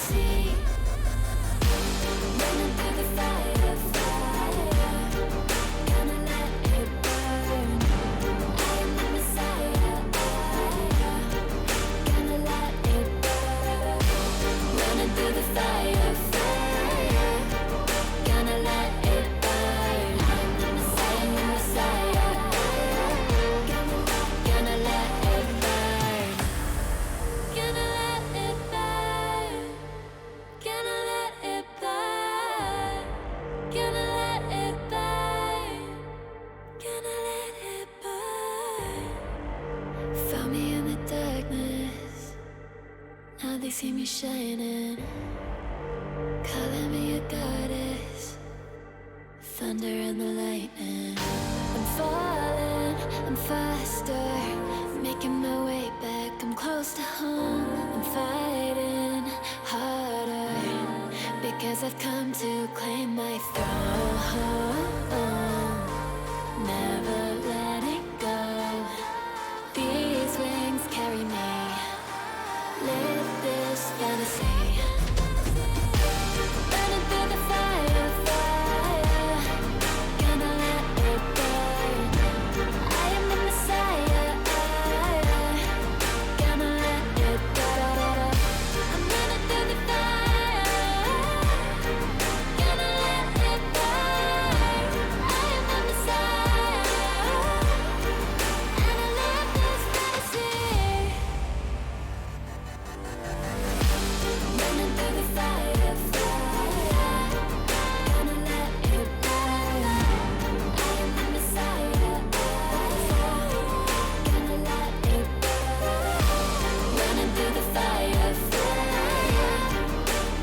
fantasy. Running through the fire, fire. Gonna let it burn. I am the Messiah. Gonna let it burn. Running through the fire, fire. Gonna let it burn. I am the Messiah, the Messiah. Gonna let it burn. Gonna let it burn. Gonna let it burn. Gonna let it burn. Gonna let it burn. Found me in the darkness. Now they see me shining. Calling me a goddess. Thunder and the lightning. I'm falling, I'm faster. Making my way back, I'm close to home. I'm fighting harder because I've come to claim my throne. Never letting go. These wings carry me. Live this fantasy. Running through the fire, fire. Gonna let it burn. I am the Messiah. Gonna let it burn. I'm running through the fire. Gonna let it burn. I am the Messiah. And I love this fantasy. Running through the fire, fire. Gonna let it burn. I am the Messiah. Gonna let it burn. Running through the fire, fire.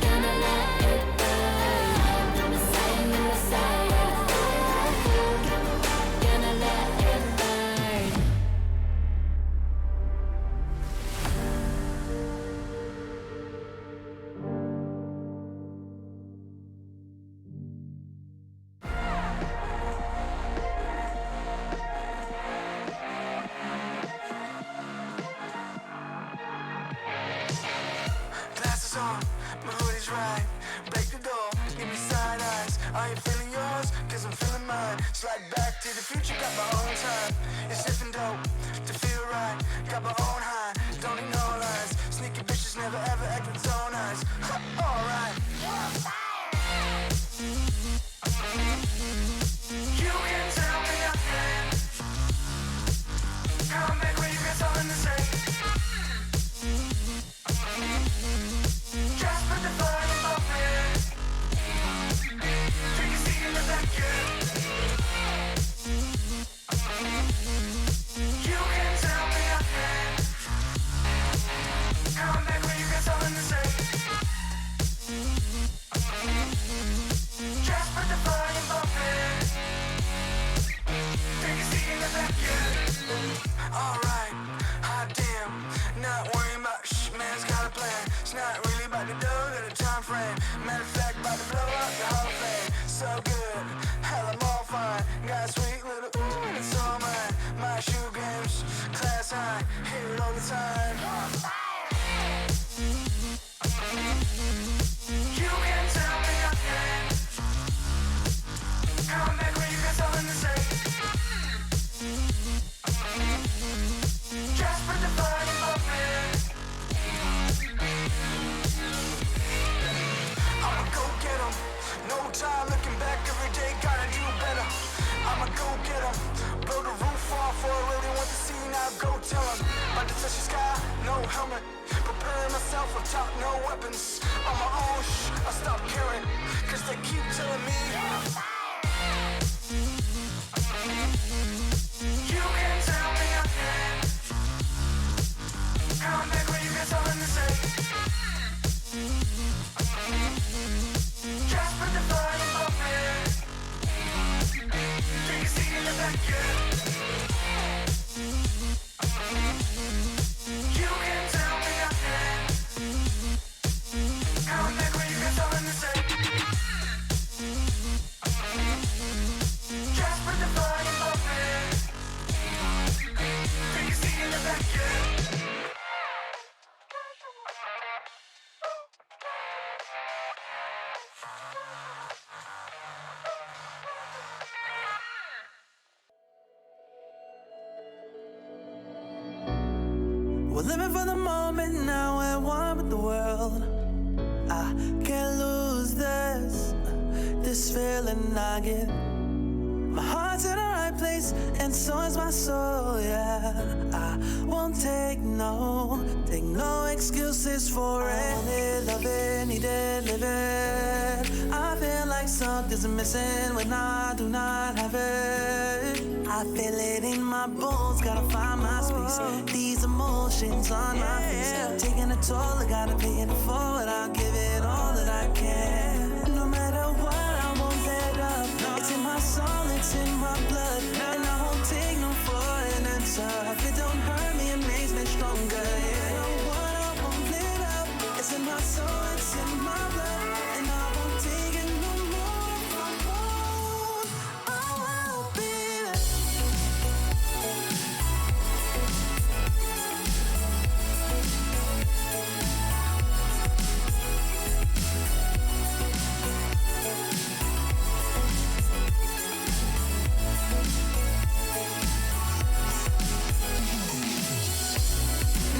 Gonna let it burn. I am the Messiah, the Messiah. Gonna let it burn. Glasses on, my hoodie's right. Break the door, give me side eyes. Are you feeling yours? Cause I'm feeling mine. Slide back to the future, got my own time. It's sniffing dope to feel right. Got my own high, don't need no lies. Sneaky bitches never ever acting so nice. Alright. You can tell me nothing. Come back when you got something to say. Just put the fire in my face. Take a seat in the back, yeah. You can tell me nothing. Come back when you got something to say. Just put the fire in my face. Take a seat in the back, yeah. Alright, hot damn. Not worrying about man's got a plan. It's not really about the dough, got a time frame. Matter of fact, about to blow up the Hall of Fame. So good, hell I'm all fine. Got a sweet little ooh, and it's all mine. My shoe games, class high, hear it all the time. You can tell me nothing. Come back when you got something to say. Just put the fire in my face. I'ma go get 'em. No time looking back, every day gotta do better. I'ma go get 'em. Blow the roof off for I really want to see, now go tell 'em. About to touch the sky, no helmet. Preparing myself on top, no weapons. On my own, I stop caring. Cause they keep telling me you can tell me nothing. Come back when you got something to say. Just put the fire in my face. Take a seat in the back, yeah. You can tell me nothing. Come back when you got something to say. Just put the fire in my face. We're living for the moment now, we're one with the world. I can't lose this feeling I get. My heart's in the right place, and so is my soul, yeah. I won't take no excuses for it. I only love it, need it, live it. I feel like something's missing when I do not have it. I feel it in my bones, gotta find my space. These emotions on my face, taking a toll, I gotta pay it forward. I'll give it all that I can. No matter what, I won't let up. It's in my soul, it's in my blood, and I won't take no for an answer. If it don't hurt me, it makes me stronger. Yeah, no what, I won't let up. It's in my soul, it's in my blood, and I won't take it no more. I won't. Oh, baby.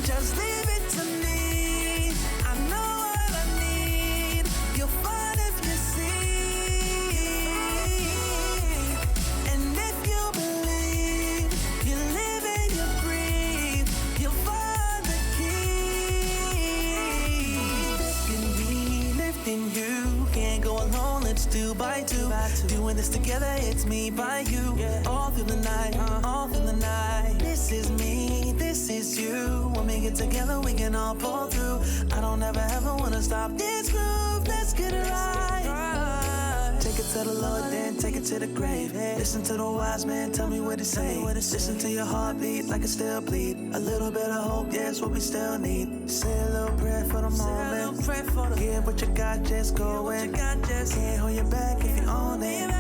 Just leave it to me. I know what I need. You'll find if you see. And if you believe, you live and you breathe, you'll find the key. Lifting me, lifting you. Can't go alone, let's do by two. Doing this together, it's me by you. All through the night, all through the night. This is me, this is you. When we get together, we can all pull through. I don't ever wanna stop this groove. Let's get it right. Take it to the Lord, then take it to the grave. Listen to the wise man, tell me what to say. Listen to your heartbeat like it still bleed. A little bit of hope, yeah, it's what we still need. Say a little prayer for the moment. Give what you got, just go in. Can't hold you back if you own it.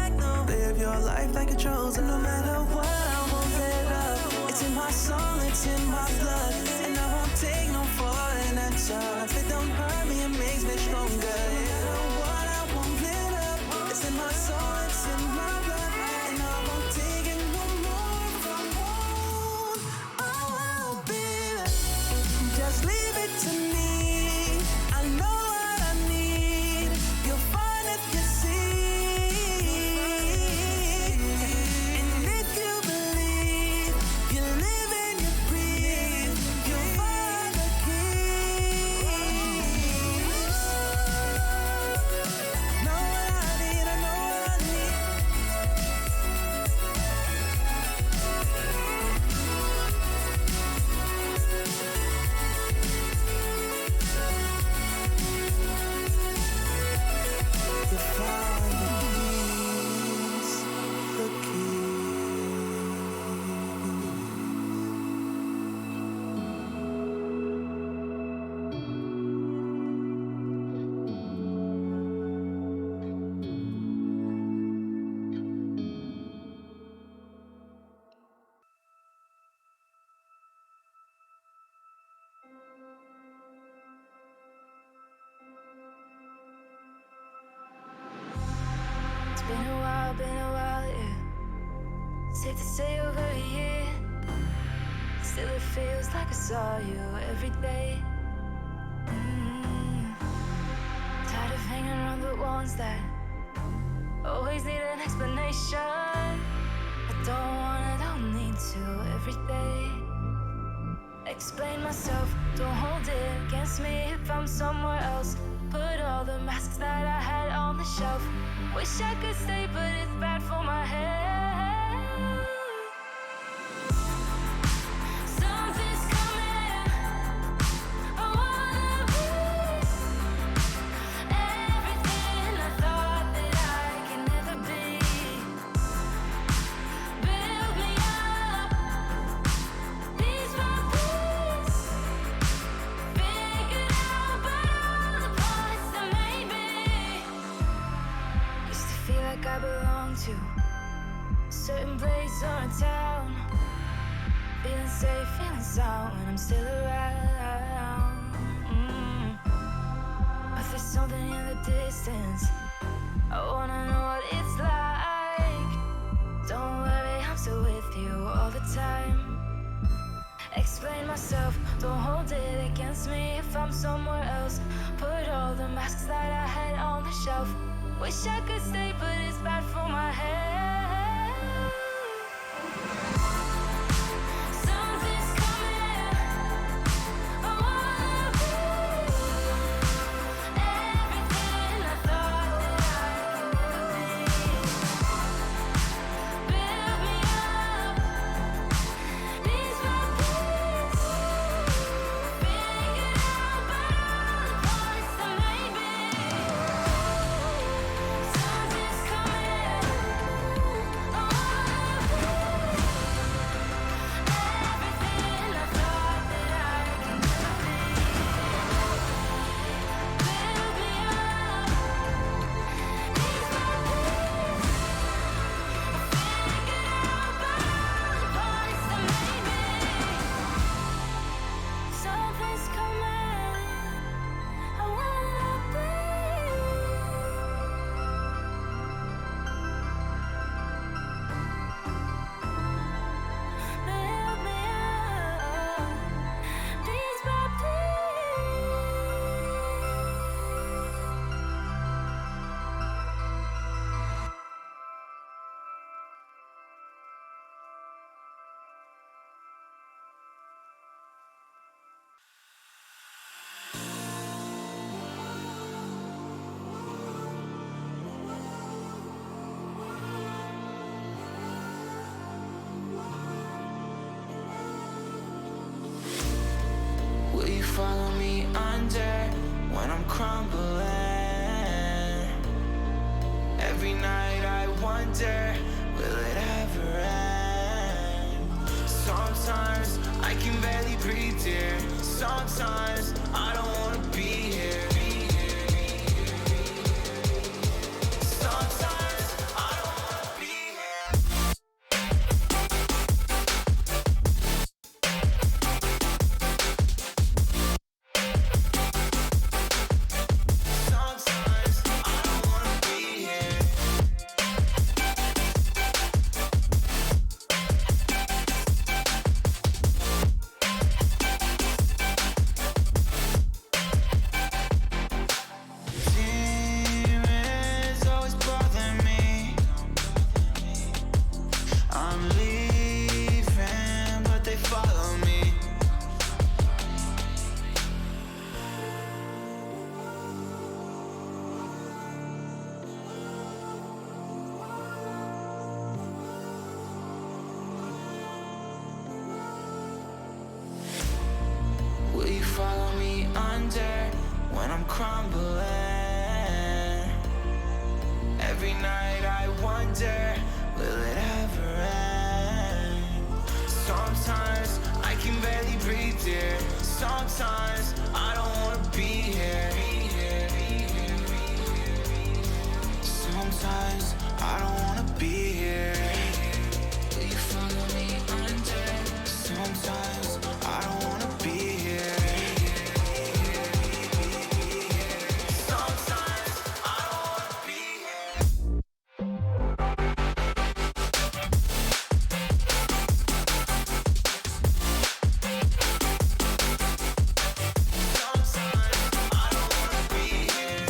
Live your life like a chosen. No matter what, I won't let up. It's in my soul, it's in my blood, and I won't take no for an answer. If it don't hurt me, it makes me stronger. No matter what, I won't let up. It's in my soul, it's in my blood, and I won't take it no more. I won't. Oh, baby, just leave it to me. I know what I need. You'll find if you see. And if you believe, you live and you breathe, you'll find the keys. Know what I need, I know what I need. You find the keys. It's been a while, yeah. Safe to say over a year. Still it feels like I saw you every day. Tired of hanging around the ones that always need an explanation. I don't need to every day. Explain myself, don't hold it against me if I'm somewhere else. Put all the masks that I had on the shelf. Wish I could stay, but it's bad for my head. Something's coming. I wanna be everything I thought that I can never be. Build me up, piece by piece. Figured out, but all the parts that made me. Used to feel like I belonged to a certain place or a town. Feeling safe, feeling sound when I'm still around. But there's something in the distance. I wanna know what it's like. Don't worry, I'm still with you all the time. Explain myself. Don't hold it against me if I'm somewhere else. Put all the masks that I had on the shelf. Wish I could stay, but it's bad for my head. Something's coming. I wanna be everything I thought that I could be. Build me up, piece by piece. Figure out about all the parts that made me. Something's coming. I wanna be everything I thought that I could be. Build me up, piece by piece. Figure out about all the parts that made me. Something's coming. I wanna be. Build me up, piece by piece. Will you follow me under when I'm crumbling? Every night I wonder, will it ever end? Sometimes I can barely breathe, dear. Sometimes I don't wanna be here. Sometimes I don't wanna be here. Sometimes I don't wanna be here. Demons always bother me. I'm leaving, but they follow me. Will you follow me under when I'm crumbling? Every night I wonder, will it ever end? Sometimes I can barely breathe, dear. Sometimes I don't wanna be here. Sometimes I don't wanna be here. Will you follow me under? Sometimes I don't wanna be here. Sometimes I don't wanna be here. Sometimes I don't wanna be here.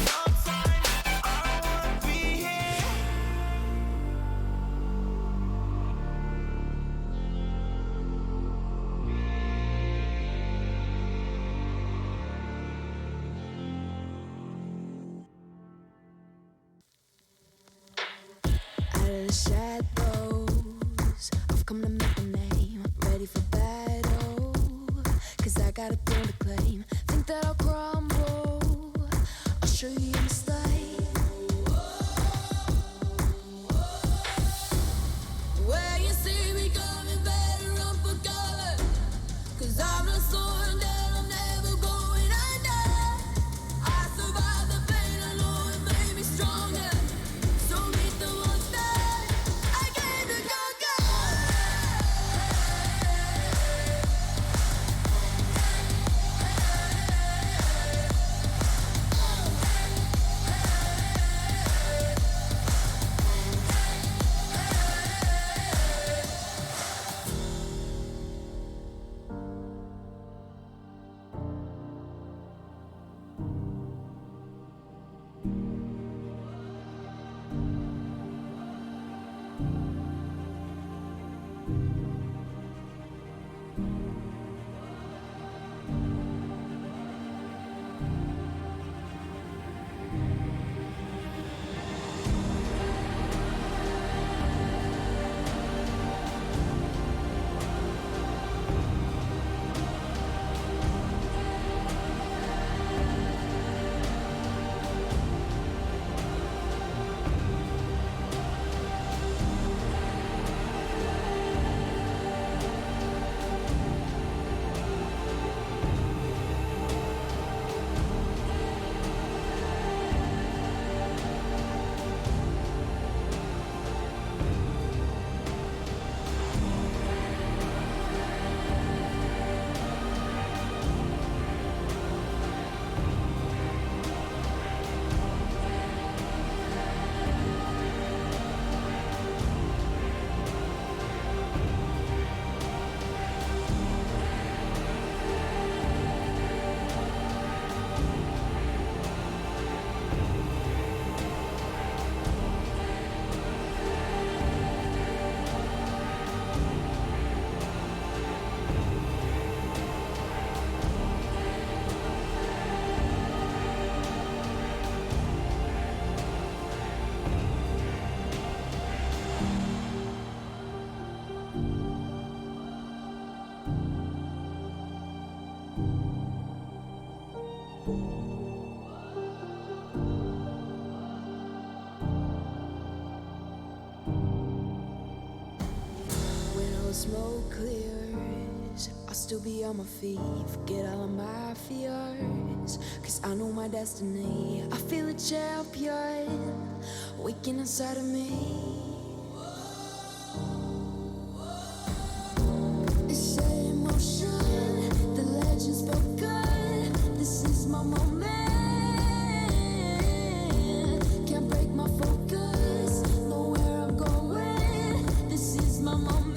Sometimes I don't wanna be here. Out of the shadows, I've come to make a name. Ready for battle, 'cause I got a throne to claim. Think that I'll crumble, I'll show you in the slide. Where you see me coming, better run for cover, 'cause I'm not slowing down, I'm never going under. I survived the pain, I know it made me stronger. So meet the monster I came to conquer. smoke clears, I'll still be on my feet. Forget all of my fears, 'cause I know my destiny. I feel a champion waking inside of me. It's set in motion, the legend's spoken. This is my moment. Can't break my focus, know where I'm going. This is my moment.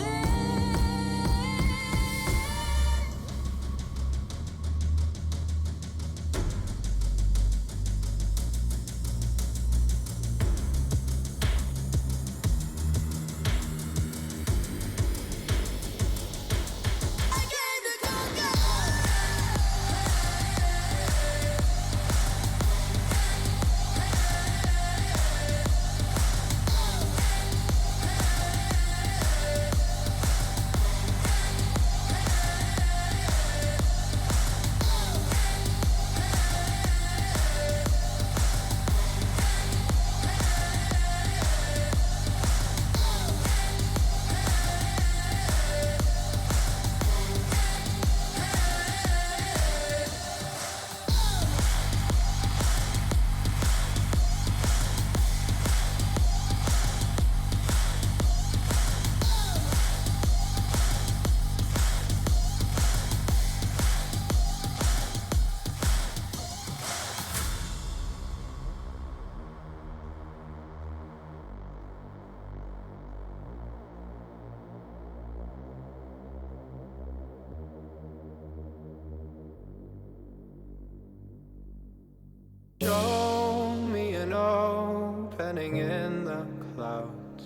Show me an opening in the clouds,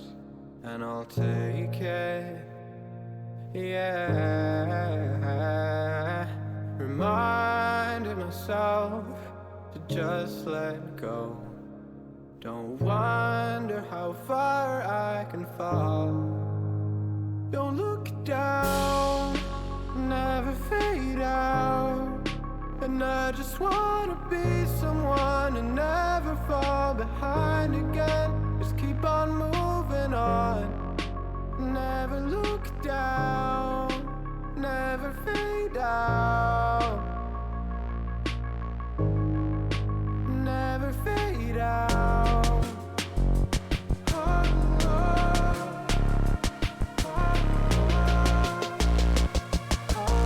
and I'll take it. Yeah, reminding myself to just let go. Don't wonder how far I can fall. Don't look down, never fade out. And I just wanna be someone and never fall behind again. Just keep on moving on. Never look down, never fade out. Never fade out. Oh, oh, oh, oh, oh.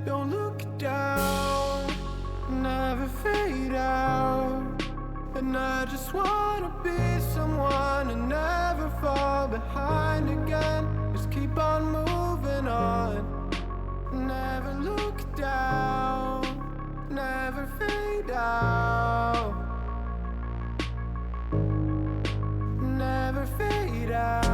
Don't look down, never fade out. And I just wanna be someone and never fall behind again. Just keep on moving on. Never look down, never fade out. Never fade out.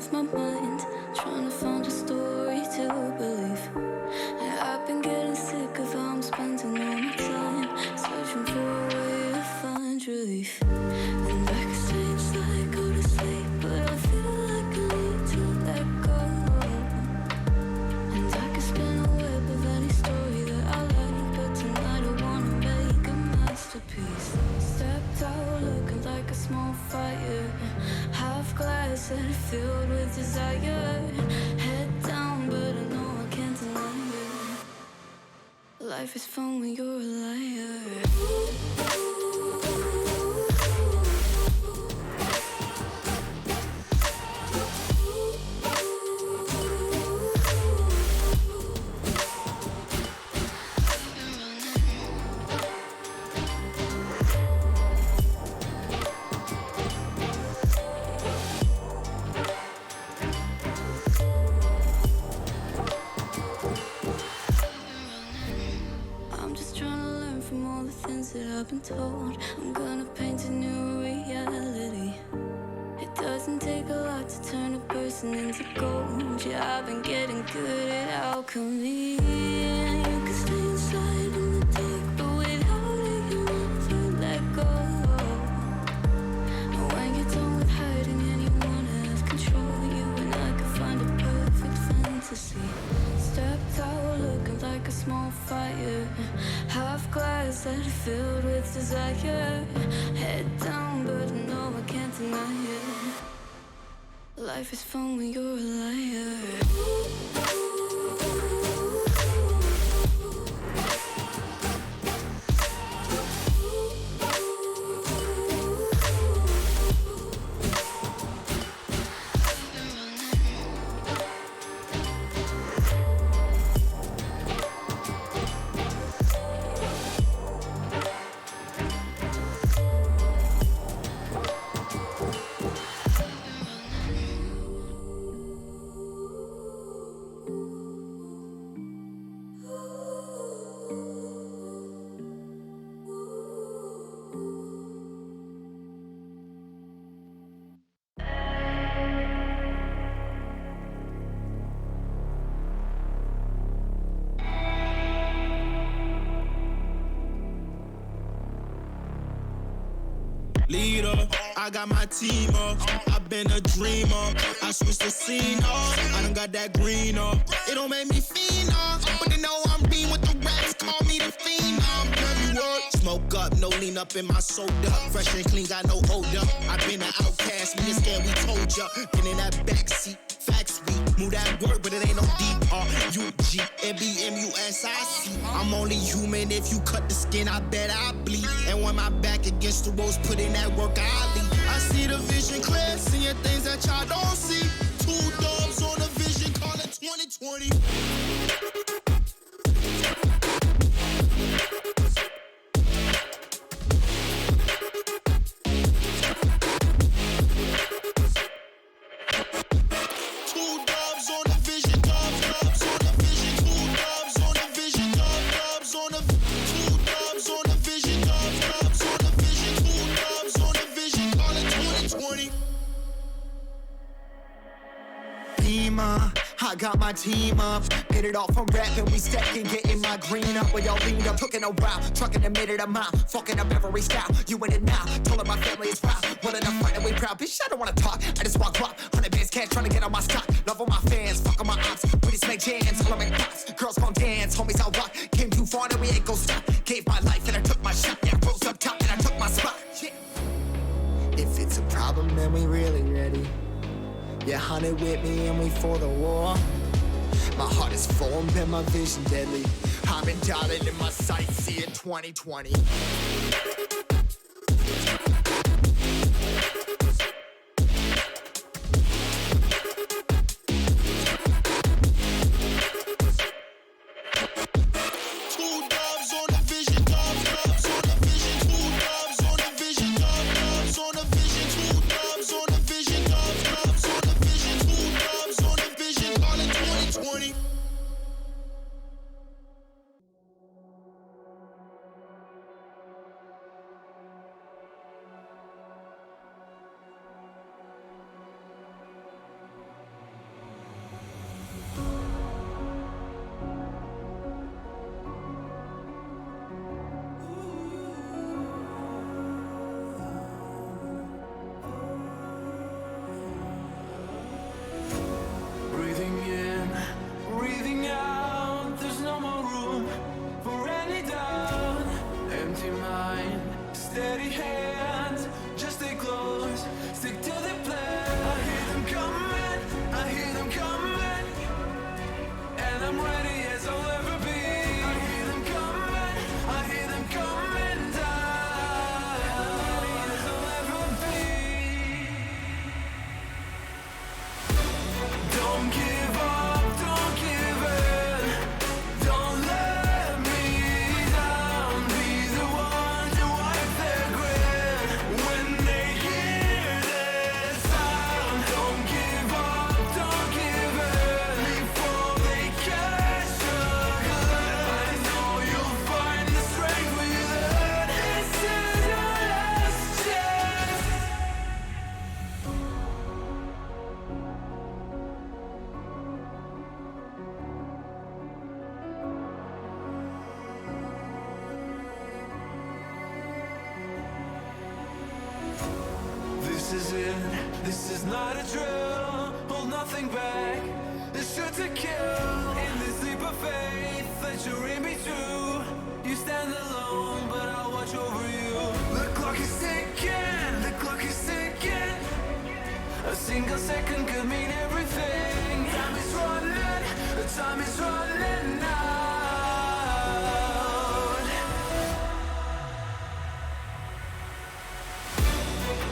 of my mind, trying to find a story to believe. And I've been getting sick of how I'm spending all my time, searching for a way to find relief. And I can stay inside, go to sleep, but I feel like I need to let go. And I can spin a web of any story that I like, but tonight I wanna make a masterpiece. Stepped out looking like a small fire, half glass and filled with desire. Head down, but I know I can't deny it. Life is fun when you're a liar. That I've been told I'm gonna paint a new reality. It doesn't take a lot to turn a person into gold. Yeah, I've been getting good at alchemy. And you can stay inside in the dark, but without it you never let go. And when you're done with hiding and you wanna have control, you and I can find a perfect fantasy. Stepped out looking like a small fire, half glass and filled with desire. Head down, but I know I can't deny it. Life is fun when you're a liar. Leader, I got my team up. I've been a dreamer. I switched the scene up. I done got that green up. It don't make me fiend up, but they know I'm being with the rats. Call me the fiend up. Every word, smoke up, no lean up in my soda. Fresh and clean, got no odor. I've been an outcast, me and scared we told ya. Been in that backseat, facts we move that word, but it ain't no D-R-U-G, M-B-M-U-S-I-C. I'm only human. If you cut the skin, I bet I bleed. And when my back against the ropes, put in that work, I lead. I see the vision clear, seeing things that y'all don't see. Two dogs on a vision, call it 2020. I got my team up, hit it off from rapping, we stacking, getting my green up. We all leaned up, took in a while, trucking a minute a mile, fucking up every style. You in it now, told her my family is proud. One in the fight and we proud, bitch, I don't wanna talk. I just walk up, 100 bands cash, trying to get on my stock. Love all my fans, fuck on my ops, pretty snake jams, all I make pops. Girls gon' dance, homies I'll rock. Came too far, then we ain't gon' stop. Gave my life and I took my shot, yeah, I rose up top and I took my spot. Yeah. If it's a problem, then we really ready. You hunted with me and we for the war. My heart is formed and my vision deadly. I've been dotted in my sights, see it 2020. not a drill, hold nothing back. This shoot to kill in this leap of faith that you're in me too. You stand alone, but I'll watch over you. The clock is ticking, the clock is ticking. A single second could mean everything. Time is running, the time is running out.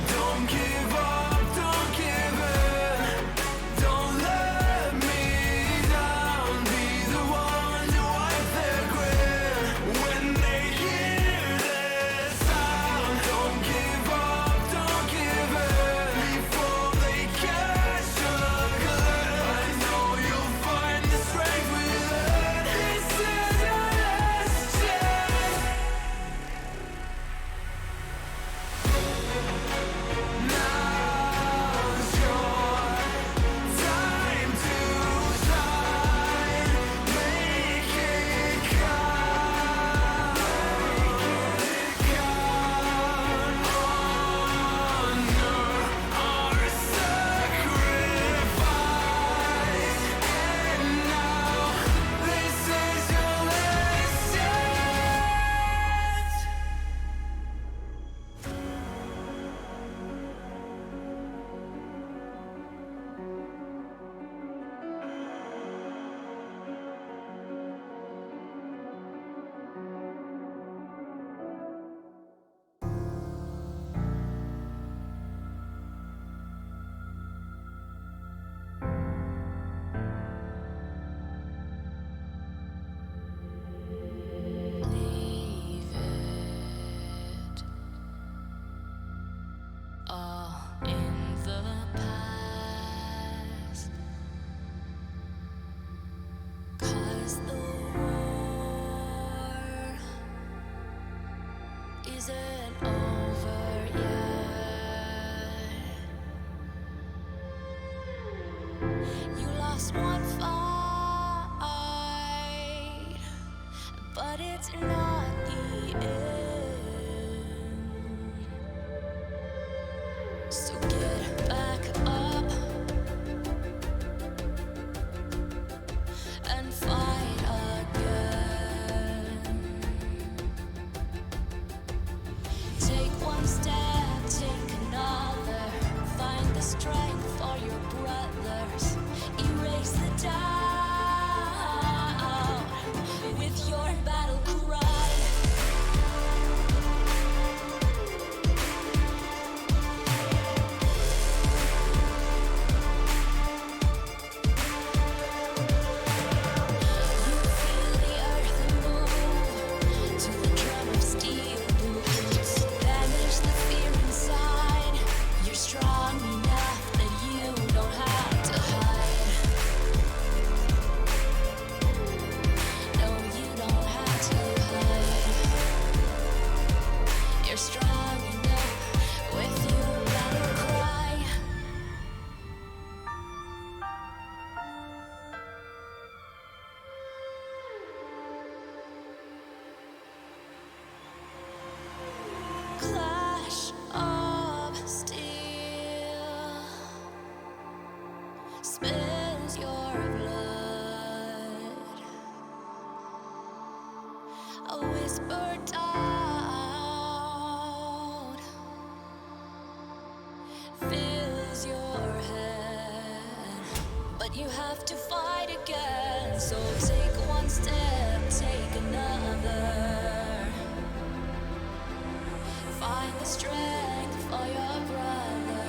Don't give up, don't give in. Don't let me down. Be the one to wipe their grin when they hear this sound. Don't give up, don't give in before they catch a glimpse. I know you'll find the strength within. This is your last chance. Now's your time to shine. Make it count. Honor our sacrifice. And now this is your last chance. Leave it all in the past. 'Cause the war isn't over yet. You lost one fight, but it's not the end. So get back up and fight again. Take one step, take another. Find the strength for your brothers. Erase the doubt with your battle cry. You feel the earth move to the drum of steel boots. Banish the fear inside. You're strong enough that you don't have to hide. No, you don't have to hide. You're strong enough with your battle cry. Clash of steel spills your blood. A whisper out fills your head, but you have to fight again. So take one step, take another. Find the strength for your brothers.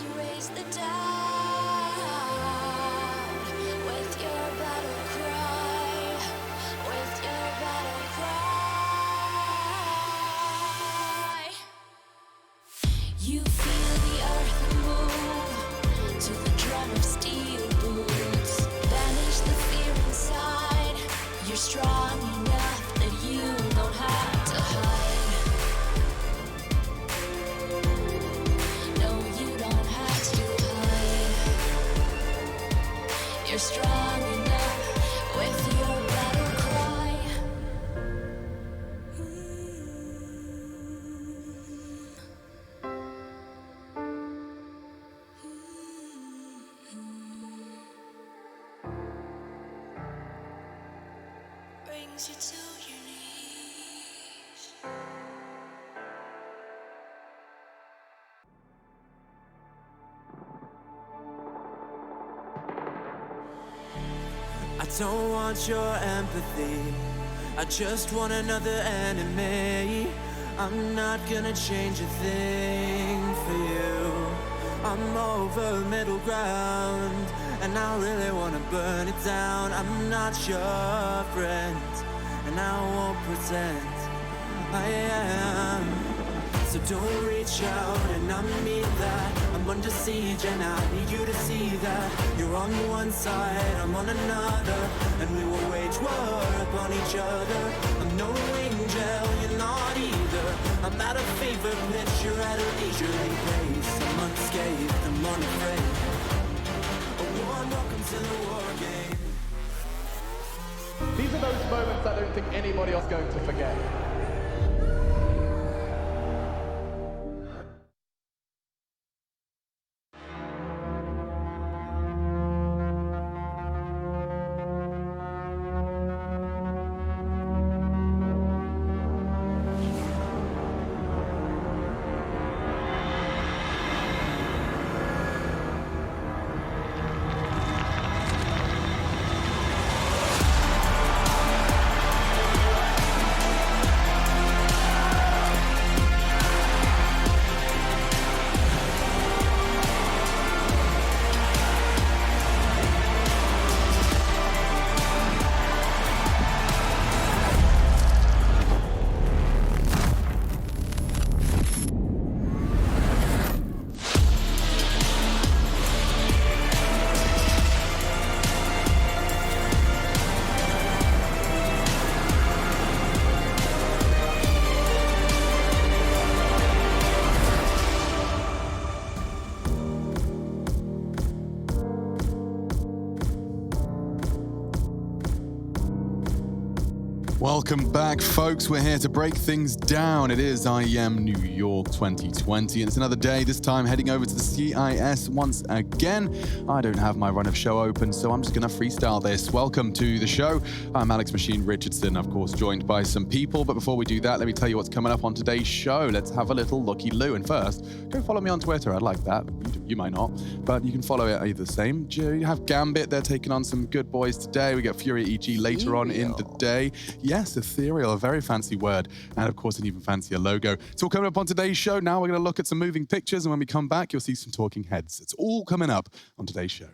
Erase the doubt with your battle cry. With your battle cry. You feel the earth move to the drum of steel boots. Banish the fear inside. You're strong enough that you don't have to hide. No, you don't have to hide. You're strong enough with your battle cry. brings you to your knees. I don't want your empathy, I just want another enemy. I'm not gonna change a thing for you. I'm over middle ground, and I really wanna burn it down. I'm not your friend, and I won't pretend I am. So don't reach out, and I mean that. I'm under siege, and I need you to see that. You're on one side, I'm on another, and we will wage war upon each other. I'm no angel, you're not either. I'm at a fever pitch, you're at a leisurely pace. I'm unscathed, I'm unafraid. A warm welcome to the war game. These are those moments I don't think anybody else is going to forget. Welcome back, folks. We're here to break things down. It is IEM New York 2020, and it's another day, this time heading over to the CIS once again. I don't have my run of show open, so I'm just going to freestyle this. Welcome to the show. I'm Alex Machine Richardson, of course, joined by some people. But before we do that, let me tell you what's coming up on today's show. Let's have a little looky-loo. And first, go follow me on Twitter. I'd like that. You might not, but you can follow it either the same. You have Gambit. They're taking on some good boys today. We get Fury EG later on in the day. Yes, ethereal, a very fancy word, and of course an even fancier logo. It's all coming up on today's show. Now we're going to look at some moving pictures, and when we come back, you'll see some talking heads. It's all coming up on today's show.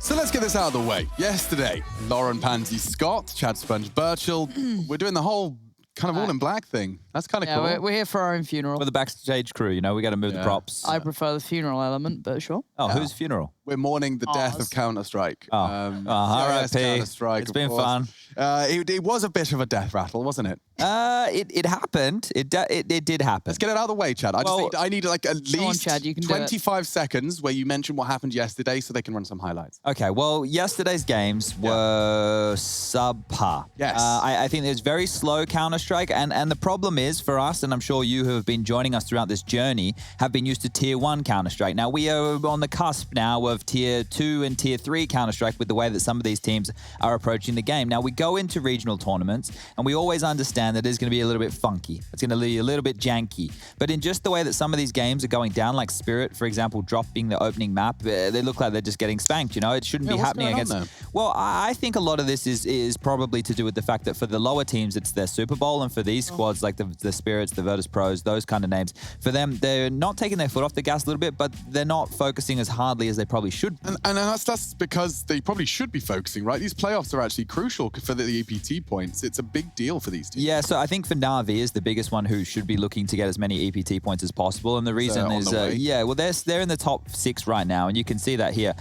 So let's get this out of the way. Yesterday, Lauren Pansy Scott, Chad Sponge Birchall, we're doing the whole kind of all in black thing. That's kind of cool. We're here for our own funeral. For the backstage crew, you know, we got to move the props. I prefer the funeral element, but sure. Oh, whose funeral? We're mourning the death of Ours. Counter-Strike. R.I.P. Counter-Strike, It's of been course. fun. It was a bit of a death rattle, wasn't it? It happened. It did happen. Let's get it out of the way, Chad. I need like at Go on, least Chad, you can do it. 25 seconds where you mention what happened yesterday so they can run some highlights. Okay, well, yesterday's games were subpar. Yes. I think there's very slow Counter-Strike, and the problem is for us, and I'm sure you who have been joining us throughout this journey, have been used to Tier 1 Counter-Strike. Now, we are on the cusp now of Tier 2 and Tier 3 Counter-Strike with the way that some of these teams are approaching the game. Now, we go into regional tournaments, and we always understand that it's going to be a little bit funky. It's going to be a little bit janky. But in just the way that some of these games are going down, like Spirit, for example, dropping the opening map, they look like they're just getting spanked, you know? It shouldn't be happening against... Well, I think a lot of this is probably to do with the fact that for the lower teams, it's their Super Bowl, and for these squads, like the Spirits, the Virtus Pros, those kind of names, for them, they're not taking their foot off the gas a little bit, but they're not focusing as hardly as they probably should. And that's because they probably should be focusing, right? These playoffs are actually crucial for the EPT points. It's a big deal for these teams. Yeah, so I think for Na'Vi is the biggest one who should be looking to get as many EPT points as possible. And the reason is, well, they're in the top 6 right now, and you can see that here,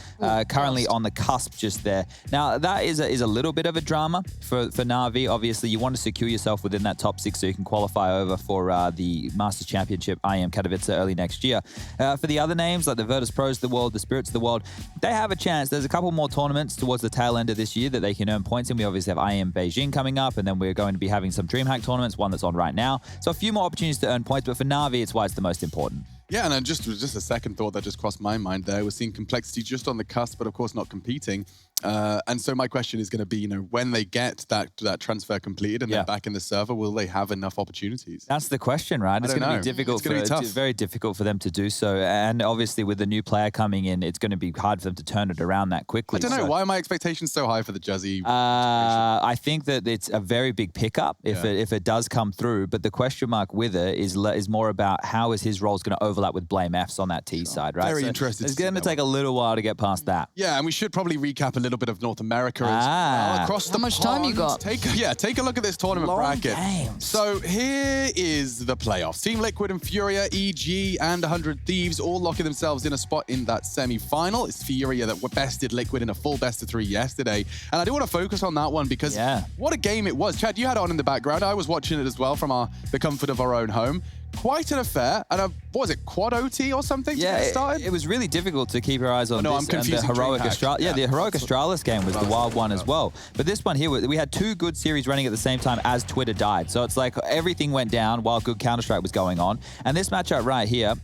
currently on the cusp just there. Now, that is a little bit of a drama for Na'Vi. Obviously, you want to secure yourself within that top 6 so you can qualify over for the Masters Championship IEM Katowice early next year. For the other names, like the Virtus Pros of the world, the Spirits of the world, they have a chance. There's a couple more tournaments towards the tail end of this year that they can earn points in. We obviously have IEM Beijing coming up, and then we're going to be having some DreamHack tournaments, one that's on right now. So a few more opportunities to earn points, but for Na'Vi, it's why it's the most important. Yeah, and then just a second thought that just crossed my mind there. We're seeing complexity just on the cusp, but of course not competing. And so my question is going to be, you know, when they get that transfer completed and they're back in the server, will they have enough opportunities? That's the question, right? It's going to be difficult. It's going to be tough. It's very difficult for them to do so. And obviously with the new player coming in, it's going to be hard for them to turn it around that quickly. I don't know. Why are my expectations so high for the Juzzy? I think that it's a very big pickup if it does come through. But the question mark with it is more about how is his roles going to overlap with Blame F's on that T side, right? Very interested. It's going to take a little while to get past that. Yeah, and we should probably recap a little bit of North America as well. Across the How much time you got? Take a look at this tournament bracket. Games. So here is the playoffs. Team Liquid and Furia, EG, and 100 Thieves all locking themselves in a spot in that semi-final. It's Furia that bested Liquid in a full best-of-3 yesterday. And I do want to focus on that one because what a game it was. Chad, you had it on in the background. I was watching it as well from the comfort of our own home. Quite an affair, and what was it, quad OT or something to get started? It was really difficult to keep your eyes on I'm this. confusing And the Heroic DreamHack. Astralis. Yeah, the Heroic Astralis game was the wild one as well. But this one here, we had 2 good series running at the same time as Twitter died. So it's like everything went down while good Counter-Strike was going on. And this matchup right here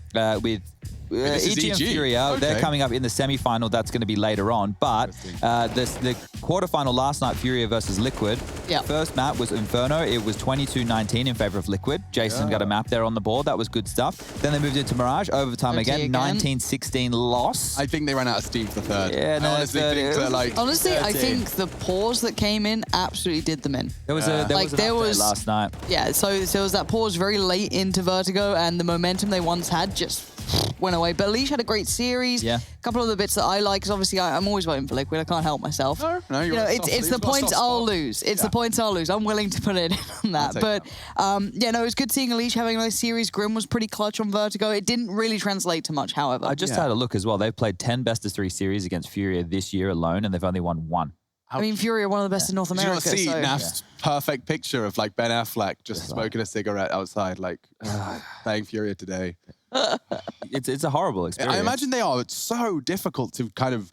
with... EG and Furia, they're coming up in the semi-final. That's going to be later on. But the quarterfinal last night, Furia versus Liquid. First map was Inferno. It was 22-19 in favor of Liquid. Jason got a map there on the board. That was good stuff. Then they moved into Mirage. Overtime again. 19-16 loss. I think they ran out of steam for third. Yeah, no, I honestly think they're like... Honestly, I think the pause that came in absolutely did them in. There was an update last night. Yeah, so there was that pause very late into Vertigo, and the momentum they once had just went away. But Leash had a great series. A couple of the bits that I like, because obviously I'm always voting for Liquid. I can't help myself. No, you're it's the points I'll lose. It's the points I'll lose. I'm willing to put it in on that. But it was good seeing Leash having a nice series. Grim was pretty clutch on Vertigo. It didn't really translate to much, however. I just had a look as well. They've played 10 best-of-3 series against Furia this year alone, and they've only won 1. I mean, Fury are one of the best in North America. Did you not see Naf's perfect picture of like Ben Affleck just smoking a cigarette outside, like playing Furia today? It's a horrible experience. I imagine they are so difficult to kind of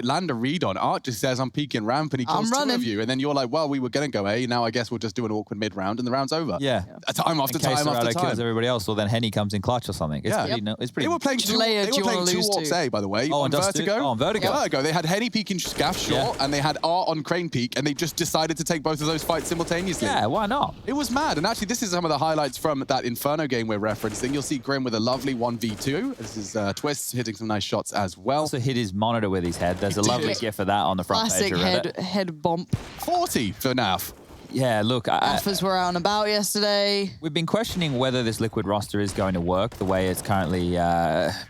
land a read on. Art just says, I'm peeking ramp, and he kills 2 of you. And then you're like, well, we were going to go A, now I guess we'll just do an awkward mid-round, and the round's over. Time after time after time. Kills everybody else, or then Henny comes in clutch or something. It's pretty... They were playing 2 Orcs A, by the way, on Vertigo. On Vertigo. They had Henny peeking Scaff short, and they had Art on Crane peak, and they just decided to take both of those fights simultaneously. Yeah, why not? It was mad. And actually, this is some of the highlights from that Inferno game we're referencing. You'll see Grim with a lovely 1v2. This is Twists hitting some nice shots as well. Also hit his monitor with his head. There's a lovely gif of that on the front page of Reddit. Classic head bump. 40 for Naf. Yeah, look. Offers were out and about yesterday. We've been questioning whether this Liquid roster is going to work the way it's currently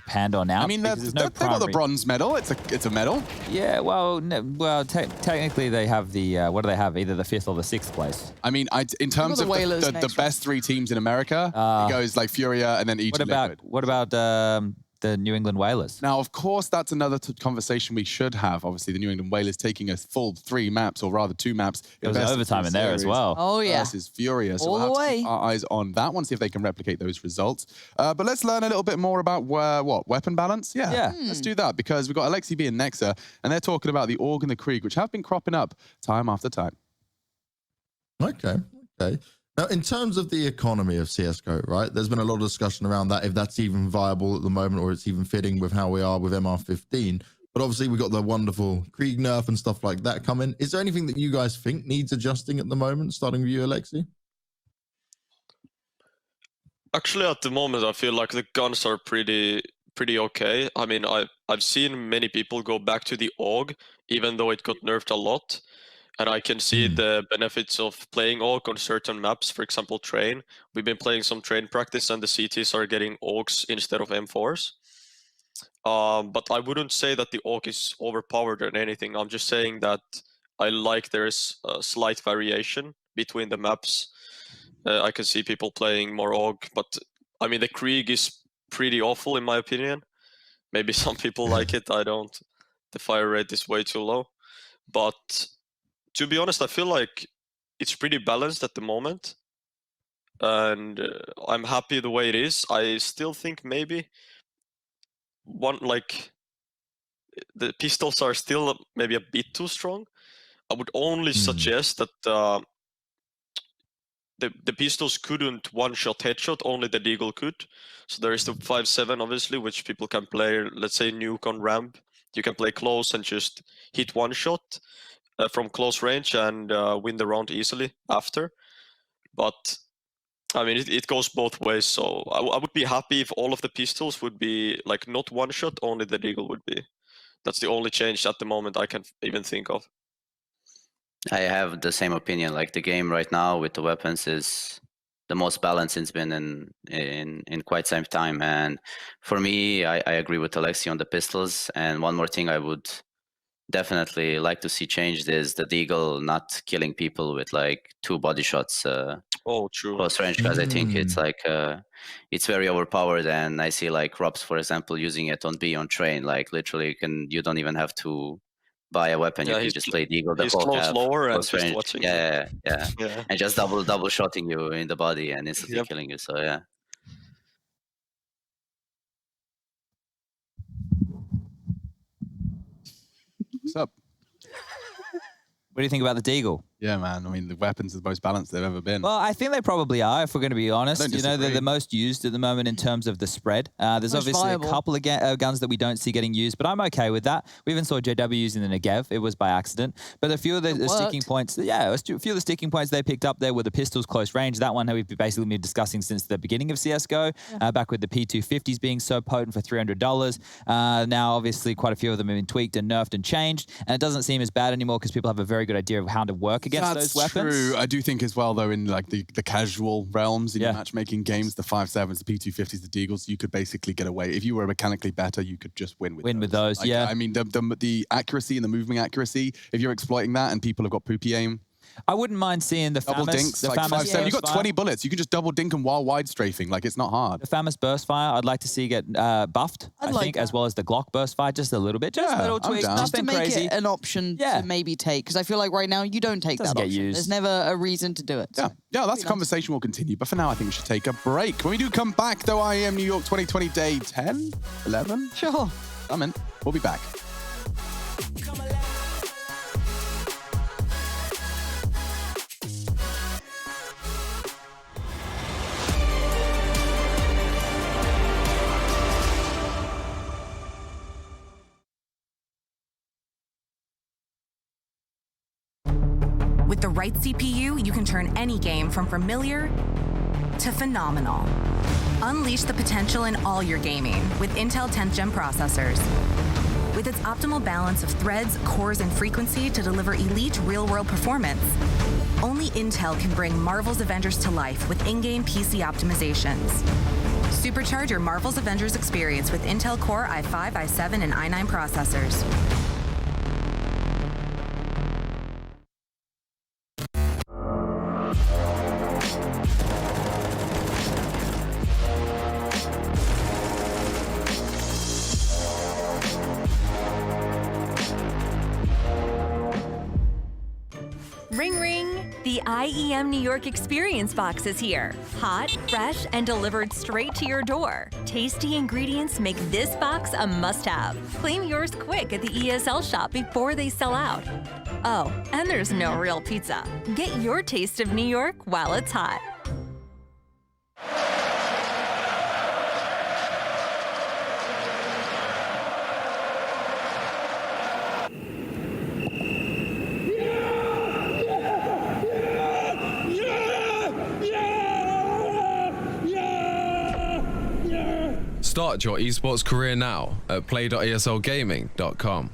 panned on now. I mean, they've got the bronze medal. It's a medal. Yeah, well, technically they have the, what do they have? Either the 5th or the 6th place. I mean, in terms of the best 3 teams in America, it goes like Furia and then EG Liquid. What about the New England Whalers? Now, of course, that's another conversation we should have. Obviously, the New England Whalers taking a full 3 maps, or rather 2 maps. There was overtime in there as well. Oh, yeah. Versus Furia. So we'll have to keep our eyes on that one, see if they can replicate those results. But let's learn a little bit more about weapon balance? Yeah. Let's do that, because we've got Alexi B and Nexa, and they're talking about the Org and the Krieg, which have been cropping up time after time. Okay. Now, in terms of the economy of CSGO, right, there's been a lot of discussion around that, if that's even viable at the moment, or it's even fitting with how we are with MR15. But but obviously we got the wonderful Krieg nerf and stuff like that coming. Is there anything that you guys think needs adjusting at the moment, starting with you, Alexi? Actually, at the moment, I feel like the guns are pretty okay. I mean, I've seen many people go back to the AUG, even though it got nerfed a lot. And I can see the benefits of playing AUG on certain maps, for example, Train. We've been playing some Train practice and the CTs are getting AUGs instead of M4s. But I wouldn't say that the AUG is overpowered or anything. I'm just saying that I like there's a slight variation between the maps. I can see people playing more AUG, but I mean, the Krieg is pretty awful in my opinion. Maybe some people like it, I don't. The fire rate is way too low. But to be honest, I feel like it's pretty balanced at the moment. And I'm happy the way it is. I still think maybe the pistols are still maybe a bit too strong. I would only suggest that the pistols couldn't one-shot headshot, only the Deagle could. So there is the 5.7 obviously, which people can play, let's say nuke on ramp. You can play close and just hit one shot from close range and win the round easily after. But I mean, it goes both ways. So I would be happy if all of the pistols would be like not one shot, only the Deagle would be. That's the only change at the moment I can even think of. I have the same opinion. Like the game right now with the weapons is the most balanced it's been in quite some time. And for me, I agree with Alexi on the pistols. And one more thing I would definitely like to see changed is the Deagle not killing people with like 2 body shots true. close range, because I think it's like it's very overpowered. And I see like Robs, for example, using it on B on Train. Like literally you don't even have to buy a weapon. You can just play Deagle the whole close half, lower and close just range. watching. Yeah, and just double shotting you in the body and instantly killing you. So yeah. What's up? What do you think about the Deagle? Yeah, man. I mean, the weapons are the most balanced they've ever been. Well, I think they probably are, if we're going to be honest. don't You know, they're disagree. the most used at the moment in terms of the spread. There's Most obviously viable. a couple of guns that we don't see getting used, but I'm okay with that. We even saw JW using the Negev. It was by accident. But a few of the sticking points, a few of the sticking points they picked up there were the pistols close range. That one we've basically been discussing since the beginning of CSGO, back with the P250s being so potent for $300. Now, obviously, quite a few of them have been tweaked and nerfed and changed, and it doesn't seem as bad anymore because people have a very good idea of how to work against those weapons. True. I do think as well, though, in like the casual realms in your matchmaking games, the 5.7s, the P250s, the Deagles, you could basically get away. If you were mechanically better, you could just win with those. Like, I mean, the accuracy and the movement accuracy, if you're exploiting that and people have got poopy aim, I wouldn't mind seeing the double famous, dinks, the like famous 5.7. You've got burst 20 fire. bullets. You can just double dink them while wide strafing. Like, it's not hard. The famous burst fire, I'd like to see get buffed, I think, as well as the Glock burst fire, just a little bit. Just Yeah, little I'm tweaks, down. Just to nothing make crazy. it an option to maybe take, because I feel like right now you don't take Doesn't that get option. used. There's never a reason to do it. Yeah, that's a conversation we'll continue. But for now, I think we should take a break. When we do come back, though, IEM New York 2020 Day 10, 11? Sure. I'm in. We'll be back. With the right CPU, you can turn any game from familiar to phenomenal. Unleash the potential in all your gaming with Intel 10th Gen processors. With its optimal balance of threads, cores, and frequency to deliver elite real-world performance, only Intel can bring Marvel's Avengers to life with in-game PC optimizations. Supercharge your Marvel's Avengers experience with Intel Core i5, i7, and i9 processors. Ring ring! The IEM New York Experience Box is here. Hot, fresh, and delivered straight to your door. Tasty ingredients make this box a must-have. Claim yours quick at the ESL shop before they sell out. Oh, and there's no real pizza. Get your taste of New York while it's hot. Start your esports career now at play.eslgaming.com.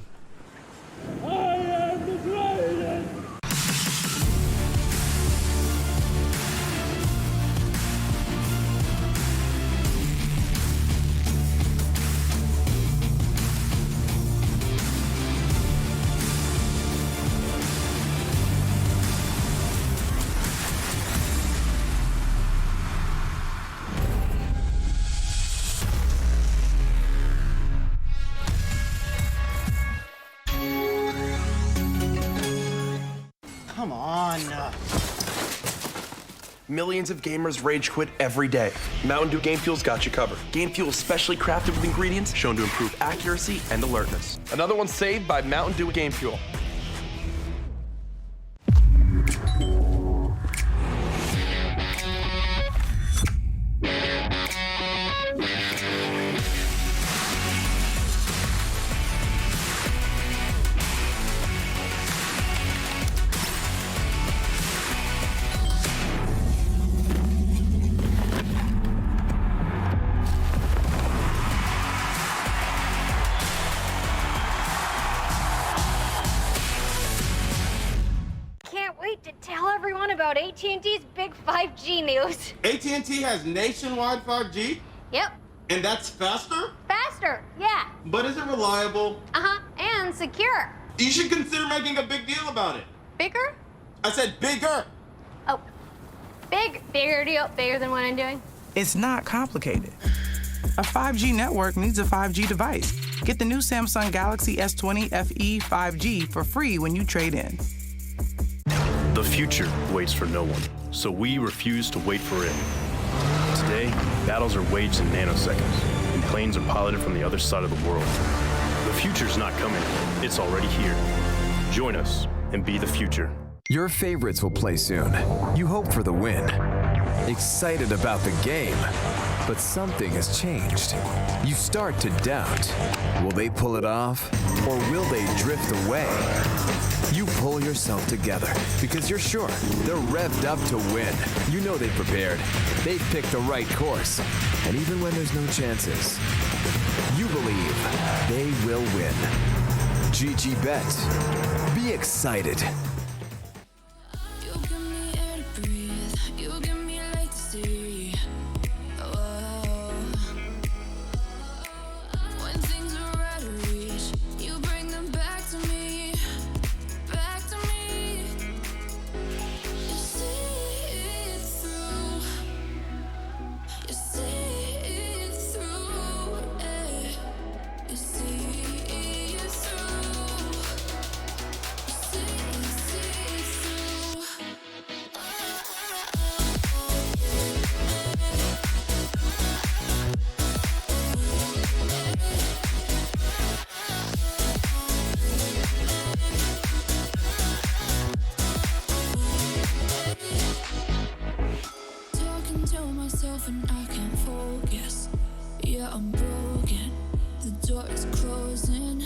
Come on. Millions of gamers rage quit every day. Mountain Dew Game Fuel's got you covered. Game Fuel is specially crafted with ingredients shown to improve accuracy and alertness. Another one saved by Mountain Dew Game Fuel. To tell everyone about AT&T's big 5G news. AT&T has nationwide 5G? Yep. And that's faster? Faster, yeah. But is it reliable? Uh-huh, and secure. You should consider making a big deal about it. Bigger? I said bigger. Oh, bigger deal, bigger than what I'm doing. It's not complicated. A 5G network needs a 5G device. Get the new Samsung Galaxy S20 FE 5G for free when you trade in. The future waits for no one, so we refuse to wait for it. Today, battles are waged in nanoseconds, and planes are piloted from the other side of the world. The future's not coming, it's already here. Join us and be the future. Your favorites will play soon. You hope for the win. Excited about the game. But something has changed. You start to doubt. Will they pull it off? Or will they drift away? You pull yourself together because you're sure they're revved up to win. You know they've prepared. They've picked the right course. And even when there's no chances, you believe they will win. GG Bet. Be excited. And I can't focus. Yeah, I'm broken. The door is closing.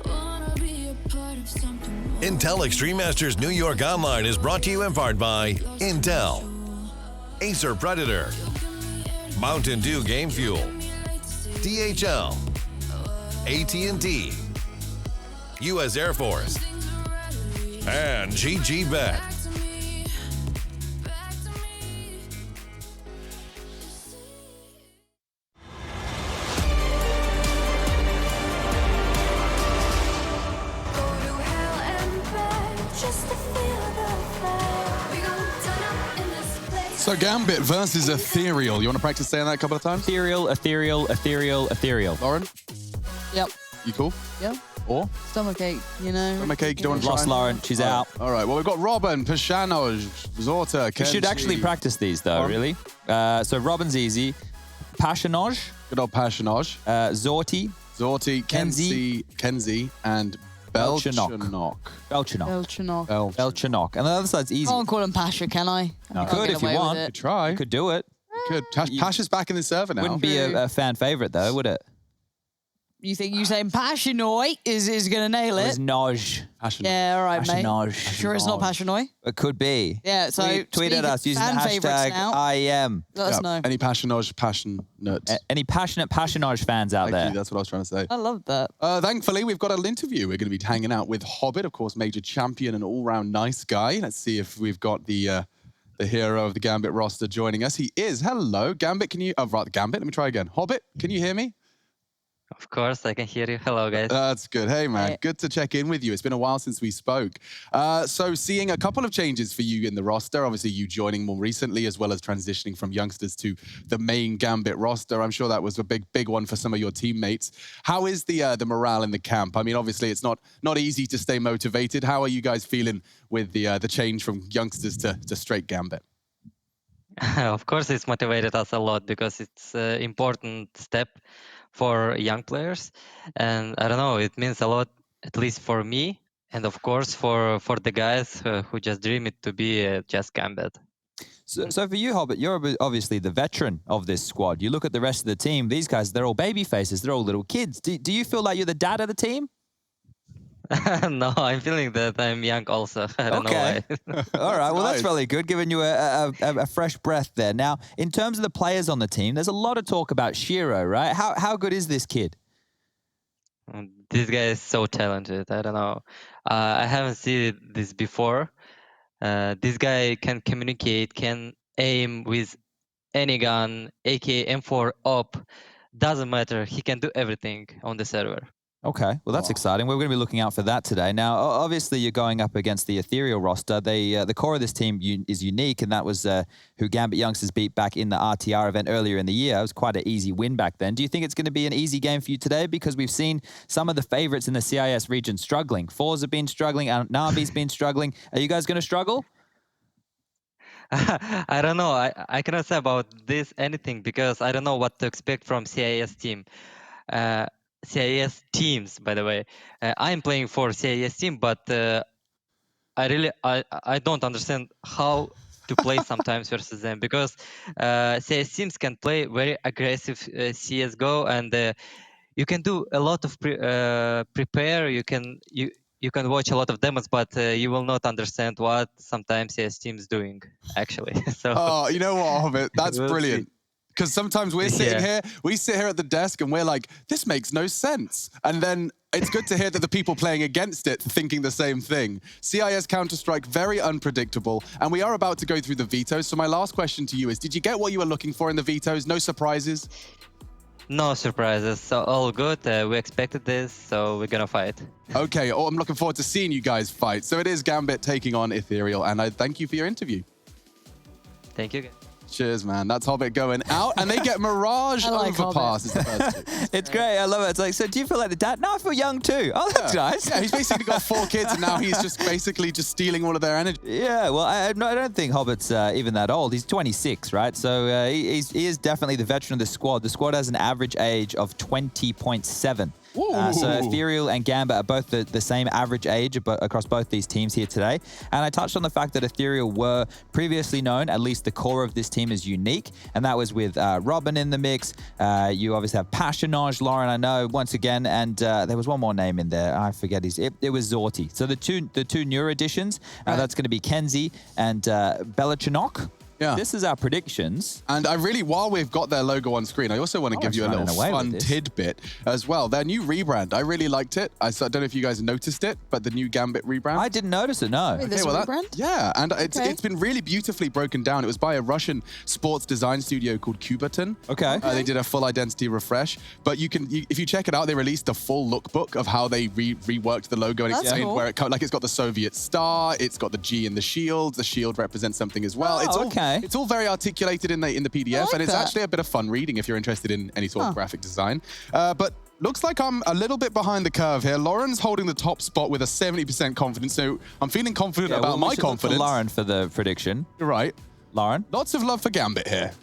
Wanna be a part of something more. Intel Extreme Masters New York Online is brought to you in part by Intel, Acer Predator, Mountain Dew Game Fuel, DHL, AT&T, U.S. Air Force, and GG Bet. So Gambit versus Ethereal. You want to practice saying that a couple of times? Ethereal, ethereal, ethereal, ethereal. Lauren? Yep. You cool? Yep. Or? Stomachache, you know. Stomachache, you don't want to Lost Lauren, she's out. All right, well, we've got Robin, Pashanoj, Zorta, Kenji. You should actually practice these, though, really. So Robin's easy. Pashanoj. Good old Pashanoj. Zorti. Zorti, Kenzie, and Belchanok. Belchanok. And the other side's easy. I can't call him Pasha, can I? You could if you want. You could try. You could do it. You could. Pasha's back in the server now. Wouldn't be a fan favorite, though, would it? You think you saying Passionoi is going to nail It it? was Noj. Yeah, all right, mate. Passionoj. Sure it's not Passionoi? It could be. Yeah, so Tweet at us using the fan favourites hashtag now. IEM. Let us know. Any passionage, Any passionate Passionage fans out Thank there? you, that's what I was trying to say. I love that. Thankfully, we've got an interview. We're going to be hanging out with Hobbit, of course, major champion and all-round nice guy. Let's see if we've got the hero of the Gambit roster joining us. He is. Hello, Gambit. Can you... Oh, right, Gambit. Let me try again. Hobbit, can you hear me? Of course, I can hear you. Hello, guys. That's good. Hey, man. Good to check in with you. It's been a while since we spoke. So seeing a couple of changes for you in the roster, obviously you joining more recently, as well as transitioning from youngsters to the main Gambit roster. I'm sure that was a big one for some of your teammates. How is the morale in the camp? I mean, obviously it's not easy to stay motivated. How are you guys feeling with the change from youngsters to straight Gambit? Of course, it's motivated us a lot because it's an important step for young players, and I don't know, it means a lot, at least for me, and of course for the guys who just dream it to be just Gambit. So for you, Hobbit, you're obviously the veteran of this squad. You look at the rest of the team; these guys, they're all baby faces, they're all little kids. Do you feel like you're the dad of the team? No, I'm feeling that I'm young also. I don't know why. All right, well, that's really good, giving you a fresh breath there. Now, in terms of the players on the team, there's a lot of talk about Shiro, right? How good is this kid? This guy is so talented. I don't know. I haven't seen this before. This guy can communicate, can aim with any gun, AK, M4, up. Doesn't matter. He can do everything on the server. Okay, well, that's exciting. We're going to be looking out for that today. Now, obviously, you're going up against the Ethereal roster. The core of this team is unique, and that was who Gambit Youngsters beat back in the RTR event earlier in the year. It was quite an easy win back then. Do you think it's going to be an easy game for you today? Because we've seen some of the favorites in the CIS region struggling. Fours have been struggling, and Navi's been struggling. Are you guys going to struggle? I don't know. I cannot say about this anything because I don't know what to expect from CIS team. CIS teams, by the way. I'm playing for CIS team, but I don't understand how to play sometimes versus them because CIS teams can play very aggressive CS:GO, and you can do a lot of prepare. You can watch a lot of demos, but you will not understand what sometimes CIS teams doing actually. So. Oh, you know what, Hobbit? That's brilliant. Because sometimes we sit here at the desk and we're like, this makes no sense. And then it's good to hear that the people playing against it thinking the same thing. CIS Counter-Strike, very unpredictable. And we are about to go through the vetoes. So my last question to you is, did you get what you were looking for in the vetoes? No surprises? No surprises. So all good. We expected this, so we're going to fight. Okay, I'm looking forward to seeing you guys fight. So it is Gambit taking on Ethereal. And I thank you for your interview. Thank you. Cheers, man. That's Hobbit going out, and they get Mirage Overpass. Is the first two. It's great. I love it. It's like, so do you feel like the dad? No, I feel young too. Oh, that's nice. Yeah, he's basically got 4 kids, and now he's just basically just stealing all of their energy. Yeah, well, I don't think Hobbit's even that old. He's 26, right? So he is definitely the veteran of the squad. The squad has an average age of 20.7. So Ethereal and Gambit are both the same average age across both these teams here today. And I touched on the fact that Ethereal were previously known, at least the core of this team is unique. And that was with Robin in the mix. You obviously have Passionage, Lauren, I know, once again. And there was one more name in there. I forget it was Zorti. So the two newer additions, that's going to be Kenzie and Belichinok. Yeah. This is our predictions. And I really, while we've got their logo on screen, I also want to give you a little fun tidbit as well. Their new rebrand, I really liked it. I don't know if you guys noticed it, but the new Gambit rebrand. I didn't notice it, no. Wait, rebrand? Yeah, and it's been really beautifully broken down. It was by a Russian sports design studio called Kuberton. Okay. They did a full identity refresh. But if you check it out, they released a full lookbook of how they reworked the logo and explained where it's got the Soviet star, it's got the G in the shield represents something as well. It's all very articulated in the PDF, and it's actually a bit of fun reading if you're interested in any sort of graphic design. But looks like I'm a little bit behind the curve here. Lauren's holding the top spot with a 70% confidence, so I'm feeling confident about my confidence. Lauren for the prediction. You're right. Lauren? Lots of love for Gambit here.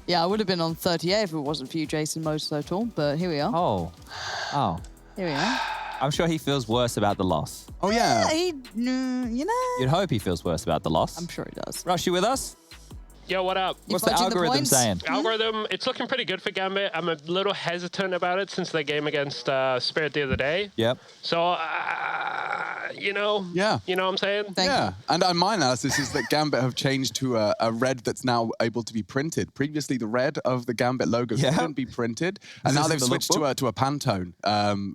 Yeah, I would have been on 38 if it wasn't for you, Jason, most at all, but here we are. Oh. Here we are. I'm sure he feels worse about the loss. Oh, yeah. You know. You'd hope he feels worse about the loss. I'm sure he does. Rush, you with us? Yo, what up? What's the algorithm saying? Algorithm, it's looking pretty good for Gambit. I'm a little hesitant about it since the game against Spirit the other day. Yep. So, you know what I'm saying? Yeah, and my analysis is that Gambit have changed to a red that's now able to be printed. Previously, the red of the Gambit logo couldn't be printed, and now they've switched to a Pantone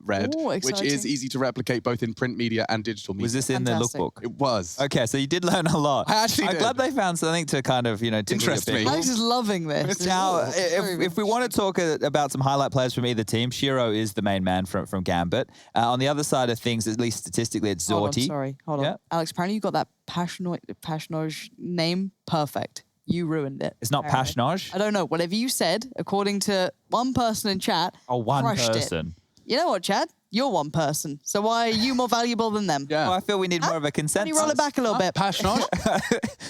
red, Ooh, which is exciting. easy to replicate both in print media and digital media. Was this in the lookbook? It was. Okay, so you did learn a lot. I actually I'm did. glad they found something to kind of, Interest me. Alex is loving this. Now, It's very if we want to talk about some highlight players from either team, Shiro is the main man from Gambit. On the other side of things, at least statistically, it's Hold on, Zorti. sorry, hold on. Alex, apparently you got that Pashnoj name perfect. You ruined it. It's not apparently. Pashnoj? I don't know. Whatever you said, according to one person in chat, Oh, one crushed person. It. You know what, Chad? You're one person. So why are you more valuable than them? Yeah. Oh, I feel we need more of a Can consensus. you roll it back a little bit? Pashnoj?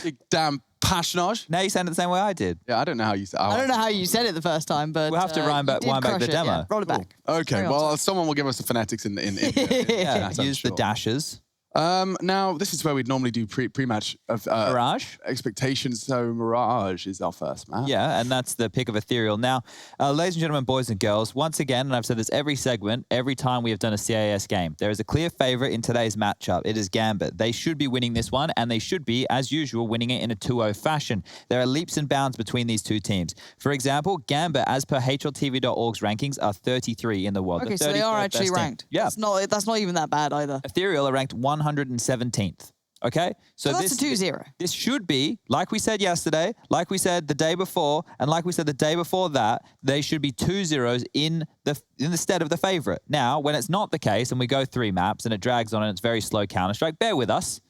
Big damn Pashnoj? Now you sound the same way I did. Yeah, I don't know how you said. I don't know how you said it the first time, but We'll have to wind back the demo. Yeah, roll it back. Okay, Carry on, well, someone will give us the phonetics in Yeah, chat, I'm use the sure. dashes. Now, this is where we'd normally do pre-match of Mirage expectations. So Mirage is our first match. Yeah, and that's the pick of Ethereal. Now, ladies and gentlemen, boys and girls, once again, and I've said this every segment, every time we have done a CIS game, there is a clear favorite in today's matchup. It is Gambit. They should be winning this one, and they should be, as usual, winning it in a 2-0 fashion. There are leaps and bounds between these two teams. For example, Gambit, as per HLTV.org's rankings, are 33 in the world. Okay, The so they are 33rd actually best team. ranked. Yeah. That's not even that bad either. Ethereal are ranked 117th. Okay? So that's a 2-0. This should be, like we said yesterday, like we said the day before, and like we said the day before that, they should be 2-0s in the stead of the favorite. Now, when it's not the case and we go 3 maps and it drags on and it's very slow Counter-Strike, bear with us.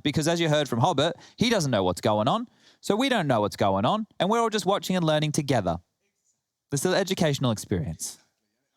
Because as you heard from Hobbit, he doesn't know what's going on. So we don't know what's going on. And we're all just watching and learning together. This is an educational experience.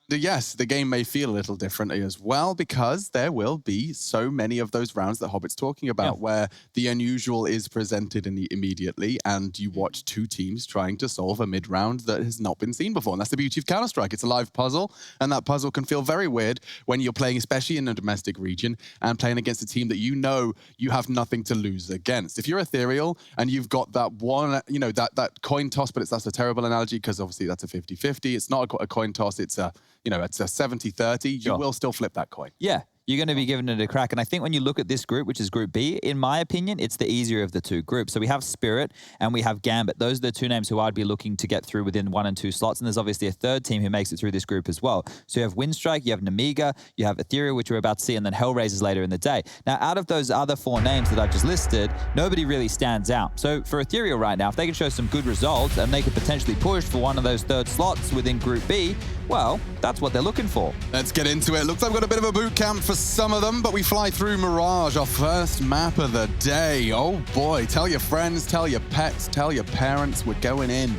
Yes, the game may feel a little differently as well because there will be so many of those rounds that Hobbit's talking about where the unusual is presented immediately and you watch two teams trying to solve a mid-round that has not been seen before. And that's the beauty of Counter-Strike. It's a live puzzle, and that puzzle can feel very weird when you're playing, especially in a domestic region, and playing against a team that you know you have nothing to lose against. If you're Ethereal and you've got that one, that coin toss, but that's a terrible analogy because obviously that's a 50-50. It's not a coin toss, it's a it's a 70-30, you will still flip that coin. Yeah, you're going to be giving it a crack. And I think when you look at this group, which is Group B, in my opinion, it's the easier of the two groups. So we have Spirit and we have Gambit. Those are the two names who I'd be looking to get through within 1 and 2 slots. And there's obviously a third team who makes it through this group as well. So you have Windstrike, you have Namiga, you have Ethereal, which we're about to see, and then Hellraisers later in the day. Now, out of those other 4 names that I've just listed, nobody really stands out. So for Ethereal right now, if they can show some good results and they could potentially push for one of those third slots within Group B, well, that's what they're looking for. Let's get into it. Looks like we've got a bit of a boot camp for some of them, but we fly through Mirage, our first map of the day. Oh boy, tell your friends, tell your pets, tell your parents we're going in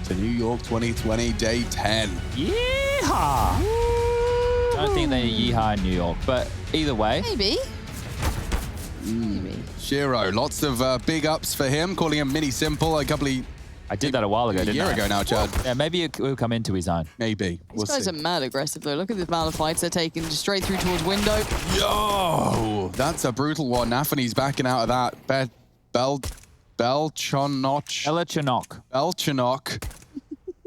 to New York 2020, day 10. Yeehaw! I don't think they yeehaw in New York, but either way. Maybe. Shiro, lots of big ups for him, calling him mini simple. I did that a while ago, didn't I? A year ago now, Chad. Yeah, maybe it will come into his own. Maybe. These guys are mad aggressive, though. Look at the amount of fights they're taking just straight through towards window. Yo! That's a brutal one. Nafany's backing out of that. Belchanok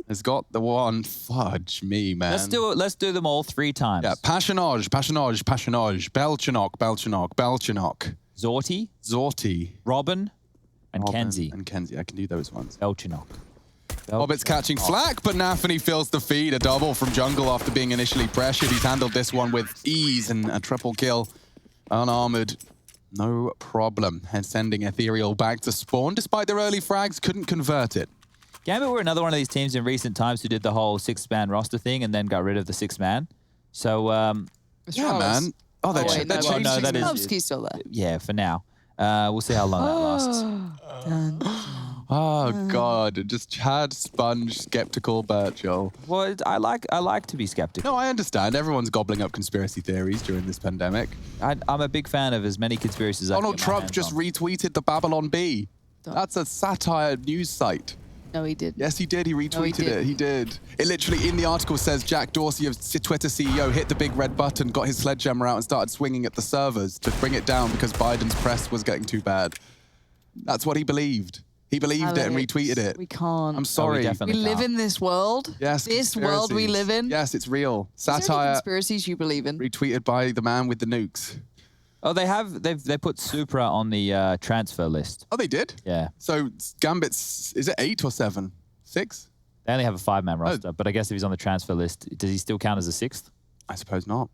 has got the one. Fudge me, man. Let's do them all 3 times. Yeah, Passionage. Belchanok. Zorti. Robin. And Kenzie. And Kenzie. I can do those ones. Belchanok. Hobbit's catching flack, but Nafany feels the feed. A double from jungle after being initially pressured. He's handled this one with ease and a triple kill. Unarmored. No problem. And sending Ethereal back to spawn. Despite their early frags, couldn't convert it. Gambit were another one of these teams in recent times who did the whole 6-man roster thing and then got rid of the 6-man. So, yeah, man. Oh, they're changing. No, that is. Lovski's still there. Yeah, for now. We'll see how long that lasts. Oh God! Just Chad, Sponge, skeptical Birchall. Well, I like to be skeptical. No, I understand. Everyone's gobbling up conspiracy theories during this pandemic. I'm a big fan of as many conspiracies as I can. Donald Trump just retweeted the Babylon Bee. That's a satire news site. No, he did. Yes, he did. He retweeted it. He did. It literally, in the article, says Jack Dorsey, of Twitter CEO, hit the big red button, got his sledgehammer out and started swinging at the servers to bring it down because Biden's press was getting too bad. That's what he believed. He believed it and retweeted it. We can't. I'm sorry. We live in this world. Yes. This world we conspiracies. live in. Yes, it's real. Is there any Satire conspiracies you believe in? retweeted by the man with the nukes. Oh, they put Supra on the transfer list. Oh, they did? Yeah. So Gambit's, is it 8 or 7? 6? They only have a 5-man roster, but I guess if he's on the transfer list, does he still count as a 6th? I suppose not.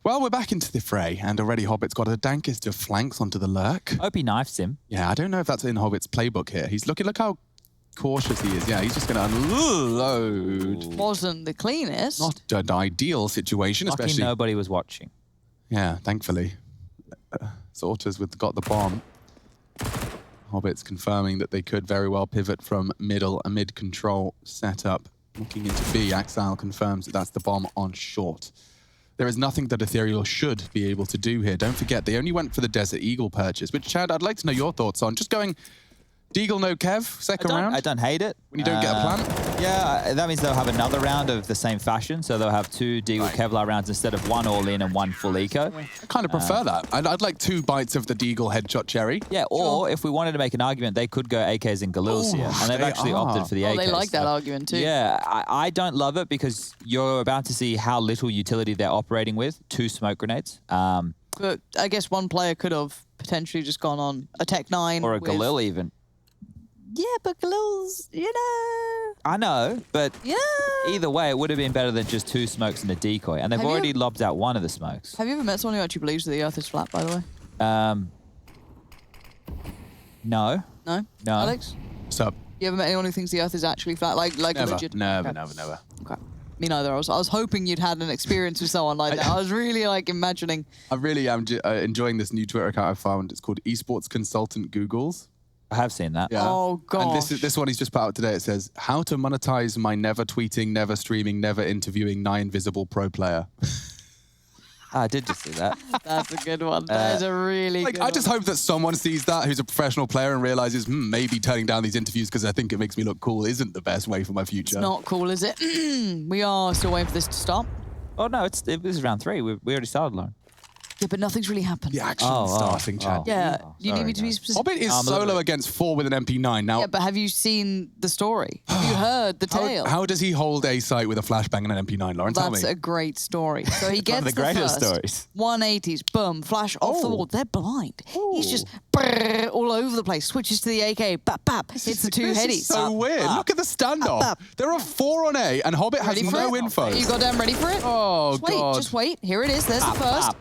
Well, we're back into the fray, and already Hobbit's got a dankest of flanks onto the lurk. Hope he knifes him. Yeah, I don't know if that's in Hobbit's playbook here. Look how cautious he is. Yeah, he's just going to unload. Wasn't the cleanest. Not an ideal situation, Lucky especially. nobody was watching. Yeah, thankfully. Sorters got the bomb. Hobbit's confirming that they could very well pivot from a mid-control setup. Looking into B, Axile confirms that that's the bomb on short. There is nothing that Ethereal should be able to do here. Don't forget, they only went for the Desert Eagle purchase, which, Chad, I'd like to know your thoughts on. Just going Deagle, no Kev, second round? I don't hate it. When you don't get a plant? Yeah, that means they'll have another round of the same fashion. So they'll have 2 Deagle Kevlar rounds instead of 1 all-in and 1 full eco. I kind of prefer that. I'd like 2 bites of the Deagle headshot cherry. Yeah, or if we wanted to make an argument, they could go AKs and Galils here. And they've actually opted for the AKs. They like that argument too. Yeah, I don't love it because you're about to see how little utility they're operating with. 2 smoke grenades. But I guess one player could have potentially just gone on a Tech 9. Or a with... Galil even. Yeah, but Galil's, I know, but yeah. Either way, it would have been better than just 2 smokes and a decoy. And they've Have you- already lobbed out 1 of the smokes. Have you ever met someone who actually believes that the Earth is flat, by the way? No. No? No. Alex? What's up? You ever met anyone who thinks the Earth is actually flat? Like Never. legit? Never. Okay. Me neither. I was hoping you'd had an experience with someone like that. I was really imagining. I really am enjoying this new Twitter account I found. It's called Esports Consultant Googles. I have seen that. Yeah. Oh, gosh. And this one he's just put out today. It says, how to monetize my never tweeting, never streaming, never interviewing 9 visible pro player. I did just see that. That's a good one. That is a really good I just hope that someone sees that who's a professional player and realizes, maybe turning down these interviews because I think it makes me look cool isn't the best way for my future. It's not cool, is it? We are still waiting for this to stop. Oh, no, this is round 3. We already started long. Yeah, but nothing's really happened. The action's starting, Chad. Yeah. You need me to be specific? Hobbit is solo against 4 with an MP9. Now, Yeah, but have you seen the story? Have you heard the tale? how does he hold a site with a flashbang and an MP9, Lauren? Tell me. That's a great story. So he gets the greatest first stories. 180s, boom, flash off the wall. They're blind. He's just brrr, all over the place. Switches to the AK, bap, bap, hits the 2 This headies. is so weird. Look at the standoff. Bap, There are 4 on A, and Hobbit has Ready for no it? info. You goddamn ready for it? Oh, just wait, God. just wait. Here it is. There's the first.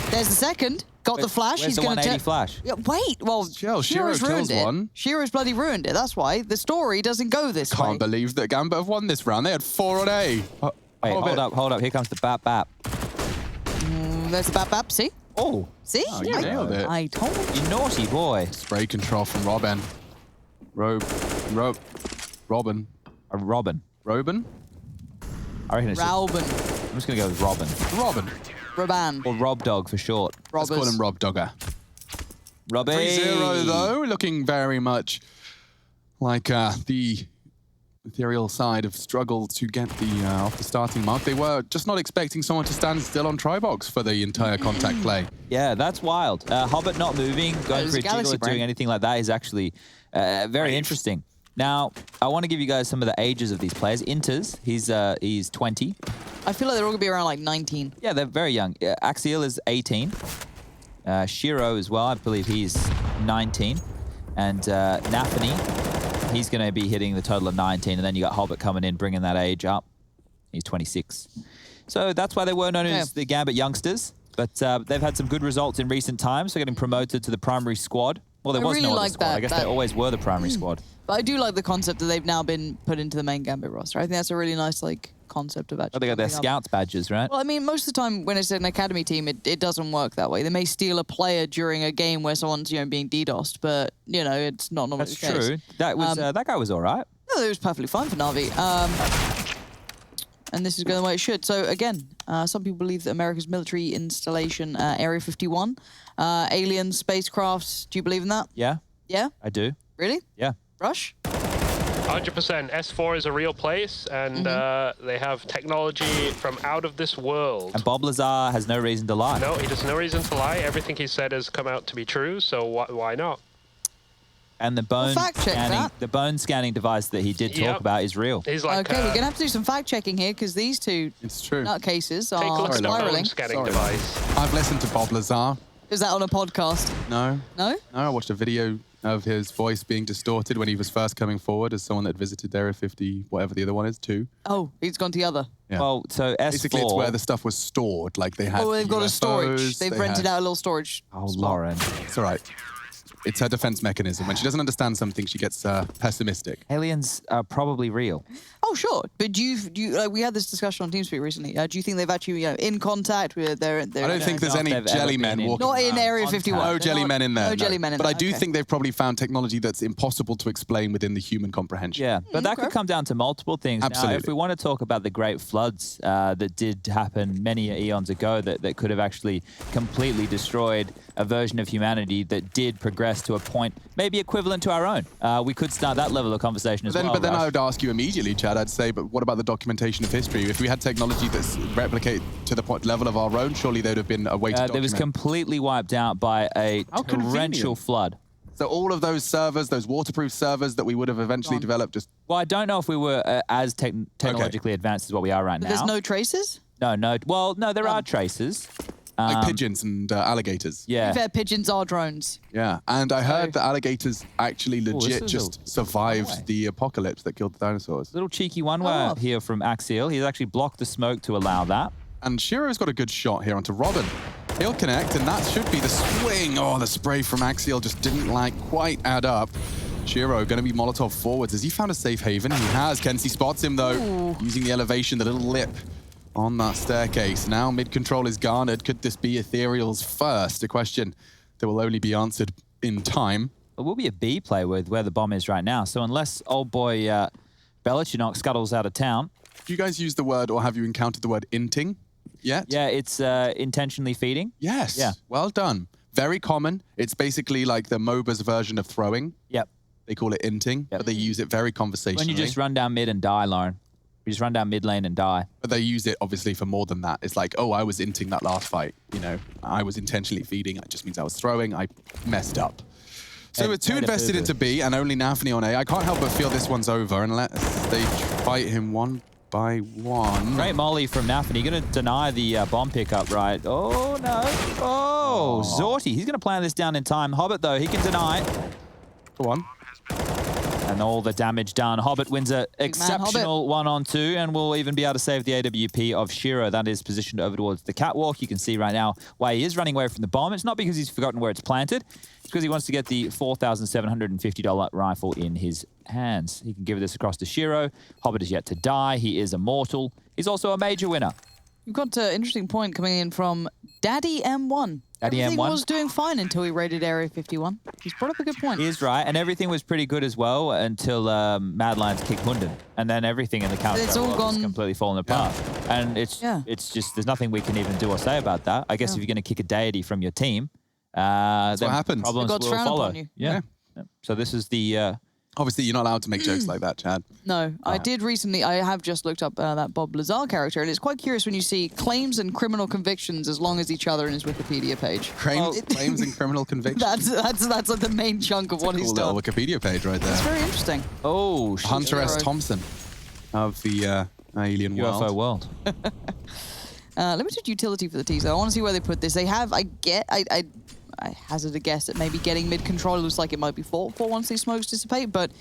There's the second. Got the flash. Where's He's the going to 180 flash? Yeah, wait. Well, Shiro Shiro's ruined kills it. one. Shiro's bloody ruined it. That's why the story doesn't go this way. Can't believe that Gambit have won this round. They had 4 on A. Wait, hold up. Here comes the bap bap. There's the bap bap. See? Oh. See? Oh, you nailed it. I told you. You naughty boy. Spray control from Robin. Robin. Robin. Robin? I reckon it's Rauben. I'm just going to go with Robin. Robin. Roban. Or Rob Dog for short. Let's call him Rob Dogger. Robbie. 3-0 though, looking very much like the Ethereal side have struggled to get the off the starting mark. They were just not expecting someone to stand still on Tribox for the entire contact play. Yeah, that's wild. Hobbit not moving, going for a jiggle or doing anything like that is actually very interesting. Now, I want to give you guys some of the ages of these players. Inters, he's 20. I feel like they're all going to be around like 19. Yeah, they're very young. Axial is 18. Shiro as well, I believe he's 19. And Nafany, he's going to be hitting the total of 19. And then you got Hobbit coming in, bringing that age up. He's 26. So that's why they were known as the Gambit youngsters. But they've had some good results in recent times. They're getting promoted to the primary squad. Well, there was really no other like squad. that- I guess that- they always were the primary squad. But I do like the concept that they've now been put into the main Gambit roster. I think that's a really nice concept of actually. Oh, they got their building up. scouts badges, right? Well, I mean, most of the time when it's an academy team, it doesn't work that way. They may steal a player during a game where someone's being DDoSed, but it's not normally That's the case. true. That was that guy was all right. No, it was perfectly fine for Na'Vi. And this is going the way it should. So again, some people believe that America's military installation, Area 51, alien spacecraft. Do you believe in that? Yeah, Yeah. I do. Really? Yeah. Rush? 100%. S4 is a real place, and they have technology from out of this world. And Bob Lazar has no reason to lie. No, he has no reason to lie. Everything he said has come out to be true, so why not? And the bone fact check scanning device that he did talk Yep. about is real. He's like, Okay, we're gonna have to do some fact checking here because these two nutcases take a are look at the bone spiraling. scanning device. I've listened to Bob Lazar. Is that on a podcast? No. No? No, I watched a video of his voice being distorted when he was first coming forward as someone that visited Area 50, whatever the other one is, 2. Oh, he's gone to the other. Yeah. Well, so S4... Basically, it's where the stuff was stored. Like, they had Oh, they've got a storage. UFOs, They've they rented had- out a little storage. Oh, Lauren. It's all right. It's her defense mechanism. When she doesn't understand something, she gets pessimistic. Aliens are probably real. Oh, sure. But do you we had this discussion on TeamSpeak recently. Do you think they've actually, in contact with their... I don't think there's any jelly men walking Not in around. Area 51. No jelly men in there. No jelly men in But there. I do okay. think they've probably found technology that's impossible to explain within the human comprehension. Yeah, but that could come down to multiple things. Now, Absolutely. if we want to talk about the great floods that did happen many eons ago that could have actually completely destroyed a version of humanity that did progress to a point maybe equivalent to our own, we could start that level of conversation as well. But then Rush. I would ask you immediately, Chad, I'd say, but what about the documentation of history? If we had technology that's replicated to the level of our own, surely there would have been a way to document. It was completely wiped out by a How torrential convenient. flood. So all of those servers, those waterproof servers that we would have eventually developed just... Well, I don't know if we were as technologically advanced as what we are right But now. there's no traces? No. Well, no, there are traces. Like pigeons and alligators. Yeah. Fair pigeons are drones. Yeah, and I heard that alligators actually this legit is just survived the apocalypse that killed the dinosaurs. Little cheeky one here from Axial. He's actually blocked the smoke to allow that. And Shiro's got a good shot here onto Robin. He'll connect, and that should be the swing. Oh, the spray from Axial just didn't quite add up. Shiro going to be Molotov forwards. Has he found a safe haven? He has. Kenzie spots him, though, using the elevation, the little lip on that staircase. Now mid-control is garnered. Could this be Ethereal's first? A question that will only be answered in time. It will be a B play with where the bomb is right now. So unless old boy Belichinok scuttles out of town. Do you guys use the word, or have you encountered the word inting yet? Yeah, it's intentionally feeding. Yes. Yeah. Well done. Very common. It's basically like the MOBA's version of throwing. Yep. They call it inting, but they use it very conversationally. When you just run down mid and die, Lauren. You just run down mid lane and die. But they use it obviously for more than that. It's like, oh, I was inting that last fight. You know, I was intentionally feeding. It just means I was throwing. I messed up. So we're too invested into B and only Nafni on A. I can't help but feel this one's over unless they fight him one by one. Great molly from Nafni. Going to deny the bomb pickup, right? Oh, no. Oh, Zorty. He's going to plan this down in time. Hobbit, though, he can deny. Go on. And all the damage done. Hobbit wins an exceptional 1-on-2 and will even be able to save the AWP of Shiro. That is positioned over towards the catwalk. You can see right now why he is running away from the bomb. It's not because he's forgotten where it's planted. It's because he wants to get the $4,750 rifle in his hands. He can give this across to Shiro. Hobbit is yet to die. He is immortal. He's also a major winner. You've got an interesting point coming in from Daddy M1. Daddy Everything M1 was doing fine until he raided Area 51. He's brought up a good point. He is right, and everything was pretty good as well until Mad Lions kicked Hunden, and then everything in the counter It's all was gone- completely fallen apart. And it's just there's nothing we can even do or say about that. I guess if you're going to kick a deity from your team, then what happens. problems The gods will frown follow. upon you. Yeah. So this is the. Obviously, you're not allowed to make jokes like that, Chad. No, I did recently. I have just looked up that Bob Lazar character, and it's quite curious when you see claims and criminal convictions as long as each other in his Wikipedia page. Claims and criminal convictions. That's like the main chunk of what he's Cool done. little Wikipedia page right there. It's very interesting. Oh, Hunter S. Thompson of the alien UFO world. Limited utility for the teaser. I want to see where they put this. They have, I hazard a guess at maybe getting mid-control. It looks like it might be fought for once these smokes dissipate, but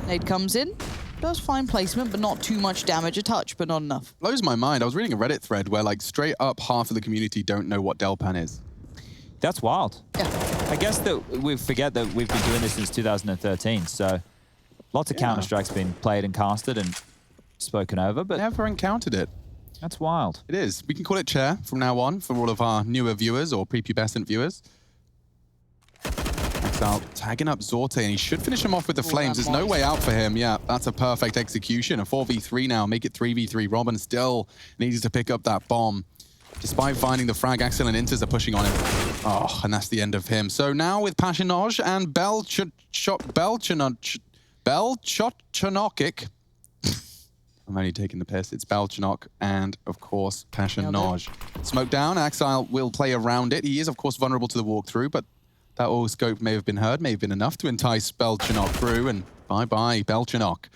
Nade comes in, does fine placement, but not too much damage. A touch, but not enough. Blows my mind. I was reading a Reddit thread where like straight up half of the community don't know what Delpan is. That's wild. Yeah. I guess that we forget that we've been doing this since 2013, so lots of Counter-Strike's been played and casted and spoken over, but never encountered it. That's wild. It is. We can call it Chair from now on for all of our newer viewers or prepubescent viewers. Exile tagging up Zorte, and he should finish him off with the flames. There's no way out for him. Yeah, that's a perfect execution. A 4v3 now, make it 3v3. Robin still needs to pick up that bomb. Despite finding the frag, Axel and Inters are pushing on him. Oh, and that's the end of him. So now with Pashinoj and Belchanokic. I'm only taking the piss. It's Belchanok and, of course, Pashinoj. Smoke down. Axile will play around it. He is, of course, vulnerable to the walkthrough, but That all scope may have been heard, may have been enough to entice Belchanok through, and bye-bye, Belchanok.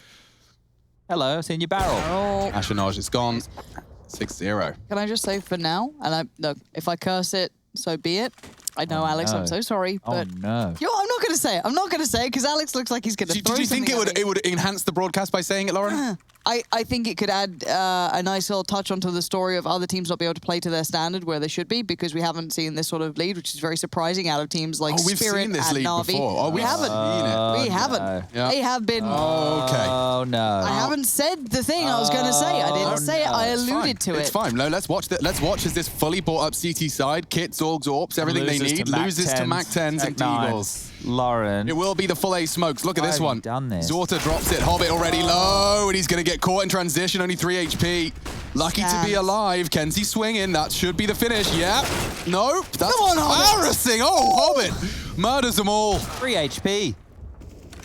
Hello, I've seen your barrel. Ashenage, it's gone. 6-0. Can I just say for now, and look, if I curse it, so be it. I know, Alex, no. I'm so sorry, but... Oh, no. Yo, I'm not going to say it. I'm not going to say it because Alex looks like he's going to throw Do you think something it would enhance the broadcast by saying it, Lauren? I think it could add a nice little touch onto the story of other teams not being able to play to their standard where they should be, because we haven't seen this sort of lead, which is very surprising out of teams like we've Spirit seen this and lead Na'Vi. before. Oh, we we've haven't. seen it. We haven't. no. Yeah. They have been... Oh, okay. Oh, no. I haven't said the thing I was going to say. I didn't say it. I alluded to it. It's fine. No, let's watch. Let's watch as this fully bought up CT side, kits, Zorgs, Orps, everything they need. Loses to Mac 10s and Eagles. Lauren. It will be the full A smokes. Look at this one. Done this. Zorta drops it. Hobbit already low, and he's going to get caught in transition. Only 3 HP. Lucky to be alive. Kenzie swinging. That should be the finish. Yep. Nope. That's embarrassing. Oh, Hobbit murders them all. 3 HP.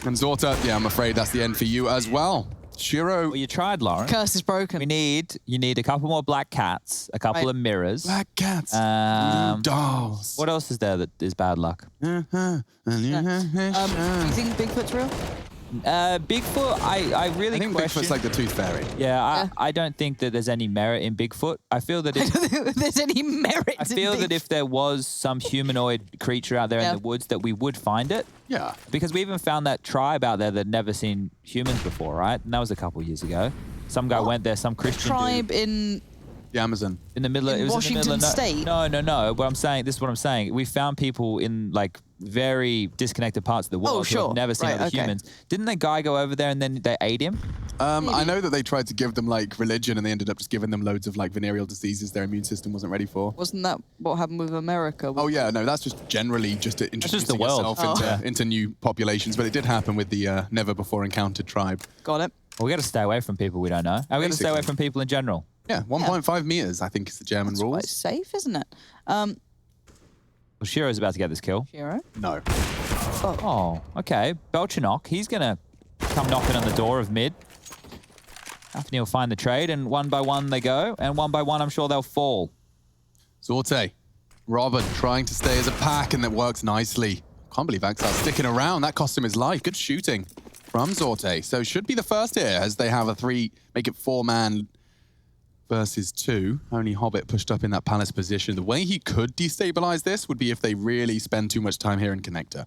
And Zorta, yeah, I'm afraid that's the end for you as well. Shiro. Well, you tried, Lauren. Curse is broken. You need a couple more black cats, a couple of mirrors. Black cats. Dolls. What else is there that is bad luck? Do you think Bigfoot's real? Bigfoot, I really think question. Bigfoot's like the Tooth Fairy. Yeah, I don't think that there's any merit in Bigfoot. I feel that if there's any merit. I feel that if there was some humanoid creature out there in the woods, that we would find it. Yeah. Because we even found that tribe out there that never seen humans before, right? And that was a couple years ago. Some guy went there, some Christian tribe in the Amazon. In the middle of, in it was Washington in the middle of State? No. What I'm saying, this is what I'm saying. We found people in like very disconnected parts of the world who have never seen other humans. Didn't the guy go over there and then they ate him? I know that they tried to give them like religion and they ended up just giving them loads of like venereal diseases their immune system wasn't ready for. Wasn't that what happened with America? Oh yeah, no, that's just generally just introducing the world. yourself into new populations, but it did happen with the never before encountered tribe. Got it. Well, we got to stay away from people we don't know. And we got to stay away from people in general. Yeah, 1.5 meters, I think, is the German rules. Quite safe, isn't it? Well, Shiro's about to get this kill. Shiro? No. Oh, okay. Belchanok, he's going to come knocking on the door of mid. Daphne will find the trade, and one by one they go, and one by one I'm sure they'll fall. Zorte, Robin trying to stay as a pack, and that works nicely. Can't believe Axel's sticking around. That cost him his life. Good shooting from Zorte. So should be the first here as they have a 3, make it 4-man versus 2. Only Hobbit pushed up in that palace position. The way he could destabilize this would be if they really spend too much time here in connector.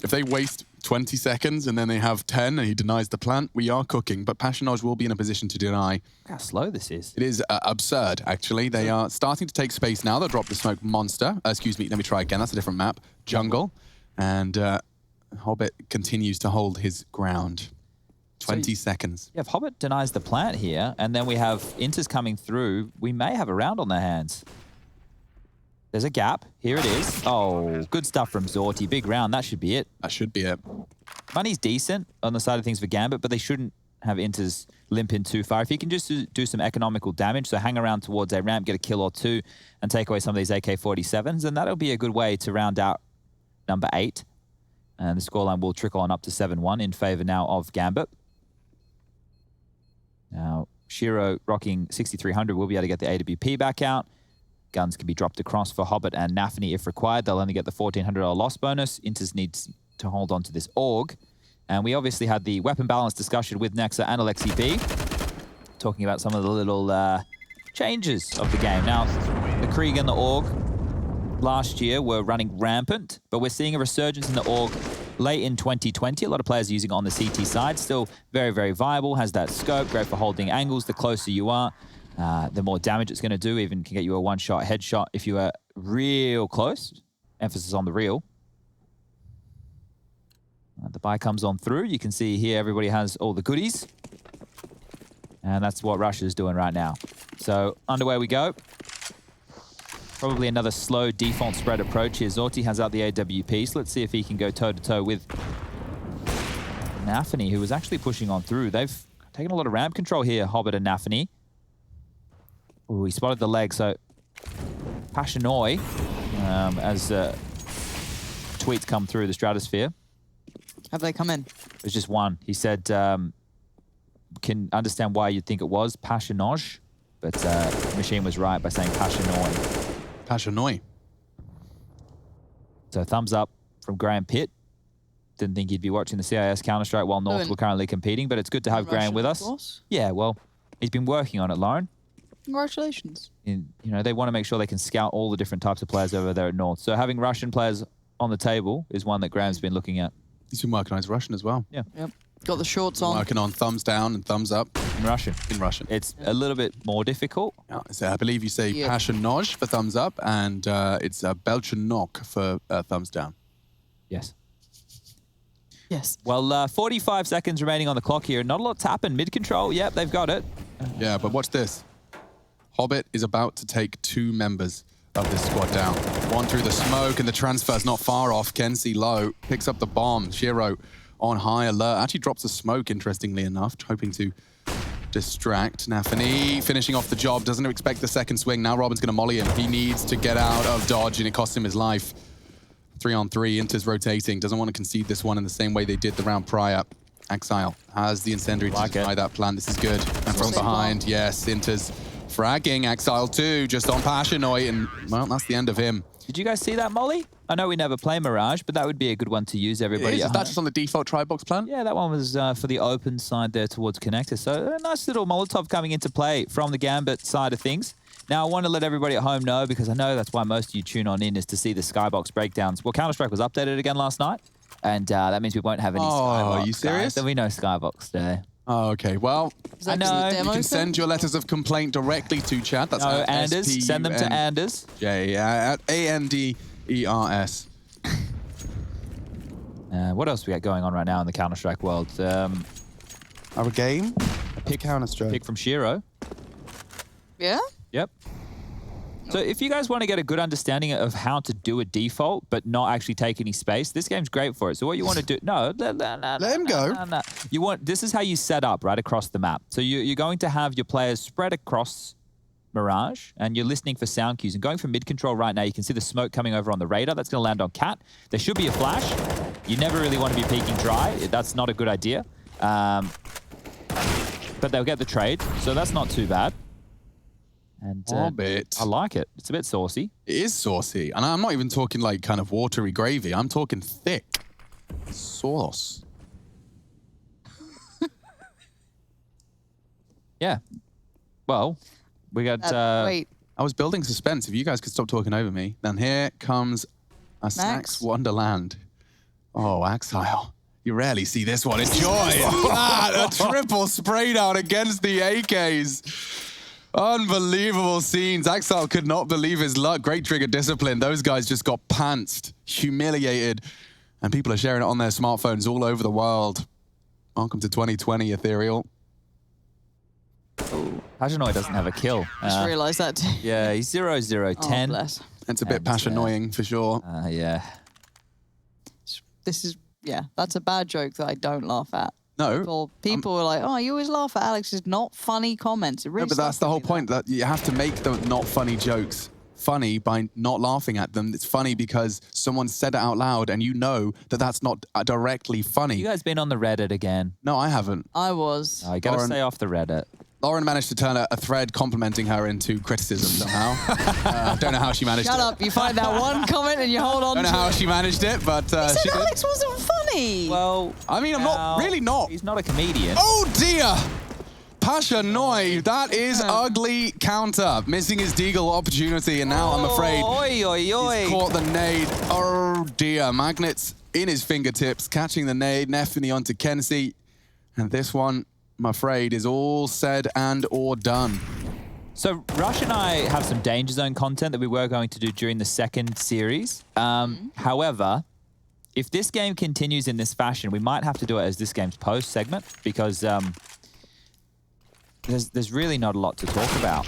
If they waste 20 seconds and then they have 10 and he denies the plant, we are cooking. But Passionage will be in a position to deny. Look how slow this is. It is absurd, actually. They are starting to take space now. They'll drop the smoke monster. Excuse me, let me try again. That's a different map. Jungle. And Hobbit continues to hold his ground. 20 seconds. Yeah, if Hobbit denies the plant here, and then we have Inters coming through, we may have a round on their hands. There's a gap. Here it is. Oh, good stuff from Zorti. Big round. That should be it. That should be it. Money's decent on the side of things for Gambit, but they shouldn't have Inters limp in too far. If he can just do some economical damage, so hang around towards a ramp, get a kill or two, and take away some of these AK-47s, then that'll be a good way to round out number 8. And the scoreline will trickle on up to 7-1 in favor now of Gambit. Now, Shiro rocking 6,300 will be able to get the AWP back out. Guns can be dropped across for Hobbit and Nafany if required. They'll only get the $1,400 loss bonus. Inters needs to hold on to this AUG. And we obviously had the weapon balance discussion with Nexa and Alexi B, talking about some of the little changes of the game. Now, the Krieg and the AUG last year were running rampant, but we're seeing a resurgence in the AUG late in 2020. A lot of players are using it on the CT side. Still very, very viable. Has that scope. Great for holding angles. The closer you are, the more damage it's going to do. Even can get you a one-shot headshot if you are real close. Emphasis on the real. The buy comes on through. You can see here everybody has all the goodies. And that's what Russia is doing right now. So underway we go. Probably another slow default spread approach here. Zorti has out the AWP, so let's see if he can go toe-to-toe with Nafany, who was actually pushing on through. They've taken a lot of ramp control here, Hobbit and Nafany. Ooh, he spotted the leg, so Passionoi, as tweets come through the stratosphere. Have they come in? There's just one. He said, can understand why you'd think it was Passionage, but Machine was right by saying Passionoi. Passionoi. So thumbs up from Graham Pitt. Didn't think he'd be watching the CIS Counter-Strike while North were currently competing, but it's good to have Graham with us. Yeah, well, he's been working on it, Lauren. Congratulations. They want to make sure they can scout all the different types of players over there at North. So having Russian players on the table is one that Graham's been looking at. He's been working on his Russian as well. Yeah. Yep. Got the shorts on. Working on thumbs down and thumbs up. In Russian. It's a little bit more difficult. Yeah, so I believe you say Passion Noj for thumbs up, and it's Belchanok for thumbs down. Yes. Yes. Well, 45 seconds remaining on the clock here. Not a lot's happened. Mid-control, yep, they've got it. Yeah, but watch this. Hobbit is about to take 2 members of this squad down. One through the smoke, and the transfer's not far off. Kenzie low, picks up the bomb. Shiro on high alert. Actually drops the smoke, interestingly enough, hoping to distract. Nafani finishing off the job. Doesn't expect the second swing. Now Robin's going to molly him. He needs to get out of dodge, and it costs him his life. 3-on-3, Inter's rotating. Doesn't want to concede this one in the same way they did the round prior. Exile has the incendiary to deny that plan. This is good. And from behind, yes, Inter's fragging Exile too, just on Passionoid, and well, that's the end of him. Did you guys see that, Molly? I know we never play Mirage, but that would be a good one to use, everybody. Is that just on the default try-box plan? Yeah, that one was for the open side there towards Connector. So a nice little Molotov coming into play from the Gambit side of things. Now, I want to let everybody at home know, because I know that's why most of you tune on in, is to see the Skybox breakdowns. Well, Counter-Strike was updated again last night, and that means we won't have any Skybox. Are you serious? There'll be no Skybox today. Oh, okay. Well, I know. You can send your letters of complaint directly to chat. That's no, Anders. Send them to Anders. At ANDERS. What else we got going on right now in the Counter-Strike world? Our game? Pick Counter-Strike. Pick from Shiro. Yeah? Yep. So if you guys want to get a good understanding of how to do a default, but not actually take any space, this game's great for it. So what you want to do... No, let him go. No. This is how you set up right across the map. So you're going to have your players spread across Mirage, and you're listening for sound cues. And going from mid-control right now, you can see the smoke coming over on the radar. That's going to land on Cat. There should be a flash. You never really want to be peeking dry. That's not a good idea. But they'll get the trade, so that's not too bad. And I like it. It's a bit saucy. It is saucy. And I'm not even talking like kind of watery gravy. I'm talking thick sauce. Yeah. Well, we got... wait. I was building suspense. If you guys could stop talking over me. Then here comes a Snacks Wonderland. Oh, Exile. You rarely see this one. Enjoy. A triple spray down against the AKs. Unbelievable scenes. Exile could not believe his luck. Great trigger discipline. Those guys just got pantsed, humiliated, and people are sharing it on their smartphones all over the world. Welcome to 2020, Ethereal. Passionoid doesn't have a kill. Just realised that too. Yeah, he's 0-0-10. Oh, bless. It's a bit passion-annoying for sure. Yeah. This is, that's a bad joke that I don't laugh at. No. People are like, oh, you always laugh at Alex's not funny comments. It really no, but that's the whole point, that you have to make the not funny jokes funny by not laughing at them. It's funny because someone said it out loud and you know that that's not directly funny. You guys been on the Reddit again? No, I haven't. I was. Oh, you got to stay off the Reddit. Lauren managed to turn a thread complimenting her into criticism somehow. Don't know how she managed it. Shut up. You find that one comment and you hold on to it. Don't know how she managed it, but He said she did. Alex wasn't funny. Well, I mean, I'm really not. He's not a comedian. Oh, dear. Pasha Noi, that is ugly counter. Missing his deagle opportunity, and now I'm afraid he's caught the nade. Oh, dear. Magnets in his fingertips, catching the nade. Nefini onto Kenzie. And this one, I'm afraid, is all said and or done. So Rush and I have some Danger Zone content that we were going to do during the second series. However, if this game continues in this fashion, we might have to do it as this game's post segment, because there's really not a lot to talk about.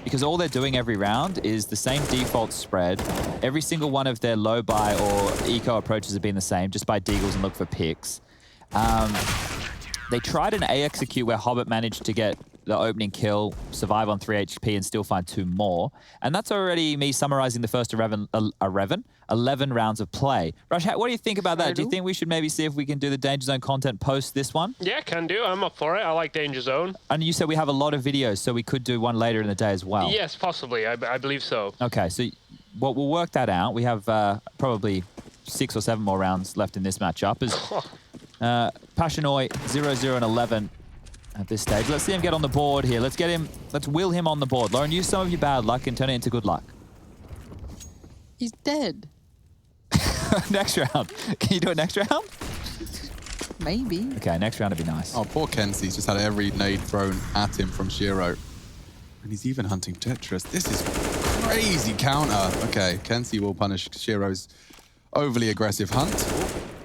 Because all they're doing every round is the same default spread. Every single one of their low buy or eco approaches have been the same. Just buy deagles and look for picks. They tried an A execute where Hobbit managed to get the opening kill, survive on 3 HP, and still find 2 more. And that's already me summarizing the first 11 rounds of play. Rush, what do you think about that? Do you think we should maybe see if we can do the Danger Zone content post this one? Yeah, can do. I'm up for it. I like Danger Zone. And you said we have a lot of videos, so we could do one later in the day as well. Yes, possibly. I believe so. Okay, so we'll work that out. We have probably 6 or 7 more rounds left in this matchup. As Passionoi 0-0 and 11 at this stage. Let's see him get on the board here. Let's will him on the board. Lauren, use some of your bad luck and turn it into good luck. He's dead. Next round. Can you do it next round? Maybe. Okay, next round would be nice. Oh, poor Kenzie's just had every nade thrown at him from Shiro. And he's even hunting Tetris. This is crazy counter. Okay, Kenzie will punish Shiro's overly aggressive hunt.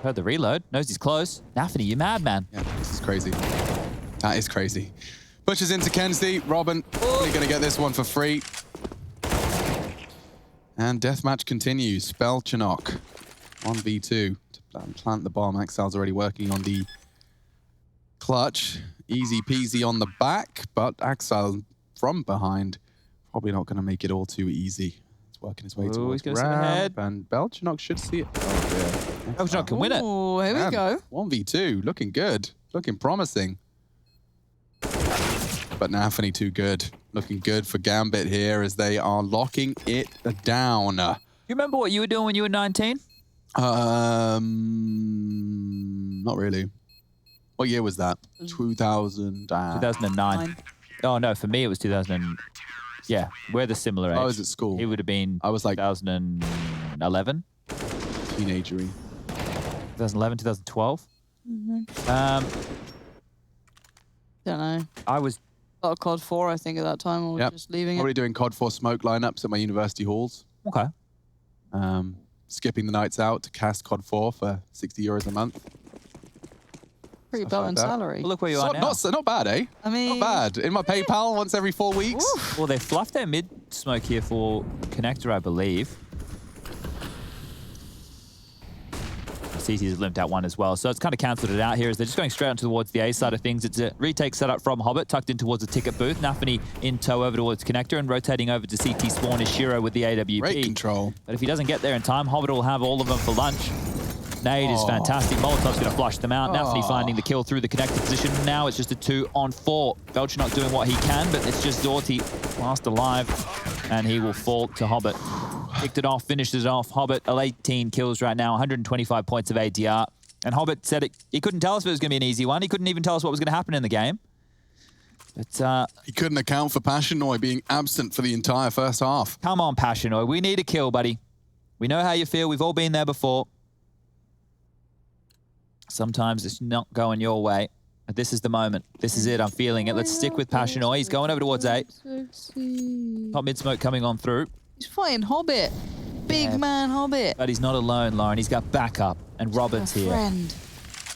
Heard the reload. Knows he's close. Nafany, you mad, man. Yeah, this is crazy. That is crazy. Pushes into Kenzie. Robin probably going to get this one for free. And deathmatch continues. Spellchanok 1v2 to plant the bomb. Axel's already working on the clutch. Easy peasy on the back, but Axel from behind probably not going to make it all too easy. He's working his way towards the ramp, and Belchanok should see it. Oh dear. Belchanok can win it. Oh, here we go. 1v2, looking good, looking promising. But Nafany too good. Looking good for Gambit here as they are locking it down. You remember what you were doing when you were 19? Not really. What year was that? 2009. Oh no, for me it was 2000. Yeah, we're the similar age. I was at school. It would have been. I was like 2011. Teenagery. 2011, 2012. Don't know. I was. Got a COD 4, I think, at that time, or just leaving Already it. doing COD 4 smoke lineups at my university halls. Okay. Skipping the nights out to cast COD 4 for €60 a month. Pretty balanced salary. Well, look where you are now. Not bad, eh? I mean, not bad. In my PayPal once every 4 weeks. Oof. Well, they fluffed their mid smoke here for Connector, I believe. CT's limped out one as well, so it's kind of cancelled it out here as they're just going straight on towards the A side of things. It's a retake setup from Hobbit, tucked in towards the ticket booth. Nafany in tow over towards Connector, and rotating over to CT spawn is Shiro with the AWP. Great control. But if he doesn't get there in time, Hobbit will have all of them for lunch. Nade is fantastic. Molotov's going to flush them out. Nafany finding the kill through the Connector position. Now it's just a 2-on-4. Belchanok doing what he can, but it's just Zorti last alive, and he will fall to Hobbit. Kicked it off, finishes it off. Hobbit, 18 kills right now, 125 points of ADR. And Hobbit said he couldn't tell us if it was going to be an easy one. He couldn't even tell us what was going to happen in the game. But he couldn't account for Passionoi being absent for the entire first half. Come on, Passionoi. We need a kill, buddy. We know how you feel. We've all been there before. Sometimes it's not going your way. But this is the moment. This is it. I'm feeling it. Let's stick with Passionoi. He's going over towards A. Top mid smoke coming on through. He's fighting Hobbit. Big man Hobbit. But he's not alone, Lauren. He's got backup. And Robin's here. Friend.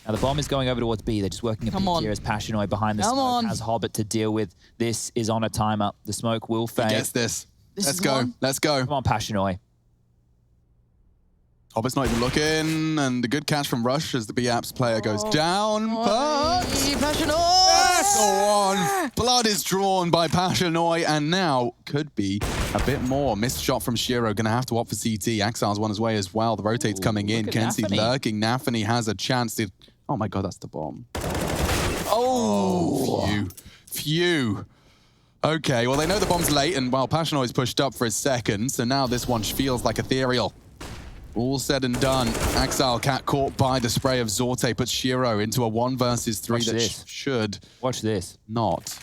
Now the bomb is going over towards B. They're just working a bit here as Passionoi behind the smoke has Hobbit to deal with. This is on a timer. The smoke will fade. He gets this. Let's go. Let's go. Come on, Passionoi. Hobbit's not even looking, and the good catch from Rush as the B-Apps player goes down, but... Yes! Go on! Blood is drawn by Passionoi, and now could be a bit more. Missed shot from Shiro, gonna have to opt for CT. Axar's on his way as well. The rotate's coming in. Kenzie lurking. Nafany has a chance to... Oh my god, that's the bomb. Oh! Phew. Okay, well, they know the bomb's late, and well, Passionoi's pushed up for his second, so now this one feels like ethereal. All said and done, Axel cat caught by the spray of Zorte puts Shiro into a 1 versus 3 that should not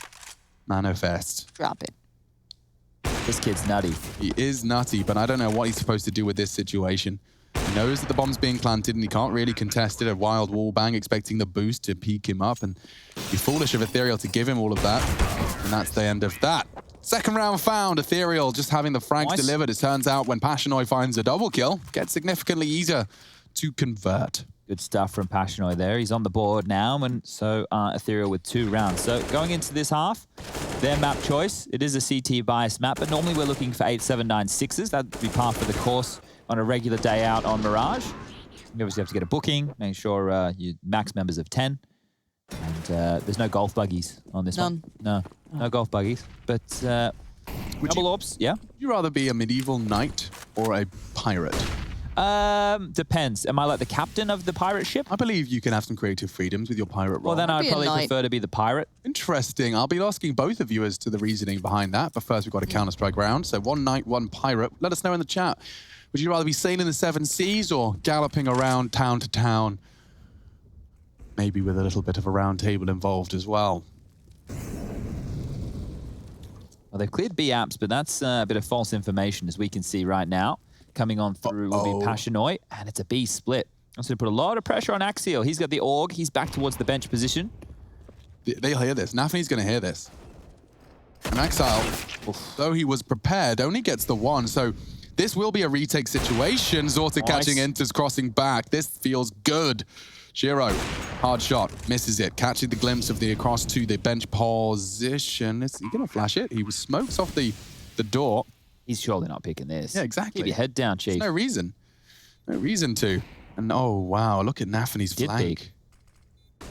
manifest. Drop it. This kid's nutty. He is nutty, but I don't know what he's supposed to do with this situation. He knows that the bomb's being planted and he can't really contest it. A wild wall bang, expecting the boost to peak him up, and be foolish of Ethereal to give him all of that. And that's the end of that. Second round found. Ethereal just having the frags delivered. It turns out when Passionoi finds a double kill, gets significantly easier to convert. Good stuff from Passionoi there. He's on the board now, and so Ethereal with 2 rounds. So going into this half, their map choice, it is a CT bias map, but normally we're looking for 8, 7, 9, 6s. That'd be par for the course on a regular day out on Mirage. You obviously have to get a booking, make sure you max members of 10. And there's no golf buggies on this one. No golf buggies. But double orbs, yeah? Would you rather be a medieval knight or a pirate? Depends. Am I like the captain of the pirate ship? I believe you can have some creative freedoms with your pirate role. Well, then I'd probably prefer to be the pirate. Interesting. I'll be asking both of you as to the reasoning behind that. But first, we've got a Counter-Strike round. So one knight, one pirate. Let us know in the chat. Would you rather be sailing the 7 seas or galloping around town to town? Maybe with a little bit of a round table involved as well. Well, they've cleared B apps, but that's a bit of false information, as we can see right now. Coming on through will be Passionoi, and it's a B split. That's going to put a lot of pressure on Axial. He's got the AUG. He's back towards the bench position. They'll hear this. Nafany's going to hear this. And Exile, though he was prepared, only gets the 1. So this will be a retake situation. Zorta catching enters, crossing back. This feels good. Shiro, hard shot, misses it. Catching the glimpse of the across to the bench position. Is he going to flash it? He smokes off the door. He's surely not picking this. Yeah, exactly. Keep your head down, Chief. There's no reason. No reason to. And oh, wow, look at Nafany's flank.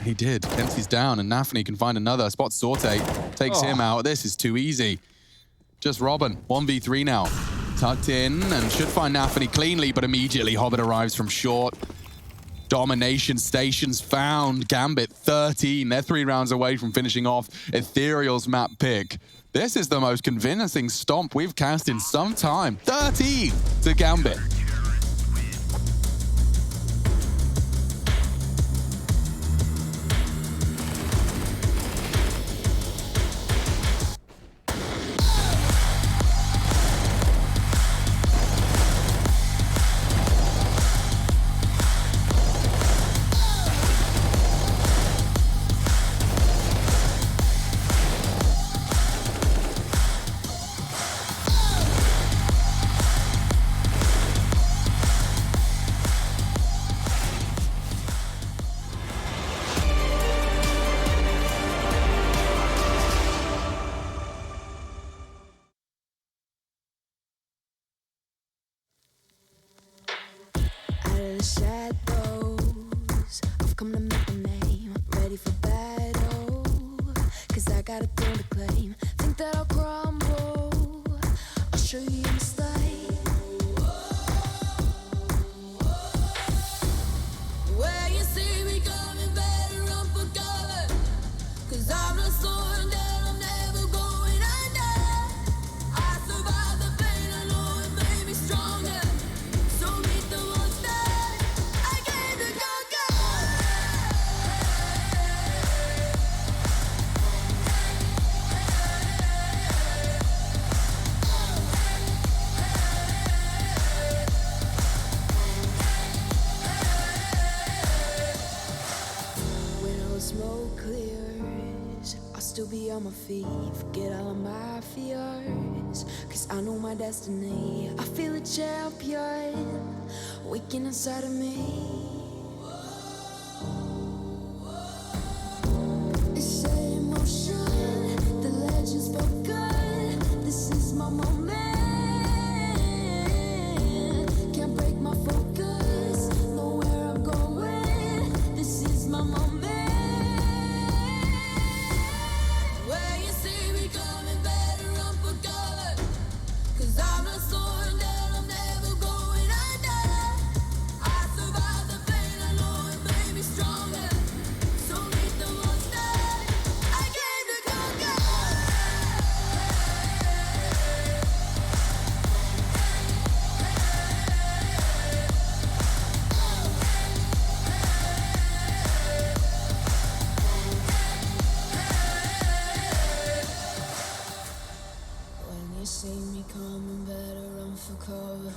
He did. Kenzie's down, and Nafany can find another. Spots Sorte, takes him out. This is too easy. Just Robin, 1v3 now. Tucked in, and should find Nafany cleanly, but immediately Hobbit arrives from short. Domination stations found. Gambit 13. They're 3 rounds away from finishing off Ethereal's map pick. This is the most convincing stomp we've cast in some time. 13 to Gambit. Shadows, I've come to make a name. Ready for battle, 'cause I got a throne to claim. Think that I'll crumble, I'll show you your mistake. Where you see me coming, better run for cover, 'cause I'm not slowing down, I'm never going under. I survived the pain, I know it made me stronger. So meet the monster. Smoke clears, I'll still be on my feet. Forget all of my fears, 'cause I know my destiny. I feel a champion waking inside of me. It's set in motion, the legend's spoken. This is my moment. Can't break my focus, know where I'm going. This is my moment. See me coming, better run for cover.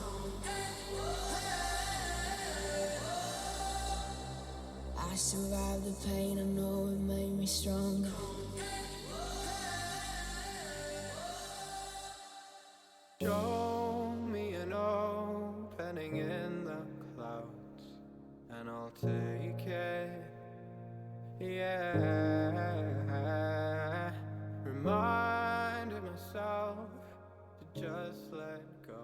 I survived the pain, I know it made me stronger. Show me an opening in the clouds, and I'll take it. Yeah, reminding myself to just let go.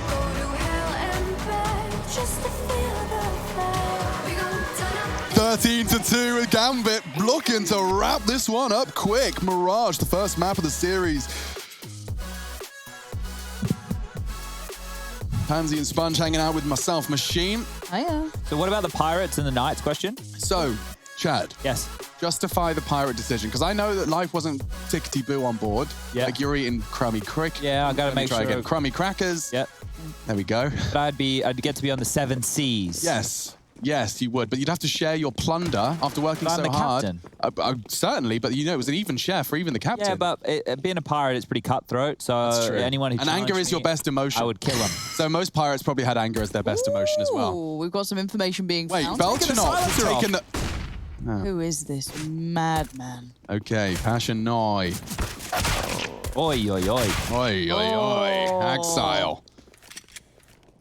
Go to hell and back just to feel the fire. We gon' turn up. 13-2 with Gambit looking to wrap this one up quick. Mirage, the first map of the series. Pansy and Sponge hanging out with myself, Machine. Hiya. So what about the Pirates and the Knights question? So, Chad. Yes. Justify the pirate decision, because I know that life wasn't tickety-boo on board. Yeah. Like you're eating crummy crick. Yeah, I gotta make try sure. again. Crummy crackers. Yep. There we go. But I'd get to be on the 7 Seas. Yes. Yes, you would. But you'd have to share your plunder after working But I'm so the hard. captain. Certainly, but you know it was an even share for even the captain. Yeah, but being a pirate is pretty cutthroat. So That's true. anyone who and anger challenged is your me, best emotion. I would kill them. So most pirates probably had anger as their best emotion as well. Ooh, we've got some information being Wait, found. Belchanot has taken the... No. Who is this madman? Okay, Passion Noi. Oi, oi, oi. Oi, oi, oi. Oh. Axile.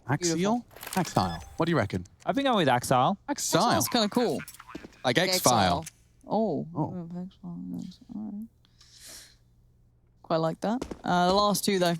Axial? Beautiful. Axile. What do you reckon? I've been going with Axile. Axile. That's kind of cool. Like X-File. Oh. Alright. Quite like that. The last two though.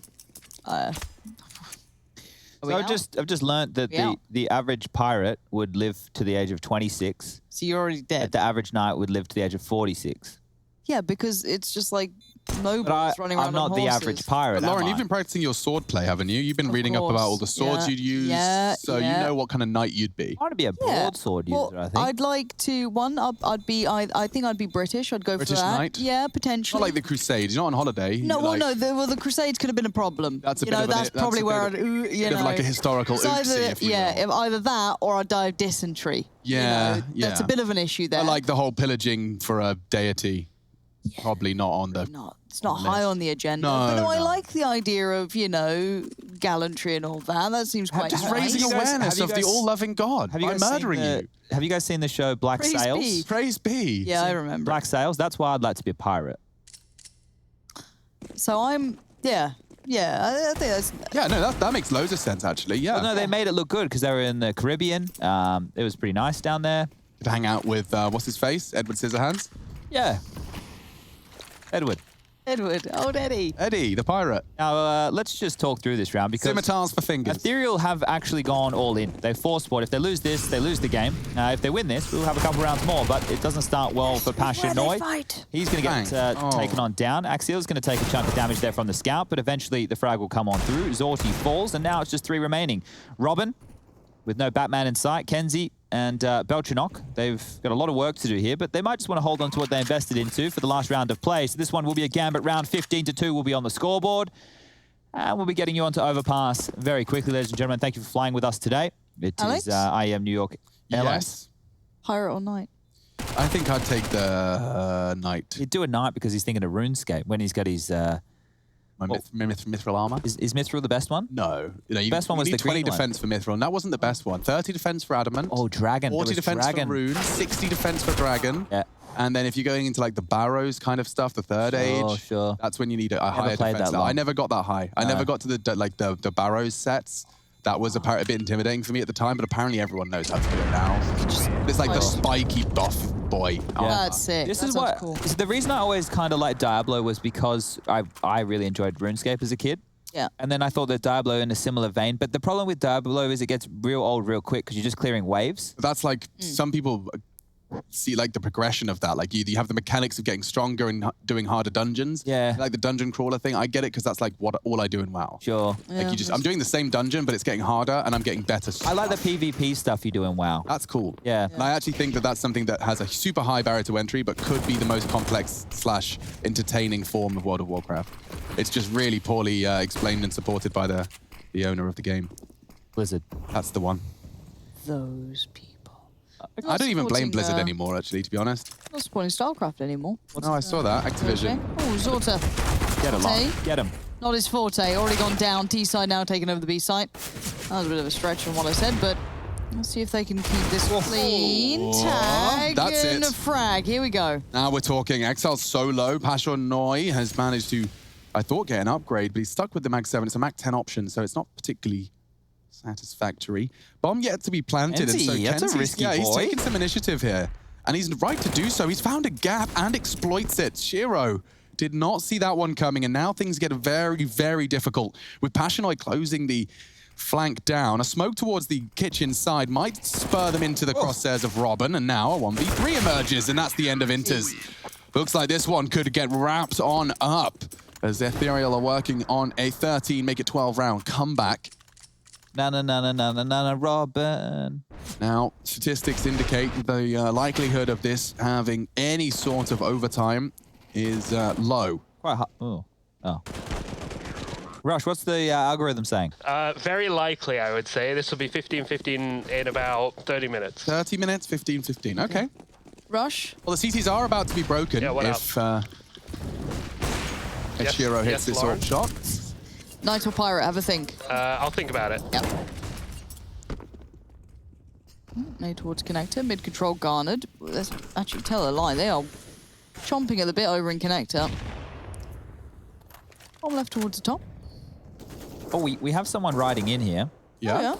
So I've just learnt that the average pirate would live to the age of 26. So you're already dead. But the average knight would live to the age of 46. Yeah, because it's just like But nobles running around I'm not on the horses. average pirate. But Lauren, am I? you've been practicing your sword play, haven't you? You've been reading up about all the swords Yeah. you'd use. Yeah, So you know what kind of knight you'd be. I want to be a broadsword user, I think. I'd like to I think I'd be British. I'd go British for that. knight? Yeah, potentially. Not like the Crusades. You're not on holiday. No, You're well, like, no. The Crusades could have been a problem. That's a you bit know, of an- that's that's probably a where bit I'd, of- you bit know, of like a historical it's oopsie, if you will. either that or I'd die of dysentery. Yeah, you know, yeah. That's a bit of an issue there. I like the whole pillaging for a deity. Probably not on the... It's not high on the agenda. No, but I no. like the idea of, gallantry and all that. That seems quite Just nice. raising awareness of the all-loving God by murdering you. Have you guys seen the show Black Praise Sails? be. Praise be. Yeah, I remember. Black Sails? That's why I'd like to be a pirate. So I think that's... Yeah, no, that makes loads of sense, actually. Yeah. Well, no, they made it look good because they were in the Caribbean. It was pretty nice down there. To hang out with, what's his face? Edward Scissorhands? Yeah. Edward. Old Eddie. Eddie, the pirate. Now, let's just talk through this round because Scimitars for fingers. Ethereal have actually gone all in. They force sport. If they lose this, they lose the game. If they win this, we'll have a couple rounds more, but it doesn't start well for Passion Noi. He's going to get taken on down. Axial's going to take a chunk of damage there from the scout, but eventually the frag will come on through. Zorti falls, and now it's just 3 remaining. Robin, with no Batman in sight, Kenzie, and Belchanok. They've got a lot of work to do here, but they might just want to hold on to what they invested into for the last round of play. So this one will be a gambit round. 15-2 will be on the scoreboard. And we'll be getting you onto Overpass very quickly, ladies and gentlemen. Thank you for flying with us today. It Alex? is IEM New York Airlines. Yes. Pirate or knight? I think I'd take the knight. He'd do a knight because he's thinking of RuneScape when he's got his... Mithril armor. Is Mithril the best one? No. You best one was need the 20 green one. defense for Mithril, and that wasn't the best one. 30 defense for Adamant. Oh, Dragon. 40 defense Dragon. for Rune. 60 defense for Dragon. Yeah. And then if you're going into like the Barrows kind of stuff, the third age, that's when you need a higher played defense. that long. I never got that high. I never got to the Barrows sets. That was a bit intimidating for me at the time, but apparently everyone knows how to do it now. It's like the spiky buff boy. That's sick. This That is sounds what cool. the reason I always kind of liked Diablo was because I really enjoyed RuneScape as a kid. Yeah. And then I thought that Diablo in a similar vein, but the problem with Diablo is it gets real old real quick because you're just clearing waves. That's like some people see like the progression of that. Like you have the mechanics of getting stronger and doing harder dungeons. Yeah. Like the dungeon crawler thing. I get it because that's like all I do in WoW. Sure. Like I'm doing the same dungeon, but it's getting harder and I'm getting better. I like the PvP stuff you do in WoW. That's cool. Yeah. And I actually think that that's something that has a super high barrier to entry, but could be the most complex / entertaining form of World of Warcraft. It's just really poorly explained and supported by the owner of the game. Blizzard. That's the one. Those people. I don't even blame supporting, Blizzard anymore, actually, to be honest. Not supporting StarCraft anymore. No, I saw that. Activision. Oh, Zorta. Get him. Forte. Get him. Not his forte. Already gone down. T side now taking over the B side. That was a bit of a stretch from what I said, but let's see if they can keep this clean. Tag That's and it. a frag. Here we go. Now we're talking. Exile's so low. Passion Noi has managed to, I thought, get an upgrade, but he's stuck with the Mag 7. It's a Mag 10 option, so it's not particularly satisfactory. Bomb yet to be planted. Kenzie, and so that's a Kenzie's- risky he's boy. taking some initiative here. And he's right to do so. He's found a gap and exploits it. Shiro did not see that one coming, and now things get very, very difficult. With Passionoi closing the flank down, a smoke towards the kitchen side might spur them into the crosshairs of Robin, and now a 1v3 emerges, and that's the end of Inters. Looks like this one could get wrapped on up, as Ethereal are working on a 13, make it 12 round comeback. Na, Robin. Now, statistics indicate the likelihood of this having any sort of overtime is low. Quite high. Oh. Rush, what's the algorithm saying? Very likely, I would say. This will be 15-15 in about 30 minutes. 30 minutes, 15-15. Okay. Rush? Well, the CTs are about to be broken if Shiro hits this Lauren? ult shot. Knight or Pirate, have a think. I'll think about it. Yep. Nade towards connector, mid control garnered. Let's actually tell a lie. They are chomping at the bit over in connector. Bomb left towards the top. Oh, we have someone writing in here. Yeah. Oh,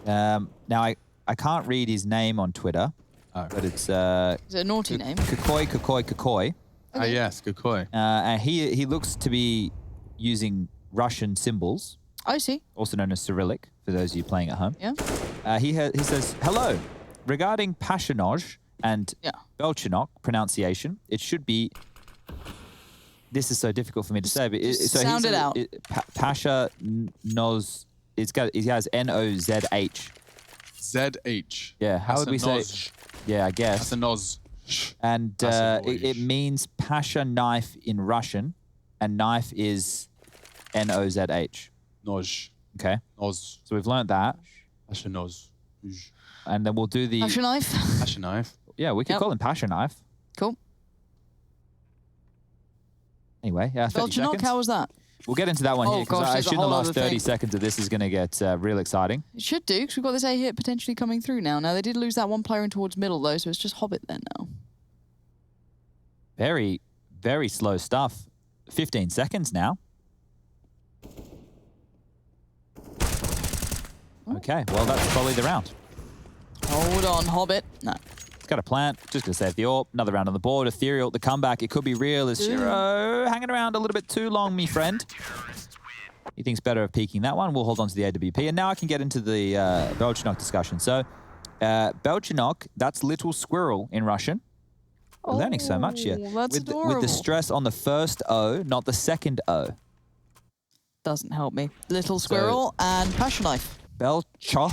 yeah. Now, I can't read his name on Twitter, but it's... Is it a naughty name? Kukoi. Ah, yes, Kukoi. And he looks to be using Russian symbols. I see. Also known as Cyrillic, for those of you playing at home. Yeah. He says, hello. Regarding Pashanoj and Belchinok pronunciation, it should be... This is so difficult for me to say, but sound it out. Pasha knows. He has N-O-Z-H. Z-H. Yeah. How would we say? Yeah, I guess. That's a noz. And it means Pasha knife in Russian, and knife is N-O-Z-H. Noj. Okay. Noz. So we've learned that. Pasha noz. And then we'll do the Pasha knife. Pasha knife. Yeah, we could call him Pasha knife. Cool. Anyway, 30 Belchinok, seconds. how was that? We'll get into that one here, because I there's a assume the whole last other 30 thing. seconds of this is going to get real exciting. It should do, because we've got this A hit potentially coming through now. Now, they did lose that one player in towards middle, though, so it's just Hobbit there now. Very, very slow stuff. 15 seconds now. Okay, well, that's probably the round. Hold on, Hobbit. No. It's got a plant. Just going to save the AWP. Another round on the board. Ethereal, the comeback. It could be real as Shiro hanging around a little bit too long, me friend. He thinks better of peeking that one. We'll hold on to the AWP. And now I can get into the Belchinok discussion. So, Belchinok, that's little squirrel in Russian. We're learning so much here. That's adorable. With the stress on the first O, not the second O. Doesn't help me. Little squirrel and Passion knife. Belchinok.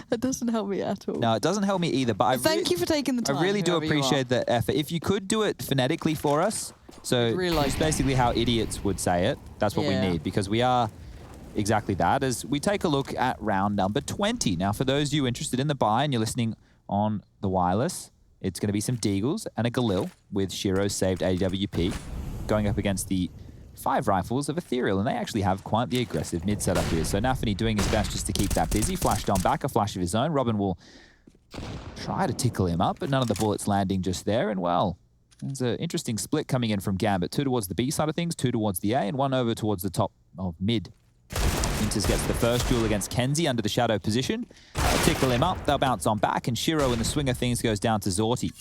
That doesn't help me at all. No, it doesn't help me either. But Thank you for taking the time. I really do whoever you appreciate the effort. If you could do it phonetically for us, so it's basically how idiots would say it. That's what we need, because we are exactly that. As we take a look at round number 20. Now, for those of you interested in the buy and you're listening on the wireless, it's going to be some Deagles and a Galil with Shiro's saved AWP going up against the 5 rifles of Ethereal, and they actually have quite the aggressive mid setup here. So Nafany doing his best just to keep that busy. Flashed on back, a flash of his own. Robin will try to tickle him up, but none of the bullets landing just there. And well, there's an interesting split coming in from Gambit. 2 towards the B side of things, 2 towards the A, and 1 over towards the top of mid. Inters gets the first duel against Kenzie under the shadow position. They'll tickle him up, they'll bounce on back, and Shiro in the swing of things goes down to Zorti.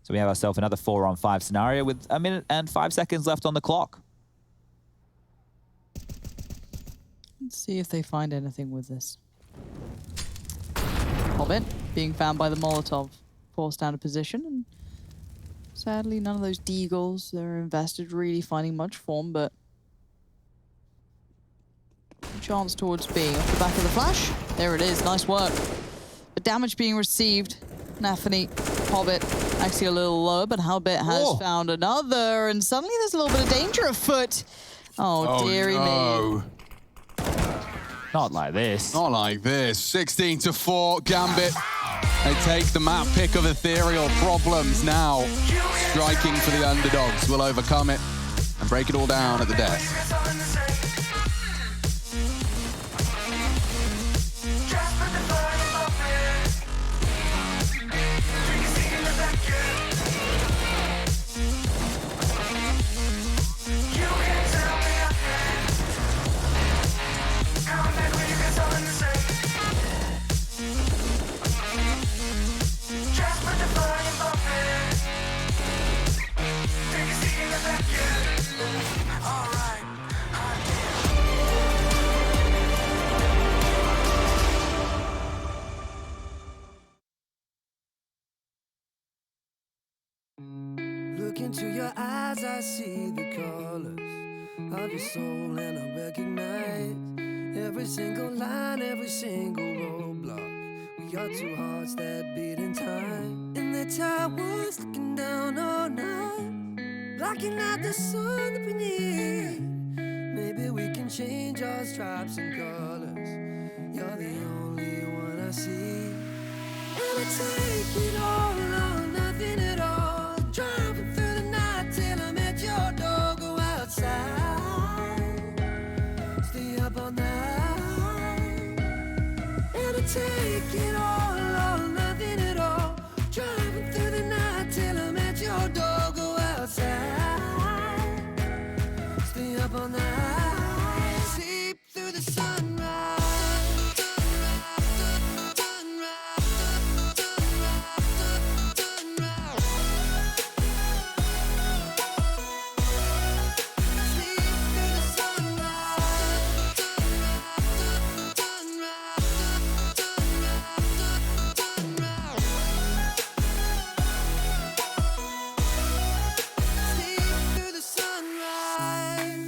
So we have ourselves another 4-on-5 scenario with 1 minute and 5 seconds left on the clock. Let's see if they find anything with this. Hobbit being found by the Molotov, forced out of position, and sadly none of those Deagles that are invested really finding much form, but chance towards B. Off the back of the flash. There it is, nice work. The damage being received. Nafany, Hobbit, actually a little lower, but Hobbit has found another, and suddenly there's a little bit of danger afoot. Oh, dearie me. Not like this. Not like this. 16-4, Gambit. They take the map pick of Ethereal. Problems now. Striking for the underdogs. Will overcome it and break it all down at the death. Look into your eyes, I see the colors. of your soul, and I recognize every single line, every single roadblock. We are two hearts that beat in time, and that's how I was looking down all night, blocking out the sun that we need. Maybe we can change our stripes and colors. You're the only one I see. And I take it all or nothing at all. Driving through the night till I'm at your door. Go outside, stay up all night. And I take it all or nothing at all. Driving through the night till I'm at your door. Go outside, stay up all night. Sleep through the sunrise.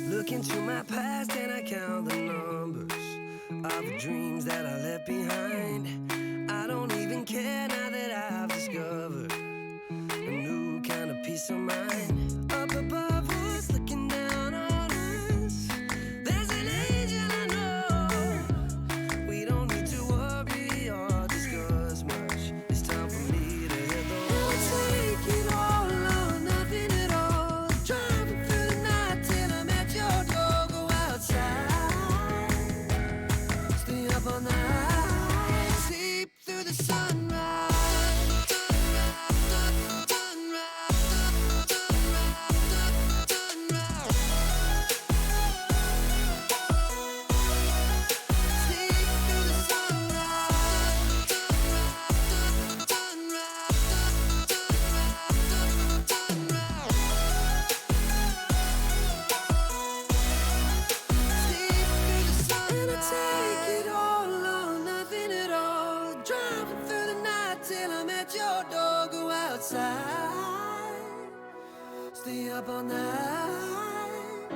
Look into my past and I count the numbers of the dreams that I left behind. I don't even care now that I've discovered a new kind of peace of mind. Up above us, looking down on us, there's an angel I know. We don't need to worry or discuss much. It's time for me to hit the road. Take it all or nothing at all. Driving through the night till I'm at your door. Go outside, stay up all night, sleep through the sunrise. And I take it all or nothing at all. Driving through the night till I'm at your door. Go outside, stay up all night.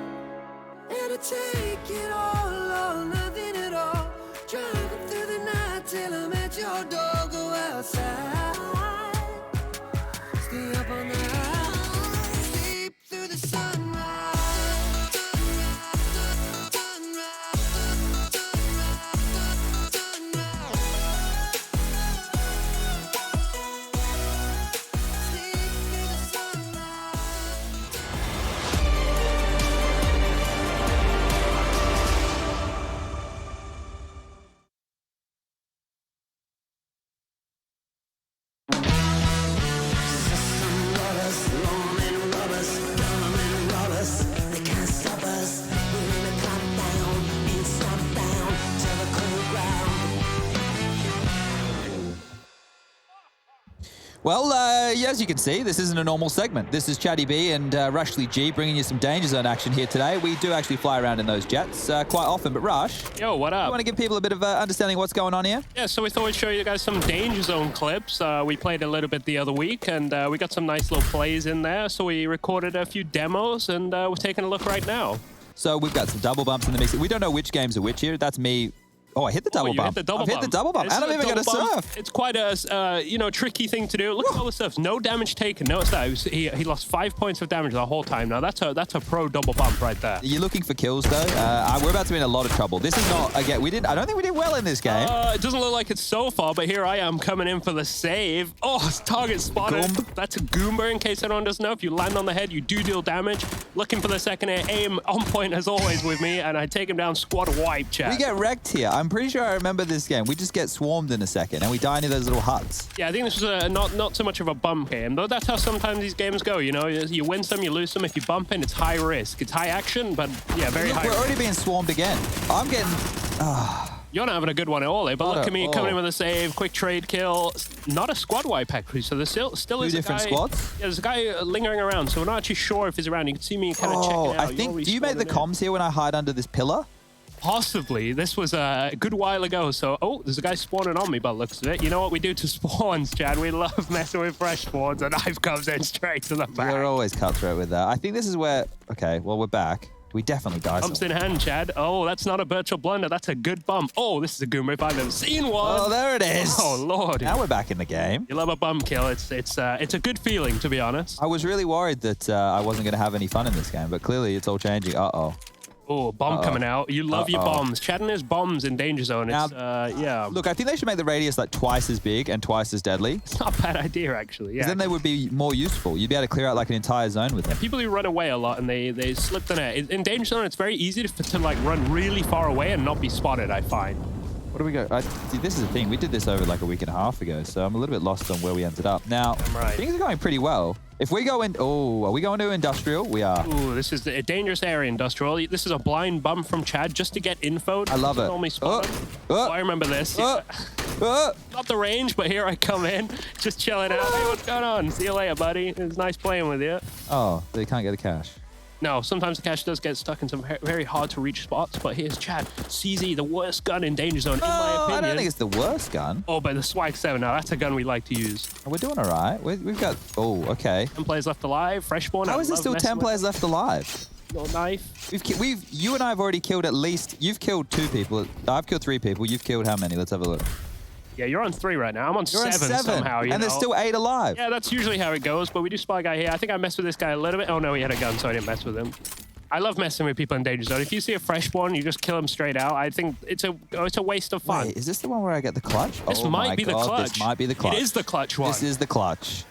And I take it all or nothing at all. Driving through the night till I'm at your door. Go outside, stay up all night. Sleep through the sunrise. Well, as you can see, this isn't a normal segment. This is Chatty B and Rushley G bringing you some Danger Zone action here today. We do actually fly around in those jets quite often, but Rush, Yo, what up? you want to give people a bit of understanding of what's going on here? Yeah, so we thought we'd show you guys some Danger Zone clips. We played a little bit the other week, and we got some nice little plays in there. So we recorded a few demos, and we're taking a look right now. So we've got some double bumps in the mix. We don't know which games are which here. That's me. Oh, I hit the double you bump. hit the double I've hit the bump. double bump. It's And I'm a even going to double bump. surf. It's quite a tricky thing to do. Look at all the stuff. No damage taken. Notice that. He lost 5 points of damage the whole time. Now that's a pro double bump right there. You're looking for kills though. We're about to be in a lot of trouble. This is not again. I don't think we did well in this game. It doesn't look like it so far, but here I am coming in for the save. Oh, target spotted. That's a Goomba. In case anyone doesn't know, if you land on the head, you do deal damage. Looking for the second air. Aim on point as always with me, and I take him down. Squad wipe, chat. We get wrecked here. I'm pretty sure I remember this game. We just get swarmed in a second, and we die into those little huts. Yeah, I think this was not so much of a bump game, though. That's how sometimes these games go. You know, you win some, you lose some. If you bump in, it's high risk. It's high action, but yeah, very high. We're already being swarmed again. I'm getting. You're not having a good one at all, eh? But look at me coming in with a save, quick trade kill. Not a squad wipe, actually. So there's still Two is a different guy. squads? Yeah, there's a guy lingering around, so we're not actually sure if he's around. You can see me kind of checking out. I think. Do you make the comms here when I hide under this pillar? Possibly. This was a good while ago, so... Oh, there's a guy spawning on me by the looks of it. You know what we do to spawns, Chad? We love messing with fresh spawns, and knife comes in straight to the back. We're always cutthroat with that. I think this is where... Okay, well, we're back. We definitely die. Bumps in hand, Chad. Oh, that's not a virtual blunder. That's a good bump. Oh, this is a Goomba if I've ever seen one. Oh, there it is. Oh, Lord. Now we're back in the game. You love a bum kill. It's a good feeling, to be honest. I was really worried that I wasn't going to have any fun in this game, but clearly it's all changing. Uh-oh. Oh, bomb coming out. You love your bombs. Chad and his bombs in Danger Zone. It's, yeah. Look, I think they should make the radius like twice as big and twice as deadly. It's not a bad idea, actually. Yeah. Then they would be more useful. You'd be able to clear out like an entire zone with them. People who run away a lot and they slip the net. In Danger Zone, it's very easy to like run really far away and not be spotted, I find. What do we go? See, this is the thing. We did this over like a week and a half ago, so I'm a little bit lost on where we ended up. Now, things are going pretty well. If we go in... Oh, are we going to Industrial? We are. Ooh, this is a dangerous area, Industrial. This is a blind bump from Chad just to get info. I love it. Only spot I remember this. Not the range, but here I come in. Just chilling out. Hey, what's going on? See you later, buddy. It was nice playing with you. Oh, they can't get the cash. No, sometimes the cash does get stuck in some very hard to reach spots, but here's Chad. CZ, the worst gun in Danger Zone, in my opinion. I don't think it's the worst gun. Oh, but the Swag 7 now, that's a gun we like to use. Oh, we're doing all right. We've got... Oh, okay. 10 players left alive, Freshborn. How is there still 10 players left alive? Little knife. You and I have already killed at least... You've killed 2 people. I've killed 3 people. You've killed how many? Let's have a look. Yeah, you're on 3 right now. I'm on You're 7 somehow. And there's still 8 alive. Yeah, that's usually how it goes, but we do spy guy here. I think I messed with this guy a little bit. Oh, no, he had a gun, so I didn't mess with him. I love messing with people in Danger Zone. If you see a Freshborn, you just kill him straight out. I think it's a waste of fun. Wait, is this the one where I get the clutch? This might be the clutch. This might be the clutch. It is the clutch one. This is the clutch.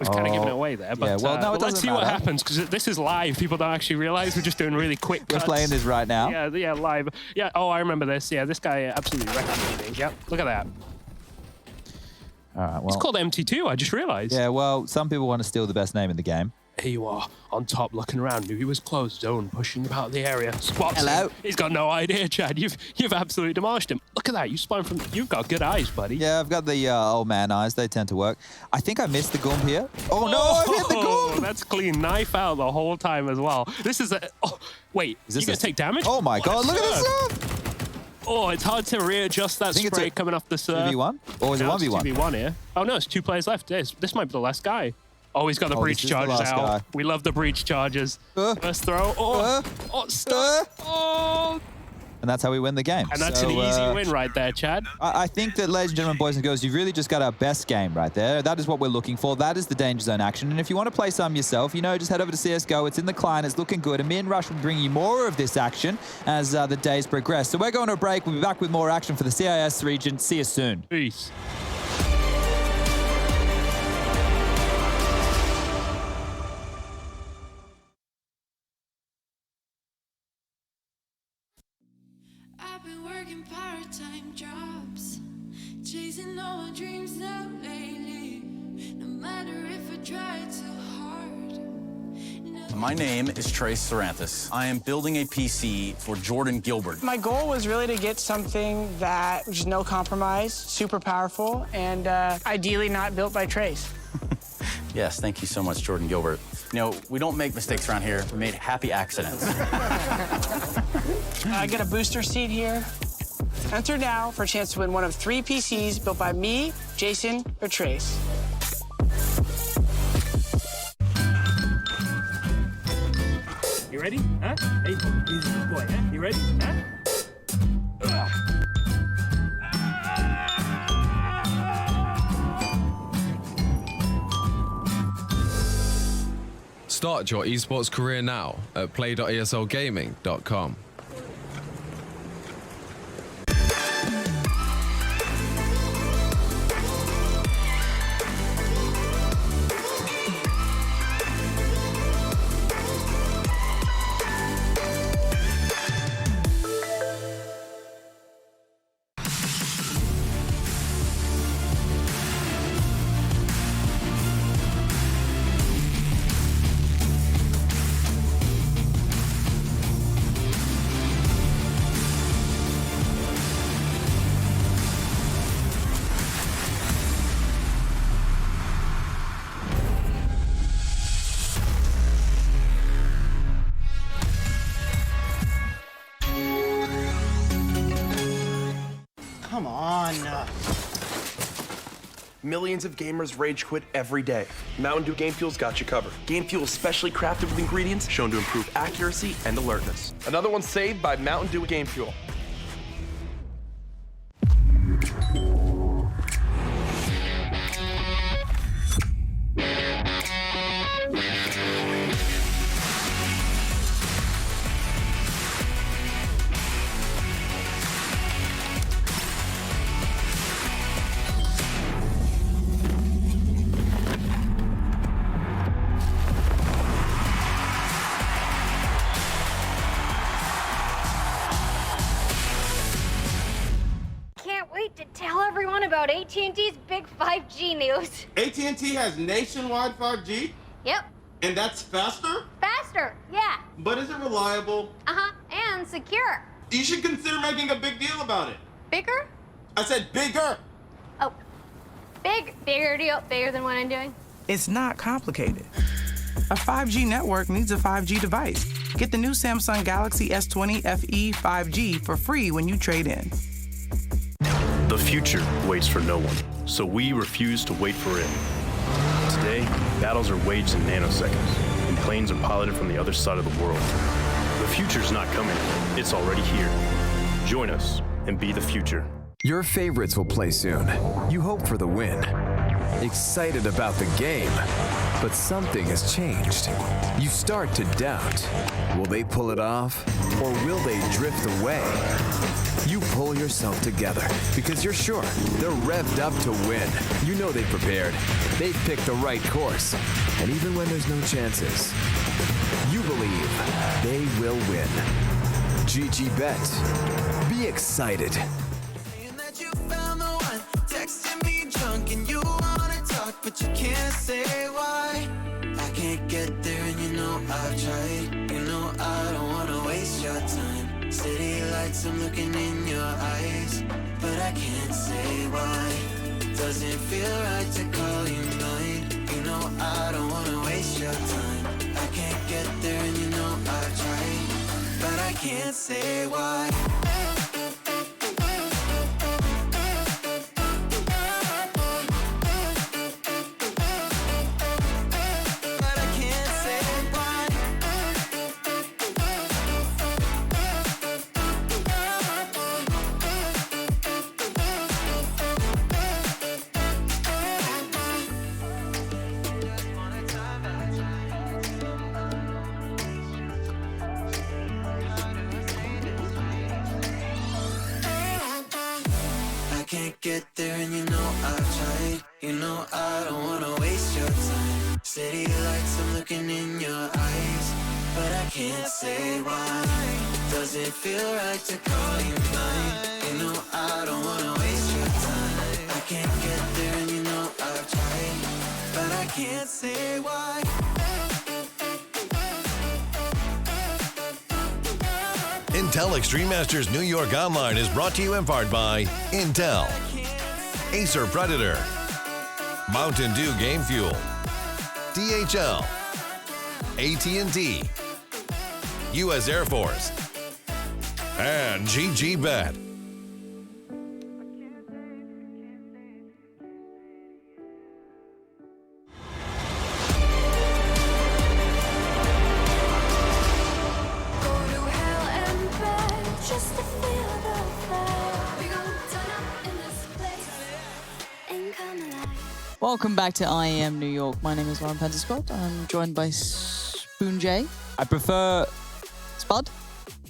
We've kind of given it away there. But, yeah, well, no, it doesn't let's see what happens, because this is live. People don't actually realize we're just doing really quick cuts. We're playing this right now. Yeah, live. Yeah, oh, I remember this. Yeah, this guy absolutely wrecked me. Yep, look at that. All right, well. It's called MT2, I just realized. Yeah, well, some people want to steal the best name in the game. Here you are, on top, looking around. Knew he was closed zone, pushing about the area. Spots Hello. him. He's got no idea, Chad. You've absolutely demolished him. Look at that. You spawned from. You've got good eyes, buddy. Yeah, I've got the old man eyes. They tend to work. I think I missed the Goom here. Oh no, I hit the Goom. That's clean. Knife out the whole time as well. This is a. Oh, wait. Is this you guys take damage? Oh my God! Look at this stuff. Oh, it's hard to readjust that spray coming off the surf. 2v1? Or is it 1v1? 2v1 here. Oh no, it's 2 players left. This might be the last guy. Oh, he's got the breach charges out. Guy. We love the breach charges. First throw. Oh, stuck. Oh. And that's how we win the game. And that's an easy win right there, Chad. I think that, ladies and gentlemen, boys and girls, you've really just got our best game right there. That is what we're looking for. That is the Danger Zone action. And if you want to play some yourself, just head over to CSGO. It's in the client. It's looking good. And me and Rush will bring you more of this action as the days progress. So we're going to a break. We'll be back with more action for the CIS region. See you soon. Peace. I've been working part-time jobs, chasing all my dreams now lately. No matter if I try too hard. My name is Trace Saranthus. I am building a PC for Jordan Gilbert. My goal was really to get something that was no compromise, super powerful, and ideally not built by Trace. Yes, thank you so much, Jordan Gilbert. We don't make mistakes around here. We made happy accidents. I get a booster seat here. Enter now for a chance to win one of 3 PCs built by me, Jason, or Trace. You ready? Huh? Hey, easy boy, huh? You ready? Huh? Start your esports career now at play.eslgaming.com. Millions of gamers rage quit every day. Mountain Dew Game Fuel's got you covered. Game Fuel is specially crafted with ingredients shown to improve accuracy and alertness. Another one saved by Mountain Dew Game Fuel. Can't wait to tell everyone about AT&T's big 5G news. AT&T has nationwide 5G? Yep. And that's faster? Faster, yeah. But is it reliable? Uh-huh, and secure. You should consider making a big deal about it. Bigger? I said bigger. Oh, bigger deal, bigger than what I'm doing. It's not complicated. A 5G network needs a 5G device. Get the new Samsung Galaxy S20 FE 5G for free when you trade in. The future waits for no one, so we refuse to wait for it. Today, battles are waged in nanoseconds, and planes are piloted from the other side of the world. The future's not coming, it's already here. Join us and be the future. Your favorites will play soon. You hope for the win. Excited about the game, but something has changed. You start to doubt. Will they pull it off, or will they drift away? You pull yourself together because you're sure they're revved up to win. You know they've prepared. They've picked the right course. And even when there's no chances, you believe they will win. GG Bet. Be excited. Texting me drunk and you wanna talk, but you can't say why. I can't get there and you know I've tried. You know I don't wanna waste your time. City lights, I'm looking in your eyes, but I can't say why. Doesn't feel right to call you mine. You know I don't wanna waste your time. I can't get there and you know I've tried, but I can't say why. Can't get there and you know I've tried. You know I don't wanna waste your time. City lights, I'm looking in your eyes, but I can't say why. Doesn't feel right to call you mine. You know I don't wanna waste your time. I can't get there and you know I've tried, but I can't say why. Intel Extreme Masters New York Online is brought to you in part by Intel, Acer Predator, Mountain Dew Game Fuel, DHL, AT&T, U.S. Air Force, and GG Bet. Just to feel the fire. We gon' turn up in this place and come alive. Welcome back to IEM New York. My name is Lauren Penterscott. I'm joined by Spoon J. I prefer Spud.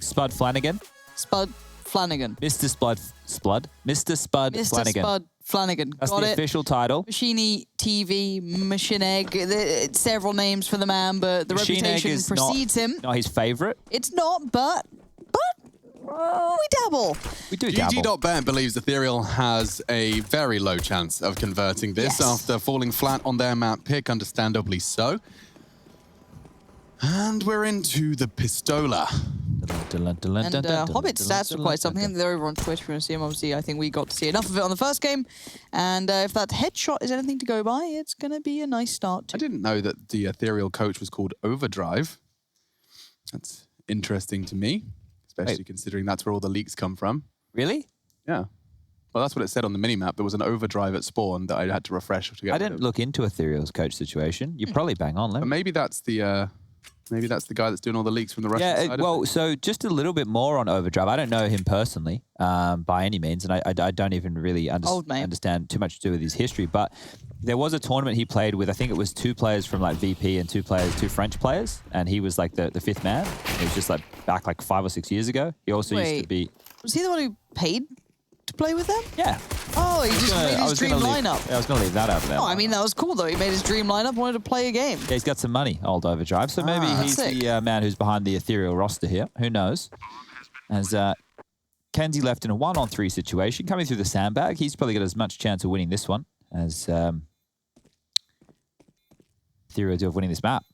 Spud Flanagan. Spud Flanagan. Mr. Spud Flanagan. Spud Flanagan. That's Got the it. official title. Machine TV, Machine Egg. Several names for the man, but the Machine Egg reputation is precedes him. Not his favorite. It's not, but we dabble. We do dabble. GG.bet believes Ethereal has a very low chance of converting this after falling flat on their map pick, understandably so. And we're into the Pistola. And Hobbit stats were quite something. They're over on Twitch. If you want to see them, obviously, I think we got to see enough of it on the first game. And if that headshot is anything to go by, it's going to be a nice start. I didn't know that the Ethereal coach was called Overdrive. That's interesting to me, especially considering that's where all the leaks come from. Really? Yeah. Well, that's what it said on the minimap. There was an overdrive at spawn that I had to refresh to get. I didn't look into Ethereal's coach situation. You're probably bang on, Lem. But maybe that's the guy that's doing all the leaks from the Russian side. Well, so just a little bit more on Overdrive. I don't know him personally by any means, and I don't even really understand too much to do with his history. But there was a tournament he played with. I think it was 2 players from like VP and 2 French players, and he was like the 5th man. It was just like back like 5 or 6 years ago. He also used to be. Was he the one who paid to play with them? Yeah. Oh, he just made his dream lineup. Yeah, I was going to leave that out there. Oh, I mean, that was cool, though. He made his dream lineup, wanted to play a game. Yeah, he's got some money, old Overdrive. So maybe he's the man who's behind the Ethereal roster here. Who knows? As Kenzie left in a 1-on-3 situation, coming through the sandbag. He's probably got as much chance of winning this one as Ethereal do of winning this map.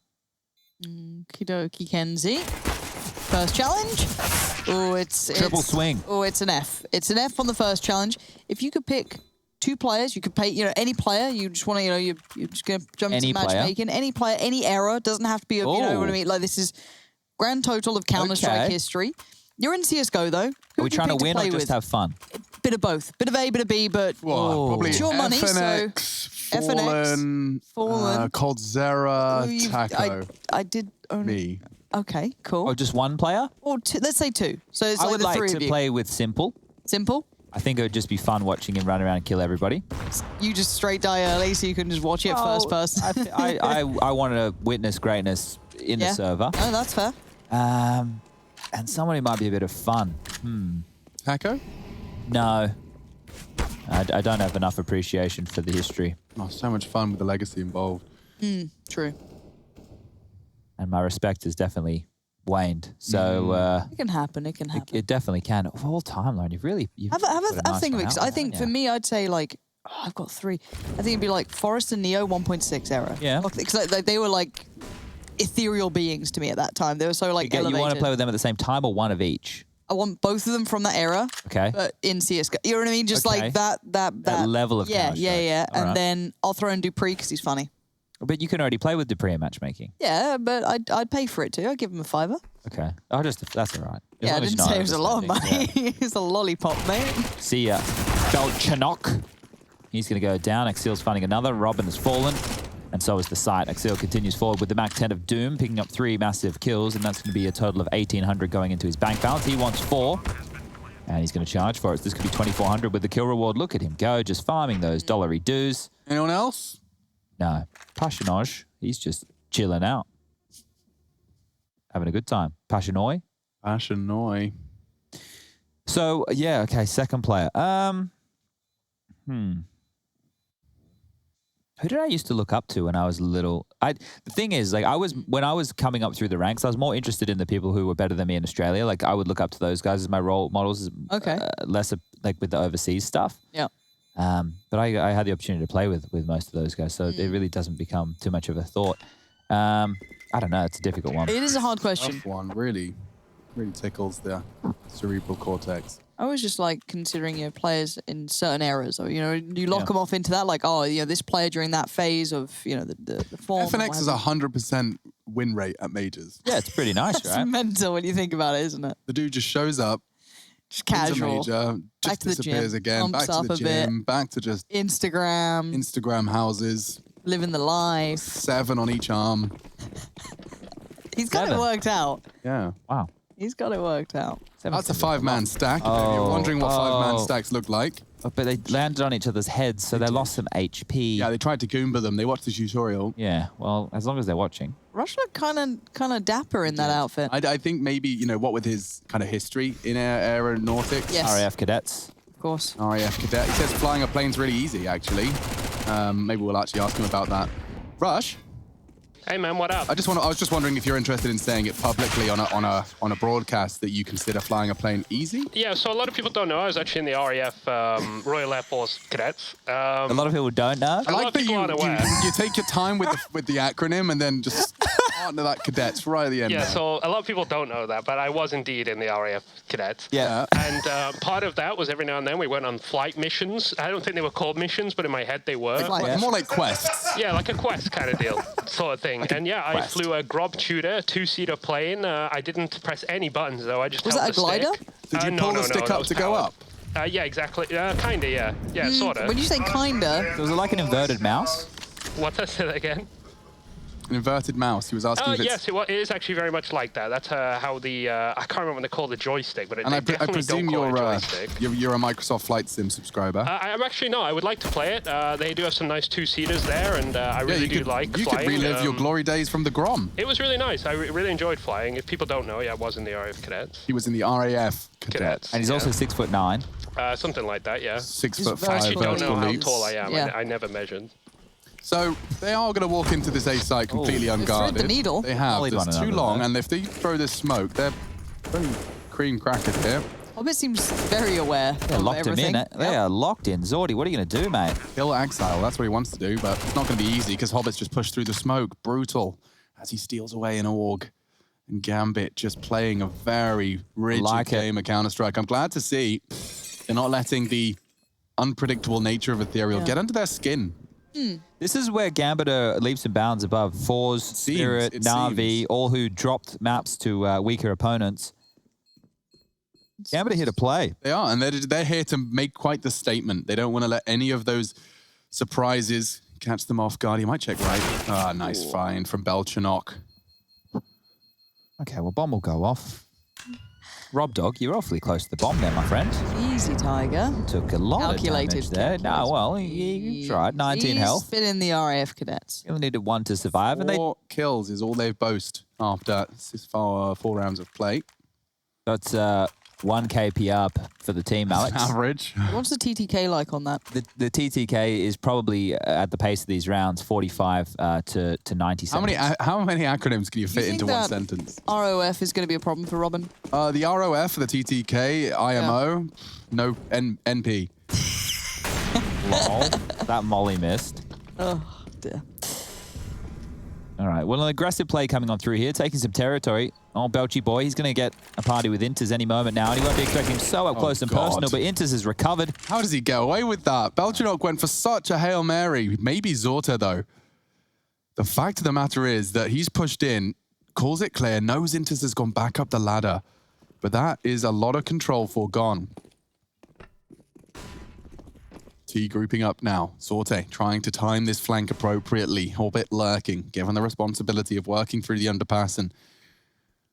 Okie Kenzie. First challenge. Oh, it's triple swing. Oh, it's an F. It's an F on the first challenge. If you could pick 2 players, you could pay, any player. You just want to, you're just going to jump into matchmaking. Any player, any era. Doesn't have to be, you know what I mean? Like, this is grand total of Counter-Strike history. You're in CSGO, though. Are we trying to win or just have fun? Bit of both. Bit of A, bit of B, but probably it's your money, FNX, so... Fallen, Coldzera, Taco. I did only... Me. Okay, cool. Or just one player? Or let's say 2. So it's I like would the like 3 to of you. play with Simple. Simple? I think it would just be fun watching him run around and kill everybody. You just straight die early so you can just watch it first person. I want to witness greatness in the server. Oh, that's fair. And someone who might be a bit of fun. Taco? No. I don't have enough appreciation for the history. Oh, so much fun with the legacy involved. True. And my respect has definitely waned. So it can happen. It can happen. It definitely can. Of all time, Lauren, you've have a think of it. 'Cause I think for me, I'd say like I've got 3. I think it'd be like Forest and Neo 1.6 era. Yeah. Because they were like ethereal beings to me at that time. They were so like elevated. You want to play with them at the same time or one of each? I want both of them from that era. Okay. But in CSGO. You know what I mean? Just like that level of yeah. Counter-Strike. All And right. then I'll throw in Dupree because he's funny. But you can already play with Dupree in matchmaking. Yeah, but I'd pay for it too. I'd give him a $5. Okay. That's all right. As Yeah, I long as didn't you're not say it was a lot of money. overspending, It's a lollipop, mate. See ya. Belchanok. He's going to go down. Axel's finding another. Robin has fallen. And so is the site. Axel continues forward with the Mach 10 of Doom, picking up 3 massive kills, and that's going to be a total of 1,800 going into his bank balance. He wants 4. And he's going to charge for it. This could be 2,400 with the kill reward. Look at him go, just farming those dollary dues. Anyone else? No. Pashanoj, he's just chilling out. Having a good time. Pashanoi. So, yeah, okay, second player. Who did I used to look up to when I was little? The thing is, like, when I was coming up through the ranks, I was more interested in the people who were better than me in Australia. Like, I would look up to those guys as my role models. Okay. Less like with the overseas stuff. Yeah. But I had the opportunity to play with most of those guys, so it really doesn't become too much of a thought. I don't know. It's a difficult one. It is a hard question. Tough one, really tickles the cerebral cortex. I was just like considering players in certain eras, or you lock them off into that, like this player during that phase of the form. FNX is 100% win rate at majors. Yeah, it's pretty nice, That's right? mental when you think about it, isn't it? The dude just shows up, just casual, major, just back to the disappears gym, again, back pumps to the up a gym, back to just Instagram houses, living the life. 7 on each arm. He's got it worked out. Yeah. Wow. He's got it worked out. That's a 5-man stack. If you're wondering what 5-man stacks look like. But they landed on each other's heads, so they lost some HP. Yeah, they tried to Goomba them. They watched the tutorial. Yeah, well, as long as they're watching. Rush looked kind of dapper in that outfit. I think maybe, what with his kind of history in aeronautics. Yes. RAF cadets. Of course. RAF cadet. He says flying a plane's really easy, actually. Maybe we'll actually ask him about that. Rush? Hey man, what up? I was just wondering if you're interested in saying it publicly on a broadcast that you consider flying a plane easy. Yeah, so a lot of people don't know I was actually in the RAF Royal Air Force Cadets. A lot of people don't know. I like that you take your time with the acronym and then just partner that cadets right at the end. Yeah, there. so a lot of people don't know that, but I was indeed in the RAF Cadets. Yeah. And part of that was every now and then we went on flight missions. I don't think they were called missions, but in my head they were. More like quests. Yeah, like a quest kind of deal, sort of thing. And yeah, I flew a Grob Tudor 2-seater plane. I didn't press any buttons though. I just Was held that a the glider? stick. Did you No, pull the no, stick that up was to go powered. up? Yeah, exactly. Kinda, yeah. Yeah, sorta. When you say kinda... So was it like an inverted mouse? What? Say that again? An inverted mouse. He was asking if it's... Yes, it is actually very much like that. That's how the... I can't remember what they call the joystick, but And I definitely presume don't call it a joystick. you're a Microsoft Flight Sim subscriber. I'm actually not. I would like to play it. They do have some nice two-seaters there, and I really do like You flying. could relive your glory days from the Grom. It was really nice. I really enjoyed flying. If people don't know, I was in the RAF Cadets. He was in the RAF Cadets. And he's also 6'9". Something like that, yeah. 6'5". I actually don't know how vertical tall I am. Yeah. I never measured. So they are going to walk into this A site completely unguarded. thread the needle. They have. Bullied one It's too another, long, though. and if they throw this smoke, they're pretty cream crackered here. Hobbit seems very aware They of locked him everything. in. They are locked in. Zordy, what are you going to do, mate? Kill Exile, that's what he wants to do, but it's not going to be easy because Hobbit's just pushed through the smoke. Brutal as he steals away an Org. And Gambit just playing a very rigid game of Counter-Strike. I'm glad to see they're not letting the unpredictable nature of Ethereal get under their skin. This is where Gambit are leaps and bounds above Forz, Spirit, it Na'Vi, seems. all who dropped maps to weaker opponents. Gambit are here to play. They are, and they're here to make quite the statement. They don't want to let any of those surprises catch them off guard. He might check right. Ah, nice find from Belchanok. Okay, well, bomb will go off. Rob Dog, you're awfully close to the bomb there, my friend. Easy, Tiger. Took a lot Calculated, of damage there. No, well, he tried. 19 health. He's been in the RAF Cadets. He only needed 1 to survive. And 4 kills is all they've boast after 4 rounds of play. That's 1 KP up for the team, Alex. Average. What's the TTK like on that? The TTK is probably at the pace of these rounds, 45 to 90 seconds. How many acronyms can you fit into one sentence? ROF is going to be a problem for Robin. The ROF for the TTK, IMO, no NP. Lol. That Molly missed. Oh, dear. All right, well, an aggressive play coming on through here, taking some territory. Oh, Belchy boy, he's going to get a party with Inters any moment now, and he won't be expecting him so up close and personal, but Inters has recovered. How does he get away with that? Belchanok went for such a Hail Mary. Maybe Zorta, though. The fact of the matter is that he's pushed in, calls it clear, knows Inters has gone back up the ladder, but that is a lot of control foregone. T grouping up now. Sorte trying to time this flank appropriately. Orbit lurking, given the responsibility of working through the underpass. And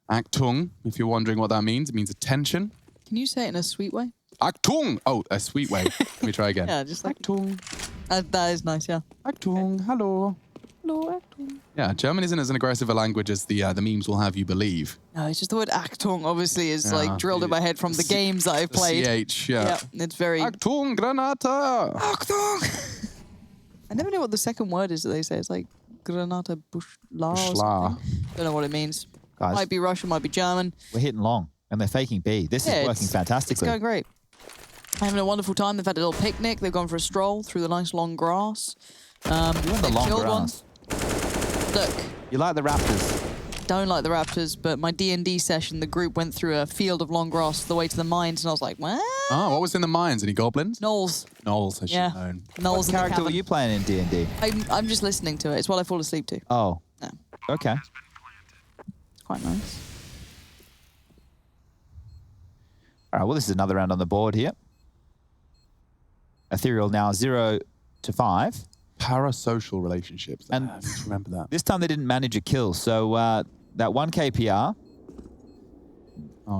Achtung, if you're wondering what that means, it means attention. Can you say it in a sweet way? Achtung! Oh, a sweet way. Let me try again. Yeah, just like... Achtung. That is nice, yeah. Achtung, hello. Hello, Achtung. Yeah, German isn't as aggressive a language as the memes will have you believe. No, it's just the word Achtung, obviously, is like drilled in my head from the games that I've played. CH, yeah. Yeah, it's very... Achtung, Granata! Achtung! I never know what the second word is that they say. It's like Granata Bushla or Bushla. something. Don't know what it means. Guys, Might be Russian, might be German. we're hitting long, and they're faking B. This is working fantastically. It's going great. Having a wonderful time. They've had a little picnic. They've gone for a stroll through the nice long grass. You want the they've long killed grass. one. Look, You like the Raptors? don't like the Raptors, but my D&D session, the group went through a field of long grass the way to the mines, and I was like, what? Oh, what was in the mines? Any goblins? Knolls. Knolls, I should Yeah. have known. Knolls What in the character were cavern. you playing in D&D? I'm just listening to it. It's what I fall asleep to. Oh. No. Okay. It's quite nice. All right, well, this is another round on the board here. Ethereal now 0 to 5. Parasocial relationships. And just remember that. This time they didn't manage a kill, so that 1 KPR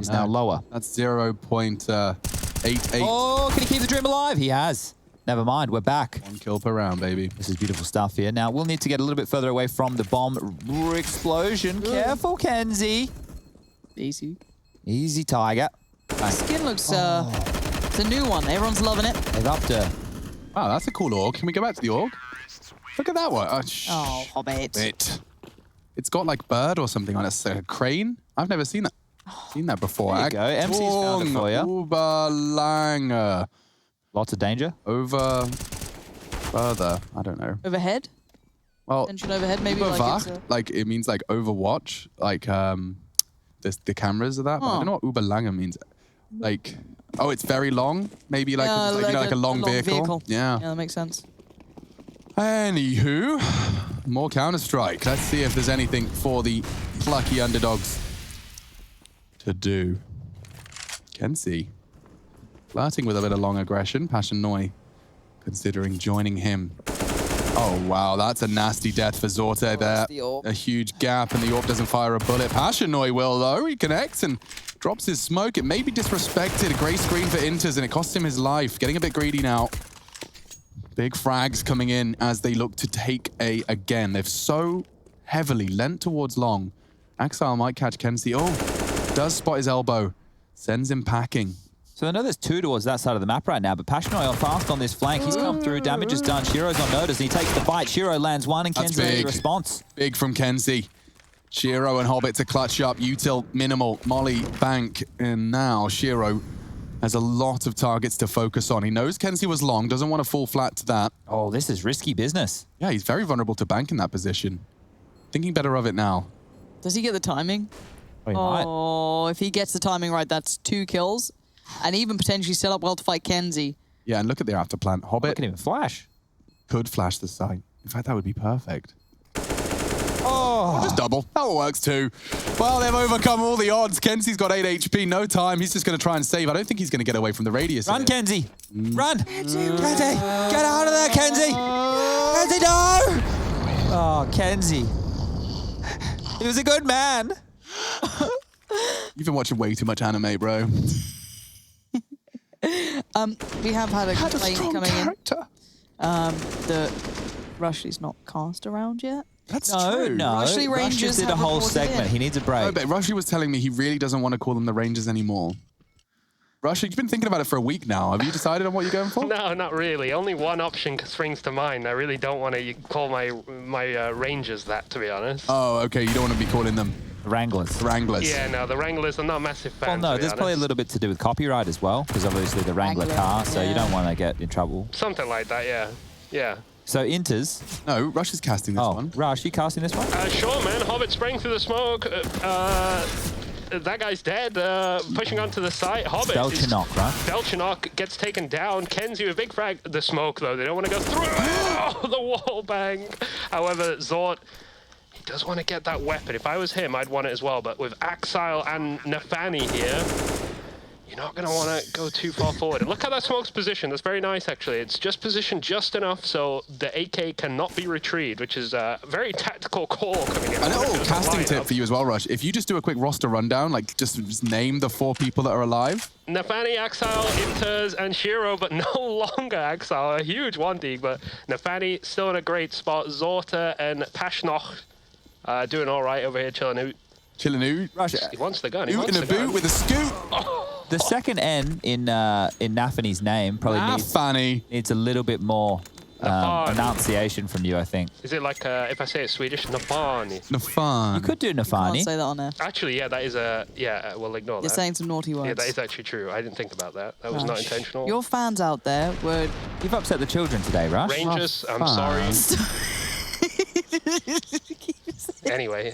is now lower. That's 0.88. Oh, can he keep the dream alive? He has. Never mind, we're back. 1 kill per round, baby. This is beautiful stuff here. Now, we'll need to get a little bit further away from the bomb explosion. Careful, Kenzie. Easy. Easy, Tiger. The skin looks, it's a new one. Everyone's loving it. They've upped her. Wow, that's a cool org. Can we go back to the org? Look at that one. Oh, Hobbit. It's got like bird or something on it. It's a crane. I've never seen that before. There you go. MC's found it for you. Uberlanger. Lots of danger. Over. Further. I don't know. Overhead? Well, Tension overhead, maybe like it's Überwacht, like it means like overwatch, like the cameras of that. But I don't know what Uberlanger means. Like, oh, it's very long. Maybe like, Yeah, like a long vehicle. Yeah. Yeah, that makes sense. Anywho, more Counter-Strike. Let's see if there's anything for the plucky underdogs to do. Can see. Flirting with a bit of long aggression. Passionnoy considering joining him. Oh, wow. That's a nasty death for Zorte there. A huge gap, and the AWP doesn't fire a bullet. Passionnoy will, though. He connects and drops his smoke. It may be disrespected. A gray screen for Inters, and it costs him his life. Getting a bit greedy now. Big frags coming in as they look to take A again. They've so heavily lent towards long. Axile might catch Kenzie. Oh, does spot his elbow. Sends him packing. So I know there's two towards that side of the map right now, but Passionnoy on fast on this flank. He's come through, damage is done. Shiro's on notice, and he takes the bite. Shiro lands one, and Kenzie with the response. Big from Kenzie. Shiro and Hobbit to clutch up. Util minimal. Molly, bank, and now Shiro has a lot of targets to focus on. He knows Kenzie was long, doesn't want to fall flat to that. Oh, this is risky business. Yeah, he's very vulnerable to bank in that position. Thinking better of it now. Does he get the timing? Oh, if he gets the timing right, that's 2 kills. And even potentially set up well to fight Kenzie. Yeah, and look at the after plant. Hobbit can even flash. Could flash the site. In fact, that would be perfect. Oh, just double. That works too. Well, they've overcome all the odds. Kenzie's got 8 HP, no time. He's just going to try and save. I don't think he's going to get away from the radius. Run, here. Kenzie. Run. Kenzie, get out of there, Kenzie. Kenzie, no. Oh, Kenzie. He was a good man. You've been watching way too much anime, bro. We have had a complaint coming in. The Rushley's not cast around yet. That's No. Rushley Rangers did a have whole reported segment. in. He needs a break. No, but Rushley was telling me he really doesn't want to call them the Rangers anymore. Rushley, you've been thinking about it for a week now. Have you decided on what you're going for? No, not really. Only one option springs to mind. I really don't want to call my Rangers that, to be honest. Oh, okay. You don't want to be calling them Wranglers. Wranglers. Yeah, no, the Wranglers are not massive Well, fans. no, to be there's probably a honest. little bit to do with copyright as well, because obviously the Wrangler car, so you don't want to get in trouble. Something like that, yeah. Yeah. So Inters. No, Rush is casting this one. Rush, you casting this one? Sure, man. Hobbit sprang through the smoke. That guy's dead. Pushing onto the site. Hobbit. Belchinok, right? Belchinok gets taken down. Kenzie with big frag. The smoke, though. They don't want to go through. Oh, the wall bang. However, Zort, he does want to get that weapon. If I was him, I'd want it as well. But with Axile and Nafani here, you're not going to want to go too far forward. And look how that smoke's positioned. That's very nice, actually. It's just positioned just enough so the AK cannot be retrieved, which is a very tactical call coming in. A little casting tip for you as well, Rush. If you just do a quick roster rundown, like just name the 4 people that are alive. Nafani, Axile, Inters, and Shiro, but no longer Axile. A huge 1D, but Nafani still in a great spot. Zorta and Pashnoch doing all right over here, chilling out. Chilling out. Rush. He wants the gun. Oot in a boot with a scoot. The second N in Nafani's name probably needs a little bit more enunciation from you, I think. Is it like, if I say it Swedish, Nafani? Nafani. You could do Nafani. Can't say that on there. Actually, yeah, that is a, we'll ignore that. You're saying some naughty words. Yeah, that is actually true. I didn't think about that. That was not Rush. intentional. Your fans out there would... You've upset the children today, Rush. Rangers, I'm sorry. Anyway.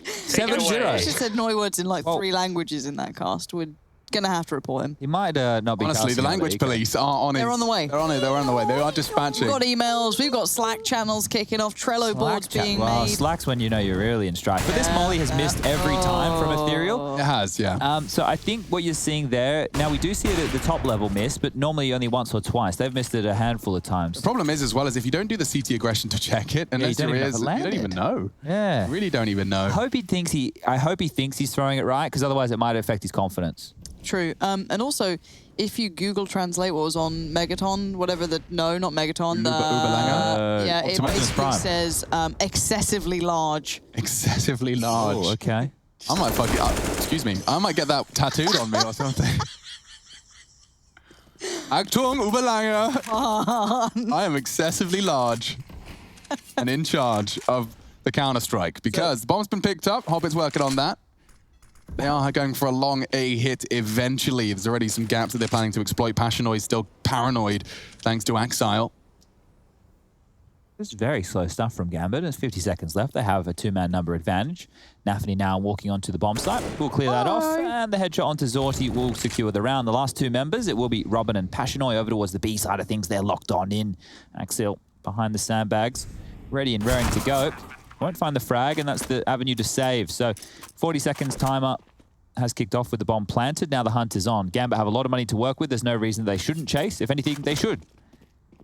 7-0. I just said Noi words in like 3 languages in that cast. We're gonna have to report him. He might not be. Honestly, the language police are on it. They're on the way. They're on it. They're on the way. They are dispatching. We've got emails. We've got Slack channels kicking off. Trello boards being well, made. Slack's when you know you're really in stride. But this Molly has missed every time from Ethereal. It has, yeah. So I think what you're seeing there, now we do see it at the top level miss, but normally only once or twice. They've missed it a handful of times. The problem is, as well, as if you don't do the CT aggression to check it, unless you don't your even have ears, to land you don't even it. know. Yeah. You really don't even know. I hope he thinks he's throwing it right, because otherwise it might affect his confidence. True. And also, if you Google Translate what was on Megaton, whatever the... No, not Megaton. Uberlanger? Yeah, it Optimus basically Prime. says excessively large. Excessively large. Oh, okay. I might fuck it up. Excuse me. I might get that tattooed on me or something. Achtung, Uberlanger. I am excessively large and in charge of the counter-strike because the bomb's been picked up. Hobbit's working on that. They are going for a long A hit eventually. There's already some gaps that they're planning to exploit. Passionnoy is still paranoid thanks to Axile. This is very slow stuff from Gambit. There's 50 seconds left. They have a 2-man number advantage. Nafani now walking onto the bomb site. We'll clear that off. And the headshot onto Zorti will secure the round. The last 2 members, it will be Robin and Passionnoy over towards the B side of things. They're locked on in. Axel behind the sandbags, ready and raring to go. Won't find the frag, and that's the avenue to save. So 40 seconds timer has kicked off with the bomb planted. Now the hunt is on. Gambit have a lot of money to work with. There's no reason they shouldn't chase. If anything, they should.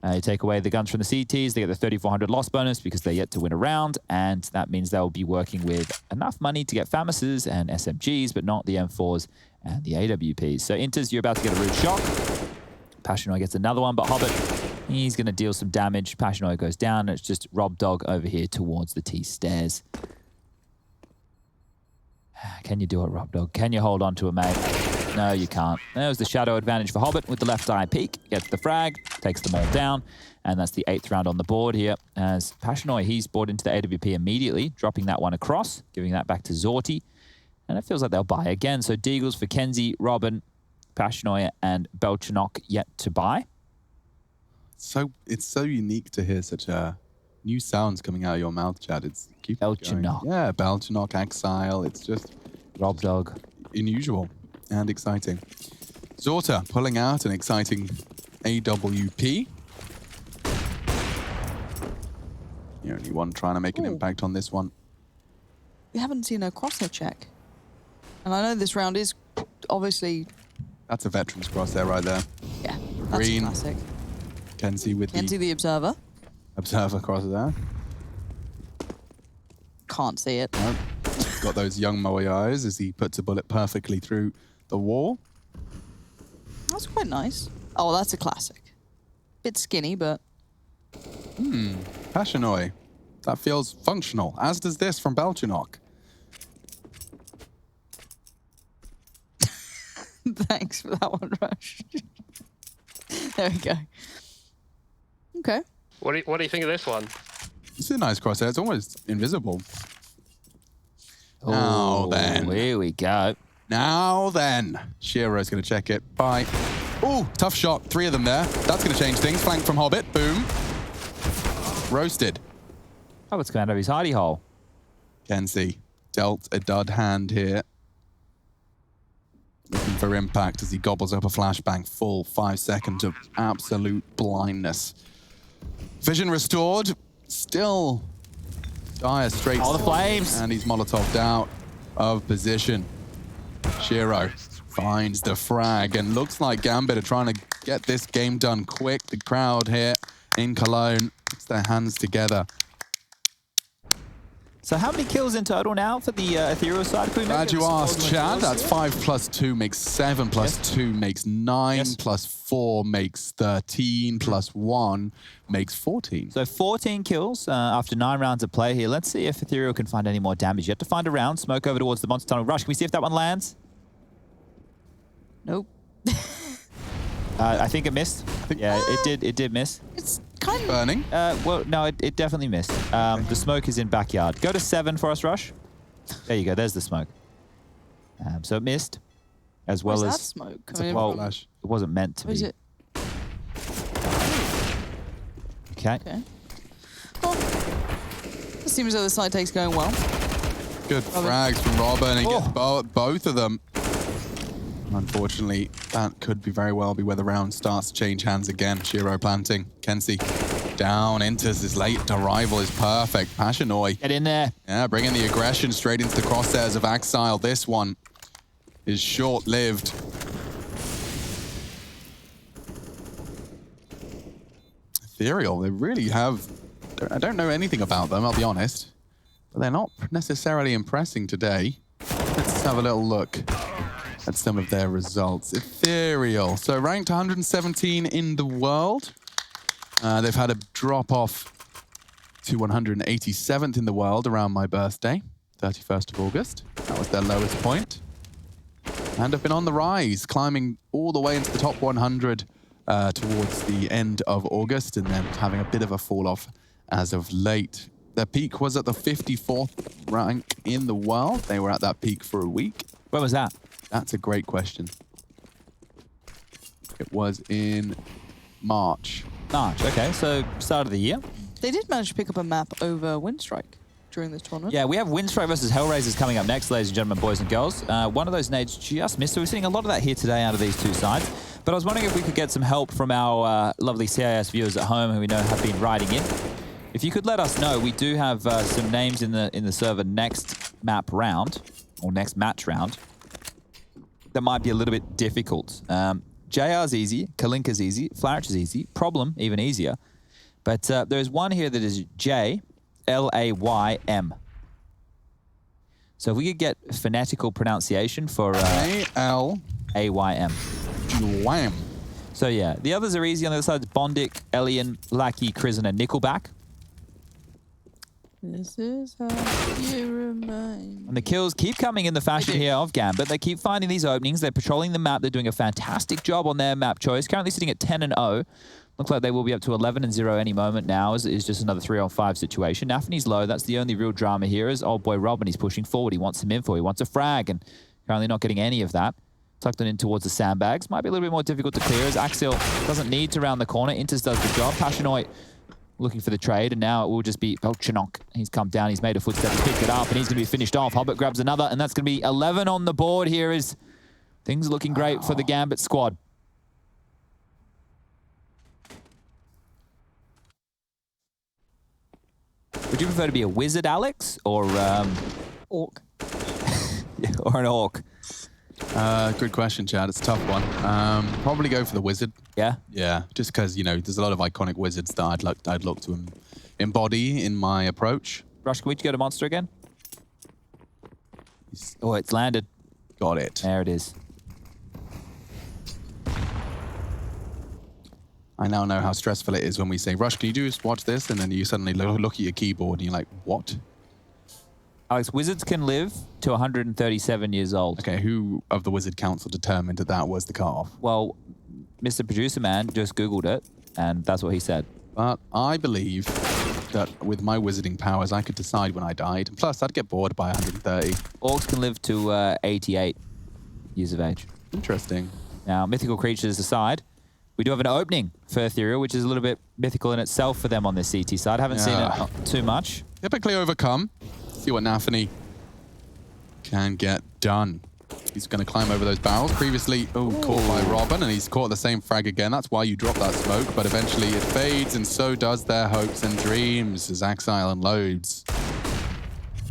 You take away the guns from the CTs, they get the 3,400 loss bonus because they're yet to win a round, and that means they'll be working with enough money to get FAMASs and SMGs, but not the M4s and the AWPs. So Inters, you're about to get a rude shock. Passionoi gets another one, but Hobbit, he's going to deal some damage. Passionoi goes down, and it's just Rob Dog over here towards the T stairs. Can you do it, Rob Dog? Can you hold on to a mate? No, you can't. There's the shadow advantage for Hobbit with the left eye peek. Gets the frag, takes them all down, and that's the 8th round on the board here. As Passionoi, he's bought into the AWP immediately, dropping that one across, giving that back to Zorti. And it feels like they'll buy again. So Deagles for Kenzie, Robin, Passionoi, and Belchanok yet to buy. So it's so unique to hear such new sounds coming out of your mouth, Chad. It's keep Belchanok. Yeah, Belchanok, Exile. It's just Rob Dog. Unusual and exciting. Zorta pulling out an exciting AWP. The only one trying to make an impact on this one. We haven't seen a crosshair check. And I know this round is obviously... That's a veteran's crosshair right there. Yeah, that's Green. a classic. Kenzie with Kenzie the Observer. Observer crosshair. Can't see it. Nope. Got those young Moe eyes as he puts a bullet perfectly through the wall. That's quite nice. Oh, that's a classic. Bit skinny, but... Passionoi. That feels functional, as does this from Belchanok. Thanks for that one, Rush. There we go. Okay. What do you think of this one? It's a nice crosshair. It's almost invisible. Oh, here we go. Now then. Shiro's going to check it. Bye. Ooh, tough shot. 3 of them there. That's going to change things. Flank from Hobbit. Boom. Roasted. Hobbit's going out of his hidey hole. Kenzie dealt a dud hand here. Looking for impact as he gobbles up a flashbang. Full 5 seconds of absolute blindness. Vision restored. Still dire straight. All the flames. And he's Molotov'd out of position. Shiro finds the frag and looks like Gambit are trying to get this game done quick. The crowd here in Cologne puts their hands together. So how many kills in total now for the Ethereal side? Glad you asked, Chad. That's 5 plus 2 makes 7, plus 2 makes 9, plus 4 makes 13, plus 1 makes 14. So 14 kills after 9 rounds of play here. Let's see if Ethereal can find any more damage. You have to find a round. Smoke over towards the monster tunnel. Rush, can we see if that one lands? Nope. I think it missed. Yeah, it did miss. It's kind of... Burning? Well, no, it definitely missed. The smoke is in backyard. Go to 7 for us, Rush. There you go. There's the smoke. So it missed, as well Where's as... that smoke It's coming well, from? it wasn't meant to Where is be. it? Okay. Well, it seems as though the side take's going well. Good frags from Robin. He gets both of them. Unfortunately, that could be very well be where the round starts to change hands again. Shiro planting. Kenzie down. Enters his late arrival is perfect. Passionoi. Get in there. Yeah, bringing the aggression straight into the crosshairs of Exile. This one is short-lived. Ethereal, they really have... I don't know anything about them, I'll be honest. But they're not necessarily impressing today. Let's have a little look at some of their results. Ethereal. So ranked 117 in the world. They've had a drop off to 187th in the world around my birthday, 31st of August. That was their lowest point. And have been on the rise, climbing all the way into the top 100 towards the end of August, and then having a bit of a fall off as of late. Their peak was at the 54th rank in the world. They were at that peak for a week. When was that? That's a great question. It was in March. March, okay. So start of the year. They did manage to pick up a map over Windstrike during this tournament. Yeah, we have Windstrike versus Hellraisers coming up next, ladies and gentlemen, boys and girls. One of those nades just missed, so we're seeing a lot of that here today out of these two sides. But I was wondering if we could get some help from our lovely CIS viewers at home who we know have been writing in. If you could let us know, we do have some names in the server next map round, or next match round. that might be a little bit difficult. JR's easy, Kalinka's easy, Flourish is easy, Problem even easier. But there's one here that is J-L-A-Y-M. So if we could get phonetical pronunciation for A-L-A-Y-M. Wham. So yeah, the others are easy. On the other side, Bondic, Elian, Lackey, Krisen, and Nickelback. This is how you remind. And the kills keep coming in the fashion here of Gambit. They keep finding these openings. They're patrolling the map. They're doing a fantastic job on their map choice. Currently sitting at 10-0. Looks like they will be up to 11-0 any moment now. Is just another 3-on-5 situation. Nafany's low. That's the only real drama here is old boy Robin. He's pushing forward. He wants some info. He wants a frag. And currently not getting any of that. Tucked it in towards the sandbags. Might be a little bit more difficult to clear as Axel doesn't need to round the corner. Inters does the job. Passionoi looking for the trade, and now it will just be Velchanok. He's come down, he's made a footstep, he's picked it up, and he's going to be finished off. Hobbit grabs another, and that's going to be 11 on the board here as things are looking great for the Gambit squad. Would you prefer to be a wizard, Alex, or orc? Or an orc? Good question, Chad. It's a tough one. Probably go for the wizard. Yeah? Yeah, just because, you know, there's a lot of iconic wizards that I'd look to embody in my approach. Rush, can we go to monster again? Oh, it's landed. Got it. There it is. I now know how stressful it is when we say, Rush, can you just watch this? And then you suddenly look at your keyboard and you're like, what? Alex, wizards can live to 137 years old. Okay, who of the Wizard Council determined that that was the cutoff? Well, Mr. Producer Man just Googled it, and that's what he said. But I believe that with my wizarding powers, I could decide when I died. And plus, I'd get bored by 130. Orcs can live to 88 years of age. Interesting. Now, mythical creatures aside, we do have an opening for Ethereal, which is a little bit mythical in itself for them on this CT side. Haven't seen it too much. Typically overcome. See what Nafany can get done. He's going to climb over those barrels. Previously, caught by Robin, and he's caught the same frag again. That's why you drop that smoke, but eventually it fades, and so does their hopes and dreams as Axile unloads.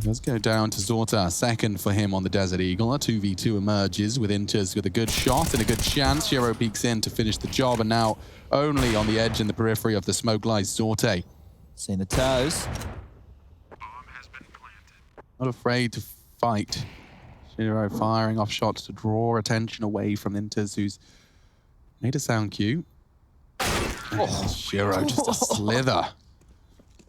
Let's go down to Zorta. Second for him on the Desert Eagle. A 2v2 emerges with Inters with a good shot and a good chance. Shiro peeks in to finish the job, and now only on the edge in the periphery of the smoke lies Zorte. Seeing the toes. Not afraid to fight. Shiro firing off shots to draw attention away from Inters, who's made a sound cue. Shiro just a slither.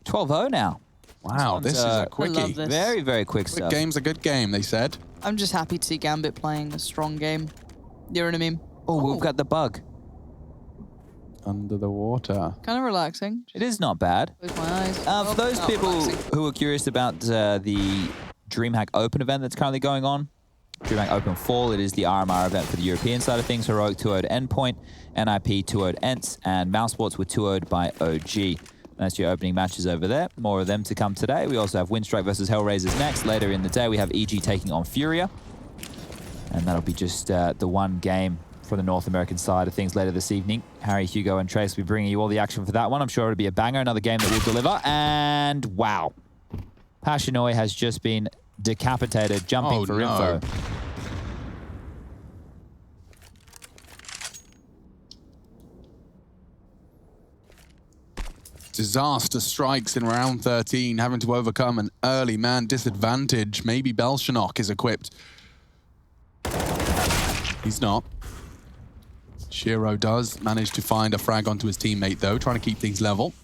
12-0 now. Wow, this is a quickie. Very, very quick Quick stuff. game's a good game, they said. I'm just happy to see Gambit playing a strong game. You know what I mean? Oh, we've got the bug. Under the water. Kind of relaxing. It is not bad. Close my eyes. For those people who are curious about the DreamHack Open event that's currently going on, DreamHack Open Fall, it is the RMR event for the European side of things. Heroic 2-0'd Endpoint, NIP 2-0'd Ents, and Mousesports were 2-0'd by OG. That's your opening matches over there. More of them to come today. We also have Windstrike versus Hellraisers next. Later in the day, we have EG taking on Furia. And that'll be just the one game for the North American side of things later this evening. Harry, Hugo, and Trace will be bringing you all the action for that one. I'm sure it'll be a banger, another game that will deliver. And wow. Passionoi has just been decapitated, jumping for info. Disaster strikes in round 13, having to overcome an early man disadvantage. Maybe Belchanok is equipped. He's not. Shiro does manage to find a frag onto his teammate, though, trying to keep things level.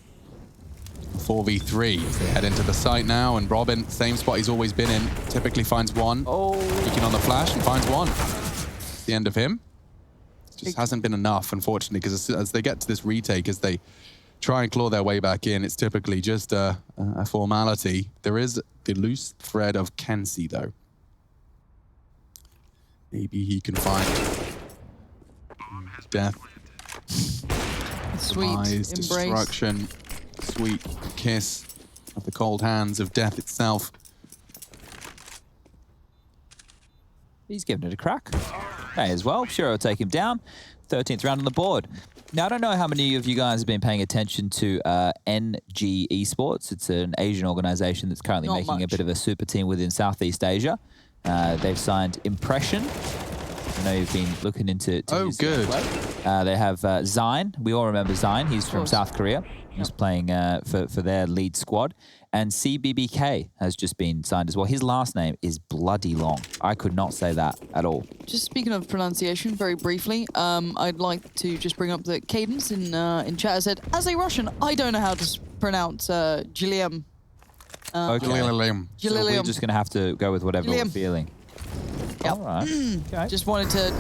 4v3 as they head into the site now, and Robin, same spot he's always been in, typically finds one. Peeking on the flash and finds one. The end of him. Just hasn't been enough, unfortunately, because as they get to this retake, as they try and claw their way back in, it's typically just a formality. There is the loose thread of Kenzie, though. Maybe he can find death. Sweet demise, embrace. destruction, sweet kiss of the cold hands of death itself. He's giving it a crack. May as well. Shiro will take him down. 13th round on the board. Now, I don't know how many of you guys have been paying attention to NG Esports. It's an Asian organization that's currently making a bit of a super team within Southeast Asia. They've signed Impression I know you've been looking into. Good. They have Zine. We all remember Zine. He's from South Korea. He's playing for their lead squad. And CBBK has just been signed as well. His last name is bloody long. I could not say that at all. Just speaking of pronunciation, very briefly, I'd like to just bring up that Cadence in chat said, as a Russian, I don't know how to pronounce Gilliam. Okay. Gilliam. So we're just going to have to go with whatever we're feeling. Yep. All right. Okay. Just wanted to,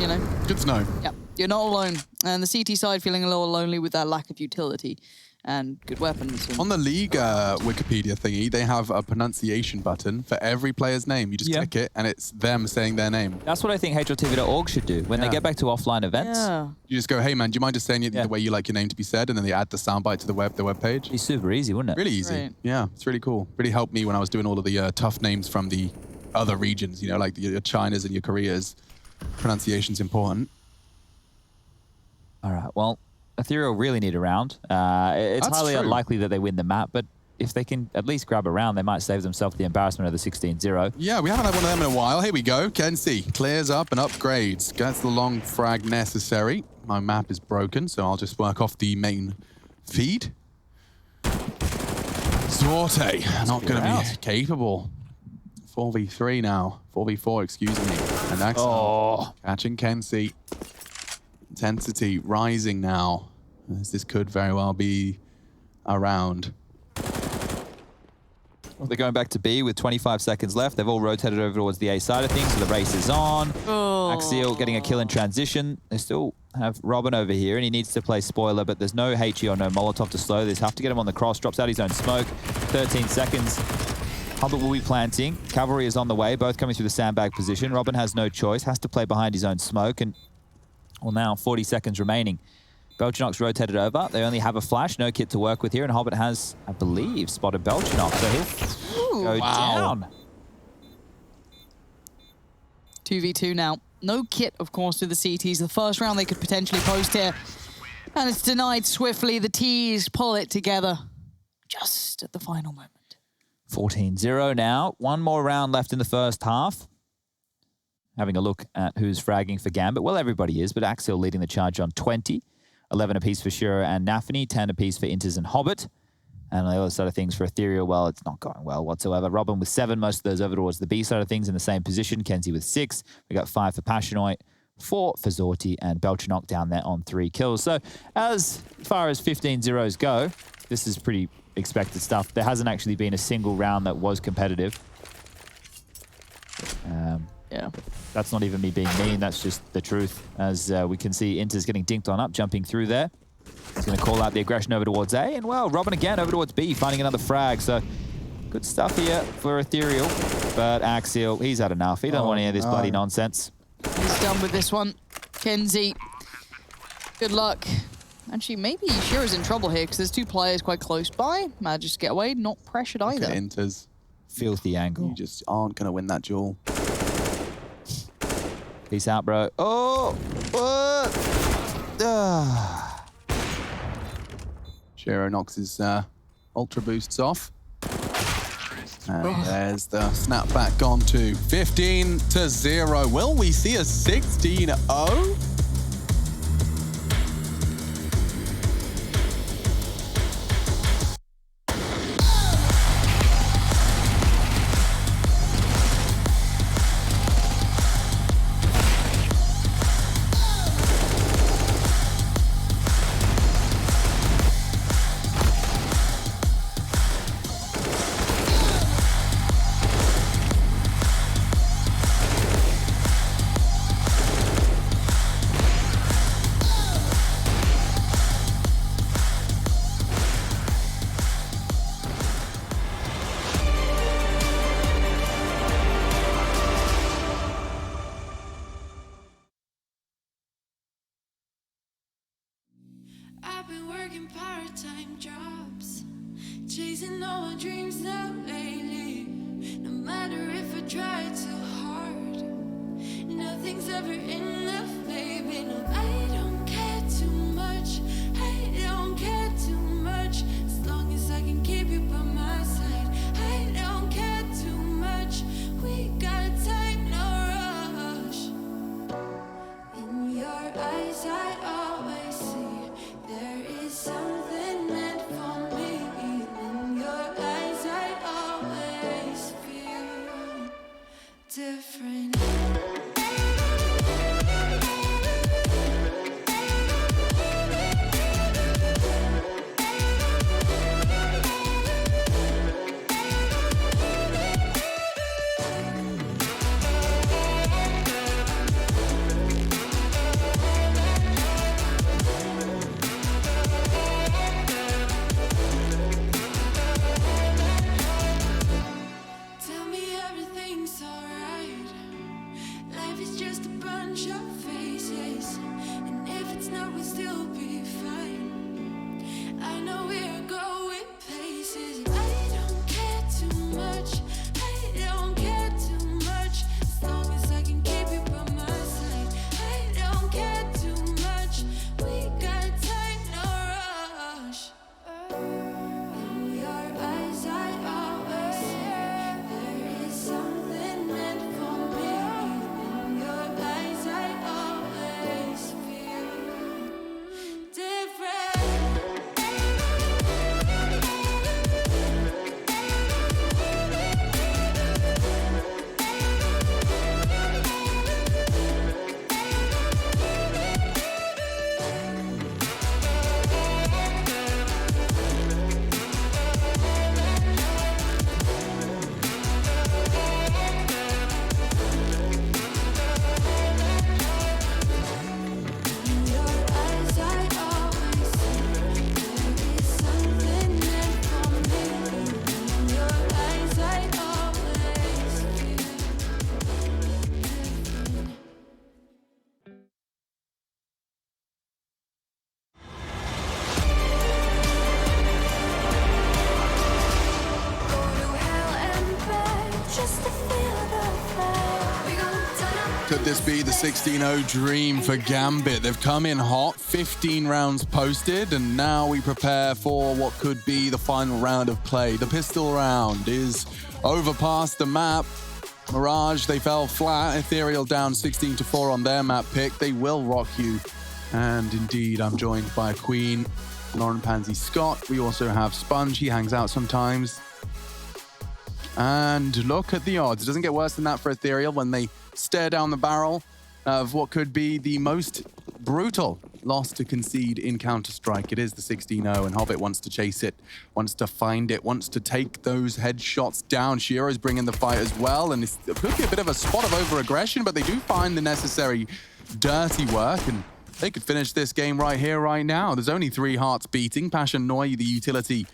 Good to know. Yep. You're not alone. And the CT side feeling a little lonely with that lack of utility and good weapons. On the league Wikipedia thingy, they have a pronunciation button for every player's name. You just click it, and it's them saying their name. That's what I think HLTV.org should do. When they get back to offline events, you just go, hey, man, do you mind just saying it the way you like your name to be said? And then they add the soundbite to the web page. It'd be super easy, wouldn't it? Really easy. Right. Yeah, it's really cool. Really helped me when I was doing all of the tough names from the other regions, like your Chinas and your Koreas. Pronunciation's important. All right, well, Ethereal really need a round. It's highly unlikely that they win the map, but if they can at least grab a round, they might save themselves the embarrassment of the 16-0. Yeah, we haven't had one of them in a while. Here we go. Kenzie clears up and upgrades. Gets the long frag necessary. My map is broken, so I'll just work off the main feed. Sorte, not going to be capable. 4v3 now. 4v4, excuse me. And Axel catching Kenzie. Intensity rising now, as this could very well be a round. Well, they're going back to B with 25 seconds left. They've all rotated over towards the A side of things, so the race is on. Axial getting a kill in transition. They still have Robin over here, and he needs to play spoiler, but there's no HE or no Molotov to slow this. Have to get him on the cross. Drops out his own smoke. 13 seconds. Hubbard will be planting. Cavalry is on the way, both coming through the sandbag position. Robin has no choice, has to play behind his own smoke, and well, now 40 seconds remaining. Belchinok's rotated over. They only have a flash, no kit to work with here, and Hobbit has, I believe, spotted Belchinok, so he'll go down. 2v2 now. No kit, of course, to the CTs. The first round they could potentially post here. And it's denied swiftly. The T's pull it together just at the final moment. 14-0 now. One more round left in the first half. Having a look at who's fragging for Gambit. Well, everybody is, but Axial leading the charge on 20. 11 apiece for Shura and Nafany, 10 apiece for Inters and Hobbit. And on the other side of things for Ethereal, well, it's not going well whatsoever. Robin with 7, most of those over towards the B side of things in the same position. Kenzie with 6. We got 5 for Passionoit, 4 for Zorti, and Belchinok down there on 3 kills. So as far as 15-0s go, this is pretty expected stuff. There hasn't actually been a single round that was competitive. Yeah. That's not even me being mean, that's just the truth. As we can see, Inter's getting dinked on up, jumping through there. He's going to call out the aggression over towards A, and well, Robin again over towards B, finding another frag. So good stuff here for Ethereal, but Axial, he's had enough. He don't want any of this bloody nonsense. He's done with this one. Kenzie, good luck. Actually, maybe Shura's in trouble here because there's 2 players quite close by. Manages to get away, not pressured either. Inters. Filthy angle. You just aren't going to win that duel. Peace out, bro. Oh! What? Shura knocks his ultra boosts off. And there's the snapback gone to 15-0. Will we see a 16-0? I've been working part-time jobs, chasing all my dreams now lately. No matter if I try too hard, nothing's ever enough, baby. No, I don't care too much. I don't care too much. As long as I can keep you by my side, I don't care too much. We got time, no rush. Could this be the 16-0 dream for Gambit? They've come in hot, 15 rounds posted, and now we prepare for what could be the final round of play. The pistol round is over past the map. Mirage, they fell flat. Ethereal down 16-4 on their map pick. They will rock you. And indeed, I'm joined by Queen, Lauren Pansy Scott. We also have Sponge. He hangs out sometimes. And look at the odds. It doesn't get worse than that for Ethereal when they stare down the barrel of what could be the most brutal loss to concede in Counter-Strike. It is the 16-0, and Hobbit wants to chase it, wants to find it, wants to take those headshots down. Shiro's bringing the fight as well, and it could be a bit of a spot of over-aggression, but they do find the necessary dirty work, and they could finish this game right here, right now. There's only 3 hearts beating. Passion Noi, the utility.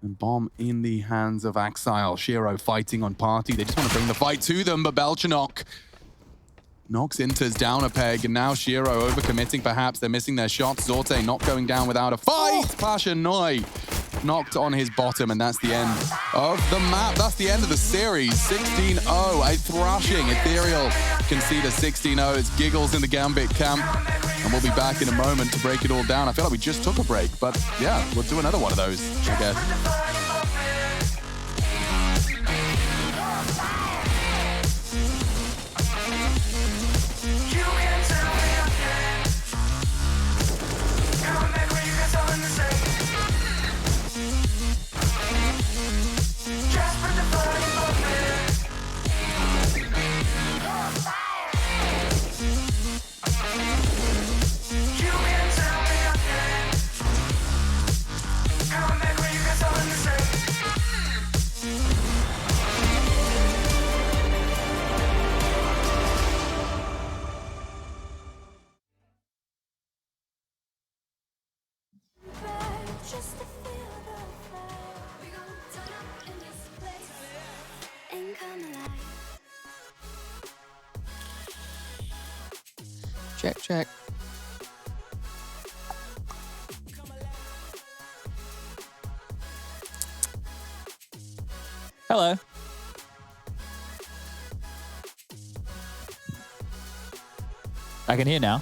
And bomb in the hands of Axile. Shiro fighting on Party. They just want to bring the fight to them, but Belchanok knocks Inters down a peg, and now Shiro overcommitting perhaps. They're missing their shots. Zorte not going down without a fight. Passion Noi knocked on his bottom, and that's the end of the map. That's the end of the series. 16-0, a thrashing. Ethereal concede a 16-0. It's giggles in the Gambit camp. And we'll be back in a moment to break it all down. I feel like we just took a break, but yeah, we'll do another one of those, I guess. Just to feel the fire. We gon' turn up in this place and come alive. Check, check. Hello. I can hear now.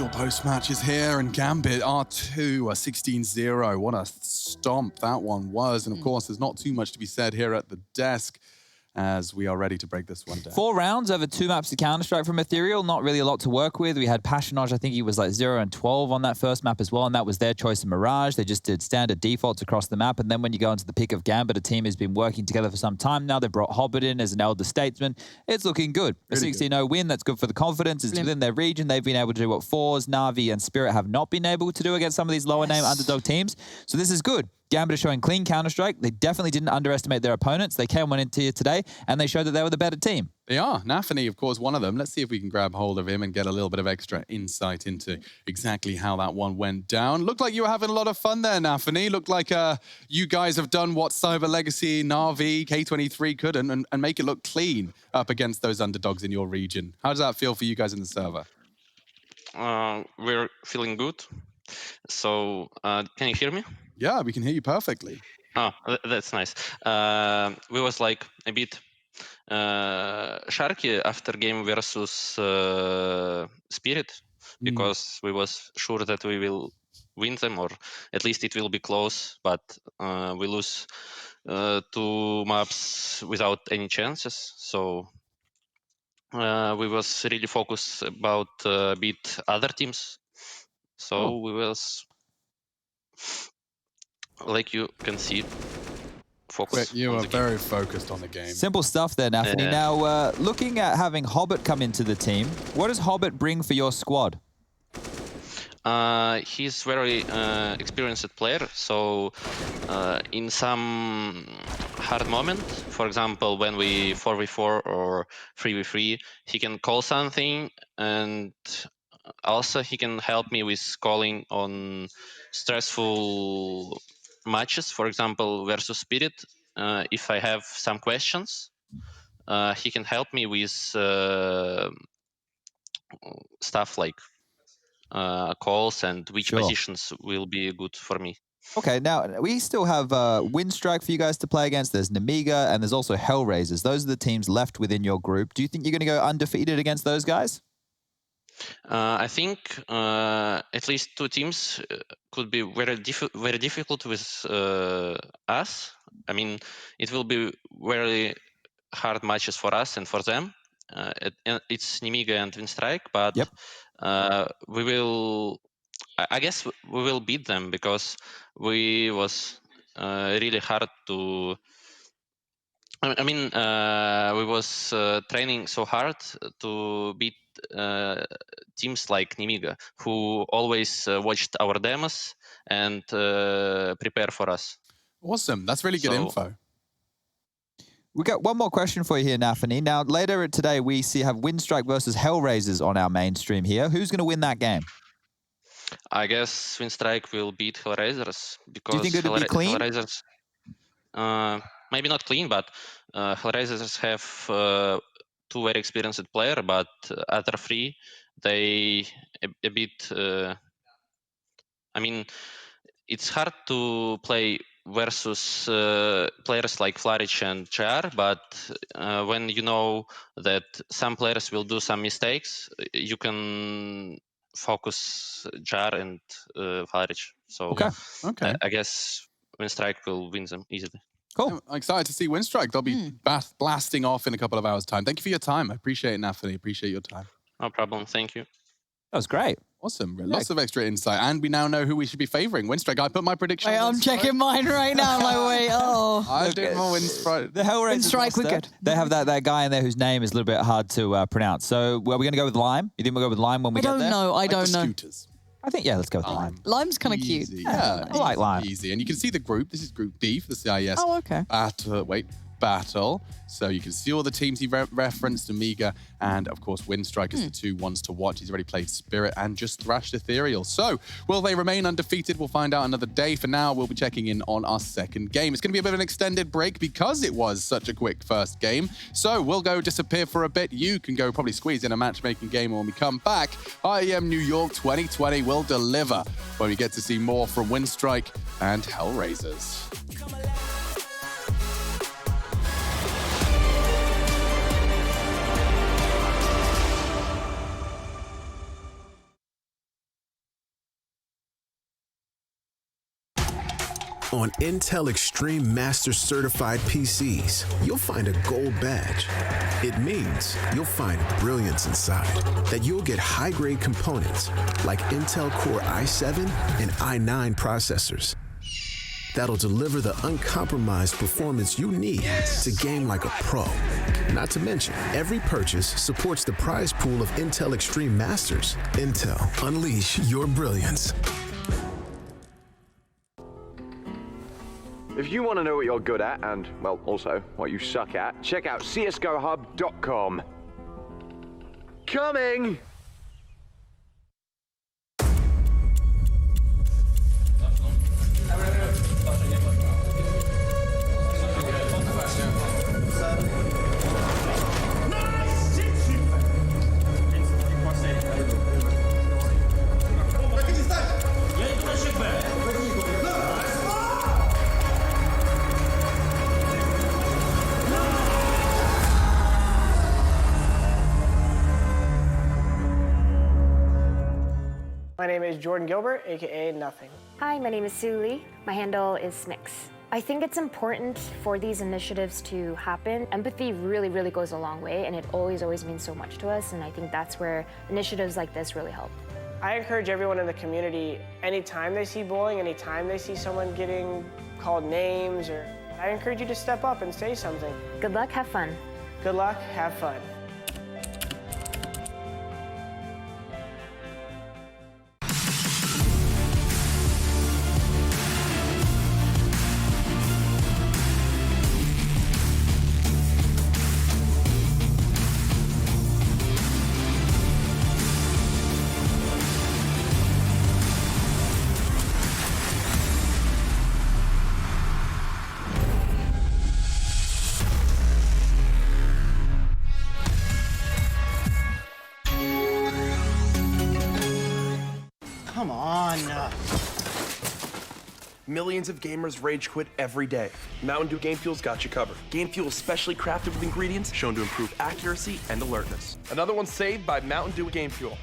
Gamefuel post-match is here, and Gambit R2 a 16-0. What a stomp that one was. And of course, there's not too much to be said here at the desk as we are ready to break this one down. 4 rounds over 2 maps of Counter-Strike from Ethereal. Not really a lot to work with. We had Passionage, I think he was like 0 and 12 on that first map as well, and that was their choice of Mirage. They just did standard defaults across the map, and then when you go into the pick of Gambit, a team has been working together for some time now. They brought Hobbit in as an elder statesman. It's looking good. A 16-0 win, that's good for the confidence. It's within their region. They've been able to do what Force, Na'Vi, and Spirit have not been able to do against some of these lower-name underdog teams. So this is good. Gambit is showing clean Counter-Strike. They definitely didn't underestimate their opponents. They came on into here today, and they showed that they were the better team. They are. Nafany, of course, one of them. Let's see if we can grab hold of him and get a little bit of extra insight into exactly how that one went down. Looked like you were having a lot of fun there, Nafany. Looked like you guys have done what Cyber Legacy, Na'Vi, K23 couldn't, and make it look clean up against those underdogs in your region. How does that feel for you guys in the server? We're feeling good. So, can you hear me? Yeah, we can hear you perfectly. Oh, that's nice. We was like a bit sharky after game versus Spirit, because we was sure that we will win them, or at least it will be close, but we lose 2 maps without any chances. So we was really focused about beat other teams. So we was, like you can see, focus. You are very focused on the game. Simple stuff there, Nafany. Now, looking at having Hobbit come into the team, what does Hobbit bring for your squad? He's very experienced player, so in some hard moment, for example, when we 4v4 or 3v3, he can call something, and also he can help me with calling on stressful matches, for example, versus Spirit. If I have some questions, he can help me with stuff like calls and which positions will be good for me. Okay, now we still have Windstrike for you guys to play against. There's Namiga and there's also Hellraisers. Those are the teams left within your group. Do you think you're going to go undefeated against those guys? I think at least 2 teams could be very difficult with us. I mean, it will be very hard matches for us and for them. It's Namiga and Windstrike, but we will. I guess we will beat them because we was really hard to. I mean, we was training so hard to beat teams like Namiga, who always watched our demos and prepare for us. Awesome. That's really good info. We got one more question for you here, Nafany. Now, later today, we have Windstrike versus Hellraisers on our mainstream here. Who's going to win that game? I guess Windstrike will beat Hellraisers because do you think it'll be clean? Hellraisers, maybe not clean, but Hellraisers have 2 very experienced players, but other 3, they a bit. I mean, it's hard to play versus players like Flourish and Char, but when you know that some players will do some mistakes, you can focus Jar and Flourish. So I guess Windstrike will win them easily. Cool. I'm excited to see Windstrike. They'll be blasting off in a couple of hours' time. Thank you for your time. I appreciate it, Nafany. Appreciate your time. No problem. Thank you. That was great. Awesome. Lots of extra insight. And we now know who we should be favoring. Windstrike. I put my prediction Wait, on I'm checking mine right now. I'm like, wait, I did more Windstrike. The Hellraisers Windstrike, we're good. They have that guy in there whose name is a little bit hard to pronounce. So, we're going to go with Lime. You think we'll go with Lime when we get there? I don't know. Scooters. I think, let's go with Lime. Lime's kind of cute. Yeah, I like Lime. Easy. And you can see the group. This is Group B for the CIS. Oh, okay. Battle. So you can see all the teams he referenced, Amiga, and of course Windstrike is the 2 ones to watch. He's already played Spirit and just thrashed Ethereal. So will they remain undefeated? We'll find out another day. For now, we'll be checking in on our second game. It's going to be a bit of an extended break because it was such a quick first game. So we'll go disappear for a bit. You can go probably squeeze in a matchmaking game, and when we come back, IEM New York 2020 will deliver when we get to see more from Windstrike and Hellraisers. On Intel Extreme Master Certified PCs, you'll find a gold badge. It means you'll find brilliance inside, that you'll get high-grade components like Intel Core i7 and i9 processors that'll deliver the uncompromised performance you need to game like a pro. Not to mention, every purchase supports the prize pool of Intel Extreme Masters. Intel, unleash your brilliance. If you want to know what you're good at and, well, also what you suck at, check out csgohub.com. Coming! My name is Jordan Gilbert, aka Nothing. Hi, my name is Sue Lee. My handle is Smix. I think it's important for these initiatives to happen. Empathy really, really goes a long way, and it always means so much to us, and I think that's where initiatives like this really help. I encourage everyone in the community, anytime they see bullying, anytime they see someone getting called names, I encourage you to step up and say something. Good luck, have fun. Good luck, have fun. Come on. Millions of gamers rage quit every day. Mountain Dew Game Fuel's got you covered. Game Fuel is specially crafted with ingredients shown to improve accuracy and alertness. Another one saved by Mountain Dew Game Fuel.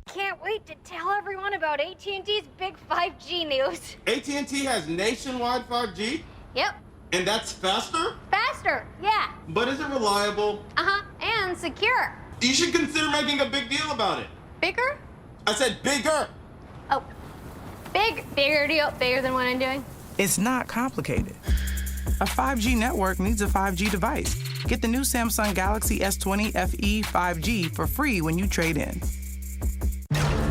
Can't wait to tell everyone about AT&T's big 5G news. AT&T has nationwide 5G? Yep. And that's faster? Faster, yeah. But is it reliable? Uh-huh, and secure. You should consider making a big deal about it. Bigger? I said bigger. Oh, bigger deal, bigger than what I'm doing. It's not complicated. A 5G network needs a 5G device. Get the new Samsung Galaxy S20 FE 5G for free when you trade in.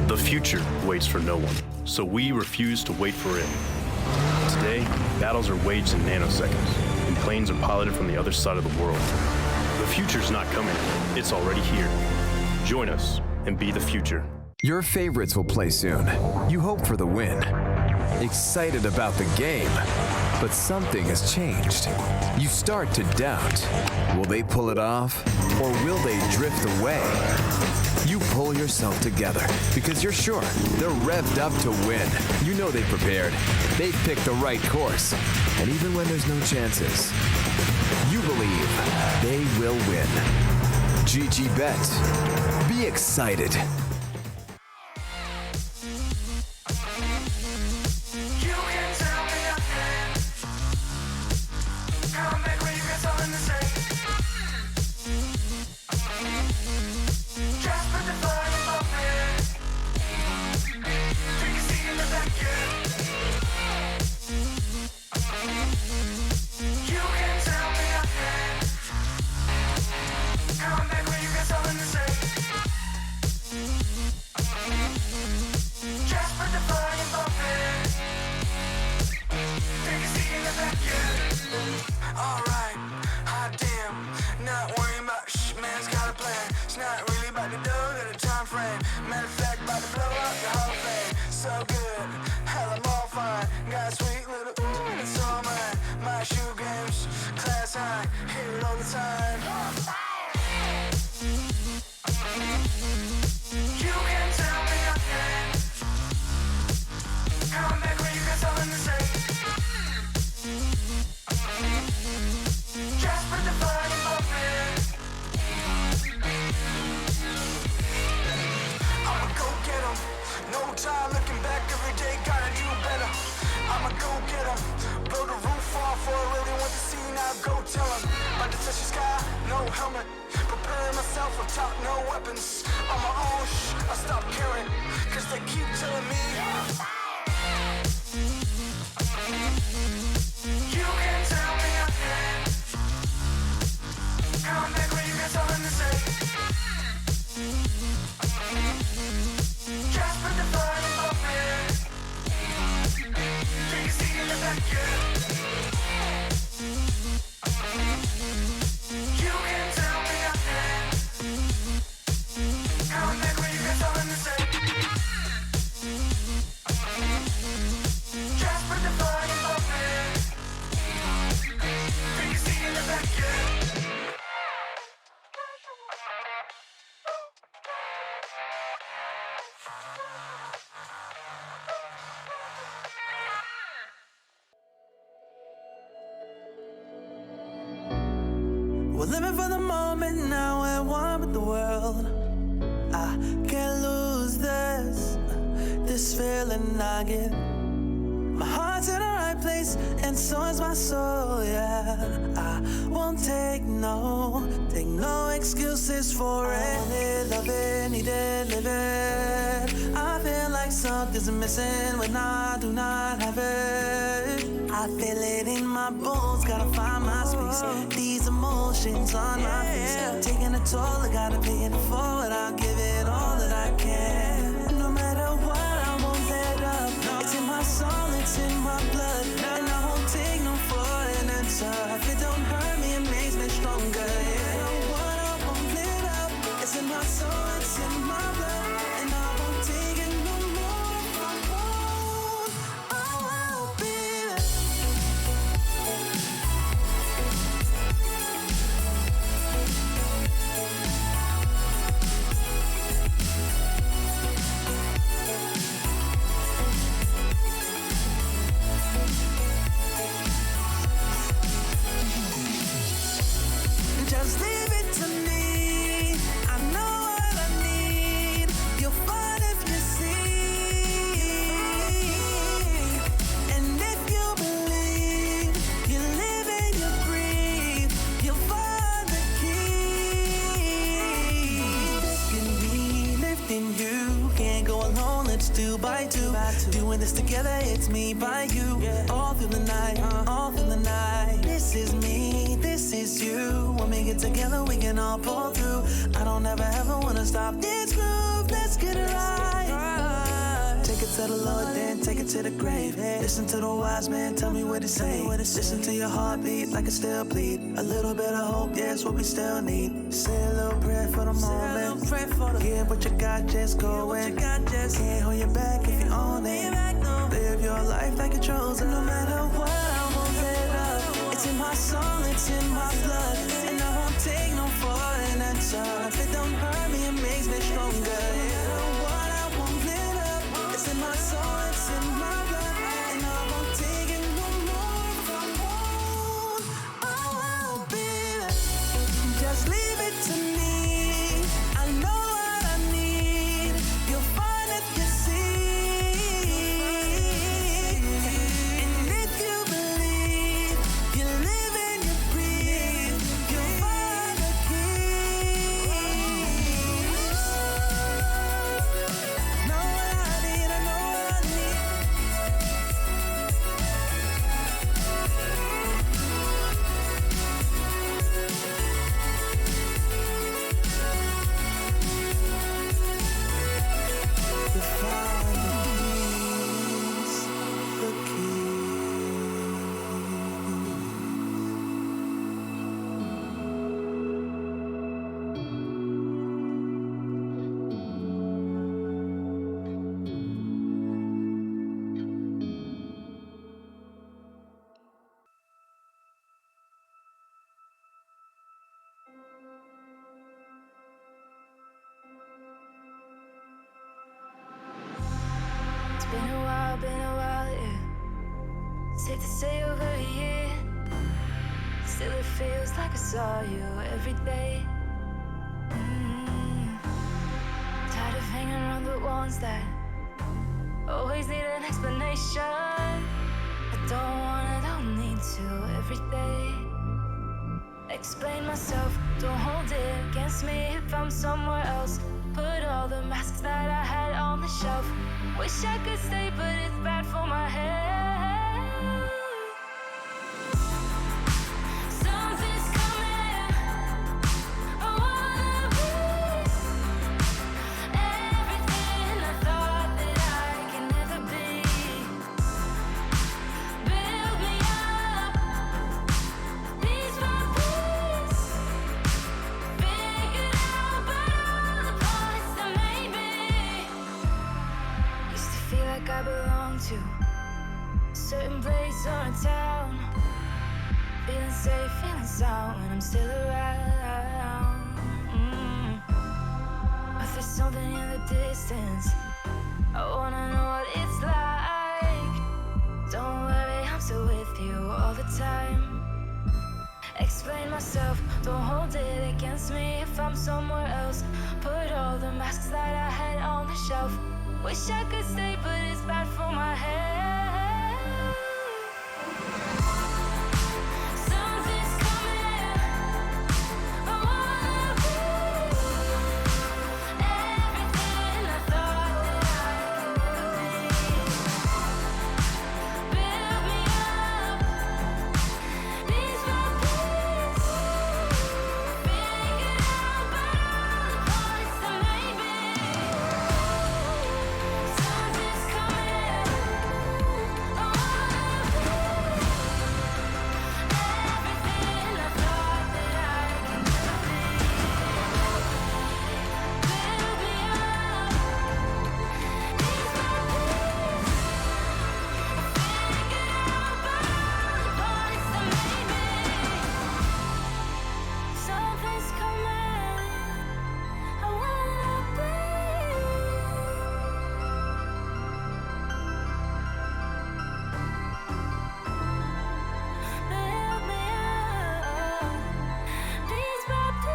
The future waits for no one, so we refuse to wait for it. Today, battles are waged in nanoseconds, and planes are piloted from the other side of the world. The future's not coming, it's already here. Join us and be the future. Your favorites will play soon. You hope for the win. Excited about the game, but something has changed. You start to doubt. Will they pull it off, or will they drift away? You pull yourself together because you're sure they're revved up to win. You know they've prepared. They've picked the right course. And even when there's no chances, you believe they will win. GG Bet. Be excited. Alright, hot damn. Not worrying about man's got a plan. It's not really about the dough, got a time frame. Matter of fact, about to blow up the Hall of Fame. So good, hell, I'm all fine. hear it all the time. You can tell me nothing. Come back when you got something to say. Just put the fire in my bed. I'ma go get 'em. No time looking back, every day gotta do better. I'ma go get 'em. Blow the roof off for a really want to see, now go tell 'em. About to touch the sky, no helmet. Preparing myself on top, no weapons. On my own, I stop caring. Cause they keep telling me you can tell me nothing. Come back when you got something to say. Just put the fire in my bed. Can you see in the back yet? You can tell me nothing. Come back when you got something to say. Just put the fire in my bed. Can you see in the back yet? We're living for the moment now, we're one with the world. I can't lose this feeling I get. My heart's in the right place, and so is my soul, yeah. I won't take no excuses for it. Love it, need it, live it. I feel like something's missing when I do not have it. I feel it in my bones, gotta find my space. These emotions on my face, taking a toll, I gotta pay it forward. I'll give it all that I can. No matter what, I won't let up. It's in my soul, it's in my blood, and I won't take no for an answer. If it don't hurt me, it makes me stronger. Yeah. No what, I won't let up. It's in my soul, it's in my blood, and I won't take it no more. If I won't, I will be there. Just leave it to me. I know what I need. You'll find if you see. And if you believe, you live and you breathe, you'll find the key. Lifting me, lifting you. Can't go alone, let's do by two. Doing this together, it's me by you. All through the night, all through the night. This is me, this is you. When we get together, we can all pull through. I don't ever wanna stop this groove. Let's get it right. Take it to the Lord, then take it to the grave. Listen to the wise man, tell me what he say. Listen to your heartbeat like it still bleed. A little bit of hope, yeah, it's what we still need. Say a little prayer for the moment. Give what you got, just go in. Can't hold you back if you own it. Live your life like you're chosen. No matter what, I won't let up. It's in my soul, it's in my blood, and I won't take no for an answer. If it don't hurt me, it makes me stronger. No matter what, I won't let up. It's in my soul, it's in my blood, and I won't take it no more. If I won't, I will be there. Just leave it to me. I know what I need. You'll find if you see. And if you believe, you live and you breathe, say over a year. Still it feels like I saw you every day. Tired of hanging around the ones that always need an explanation. I don't need to every day. Explain myself, don't hold it against me if I'm somewhere else. Put all the masks that I had on the shelf. Wish I could stay, but it's bad for my head. Something's coming. I wanna be everything I thought that I can never be. Build me up, piece by piece. Figured out about all the parts that made me. Used to feel like I belonged to a certain place or a town. Feeling safe, feeling sound when I'm still around. But there's something in the distance. I wanna know what it's like. Don't worry, I'm still with you all the time. Explain myself, don't hold it against me if I'm somewhere else. Put all the masks that I had on the shelf. Wish I could stay, but it's bad for my head. Something's coming. I wanna be everything I thought that I could be. Build me up, piece by piece. Figured out about all the parts that made me. Something's coming. I wanna be everything I thought that I could never be. Build me up, piece by piece. Figured out about all the parts that made me. Something's coming. I wanna be. Build me up, piece by piece.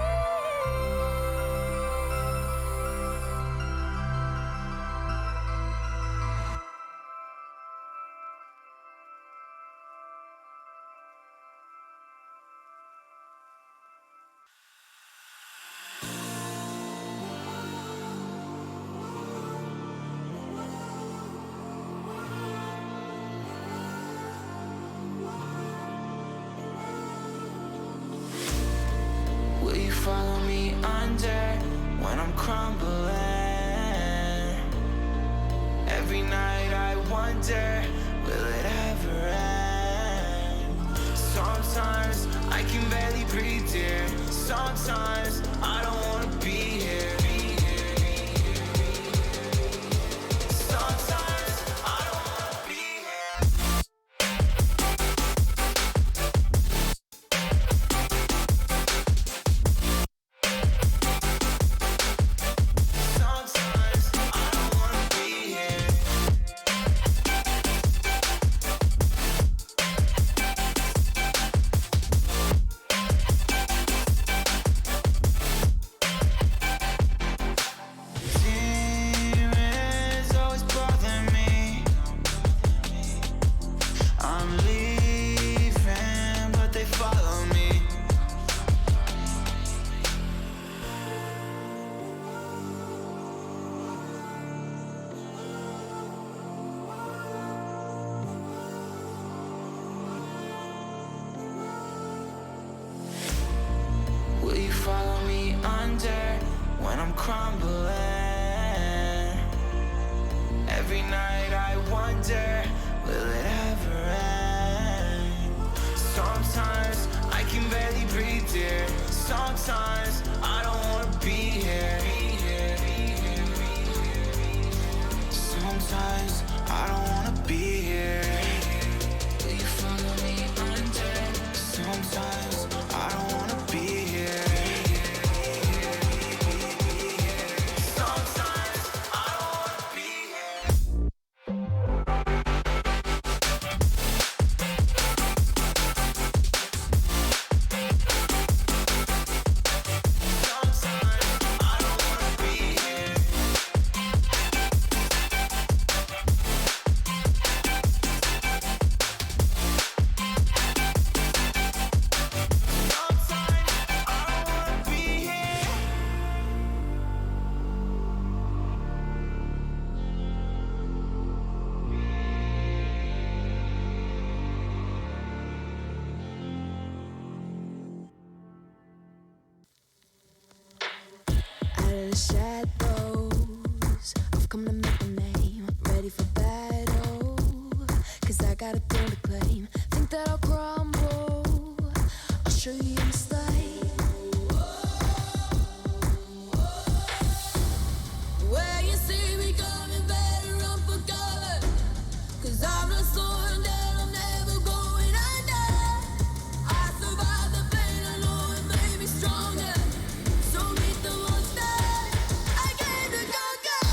Will you follow me under when I'm crumbling? Every night I wonder, will it ever end? Sometimes I can barely breathe, dear. Sometimes I don't wanna be here. Sometimes I don't wanna be here. Sometimes I don't wanna be here. Demons always bother me. I'm leaving, but they follow me. Will you follow me under when I'm crumbling? Every night I wonder, will it ever end? Sometimes I can barely breathe, dear. Sometimes I don't wanna be here. Sometimes I don't wanna be here. Will you follow me under? Sometimes I don't wanna be here. Sometimes I don't wanna be here. of the shadows, I've come to make a name. Ready for battle, cause I got a thing to claim. Think that I'll crumble, I'll show you your mistake. Where you see me coming, better run for cover, cause I'm not slowing down, I'm never going under. I survived the pain, I know it made me stronger. So meet the monster, I came to conquer.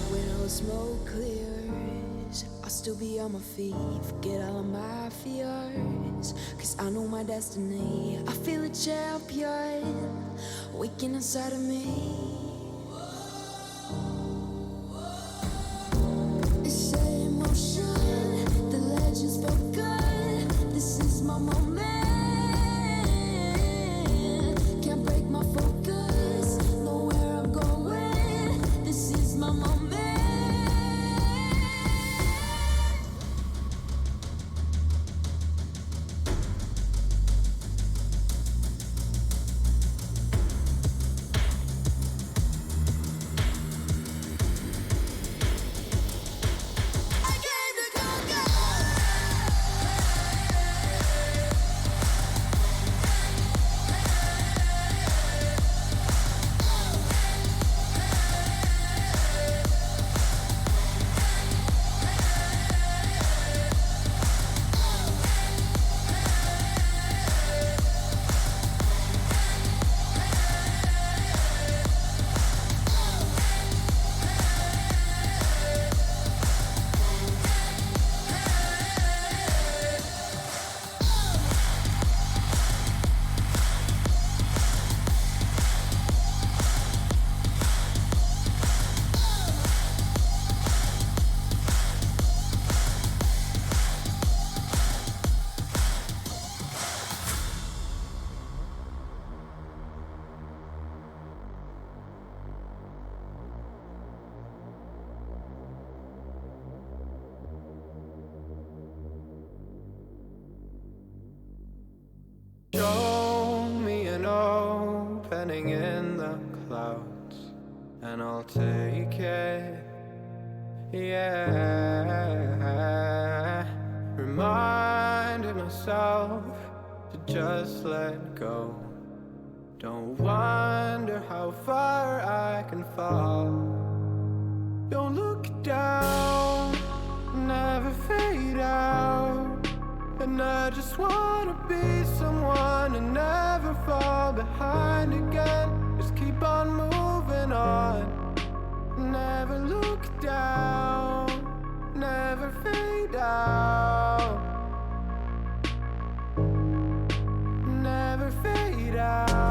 When all the smoke clears, I'll still be on my feet. Forget all of my fears, cause I know my destiny. I feel a champion waking inside of me. It's set in motion, the legend's spoken. This is my moment. Can't break my focus, know where I'm going. This is my moment. Show me an opening in the clouds, and I'll take it. Yeah, reminding myself to just let go. Don't wonder how far I can fall. Don't look down, never fade out. And I just wanna be someone and never fall behind again. Just keep on moving on. Never look down, never fade out. Never fade out.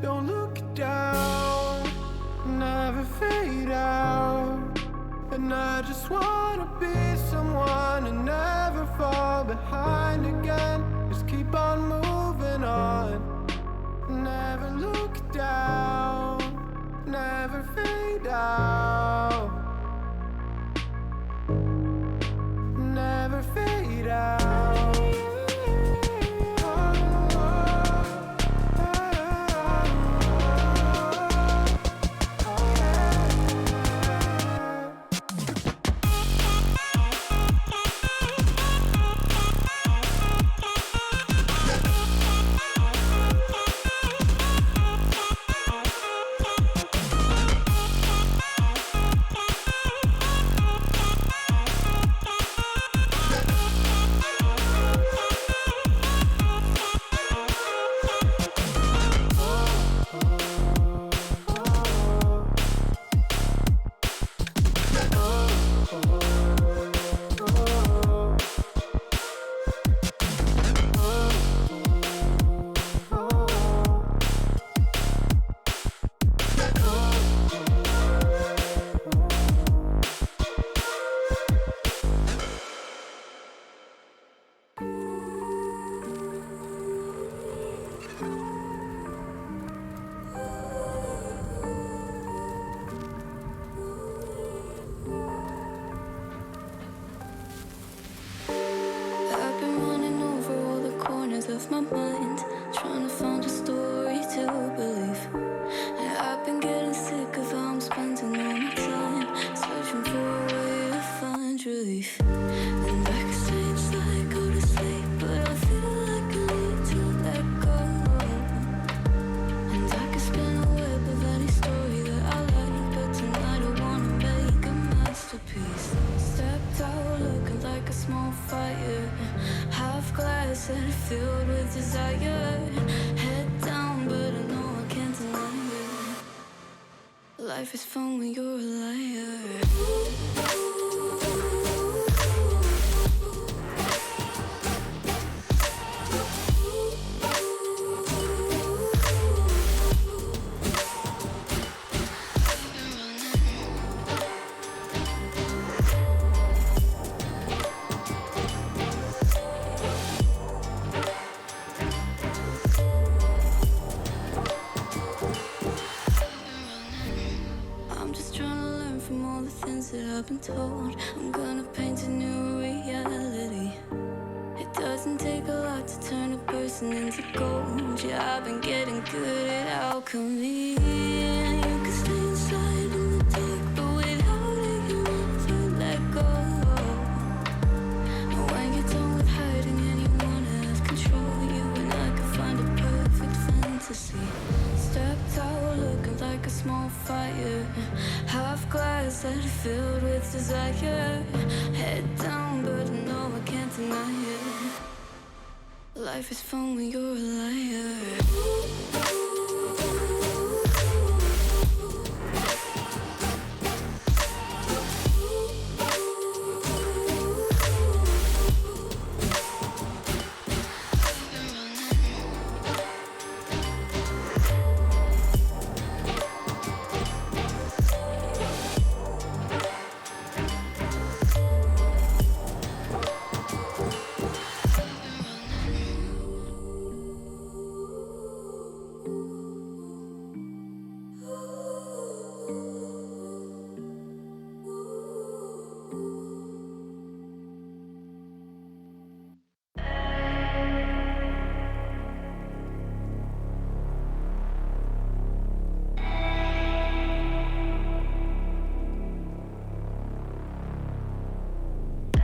Don't look down, never fade out. And I just wanna be someone and never fall behind again. Just keep on moving on. Never look down, never fade out. Never fade out. I've been running over all the corners of my mind, trying to find a story to believe. And I've been getting sick of how I'm spending all my time, searching for a way to find relief. And I can stay inside, go to sleep, but I feel like I need to let go. And I can spin a web of any story that I like, but tonight I wanna make a masterpiece. Stepped out looking like a small fire, half glass and filled with desire. Head down, but I know I can't deny it. Life is fun when you're a liar. I'm just trying to learn from all the things that I've been told. I'm gonna paint a new reality. It doesn't take a lot to turn a person into gold. Yeah, I've been getting good at alchemy. And you can stay inside in the dark, but without it, you never let go. And when you're done with hiding and you Half glass and filled with desire. Head down, but no, I can't deny it. Life is fun when you're a liar.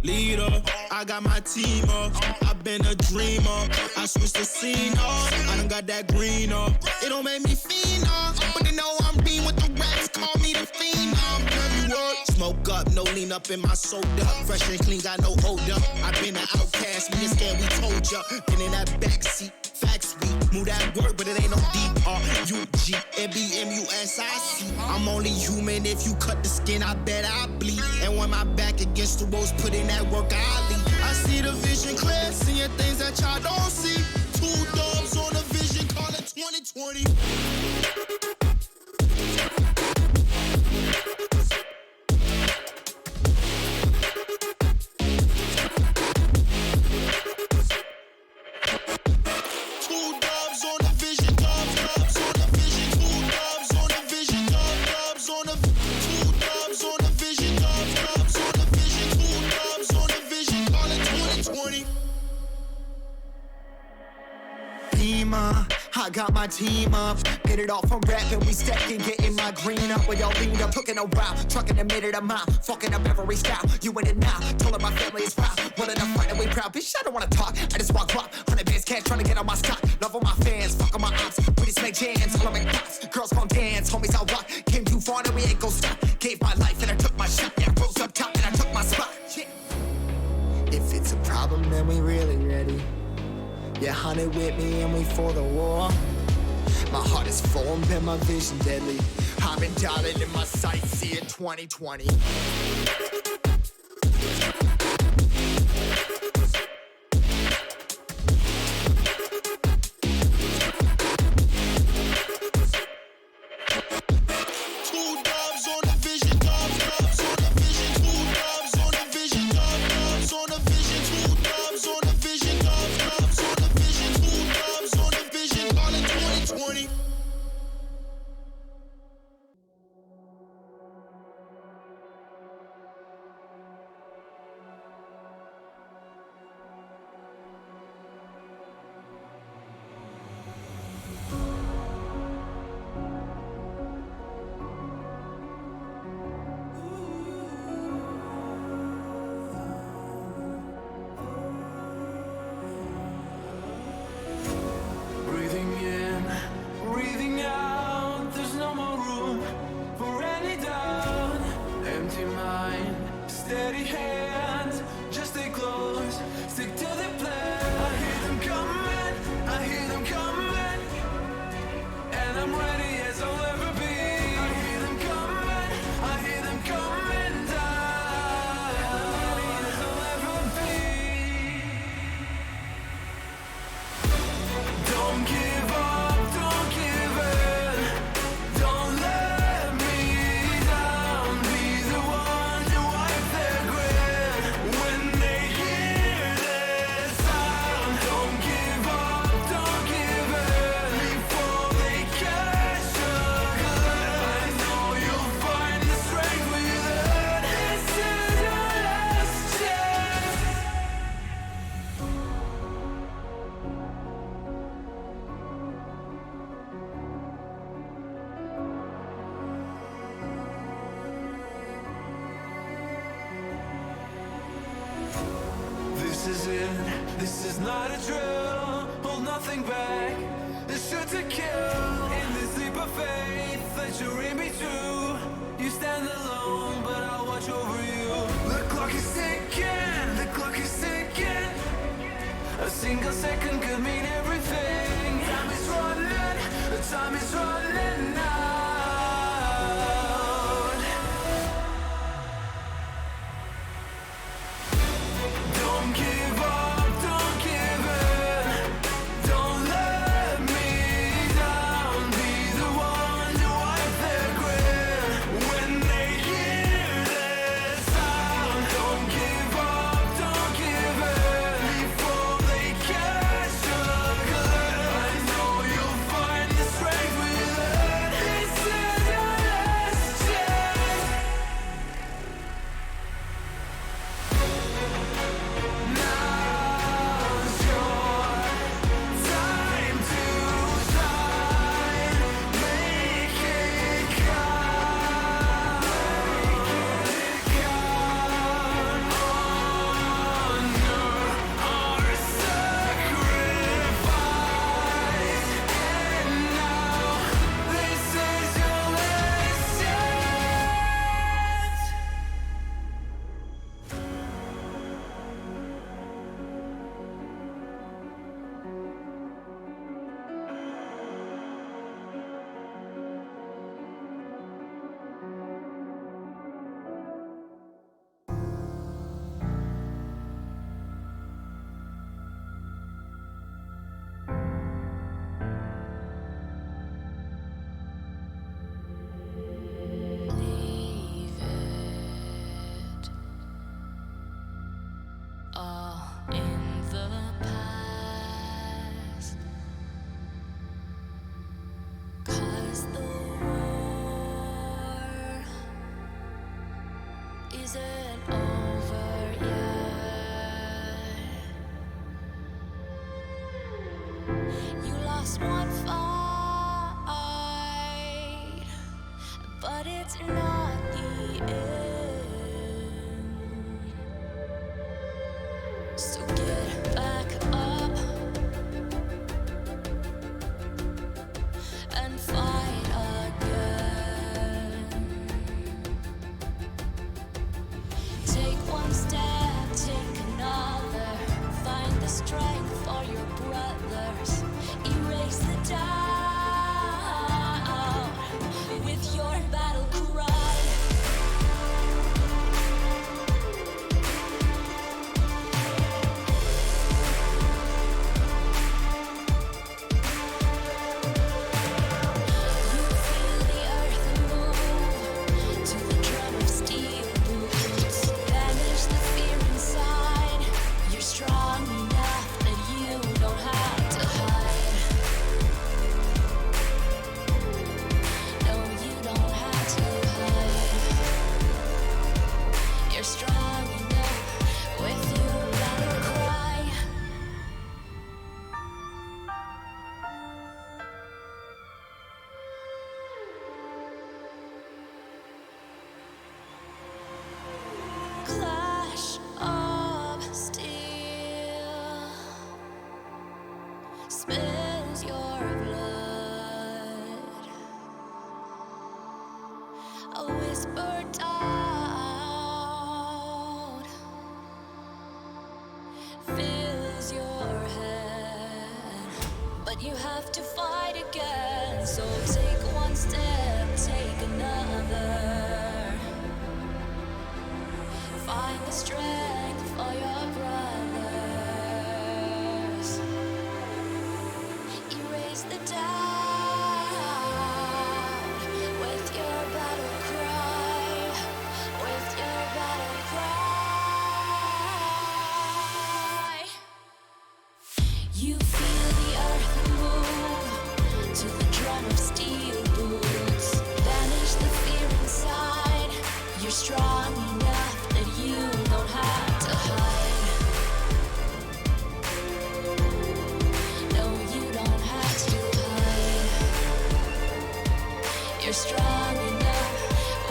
Leader, I got my team up. I've been a dreamer. I switched the scene up. I done got that green up. It don't make me fiend up, but they know I'm being with the rats. Call me the fiend up. Heavy work, smoke up, no lean up in my soda. Fresh and clean, got no hold up. I've been an outcast, me and scared, we told ya. Been in that backseat, facts we move that word, but it ain't no D-R-U-G, M-B-M-U-S-I-C. I'm only human. If you cut the skin, I bet I bleed. And when my back against the ropes, put in that work, I lead. I see the vision clear, seeing things that y'all don't see. 2 dubs on the vision, call it 2020. I got my team up, get it off from rapping, we stacking, getting my green up. Where y'all leaned up, took in a while, trucking a minute a mile, fucking up every style. You in it now, told her my family is proud. Willing to fight and we proud, bitch, I don't wanna talk. I just walk up, 100 bands cash, trying to get on my stock. Love all my fans, fuck all my ops, pretty snake jams, all of my pops. Girls gon' dance, homies I'll rock. Came too far, now we ain't gon' stop. Gave my life and I took my shot, yeah, I rose up top and I took my spot. Yeah. If it's a problem, then we really ready. Yeah, 100 with me and we for the war. My heart is formed and my vision deadly. I've been dialing in my sights, see it 2020. This is it, this is not a drill. Hold nothing back, it's sure to kill. In this leap of faith that you're in me too. single second could mean everything. Time is running, time is running out. Don't give up, don't give in. Don't let me down. Be the one to wipe their grin when they hear this sound. Don't give up, don't give in before they catch a glimpse. I know you'll find the strength within. This is your last chance. Now's your time to shine. Make it count. Honor our sacrifice. And now this is your last chance. Leave it all in the past. 'Cause the war isn't over yet. You lost one fight, but it's not the end. So get back up and fight again. Take one step, take another. Find the strength for your brothers. Erase the doubt with your battle cry. You feel the earth move to the drum of steel boots. Banish the fear inside. You're strong enough that you don't have to hide. No, you don't have to hide. You're strong enough with your battle cry. Clash of steel spills your blood. A whisper out fills your head, but you have to fight again. So take one step, take another. Find the strength for your brothers. Erase the doubt with your battle cry. With your battle cry. You feel the earth move to the drum of steel boots. Banish the fear inside. You're strong enough that you don't have to hide. No, you don't have to hide. You're strong enough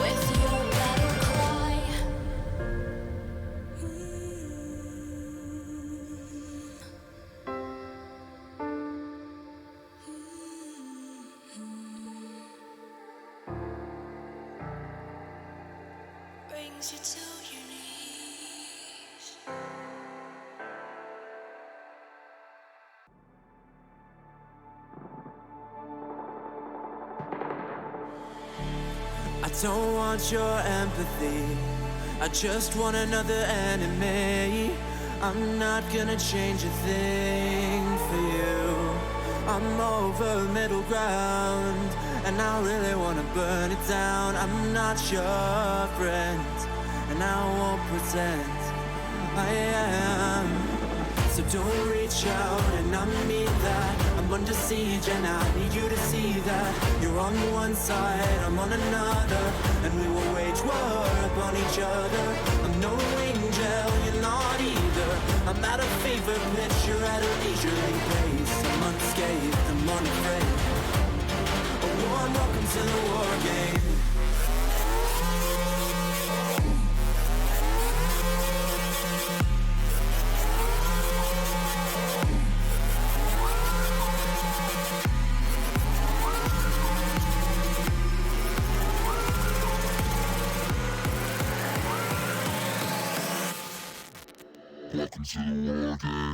with your battle cry. Brings you to your knees. don't want your empathy. I just want another enemy. I'm not gonna change a thing for you. I'm over middle ground, and I really wanna burn it down. I'm not your friend, and I won't pretend I am. So don't reach out, and I mean that. I'm under siege, and I need you to see that. You're on one side, I'm on another, and we will wage war upon each other. I'm no angel, you're not either. I'm at a fever pitch, you're at a leisurely pace. I'm unscathed, I'm unafraid. A warm welcome to the war game. Welcome to the war game.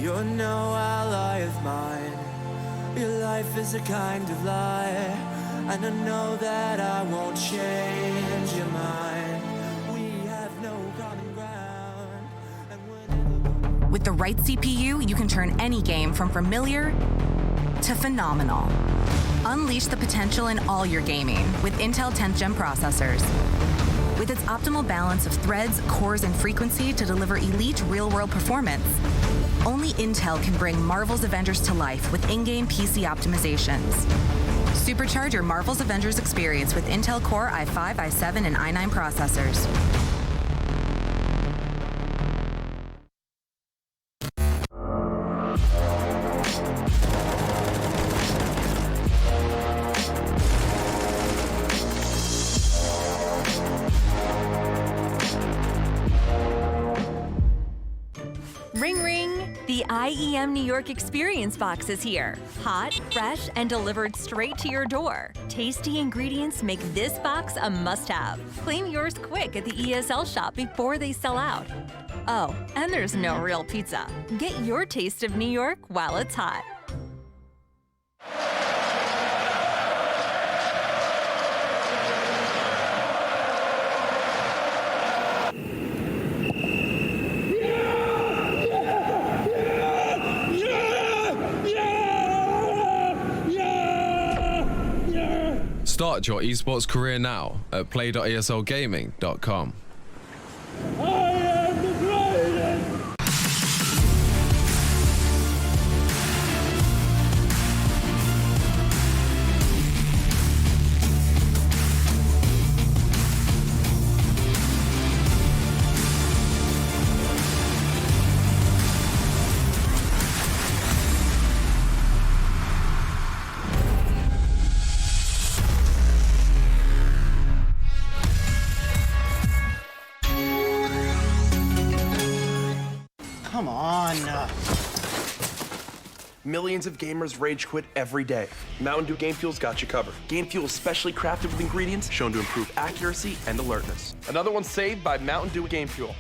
You're no ally of mine. Your life is a kind of lie, and I know that I won't change your mind. We have no common ground, and With the right CPU, you can turn any game from familiar to phenomenal. Unleash the potential in all your gaming with Intel 10th Gen processors. With its optimal balance of threads, cores, and frequency to deliver elite real-world performance, only Intel can bring Marvel's Avengers to life with in-game PC optimizations. Supercharge your Marvel's Avengers experience with Intel Core i5, i7, and i9 processors. Ring ring! The IEM New York Experience Box is here. Hot, fresh, and delivered straight to your door. Tasty ingredients make this box a must-have. Claim yours quick at the ESL shop before they sell out. Oh, and there's no real pizza. Get your taste of New York while it's hot. Start your esports career now at play.eslgaming.com. I am the greatest! Come on. Millions of gamers rage quit every day. Mountain Dew Game Fuel's got you covered. Game Fuel is specially crafted with ingredients shown to improve accuracy and alertness. Another one saved by Mountain Dew Game Fuel.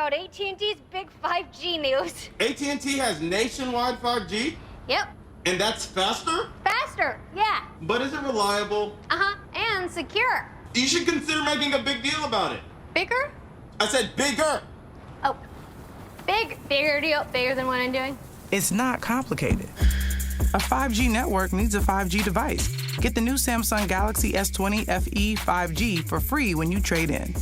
about AT&T's big 5G news. AT&T has nationwide 5G? Yep. And that's faster? Faster, yeah. But is it reliable? Uh-huh, and secure. You should consider making a big deal about it. Bigger? I said bigger! Oh, bigger deal, bigger than what I'm doing. It's not complicated. A 5G network needs a 5G device. Get the new Samsung Galaxy S20 FE 5G for free when you trade in.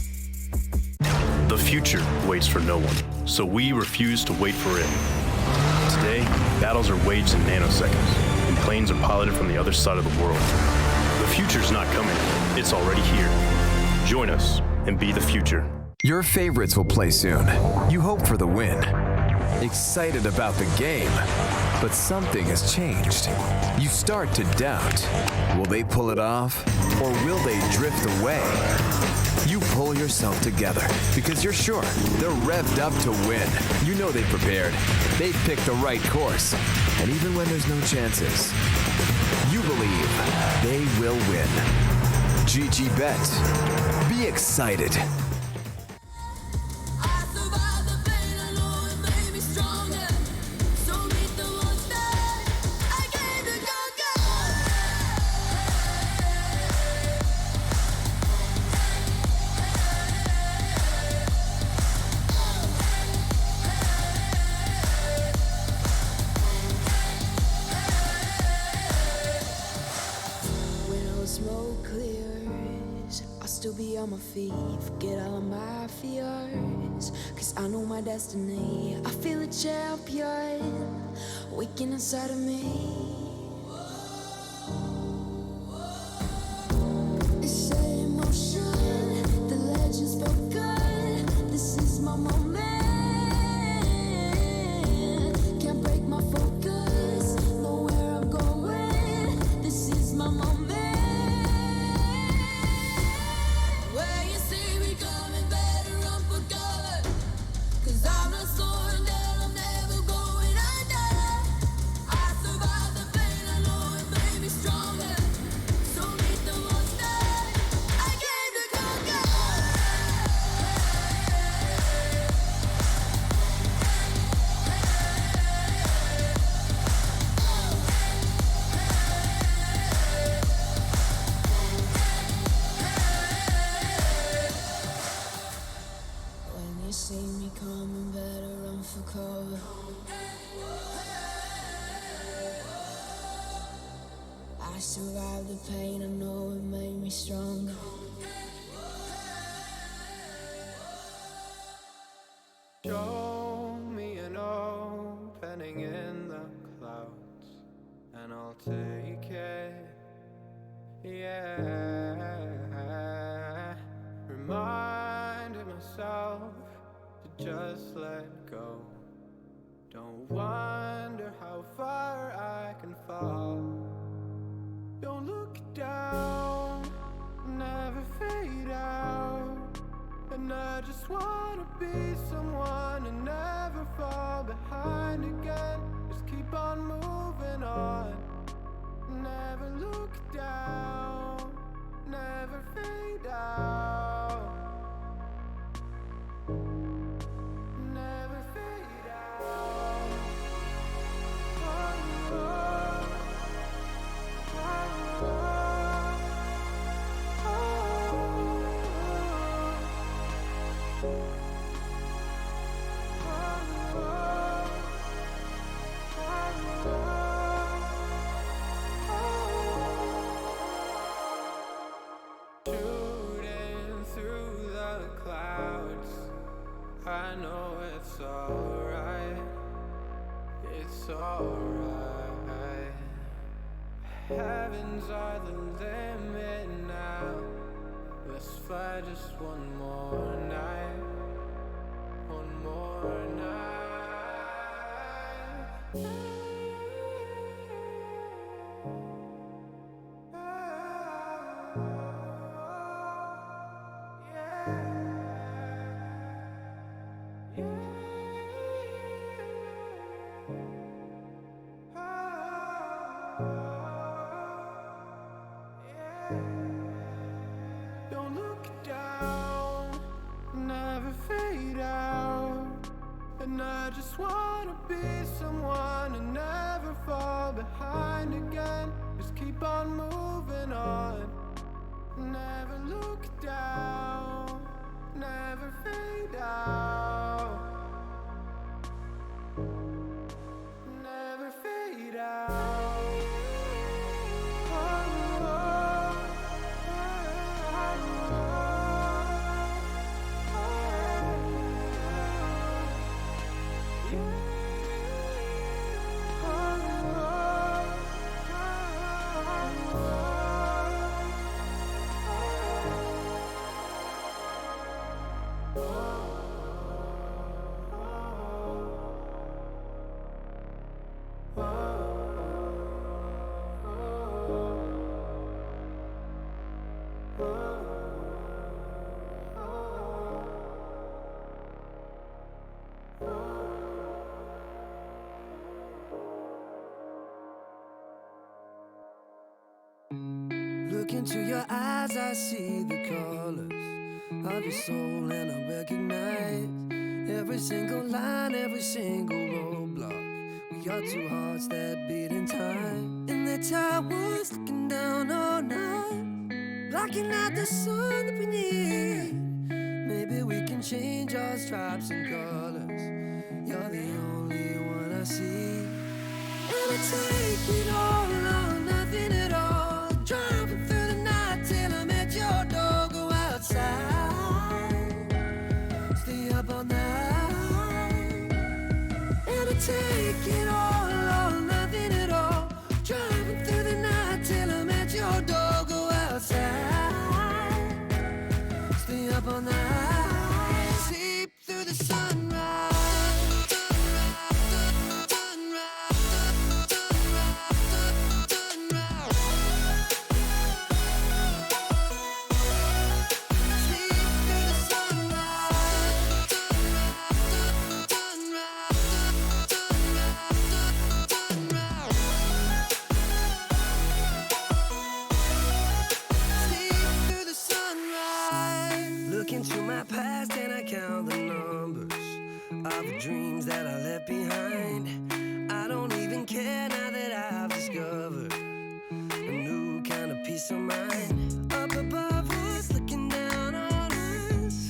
The future waits for no one, so we refuse to wait for it. Today, battles are waged in nanoseconds, and planes are piloted from the other side of the world. The future's not coming, it's already here. Join us and be the future. Your favorites will play soon. You hope for the win. Excited about the game, but something has changed. You start to doubt. Will they pull it off, or will they drift away? You pull yourself together because you're sure they're revved up to win. You know they've prepared. They've picked the right course. And even when there's no chances, you believe they will win. GG Bet. Be excited. Smoke clears, I'll still be on my feet, forget all of my fears, cause I know my destiny. I feel a champion waking inside of me. It's set in motion, the legend's spoken. This is my moment, can't break my focus, know where I'm going. This is my moment. See me coming, better run for cover. I survived the pain, I know it made me stronger. Show me an opening in the clouds, and I'll take it. Yeah, reminding myself to just let go. Don't wonder how far I can fall. Don't look down, never fade out. And I just wanna be someone and never fall behind again. Just keep on moving on. Never look down, never fade out. Never fade out. Oh, oh, oh, shooting through the clouds, I know it's alright, it's alright. Heavens are the limit now. Let's fly just one more night, one more night. Don't look down, never fade out. just wanna be someone and never fall behind again. Just keep on moving on. Never look down, never fade out. Never fade out. Look into your eyes, I see the colors of your soul, and I recognize every single line, every single roadblock. We are two hearts that beat in time. In the towers, looking down all night, blocking out the sun that we need. Maybe we can change our stripes and colors. You're the only one I see. And I take it all or nothing at all. Driving through the night till I'm at your door. Go outside, stay up all night. And I take it all or nothing at all. Driving through the night till I'm at your door. Go outside, stay up all night. Sleep through the sunrise. Into my past and I count the numbers of the dreams that I left behind. I don't even care now that I've discovered a new kind of peace of mind. Up above us, looking down on us,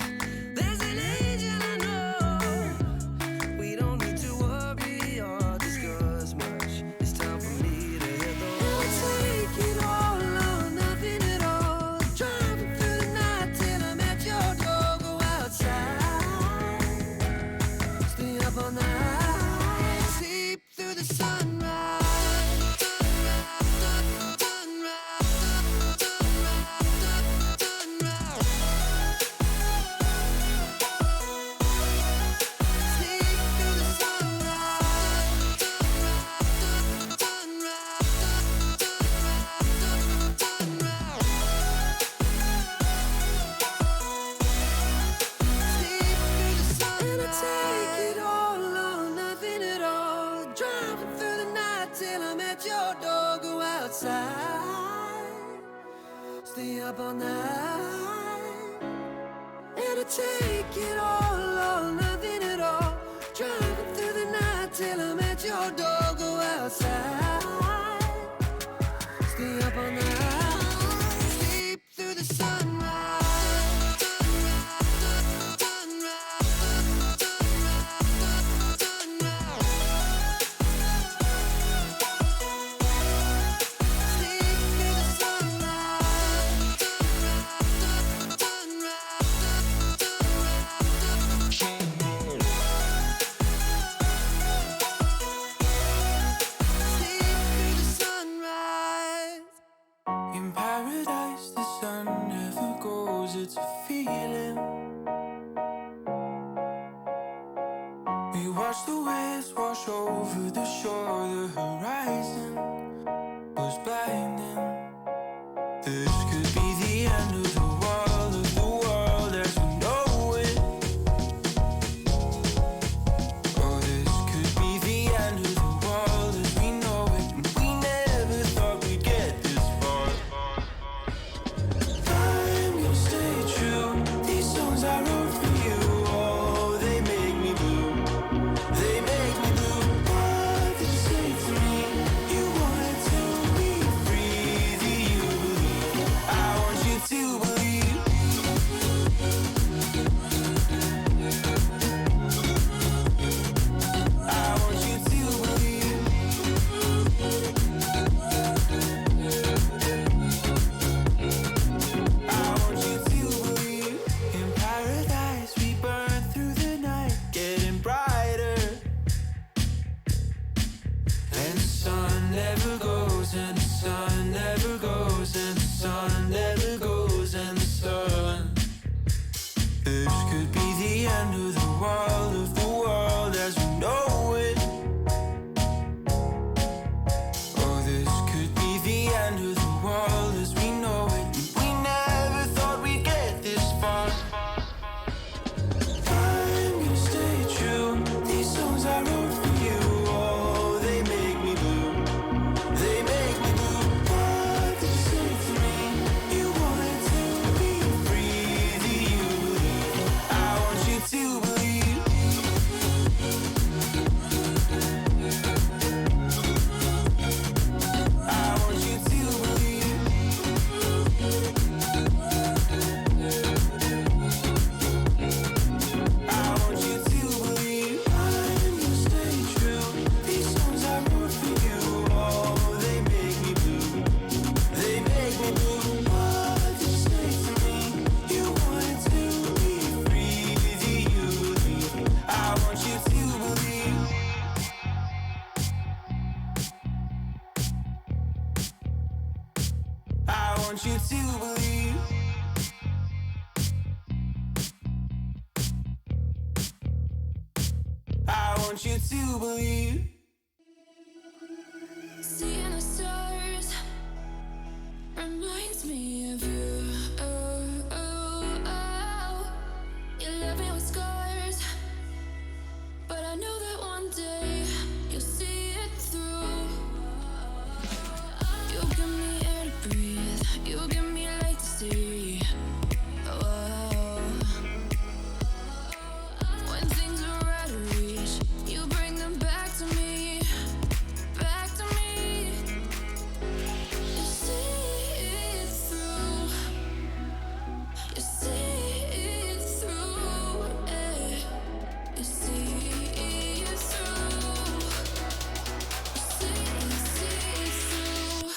there's an angel I know. We don't need to worry or discuss much. It's time for me to hit the road. I'll take it all or nothing at all. Driving through the night till I'm at your door. Go outside, stay up all night. Sleep through the sunrise. Take it all or nothing at all. Driving through the night till I'm at your door. Go outside, stay up all night. And I take it all or nothing at all. Driving through the night till I'm at your door. Go outside, stay up all night. Sleep through the sunrise. want you to believe. I want you to believe. Seeing the stars reminds me of you. You left me with scars, but I know that one day you'll see it through. You give me air to breathe, you give me light to see. When things are out of reach, you bring them back to me, back to me. You see it through, you see it through, you see it through, you see it through.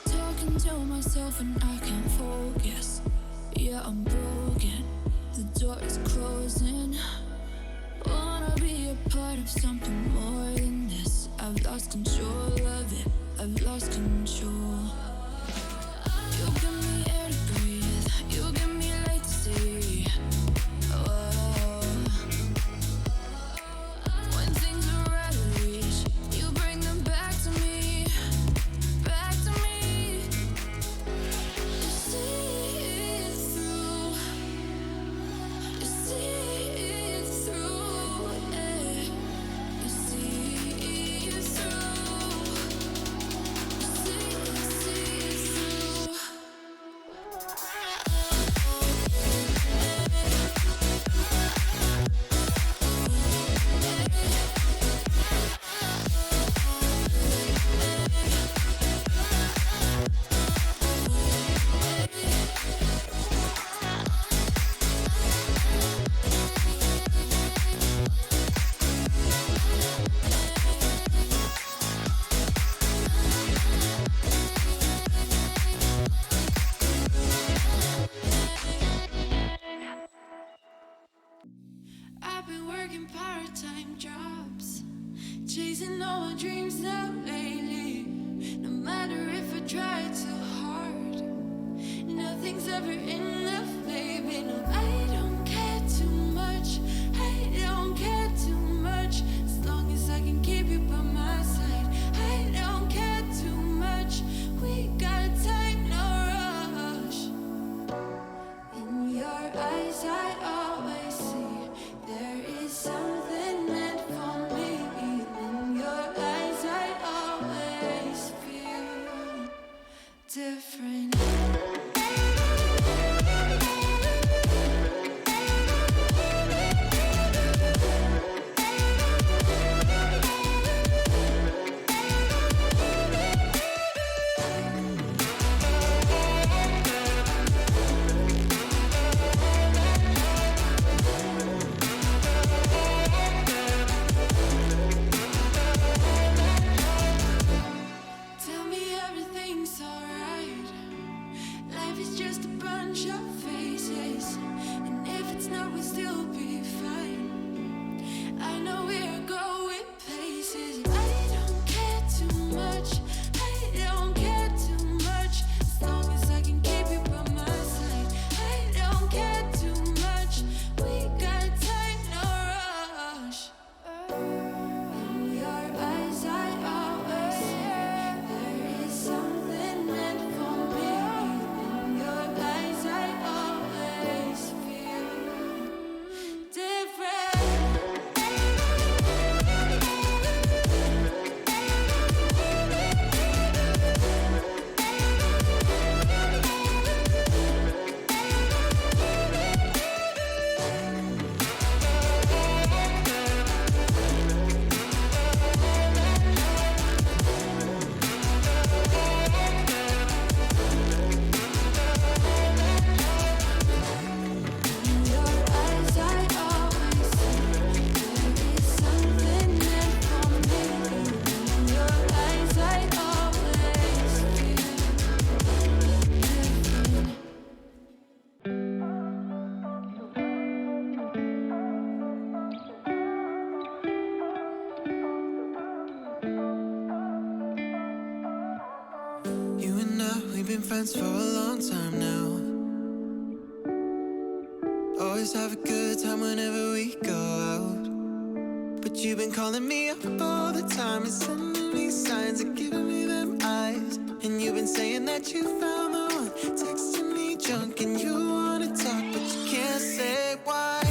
Talking to myself and I can't focus. Yeah, I'm broken. The door is closing. Wanna be a part of something more than this. I've lost control of it. I've lost control. You give me air to breathe. You give me light to see. When things are out of reach, you bring them back to me, back to me. You see it through, you see it through, you see it through, you see it through. I've been working part-time jobs, chasing all my dreams now lately. No matter if I try too hard, nothing's ever enough, baby. No, I don't care too much. I don't care too much. As long as I can keep you by my side, I don't care too much. We got time, no rush. In your eyes, I always see there is something meant for me. In your eyes, I always feel different. Tell me everything's alright. we've been friends for a long time now. Always have a good time whenever we go out. But you've been calling me up all the time and sending me signs and giving me them eyes. And you've been saying that you found the one, texting me junk and you wanna talk, but you can't say why.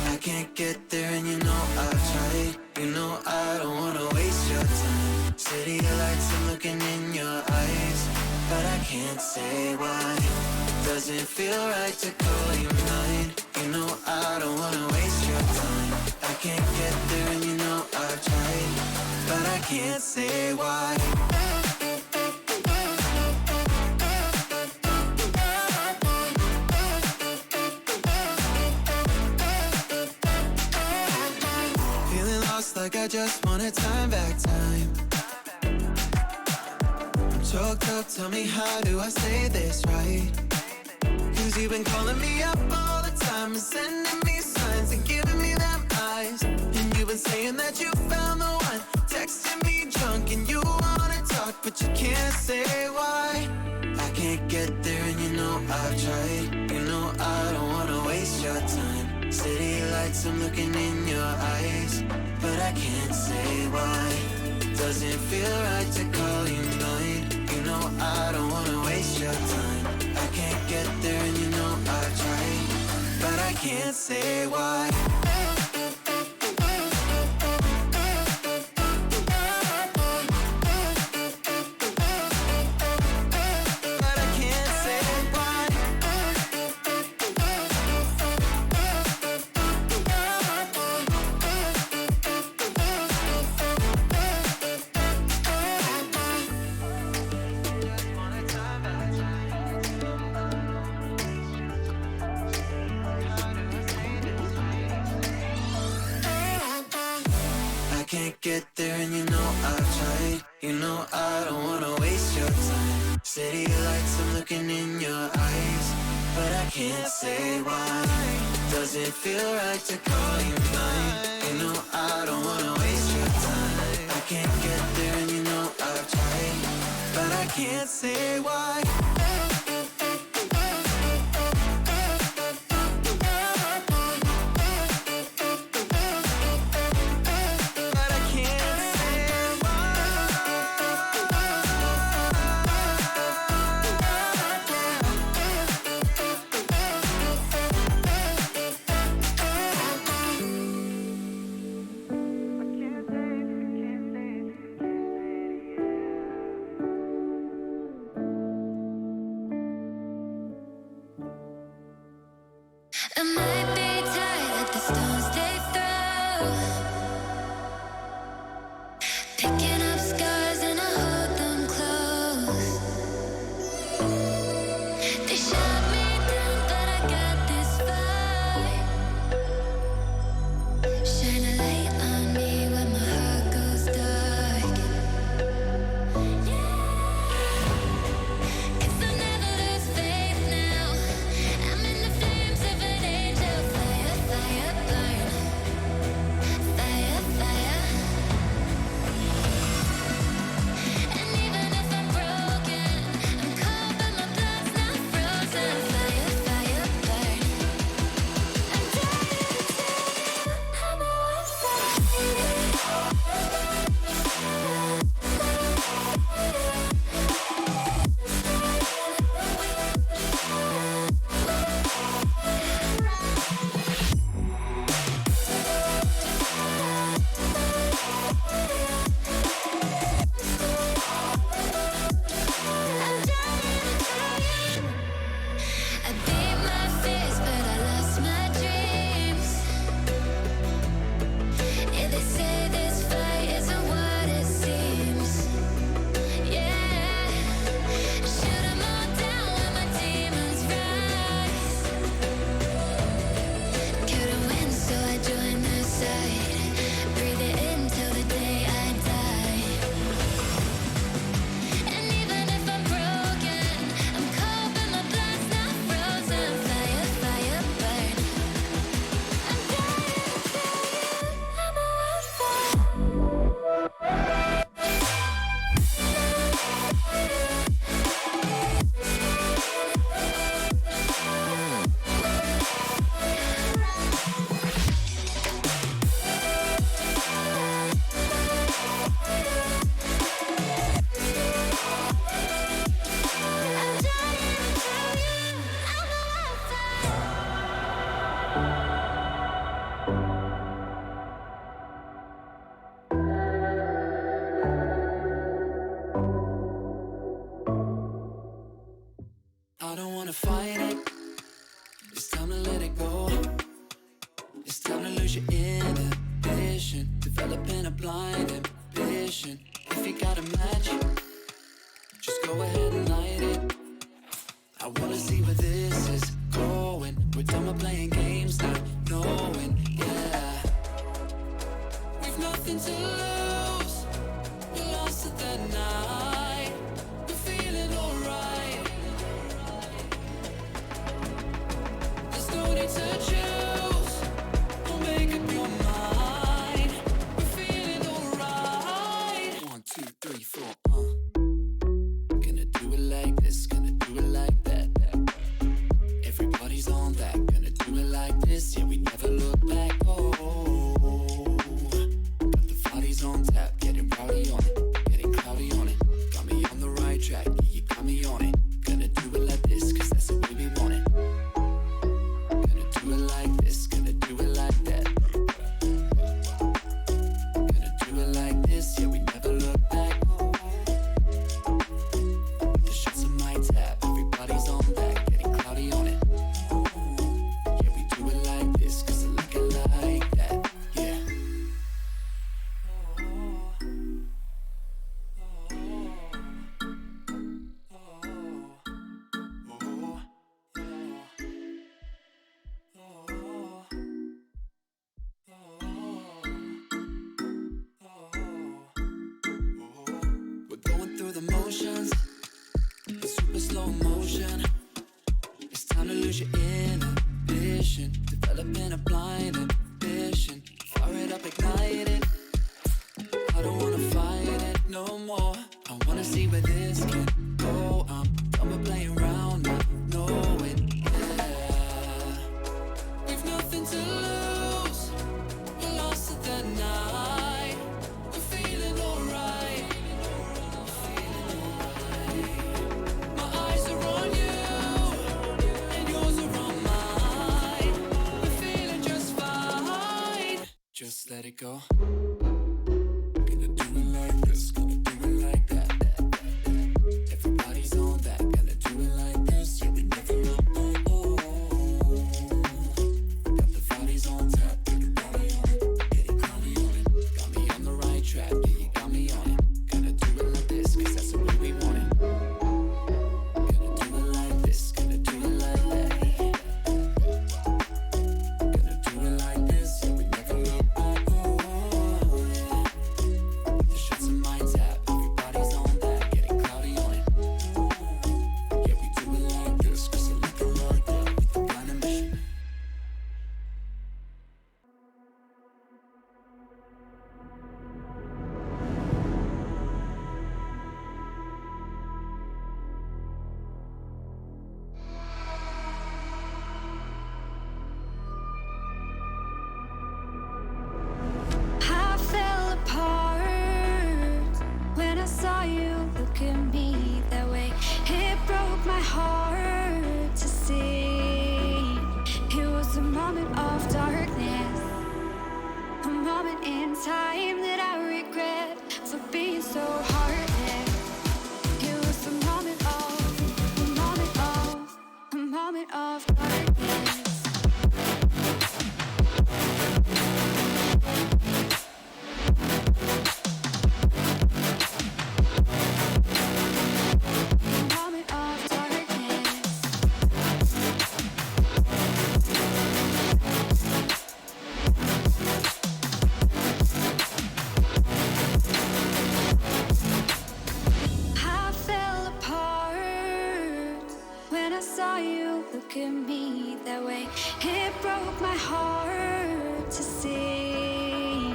I can't get there and you know I've tried. You know I don't wanna waste your time. City lights, I'm looking in your eyes, but I can't say why. Doesn't feel right to call you mine. You know I don't wanna waste your time. I can't get there and you know I've tried, but I can't say why. Feeling lost like I just want a time back time. I'm choked up, tell me how do I say this right? Cause you've been calling me up all the time and sending me signs and giving me them eyes. And you've been saying that you found the one, texting me drunk and you wanna talk, but you can't say why. I can't get there and you know I've tried. You know I don't wanna waste your time. City lights, I'm looking in your eyes, but I can't say why. Doesn't feel right to call you mine. You know I don't wanna waste your time. I can't get there and you know I've tried, but I can't say why. But I can't say why. I can't get there and you know I've tried. You know I don't wanna waste your time. City lights, I'm looking in your eyes, but I can't say why. Doesn't feel right to call you mine. You know I don't wanna waste your time. I can't get there and you know I've tried, but I can't say why. But I can't say I don't wanna fight it. It's time to let it go. It's time to lose your inhibition, developing a blind ambition. If you got a match, just go ahead and light it. I wanna see where this is going. We're done with playing games, not knowing, yeah. We've nothing to lose. We're lost at the night. We're feeling alright. There's no need to choose. Don't make up your mind. We're feeling alright. 1, 2, 3, 4, Gonna do it like this, gonna do it like that. Everybody's on that, gonna do it like this. Yeah, we never look back. Oh, got the bodies on tap, getting rowdy on it, getting cloudy on it. Got me on the right track, yeah, you got me on it. Gonna do it like this, cause that's the way we want it. Gonna do it like this, gonna do it like that. Gonna do it like this, yeah, we never look back. The shots on my tap, everybody's on that, getting cloudy on it. Yeah, we do it like this, cause I like it like that, yeah. We're going through the motions, in super slow motion. It's time to lose your inhibition, developing a blind ambition. Fire it up, ignite it. I don't wanna fight it no more. I wanna see where this can go. I'm done with playing around, not knowing, yeah. We've nothing to lose. We're lost at the night. We're feeling alright. My eyes are on you, and yours are on mine. We're feeling just fine. Just let it go. Gonna do it like this, gonna do it like that. Everybody's on that, gonna do it like this. Yeah, we never look back. Oh, got the bodies on tap, getting rowdy on it, getting cloudy on it. Got me on the right track, yeah, you got me on it. Gonna do it like this, cause that's the way we want it. Gonna do it like this, gonna do it like that. Gonna do it like this, yeah, we never look back. Oh, yeah. The shots on my tap, everybody's on that, getting cloudy on it. Yeah, we do it like this, cause I like it like that, with the blind ambition. I fell apart when I saw you look at me that way. It broke my heart to see. It was a moment of darkness, a moment in time that I regret for being so heartless. It was a moment of darkness. Moment of darkness. I fell apart when I saw you look at me that way. It broke my heart to see.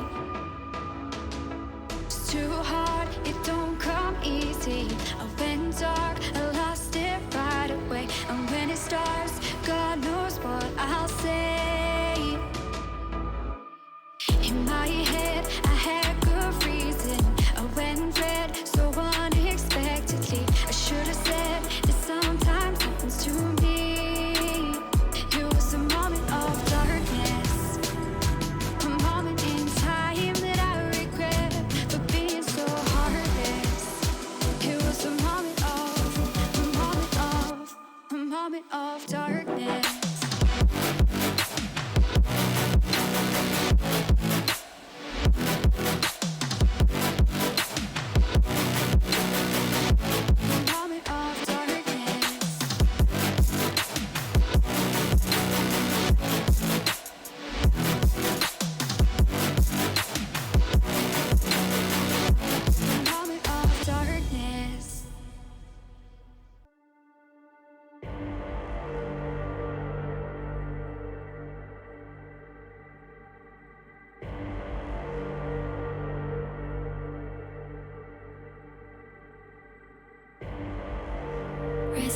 It's too hard, it don't come easy. I went dark, I lost it right away. And when it starts, God knows what I'll say. In my head, I had good reason. I went red so unexpectedly. I should have said that sometimes happens to me. It was a moment of darkness, a moment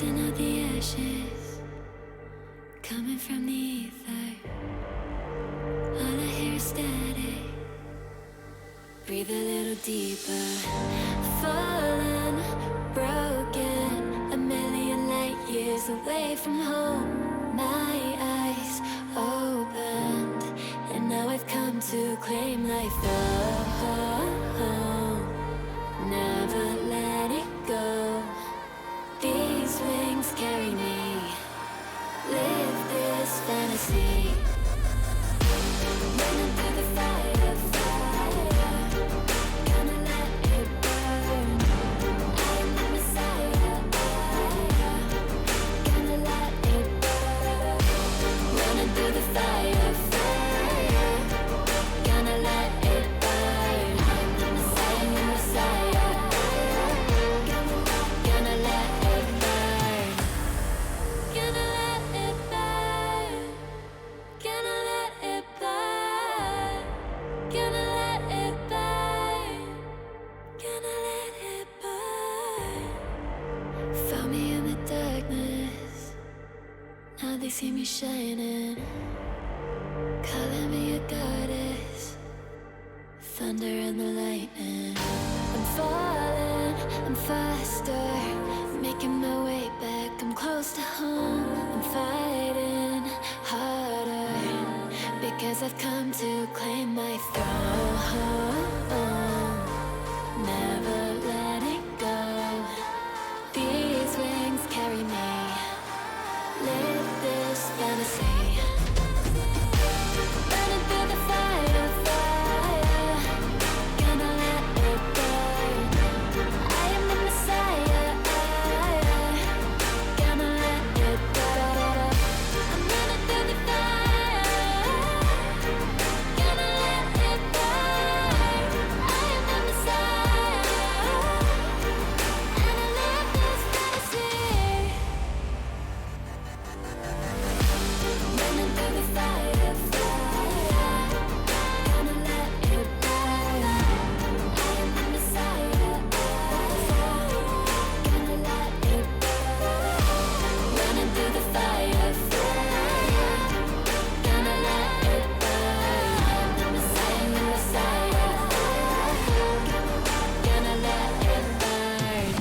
Rising out the ashes, coming from the ether. All I hear is static. Breathe a little deeper. Fallen, broken, a million light years away from home. My eyes opened, and now I've come to claim life. Never let it go. These wings carry me. Live this fantasy. Running through the fire, fire. Gonna let it burn. I am the Messiah. Gonna let it burn. Running through the fire, fire. Gonna let it burn. I am the Messiah. Gonna let it burn. Gonna let it burn. Gonna let it burn. Gonna let it burn. Gonna let it burn. Found me in the darkness. Now they see me shining. Calling me a goddess. Thunder and the lightning. I'm falling, I'm faster. Making my way back, I'm close to home. I'm fighting harder because I've come to claim my throne. Never letting go. These wings carry me. Live this fantasy. Running through the fire, fire. Gonna let it burn. I am the Messiah. Gonna let it burn. I'm running through the fire. Gonna let it burn. I am the Messiah. And I live this fantasy. Running through the fire, fire. Gonna let it burn. I am the Messiah. Gonna let it burn. Running through the fire, fire. Gonna let it burn. I am the Messiah. Gonna let it burn.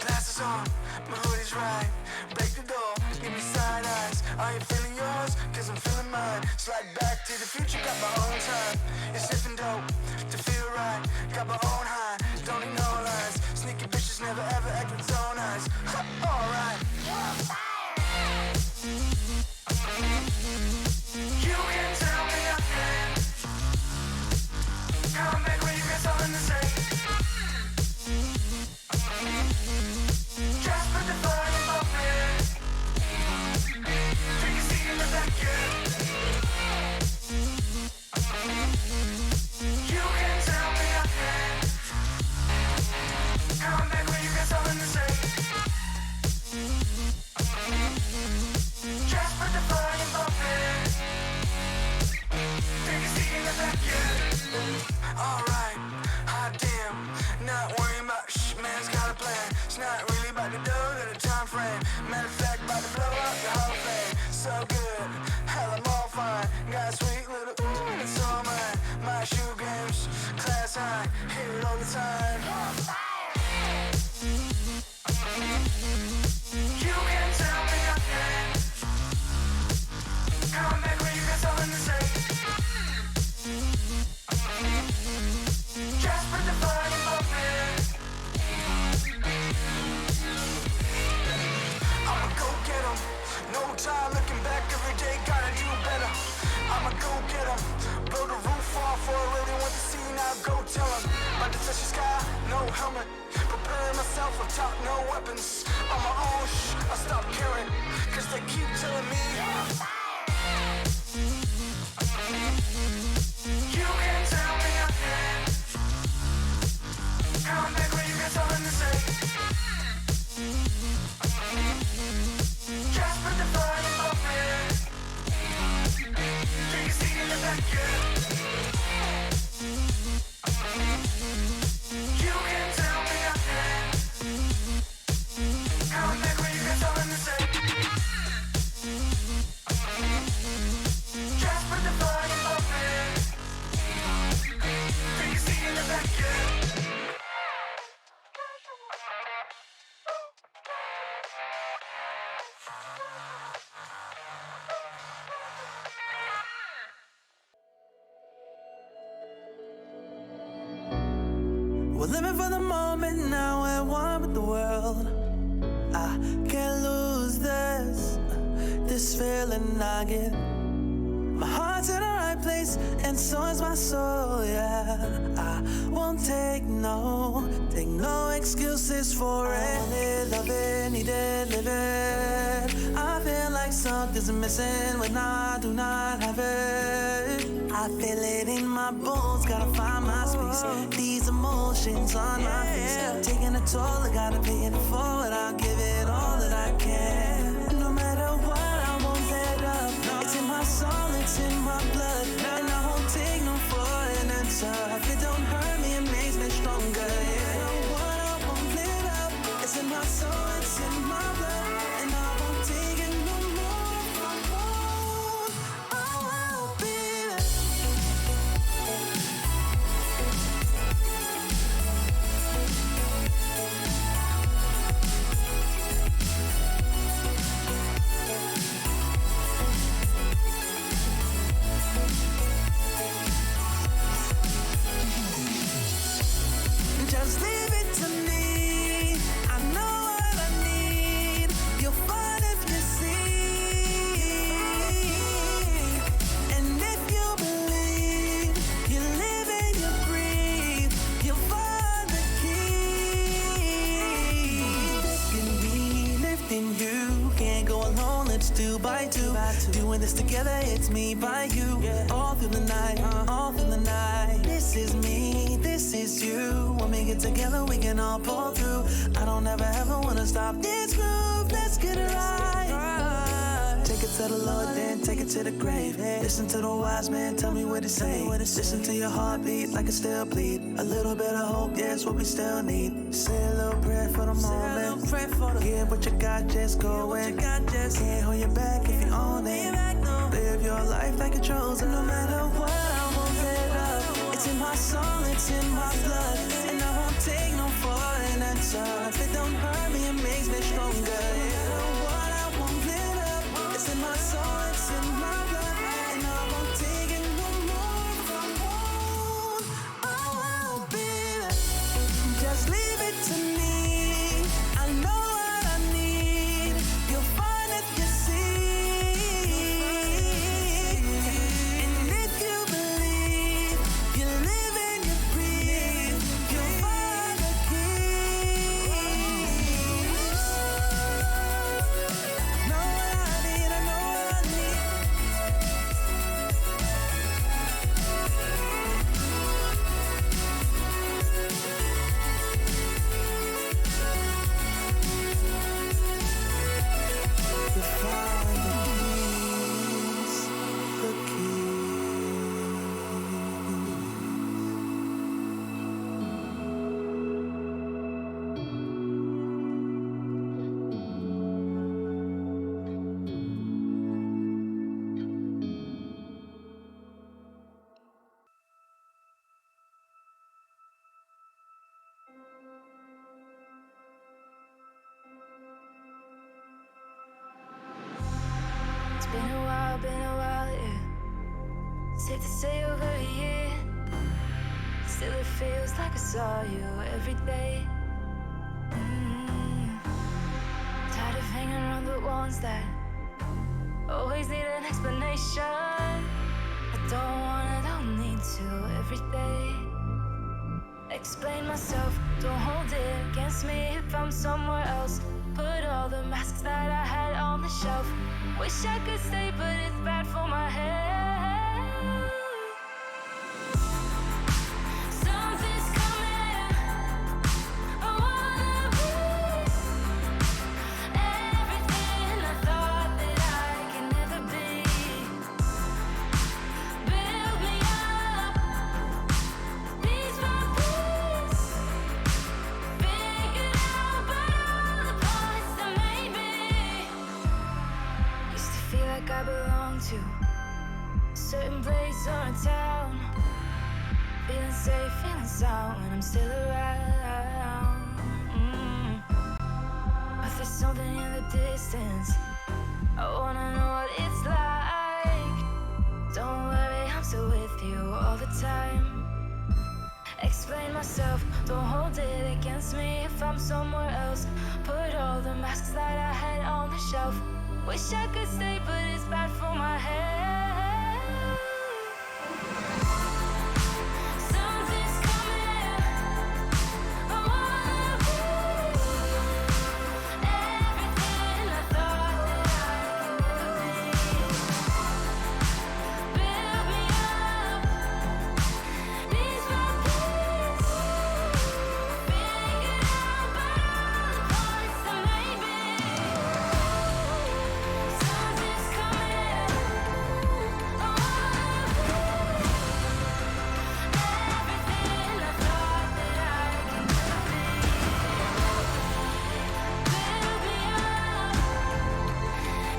Glasses on, my hoodie's right. Break the door, give me side eyes. Are you feeling yours? Cause I'm feeling mine. Slide back to the future, got my own time. It's sniffing dope to feel right. Got my own high, don't need no lines. Sneaky bitches never ever act with so nice. Alright. You can tell me nothing. Come back when you got something to say. Just put the volume up, man. Take a seat in the back, yeah. You can tell me nothing. Come back when you got something to say. Just put the volume up, man. Take a seat in the back, yeah. Alright, hot damn. Not worrying about man's got a plan. It's not really about the dough, got a time frame. Matter of fact, about to blow up the Hall of Fame. So good, hell I'm all fine. Got a sweet little ooh, and it's all mine. My shoe games, class high, hear it all the time. You can tell me nothing. Come back when you got something to say. Just put the volume up, man. I'ma go get 'em. No time looking back every day, gotta do better. I'ma go get 'em. Blow the roof off for a really want to see, now go tell 'em. About to touch the sky, no helmet. Preparing myself on top, no weapons. On my own, I stop caring. Cause they keep telling me. You can tell me nothing. We're living for the moment now, we're one with the world. I can't lose this feeling I get. My heart's in the right place, and so is my soul, yeah. I won't take no excuses for it. Love it, need it, live it. I feel like something's missing when I do not have it. I feel it in my bones, gotta find my space. These emotions on my face, taking a toll, I gotta pay it forward. I'll give it all that I can. No matter what, I won't let up. It's in my soul, it's in my blood, and I won't take no for an answer. If it don't hurt me, it makes me stronger. Yeah. No what, I won't let up. It's in my soul, it's in my blood, and I won't take it no more. I won't. Be there. Just leave it to me. I know what I need. You'll find if you see. And if you believe, you live and you breathe, you'll find the key. Lifting me, lifting you. Can't go alone, let's do by two. Doing this together, it's me by you. All through the night, all through the night. This is me, this is you. When we get together, we can all pull through. I don't ever wanna stop this groove. Let's get it right. Take it to the Lord, then take it to the grave. Listen to the wise man, tell me what he say. Listen to your heartbeat like it still bleed. A little bit of hope, yeah, it's what we still need. Say a little prayer for the moment. Give what you got, just go in. Can't hold you back if you own it. Live your life like it's chosen. No matter what, I won't let up. It's in my soul, it's in my blood, and I won't take no for an answer. If it don't hurt me, it makes me stronger. Yeah, what, I won't let up. It's in my soul, it's in my blood, and I won't take it no more. I won't be there. Just leave it to me. I know what I need. You'll find if you see. And if you believe, you live and you breathe, you'll find the keys. Know what I need, I know what I need. You'll find the keys, the It's been a while, yeah. Safe to say over a year. Still it feels like I saw you every day. Tired of hanging around the ones that always need an explanation. I don't need to every day. Explain myself, don't hold it against me if I'm somewhere else. Put all the masks that I had on the shelf. Wish I could stay, but it's bad for my head. Something's coming. I wanna be everything I thought that I can never be. Build me up, piece by piece. Figured out by all the parts that made me. Used to feel like I belonged to a certain place or a town. Feeling safe, feeling sound when I'm still around. But there's something in the distance. I wanna know what it's like. Don't worry, I'm still with you all the time. explain myself. Don't hold it against me if I'm somewhere else. Put all the masks that I had on the shelf. Wish I could stay, but it's bad for my head. Something's coming. I wanna be everything I thought that I could be. Build me up, piece by piece. Figure out about all the parts that made me. Something's coming. I wanna be everything I thought that I could be. Build me up,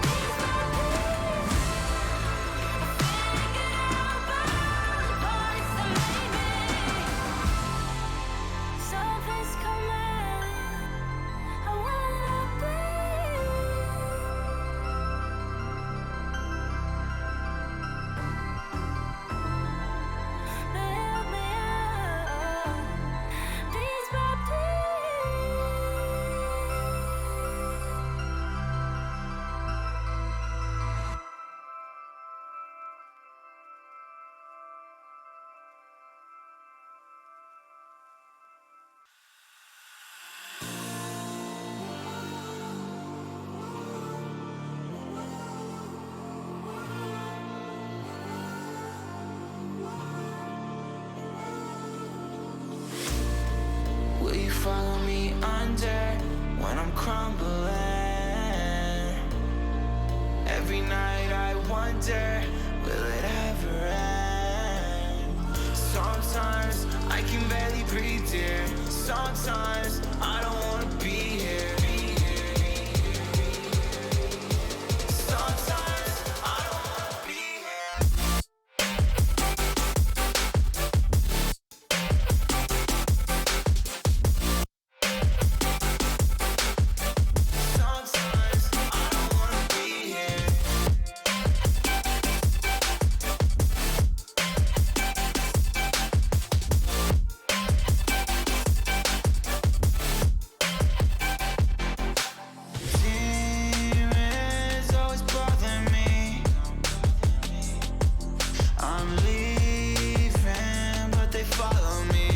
piece by piece. Figure out about all the parts that made me. Something's coming. I wanna be. Build me up, piece by piece. Will you follow me under when I'm crumbling? Every night I wonder, will it ever end? Sometimes I can barely breathe, dear. Sometimes I don't wanna be here. Sometimes I don't wanna be here. Sometimes I don't wanna be here. Demons always bother me. I'm leaving, but they follow me.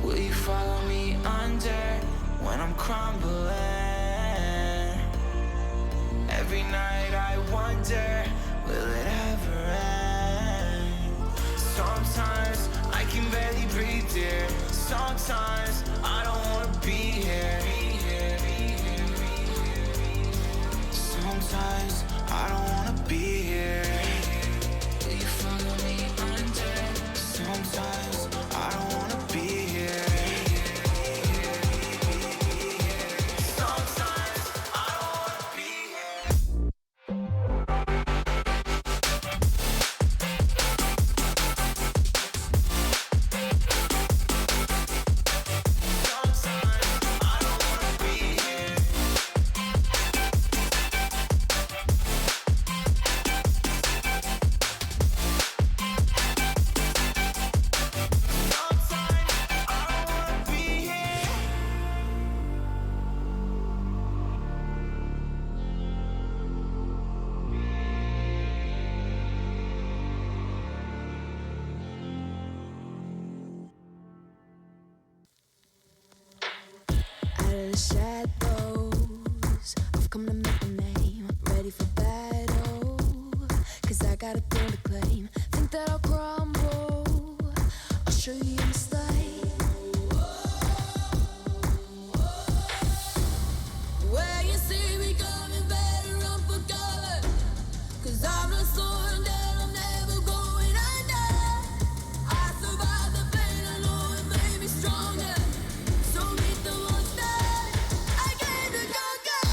Will you follow me under when I'm crumbling? Every night I wonder, will it ever end? Sometimes I can barely breathe, dear. Sometimes I don't wanna be here. Sometimes I don't wanna be here. Will you follow me under? Sometimes I don't wanna be here. Sometimes I don't wanna be here. Sometimes I don't wanna be here. Sometimes I don't wanna be here. Out of the shadows, I've come to make a name. Ready for battle, 'cause I got a thing to claim. Think that I'll crumble, I'll show you your mistake. Where you see me coming, better run for cover, 'cause I'm not slowing down, I'm never going under. I survived the pain, I know it made me stronger. So meet the monster I came to conquer.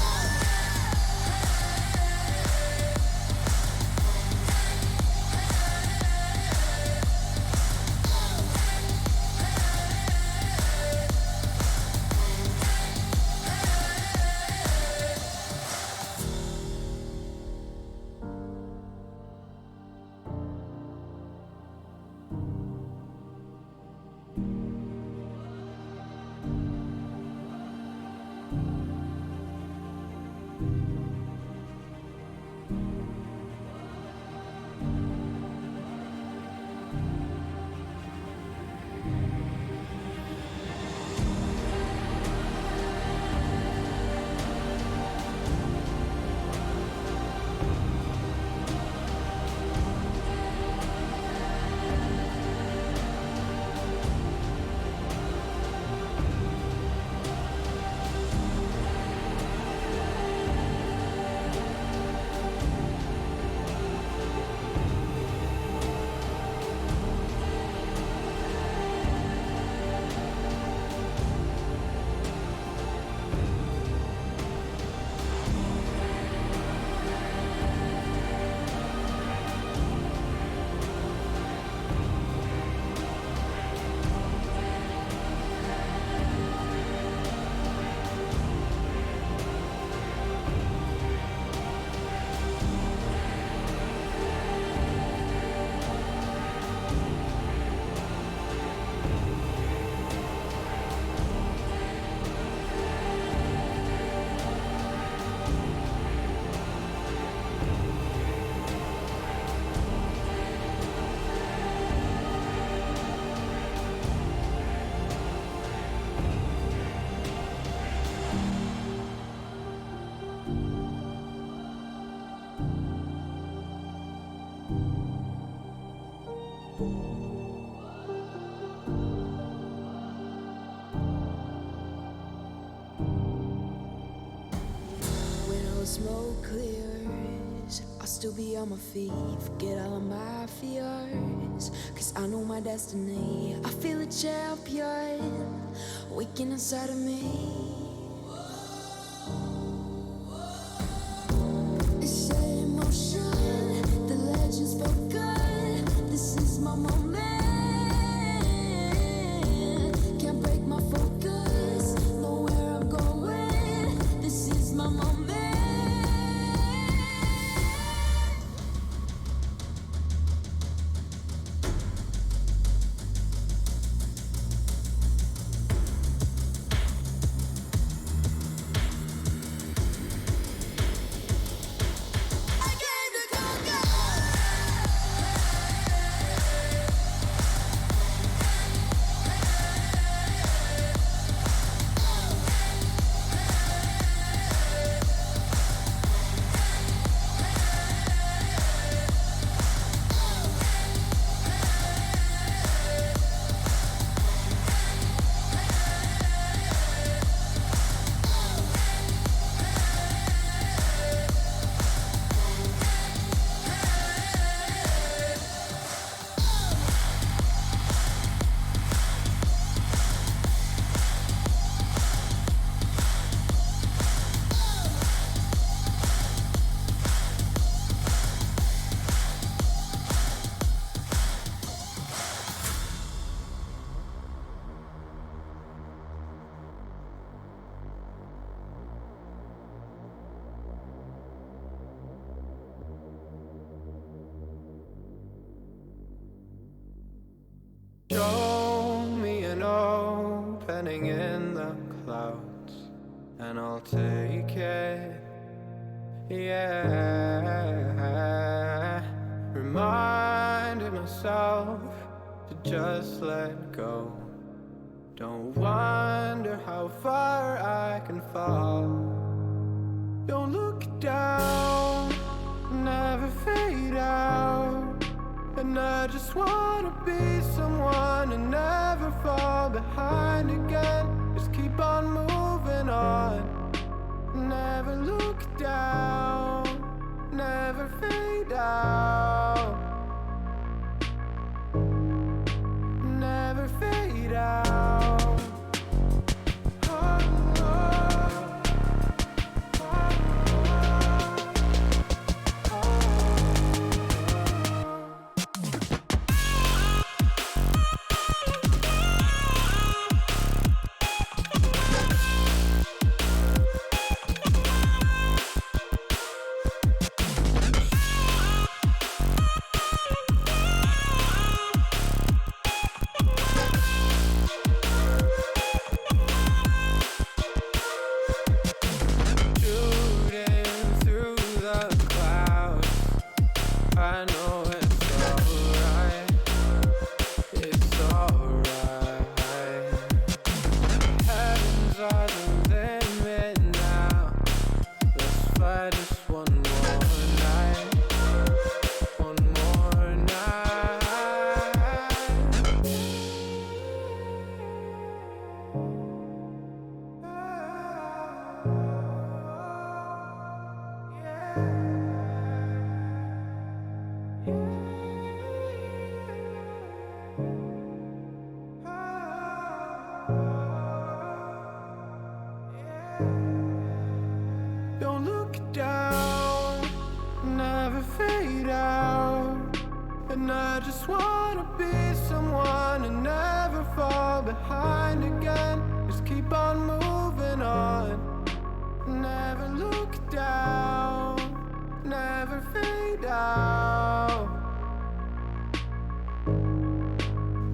smoke clears, I'll still be on my feet. Forget all of my fears, cause I know my destiny. I feel a champion waking inside of me. It's set in motion, the legend's spoken. This is my moment. Can't break my focus, know where I'm going. This is my moment. Show me an opening in the clouds, and I'll take it. Yeah, reminding myself to just let go. Don't wonder how far I can fall. Don't look down, never fade out. And I just wanna be someone and never fall behind again. Just keep on moving on. Never look down, never fade out. Never fade out. Don't look down, never fade out. And I just wanna be someone and never fall behind again. Just keep on moving on. Never look down, never fade out.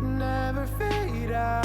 Never fade out.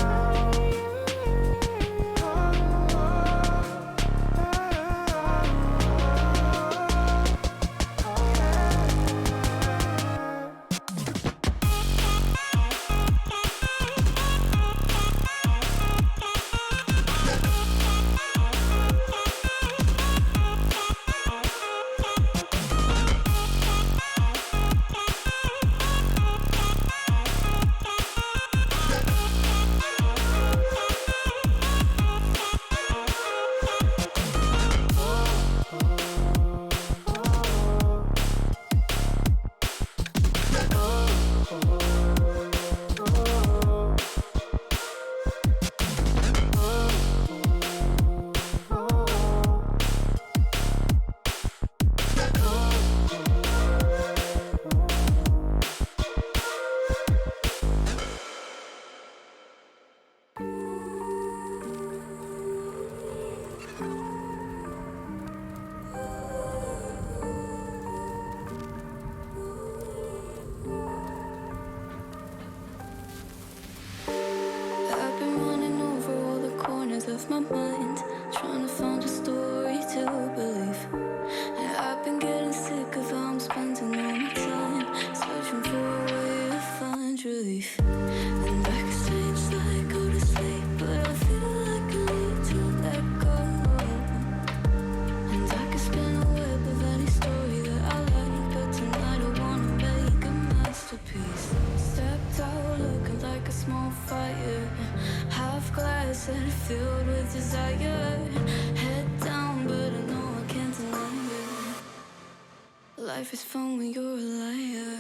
lost my mind, trying to find a story to believe. And I've been getting sick of how I'm spending all my time, searching for a way to find relief. And I can stay inside, go to sleep, but I feel like I need to let go. And I can spin a web of any story that I like, but tonight I wanna make a masterpiece. Stepped out looking like a small fire, half glass and filled with desire. Head down, but I know I can't deny it. Life is fun when you're a liar.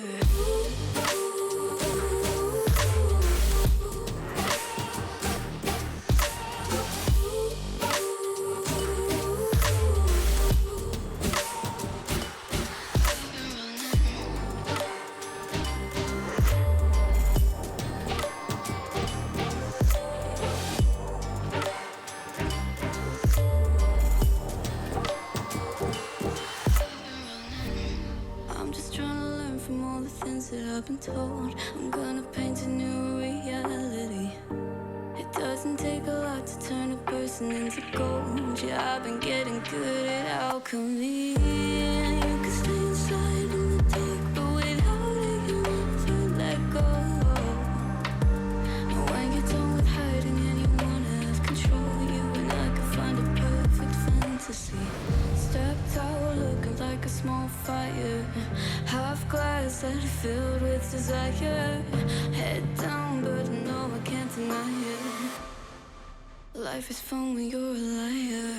I'm just trying to learn from all the things that I've been told. I'm gonna paint a new reality. It doesn't take a lot to turn a person into gold. Yeah, I've been getting good at alchemy. And you can stay inside in the dark, but without it you never let go. And when you're done with hiding and you wanna have control, you and I can find a perfect fantasy. Stepped out looking like a small fire, half glass that filled with desire. Head down, but I know I can't deny it. Life is fun when you're a liar.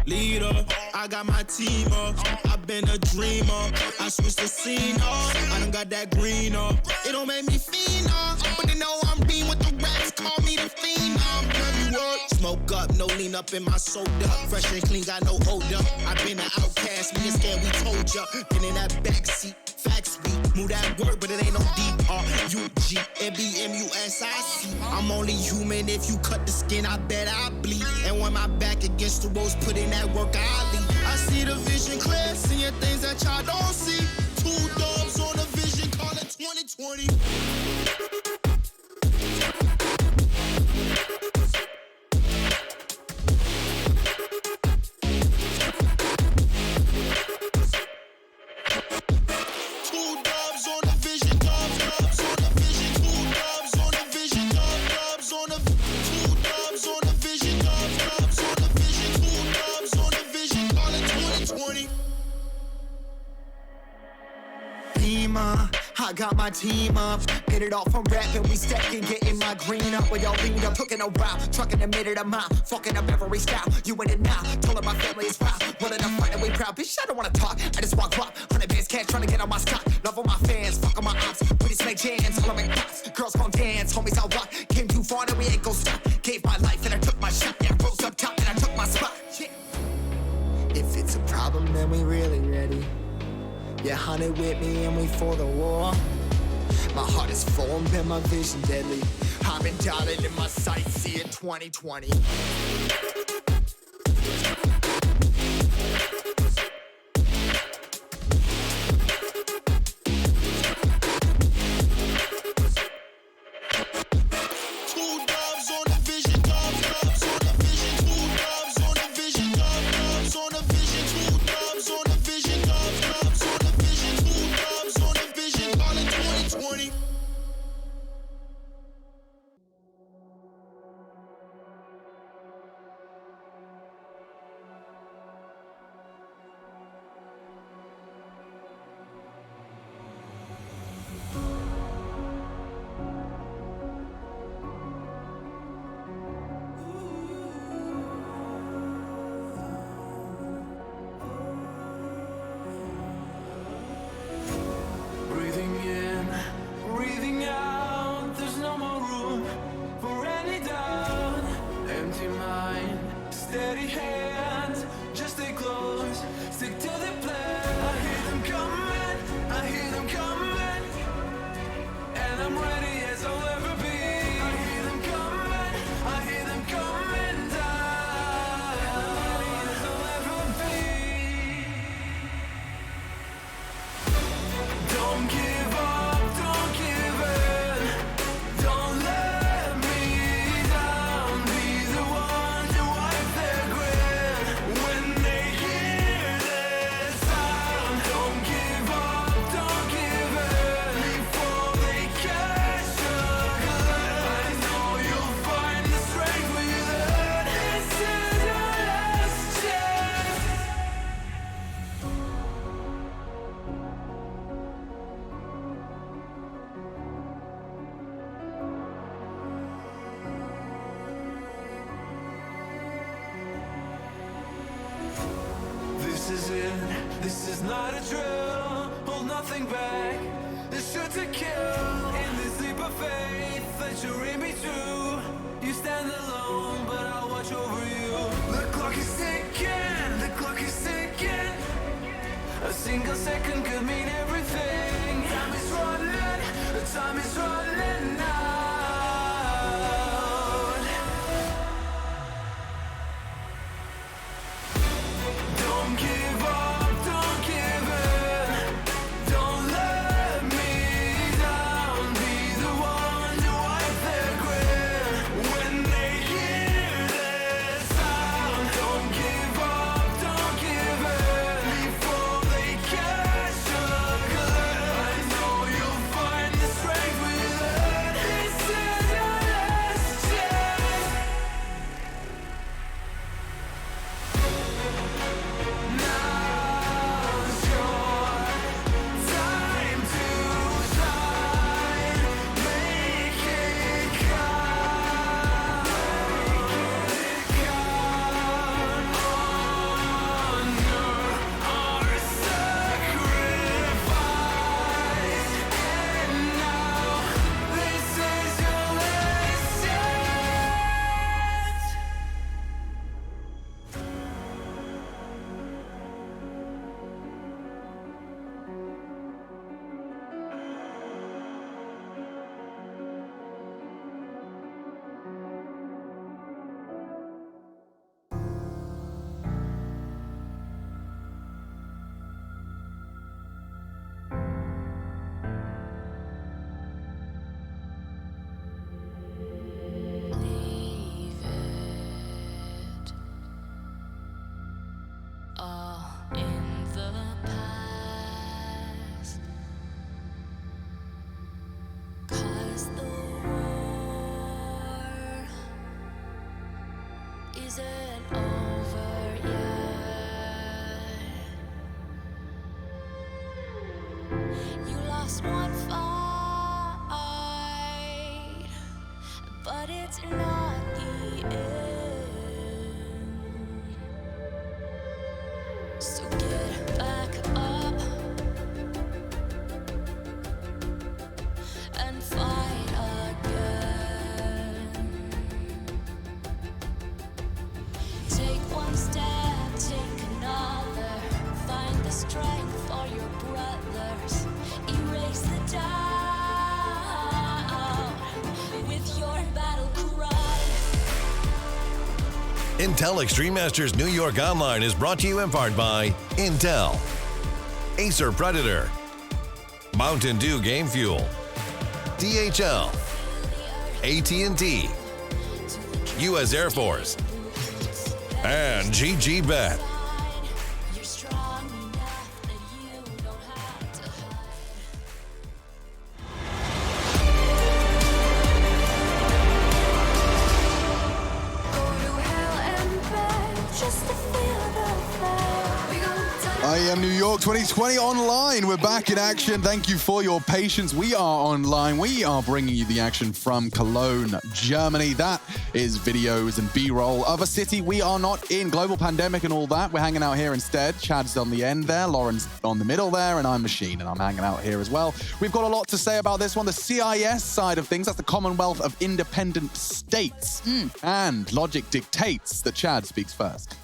Leader, I got my team up. I've been a dreamer. I switched the scene up. I done got that green up. It don't make me fiend up, but they know I'm being with the rats. Call me the fiend up. Heavy work, smoke up, no lean up in my soda. Fresh and clean, got no hold up. I been an outcast, me and scared we told ya. Been in that backseat. Facts we move that word, but it ain't no D-R-U-G M-B-M-U-S-I-C. I'm only human. If you cut the skin, I bet I bleed. And when my back against the walls, put in that work, I leave. I see the vision clear, seeing things that y'all don't see. Two dogs on a vision, call it 2020. I got my team up, hit it off from rapping, we stacking, getting my green up. We all leaned up, took it around, trucking a minute a mile, fucking up every style. You in it now, told her my family is proud, willing to fight and we proud. Bitch, I don't wanna talk, I just want guap, 100 bands cash, trying to get on my stock. Love all my fans, fuck on my ops, we just make jams, all I make pops. Girls gon' dance, homies I'll walk, came too far, now we ain't gon' stop. Gave my life and I took my shot, yeah, rose up top and I took my spot. Yeah. If it's a problem, then we really ready. Yeah, 100 with me and we for the war. My heart is formed and my vision deadly. I've been dialing in my sights, see it 2020. holding back. The shoot to kill in this leap of faith that you read me true. You stand alone, but I'll watch over you. The clock is ticking, the clock is ticking. A single second could mean everything. Time is running, the time is running out. Don't give up, don't give in. Don't let me down. Be the one to wipe their grin when they hear this sound. Don't give up, don't give in before they catch a glimpse. I know you'll find the strength within. This is your last chance. Now's your time to shine. Make it count. Honor our sacrifice. And now this is your last chance. Leave it all in the past. 'Cause the war isn't over yet. You lost one fight, but it's not the end. So get back up and fight again. Take one step, take another. Find the strength for your brothers. Erase the doubt with your battle cry. Intel Extreme Masters New York Online is brought to you in part by Intel, Acer Predator, Mountain Dew Game Fuel, DHL, AT&T, U.S. Air Force, and GG Bet. You're strong enough that you don't have to hide. Go to hell and back just to feel the fire. We gon' IEM New York 2020 online. We're back in action. Thank you for your patience. We are online. We are bringing you the action from Cologne, Germany. That is videos and B-roll of a city we are not in. Global pandemic and all that. We're hanging out here instead. Chad's on the end there. Lauren's on the middle there. And I'm Machine, and I'm hanging out here as well. We've got a lot to say about this one. The CIS side of things, that's the Commonwealth of Independent States. And logic dictates that Chad speaks first.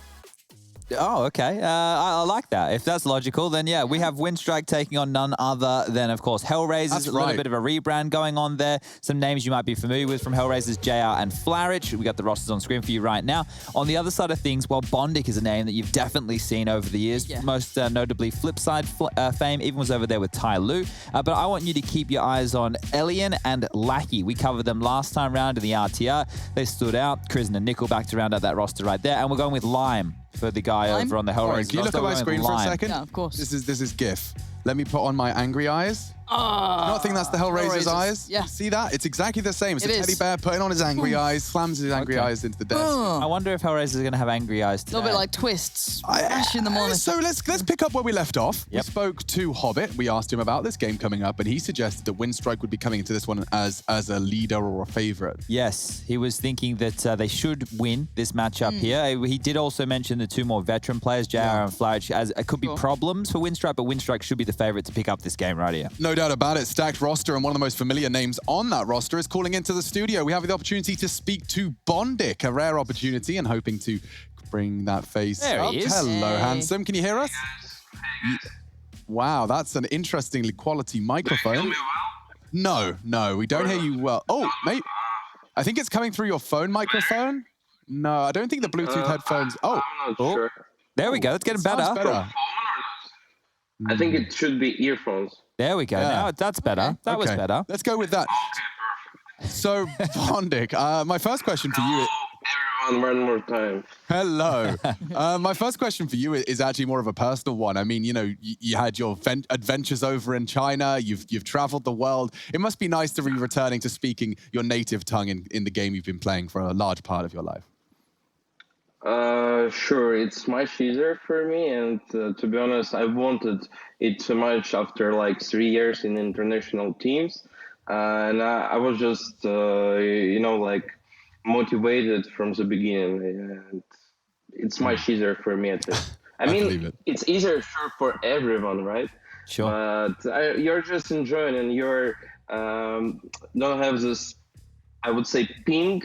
Oh, okay. I like that. If that's logical, then yeah, we have Windstrike taking on none other than, of course, Hellraisers. That's a little right. bit of a rebrand going on there. Some names you might be familiar with from Hellraisers, JR and Flarich. We got the rosters on screen for you right now. On the other side of things, well, Bondic is a name that you've definitely seen over the years. Yeah. Most notably Flipside fame, even was over there with Tai Lu. But I want you to keep your eyes on Elian and Lackey. We covered them last time round in the RTR. They stood out. Krisen and Nickelback to round out that roster right there. And we're going with Lime for the guy over on the Hellraiser. Lauren, can you look at my screen for a second? Yeah, of course. This is GIF. Let me put on my angry eyes. Do you not think that's the Hellraiser's eyes? Yeah. See that? It's exactly the same. It's It a is. teddy bear putting on his angry eyes, slams his angry eyes into the desk. I wonder if Hellraiser is going to have angry eyes A today. little bit like twists. Smashing the monitor. So let's pick up where we left off. We spoke to Hobbit. We asked him about this game coming up, and he suggested that Windstrike would be coming into this one as a leader or a favorite. Yes, he was thinking that they should win this matchup here. He did also mention the two more veteran players, JR and Flarich, as it could be problems for Windstrike, but Windstrike should be the favorite to pick up this game right here. No doubt about it. Stacked roster, and one of the most familiar names on that roster is calling into the studio. We have the opportunity to speak to Bondic, a rare opportunity, and hoping to bring that face There up. he is. Hello, Hey. handsome. Can you hear us? Wow, that's an interestingly quality microphone. No, we don't hear you well. Oh, mate. I think it's coming through your phone microphone. No, I don't think the Bluetooth headphones. I'm not sure. There we go. It's getting better. Sounds better. I think it should be earphones. There we go. Yeah. Now that's better. That was Okay, better. Let's go with that. So, Bondic, my first question for you. Everyone, one more time. Hello. My first question for you is actually more of a personal one. I mean, you know, you had your adventures over in China. You've traveled the world. It must be nice to be returning to speaking your native tongue in the game you've been playing for a large part of your life. Sure, it's much easier for me, and to be honest, I wanted it so much after like 3 years in international teams, and I was just, like motivated from the beginning, and it's much easier for me at least. I mean, it's easier sure for everyone, right? Sure. But you're just enjoying, and you're don't have this, I would say, ping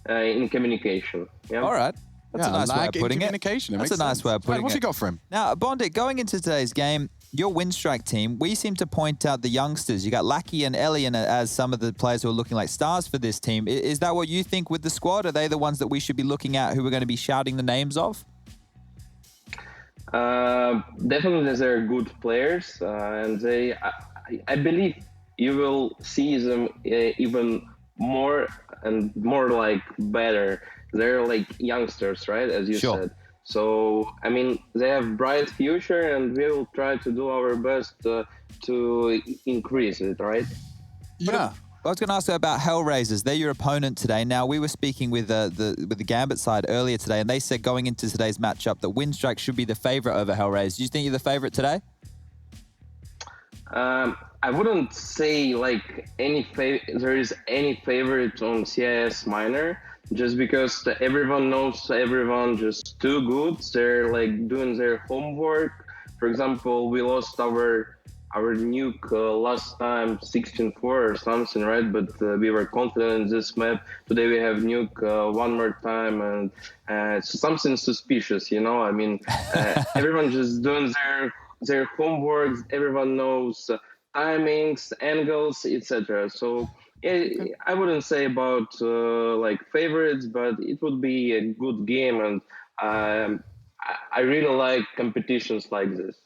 in communication. Yeah. All right. That's a nice way of putting it. Communication. That's a nice way of putting it. What's he got for him? Now, Bondic, going into today's game, your Windstrike team, we seem to point out the youngsters. You got Lackey and Elian as some of the players who are looking like stars for this team. Is that what you think with the squad? Are they the ones that we should be looking at who we're going to be shouting the names of? Definitely, they're good players, and I believe you will see them even more and more like better. They're like youngsters, right? As you said. So, I mean, they have bright future, and we will try to do our best to increase it, right? Yeah. I was going to ask you about Hellraisers. They're your opponent today. Now, we were speaking with the Gambit side earlier today, and they said going into today's matchup that Windstrike should be the favorite over Hellraisers. Do you think you're the favorite today? I wouldn't say like there is any favorite on CIS Minor, just because everyone knows everyone just too good. They're like doing their homework. For example, we lost our nuke last time 16-4 or something, right? But we were confident in this map. Today we have nuke one more time, and it's something suspicious, you know? I mean, everyone just doing their homework. Everyone knows timings, angles, etc. So yeah, I wouldn't say about like favorites, but it would be a good game, and I really like competitions like this.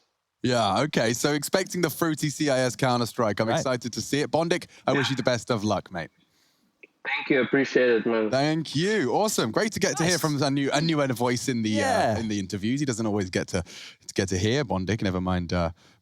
Yeah, okay. So expecting the fruity CIS Counter-Strike. I'm excited to see it. Bondic, I wish you the best of luck, mate. Thank you. Appreciate it, man. Thank you. Awesome. Great to get to hear from a newer voice in the interviews. He doesn't always get to hear Bondic. Never mind.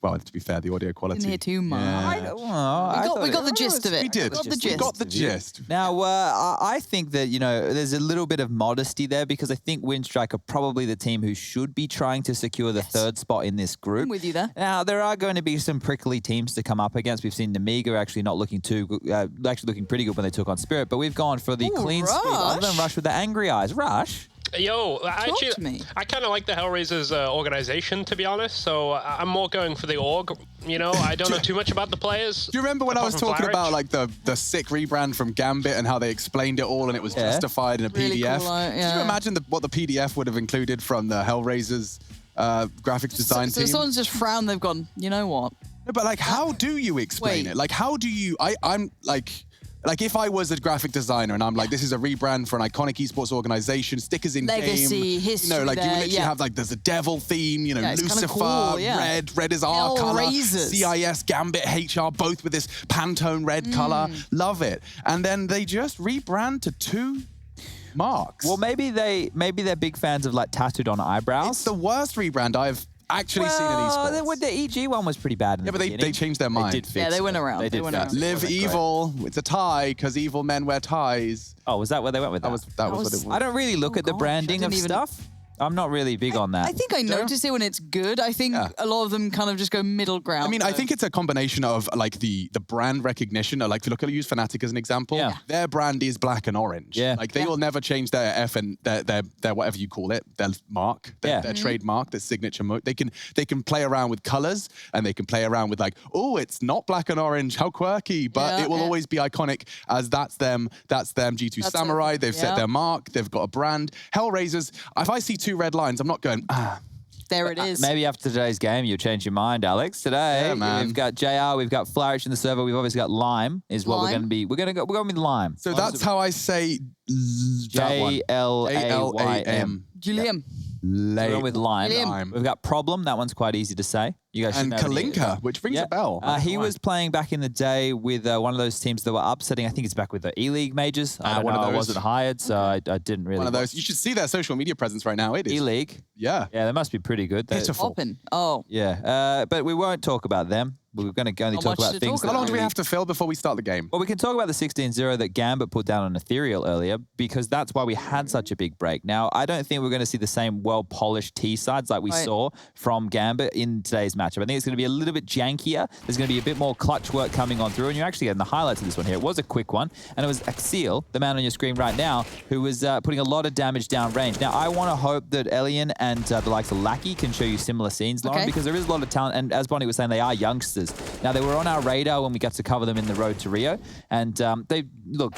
Well, to be fair, the audio quality. Didn't hear too much. Yeah. We got the gist of it. We did. We got the gist. Now, I think that, there's a little bit of modesty there because I think Windstrike are probably the team who should be trying to secure the third spot in this group. I'm with you there. Now, there are going to be some prickly teams to come up against. We've seen Namiga actually not looking too good, actually looking pretty good when they took on Spirit, but we've gone for the clean sweep other than Rush with the angry eyes. Rush? Yo, I kind of like the Hellraisers organization, to be honest, so I'm more going for the org, I don't know too much about the players. Do you remember when I was talking about like the sick rebrand from Gambit and how they explained it all and it was justified in a Really PDF? cool, Could you imagine what the PDF would have included from the Hellraisers graphics design team? So someone's just frowned, they've gone, you know what? No, but like, how do you explain it? Like, how do you, I'm like if I was a graphic designer and I'm like, this is a rebrand for an iconic esports organization, stickers in Legacy, game, history you there, literally have like, there's a devil theme, Lucifer, cool, red is our color, Hellraisers. CIS, Gambit, HR, both with this Pantone red color, love it. And then they just rebrand to 2 marks. Well, maybe they're big fans of like tattooed on eyebrows. It's the worst rebrand I've actually seen in esports. The EG one was pretty bad. But they changed their mind. They did fix they it. went around. They did went fix around. it. Live evil. It's a tie because evil men wear ties. Oh, was that where they went with that? That was what it was. I don't really look at the branding of even- stuff. I'm not really big on that. I think I notice it when it's good. I think a lot of them kind of just go middle ground. I mean, I think it's a combination of like the brand recognition. Like if you look at use Fnatic as an example, their brand is black and orange. Yeah. Like they will never change their F and their whatever you call it, their mark, their trademark, their signature mode. They can play around with colors and they can play around with like, oh, it's not black and orange, how quirky, but it will always be iconic as that's them. G2 Samurai, they've set their mark, they've got a brand. Hellraisers, if I see 2 red lines, I'm not going, There it is. Maybe after today's game, you'll change your mind, Alex. Today, we've got JR, we've got Flourish in the server, we've obviously got Lime, is what we're going to be. We're going with Lime. So that's how I say J-L-A-Y-M. Julian. We're going with Lime. Lime. We've got Problem, that one's quite easy to say. You guys should and know Kalinka, which rings a bell. He was playing back in the day with one of those teams that were upsetting. I think it's back with the E-League majors. I don't know, I wasn't hired, so I didn't really. One of those. You should see their social media presence right now. It is E-League. Yeah. Yeah, they must be pretty good. Pitiful. Oh. Yeah, but we won't talk about them. We're going to only talk about things. How long do we have to fill before we start the game? Well, we can talk about the 16-0 that Gambit put down on Ethereal earlier, because that's why we had such a big break. Now, I don't think we're going to see the same well-polished T-sides like we saw from Gambit in today's matchup. I think it's going to be a little bit jankier. There's going to be a bit more clutch work coming on through, and you're actually getting the highlights of this one here. It was a quick one, and it was Axil, the man on your screen right now, who was putting a lot of damage down range. Now, I want to hope that Elian and the likes of Lackey can show you similar scenes, Lauren, because there is a lot of talent, and as Bonnie was saying, they are youngsters. Now, they were on our radar when we got to cover them in the road to Rio, and they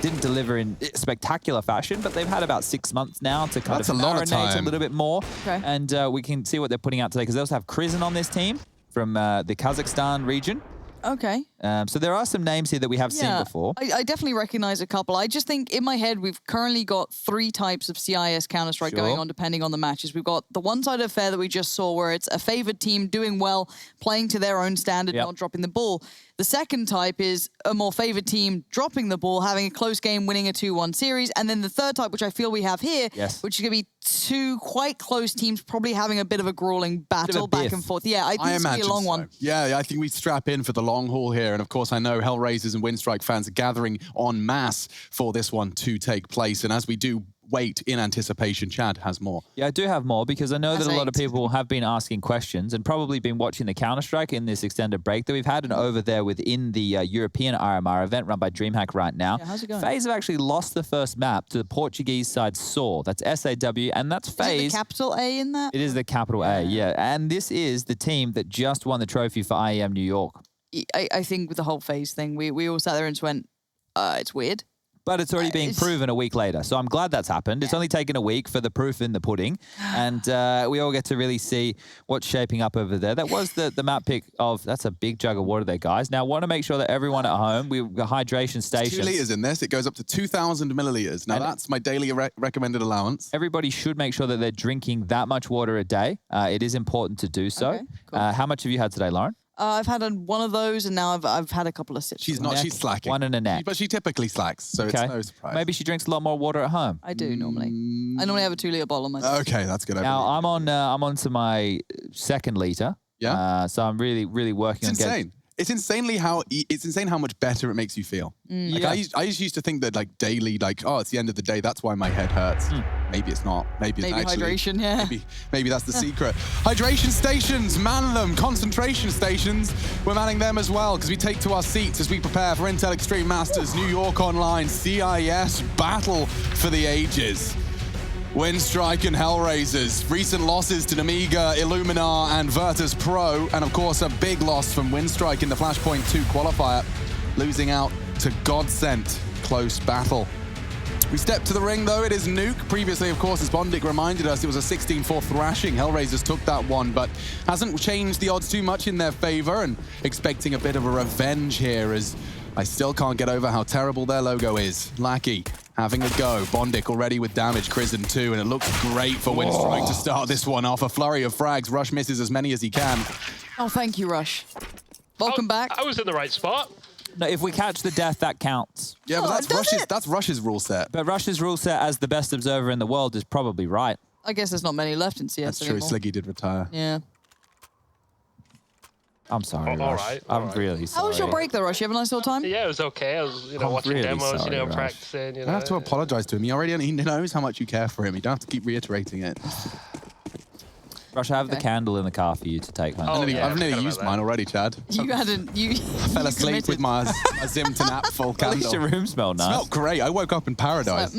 didn't deliver in spectacular fashion, but they've had about 6 months now to kind of marinate a little bit more, and we can see what they're putting out today, because they also have Krizen on this team from the Kazakhstan region. Okay. So there are some names here that we have seen before. I definitely recognize a couple. I just think in my head, we've currently got 3 types of CIS Counter-Strike going on depending on the matches. We've got the one-sided affair that we just saw where it's a favored team doing well, playing to their own standard, not dropping the ball. The second type is a more favored team dropping the ball, having a close game, winning a 2-1 series. And then the third type, which I feel we have here, which is going to be 2 quite close teams probably having a bit of a grueling battle back and forth. Yeah, I think it's going to be a long one. Yeah, I think we strap in for the long haul here. And of course, I know Hellraisers and Windstrike fans are gathering en masse for this one to take place. And as we do wait in anticipation, Chad has more. Yeah, I do have more, because I know that a lot of people have been asking questions and probably been watching the Counter-Strike in this extended break that we've had, and over there within the European RMR event run by DreamHack right now. Yeah, how's it going? FaZe have actually lost the first map to the Portuguese side SAW. That's SAW, and that's FaZe. Is it the capital A in that? It is the capital A, yeah. And this is the team that just won the trophy for IEM New York. I think with the whole FaZe thing, we all sat there and just went, it's weird. But it's already being proven a week later. So I'm glad that's happened. It's only taken a week for the proof in the pudding. And we all get to really see what's shaping up over there. That was the map pick of, that's a big jug of water there, guys. Now, I want to make sure that everyone at home, we've got hydration stations. 2 liters in this. It goes up to 2,000 milliliters. Now, that's my daily recommended allowance. Everybody should make sure that they're drinking that much water a day. It is important to do so. Okay, cool. How much have you had today, Lauren? I've had one of those, and now I've had a couple of sips. She's not. She's slacking. One and a neck. But she typically slacks, so it's no surprise. Maybe she drinks a lot more water at home. I do normally. I normally have a 2 liter bottle on my desk. Okay, that's good. Now I'm on to my 2nd liter. Yeah. So I'm really working on getting. It's insane how much better it makes you feel. Like I used to think that like daily, like, oh, it's the end of the day. That's why my head hurts. Maybe it's not. Maybe it's actually hydration. Yeah. Maybe that's the secret. Hydration stations, man them. Concentration stations, we're manning them as well, because we take to our seats as we prepare for Intel Extreme Masters New York Online CIS battle for the ages. Windstrike and Hellraisers. Recent losses to Namiga, Illuminar, and Virtus Pro. And of course, a big loss from Windstrike in the Flashpoint 2 qualifier, losing out to Godsent. Close battle. We step to the ring, though. It is Nuke. Previously, of course, as Bondic reminded us, it was a 16-4 thrashing. Hellraisers took that one, but hasn't changed the odds too much in their favor, and expecting a bit of a revenge here, as I still can't get over how terrible their logo is. Lackey having a go. Bondic already with damage. Krizen too, and it looks great for Windstrike to start this one off. A flurry of frags. Rush misses as many as he can. Oh, thank you, Rush. Welcome back. I was in the right spot. No, if we catch the death, that counts. Yeah, but that's Rush's rule set. But Rush's rule set as the best observer in the world is probably right. I guess there's not many left in CS anymore. That's true. Sliggy did retire. Yeah. I'm sorry, Rush. I'm really sorry. How was your break, though, Rush? You have a nice little time? Yeah, it was okay. I was, watching really demos, sorry, Rush. practicing. You don't have to apologize to him. He knows how much you care for him. You don't have to keep reiterating it. Rush, I have the candle in the car for you to take home. I've nearly used mine already, Chad. You hadn't. You I fell asleep with my Zimton app full At candle. least your room smelled nice. Smelled great. I woke up in paradise.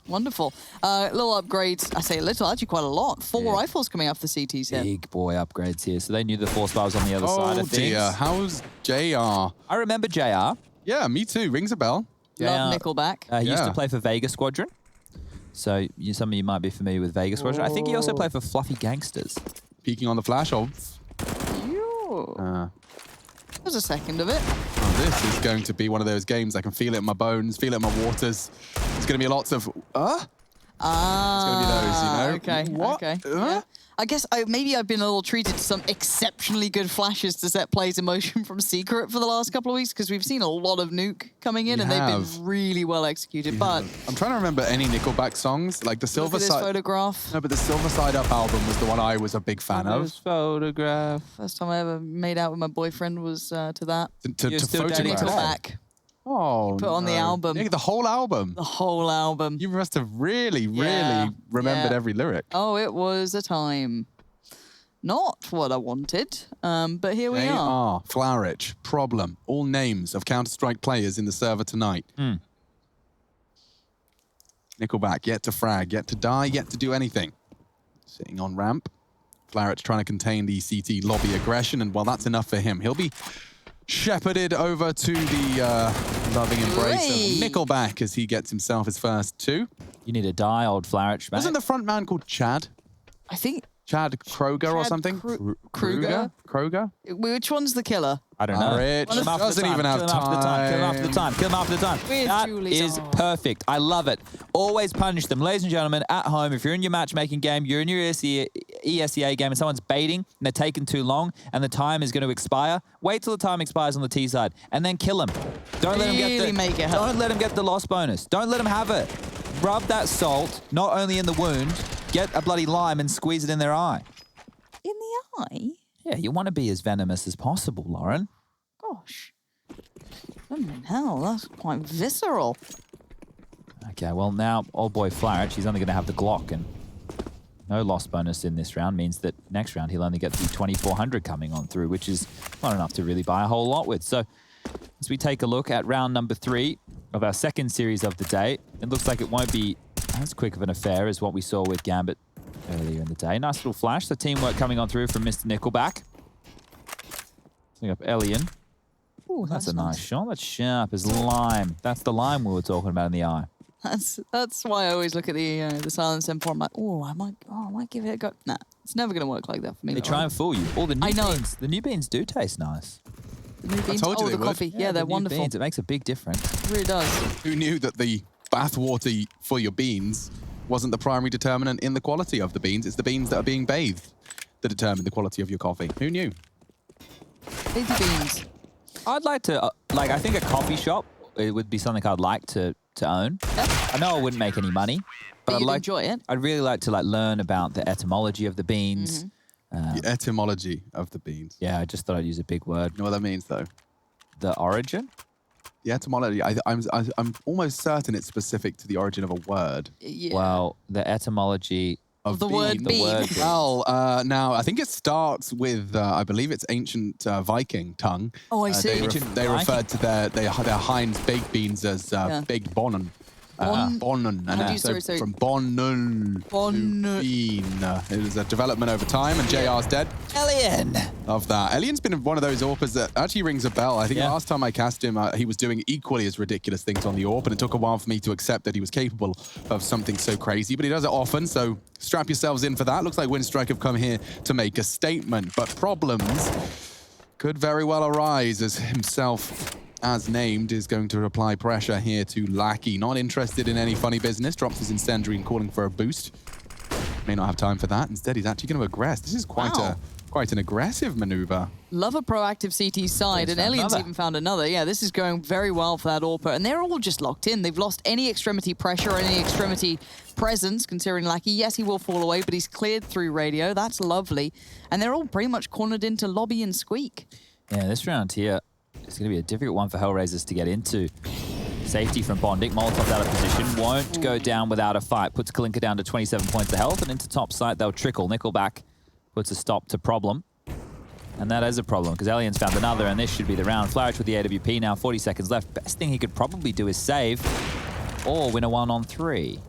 Wonderful. Little upgrades. I say little, actually quite a lot. 4 rifles coming up for CTs here. Big boy upgrades here. So they knew the force bar was on the other side of things. Oh dear, how's JR? I remember JR. Yeah, me too. Rings a bell. Love Nickelback. He used to play for Vega Squadron. So some of you might be familiar with Vega Squadron. I think he also played for Fluffy Gangsters. Peeking on the flash of. There's a second of it. Oh, this is going to be one of those games. I can feel it in my bones, feel it in my waters. It's going to be lots of, It's going to be those, you know? Okay. What? Okay. Yeah. I guess maybe I've been a little treated to some exceptionally good flashes to set plays in motion from Secret for the last couple of weeks because we've seen a lot of Nuke coming in and they've been really well executed. But I'm trying to remember any Nickelback songs, like the Silver look at this Side. photograph. No, but the Silver Side Up album was the one I was a big fan of. Photograph. First time I ever made out with my boyfriend was to that. To photograph. Nickelback. Oh, Put on the album. Yeah, the whole album. The whole album. You must have really remembered every lyric. Oh, it was a time. Not what I wanted, but here we are. Flourish, Problem, all names of Counter-Strike players in the server tonight. Nickelback, yet to frag, yet to die, yet to do anything. Sitting on ramp. Flourish trying to contain the CT lobby aggression, and well, that's enough for him. He'll be shepherded over to the loving embrace of Nickelback as he gets himself his first 2. You need to die, old Flourish, mate. Wasn't the front man called Chad? I think... Chad Kroger or something? Kruger? Kroger? Which one's the killer? I don't know. Rich doesn't even have time. Kill him after the time. Kill him after the time. That is perfect. I love it. Always punish them. Ladies and gentlemen, at home, if you're in your matchmaking game, you're in your ESEA game and someone's baiting and they're taking too long and the time is going to expire, wait till the time expires on the T side and then kill them. Don't let them get the loss bonus. Don't let them have it. Rub that salt, not only in the wound, get a bloody lime and squeeze it in their eye. In the eye? Yeah, you want to be as venomous as possible, Lauren. Gosh. Hell, that's quite visceral. Okay, well now, old boy Flourish, he's only going to have the Glock, and no loss bonus in this round means that next round he'll only get the 2400 coming on through, which is not enough to really buy a whole lot with. So as we take a look at round number 3 of our second series of the day, it looks like it won't be as quick of an affair as what we saw with Gambit earlier in the day. Nice little flash. The teamwork coming on through from Mr. Nickelback. Setting up Elian. Ooh, that's a nice shot. That's sharp as lime. That's the lime we were talking about in the eye. That's why I always look at the silence M4. I'm like, I might give it a go. Nah, it's never gonna work like that for me. They try and fool you. All the new beans. The new beans do taste nice. The new beans. I told you the coffee. Yeah, they're wonderful. Beans. It makes a big difference. It really does. Who knew that the bathwater for your beans wasn't the primary determinant in the quality of the beans? It's the beans that are being bathed that determine the quality of your coffee. Who knew? Bathe beans. I'd like to, I think a coffee shop, it would be something I'd like to own. I know I wouldn't make any money, but you'd enjoy it. I'd really like to learn about the etymology of the beans. The etymology of the beans. Yeah, I just thought I'd use a big word. You know what that means, though? The origin? The etymology. I'm almost certain it's specific to the origin of a word. Yeah. Well, the etymology of the word bean. Well, now I think it starts with I believe it's ancient Viking tongue. Oh, I see. They referred to their Heinz baked beans as baked bonnen. Bonnen. And so from bonnel to bean. It was a development over time, and JR's dead. Elian! Love that. Elian's been one of those AWPers that actually rings a bell. I think last time I cast him, he was doing equally as ridiculous things on the AWP, and it took a while for me to accept that he was capable of something so crazy, but he does it often, so strap yourselves in for that. Looks like Winstrike have come here to make a statement, but problems could very well arise as himself, as named, is going to apply pressure here to Lackey. Not interested in any funny business. Drops his incendiary and calling for a boost. May not have time for that. Instead, he's actually going to aggress. This is quite an aggressive maneuver. Love a proactive CT side, and Elian's even found another. Yeah, this is going very well for that AWPer, and they're all just locked in. They've lost any extremity pressure or any extremity presence, considering Lackey. Yes, he will fall away, but he's cleared through radio. That's lovely. And they're all pretty much cornered into Lobby and Squeak. Yeah, this round here, it's going to be a difficult one for Hellraisers to get into. safety from Bondic. Molotov's out of position. Won't go down without a fight. Puts Kalinka down to 27 points of health, and into top side they'll trickle. Nickelback puts a stop to problem. And that is a problem, because Alien's found another, and this should be the round. Flourish with the AWP now, 40 seconds left. Best thing he could probably do is save, or win a 1-on-3.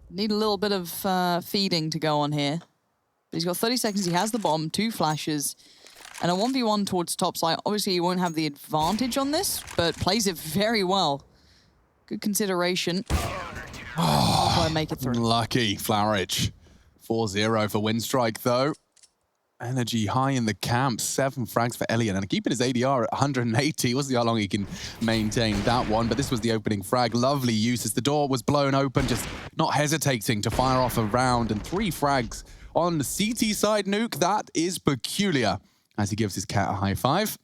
Need a little bit of feeding to go on here. But he's got 30 seconds, he has the bomb, 2 flashes, and a 1v1 towards top side. Obviously, he won't have the advantage on this, but plays it very well. Good consideration. Oh, make it through. Lucky Flourish. 4-0 for Windstrike, though. Energy high in the camp. 7 frags for Elian, and keeping his ADR at 180. We'll see how long he can maintain that one, but this was the opening frag. Lovely use as the door was blown open, just not hesitating to fire off a round, and 3 frags on the CT side. Nuke, that is peculiar, as he gives his cat a high five.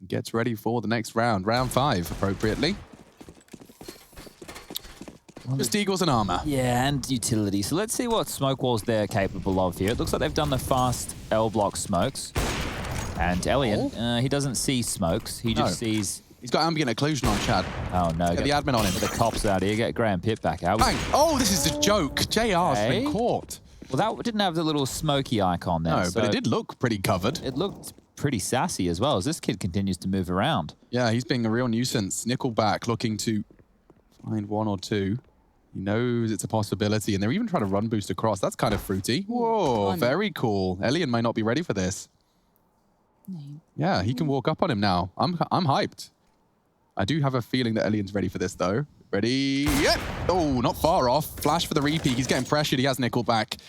Gets ready for the next round. Round 5, appropriately. Just Eagles and armor. Yeah, and utility. So let's see what smoke walls they're capable of here. It looks like they've done the fast L block smokes. And Elian, he doesn't see smokes. He just sees... He's got ambient occlusion on Chad. Oh, no. Get the admin on him. The cops out here. Get Graham Pitt back out. Bang! Oh, this is a joke. JR's been caught. Well, that didn't have the little smoky icon there. No, so but it did look pretty covered. It looked pretty sassy as well, as this kid continues to move around. Yeah, he's being a real nuisance. Nickelback looking to find 1 or 2. He knows it's a possibility, and they're even trying to run boost across. That's kind of fruity. Whoa, very cool. Elian may not be ready for this. Yeah, he can walk up on him now. I'm hyped. I do have a feeling that Elian's ready for this, though. Ready? Yep. Oh, not far off. Flash for the repeat. He's getting pressured. He has Nickelback,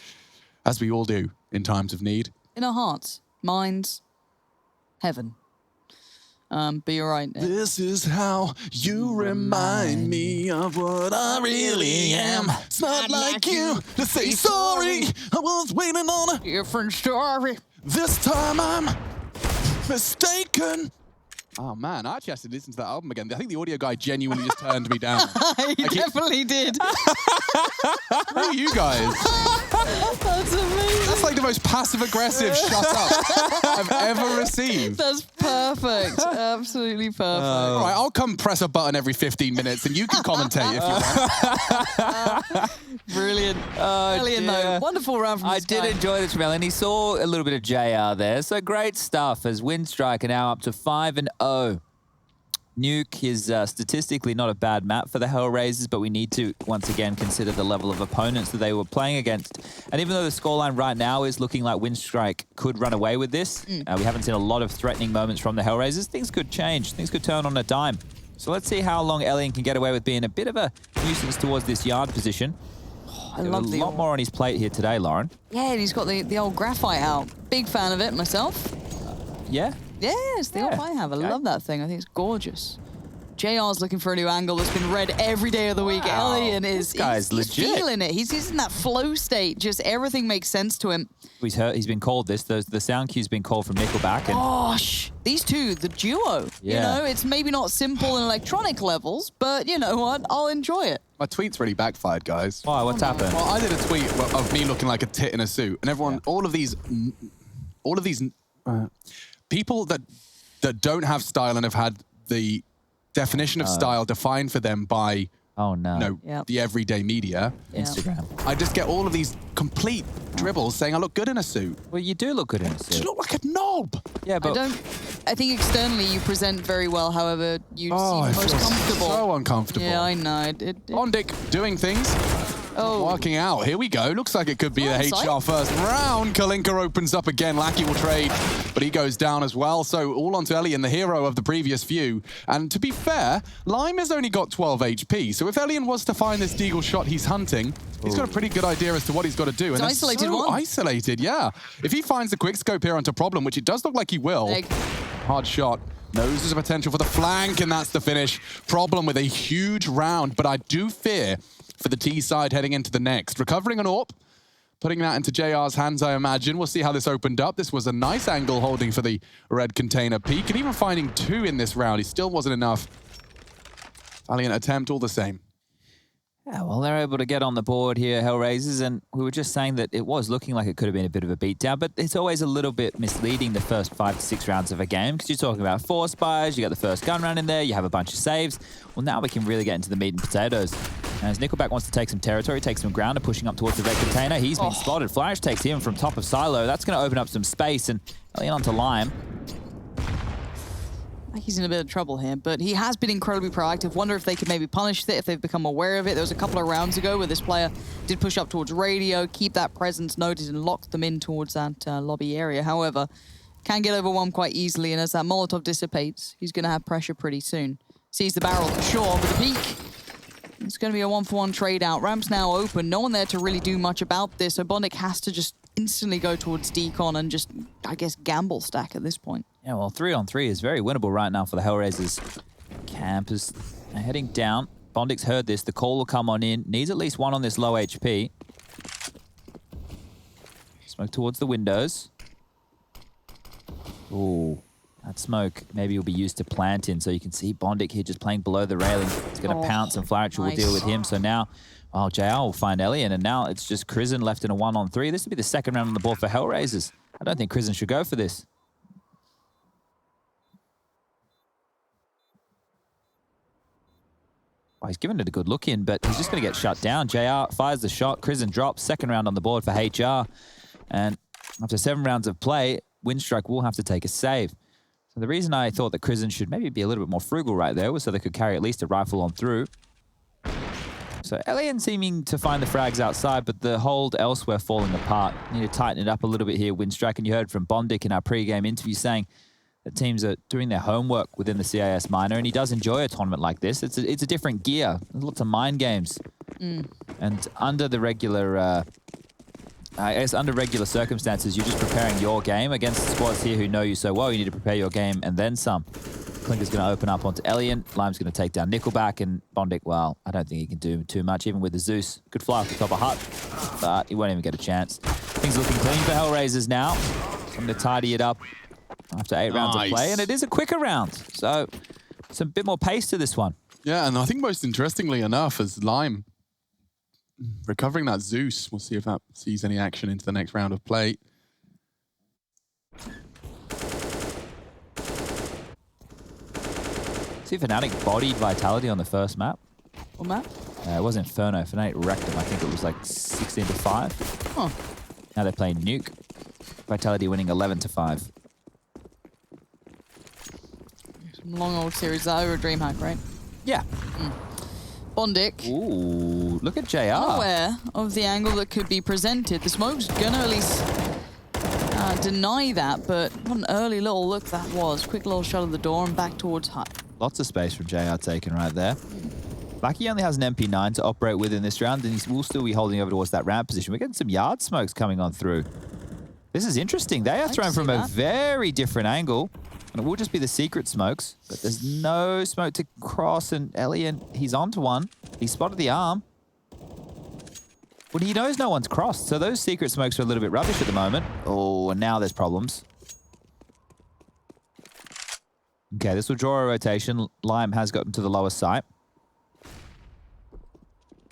as we all do in times of need. In our hearts, minds, heaven. But you're right. This is how you remind me of what I really am. It's not like you to say sorry. I was waiting on a different story. This time I'm mistaken. Oh man, I actually have to listen to that album again. I think the audio guy genuinely just turned me down. He definitely did. Who are you guys? That's amazing. That's like the most passive-aggressive shut up I've ever received. That's perfect. Absolutely perfect. All right, I'll come press a button every 15 minutes and you can commentate if you want. Brilliant. Brilliant, though. Wonderful round from I this guy. did enjoy this from Ellen. He saw a little bit of JR there. So great stuff as Windstrike are now up to 5-0. Nuke is statistically not a bad map for the Hellraisers, but we need to, once again, consider the level of opponents that they were playing against. And even though the scoreline right now is looking like Windstrike could run away with this, we haven't seen a lot of threatening moments from the Hellraisers. Things could change. Things could turn on a dime. So let's see how long Elian can get away with being a bit of a nuisance towards this yard position. I love a lot more on his plate here today, Lauren. Yeah, and he's got the old graphite out. Big fan of it myself. Yeah? Yes, the old I have. I love that thing. I think it's gorgeous. JR's looking for a new angle that's been read every day of the week. Elian is guy's legit. feeling it. He's in that flow state. Just everything makes sense to him. He's been called this. The sound cue's been called from Nickelback. And Gosh, these two, the duo. Yeah. You know, it's maybe not simple in electronic levels, but you know what? I'll enjoy it. My tweet's really backfired, guys. Why? What's happened? Well, I did a tweet of me looking like a tit in a suit, and everyone, all of these people that don't have style and have had the definition of style defined for them by the everyday media. Instagram. I just get all of these complete dribbles saying I look good in a suit. Well, you do look good in a suit. You look like a knob. Yeah, but I think externally you present very well. However, you seem most comfortable. So uncomfortable. Yeah, I know. Bondic doing things. Working out. Here we go. Looks like it could be the HR first round. Kalinka opens up again. Lackey will trade, but he goes down as well. So all onto Elian, the hero of the previous few. And to be fair, Lime has only got 12 HP. So if Elian was to find this deagle shot he's hunting, he's got a pretty good idea as to what he's got to do. It's and isolated so one. Isolated, yeah. If he finds the quick scope here onto Problem, which it does look like he will. Hard shot. Knows there's a potential for the flank, and that's the finish. Problem with a huge round, but I do fear for the T side heading into the next. Recovering an AWP, putting that into JR's hands, I imagine. We'll see how this opened up. This was a nice angle holding for the red container peak, and even finding 2 in this round, he still wasn't enough. Valiant attempt all the same. Yeah, well, they're able to get on the board here, Hellraisers, and we were just saying that it was looking like it could have been a bit of a beatdown, but it's always a little bit misleading the first 5 to 6 rounds of a game, because you're talking about 4 spies, you got the first gun round in there, you have a bunch of saves. Well, now we can really get into the meat and potatoes. And as Nickelback wants to take some territory, takes some ground and pushing up towards the red container, he's been spotted. Flourish takes him from top of silo. That's going to open up some space, and Alien onto Lime. He's in a bit of trouble here, but he has been incredibly proactive. Wonder if they could maybe punish it, if they've become aware of it. There was a couple of rounds ago where this player did push up towards radio, keep that presence noted, and locked them in towards that lobby area. However, can get overwhelmed quite easily, and as that Molotov dissipates, he's going to have pressure pretty soon. Sees the barrel for sure, but the peak. It's going to be a 1-for-1 trade out. Ramp's now open. No one there to really do much about this, so Bondic has to just instantly go towards Decon and just, I guess, gamble stack at this point. Yeah, well, 3-on-3 is very winnable right now for the Hellraisers. Camp is heading down. Bondic's heard this. The call will come on in. Needs at least one on this low HP. Smoke towards the windows. Ooh, that smoke maybe will be used to plant in, so you can see Bondic here just playing below the railing. He's going to pounce, and Flourish will deal with him. So now, JR will find Elian, and now it's just Krizen left in a 1-on-3. This will be the second round on the board for Hellraisers. I don't think Krizen should go for this. Oh, he's given it a good look in, but he's just going to get shut down. JR fires the shot. Krizen drops. Second round on the board for HR. And after 7 rounds of play, Windstrike will have to take a save. So the reason I thought that Krizen should maybe be a little bit more frugal right there was so they could carry at least a rifle on through. So Elian seeming to find the frags outside, but the hold elsewhere falling apart. Need to tighten it up a little bit here, Windstrike. And you heard from Bondic in our pre-game interview saying that teams are doing their homework within the CIS minor, and he does enjoy a tournament like this. It's a different gear. There's lots of mind games. And under the regular, under regular circumstances, you're just preparing your game against the squads here who know you so well. You need to prepare your game and then some. Klinker's going to open up onto Elian. Lime's going to take down Nickelback, and Bondic, well, I don't think he can do too much, even with the Zeus. Could fly off the top of Hut, but he won't even get a chance. Things looking clean for Hellraisers now. I'm going to tidy it up after 8 rounds of play, and it is a quicker round. So some bit more pace to this one. Yeah, and I think most interestingly enough is Lime recovering that Zeus. We'll see if that sees any action into the next round of play. See Fnatic bodied Vitality on the first map. What map? It was Inferno. Fnatic wrecked them. I think it was like 16-5. Huh. Now they're playing Nuke. Vitality winning 11-5. Some long old series that over DreamHack, right? Yeah. Bondic. Ooh, look at JR. Unaware of the angle that could be presented. The smoke's gonna at least deny that, but what an early little look that was. Quick little shot of the door and back towards Hut. Lots of space from JR taken right there. Lucky only has an MP9 to operate with in this round, and he will still be holding over towards that ramp position. We're getting some yard smokes coming on through. This is interesting. They are thrown from a very different angle, and it will just be the secret smokes, but there's no smoke to cross, and Elian, he's onto one. He spotted the arm. Well, he knows no one's crossed, so those secret smokes are a little bit rubbish at the moment. Oh, and now there's problems. Okay, this will draw a rotation. Lime has gotten to the lower site.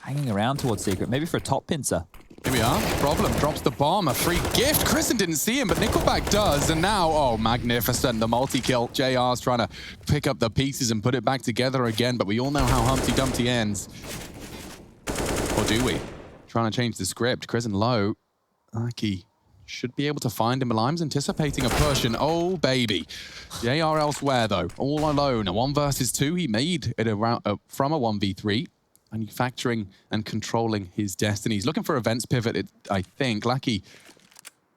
Hanging around towards secret, maybe for a top pincer. Here we are. Problem drops the bomb. A free gift. Krizen didn't see him, but Nickelback does. And now, oh, magnificent. The multi-kill. JR's trying to pick up the pieces and put it back together again, but we all know how Humpty Dumpty ends. Or do we? Trying to change the script. Krizen low. Aki should be able to find him. Lime's anticipating a push, and oh, baby. JR elsewhere, though. All alone. A 1 versus 2. He made it around, from a 1v3. Manufacturing and controlling his destiny. He's looking for events pivot, I think. Lackey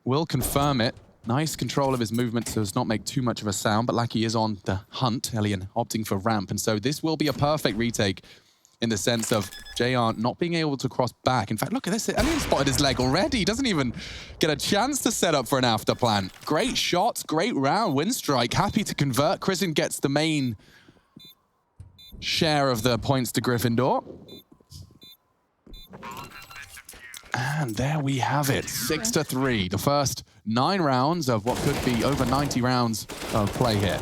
will confirm it. Nice control of his movement so as not make too much of a sound, but Lackey is on the hunt. Elian opting for ramp, and so this will be a perfect retake in the sense of JR not being able to cross back. In fact, look at this. Elian spotted his leg already. He doesn't even get a chance to set up for an after plan. Great shots, great round. Windstrike happy to convert. Krizen gets the main share of the points to Gryffindor. And there we have it, 6-3. The first 9 rounds of what could be over 90 rounds of play here.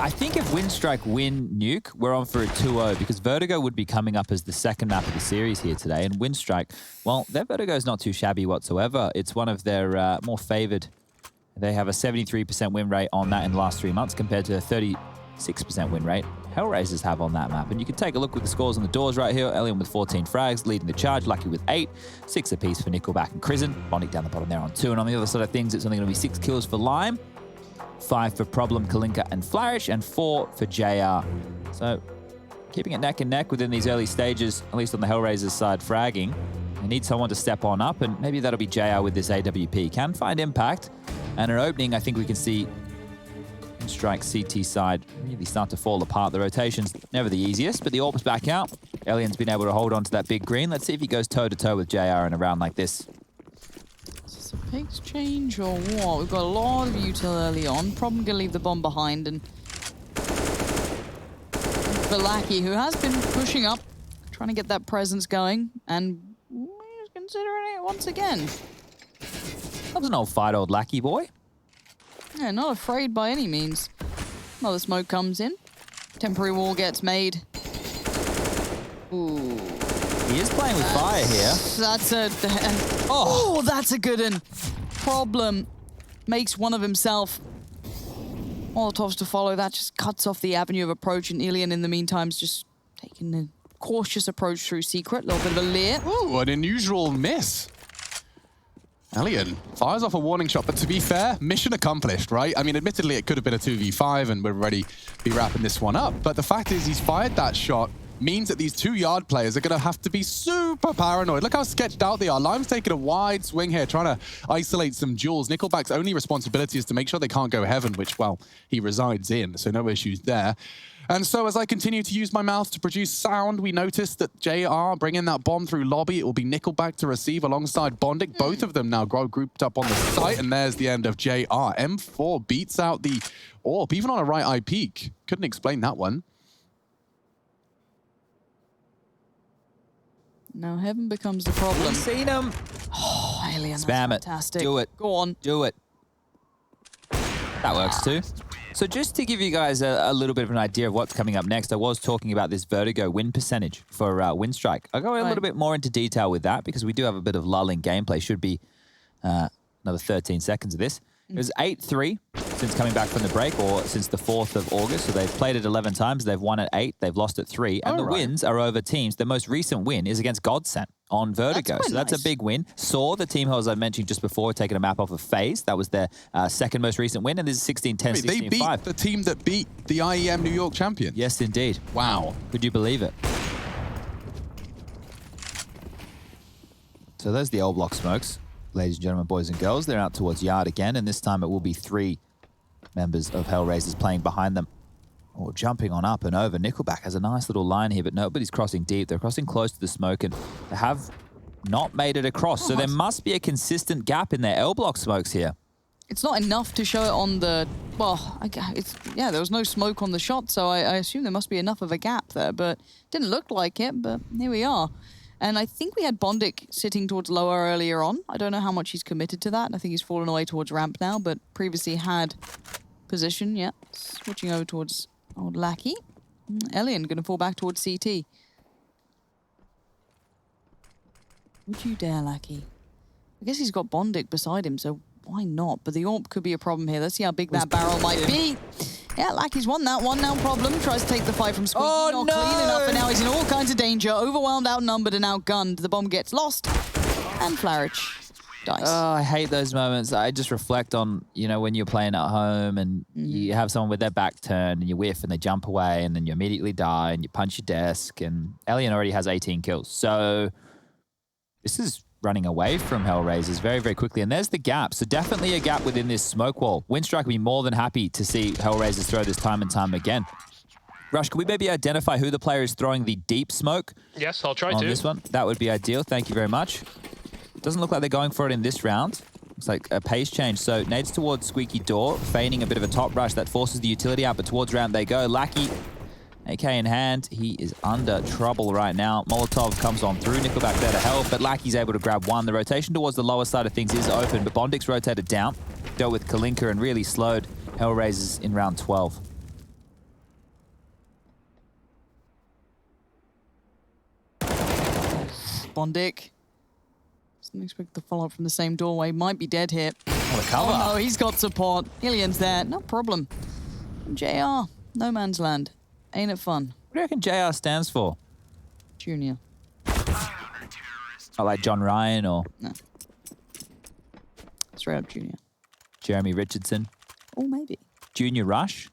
I think if Windstrike win Nuke, we're on for a 2-0 because Vertigo would be coming up as the second map of the series here today. And Windstrike, well, their Vertigo is not too shabby whatsoever. It's one of their more favored. They have a 73% win rate on that in the last 3 months compared to a 36% win rate Hellraisers have on that map. And you can take a look with the scores on the doors right here. Alien with 14 frags, leading the charge. Lucky with 8. 6 apiece for Nickelback and Crizzen. Bondic down the bottom there on 2. And on the other side of things, it's only going to be 6 kills for Lime, 5 for Problem, Kalinka, and Flourish, and 4 for JR. So keeping it neck and neck within these early stages, at least on the Hellraisers side fragging. They need someone to step on up, and maybe that'll be JR with this AWP. Can find impact. And an opening, I think we can see Strike CT side really start to fall apart. The rotation's never the easiest, but the AWP's back out. Alien's been able to hold on to that big green. Let's see if he goes toe-to-toe with JR in a round like this. Is this a pigs change or what? We've got a lot of util early on. Problem gonna leave the bomb behind, and for Lackey, who has been pushing up, trying to get that presence going, and he's considering it once again. That was an old fight, old Lackey boy. Yeah, not afraid by any means. Another smoke comes in. Temporary wall gets made. Ooh. He is playing with fire here. That's a... that's a good one. Problem makes one of himself. Molotovs to follow. That just cuts off the avenue of approach, and Alien in the meantime is just taking a cautious approach through Secret. A little bit of a leer. Ooh, an unusual miss. Alien fires off a warning shot, but to be fair, mission accomplished, right? I mean, admittedly, it could have been a 2v5 and we're already be wrapping this one up. But the fact is he's fired that shot means that these 2 yard players are going to have to be super paranoid. Look how sketched out they are. Lime's taking a wide swing here, trying to isolate some duels. Nickelback's only responsibility is to make sure they can't go heaven, which, well, he resides in, so no issues there. And so as I continue to use my mouth to produce sound, we notice that JR bringing that bomb through lobby. It will be Nickelback to receive alongside Bondic. Both of them now grouped up on the site, and there's the end of JR. M4 beats out the AWP, even on a right eye peak. Couldn't explain that one. Now heaven becomes the problem. We've seen him. Oh, Alien, Spam that's fantastic. it. Do it. Go on. Do it. That works too. So just to give you guys a little bit of an idea of what's coming up next, I was talking about this Vertigo win percentage for Windstrike. I'll go a little bit more into detail with that because we do have a bit of lulling gameplay. Should be another 13 seconds of this. It was 8-3 since coming back from the break, or since the 4th of August. So they've played it 11 times. They've won at 8. They've lost at 3. And the wins are over teams. The most recent win is against Godsent on Vertigo. So that's a big win. Saw the team, as I mentioned just before, taking a map off of FaZe. That was their second most recent win. And this is 16-10, 16-5. They beat the team that beat the IEM New York champion. Yes, indeed. Wow. Could you believe it? So there's the old block smokes. Ladies and gentlemen, boys and girls, they're out towards Yard again, and this time it will be 3 members of Hellraisers playing behind them. Or jumping on up and over. Nickelback has a nice little line here, but nobody's crossing deep. They're crossing close to the smoke, and they have not made it across. So there must be a consistent gap in their L-block smokes here. It's not enough to show it on the... Well, there was no smoke on the shot, so I assume there must be enough of a gap there, but didn't look like it, but here we are. And I think we had Bondic sitting towards lower earlier on. I don't know how much he's committed to that. I think he's fallen away towards ramp now, but previously had position, yeah. Switching over towards old Lackey. Alien going to fall back towards CT. Would you dare, Lackey? I guess he's got Bondic beside him, so why not? But the AWP could be a problem here. Let's see how big that barrel might be. Yeah, Lackey's won that one. Now Problem tries to take the fight from Squeaky. Not clean enough, and now he's in all kinds of danger. Overwhelmed, outnumbered, and outgunned. The bomb gets lost, and Flourish dies. Oh, I hate those moments. I just reflect on, you know, when you're playing at home and you have someone with their back turned and you whiff and they jump away and then you immediately die and you punch your desk, and Alien already has 18 kills. So this is running away from Hellraisers very, very quickly. And there's the gap. So definitely a gap within this smoke wall. Windstrike will be more than happy to see Hellraisers throw this time and time again. Rush, can we maybe identify who the player is throwing the deep smoke? Yes, I'll try to. On this one? That would be ideal. Thank you very much. Doesn't look like they're going for it in this round. Looks like a pace change. So nades towards Squeaky Door, feigning a bit of a top rush that forces the utility out, but towards ramp they go. Lackey, AK in hand, he is under trouble right now. Molotov comes on through, Nickelback there to help, but Lackey's able to grab one. The rotation towards the lower side of things is open, but Bondic's rotated down, dealt with Kalinka and really slowed Hellraisers in round 12. Bondic. Didn't expect the follow-up from the same doorway. Might be dead here. What a cover. Oh no, he's got support. Ilian's there, no problem. JR, no man's land. Ain't it fun? What do you reckon JR stands for? Junior. Oh, like John Ryan or No. Straight up Junior. Jeremy Richardson? Oh, maybe. Junior Rush?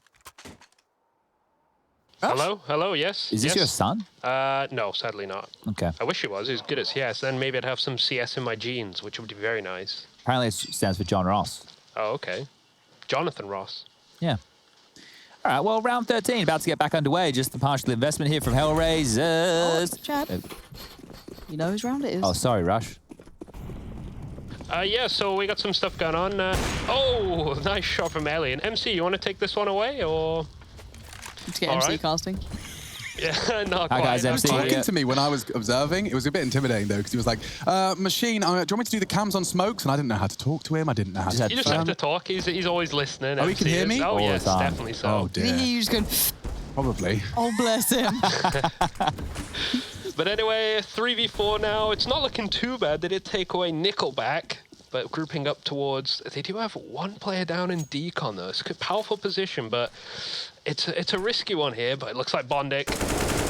Hello, yes. Is this yes. your son? No, sadly not. Okay. I wish he was. He's good at CS. Then maybe I'd have some CS in my genes, which would be very nice. Apparently it stands for John Ross. Oh, okay. Jonathan Ross. Yeah. All right, well, round 13, about to get back underway. Just the partial investment here from Hellraisers. Chad. You know whose round it is. Oh, sorry, Rush. Yeah, so we got some stuff going on. Oh, nice shot from Alien. MC, you want to take this one away, or...? Let's get All MC right. casting. Yeah, not Hi, quite. guys, He was MC. talking to me when I was observing. It was a bit intimidating, though, because he was like, Machine, do you want me to do the cams on smokes? And I didn't know how to talk to him. I didn't know how to... You just have to talk. He's always listening. Oh, he can MC hear is. me? Oh, All the yes, time. definitely so. Oh, dear. He's going, Probably. oh, bless him. But anyway, 3v4 now. It's not looking too bad. They did take away Nickelback, but grouping up towards... They do have one player down in Decon, though. It's a powerful position, but it's a risky one here. But it looks like Bondic.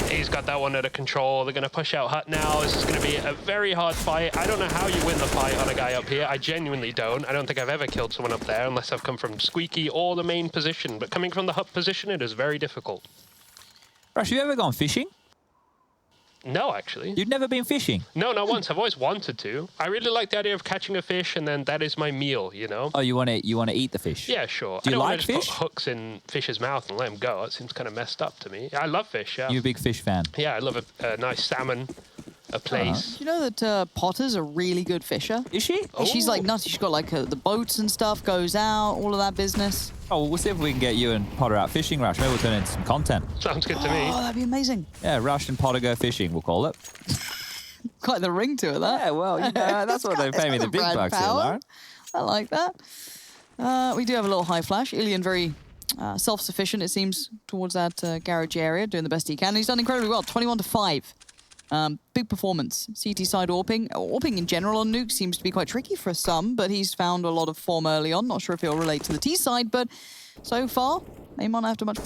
He's got that one under control. They're going to push out Hut now. This is going to be a very hard fight. I don't know how you win the fight on a guy up here. I genuinely don't. I don't think I've ever killed someone up there unless I've come from Squeaky or the main position. But coming from the Hut position, it is very difficult. Rush, have you ever gone fishing? No, actually. You've never been fishing? No, not once. I've always wanted to. I really like the idea of catching a fish, and then that is my meal, you know? Oh, you want to eat the fish? Yeah, sure. Do you I don't like want to just fish? put hooks in fish's mouth and let him go. It seems kind of messed up to me. I love fish, yeah. You're a big fish fan? Yeah, I love a nice salmon, a place. You know that Potter's a really good fisher? Is she? Yeah, she's like nuts. She's got like the boats and stuff, goes out, all of that business. Oh, well, we'll see if we can get you and Potter out fishing, Rush. Maybe we'll turn into some content. Sounds good to me. Oh, that'd be amazing. Yeah, Rush and Potter go fishing, we'll call it. Quite the ring to it, that. Yeah, well, you know, that's what they pay me the big Brad bucks here, Power. Lauren. I like that. We do have a little high flash. Ilian very self-sufficient, it seems, towards that garage area, doing the best he can. And he's done incredibly well, 21-5. Big performance. CT side AWPing. AWPing in general on Nuke seems to be quite tricky for some, but he's found a lot of form early on. Not sure if he'll relate to the T side, but so far, they might not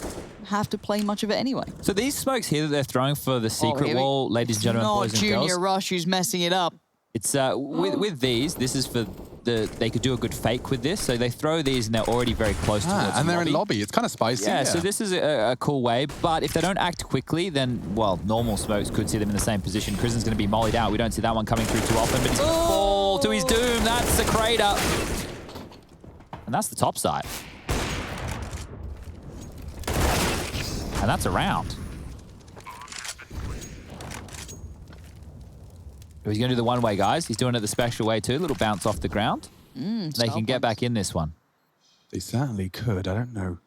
have to play much of it anyway. So these smokes here that they're throwing for the secret here we- wall, ladies and gentlemen, Not boys and Junior girls. Rush who's messing it up. It's with these, this is for they could do a good fake with this. So they throw these and they're already very close towards And they're lobby. in lobby. It's kind of spicy. Yeah, so this is a cool way, but if they don't act quickly, then, well, normal smokes could see them in the same position. Kristen's going to be mollied out. We don't see that one coming through too often, but he's going to fall to his doom. That's the crater. And that's the top side. And that's a round. He's going to do the one-way, guys. He's doing it the special way, too. Little bounce off the ground. They can get back in this one. They certainly could. I don't know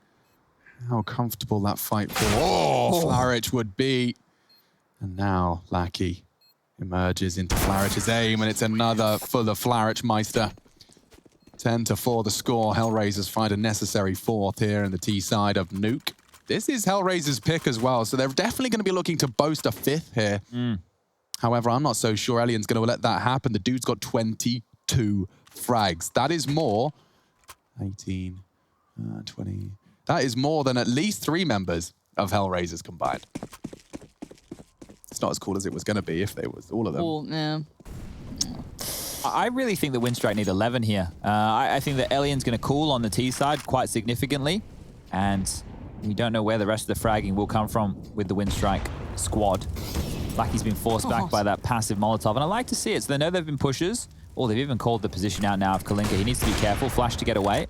how comfortable that fight for Flarich would be. And now Lackey emerges into Flarich's aim, and it's another full of Flarich Meister. 10-4 the score. Hellraisers find a necessary fourth here in the T side of Nuke. This is Hellraiser's pick as well, so they're definitely going to be looking to boast a fifth here. However, I'm not so sure Elian's going to let that happen. The dude's got 22 frags. That is more. 18, 20. That is more than at least 3 members of Hellraisers combined. It's not as cool as it was going to be if they was all of them. Well, yeah. I really think the win strike need 11 here. I think that Elian's going to cool on the T side quite significantly, and we don't know where the rest of the fragging will come from with the win strike squad. Lucky's been forced back by that passive Molotov, and I like to see it. So they know they've been pushers, or they've even called the position out now of Kalinka. He needs to be careful. Flash to get away.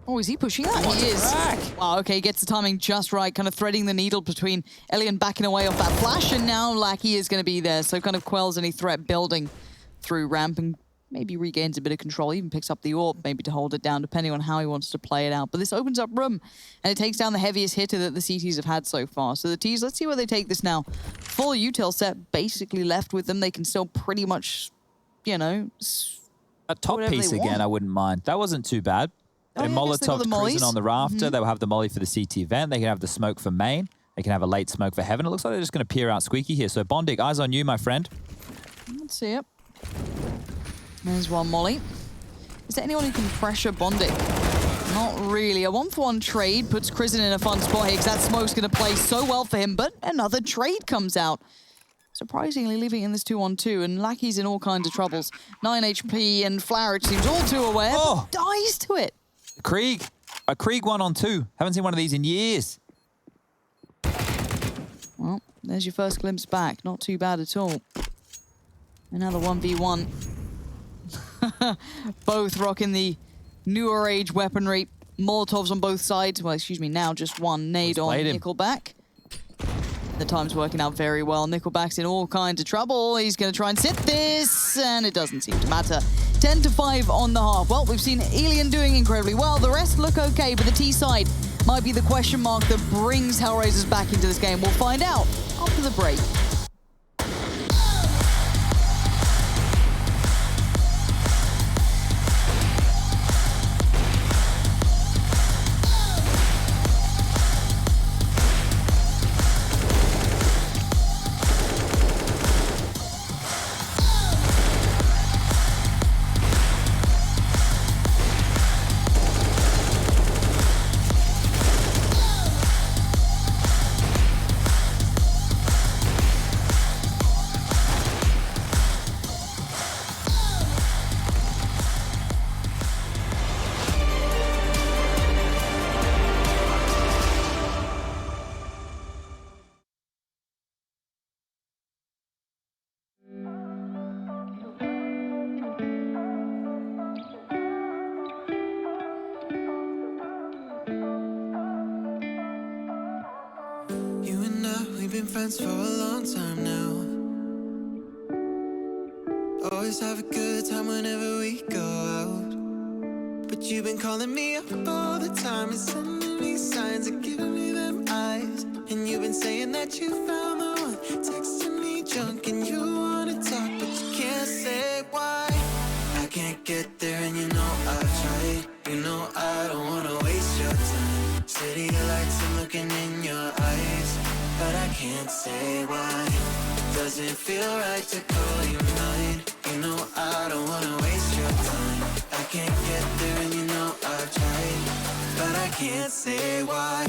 Oh, is he pushing that? He is. Wow, okay, he gets the timing just right, kind of threading the needle between Elian backing away off that flash, and now Lackey is going to be there, so kind of quells any threat building through ramp and maybe regains a bit of control, even picks up the AWP, maybe to hold it down, depending on how he wants to play it out. But this opens up room, and it takes down the heaviest hitter that the CTs have had so far. So the Ts, let's see where they take this now. Full util set basically left with them. They can still pretty much, you know, a top piece again, I wouldn't mind. That wasn't too bad. Oh, They yeah, I guess they got Molotov the cruising mollies. on the rafter. They'll have the molly for the CT vent. They can have the smoke for main. They can have a late smoke for heaven. It looks like they're just going to peer out Squeaky here. So Bondic, eyes on you, my friend. Let's see it. There's one molly. Is there anyone who can pressure Bondic? Not really. A 1-for-1 trade puts Kristen in a fun spot here because that smoke's going to play so well for him, but another trade comes out. Surprisingly leaving in this 2-on-2, and Lackey's in all kinds of troubles. 9 HP, and Flower, it seems all too aware, but dies to it. Krieg. A Krieg 1-on-2. Haven't seen one of these in years. Well, there's your first glimpse back. Not too bad at all. Another 1v1. Both rocking the newer age weaponry. Molotovs on both sides. Well, excuse me, now just one nade on Nickelback. The time's working out very well. Nickelback's in all kinds of trouble. He's going to try and sit this, and it doesn't seem to matter. 10-5 on the half. Well, we've seen Alien doing incredibly well. The rest look okay, but the T side might be the question mark that brings Hellraisers back into this game. We'll find out after the break. You and I, we've been friends for a long time now. Always have a good time whenever we go out. But you've been calling me up all the time and sending me signs and giving me them eyes. And you've been saying that you found the one, texting me junk and you wanna talk, but you can't say why. I can't get there and you know I've tried. You know I don't wanna waste your time. City lights, I'm looking in your eyes, but I can't say why. Doesn't feel right to call you mine. You know I don't wanna waste your time. I can't get there and you know I've tried, but I can't say why.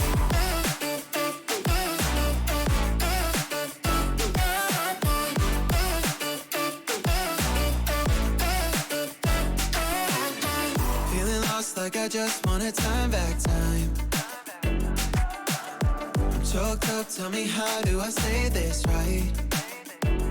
Feeling lost like I just wanna time back time. I'm choked up, tell me how do I say this right?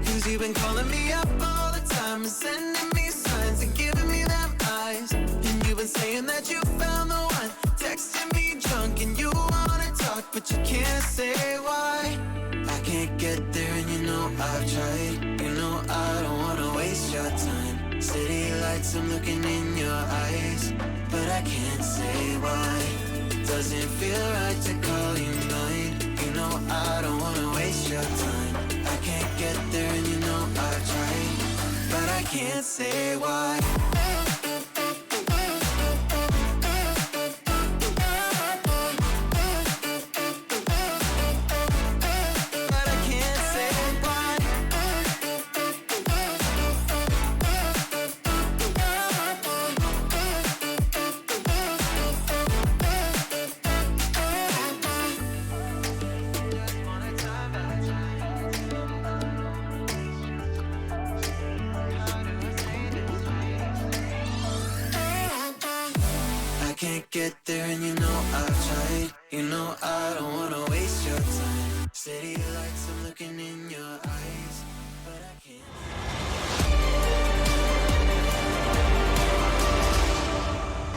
Cause you've been calling me up all the time and sending me signs and giving me them eyes. And you've been saying that you found the one, texting me drunk and you wanna talk, but you can't say why. I can't get there and you know I've tried. You know I don't wanna waste your time. City lights, I'm looking in your eyes, but I can't say why. Doesn't feel right to call you mine. You know I don't wanna waste your time. I can't get there and you know I've tried, but I can't say why. But I can't say why. I can't get there and you know I've tried. You know I don't wanna waste your time. City lights, I'm looking in your eyes, but I can't.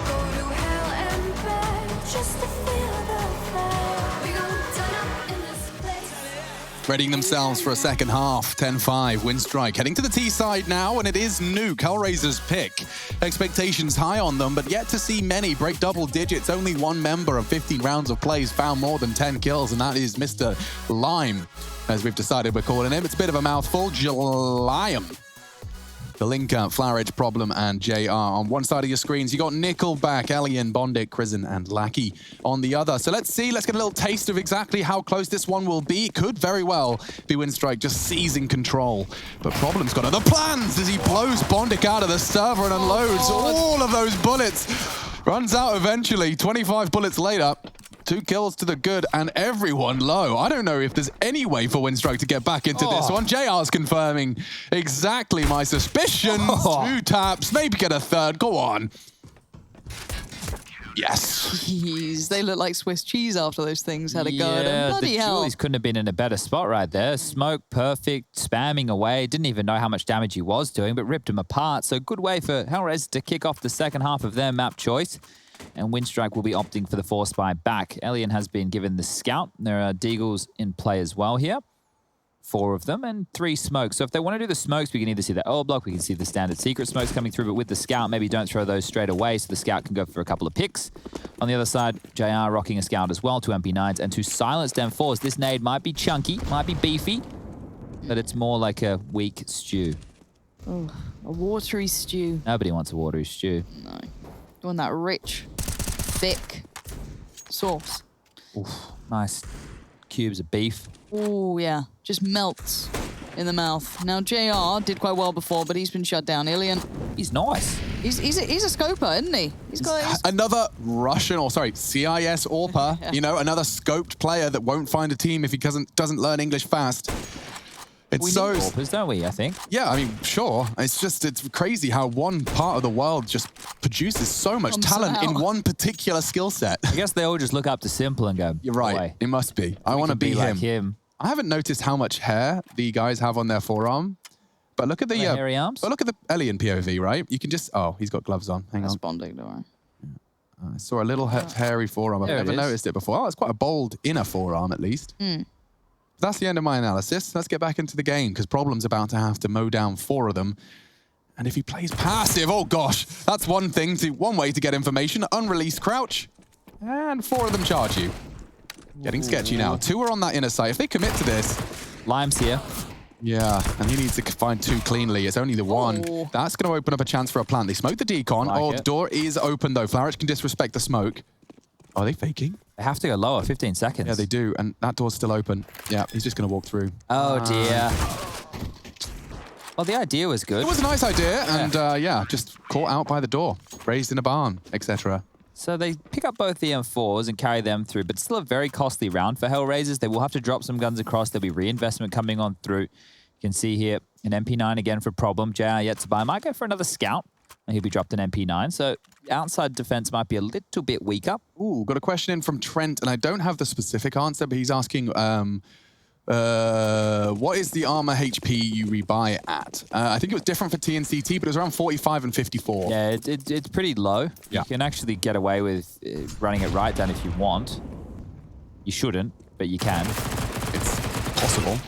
Go to hell and back just to feel the fire. We gon' turn up in this place. Readying themselves for a second half. 10-5, win strike. Heading to the T side now, and it is Nuke, Hellraiser's pick. Expectations high on them, but yet to see many break double digits. Only one member of 15 rounds of plays found more than 10 kills, and that is Mr. Lime, as we've decided we're calling him. It's a bit of a mouthful, Jaliam. The Linker, Flarage, Problem, and JR on one side of your screens. You got Nickelback, Alien, Bondic, Krisen, and Lackey on the other. So let's see. Let's get a little taste of exactly how close this one will be. It could very well be Winstrike just seizing control. But Problem's got other plans as he blows Bondic out of the server and unloads all of those bullets. Runs out eventually. 25 bullets later. 2 kills to the good and everyone low. I don't know if there's any way for Winstrike to get back into this one. JR's confirming exactly my suspicions. 2 taps, maybe get a third. Go on. Yes. Jeez, they look like Swiss cheese after those things had a go at him. Bloody the hell. Julies couldn't have been in a better spot right there. Smoke, perfect, spamming away. Didn't even know how much damage he was doing, but ripped him apart. So good way for Hellraiser to kick off the second half of their map choice. And Winstrike will be opting for the Force Spy back. Alien has been given the Scout. There are Deagles in play as well here. 4 of them and 3 smokes. So if they want to do the smokes, we can either see the L block, we can see the standard secret smokes coming through, but with the Scout, maybe don't throw those straight away so the Scout can go for a couple of picks. On the other side, JR rocking a Scout as well, 2 MP9s and 2 silenced M4s. This nade might be chunky, might be beefy, but it's more like a weak stew. Oh, a watery stew. Nobody wants a watery stew. No. You want that rich, thick sauce. Oof, nice cubes of beef. Oh, yeah. Just melts in the mouth. Now, JR did quite well before, but he's been shut down. Alien. He's nice. He's a scoper, isn't he? He's got another Russian, or sorry, CIS AWPer. Yeah. You know, another scoped player that won't find a team if he doesn't learn English fast. It's we so need AWPers, don't we, I think? Yeah, I mean, sure. It's crazy how one part of the world just produces so much talent in one particular skill set. I guess they all just look up to Simple and go, you're right. away. It must be. I want to be like him. I haven't noticed how much hair the guys have on their forearm, but look at the hairy arms. But look at the Alien POV, right? You can just he's got gloves on. Hang on. Bonding, don't worry. I saw a little hairy forearm. I've never noticed it before. Oh, it's quite a bold inner forearm at least. That's the end of my analysis. Let's get back into the game because Problem's about to have to mow down 4 of them. And if he plays passive, oh gosh, that's one way to get information. Unreleased crouch, and 4 of them charge you. Getting sketchy now. 2 are on that inner side. If they commit to this, Lime's here. Yeah, and he needs to find 2 cleanly. It's only the 1. That's going to open up a chance for a plant. They smoke the decon. The door is open though. Flarich can disrespect the smoke. Are they faking? They have to go lower, 15 seconds. Yeah, they do, and that door's still open. Yeah, he's just going to walk through. Oh, dear. Well, the idea was good. It was a nice idea, and just caught out by the door. Raised in a barn, etc. So they pick up both the M4s and carry them through, but still a very costly round for Hellraisers. They will have to drop some guns across. There'll be reinvestment coming on through. You can see here an MP9 again for Problem. JR yet to buy. Might go for another Scout. And he'll be dropped an MP9. So outside defense might be a little bit weaker. Ooh, got a question in from Trent, and I don't have the specific answer, but he's asking, what is the armor HP you rebuy at? I think it was different for TNCT, but it was around 45 and 54. Yeah, it's pretty low. Yeah. You can actually get away with running it right down if you want. You shouldn't, but you can. It's possible.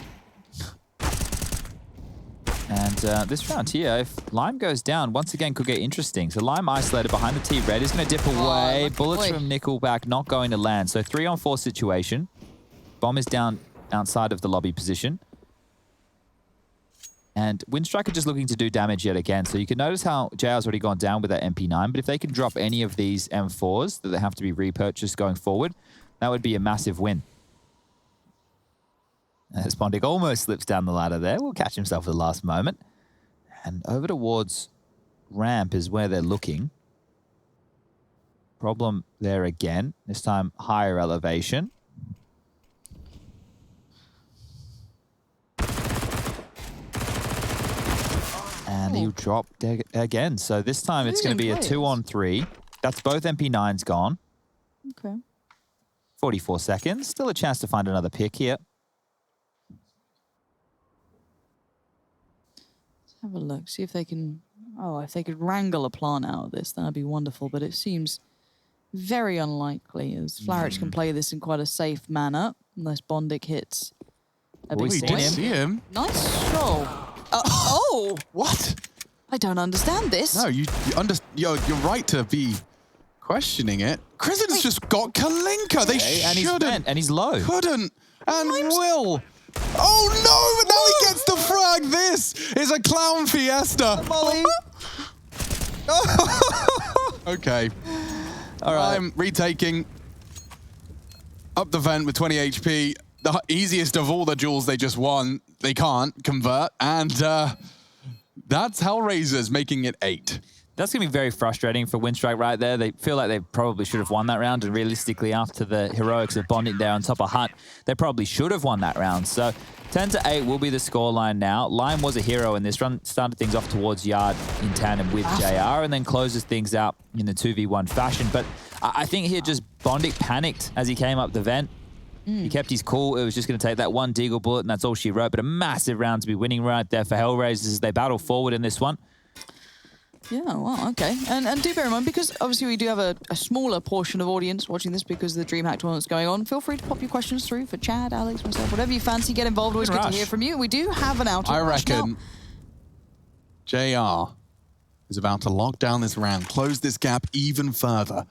And this round here, if Lime goes down, once again could get interesting. So Lime isolated behind the T-Red is going to dip away. Bullets from Nickelback not going to land. So 3-on-4 situation. Bomb is down outside of the lobby position. And Windstriker just looking to do damage yet again. So you can notice how JR's already gone down with that MP9. But if they can drop any of these M4s that they have to be repurchased going forward, that would be a massive win. As Bondic almost slips down the ladder there. Will catch himself at the last moment. And over towards ramp is where they're looking. Problem there again. This time higher elevation. And he'll drop again. So this time it's going to be a 2-on-3. That's both MP9s gone. Okay. 44 seconds. Still a chance to find another pick here. Have a look, see if they can... Oh, if they could wrangle a plant out of this, that'd be wonderful, but it seems very unlikely, as Flarich can play this in quite a safe manner, unless Bondic hits a big did see him. Nice show. Oh! What? I don't understand this. No, you're right to be questioning it. Krisen's just got Kalinka. They and shouldn't. and he's low. Couldn't and will Oh no, but now he gets the frag. This is a clown fiesta. Molly. Okay. All right. I'm retaking up the vent with 20 HP. The easiest of all the duels they just won. They can't convert. And that's Hellraisers making it 8. That's going to be very frustrating for Winstrike right there. They feel like they probably should have won that round, and realistically, after the heroics of bonding there on top of Hut, they probably should have won that round. So 10-8 will be the scoreline now. Lime was a hero in this run, started things off towards Yard in tandem with JR, and then closes things out in the 2v1 fashion. But I think here just Bondic panicked as he came up the vent. He kept his cool. It was just going to take that one Deagle bullet, and that's all she wrote. But a massive round to be winning right there for Hellraisers as they battle forward in this one. Yeah, well, okay. And do bear in mind, because obviously we do have a smaller portion of audience watching this because of the DreamHack tournament that's going on, feel free to pop your questions through for Chad, Alex, myself, whatever you fancy. Get involved. Always good to hear from you. We do have an outer I rush now. reckon JR is about to lock down this round, close this gap even further.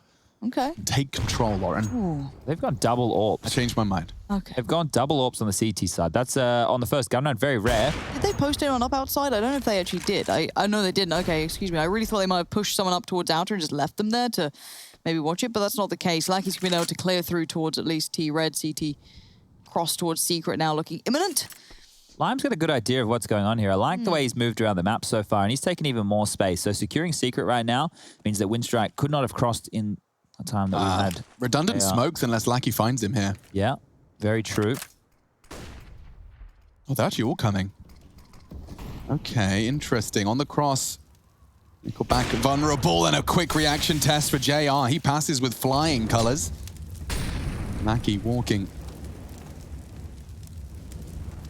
Okay. Take control, Lauren. Ooh. They've gone double AWPs. I changed my mind. Okay. They've gone double AWPs on the CT side. That's on the first gun round, very rare. Did they post anyone up outside? I don't know if they actually did. I know they didn't. Okay, excuse me. I really thought they might have pushed someone up towards outer and just left them there to maybe watch it, but that's not the case. Lucky's been able to clear through towards at least T-Red, CT, cross towards Secret now looking imminent. Lime's got a good idea of what's going on here. I like the way he's moved around the map so far, and he's taken even more space. So securing Secret right now means that Winstrike could not have crossed in a time that we had. Redundant smokes unless Lackey finds him here. Yeah, very true. Oh, they're actually all coming. Okay, interesting. On the cross, Nickelback vulnerable, and a quick reaction test for JR. He passes with flying colors. Lackey walking.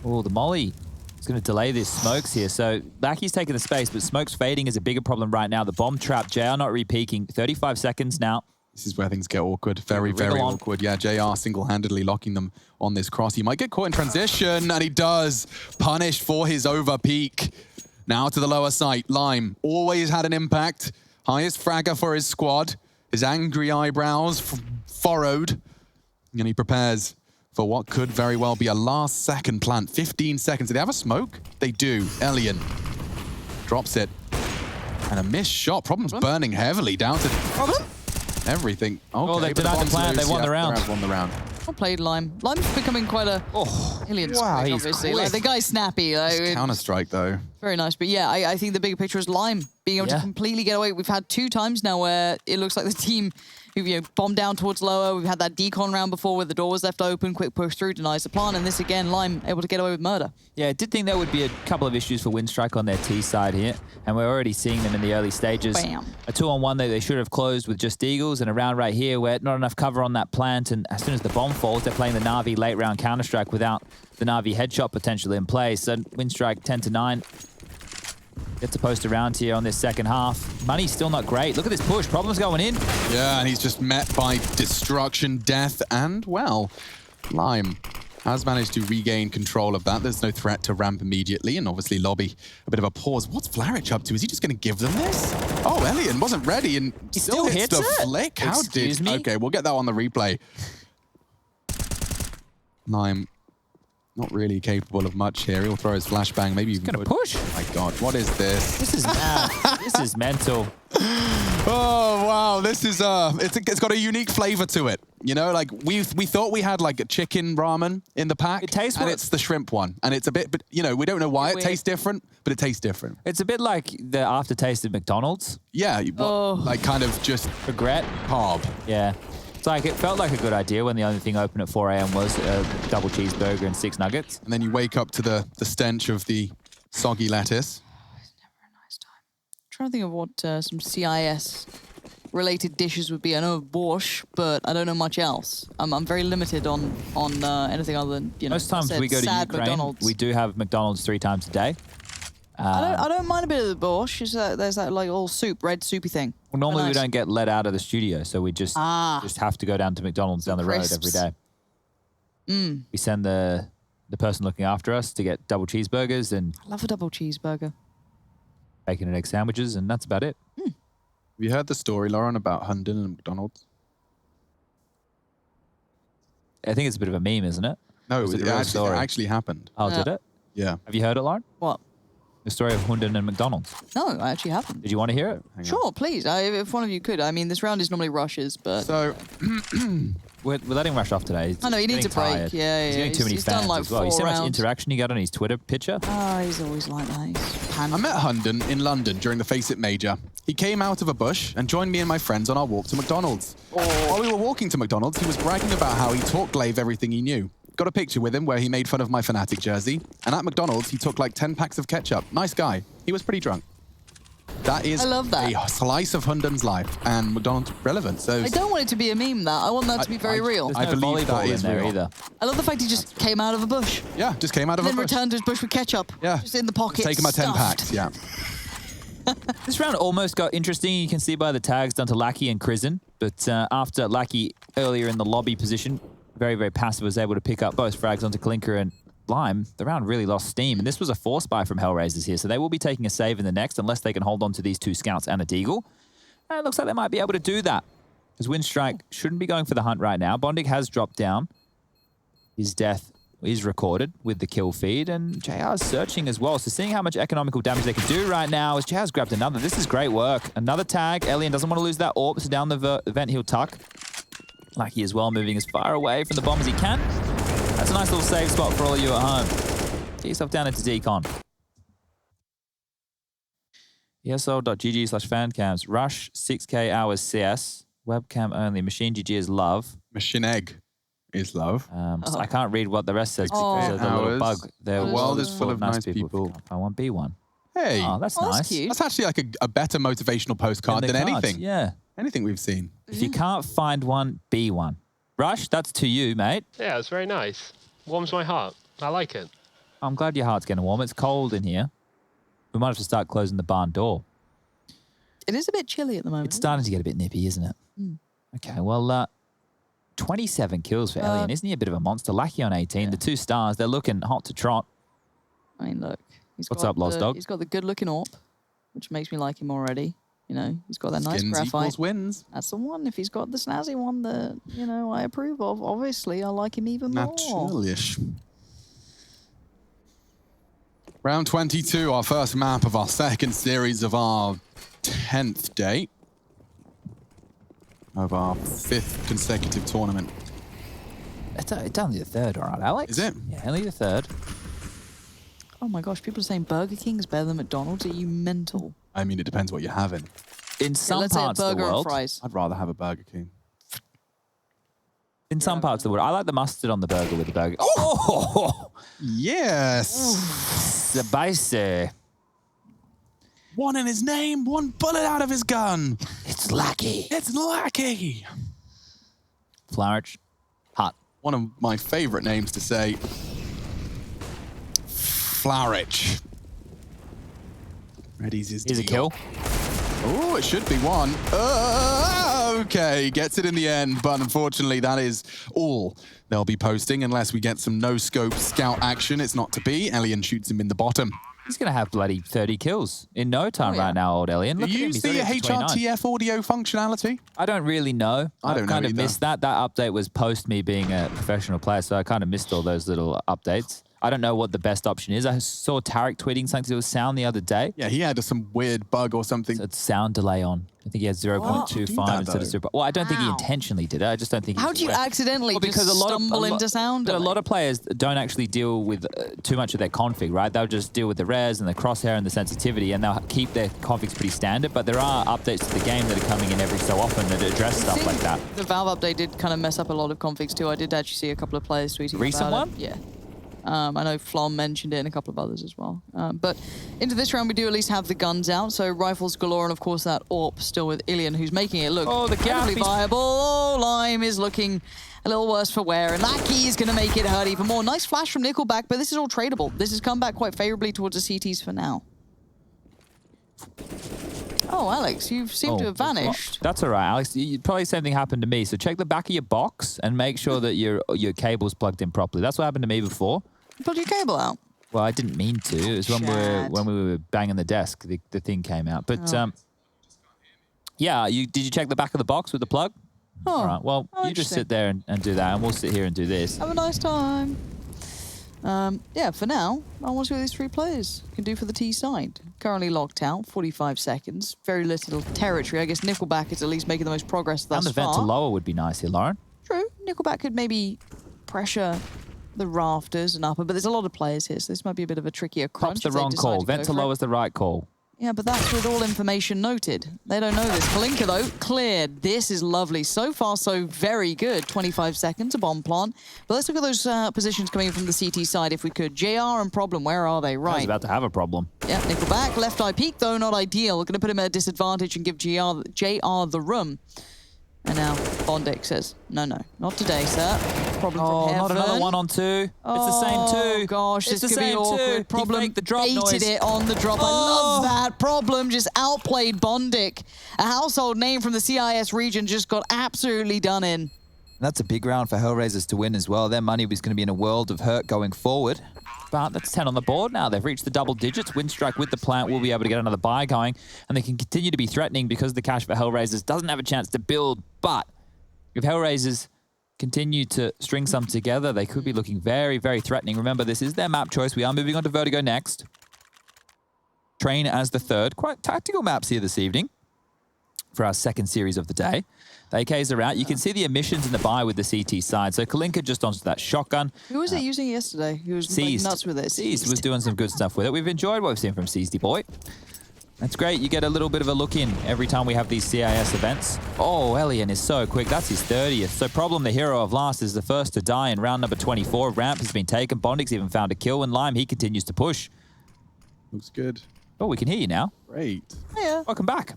Oh, the molly is going to delay this. Smokes here. So Lackey's taking the space, but Smoke's fading is a bigger problem right now. The bomb trap, JR not re-peaking. 35 seconds now. This is where things get awkward. Very, very awkward. Yeah, JR single-handedly locking them on this cross. He might get caught in transition, and he does. Punished for his over-peak. Now to the lower site. Lime always had an impact. Highest fragger for his squad. His angry eyebrows furrowed. And he prepares for what could very well be a last-second plant. 15 seconds. Do they have a smoke? They do. Elian drops it. And a missed shot. Problem's burning heavily down to... everything. Okay, oh, they denied the plant. They won the round. Won the round. Well played, Lime. Lime's becoming quite a alien strike, obviously. Like, the guy's snappy. Like, Counter-Strike, though. Very nice. But yeah, I think the bigger picture is Lime being able to completely get away. We've had 2 times now where it looks like the team who've bombed down towards lower. We've had that decon round before where the door was left open, quick push through, denies the plant. And this again, Lime able to get away with murder. Yeah, I did think there would be a couple of issues for Winstrike on their T side here. And we're already seeing them in the early stages. Bam. A 2-on-1 that they should have closed with just Eagles, and a round right here where not enough cover on that plant. And as soon as the bomb falls, they're playing the Na'Vi late round Counter-Strike without the Na'Vi headshot potential in play. So Winstrike 10-9. Gets to post around here on this second half. Money's still not great. Look at this push. Problems going in. Yeah, and he's just met by destruction, death, and, well, Lime has managed to regain control of that. There's no threat to ramp immediately, and obviously Lobby, a bit of a pause. What's Flarich up to? Is he just going to give them this? Oh, Elian wasn't ready and he still hits the it. flick. How Excuse did... me? Okay, we'll get that on the replay. Lime, not really capable of much here. He'll throw his flashbang. Maybe he's going to push. Oh, my God. What is this? This is mad. This is mental. Oh, wow. This is, it's got a unique flavor to it. You know, like, we thought we had, like, a chicken ramen in the pack. It tastes and it's the shrimp one. And it's a bit, but, you know, we don't know why it tastes different, but it tastes different. It's a bit like the aftertaste of McDonald's. Yeah. Like, kind of just... regret. Carb. Yeah. It's like, it felt like a good idea when the only thing open at 4 a.m. was a double cheeseburger and 6 nuggets. And then you wake up to the stench of the soggy lettuce. It's never a nice time. I'm trying to think of what some CIS-related dishes would be. I know of borscht, but I don't know much else. I'm very limited on anything other than, you know, most times we go to Ukraine, McDonald's. we do have McDonald's 3 times a day. I don't mind a bit of the borscht. There's that like all soup, red soupy thing. Well, normally Very we nice. don't get let out of the studio, so we just have to go down to McDonald's down the road every day. We send the person looking after us to get double cheeseburgers and I love a double cheeseburger. bacon and egg sandwiches, and that's about it. Have you heard the story, Lauren, about Hunden and McDonald's? I think it's a bit of a meme, isn't it? No, Was it it a real actually, story? happened. Oh, did it? Yeah. Have you heard it, Lauren? What? The story of Hunden and McDonald's. No, I actually haven't. Did you want to hear it? Sure, please. If one of you could. I mean, this round is normally rushes, but... So... We're letting Rush off today. He's I know, he needs getting a break. tired. Yeah, He's yeah. getting too many He's fans done like as well. You 4 see how much rounds. interaction he got on his Twitter picture? Oh, he's always like that. He's I met Hunden in London during the Face It Major. He came out of a bush and joined me and my friends on our walk to McDonald's. While we were walking to McDonald's, he was bragging about how he taught Glaive everything he knew. Got a picture with him where he made fun of my Fnatic jersey. And at McDonald's, he took like 10 packs of ketchup. Nice guy. He was pretty drunk. That is I love that. a slice of Hunden's life and McDonald's relevant. So I don't want it to be a meme, that. I want that to be very real. I believe that is real. either. I love the fact he just came out of a bush. Yeah, just came out of And a then bush. returned to his bush with ketchup. Yeah. Just in the pocket. Taking my 10 stuffed. packs, yeah. This round almost got interesting. You can see by the tags done to Lackey and Krizen. But after Lackey earlier in the lobby position, very, very passive, was able to pick up both frags onto Clinker and Lime, the round really lost steam. And this was a force buy from Hellraisers here. So they will be taking a save in the next unless they can hold on to these 2 scouts and a Deagle. And it looks like they might be able to do that. Because Windstrike shouldn't be going for the hunt right now. Bondig has dropped down. His death is recorded with the kill feed. And JR's searching as well. So seeing how much economical damage they can do right now as JR's grabbed another. This is great work. Another tag. Alien doesn't want to lose that AWP. So down the vent he'll tuck. Lucky as well, moving as far away from the bomb as he can. That's a nice little save spot for all of you at home. Get yourself down into decon. ESL.gg/fancams. Rush 6K hours CS. Webcam only. Machine GG is love. Machine egg is love. So I can't read what the rest says Oh. because of the little bug. The world is full of nice people. I want B1. Hey, Oh, that's nice. That's actually like a better motivational postcard In the than cards, anything. Yeah. Anything we've seen. If you can't find one, be one. Rush, that's to you, mate. Yeah, it's very nice. Warms my heart. I like it. I'm glad your heart's getting warm. It's cold in here. We might have to start closing the barn door. It is a bit chilly at the moment. It's starting to get a bit nippy, isn't it? Mm. Okay, well, 27 kills for Alien. Isn't he a bit of a monster? Lackey on 18. The 2 stars, they're looking hot to trot. I mean, look. What's up, Lost Dog? He's got the good-looking AWP, which makes me like him already. You know, he's got that nice Skins graphite. equals wins. That's the one. If he's got the snazzy one that, you know, I approve of, obviously, I like him even more. Naturalish. Round 22, our first map of our second series of our 10th day of our 5th consecutive tournament. It's only the 3rd, all right, Alex? Is it? Yeah, only the 3rd. Oh my gosh, people are saying Burger King is better than McDonald's. Are you mental? I mean, it depends what you're having. In some let's say a parts of the burger and world, fries. I'd rather have a Burger King. in some parts of the world, I like the mustard on the burger with the burger. Oh, yes. spicy. One in his name, one bullet out of his gun. It's Lackey. It's Lackey. Flourish. Hot. One of my favorite names to say. Flourish. Ready's his Here's a kill. Oh, it should be one. Okay, gets it in the end, but unfortunately that is all they'll be posting unless we get some no-scope scout action. It's not to be. Alien shoots him in the bottom. He's going to have bloody 30 kills in no time right now, old Alien. Look Do at him. you He's see already a up to 29. HRTF audio functionality? I don't really know. I don't know kind of either. missed that. That update was post me being a professional player, so I kind of missed all those little updates. I don't know what the best option is. I saw Tarek tweeting something to do with sound the other day. Yeah, he had some weird bug or something. So it's sound delay on. I think he had 0.25 instead of 0. Well, I don't think he intentionally did it. I just don't think. How do you accidentally just stumble into sound? But a lot of players don't actually deal with too much of their config, right? They'll just deal with the res and the crosshair and the sensitivity, and they'll keep their configs pretty standard. But there are updates to the game that are coming in every so often that address stuff like that. The Valve update did kind of mess up a lot of configs too. I did actually see a couple of players tweeting Recent about one? it. Yeah. I know Flom mentioned it and a couple of others as well. But into this round, we do at least have the guns out. So rifles galore, and of course that AWP still with Ilian, who's making it look incredibly viable. Oh, Lime is looking a little worse for wear, and Lackey is going to make it hurt even more. Nice flash from Nickelback, but this is all tradable. This has come back quite favorably towards the CTs for now. Oh, Alex, you seem to have vanished. That's all right, Alex. Probably the same thing happened to me. So check the back of your box and make sure that your cable's plugged in properly. That's what happened to me before. Pulled your cable out. Well, I didn't mean to. It was when we were banging the desk, the thing came out. But yeah, did you check the back of the box with the plug? Oh, all right. Well, you just sit there and do that, and we'll sit here and do this. Have a nice time. Yeah, for now, I want to see what these three players can do for the T side. Currently locked out, 45 seconds. Very little territory. I guess Nickelback is at least making the most progress thus Down the far. vent to lower would be nice here, Lauren. True. Nickelback could maybe pressure the rafters and upper, but there's a lot of players here, so this might be a bit of a trickier crunch. Top's the if they wrong decide call. to Vent go to for it. lower is the right call. Yeah, but that's with all information noted. They don't know this. Kalinka, though, cleared. This is lovely. So far, so very good. 25 seconds, a bomb plant. But let's look at those positions coming in from the CT side, if we could. JR and Problem, where are they? I Right. was about to have a problem. Yeah, Nickelback. Left eye peak, though, not ideal. Going to put him at a disadvantage and give JR the room. And now Bondic says, no, not today, sir. Problem Oh, from not Heaven. another 1 on 2. It's the same 2. Oh, gosh, it's this the could be same awkward. 2. Problem He faked the drop baited noise. it on the drop. I love that. Problem just outplayed Bondic. A household name from the CIS region just got absolutely done in. That's a big round for Hellraisers to win as well. Their money was going to be in a world of hurt going forward. But that's 10 on the board now. They've reached the double digits. Windstrike with the plant will be able to get another buy going. And they can continue to be threatening because the cash for Hellraisers doesn't have a chance to build. But if Hellraisers continue to string some together, they could be looking very, very threatening. Remember, this is their map choice. We are moving on to Vertigo next. Train as the third. Quite tactical maps here this evening for our second series of the day. The AKs are out. You can see the emissions in the buy with the CT side. So Kalinka just onto that shotgun. Who was it using yesterday? He was like, Seized. nuts with it. Seized was doing some good stuff with it. We've enjoyed what we've seen from Seizedy Boy. That's great. You get a little bit of a look in every time we have these CIS events. Oh, Elian is so quick. That's his 30th. So Problem, the hero of last, is the first to die in round number 24. Ramp has been taken. Bondix even found a kill. And Lime, he continues to push. Looks good. Oh, we can hear you now. Great. Yeah. Welcome back.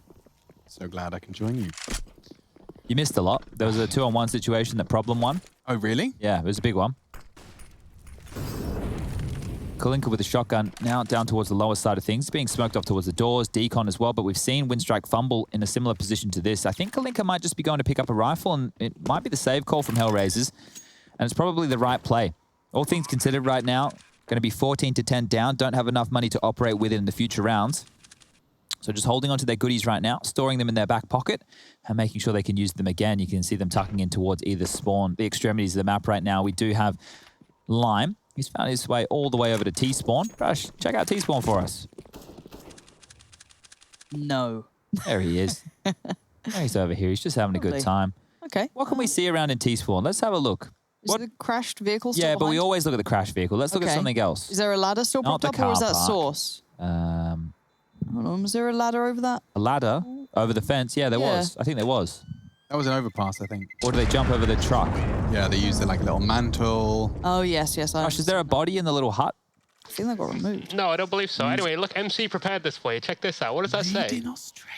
So glad I can join you. You missed a lot. There was a 2-on-1 situation that Problem won. Oh, really? Yeah, it was a big one. Kalinka with the shotgun now down towards the lower side of things, being smoked off towards the doors, decon as well, but we've seen Windstrike fumble in a similar position to this. I think Kalinka might just be going to pick up a rifle, and it might be the save call from Hellraisers, and it's probably the right play. All things considered right now, going to be 14 to 10 down, don't have enough money to operate with in the future rounds. So just holding on to their goodies right now, storing them in their back pocket, and making sure they can use them again. You can see them tucking in towards either spawn, the extremities of the map right now. We do have Lime. He's found his way all the way over to T-spawn. Rush, check out T-spawn for us. No. There he is. There he's over here. He's just having a good Lovely. time. Okay. What can we see around in T-spawn? Let's have a look. Is the crashed vehicle still Yeah, but we behind? always look at the crash vehicle. Let's look at Okay. something else. Is there a ladder still Not propped the up, or is car that park. source? Hold on, was there a ladder over that? A ladder over the fence? Yeah, there Yeah. was. I think there was. That was an overpass, I think. Or do they jump over the truck? Yeah, they used the like little mantle. Oh, yes. Gosh, is there a body in the little hut? I think that got removed. No, I don't believe so. Anyway, look, MC prepared this for you. Check this out. What does that say?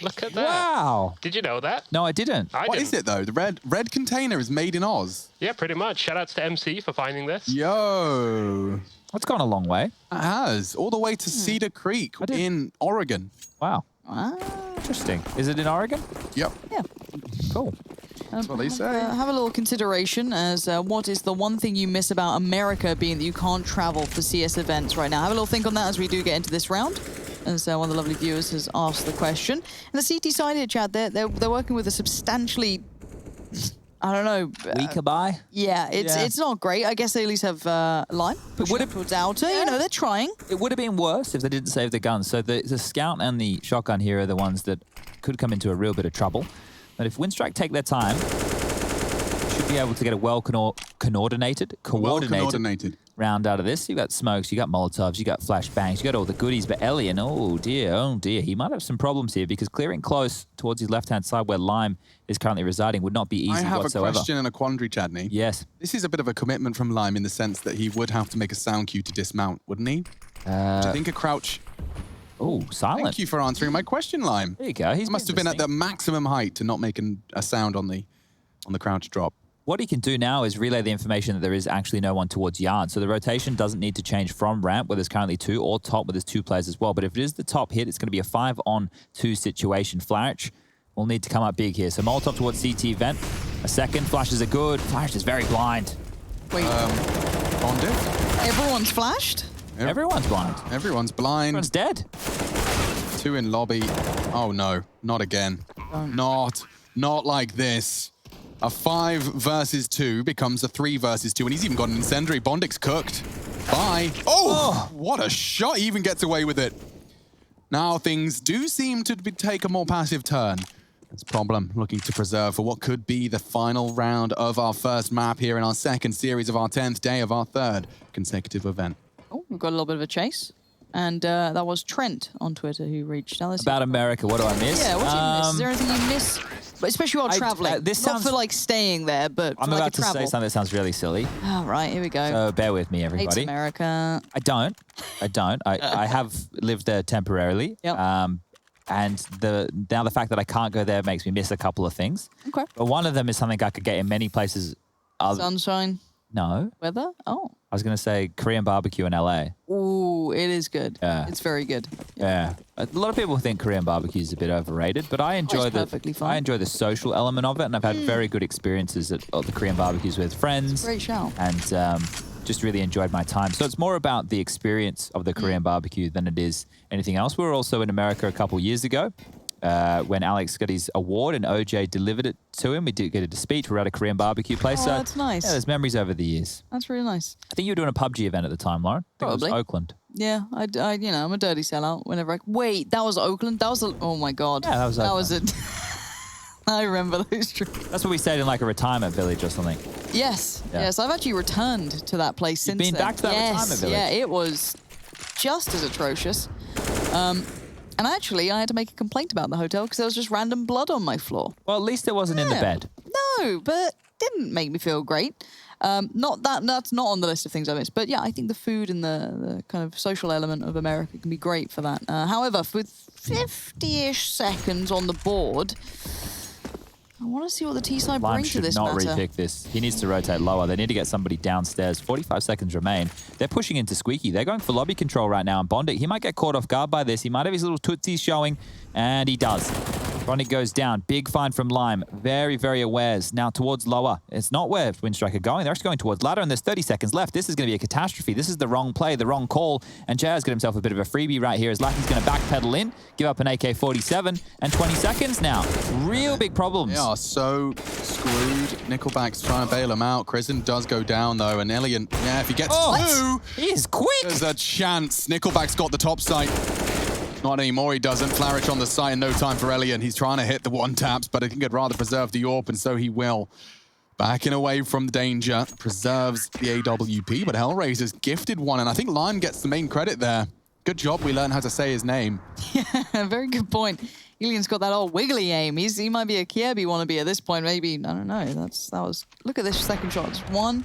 Look at that. Wow. Did you know that? No, I didn't. I What didn't. is it though? The red container is made in Oz. Yeah, pretty much. Shout outs to MC for finding this. Yo. That's gone a long way. It has. All the way to Cedar Creek in Oregon. Wow. Ah. Interesting. Is it in Oregon? Yep. Yeah. Cool. That's what they say. Have a little consideration as what is the one thing you miss about America, being that you can't travel for CS events right now. Have a little think on that as we do get into this round. As one of the lovely viewers has asked the question. And the CT side here, Chad, they're working with a substantially, I don't know. Weaker buy? Yeah, it's not great. I guess they at least have Lime. But would it towards outer? You know, they're trying. It would have been worse if they didn't save the guns. So the scout and the shotgun here are the ones that could come into a real bit of trouble. But if Windstrike take their time, should be able to get a coordinated round out of this. You got smokes, you got molotovs, you got flashbangs, you got all the goodies. But Elian, oh dear, he might have some problems here because clearing close towards his left-hand side where Lime is currently residing would not be easy I have whatsoever. a question and a quandary, Chadney. Yes. This is a bit of a commitment from Lime in the sense that he would have to make a sound cue to dismount, wouldn't he? Do you think a crouch... Oh, silent. Thank you for answering my question, Lime. There you go. He must have been at the maximum height to not make a sound on the crouch drop. What he can do now is relay the information that there is actually no one towards yard. So the rotation doesn't need to change from ramp, where there's currently 2, or top, where there's 2 players as well. But if it is the top hit, it's going to be a 5-on-2 situation. Flarich will need to come up big here. So Molotov towards CT vent. A second. Flashes are good. Flash is very blind. Wait. Bonded? Everyone's flashed? Everyone's blind. Everyone's blind. Everyone's dead. 2 in lobby. Oh no, not again. Not like this. A 5 versus 2 becomes a 3 versus 2, and he's even got an incendiary. Bondic's cooked. Bye. Oh, what a shot. He even gets away with it. Now things do seem to take a more passive turn. It's Problem looking to preserve for what could be the final round of our first map here in our second series of our 10th day of our third consecutive event. Oh, we've got a little bit of a chase. And that was Trent on Twitter who reached out. About America, what do I miss? Yeah, what do you miss? Is there anything you miss? But especially while traveling. This Not sounds for like staying there, but for I'm like about a to travel. say something that sounds really silly. All right, here we go. So bear with me, everybody. Hates America. I don't. I have lived there temporarily. Yep. And now the fact that I can't go there makes me miss a couple of things. Okay. But one of them is something I could get in many places. Sunshine. No. Weather? Oh. I was going to say Korean barbecue in LA. Ooh, it is good. Yeah. It's very good. Yeah. A lot of people think Korean barbecue is a bit overrated, but I enjoy I enjoy the social element of it, and I've had very good experiences at the Korean barbecues with friends. Great show. And just really enjoyed my time. So it's more about the experience of the Korean barbecue than it is anything else. We were also in America a couple years ago. When Alex got his award and OJ delivered it to him. We did get a speech. We were at a Korean barbecue place. Oh, so that's nice. Yeah, there's memories over the years. That's really nice. I think you were doing a PUBG event at the time, Lauren. I think Probably. it was Oakland. Yeah, I you know, I'm a dirty sellout whenever I... Wait, that was Oakland? That was... Oh, my God. Yeah, that was Oakland. That was it. I remember those trips. That's what we stayed in, like a retirement village or something. Yes. Yeah. Yes, I've actually returned to that place since been then. back to that retirement village? Yeah, it was just as atrocious. And actually, I had to make a complaint about the hotel because there was just random blood on my floor. Well, at least it wasn't in the bed. No, but didn't make me feel great. That's not on the list of things I miss. But yeah, I think the food and the kind of social element of America can be great for that. However, with 50-ish seconds on the board, I want to see what the T-side Lime bring to should this not matter. repick this. He needs to rotate lower. They need to get somebody downstairs. 45 seconds remain. They're pushing into Squeaky. They're going for lobby control right now. And Bondic, he might get caught off guard by this. He might have his little tootsies showing. And he does. Bondic goes down. Big find from Lime. Very, very awares. Now towards lower. It's not where Windstrike are going. They're actually going towards ladder. And there's 30 seconds left. This is going to be a catastrophe. This is the wrong play, the wrong call. And JR's got himself a bit of a freebie right here as Lackey's going to backpedal in. Give up an AK-47. And 20 seconds now. Real big problems. They are so screwed. Nickelback's trying to bail him out. Kristen does go down, though. And Elian, yeah, if he gets two... He is quick! There's a chance. Nickelback's got the top site. Not anymore, he doesn't. Flourish on the site and no time for Elian. He's trying to hit the one taps, but I think he'd rather preserve the AWP, and so he will. Backing away from the danger. Preserves the AWP, but Hellraiser's gifted one, and I think Lime gets the main credit there. Good job we learned how to say his name. Yeah, very good point. Elian's got that old wiggly aim. He might be a Kiebi wannabe at this point, maybe. I don't know. That was... Look at this second shot. It's one...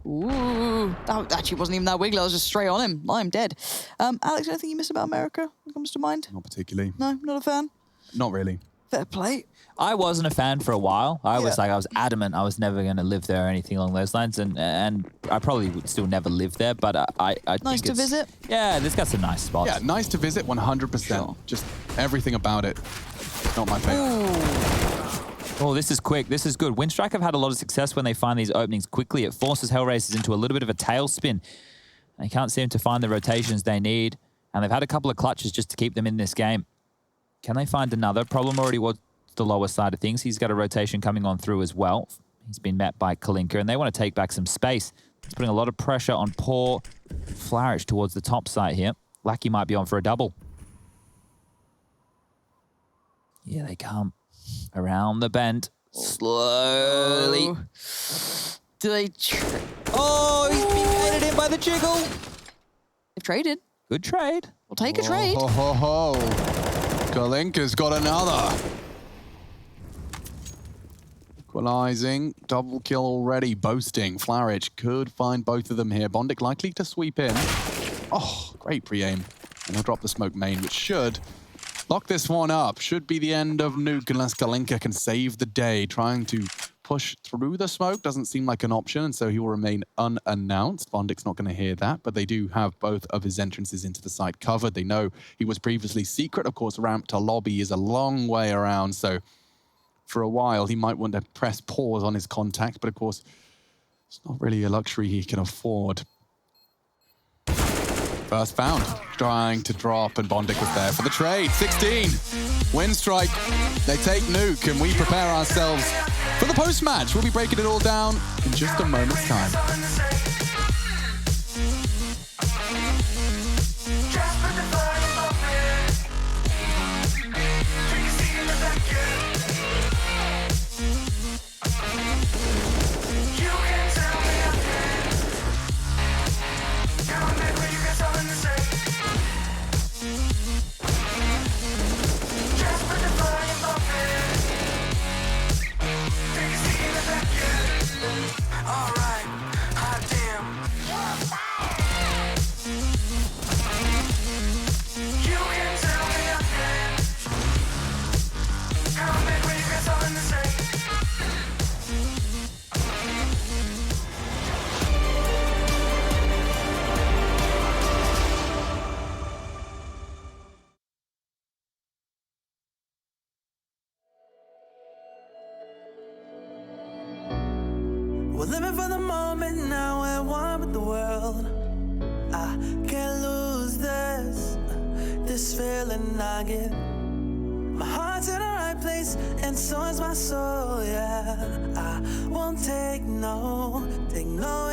Ooh, that actually wasn't even that wiggly. I was just straight on him. I'm dead. Alex, anything you miss about America that comes to mind? Not particularly. No, not a fan? Not really. Fair play. I wasn't a fan for a while. I was adamant I was never going to live there or anything along those lines, and I probably would still never live there, but I Nice think to it's... visit? Yeah, it's got some nice spots. Yeah, nice to visit, 100%. Sure. Just everything about it. Not my favorite. Oh, this is quick. This is good. Windstrike have had a lot of success when they find these openings quickly. It forces Hellraisers into a little bit of a tailspin. They can't seem to find the rotations they need, and they've had a couple of clutches just to keep them in this game. Can they find another? Problem already was the lower side of things. He's got a rotation coming on through as well. He's been met by Kalinka, and they want to take back some space. It's putting a lot of pressure on poor Flourish towards the top side here. Lackey might be on for a double. Here they come. Around the bend. Slowly. Do they... Oh, he's being baited in by the jiggle. They've traded. Good trade. We'll take a trade. Ho, ho, ho. Kalinka's got another. Equalizing. Double kill already. Boasting. Flourish could find both of them here. Bondic likely to sweep in. Oh, great pre-aim. And he'll drop the smoke main, which should lock this one up. Should be the end of Nuke unless Kalinka can save the day. Trying to push through the smoke doesn't seem like an option, and so he will remain unannounced. Bondic's not going to hear that, but they do have both of his entrances into the site covered. They know he was previously secret. Of course, ramp to lobby is a long way around, so for a while he might want to press pause on his contact, but of course, it's not really a luxury he can afford. First found, trying to drop, and Bondic was there for the trade. 16, Windstrike, they take Nuke, and we prepare ourselves for the post-match. We'll be breaking it all down in just a moment's time. living for the moment, now we're one with the world. I can't lose this feeling I get. My heart's in the right place, and so is my soul, yeah. I won't take no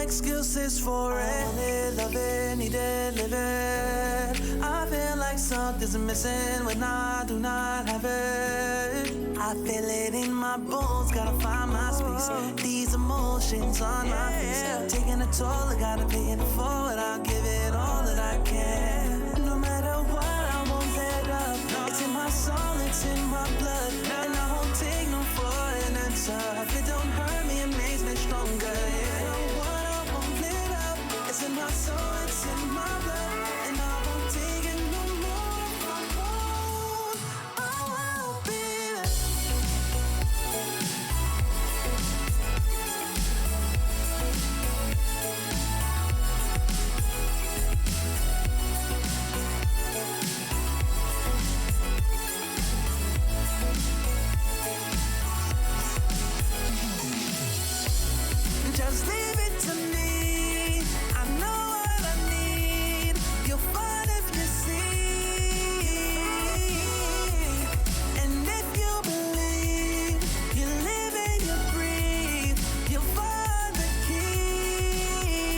excuses for it. I want it, love it, need it, live it. I feel like something's missing when I do not have it. I feel it in my bones, gotta find my space. These emotions on my face, taking a toll, I gotta pay it forward. I'll give it all that I can. No matter what, I won't let up. It's in my soul, it's in my blood, and I won't take no for an answer. If it don't hurt me, it makes me stronger. Yeah, no what, I won't let up. It's in my soul, it's in my blood, and I won't take it no more. I won't be there. Just leave it to me. I know what I need. You'll find if you see. And if you believe, you live and you breathe, you'll find the key.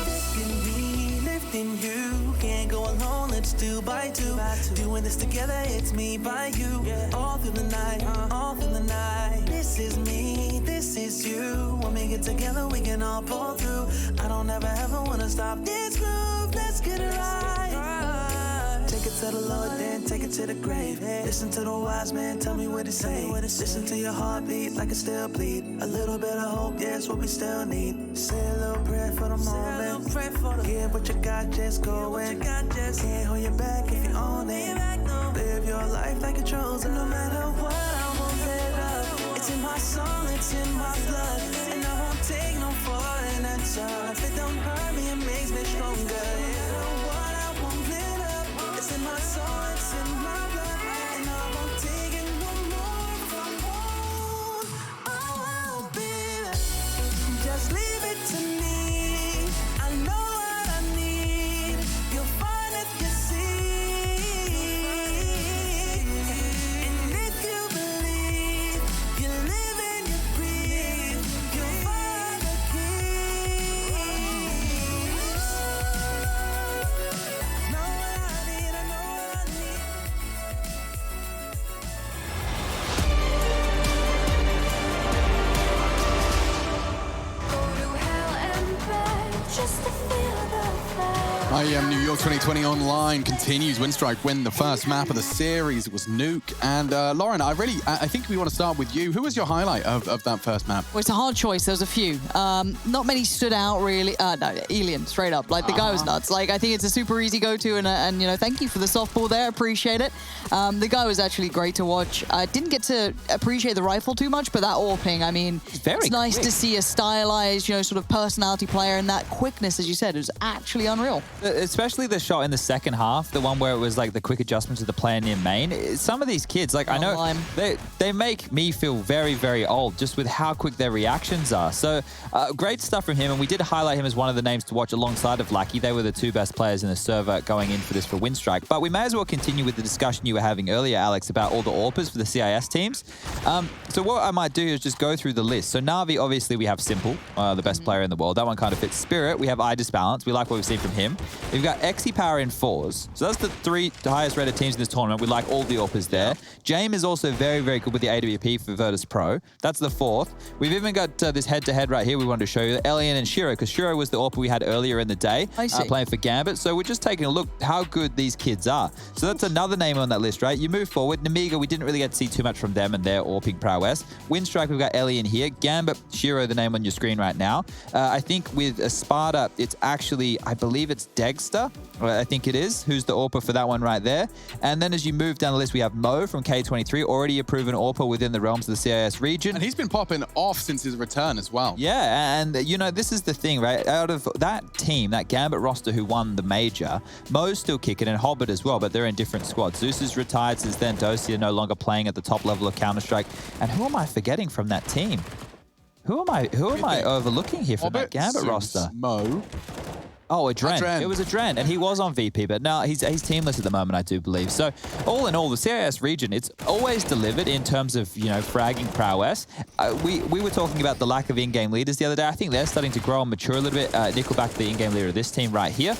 Lifting me, lifting you. Can't go alone, let's do by two. Doing this together, it's me by you. All through the night, all through the night. This is me, this is you. When we get together, we can all pull through. I don't ever wanna stop this groove. Let's get it right. Take it to the Lord, then take it to the grave. Listen to the wise man, tell me what to say. Listen to your heartbeat like it still bleed. A little bit of hope, yeah, it's what we still need. Say a little prayer for the moment. Give what you got, just go in. Can't hold you back if you own it. Live your life like you're chosen. No matter what, I won't let up. It's in my soul, it's in my blood, and I won't take no for an answer. If it don't hurt me, it makes me stronger. You know what, I won't let up. It's in my soul, it's in my blood, and I won't take it no more. I won't be there. Just leave it to me. I know what I need. You'll find if you see. And if you believe, you live and you breathe, you'll find the keys. Know what I need, I know what I need. Go to hell and back just to feel the fire. IEM New York 2020 Online continues. Winstrike win the first map of the series. It was Nuke. And Lauren, I think we want to start with you. Who was your highlight of that first map? Well, it's a hard choice. There was a few. Not many stood out, really. No, Alien, straight up. Like, the guy was nuts. Like, I think it's a super easy go-to, and you know, thank you for the softball there. Appreciate it. The guy was actually great to watch. I didn't get to appreciate the rifle too much, but that AWPing, I mean, it's nice to see a stylized, you know, sort of personality player, and that quickness, as you said, is actually unreal. Especially the shot in the second half, the one where it was like the quick adjustment to the player near main. Some of these kids, like I know they make me feel very, very old just with how quick their reactions are. So great stuff from him, and we did highlight him as one of the names to watch alongside of Lackey. They were the two best players in the server going in for this for Winstrike. But we may as well continue with the discussion you were having earlier, Alex, about all the AWPers for the CIS teams. So what I might do is just go through the list. So Na'Vi, obviously we have Simple, the best player in the world. That one kind of fits. Spirit, we have iDisbalance. We like what we've seen from him. We've got XE Power in 4s. So that's the three highest rated teams in this tournament. We like all the AWPers there. Jame is also very, very good with the AWP for Virtus Pro. That's the 4th. We've even got this head-to-head right here we wanted to show you. Elian and Shiro, because Shiro was the AWP we had earlier in the day, playing for Gambit. So we're just taking a look how good these kids are. So that's another name on that list, right? You move forward. Namiga, we didn't really get to see too much from them and their AWPing prowess. Winstrike, we've got Elian here. Gambit, Shiro, the name on your screen right now. I think with Sparta, it's actually, I believe it's Degster, I think it is, who's the AWPer for that one right there. And then as you move down the list, we have Mo from K23, already a proven AWPer within the realms of the CIS region. And he's been popping off since his return as well. Yeah, and you know, this is the thing, right? Out of that team, that Gambit roster who won the major, Mo's still kicking and Hobbit as well, but they're in different squads. Zeus is retired since then. Dosia no longer playing at the top level of Counter-Strike. And who am I forgetting from that team? Who am I overlooking here from that Gambit roster? Mo. Oh, a Dren. Dren. It was a Dren, and he was on VP, but now he's teamless at the moment, I do believe. So, all in all, the CIS region, it's always delivered in terms of, fragging prowess. We were talking about the lack of in-game leaders the other day. I think they're starting to grow and mature a little bit. Nickelback, the in-game leader of this team right here.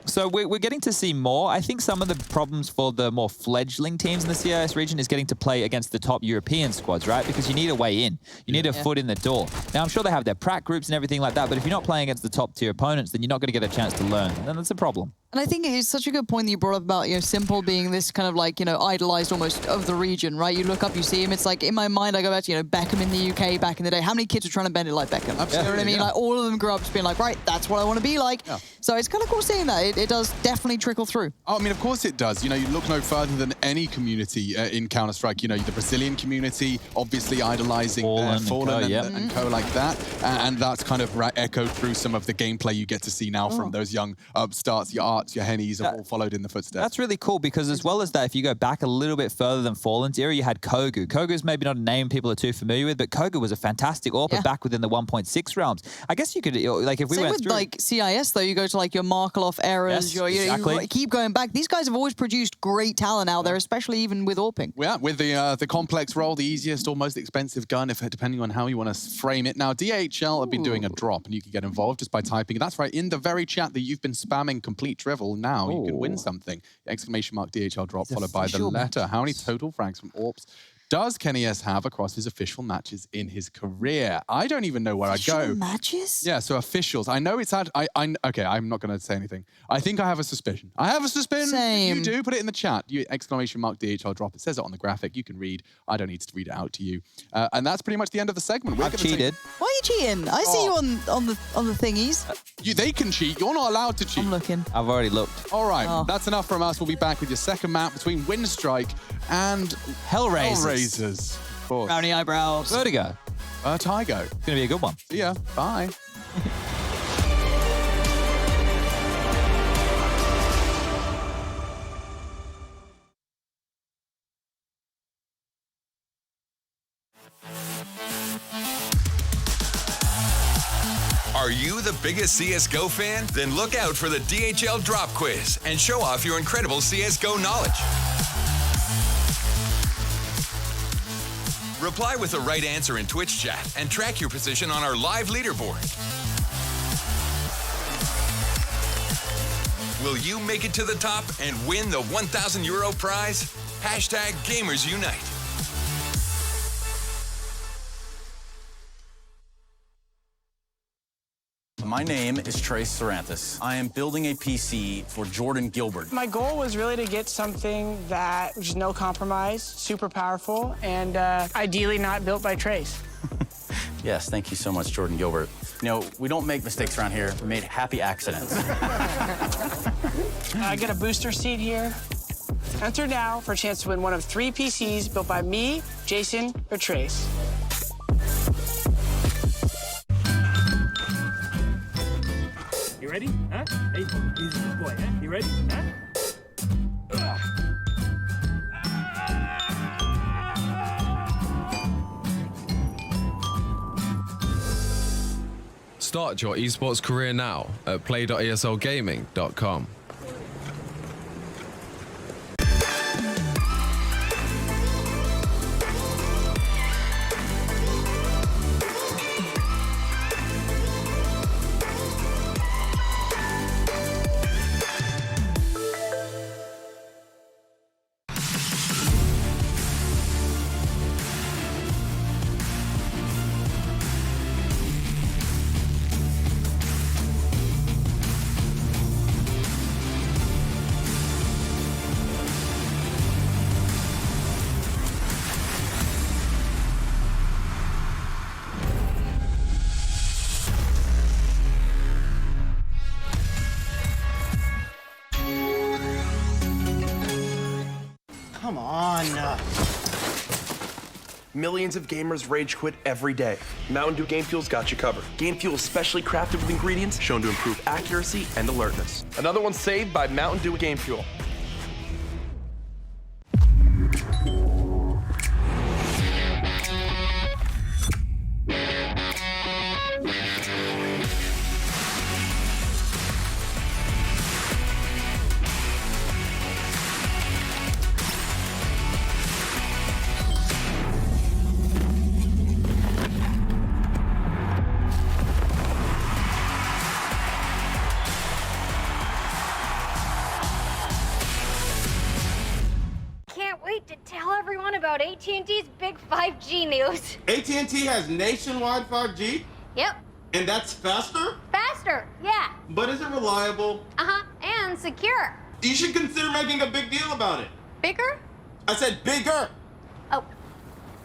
So we're getting to see more. I think some of the problems for the more fledgling teams in the CIS region is getting to play against the top European squads, right? Because you need a way in. You need a foot in the door. Now, I'm sure they have their prac groups and everything like that, but if you're not playing against the top tier opponents, then you're not going to get a chance to learn. And that's a problem. And I think it's such a good point that you brought up about, Simple being this kind of like, idolized almost of the region, right? You look up, you see him. It's like, in my mind, I go back to, Beckham in the UK back in the day. How many kids are trying to bend it like Beckham? Absolutely, You know what I mean? yeah. Like, all of them grew up just being like, right, that's what I want to be like. Yeah. So it's kind of cool seeing that. It does definitely trickle through. Oh, I mean, of course it does. You look no further than any community in Counter-Strike. The Brazilian community, obviously idolizing Fallen and co like that. And that's kind of echoed through some of the gameplay you get to see now from those young upstarts. Your Arts, your Hennies have all followed in the footsteps. That's really cool because as well as that, if you go back a little bit further than Fallen's era, you had Kogu. Kogu's maybe not a name people are too familiar with, but Kogu was a fantastic AWPer back within the 1.6 realms. I guess you could, like, if we Same went with through... like CIS though, you go to like your Markeloff eras, you keep going back. These guys have always produced great talent out there, especially even with AWPing. Yeah, with the complex role, the easiest or most expensive gun, depending on how you want to frame it. Now, DHL have been doing a drop, and you can get involved just by typing. That's right, in the very chat that you've been spamming complete drivel. Now you can win something. ! DHL drop followed by the letter. How many total frags from AWPs does Kenny S have across his official matches in his career? I don't even know where I go. Official matches? Yeah, so officials. I know it's had... Okay, I'm not going to say anything. I think I have a suspicion. I have a suspicion. Same. You do, put it in the chat. !DHL drop. It says it on the graphic. You can read. I don't need to read it out to you. And that's pretty much the end of the segment. I've cheated. Why are you cheating? I see you on the thingies. They can cheat. You're not allowed to cheat. I'm looking. I've already looked. All right, that's enough from us. We'll be back with your second map between Windstrike and Hellraisers. Of course. Brownie eyebrows. Vertigo. Tygo. It's going to be a good one. See ya. Bye. Are you the biggest CSGO fan? Then look out for the DHL Drop Quiz and show off your incredible CSGO knowledge. Reply with the right answer in Twitch chat and track your position on our live leaderboard. Will you make it to the top and win the €1,000 prize? Hashtag Gamers Unite. My name is Trace Saranthus. I am building a PC for Jordan Gilbert. My goal was really to get something that was no compromise, super powerful, and ideally not built by Trace. Yes, thank you so much, Jordan Gilbert. We don't make mistakes around here. We made happy accidents. I get a booster seat here. Enter now for a chance to win one of 3 PCs built by me, Jason, or Trace. You ready? Huh? Hey, he's a good boy, huh? You ready? Huh? Start your esports career now at play.eslgaming.com. Come on. Millions of gamers rage quit every day. Mountain Dew Game Fuel's got you covered. Game Fuel is specially crafted with ingredients shown to improve accuracy and alertness. Another one saved by Mountain Dew Game Fuel. about AT&T's big 5G news. AT&T has nationwide 5G? Yep. And that's faster? Faster, yeah. But is it reliable? Uh-huh, and secure. You should consider making a big deal about it. Bigger? I said bigger. Oh,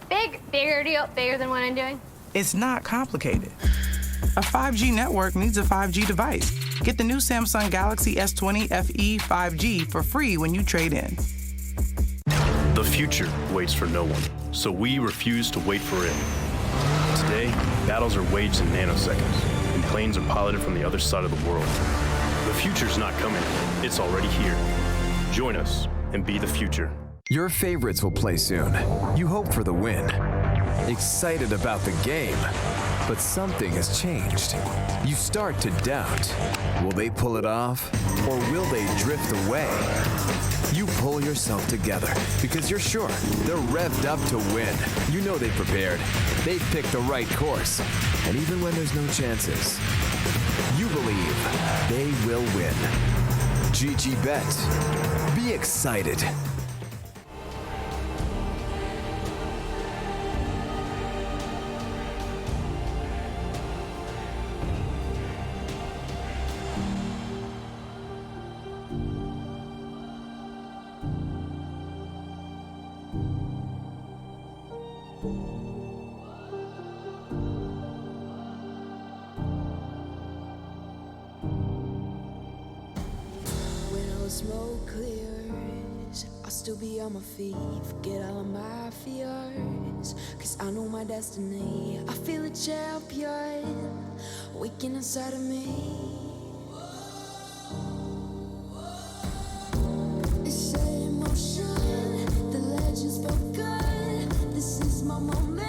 bigger deal, bigger than what I'm doing. It's not complicated. A 5G network needs a 5G device. Get the new Samsung Galaxy S20 FE 5G for free when you trade in. The future waits for no one, so we refuse to wait for it. Today, battles are waged in nanoseconds, and planes are piloted from the other side of the world. The future's not coming, it's already here. Join us and be the future. Your favorites will play soon. You hope for the win. Excited about the game. But something has changed. You start to doubt. Will they pull it off? Or will they drift away? You pull yourself together because you're sure they're revved up to win. You know they've prepared. They've picked the right course. And even when there's no chances, you believe they will win. GG Bet. Be excited. When all the smoke clears, I'll still be on my feet. Forget all of my fears, cause I know my destiny. I feel a champion waking inside of me. It's set in motion, the legend's spoken. This is my moment.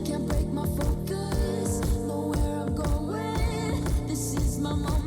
Can't break my focus, know where I'm going. This is my moment.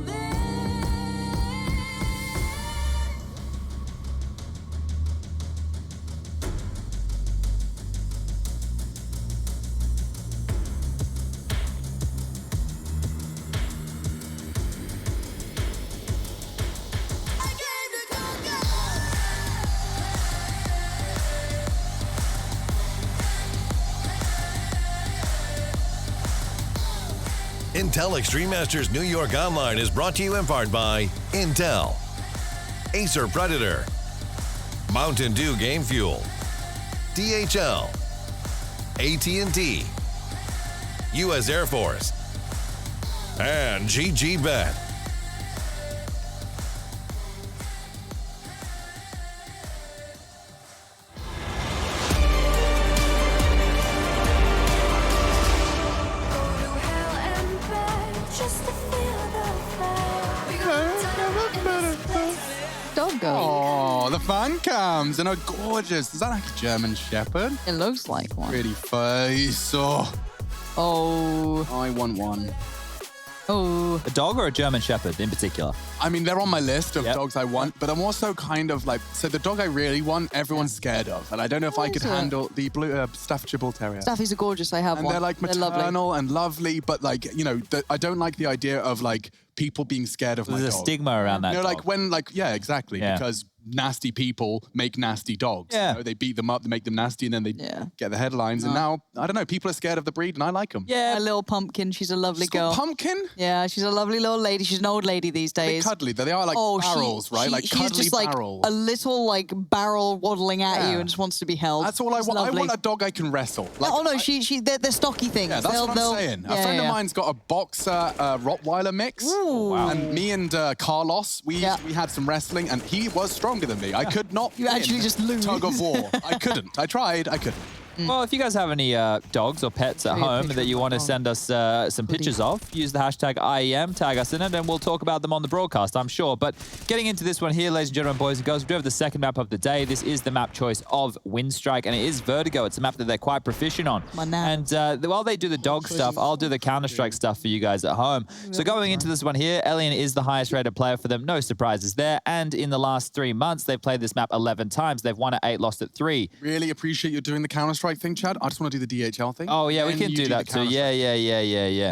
Intel Extreme Masters New York Online is brought to you in part by Intel, Acer Predator, Mountain Dew Game Fuel, DHL, AT&T, U.S. Air Force, and GG Bet. Oh, the fan cams and are gorgeous. Is that like a German Shepherd? It looks like one. Pretty face. Oh. I want one. Oh. A dog or a German Shepherd in particular? I mean, they're on my list of dogs I want, but I'm also kind of like, so the dog I really want, everyone's scared of. And I don't know if I could handle the blue Staffordshire Bull Terrier. Staffies are gorgeous. I have And one. they're like maternal and lovely, but like, you know, I don't like the idea of like people being scared of my dog. There's a stigma around that. You know, dog. like when, like, yeah, exactly. Yeah. Because nasty people make nasty dogs. Yeah. You know, they beat them up, they make them nasty, and then they get the headlines. And now, I don't know, people are scared of the breed, and I like them. Yeah, a little pumpkin. She's a lovely girl. Pumpkin? Yeah, she's a lovely little lady. She's an old lady these days. They're cuddly. They are like barrels, right? Like she's cuddly just like barrels. a little like barrel waddling at you and just wants to be held. That's all I She's want. lovely. I want a dog I can wrestle. Like, oh no, they're stocky things. yeah, that's what I'm saying. A friend of mine's got a boxer Rottweiler mix. Ooh. Wow. And me and Carlos, we had some wrestling, and he was stronger than me. I could not You actually win just lose. tug of war. I couldn't. I tried. I couldn't. Well, if you guys have any dogs or pets at home that you want to send us some pictures of, use the hashtag IEM, tag us in it, and we'll talk about them on the broadcast, I'm sure. But getting into this one here, ladies and gentlemen, boys and girls, we do have the second map of the day. This is the map choice of Windstrike, and it is Vertigo. It's a map that they're quite proficient on. And while they do the dog stuff, I'll do the Counter-Strike stuff for you guys at home. So going into this one here, Elian is the highest rated player for them. No surprises there. And in the last 3 months, they've played this map 11 times. They've won at 8, lost at 3. Really appreciate you doing the Counter-Strike Winstrike thing, Chad? I just want to do the DHL thing. Oh, yeah, we Then can you do that the too. Yeah.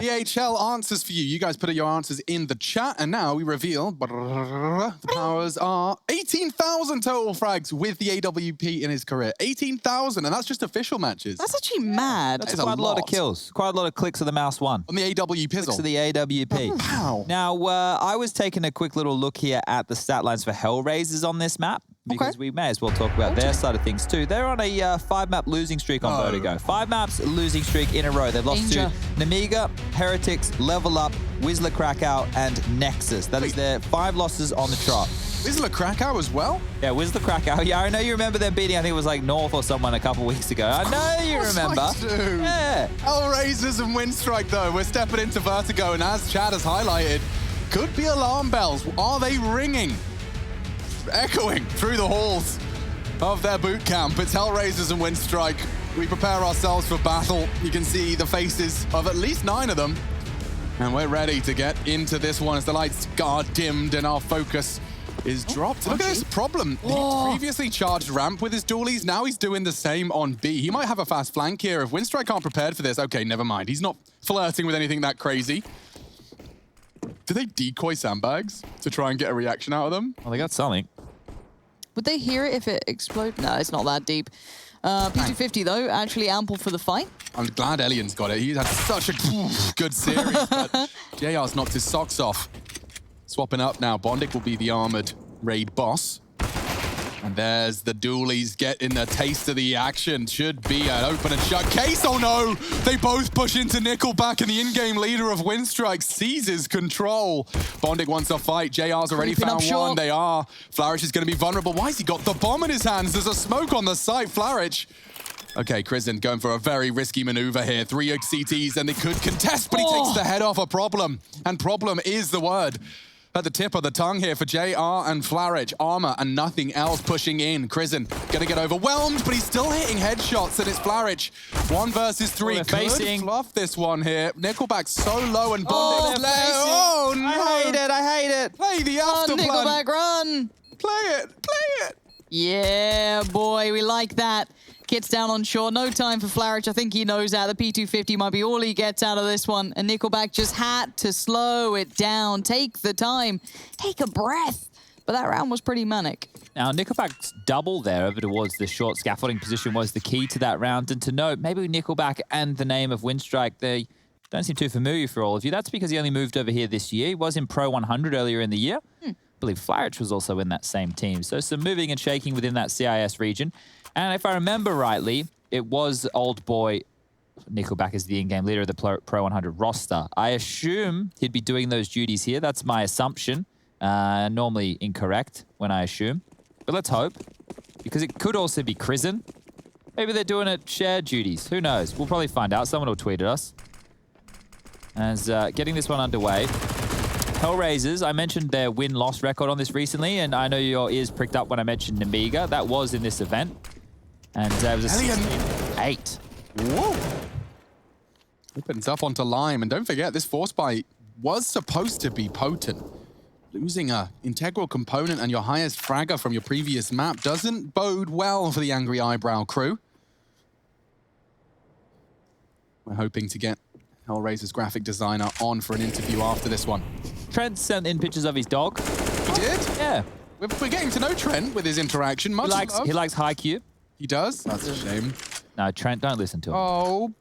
DHL answers for you. You guys put your answers in the chat, and now we reveal the powers are 18,000 total frags with the AWP in his career. 18,000, and that's just official matches. That's actually mad. That's quite a lot of kills. Quite a lot of clicks of the mouse one. On the AW Clicks pizzle. of the AWP. Wow. Now, I was taking a quick little look here at the stat lines for Hellraisers on this map, because we may as well talk about their side of things too. They're on a 5-map losing streak on Vertigo. 5 maps losing streak in a row. They've lost to Nemiga, Heretics, Level Up, Whistler Krakow, and Nexus. That is their 5 losses on the trot. Whistler Krakow as well? Yeah, Whistler Krakow. Yeah, I know you remember them beating, I think it was like North or someone a couple weeks ago. I know you remember. I do. Yeah. Hellraisers and Winstrike, though. We're stepping into Vertigo, and as Chad has highlighted, could be alarm bells. Are they ringing? Echoing through the halls of their boot camp. It's Hellraisers and Winstrike. We prepare ourselves for battle. You can see the faces of at least 9 of them. And we're ready to get into this one as the lights are dimmed and our focus is dropped. Look at this problem. He previously charged ramp with his dualies. Now he's doing the same on B. He might have a fast flank here. If Winstrike aren't prepared for this, okay, never mind. He's not flirting with anything that crazy. Do they decoy sandbags to try and get a reaction out of them? Well, they got something. Would they hear it if it explodes? No, it's not that deep. P250, though, actually ample for the fight. I'm glad Elian's got it. He's had such a good series, but JR's knocked his socks off. Swapping up now. Bondic will be the armored raid boss. And there's the dualies getting a taste of the action. Should be an open and shut case. Oh no! They both push into Nickelback, and the in-game leader of Winstrike seizes control. Bondic wants a fight. JR's already found one. They are. Flourish is going to be vulnerable. Why has he got the bomb in his hands? There's a smoke on the site. Flourish. Okay, Kristen going for a very risky maneuver here. 3 CTs, and they could contest, but he takes the head off a problem. And problem is the word at the tip of the tongue here for JR and Flourish. Armor and nothing else pushing in. Krisen gonna get overwhelmed, but he's still hitting headshots, and it's Flourish. 1 versus 3. Could fluff this one here. Nickelback so low, and Bondic. Oh, no. I hate it. Play the after plan. Nickelback, run. Play it. Yeah, boy, we like that. Gets down on shore. No time for Flourish. I think he knows that. The P250 might be all he gets out of this one. And Nickelback just had to slow it down. Take the time. Take a breath. But that round was pretty manic. Now, Nickelback's double there over towards the short scaffolding position was the key to that round. And to note, maybe Nickelback and the name of Winstrike, they don't seem too familiar for all of you. That's because he only moved over here this year. He was in Pro 100 earlier in the year. I believe Flourish was also in that same team. So some moving and shaking within that CIS region. And if I remember rightly, it was old boy Nickelback as the in-game leader of the Pro 100 roster. I assume he'd be doing those duties here. That's my assumption. Normally incorrect when I assume. But let's hope. Because it could also be Krisen. Maybe they're doing it shared duties. Who knows? We'll probably find out. Someone will tweet at us. As getting this one underway. Hellraisers, I mentioned their win-loss record on this recently, and I know your ears pricked up when I mentioned Nemiga. That was in this event. And it was a 16-8. Whoa. Opens up onto Lime, and don't forget, this Force Bite was supposed to be potent. Losing a integral component and your highest fragger from your previous map doesn't bode well for the Angry Eyebrow crew. We're hoping to get Hellraiser's graphic designer on for an interview after this one. Trent sent in pictures of his dog. He did? Yeah. We're getting to know Trent with his interaction. Much he likes Haikyuu. He does? That's a shame. No, Trent, don't listen to him. Oh,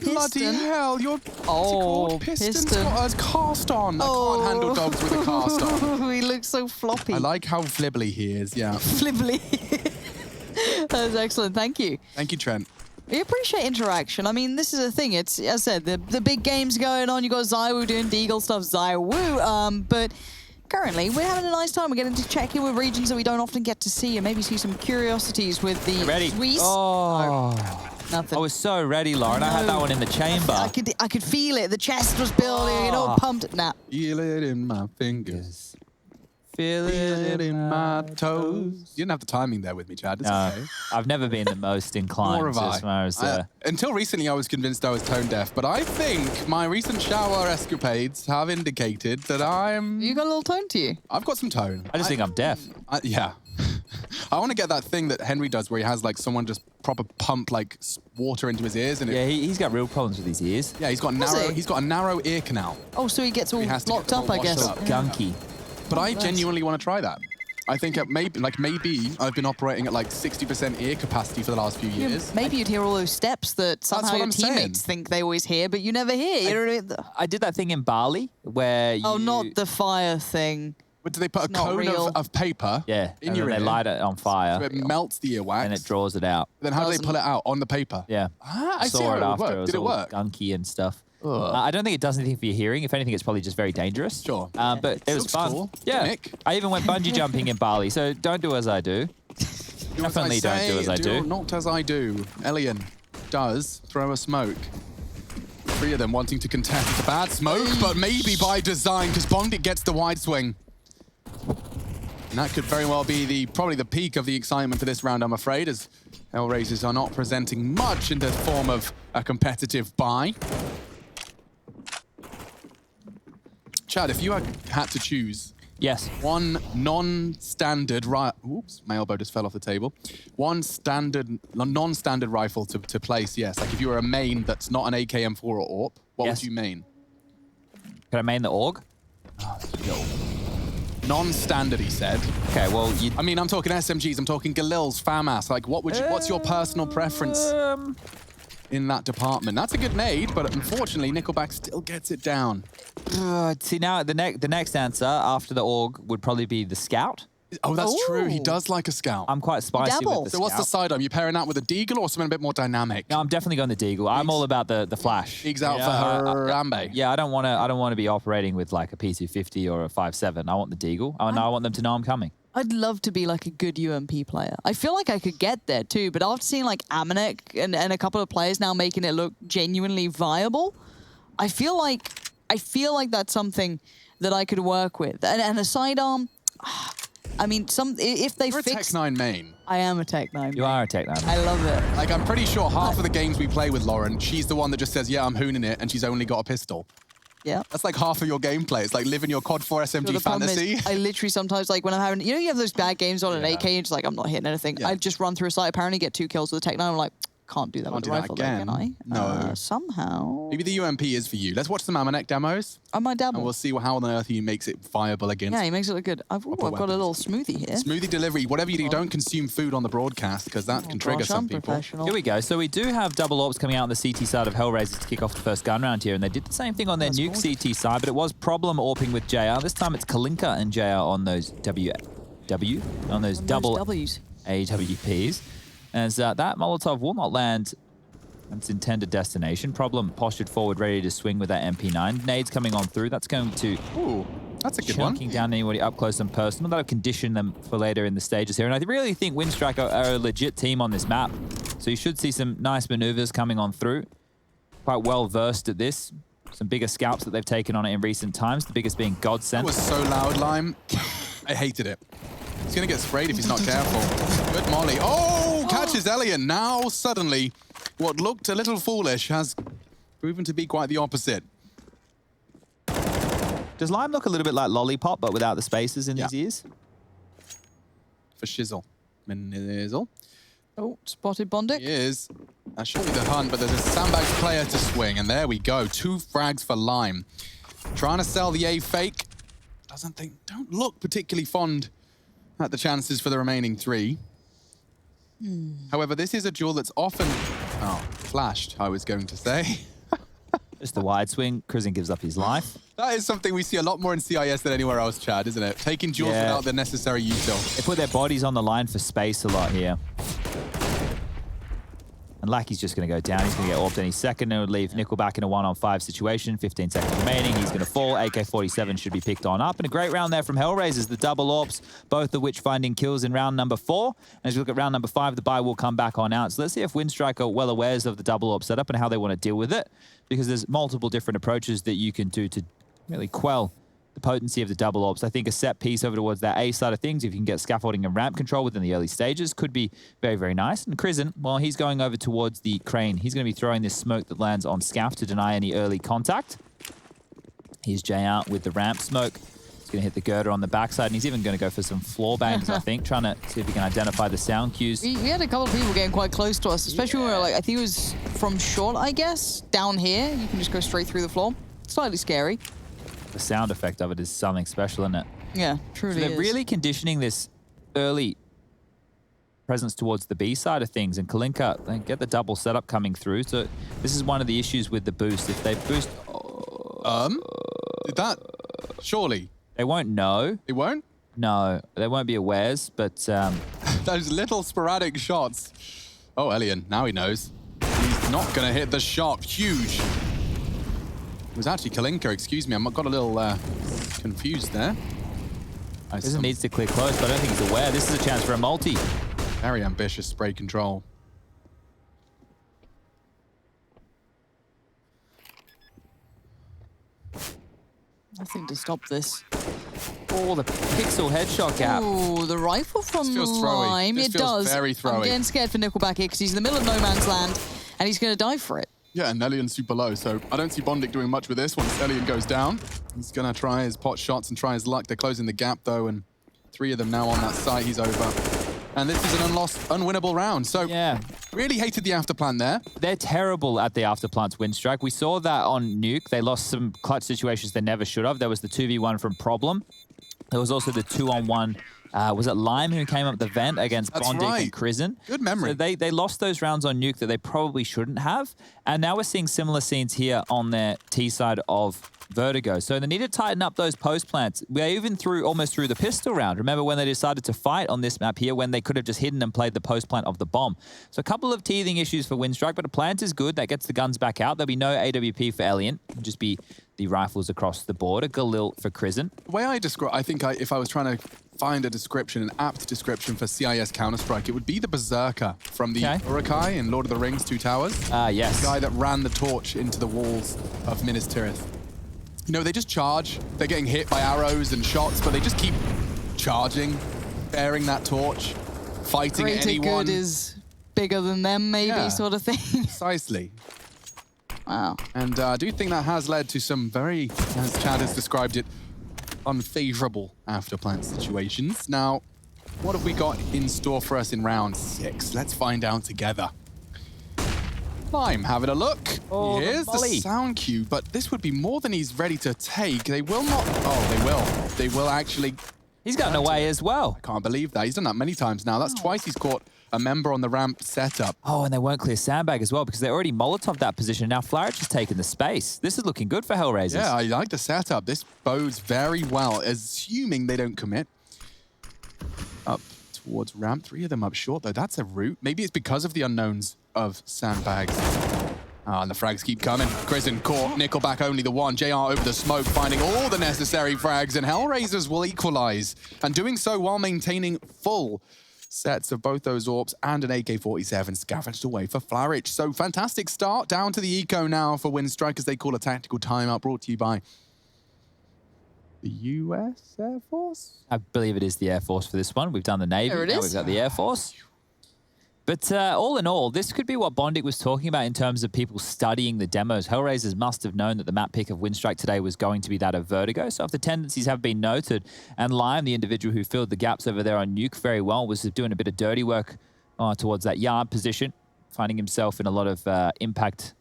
bloody hell. Your Piston's got a cast on. I can't handle dogs with a cast on. He looks so floppy. I like how flibbly he is, yeah. Flibbly. That was excellent. Thank you. Thank you, Trent. We appreciate interaction. I mean, this is a thing. It's, as I said, the big games going on. You got Zywoo doing Deagle stuff, Zywoo. But currently, we're having a nice time. We're getting to check in with regions that we don't often get to see, and maybe see some curiosities with the Swiss. Oh, nothing. I was so ready, Lauren. I had that one in the chamber. I could feel it. The chest was building. You know, pumped. Nah. Feel it in my fingers. Feel it in my toes. You didn't have the timing there with me, Chad. It's okay. I've never been the most inclined Nor have I. as far as... until recently, I was convinced I was tone deaf, but I think my recent shower escapades have indicated that I'm... You got a little tone to you. I've got some tone. I just think I'm deaf. Yeah. I want to get that thing that Henry does where he has like someone just proper pump like water into his ears. And yeah, he's got real problems with his ears. Yeah, he's got a narrow ear canal. Oh, so he gets all locked up, I guess. Gunky. But I genuinely want to try that. I think maybe I've been operating at like 60% ear capacity for the last few years. Maybe you'd hear all those steps that somehow your teammates think they always hear, but you never hear. I did that thing in Bali where you... Oh, not the fire thing. But do they put a cone of paper in your ear? They light it on fire. So it melts the earwax. And it draws it out. Then how do they pull it out? On the paper? Yeah. I see saw how it it after. would work. It was Did it all work? gunky and stuff. I don't think it does anything for your hearing. If anything, it's probably just very dangerous. Sure. But it was Looks fun. cool. Yeah. Nick? I even went bungee jumping in Bali, so don't do as I do. Definitely don't do as I do. Not as I do. Elian does throw a smoke. 3 of them wanting to contest. It's a bad smoke, but maybe by design, because Bondit gets the wide swing. And that could very well be probably the peak of the excitement for this round, I'm afraid, as Hellraisers are not presenting much in the form of a competitive buy. Chad, if you had to choose one non-standard oops, my elbow just fell off the table. One non-standard rifle to place, yes. Like if you were a main that's not an AKM4 or AWP, what would you main? Can I main the AUG? Non-standard, he said. Okay, well, I mean, I'm talking SMGs, I'm talking Galils, FAMAS. Like, what's your personal preference in that department? That's a good nade, but unfortunately, Nickelback still gets it down. See, now the next answer after the AUG would probably be the Scout. Oh, that's true. He does like a Scout. I'm quite spicy with the So what's the sidearm? You pairing out with a Deagle or something a bit more dynamic? No, I'm definitely going the Deagle. I'm all about the flash. Deagle's out for Harambe. Yeah, I don't want to be operating with like a P250 or a 5.7. I want the Deagle. I want them to know I'm coming. I'd love to be like a good UMP player. I feel like I could get there too, but after seeing like Amanek and a couple of players now making it look genuinely viable, I feel like that's something that I could work with. And a sidearm, I mean, if they You're fix... a Tech 9 main. I am a Tech 9 main. You are a Tech 9 main. I love it. Like, I'm pretty sure half of the games we play with Lauren, she's the one that just says, yeah, I'm hooning it, and she's only got a pistol. Yeah. That's like half of your gameplay. It's like living your COD 4 SMG fantasy. I literally sometimes, like, when I'm having... You have those bad games on an AK, and it's like, I'm not hitting anything. I just run through a site, apparently get 2 kills with a Tech 9. I'm like, can't do that with a rifle, though, can I? No. Somehow. Maybe the UMP is for you. Let's watch some Amanek demos. I might dabble. And we'll see how on earth he makes it viable against. Yeah, he makes it look good. I've got a little smoothie here. Smoothie delivery. Whatever you do, don't consume food on the broadcast, because that can trigger some people. Here we go. So we do have double AWPs coming out on the CT side of Hellraisers to kick off the first gun round here, and they did the same thing on their nuke CT side, but it was problem AWPing with JR. This time it's Kalinka and JR on those double W's. AWPs. As that Molotov will not land its intended destination. Problem postured forward, ready to swing with that MP9. Nades coming on through. That's going to... Ooh, that's a good one. Chunking down anybody up close and personal. That'll condition them for later in the stages here. And I really think Windstrike are a legit team on this map. So you should see some nice maneuvers coming on through. Quite well versed at this. Some bigger scalps that they've taken on it in recent times. The biggest being Godsend. That was so loud, Lime. I hated it. He's going to get sprayed if he's not careful. Good molly. Oh, catches Elian. Now, suddenly, what looked a little foolish has proven to be quite the opposite. Does Lime look a little bit like Lollipop, but without the spaces in his ears? For shizzle. Minizzle. Oh, spotted Bondic. He is. That should be the hunt, but there's a sandbags player to swing, and there we go. 2 frags for Lime. Trying to sell the A fake. Don't look particularly fond at the chances for the remaining 3. However, this is a duel that's often... flashed, I was going to say. Just the wide swing. Crizin gives up his life. That is something we see a lot more in CIS than anywhere else, Chad, isn't it? Taking duels without the necessary util. They put their bodies on the line for space a lot here. And Lackey's just going to go down. He's going to get AWPed any second. And it would leave Nickelback in a 1-on-5 situation. 15 seconds remaining. He's going to fall. AK-47 should be picked on up. And a great round there from Hellraisers. The double AWPs, both of which finding kills in round number 4. And as we look at round number 5, the buy will come back on out. So let's see if Windstrike are well aware of the double AWP setup and how they want to deal with it. Because there's multiple different approaches that you can do to really quell the potency of the double AWPs. I think a set piece over towards that A side of things, if you can get scaffolding and ramp control within the early stages, could be very, very nice. And Crizin, well, he's going over towards the crane. He's going to be throwing this smoke that lands on Scaff to deny any early contact. Here's JR with the ramp smoke. He's going to hit the girder on the backside, and he's even going to go for some floor bangs, I think, trying to see if he can identify the sound cues. We had a couple of people getting quite close to us, especially when we were like, I think it was from short, I guess, down here. You can just go straight through the floor. Slightly scary. The sound effect of it is something special, isn't it? Yeah, truly so they're really conditioning this early presence towards the B side of things, and Kalinka, they get the double setup coming through. So this is one of the issues with the boost. If they boost... Did that... Surely. They won't know. They won't? No, they won't be awares, but... Those little sporadic shots. Oh, Elian, now he knows. He's not going to hit the shot. Huge. It was actually Kalinka, excuse me. I got a little confused there. Prison needs to clear close, but I don't think he's aware. This is a chance for a multi. Very ambitious spray control. Nothing to stop this. Oh, the pixel headshot gap. Oh, the rifle from feels throwy. Lime. This It feels does. very throwy. I'm getting scared for Nickelback here because he's in the middle of no man's land and he's going to die for it. Yeah, and Elian's super low, so I don't see Bondik doing much with this once Elian goes down. He's going to try his pot shots and try his luck. They're closing the gap, though, and 3 of them now on that site. He's over. And this is an unwinnable round. So, yeah, really hated the afterplan there. They're terrible at the afterplant's win strike. We saw that on Nuke. They lost some clutch situations they never should have. There was the 2v1 from Problem. There was also the 2-on-1. Was it Lime who came up the vent against Bondik and Krizen? Good memory. So they lost those rounds on Nuke that they probably shouldn't have. And now we're seeing similar scenes here on their T side of Vertigo. So they need to tighten up those post plants. They even almost through the pistol round. Remember when they decided to fight on this map here when they could have just hidden and played the post plant of the bomb. So a couple of teething issues for Winstrike, but a plant is good. That gets the guns back out. There'll be no AWP for Elian. It'll just be the rifles across the board. A Galil for Krizen. The way I describe, I think if I was trying to find a description, an apt description for CIS Counter-Strike, it would be the Berserker from the Uruk-hai in Lord of the Rings, Two Towers. Yes. The guy that ran the torch into the walls of Minas Tirith. You know, they just charge. They're getting hit by arrows and shots, but they just keep charging, bearing that torch, fighting Greater anyone. good is bigger than them, maybe, sort of thing. Precisely. Wow. And I do think that has led to some very, as Chad has described it, unfavorable afterplant situations. Now, what have we got in store for us in round 6? Let's find out together. Lime, having a look. Oh, Here's the sound cue, but this would be more than he's ready to take. They will not. Oh, they will. They will actually. He's gotten away as well. I can't believe that. He's done that many times now. That's twice he's caught a member on the ramp setup. Oh, and they won't clear sandbag as well because they already Molotov that position. Now Flarich has taken the space. This is looking good for Hellraisers. Yeah, I like the setup. This bodes very well, assuming they don't commit. Up towards ramp. 3 of them up short, though. That's a route. Maybe it's because of the unknowns of sandbags. And the frags keep coming. Krizen caught. Nickelback only the one. JR over the smoke, finding all the necessary frags, and Hellraisers will equalize. And doing so while maintaining full sets of both those AWPs and an AK-47 scavenged away for Flarich. So fantastic start. Down to the eco now for Winstrike as they call a tactical timeout, brought to you by the US Air Force? I believe it is the Air Force for this one. We've done the Navy. There it now is. we've got the Air Force. But all in all, this could be what Bondik was talking about in terms of people studying the demos. Hellraisers must have known that the map pick of Winstrike today was going to be that of Vertigo. So if the tendencies have been noted, and Lime, the individual who filled the gaps over there on Nuke very well, was doing a bit of dirty work towards that yard position, finding himself in a lot of impact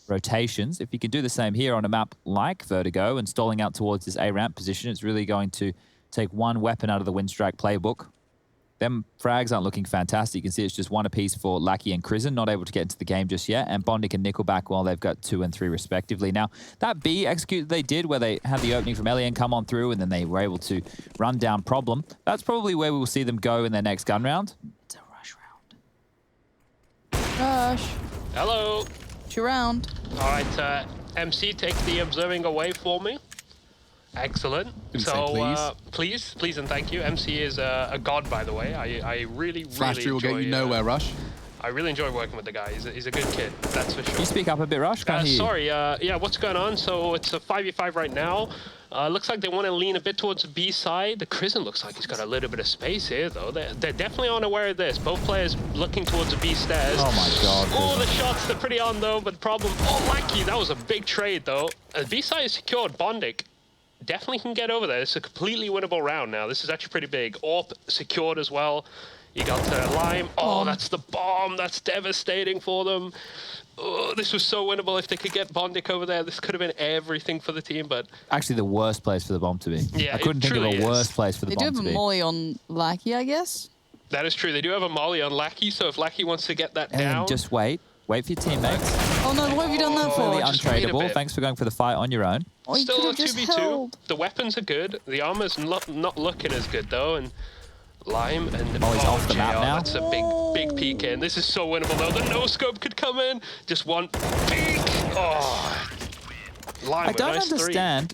rotations. If he can do the same here on a map like Vertigo and stalling out towards this A-ramp position, it's really going to take one weapon out of the Winstrike playbook. Them frags aren't looking fantastic. You can see it's just 1 apiece for Lackey and Krizen, not able to get into the game just yet. And Bondik and Nickelback, well, they've got 2 and 3 respectively. Now, that B execute they did where they had the opening from Elian come on through and then they were able to run down Problem. That's probably where we will see them go in their next gun round. It's a rush round. Rush. Hello. It's your round. All right, MC, take the observing away for me. Excellent. So, please and thank you. MC is a god, by the way. I really Flash enjoy. will get you nowhere, Rush. I really enjoy working with the guy. He's a good kid, that's for sure. Can you speak up a bit, Rush? Can't hear you. Sorry, yeah, what's going on? So it's a 5v5 right now. Looks like they want to lean a bit towards the B side. The Krizen looks like he's got a little bit of space here, though. They're definitely unaware of this. Both players looking towards the B stairs. Oh my god. Oh, the shots, they're pretty on, though, but Problem. Oh, Lackey, that was a big trade, though. B side is secured. Bondik. definitely can get over there. It's a completely winnable round now. This is actually pretty big. AWP secured as well. You got Lime. Oh, that's the bomb. That's devastating for them. Oh, this was so winnable. If they could get Bondic over there, this could have been everything for the team, but... Actually, the worst place for the bomb to be. Yeah, I couldn't think of a worse place for the bomb to be. They do have a molly on Lackey, I guess. That is true. They do have a molly on Lackey, so if Lackey wants to get that down... Just wait. Wait for your teammates. Oh no, what have you done that for? Completely untradeable. Thanks for going for the fight on your own. Still a 2v2. The weapons are good. The armor's not looking as good, though, and... Lime and he's off the map now. That's a big PK, and this is so winnable though. The no scope could come in. Just one peek. Oh, Lime I don't understand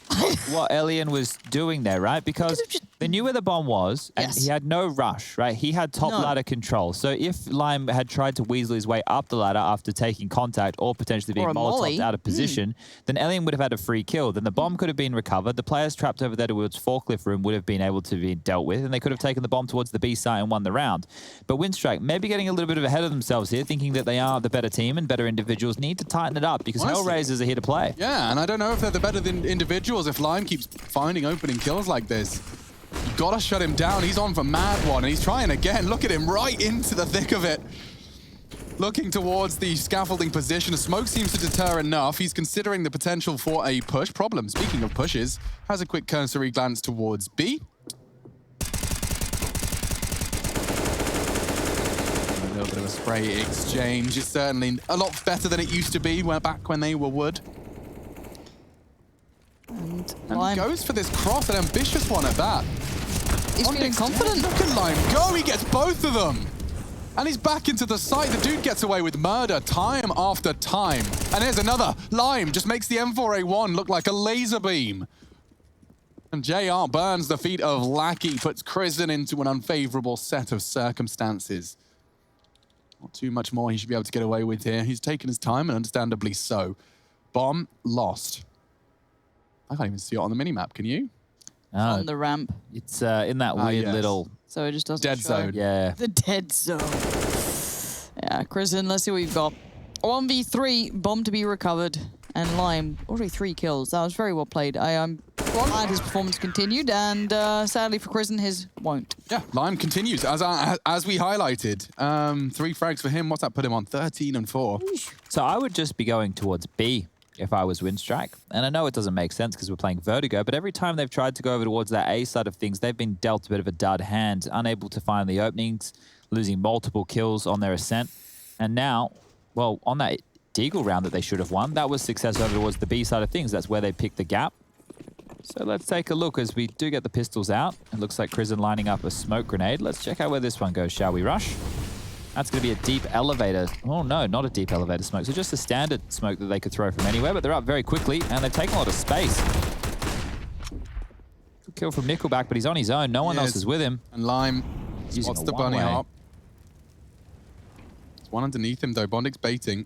what Elian was doing there, right? Because they knew where the bomb was, and he had no rush, right? He had top ladder control. So if Lime had tried to weasel his way up the ladder after taking contact or potentially being Molotoved out of position, then Elian would have had a free kill. Then the bomb could have been recovered. The players trapped over there towards forklift room would have been able to be dealt with, and they could have taken the bomb towards the B site and won the round. But Winstrike, maybe getting a little bit ahead of themselves here, thinking that they are the better team and better individuals, need to tighten it up because Hellraisers are here to play. Yeah, and I don't know if they're the better than individuals if Lime keeps finding opening kills like this. You gotta shut him down. He's on for mad one, and he's trying again. Look at him, right into the thick of it. Looking towards the scaffolding position. Smoke seems to deter enough. He's considering the potential for a push. Problem, speaking of pushes, has a quick cursory glance towards B. A little bit of a spray exchange. It's certainly a lot better than it used to be back when they were wood. And goes for this cross, an ambitious one at that. He's feeling confident. Look at Lime go, he gets both of them. And he's back into the site. The dude gets away with murder time after time. And there's another. Lime just makes the M4A1 look like a laser beam. And JR burns the feet of Lackey, puts Kristen into an unfavorable set of circumstances. Not too much more he should be able to get away with here. He's taken his time, and understandably so. Bomb lost. I can't even see it on the minimap, can you? On the ramp. It's in that weird little... So it just doesn't dead show. zone. Yeah. The dead zone. Yeah, Kristen, let's see what you've got. 1v3, bomb to be recovered, and Lime, already 3 kills. That was very well played. I'm glad his performance continued, and sadly for Kristen, his won't. Yeah, Lime continues, as we highlighted. 3 frags for him. What's that put him on? 13 and 4. So I would just be going towards B if I was Winstrike. And I know it doesn't make sense because we're playing Vertigo, but every time they've tried to go over towards that A side of things, they've been dealt a bit of a dud hand, unable to find the openings, losing multiple kills on their ascent. And now, well, on that Deagle round that they should have won, that was success over towards the B side of things. That's where they picked the gap. So let's take a look as we do get the pistols out. It looks like Kristen lining up a smoke grenade. Let's check out where this one goes, shall we, Rush? That's going to be a deep elevator. Oh, no, not a deep elevator smoke. So just a standard smoke that they could throw from anywhere, but they're up very quickly, and they've taken a lot of space. Good kill from Nickelback, but he's on his own. No one else is with him. And Lime spots the bunny hop. There's one underneath him, though. Bondic's baiting.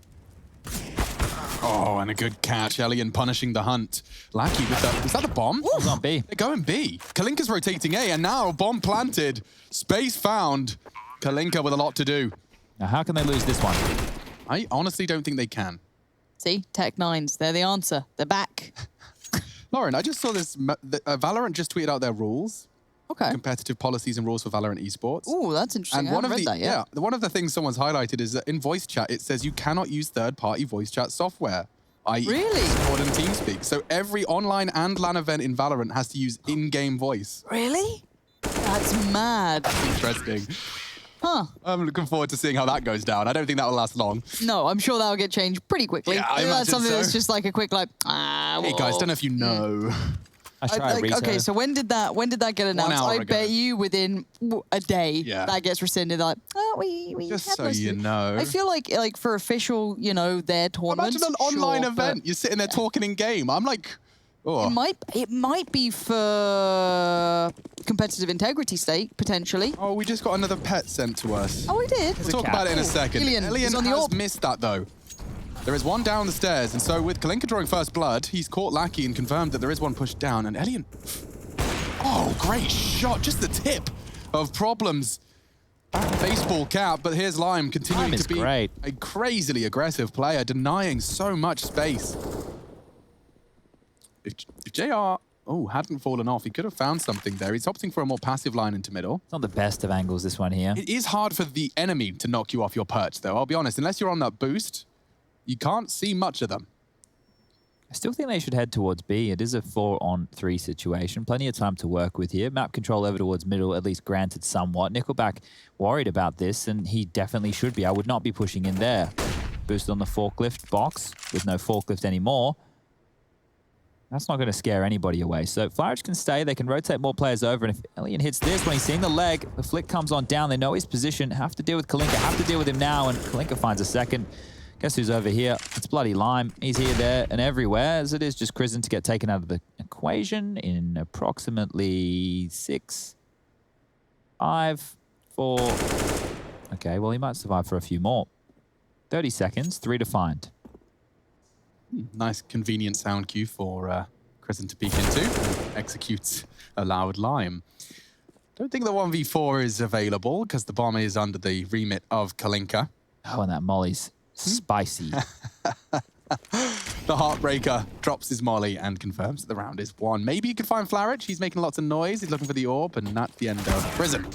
Oh, and a good catch. Elian punishing the hunt. Lackey with that. Is that the bomb? He's on B. They're going B. Kalinka's rotating A, and now bomb planted. Space found. Kalinka with a lot to do. Now, how can they lose this one? I honestly don't think they can. See, Tech 9s, they're the answer. They're back. Lauren, I just saw this. Valorant just tweeted out their rules. Okay. Competitive policies and rules for Valorant esports. Oh, that's interesting. And I haven't read that yet. Yeah, one of the things someone's highlighted is that in voice chat, it says you cannot use third-party voice chat software, i.e. Discord and TeamSpeak. So every online and LAN event in Valorant has to use in-game voice. Really? That's mad. Interesting. Huh. I'm looking forward to seeing how that goes down. I don't think that will last long. No, I'm sure that'll get changed pretty quickly. Yeah, I that's imagine something so. that's just like a quick like, Hey guys, don't know if you know. Okay, so when did that get announced? I bet you within a day that gets rescinded. Like, oh, we just had so most you of it. know. I feel like for official, their tournaments. Imagine an online sure, event. You're sitting there talking in game. I'm like, oh. It might be for competitive integrity sake, potentially. Oh, we just got another pet sent to us. Oh, we did? We'll talk about it in a second. Ilian has missed that, though. There is one down the stairs, and so with Kalinka drawing first blood, he's caught Lackey and confirmed that there is one pushed down, and Ilian... Oh, great shot. Just the tip of problems. Baseball cap, but here's Lime continuing to be a crazily aggressive player, denying so much space. If JR Oh, hadn't fallen off. He could have found something there. He's opting for a more passive line into middle. It's not the best of angles, this one here. It is hard for the enemy to knock you off your perch, though. I'll be honest. Unless you're on that boost, you can't see much of them. I still think they should head towards B. It is a 4-on-3 situation. Plenty of time to work with here. Map control over towards middle, at least granted somewhat. Nickelback worried about this, and he definitely should be. I would not be pushing in there. Boost on the forklift box with no forklift anymore. That's not going to scare anybody away. So Flarage can stay. They can rotate more players over. And if Alien hits this, when he's seeing the leg, the flick comes on down. They know his position. Have to deal with Kalinka. Have to deal with him now. And Kalinka finds a second. Guess who's over here? It's bloody Lime. He's here, there, and everywhere. As it is just Kristen to get taken out of the equation in approximately 6, 5, 4. Okay, well, he might survive for a few more. 30 seconds, 3 to find. Nice convenient sound cue for Kristen to peek into. Executes a loud Lime. Don't think the 1v4 is available because the bomb is under the remit of Kalinka. Oh, and that molly's spicy. The Heartbreaker drops his molly and confirms that the round is won. Maybe you could find Flarage. He's making lots of noise. He's looking for the orb, and that's the end of Prison.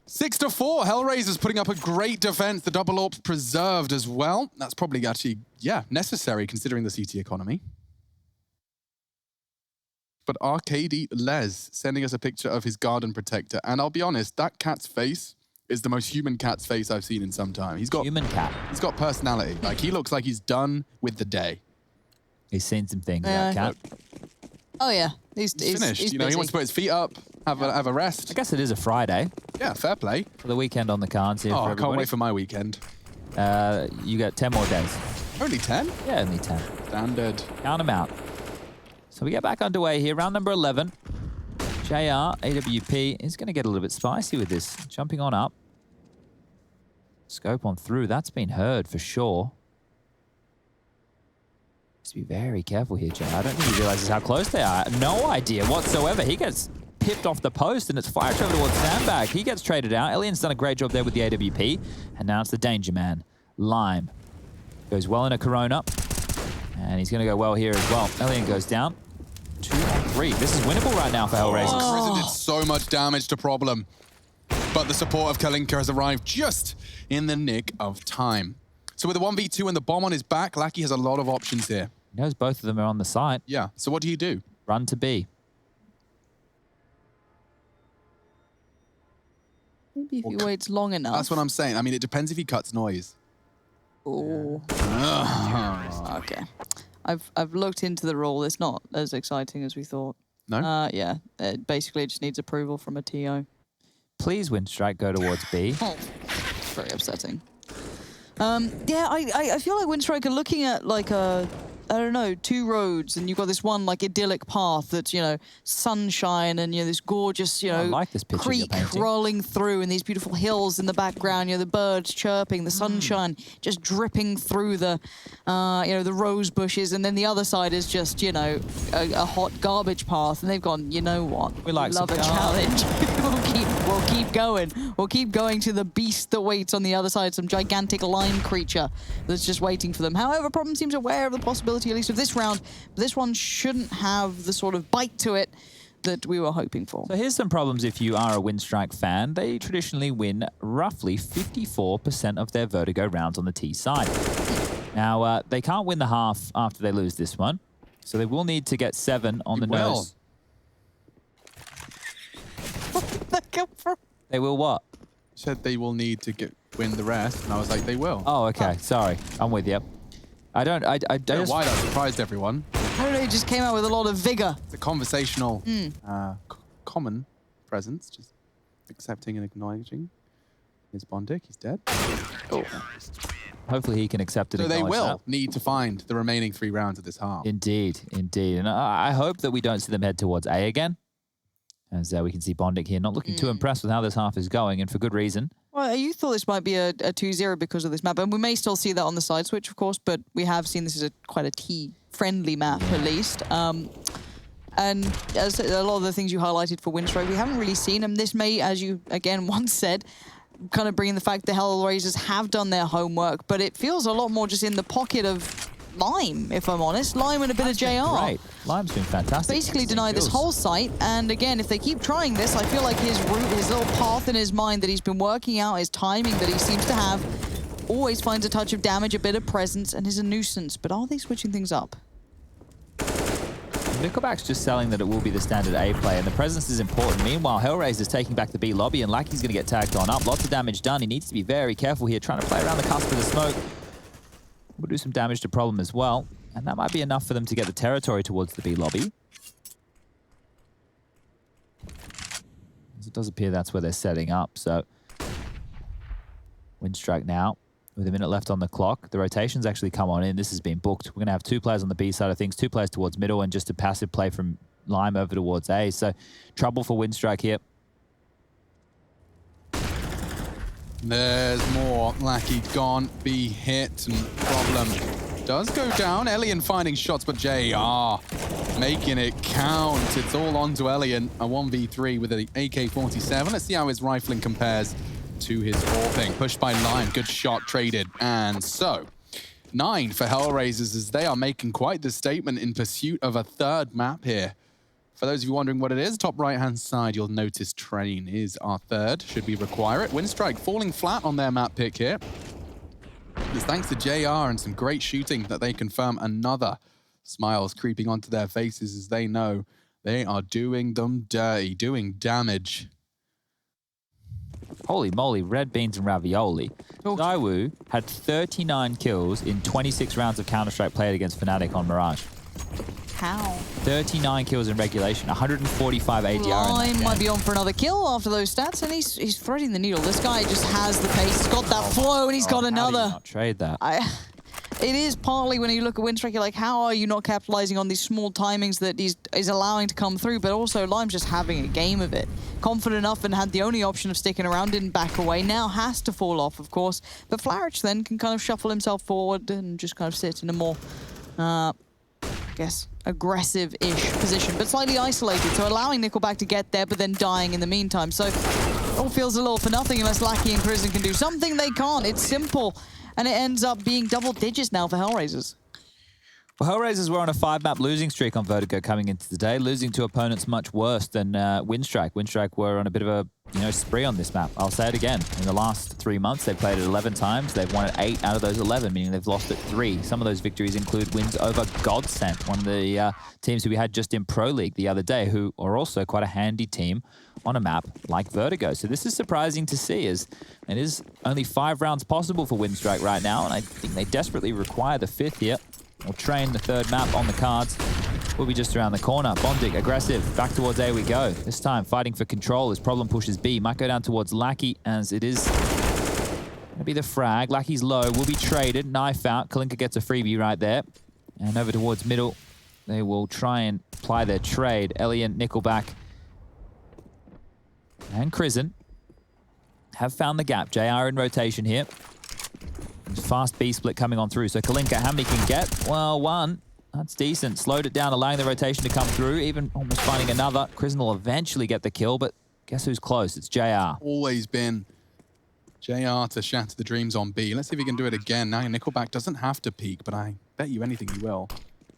6-4. Hellraiser's putting up a great defense. The double orb's preserved as well. That's probably actually, yeah, necessary considering the CT economy. But Arcade Les sending us a picture of his garden protector. And I'll be honest, that cat's face is the most human cat's face I've seen in some time. He's got human cat. He's got personality. Like, he looks like he's done with the day. He's seen some things, that cat. Oh, yeah. He's finished. He's you know, he wants to put his feet up, have a rest. I guess it is a Friday. Yeah, fair play. For the weekend on the cards here. Oh, for I can't wait for my weekend. You got 10 more days. Only 10? Yeah, only 10. Standard. Count them out. So we get back underway here. Round number 11. JR, AWP is going to get a little bit spicy with this. Jumping on up. Scope on through. That's been heard for sure. Just be very careful here, Jay. I don't think he realizes how close they are. No idea whatsoever. He gets pipped off the post, and it's fired over towards Sandbag. He gets traded out. Alien's done a great job there with the AWP. And now it's the Danger Man. Lime. Goes well in a Corona. And he's going to go well here as well. Alien goes down. 2-on-3. This is winnable right now for Hellraiser. Prison did so much damage to Problem. But the support of Kalinka has arrived just in the nick of time. So with the 1v2 and the bomb on his back, Lackey has a lot of options here. He knows both of them are on the site. Yeah, so what do you do? Run to B. Maybe if he waits long enough. That's what I'm saying. I mean, it depends if he cuts noise. Oh. Okay. I've looked into the rule. It's not as exciting as we thought. No? Yeah. Basically, it just needs approval from a TO. Please, Windstrike, go towards B. Oh, very upsetting. Yeah, I feel like Windstrike are looking at like I don't know, 2 roads, and you've got this one like idyllic path that's, you know, sunshine and, you know, this gorgeous, you know, I like this picture creek rolling through and these beautiful hills in the background, you know, the birds chirping, the sunshine just dripping through the, you know, the rose bushes, and then the other side is just, you know, a hot garbage path, and they've gone, you know what? We like love some a challenge. We'll keep going. We'll keep going to the beast that waits on the other side, some gigantic lime creature that's just waiting for them. However, Problem seems aware of the possibility, at least of this round, but this one shouldn't have the sort of bite to it that we were hoping for. So here's some problems if you are a Windstrike fan. They traditionally win roughly 54% of their Vertigo rounds on the T side. Now, they can't win the half after they lose this one, so they will need to get 7 on the nose. They will what? Said they will need to win the rest, and I was like, they will. Oh, okay. Sorry. I'm with you. I don't know why that surprised everyone. I don't know, it just came out with a lot of vigor. It's a conversational, common presence, just accepting and acknowledging. Here's Bondic, he's dead. Oh. Hopefully he can accept it. So they will need to find the remaining 3 rounds of this half. Indeed, indeed. And I hope that we don't see them head towards A again. As we can see Bondic here not looking too impressed with how this half is going, and for good reason. Well, you thought this might be a 2-0 because of this map, and we may still see that on the side switch, of course, but we have seen this as quite a T-friendly map, at least. And as a lot of the things you highlighted for Windstrike, we haven't really seen them. This may, as you, again, once said, kind of bring in the fact the Hellraisers have done their homework, but it feels a lot more just in the pocket of Lime, if I'm honest. Lime and a bit of JR. Great. Lime's been fantastic. Basically deny this whole site, and again, if they keep trying this, I feel like his route, his little path in his mind that he's been working out, his timing that he seems to have, always finds a touch of damage, a bit of presence, and is a nuisance. But are they switching things up? Nickelback's just selling that it will be the standard A play, and the presence is important. Meanwhile, Hellraiser's taking back the B lobby, and Lackey's going to get tagged on up. Lots of damage done. He needs to be very careful here, trying to play around the cusp of the smoke. Will do some damage to Problem as well, and that might be enough for them to get the territory towards the B lobby. As it does appear that's where they're setting up, so Windstrike now with a minute left on the clock. The rotations actually come on in. This has been booked. We're going to have 2 players on the B side of things, 2 players towards middle, and just a passive play from Lime over towards A. So trouble for Windstrike here. There's more. Lackey gone. B hit, and Problem does go down. Elian finding shots, but JR making it count. It's all on to Elian. A 1v3 with an AK-47. Let's see how his rifling compares to his AWPing. Pushed by Lime. Good shot traded. And so, 9 for Hellraisers as they are making quite the statement in pursuit of a 3rd map here. For those of you wondering what it is, top right-hand side, you'll notice Train is our 3rd, should we require it. Windstrike falling flat on their map pick here. It's thanks to JR and some great shooting that they confirm another. Smiles creeping onto their faces as they know they are doing them dirty, doing damage. Holy moly, red beans and ravioli. Zaiwu had 39 kills in 26 rounds of Counter-Strike played against Fnatic on Mirage. How? 39 kills in regulation, 145 ADR. Lime might be on for another kill after those stats, and he's threading the needle. This guy just has the pace. He's got that flow, and he's got another. How do you not trade that? It is partly when you look at Windstrike, you're like, how are you not capitalizing on these small timings that he's allowing to come through? But also, Lime's just having a game of it. Confident enough and had the only option of sticking around, didn't back away. Now has to fall off, of course. But Flarich then can kind of shuffle himself forward and just kind of sit in a more, I guess, aggressive-ish position, but slightly isolated. So allowing Nickelback to get there, but then dying in the meantime. So it all feels a little for nothing unless Lackey and Prison can do something. They can't. It's simple. And it ends up being double digits now for Hellraisers. Well, Hellraisers were on a 5-map losing streak on Vertigo coming into today, losing to opponents much worse than Windstrike. Windstrike were on a bit of a spree on this map. I'll say it again. In the last 3 months, they've played it 11 times. They've won it 8 out of those 11, meaning they've lost it 3. Some of those victories include wins over Godsent, one of the teams who we had just in Pro League the other day, who are also quite a handy team on a map like Vertigo. So this is surprising to see, as it is only 5 rounds possible for Windstrike right now, and I think they desperately require the 5th here. We'll train the 3rd map on the cards. We'll be just around the corner. Bondig, aggressive. Back towards A we go. This time, fighting for control as Problem pushes B. Might go down towards Lackey, as it is going to be the frag. Lackey's low. Will be traded. Knife out. Kalinka gets a freebie right there. And over towards middle. They will try and apply their trade. Elian, Nickelback, and Krisen have found the gap. JR in rotation here. Fast B split coming on through. So Kalinka, how many can get? Well, 1. That's decent. Slowed it down, allowing the rotation to come through. Even almost finding another. Krisen will eventually get the kill, but guess who's close? It's JR. Always been JR to shatter the dreams on B. Let's see if he can do it again. Now Nickelback doesn't have to peek, but I bet you anything he will.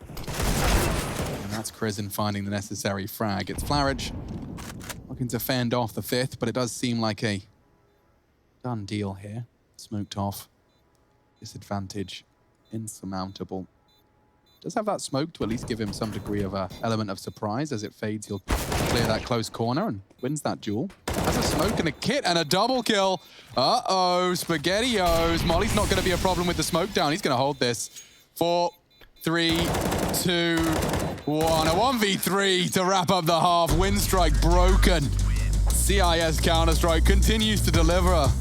And that's Krisen finding the necessary frag. It's Flarich looking to fend off the 5th, but it does seem like a done deal here. Smoked off. Disadvantage insurmountable. Does have that smoke to at least give him some degree of a element of surprise. As it fades, he'll clear that close corner and wins that duel. Has a smoke and a kit and a double kill. Uh-oh, SpaghettiOs. Molly's not going to be a problem with the smoke down. He's going to hold this. 4, 3, 2, 1. A 1v3 to wrap up the half. Windstrike broken. CIS Counter-Strike continues to deliver.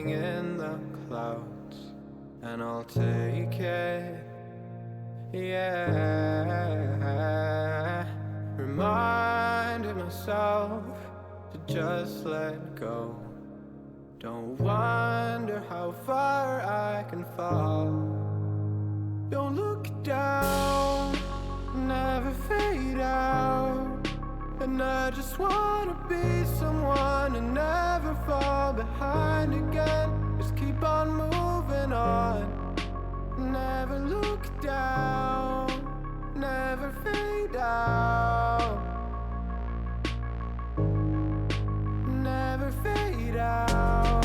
Living in the clouds, and I'll take it. Yeah, reminding myself to just let go. Don't wonder how far I can fall. Don't look down, never fade out. And I just wanna be someone and never fall behind again. Just keep on moving on. Never look down, never fade out. Never fade out.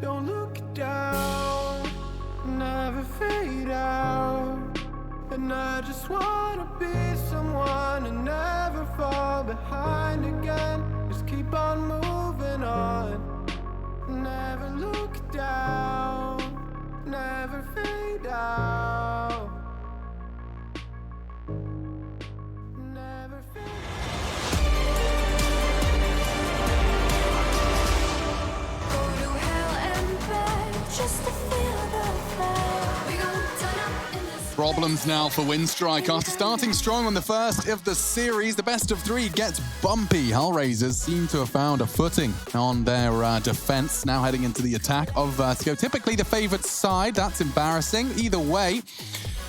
Don't look down, never fade out. And I just wanna be someone and never fall behind again. Just keep on moving on. Never look down, never fade out. Never fade just to feel the fire. We gon' turn up in this. Problems now for Windstrike. After starting strong on the first of the series, the best of three gets bumpy. Hellraisers seem to have found a footing on their defense, now heading into the attack of Vertigo. Typically the favored side. That's embarrassing. Either way,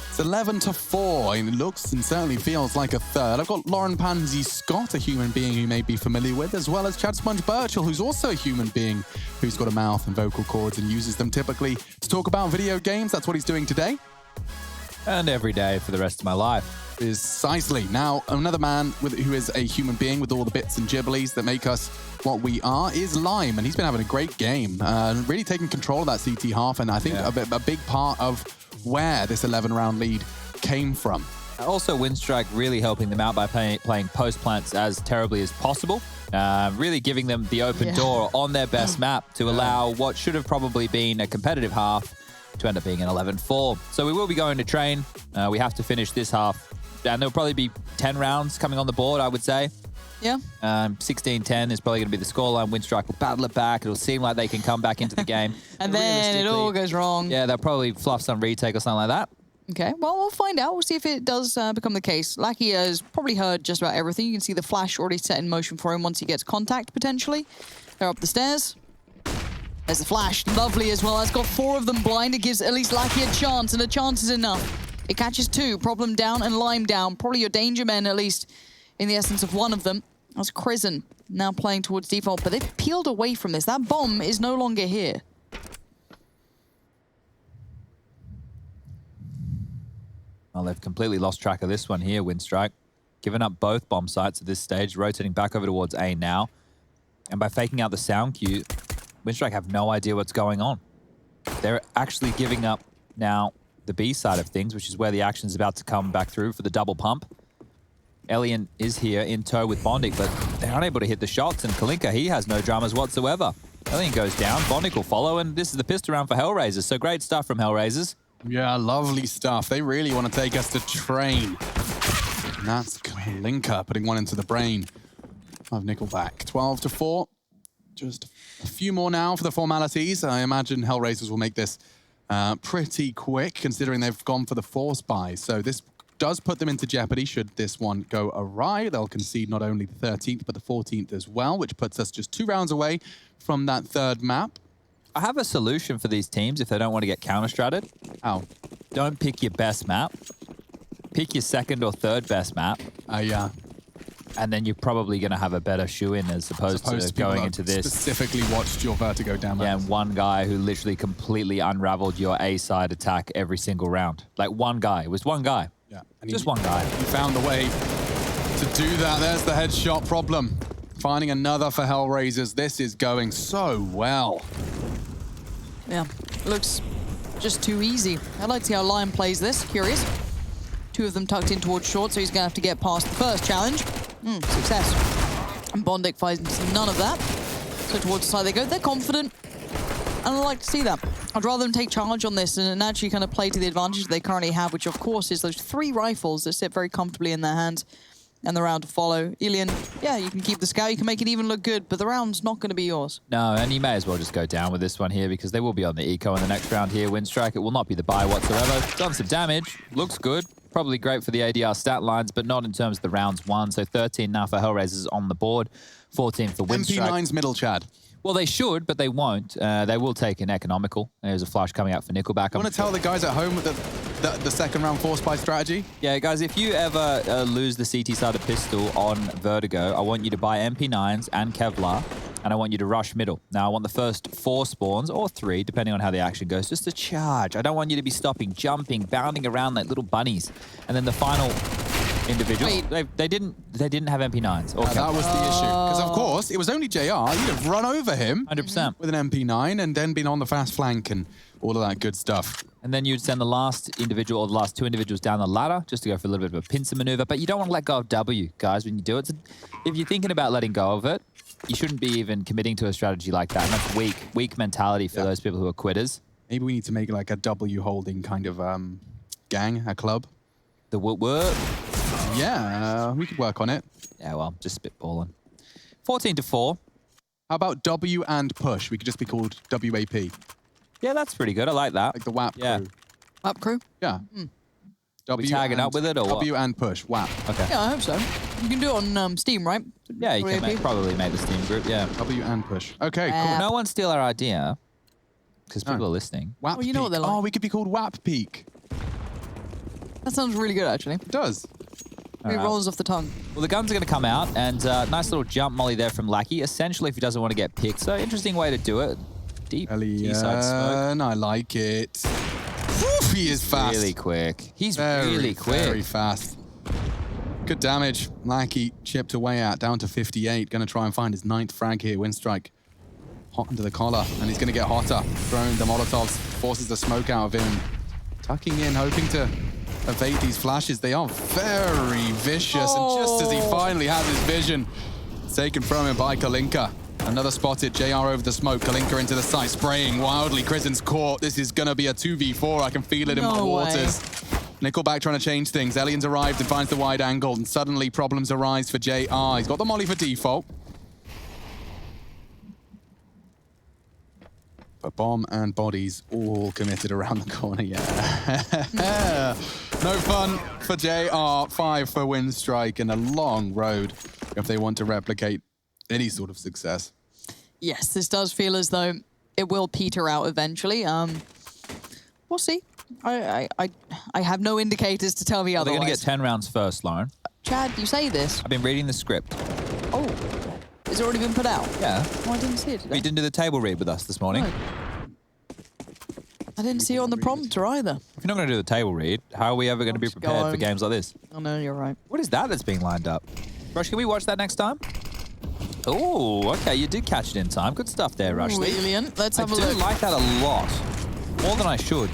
it's 11-4. It looks and certainly feels like a third. I've got Lauren Pansy Scott, a human being you may be familiar with, as well as Chad Sponge Birchall, who's also a human being who's got a mouth and vocal cords and uses them typically to talk about video games. That's what he's doing today. And every day for the rest of my life. Precisely. Now, another man who is a human being with all the bits and gibblies that make us what we are is Lime, and he's been having a great game. Really taking control of that CT half, and I think a big part of where this 11-round lead came from. Also, Windstrike really helping them out by playing post plants as terribly as possible. Really giving them the open door on their best map to allow what should have probably been a competitive half to end up being an 11-4. So we will be going to train. We have to finish this half. And there'll probably be 10 rounds coming on the board, I would say. Yeah. 16-10 is probably going to be the scoreline. Windstrike will battle it back. It'll seem like they can come back into the game. And then it all goes wrong. Yeah, they'll probably fluff some retake or something like that. Okay, well, we'll find out. We'll see if it does become the case. Lackey has probably heard just about everything. You can see the flash already set in motion for him once he gets contact, potentially. They're up the stairs. There's the flash. Lovely as well. That's got 4 of them blind. It gives at least Lackey a chance, and a chance is enough. It catches 2. Problem down and Lime down. Probably your danger men, at least in the essence of one of them. That's Crizzen now playing towards default, but they've peeled away from this. That bomb is no longer here. Well, they've completely lost track of this one here, Windstrike. Given up both bomb sites at this stage, rotating back over towards A now. And by faking out the sound cue, Windstrike have no idea what's going on. They're actually giving up now the B side of things, which is where the action is about to come back through for the double pump. Elian is here in tow with Bondic, but they're unable to hit the shots, and Kalinka, he has no dramas whatsoever. Elian goes down, Bondic will follow, and this is the pistol round for Hellraisers, so great stuff from Hellraisers. Yeah, lovely stuff. They really want to take us to train. And that's Kalinka putting one into the brain of Nickelback. 12-4. Just a few more now for the formalities. I imagine Hellraisers will make this pretty quick, considering they've gone for the force buy. So this does put them into jeopardy should this one go awry. They'll concede not only the 13th, but the 14th as well, which puts us just 2 rounds away from that third map. I have a solution for these teams if they don't want to get counter-stratted. How? Don't pick your best map. Pick your second or third best map. Yeah. And then you're probably going to have a better shoe-in as opposed to going into this. Specifically watched your Vertigo demo. Yeah, and one guy who literally completely unraveled your A-side attack every single round. Like one guy. It was one guy. Yeah. Just one guy. He found the way to do that. There's the headshot problem. Finding another for Hellraisers. This is going so well. Yeah, looks just too easy. I'd like to see how Lion plays this. Curious. 2 of them tucked in towards short, so he's going to have to get past the first challenge. Success. And Bondic finds none of that. So towards the side they go. They're confident. And I like to see that. I'd rather them take charge on this and actually kind of play to the advantage they currently have, which of course is those 3 rifles that sit very comfortably in their hands. And the round to follow. Ilian, yeah, you can keep the scout, you can make it even look good, but the round's not going to be yours. No, and you may as well just go down with this one here because they will be on the eco in the next round here. Windstrike, it will not be the buy whatsoever. Done some damage, looks good. Probably great for the ADR stat lines, but not in terms of the rounds won. So 13 now for Hellraisers on the board, 14 for Windstrike. MP9's middle, Chad. Well, they should, but they won't. They will take an economical. There's a flash coming out for Nickelback. You want to tell the guys at home the second round force buy strategy? Yeah, guys, if you ever lose the CT-sided pistol on Vertigo, I want you to buy MP9s and Kevlar, and I want you to rush middle. Now, I want the first 4 spawns, or 3, depending on how the action goes, just to charge. I don't want you to be stopping, jumping, bounding around like little bunnies. And then the final individuals, they didn't have MP9s. Or that was the issue. Because, of course, it was only JR. You'd have run over him 100% with an MP9 and then been on the fast flank and all of that good stuff. And then you'd send the last individual or the last 2 individuals down the ladder just to go for a little bit of a pincer maneuver. But you don't want to let go of W, guys, when you do it. So if you're thinking about letting go of it, you shouldn't be even committing to a strategy like that. And that's weak mentality for those people who are quitters. Maybe we need to make like a W holding kind of gang, a club. The what? Yeah, we could work on it. Yeah, well, just spitballing. 14-4. How about W and push? We could just be called WAP. Yeah, that's pretty good. I like that. Like the WAP crew. WAP crew? Yeah. W tagging up with it or W what? and push. WAP. Okay. Yeah, I hope so. You can do it on Steam, right? Yeah, you can probably make the Steam group, yeah. W and push. Okay, cool. No one steal our idea, because people are listening. WAP Well, you know what Peak. they're like. Oh, we could be called WAP Peak. That sounds really good, actually. It does. It rolls off the tongue. Well, the guns are going to come out, and nice little jump molly there from Lackey, essentially if he doesn't want to get picked. So interesting way to do it. Deep T-side smoke. I like it. Woof, he is fast. Really quick. He's very, really quick. Very fast. Good damage. Lackey chipped away at, down to 58. Going to try and find his 9th frag here. Windstrike hot under the collar, and he's going to get hotter. Throwing the Molotovs, forces the smoke out of him. Tucking in, hoping to evade these flashes. They are very vicious, and just as he finally has his vision taken from him by Kalinka. Another spotted, JR over the smoke, Kalinka into the site, spraying wildly. Krizen's caught. This is gonna be a 2v4. I can feel it in my waters. Nickelback trying to change things. Elian's arrived and finds the wide angle, and suddenly problems arise for JR. He's got the molly for default. But bomb and bodies all committed around the corner, yeah. No fun for JR, 5 for Windstrike, and a long road if they want to replicate any sort of success. Yes, this does feel as though it will peter out eventually. We'll see. I have no indicators to tell me otherwise. They're going to get 10 rounds first, Lauren. Chad, you say this. I've been reading the script. Oh, it's already been put out? Yeah. Oh, I didn't see it today. You didn't do the table read with us this morning. No. I didn't see it on the prompter either. If you're not going to do the table read, how are we ever going to be prepared for games like this? Oh, no, you're right. What is that that's being lined up? Rush, can we watch that next time? Oh, okay, you did catch it in time. Good stuff there, Rush. Brilliant. Let's have a I look. do like that a lot. More than I should.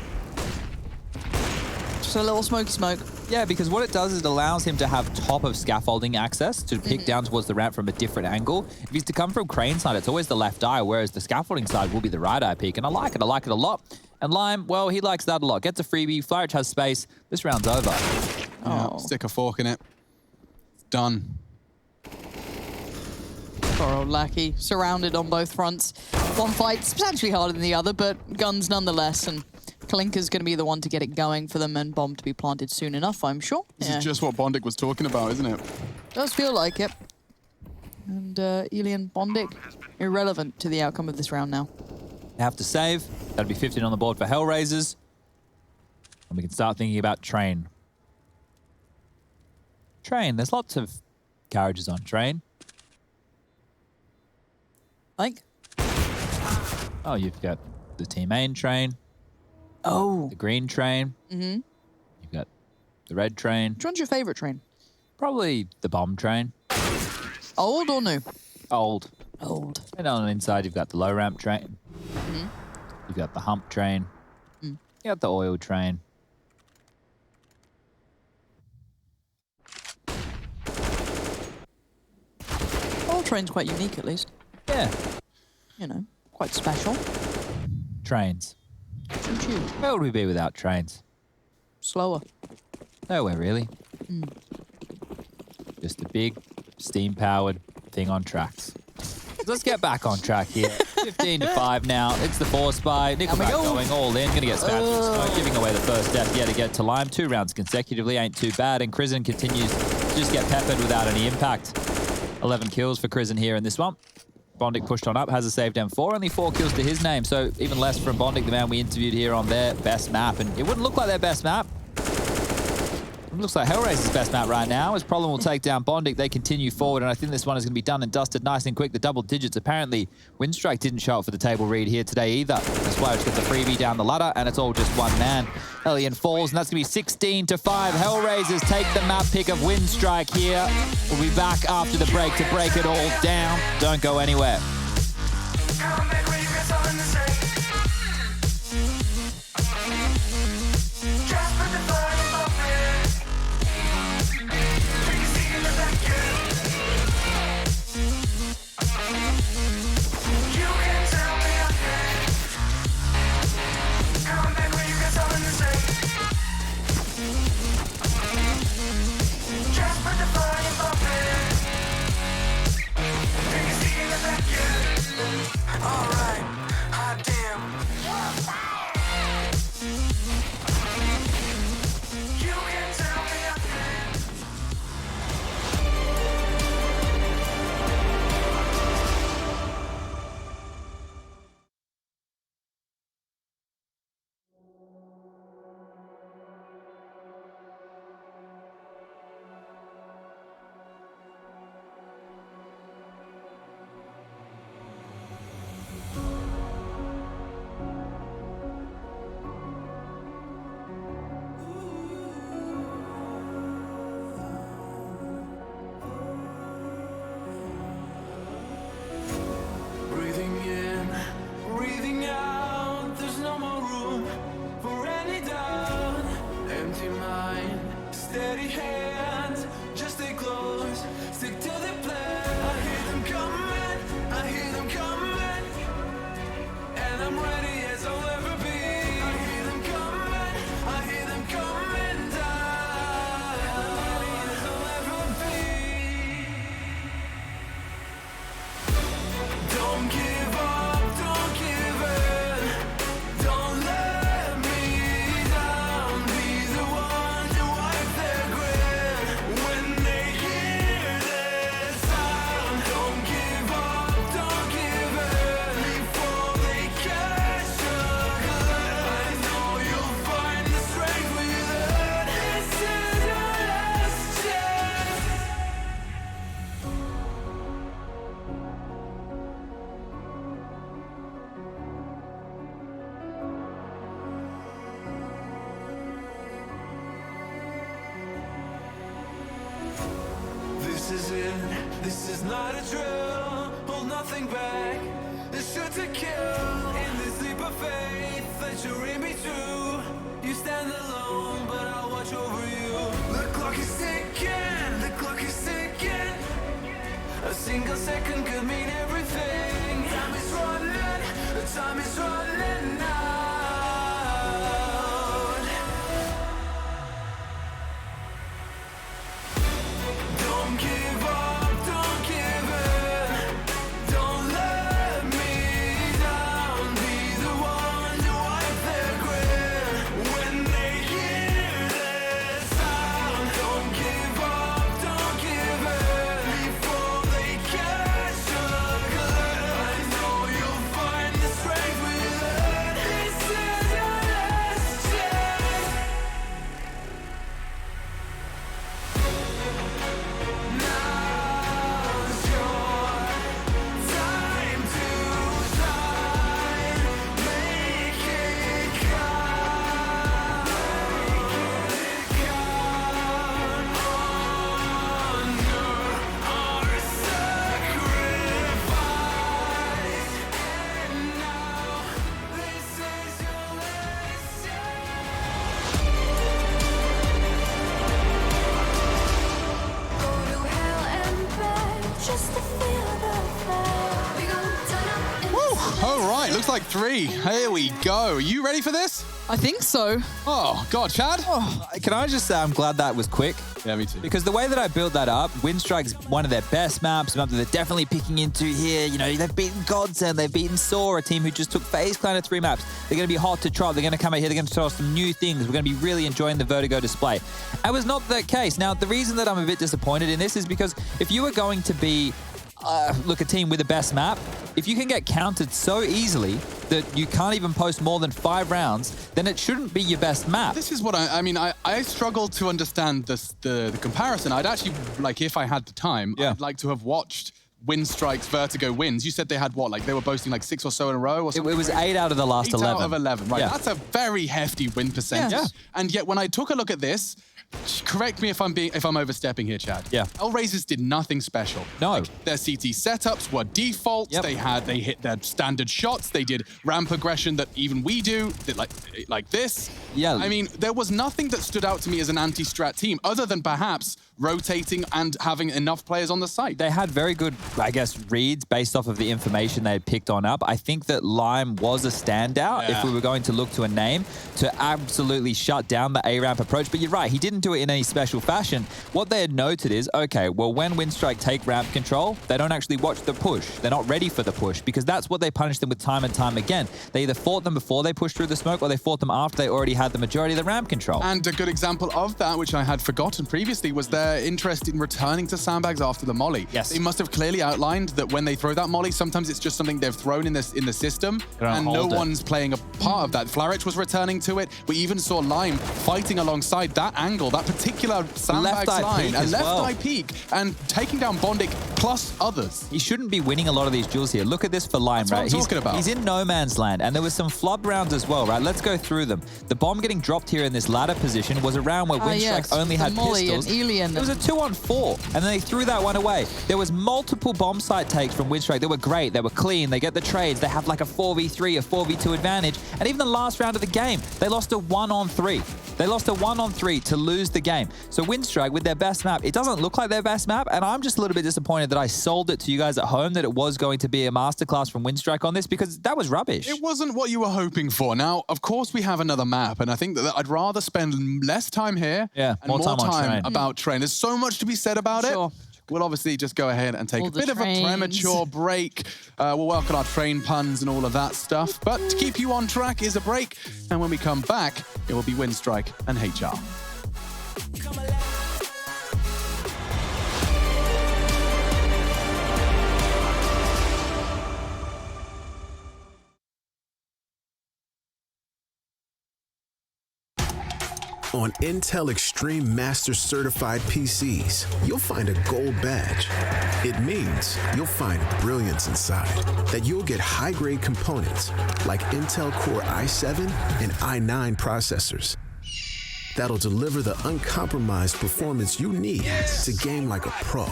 Just a little smoky smoke. Yeah, because what it does is it allows him to have top of scaffolding access to pick down towards the ramp from a different angle. If he's to come from crane side, it's always the left eye, whereas the scaffolding side will be the right eye peak. And I like it a lot. And Lime, well, he likes that a lot. Gets a freebie, Flyerich has space. This round's over. Yeah, stick a fork in it. It's done. Poor old Lackey, surrounded on both fronts. One fight substantially harder than the other, but guns nonetheless. And Kalinka's going to be the one to get it going for them and bomb to be planted soon enough, I'm sure. This is just what Bondic was talking about, isn't it? Does feel like it. And Elian Bondic, irrelevant to the outcome of this round now. They have to save. That'll be 15 on the board for Hellraisers. And we can start thinking about Train. Train, there's lots of carriages on Train. Like? Oh, you've got the Team Main train. Oh. The green train. Mm-hmm. You've got the red train. Which one's your favorite train? Probably the bomb train. Old or new? Old. Old. And on the inside, you've got the low ramp train. Mm-hmm. You've got the hump train. Mm. You got the oil train. Old train's quite unique, at least. Yeah. You know, quite special. Trains. Choo-choo. Where would we be without trains? Slower. Nowhere, really. Mm. Just a big, steam-powered thing on tracks. Let's get back on track here. 15 to 5 now. It's the force by. Nickelback going all in. Going to get spattered with smoke, giving away the first death yet to get to Lime. 2 rounds consecutively ain't too bad. And Krizen continues to just get peppered without any impact. 11 kills for Krizen here in this one. Bondic pushed on up, has a saved M4, only 4 kills to his name, so even less from Bondic, the man we interviewed here on their best map. And it wouldn't look like their best map. It looks like Hellraiser's best map right now, as Problem will take down Bondic. They continue forward, and I think this one is going to be done and dusted nice and quick. The double digits, apparently, Windstrike didn't show up for the table read here today either. That's why it's got the freebie down the ladder, and it's all just one man. Elian falls, and that's going to be 16 to 5. Hellraisers take the map pick of Windstrike here. We'll be back after the break to break it all down. Don't go anywhere. Breathing in, breathing out, there's no more room for any doubt. Empty mind, steady hands, just stay close, stick to the plan. I hear them coming, I hear them coming, and I'm ready as I'll ever be. I hear them coming, I hear them coming down, and I'm ready as I'll ever be. Don't give up, don't give in, don't let me down. Be the one to wipe their grin when they hear this sound. Don't give up, don't give in before they catch a glimpse. I know you'll find the strength within. This is your last chance. This is it, this is not a drill. Hold nothing back, this should to kill. In this leap of faith that you're in me too. You stand alone, but I'll watch over you. The clock is ticking, the clock is ticking. A single second could mean everything. Time is running, time is running out. Don't give up, don't give in. looks like 3. Here we go. Are you ready for this? I think so. Oh, God, Chad? Can I just say I'm glad that was quick? Yeah, me too. Because the way that I built that up, Windstrike's one of their best maps, a map that they're definitely picking into here. You know, they've beaten Godsend, they've beaten Saw, a team who just took FaZe Clan to 3 maps. They're going to be hot to trot. They're going to come out here. They're going to show us some new things. We're going to be really enjoying the Vertigo display. That was not the case. Now, the reason that I'm a bit disappointed in this is because if you were going to be look, a team with the best map, if you can get countered so easily that you can't even post more than 5 rounds, then it shouldn't be your best map. This is what I struggle to understand the comparison. I'd actually, like, if I had the time, I'd like to have watched Windstrike's Vertigo wins. You said they had what? Like, they were boasting like 6 or so in a row or something? It was 8 out of the last 11. 8 out of 11, right. Yeah. That's a very hefty win percentage. Yeah. And yet when I took a look at this, correct me if I'm overstepping here, Chad. Yeah. Hellraisers did nothing special. No. Like, their CT setups were defaults. Yep. They hit their standard shots. They did ramp aggression that even we do, did like this. Yeah. I mean, there was nothing that stood out to me as an anti-strat team other than perhaps rotating and having enough players on the site. They had very good, I guess, reads based off of the information they had picked on up. I think that Lime was a standout if we were going to look to a name to absolutely shut down the A-ramp approach. But you're right, he didn't do it in any special fashion. What they had noted is, okay, well, when Windstrike take ramp control, they don't actually watch the push. They're not ready for the push because that's what they punish them with time and time again. They either fought them before they pushed through the smoke or they fought them after they already had the majority of the ramp control. And a good example of that, which I had forgotten previously, was their interest in returning to sandbags after the molly. Yes. They must have clearly outlined that when they throw that molly, sometimes it's just something they've thrown in the system, and no one's playing a part of that. Flarich was returning to it. We even saw Lime fighting alongside that angle, that particular sandbags line, a left eye peek, and taking down Bondic plus others. He shouldn't be winning a lot of these duels here. Look at this for Lime, right? That's what I'm talking about. He's in no man's land, and there was some flub rounds as well, right? Let's go through them. The bomb getting dropped here in this ladder position was a round where Windstrike only had pistols. It was a 2-on-4, and then they threw that one away. There was multiple bomb site takes from Windstrike. They were great. They were clean. They get the trades. They have like a 4v3, a 4v2 advantage. And even the last round of the game, they lost a 1-on-3. They lost a 1-on-3 to lose the game. So Windstrike, with their best map, it doesn't look like their best map, and I'm just a little bit disappointed that I sold it to you guys at home that it was going to be a masterclass from Windstrike on this, because that was rubbish. It wasn't what you were hoping for. Now, of course, we have another map, and I think that I'd rather spend less time here and more time about Train. There's so much to be said about it. We'll obviously just go ahead and take a bit of a premature break. We'll work on our train puns and all of that stuff. But to keep you on track is a break. And when we come back, it will be Windstrike and HR. On Intel Extreme Master Certified PCs, you'll find a gold badge. It means you'll find brilliance inside, that you'll get high-grade components like Intel Core i7 and i9 processors that'll deliver the uncompromised performance you need to game like a pro.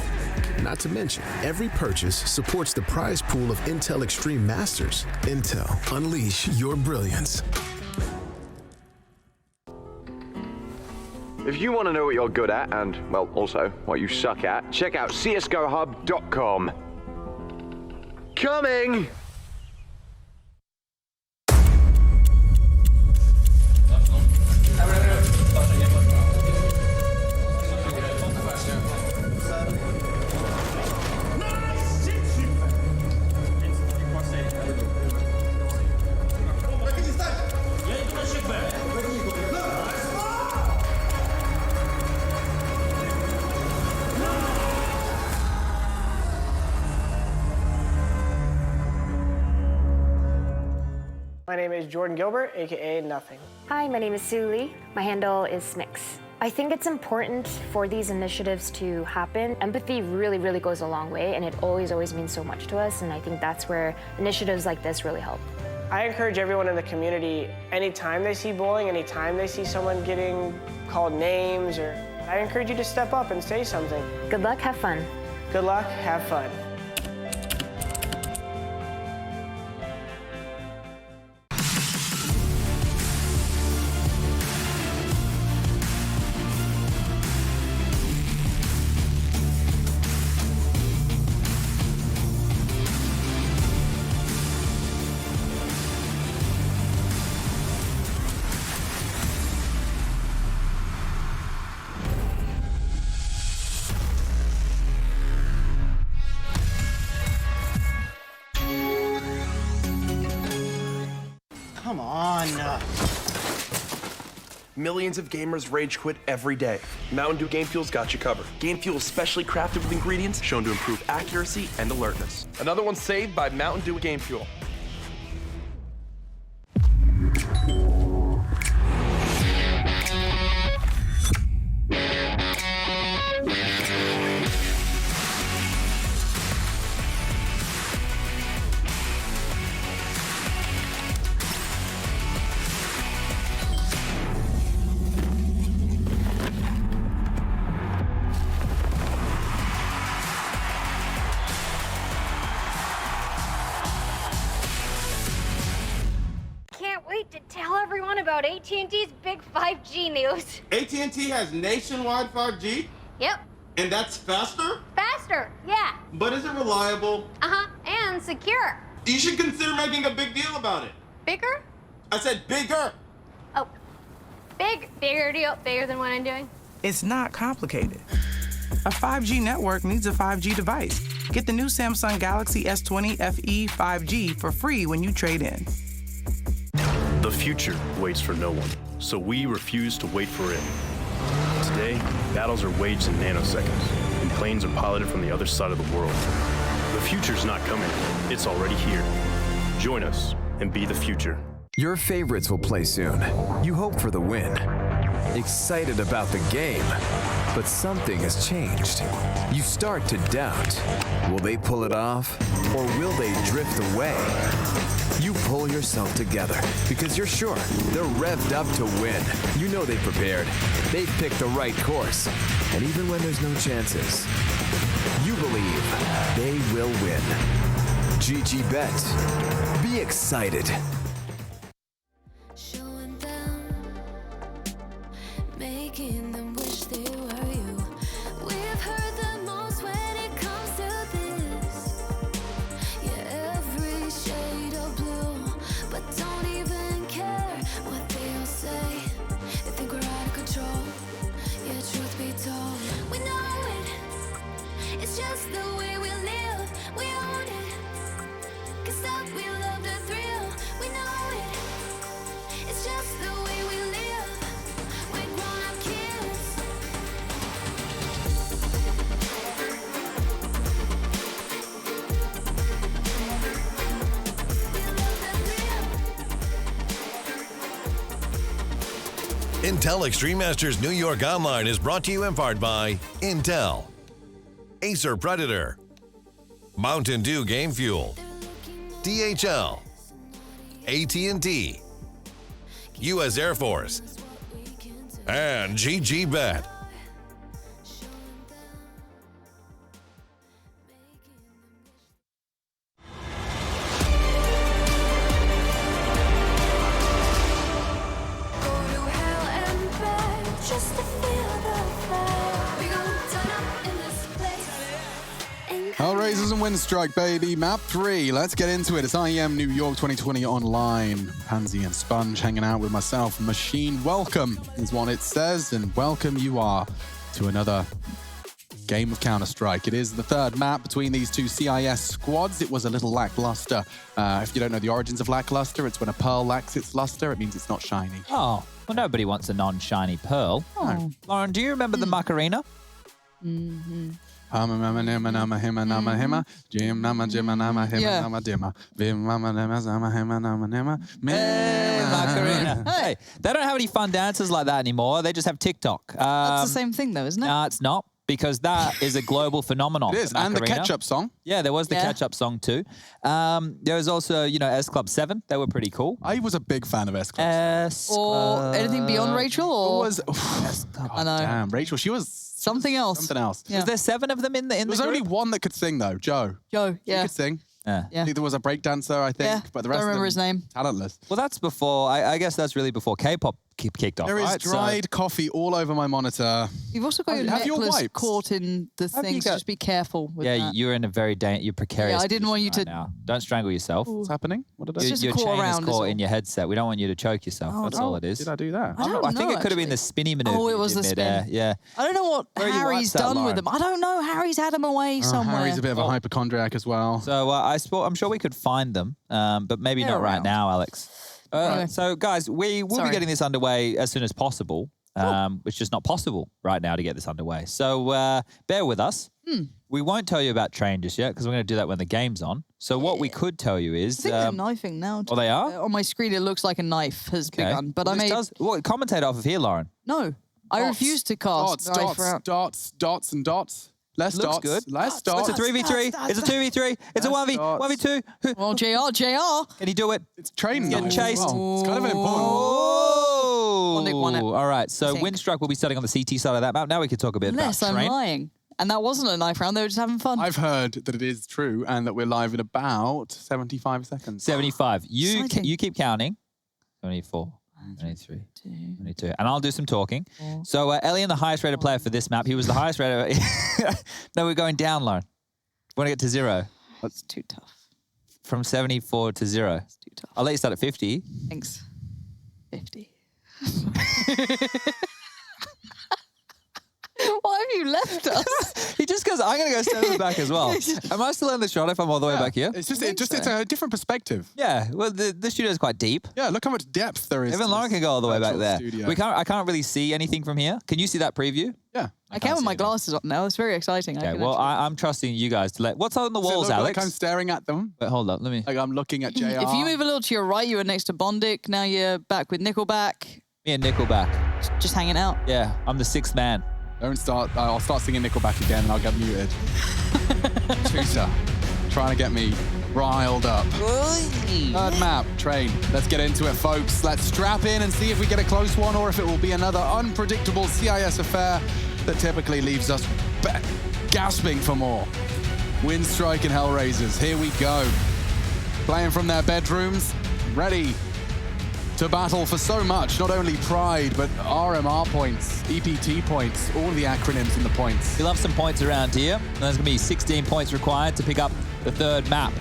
Not to mention, every purchase supports the prize pool of Intel Extreme Masters. Intel, unleash your brilliance. If you want to know what you're good at and, well, also what you suck at, check out csgohub.com. Coming! My name is Jordan Gilbert, aka Nothing. Hi, my name is Sue Lee. My handle is Smix. I think it's important for these initiatives to happen. Empathy really, really goes a long way, and it always means so much to us, and I think that's where initiatives like this really help. I encourage everyone in the community, anytime they see bullying, anytime they see someone getting called names, I encourage you to step up and say something. Good luck, have fun. Good luck, have fun. come on. Millions of gamers rage quit every day. Mountain Dew Game Fuel's got you covered. Game Fuel is specially crafted with ingredients shown to improve accuracy and alertness. Another one saved by Mountain Dew Game Fuel. Can't wait to tell everyone about AT&T's big 5G news. AT&T has nationwide 5G? Yep. And that's faster? Faster, yeah. But is it reliable? Uh-huh, and secure. You should consider making a big deal about it. Bigger? I said bigger. Oh, bigger deal, bigger than what I'm doing. It's not complicated. A 5G network needs a 5G device. Get the new Samsung Galaxy S20 FE 5G for free when you trade in. The future waits for no one, so we refuse to wait for it. Today, battles are waged in nanoseconds, and planes are piloted from the other side of the world. The future's not coming, it's already here. Join us and be the future. Your favorites will play soon. You hope for the win. Excited about the game, but something has changed. You start to doubt. Will they pull it off, or will they drift away? You pull yourself together because you're sure they're revved up to win. You know they've prepared. They've picked the right course. And even when there's no chances, you believe they will win. GG Bet. Be excited. Showing them, making them wish they were you. We've heard the most when it comes to this. Yeah, every shade of blue, but don't even care what they all say. They think we're out of control. Yeah, truth be told, we know it. It's just the way we live. We own it. 'Cause stop, we love the thrill. We know it. It's just the way we live. We're grown-up kids. Intel Extreme Masters New York Online is brought to you in part by Intel, Acer Predator, Mountain Dew Game Fuel, DHL, AT&T, U.S. Air Force, and GG Bet. Just to feel the fire. We gon' turn up in this place. Hellraisers and Windstrike, baby. Map 3. Let's get into it. It's IEM New York 2020 online. Pansy and Sponge hanging out with myself. Machine, welcome is what it says. And welcome you are to another game of Counter-Strike. It is the third map between these two CIS squads. It was a little lackluster. If you don't know the origins of lackluster, it's when a pearl lacks its luster. It means it's not shiny. Oh, well, nobody wants a non-shiny pearl. Oh. Lauren, do you remember the Macarena? Mm-hmm. Macarena. Hey, they don't have any fun dances like that anymore. They just have TikTok. That's the same thing, though, isn't it? No, it's not. Because that is a global phenomenon. It is, and the ketchup song. Yeah, there was the ketchup song too. There was also, S Club 7. They were pretty cool. I was a big fan of S Club. Or anything beyond Rachel? Or S Club. I know. Damn, Rachel, she was something else. Something else. Yeah. Was there 7 of them in the There was only one that could sing though, Joe. Joe, yeah. He could sing. Yeah. I think there was a breakdancer, I think, but the rest Don't remember of them, his name. Talentless. Well, that's before, I guess that's really before K-pop kicked off, There is right? dried coffee all over my monitor. You've also got your Have your necklace wipes? caught in the Have you things. got- Just be careful with Yeah, that. you're in a very you're precarious. Yeah, I didn't want you position to- right now. Don't strangle yourself. What's happening? What did I It's do? just a Your caught chain around is is caught all. in your headset. We don't want you to choke yourself. That's all it is. Did I do that? I don't think know, it could have been actually. the spinny maneuver. Oh, it you was did the midair. spin. Yeah. I don't know what Where are your Harry's wipes at, done with Lauren? them. I don't know. Harry's had them away somewhere. Harry's a bit of a hypochondriac as well. So I'm sure we could find them, but maybe They're not right around. now, Alex. Anyway. So, guys, we will be getting this underway as soon as possible. It's just not possible right now to get this underway. So bear with us. We won't tell you about train just yet because we're going to do that when the game's on. So what we could tell you is... I think they're knifing now. Oh, they are? On my screen, it looks like a knife has begun. But I may... commentate off of here, Lauren. No. I refuse to cast dots, and dots. Less Looks dots. good. Less dots. It's a 3v3. It's a 2v3. It's a 1v2. Well, JR. Can he do it? It's train getting chased. Well, it's kind of an important. Bondic won it. All right. So I think. Windstrike will be starting on the CT side of that map. Now we can talk a bit Unless about I'm train. lying. And that wasn't a knife round. They were just having fun. I've heard that it is true and that we're live in about 75 seconds. 75. You keep counting. 74. 23, 22. And I'll do some talking. So, Elian, the highest rated player for this map. He was the highest rated. No, we're going down low. We want to get to 0. That's too tough. From 74 to 0. That's too tough. I'll let you start at 50. Thanks. 50. Why have you left us? He just goes, I'm going to go stand in the back as well. Am I still in the shot if I'm all the way back here? It's it's a different perspective. Yeah, well, the studio is quite deep. Yeah, look how much depth there is. Even Lauren can go all the way back there. Studio. I can't really see anything from here. Can you see that preview? Yeah. I can with my glasses on now. It's very exciting. Okay, well, I'm trusting you guys to let... What's on the walls, Alex? Like I'm staring at them. Wait, hold up, let me... Like I'm looking at JR. If you move a little to your right, you were next to Bondic. Now you're back with Nickelback. Me and Nickelback. Just hanging out. Yeah, I'm the 6th man. Don't start. I'll start singing Nickelback again and I'll get muted. Tusa, trying to get me riled up. Third map, train. Let's get into it, folks. Let's strap in and see if we get a close one or if it will be another unpredictable CIS affair that typically leaves us gasping for more. Windstrike and Hellraisers, here we go. Playing from their bedrooms, ready to battle for so much, not only pride, but RMR points, EPT points, all the acronyms in the points. We love some points around here. There's going to be 16 points required to pick up the 3rd map.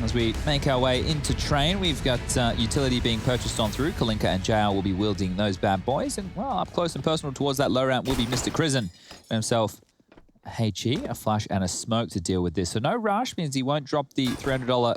As we make our way into train, we've got utility being purchased on through. Kalinka and JR will be wielding those bad boys. And, well, up close and personal towards that low ramp will be Mr. Krizen and himself a HE, a flash, and a smoke to deal with this. So no rush means he won't drop the $300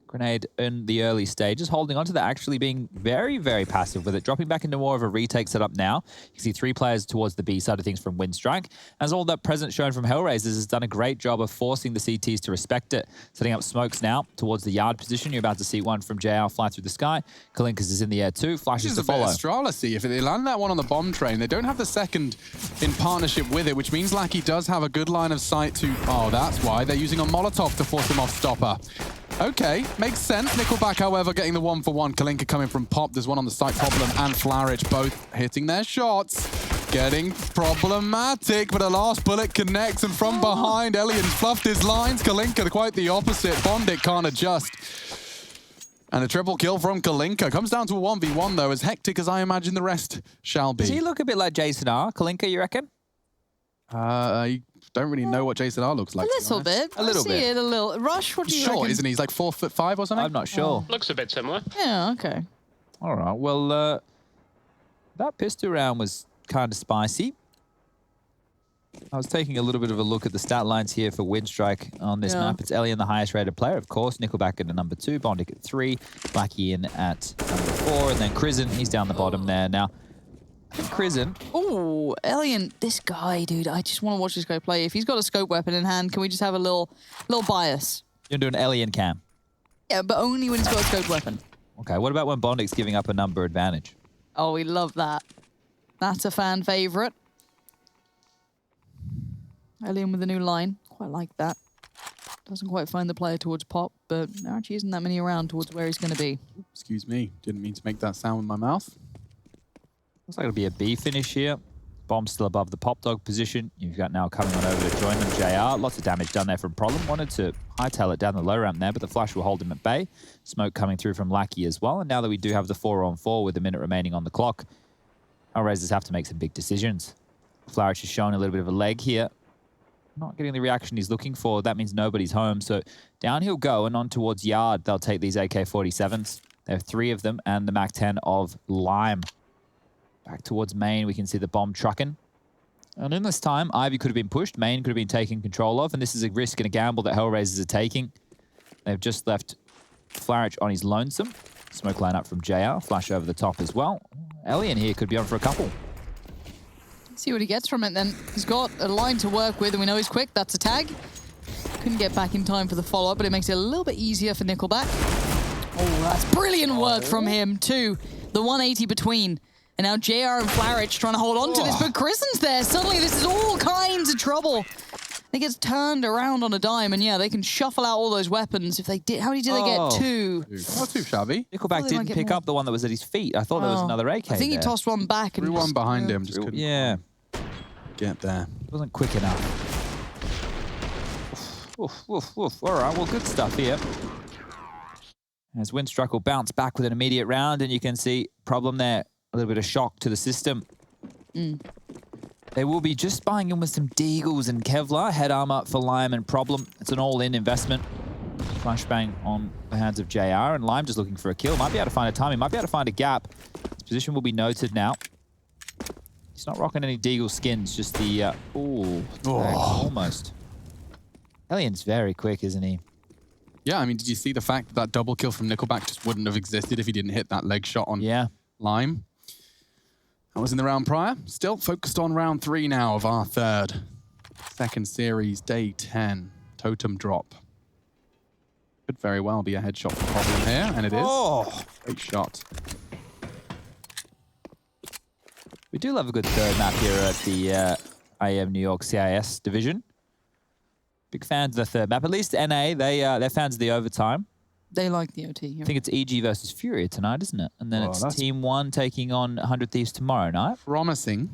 grenade in the early stages, holding on to that, actually being very, very passive with it, dropping back into more of a retake setup now. You see 3 players towards the B side of things from Windstrike. As all that presence shown from Hellraisers has done a great job of forcing the CTs to respect it. Setting up smokes now towards the yard position. You're about to see one from JR fly through the sky. Kalinkas is in the air too, flashes to follow. Astralacy. If they land that one on the bomb train, they don't have the second in partnership with it, which means Lackey does have a good line of sight to... Oh, that's why. They're using a Molotov to force him off stopper. Okay, makes sense. Nickelback, however, getting the 1-for-1. Kalinka coming from Pop. There's one on the site. Problem and Flarich both hitting their shots. Getting problematic, but a last bullet connects, and from behind, Elian's fluffed his lines. Kalinka, quite the opposite. Bondic can't adjust. And a triple kill from Kalinka. Comes down to a 1v1, though, as hectic as I imagine the rest shall be. Does he look a bit like Jason R? Kalinka, you reckon? You don't really know what Jason R looks like. A little bit. A little I see bit. it a little. Rush, what do you Short, reckon? isn't he? He's like 4'5" or something? I'm not sure. Looks a bit similar. Yeah, okay. All right, well, that pistol round was kind of spicy. I was taking a little bit of a look at the stat lines here for Windstrike on this map. It's Elian, the highest rated player, of course. Nickelback at number 2, Bondic at 3, Blackie in at number 4, and then Krizen, he's down the bottom there. Now, I think Krizen... Oh, Elian, this guy, dude. I just want to watch this guy play. If he's got a scope weapon in hand, can we just have a little bias? You're doing Elian cam. Yeah, but only when he's got a scope weapon. Okay, what about when Bondic's giving up a number advantage? Oh, we love that. That's a fan favorite. Elian with a new line. Quite like that. Doesn't quite find the player towards Pop, but there actually isn't that many around towards where he's going to be. Excuse me. Didn't mean to make that sound with my mouth. Looks like it'll be a B finish here. Bomb still above the Pop Dog position. You've got now coming on over to join them, JR. Lots of damage done there from Problem. Wanted to hightail it down the low ramp there, but the flash will hold him at bay. Smoke coming through from Lackey as well. And now that we do have the 4-on-4 with a minute remaining on the clock, our Raisers have to make some big decisions. Flarich has shown a little bit of a leg here. Not getting the reaction he's looking for. That means nobody's home. So down he'll go and on towards Yard. They'll take these AK-47s. There are 3 of them and the MAC-10 of Lime. Back towards Main, we can see the bomb trucking. And in this time, Ivy could have been pushed. Main could have been taken control of. And this is a risk and a gamble that Hellraisers are taking. They've just left Flarich on his lonesome. Smoke line up from JR. Flash over the top as well. Elian here could be on for a couple. See what he gets from it then. He's got a line to work with, and we know he's quick. That's a tag. Couldn't get back in time for the follow-up, but it makes it a little bit easier for Nickelback. Oh, that's brilliant work from him, too. The 180 between. And now JR and Flarich trying to hold on to this, but Kristen's there. Suddenly, this is all kinds of trouble. They gets turned around on a dime, and yeah, they can shuffle out all those weapons. If they did, how many did they get? 2. Not too shabby. Nickelback didn't pick up the one that was at his feet. I thought there was another AK I think he there. tossed one back. And Threw one behind him, just couldn't get there. Wasn't quick enough. Oof, oof, oof. All right, well, good stuff here. As Windstruck will bounce back with an immediate round, and you can see problem there. A little bit of shock to the system. They will be just buying in with some Deagles and Kevlar. Head armor for Lime and Problem. It's an all-in investment. Flashbang on the hands of JR, and Lime just looking for a kill. Might be able to find a timing, might be able to find a gap. His position will be noted now. He's not rocking any Deagle skins, just the... almost. Elian's very quick, isn't he? Yeah, I mean, did you see the fact that that double kill from Nickelback just wouldn't have existed if he didn't hit that leg shot on Lime? That was in the round prior. Still focused on round 3 now of our second series, day 10. Totem drop. Could very well be a headshot for Problem here, and it is. Oh! Great shot. We do love a good third map here at the IEM New York CIS division. Big fans of the third map. At least NA, they're fans of the overtime. They like the OT. I think it's EG versus Furia tonight, isn't it? And then it's Team 1 taking on 100 Thieves tomorrow night. Promising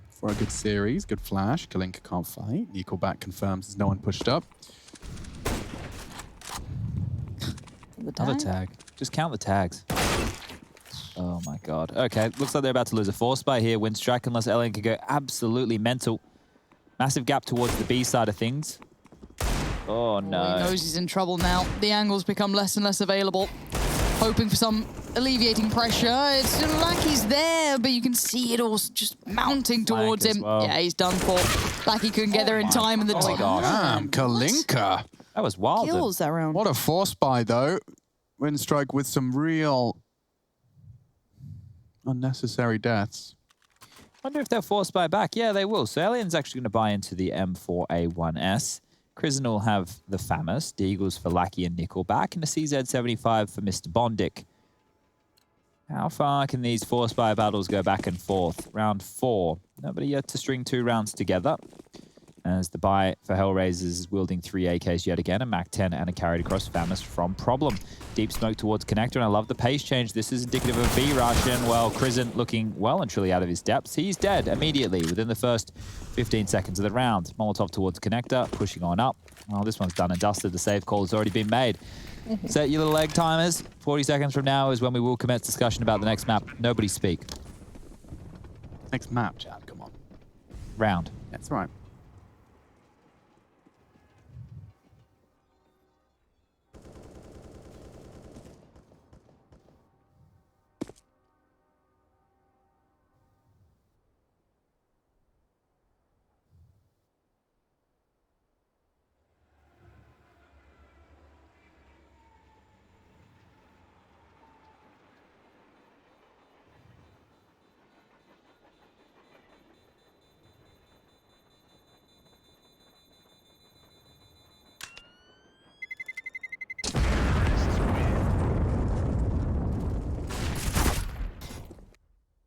for a good series. Good flash. Kalinka can't fight. Nickelback confirms there's no one pushed up. Another tag. Just count the tags. Oh my god. Okay, looks like they're about to lose a force by here. Windstrike, unless Elian could go absolutely mental. Massive gap towards the B side of things. Oh no. He knows he's in trouble now. The angles become less and less available. Hoping for some alleviating pressure. It's Lucky's there, but you can see it all just mounting towards him. Well. Yeah, he's done for. Lucky couldn't get there in time, and the my gosh. Damn, Kalinka. That was wild. Kills that round. What a force buy, though. Windstrike with some real unnecessary deaths. Wonder if they'll force buy back. Yeah, they will. So Elian's actually going to buy into the M4A1S. Krisen will have the FAMAS, Deagles for Lackey and Nickelback, and a CZ75 for Mr. Bondic. How far can these force buy battles go back and forth? Round 4. Nobody yet to string 2 rounds together. As the buy for Hellraisers is wielding 3 AKs yet again, a MAC-10 and a carried across FAMAS from Problem. Deep smoke towards Connector, and I love the pace change. This is indicative of B-Rush, and well, Krisen looking well and truly out of his depths. He's dead immediately within the first 15 seconds of the round. Molotov towards Connector, pushing on up. Well, this one's done and dusted. The save call has already been made. Set your little egg timers. 40 seconds from now is when we will commence discussion about the next map. Nobody speak. Next map, Chad, come on. Round. That's right.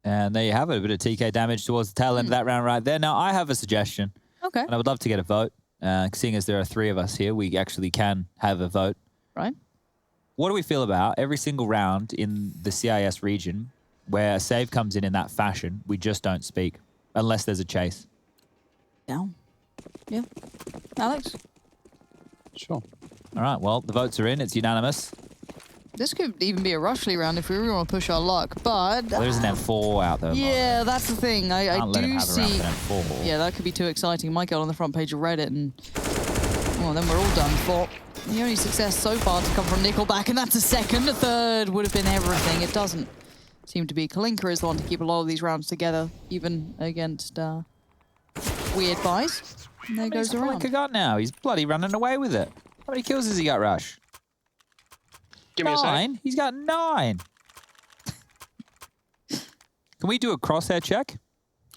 And there you have it, a bit of TK damage towards the tail end of that round right there. Now, I have a suggestion. Okay. And I would love to get a vote. Seeing as there are 3 of us here, we actually can have a vote. Right. What do we feel about every single round in the CIS region where a save comes in that fashion, we just don't speak unless there's a chase? Down. Yeah. Alex? Sure. All right, well, the votes are in. It's unanimous. This could even be a Rushly round if we really want to push our luck, but... Well, there's an M4 out there. Yeah, that's the thing. I let him do have a see... round with M4. Yeah, that could be too exciting. Might get on the front page of Reddit and... Well, then we're all done for. The only success so far to come from Nickelback, and that's a second. A third would have been everything. It doesn't seem to be. Kalinka is the one to keep a lot of these rounds together, even against weird buys. And there goes the round. Kalinka got now? He's bloody running away with it. How many kills has he got, Rush? Give me a 9. sec. He's got 9. Can we do a crosshair check?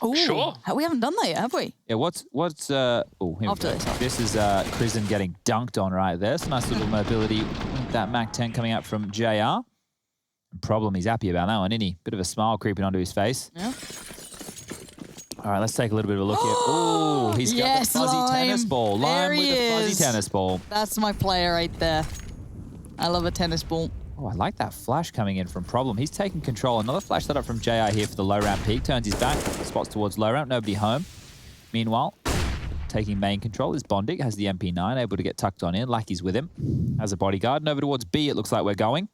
Ooh, Sure. We haven't done that yet, have we? Yeah, what's here we After go. this. This is Kristen getting dunked on right there. Some nice little mobility with that Mac 10 coming out from JR. Problem, he's happy about that one, isn't he? Bit of a smile creeping onto his face. Yeah. All right, let's take a little bit of a look here. Oh, he's got the fuzzy Lime. tennis ball. Lime There with he the fuzzy is. tennis ball. That's my player right there. I love a tennis ball. Oh, I like that flash coming in from Problem. He's taking control. Another flash setup from JR here for the low ramp peak. Turns his back, spots towards low ramp, nobody home. Meanwhile, taking main control is Bondic, has the MP9, able to get tucked on in. Lackey's with him, has a bodyguard. And over towards B, it looks like we're going.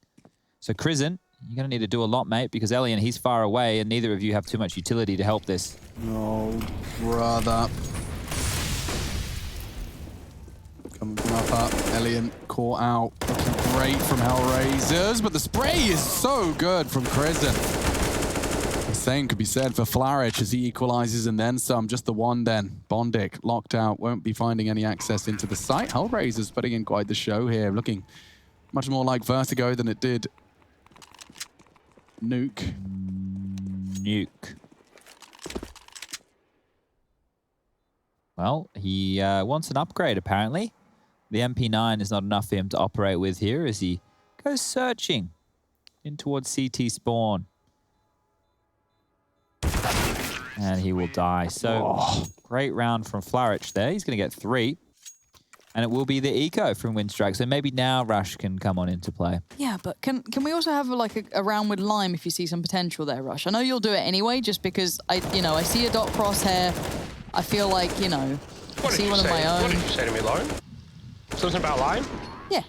So Krisen, you're going to need to do a lot, mate, because Elian, he's far away, and neither of you have too much utility to help this. Oh, brother. Coming from up. Elian caught out. Looking great from Hellraisers, but the spray is so good from Krisen. The same could be said for Flaric as he equalizes and then some. Just the one then. Bondic locked out, won't be finding any access into the site. Hellraisers putting in quite the show here, looking much more like Vertigo than it did Nuke. Well, he wants an upgrade, apparently. The MP9 is not enough for him to operate with here as he goes searching in towards CT spawn. And he will die. So, great round from Flaric there. He's going to get 3. And it will be the eco from Windstrike. So maybe now Rush can come on into play. Yeah, but can we also have like a round with Lime if you see some potential there, Rush? I know you'll do it anyway, just because I see a dot crosshair. I feel like, I see one of my own. What did you say to me, Lauren? Something about Lime? Yeah.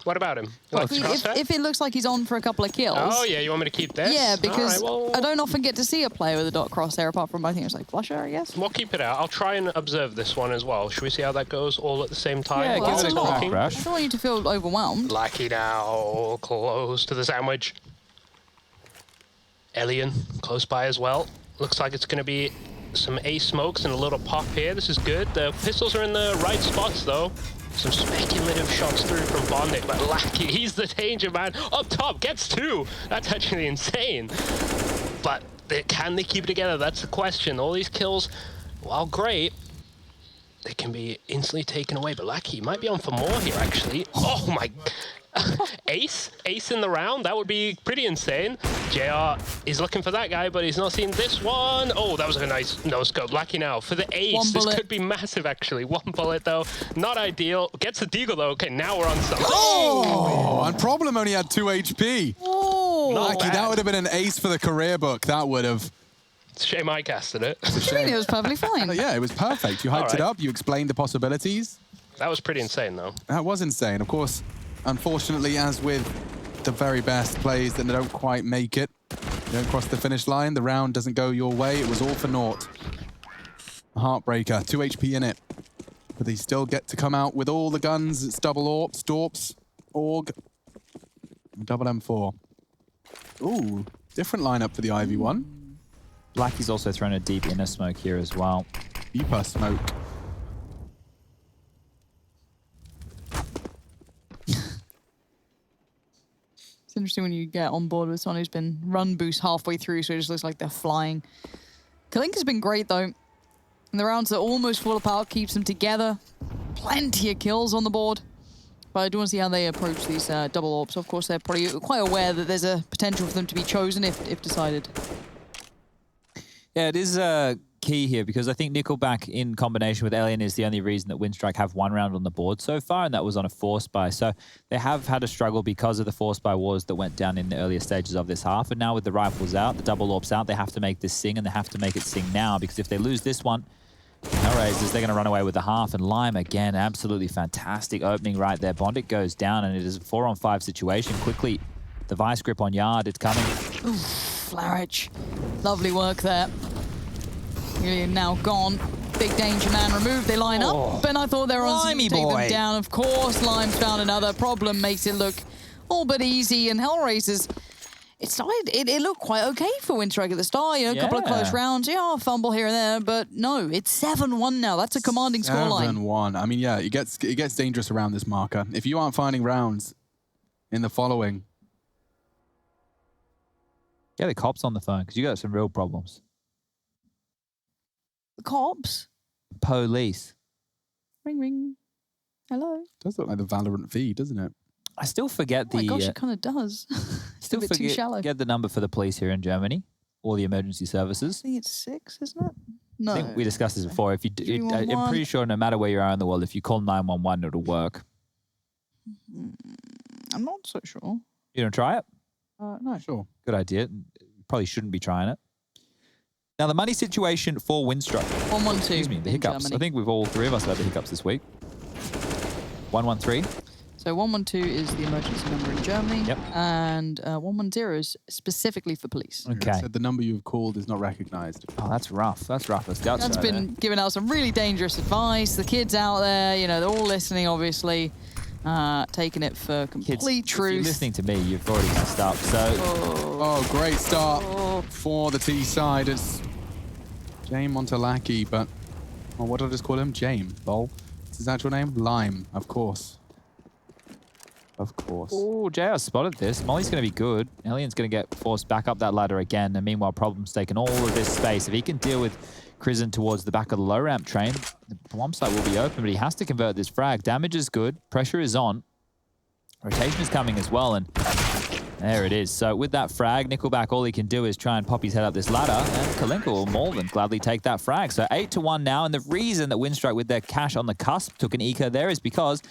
What about him? You like the crosshair? If it looks like he's on for a couple of kills. Oh, yeah, you want me to keep this? Yeah, because All right, well, I don't often get to see a player with a dot crosshair apart from, I think it's like Flusher, I guess. we'll keep it out. I'll try and observe this one as well. Should we see how that goes all at the same time? Yeah, Well, give it a crack, I Rush. don't want you to feel overwhelmed. Lucky now, close to the sandwich. Elian, close by as well. Looks like it's going to be some A smokes and a little pop here. This is good. The pistols are in the right spots, though. Some speculative shots through from Bondic, but Lackey, he's the danger man. Up top, gets 2. That's actually insane. But can they keep it together? That's the question. All these kills, while great, they can be instantly taken away. But Lackey might be on for more here, actually. Oh my... Ace in the round, that would be pretty insane. JR is looking for that guy, but he's not seen this one. Oh, that was a nice no-scope. Lucky now for the ace. This could be massive, actually. 1 bullet, though. Not ideal. Gets the deagle, though. Okay, now we're on something. Oh, and Problem only had 2 HP. Oh, Lucky, that would have been an ace for the career book. That would have. It's a shame I casted it. I mean, it was perfectly fine. Yeah, it was perfect. You hyped it up. You explained the possibilities. That was pretty insane, though. That was insane. Of course, unfortunately, as with the very best plays that don't quite make it, you don't cross the finish line, the round doesn't go your way. It was all for naught. Heartbreaker, 2 HP in it. But they still get to come out with all the guns. It's double AWP, Storps, AUG, double M4. Ooh, different lineup for the IV1. Blackie's also thrown a deep inner smoke here as well. Deeper smoke. It's interesting when you get on board with someone who's been run boost halfway through, so it just looks like they're flying. Kalinka's been great, though. And the rounds are almost full apart, keeps them together. Plenty of kills on the board. But I do want to see how they approach these double AWPs. Of course, they're probably quite aware that there's a potential for them to be chosen if decided. Yeah, it is key here because I think Nickelback in combination with Alien is the only reason that Windstrike have 1 round on the board so far, and that was on a force buy. So they have had a struggle because of the force buy wars that went down in the earlier stages of this half. And now with the rifles out, the double AWPs out, they have to make this sing, and they have to make it sing now because if they lose this one, Hellraisers, they're going to run away with the half. And Lime, again, absolutely fantastic opening right there. Bondic goes down, and it is a 4-on-5 situation. Quickly, the vice grip on Yard, it's coming. Oof, Flaric. Lovely work there. Really now gone. Big danger man removed. They line up, and I thought they were on to take them down. Of course, Lime's found another problem. Makes it look all but easy. And Hellraisers, it looked quite okay for Windstrike at the start. You know, a couple of close rounds. Yeah, fumble here and there, but no, it's 7-1 now. That's a commanding scoreline. 7-1. I mean, yeah, it gets dangerous around this marker. If you aren't finding rounds in the following, Get the cops on the phone because you got some real problems. The cops? Police. Ring, ring. Hello? Does look like the Valorant V, doesn't it? I still forget Oh my gosh, it kind of does. still a bit too shallow. Get the number for the police here in Germany or the emergency services. I think it's 6, isn't it? No. I think we discussed this before. If you, I'm 311. pretty sure no matter where you are in the world, if you call 911, it'll work. I'm not so sure. You don't try it? No. Sure. Good idea. Probably shouldn't be trying it. Now, the money situation for Windstrike. 112. Excuse me, the in hiccups. Germany. I think we've all three of us had the hiccups this week. 113. So 112 is the emergency number in Germany. Yep. And 110 is specifically for police. Okay. So the number you've called is not recognized. Oh, that's rough. That's rough as guts. That's right been giving out some really dangerous advice. The kids out there, you know, they're all listening, obviously, taking it for complete Kids, truth. If you're listening to me, you've already messed up. So, Oh, great start for the T side. It's James Montelaki, but what did I just call him? James. Lol. What's his actual name? Lime, of course. Of course. Oh, JR spotted this. Molly's going to be good. Alien's going to get forced back up that ladder again. And meanwhile, Problem's taking all of this space. If he can deal with Crizzen towards the back of the low ramp train, the bomb site will be open, but he has to convert this frag. Damage is good. Pressure is on. Rotation is coming as well. And there it is. So with that frag, Nickelback, all he can do is try and pop his head up this ladder. And Kalinka will more than gladly take that frag. So 8-1 now. And the reason that Windstrike with their cash on the cusp took an eco there is because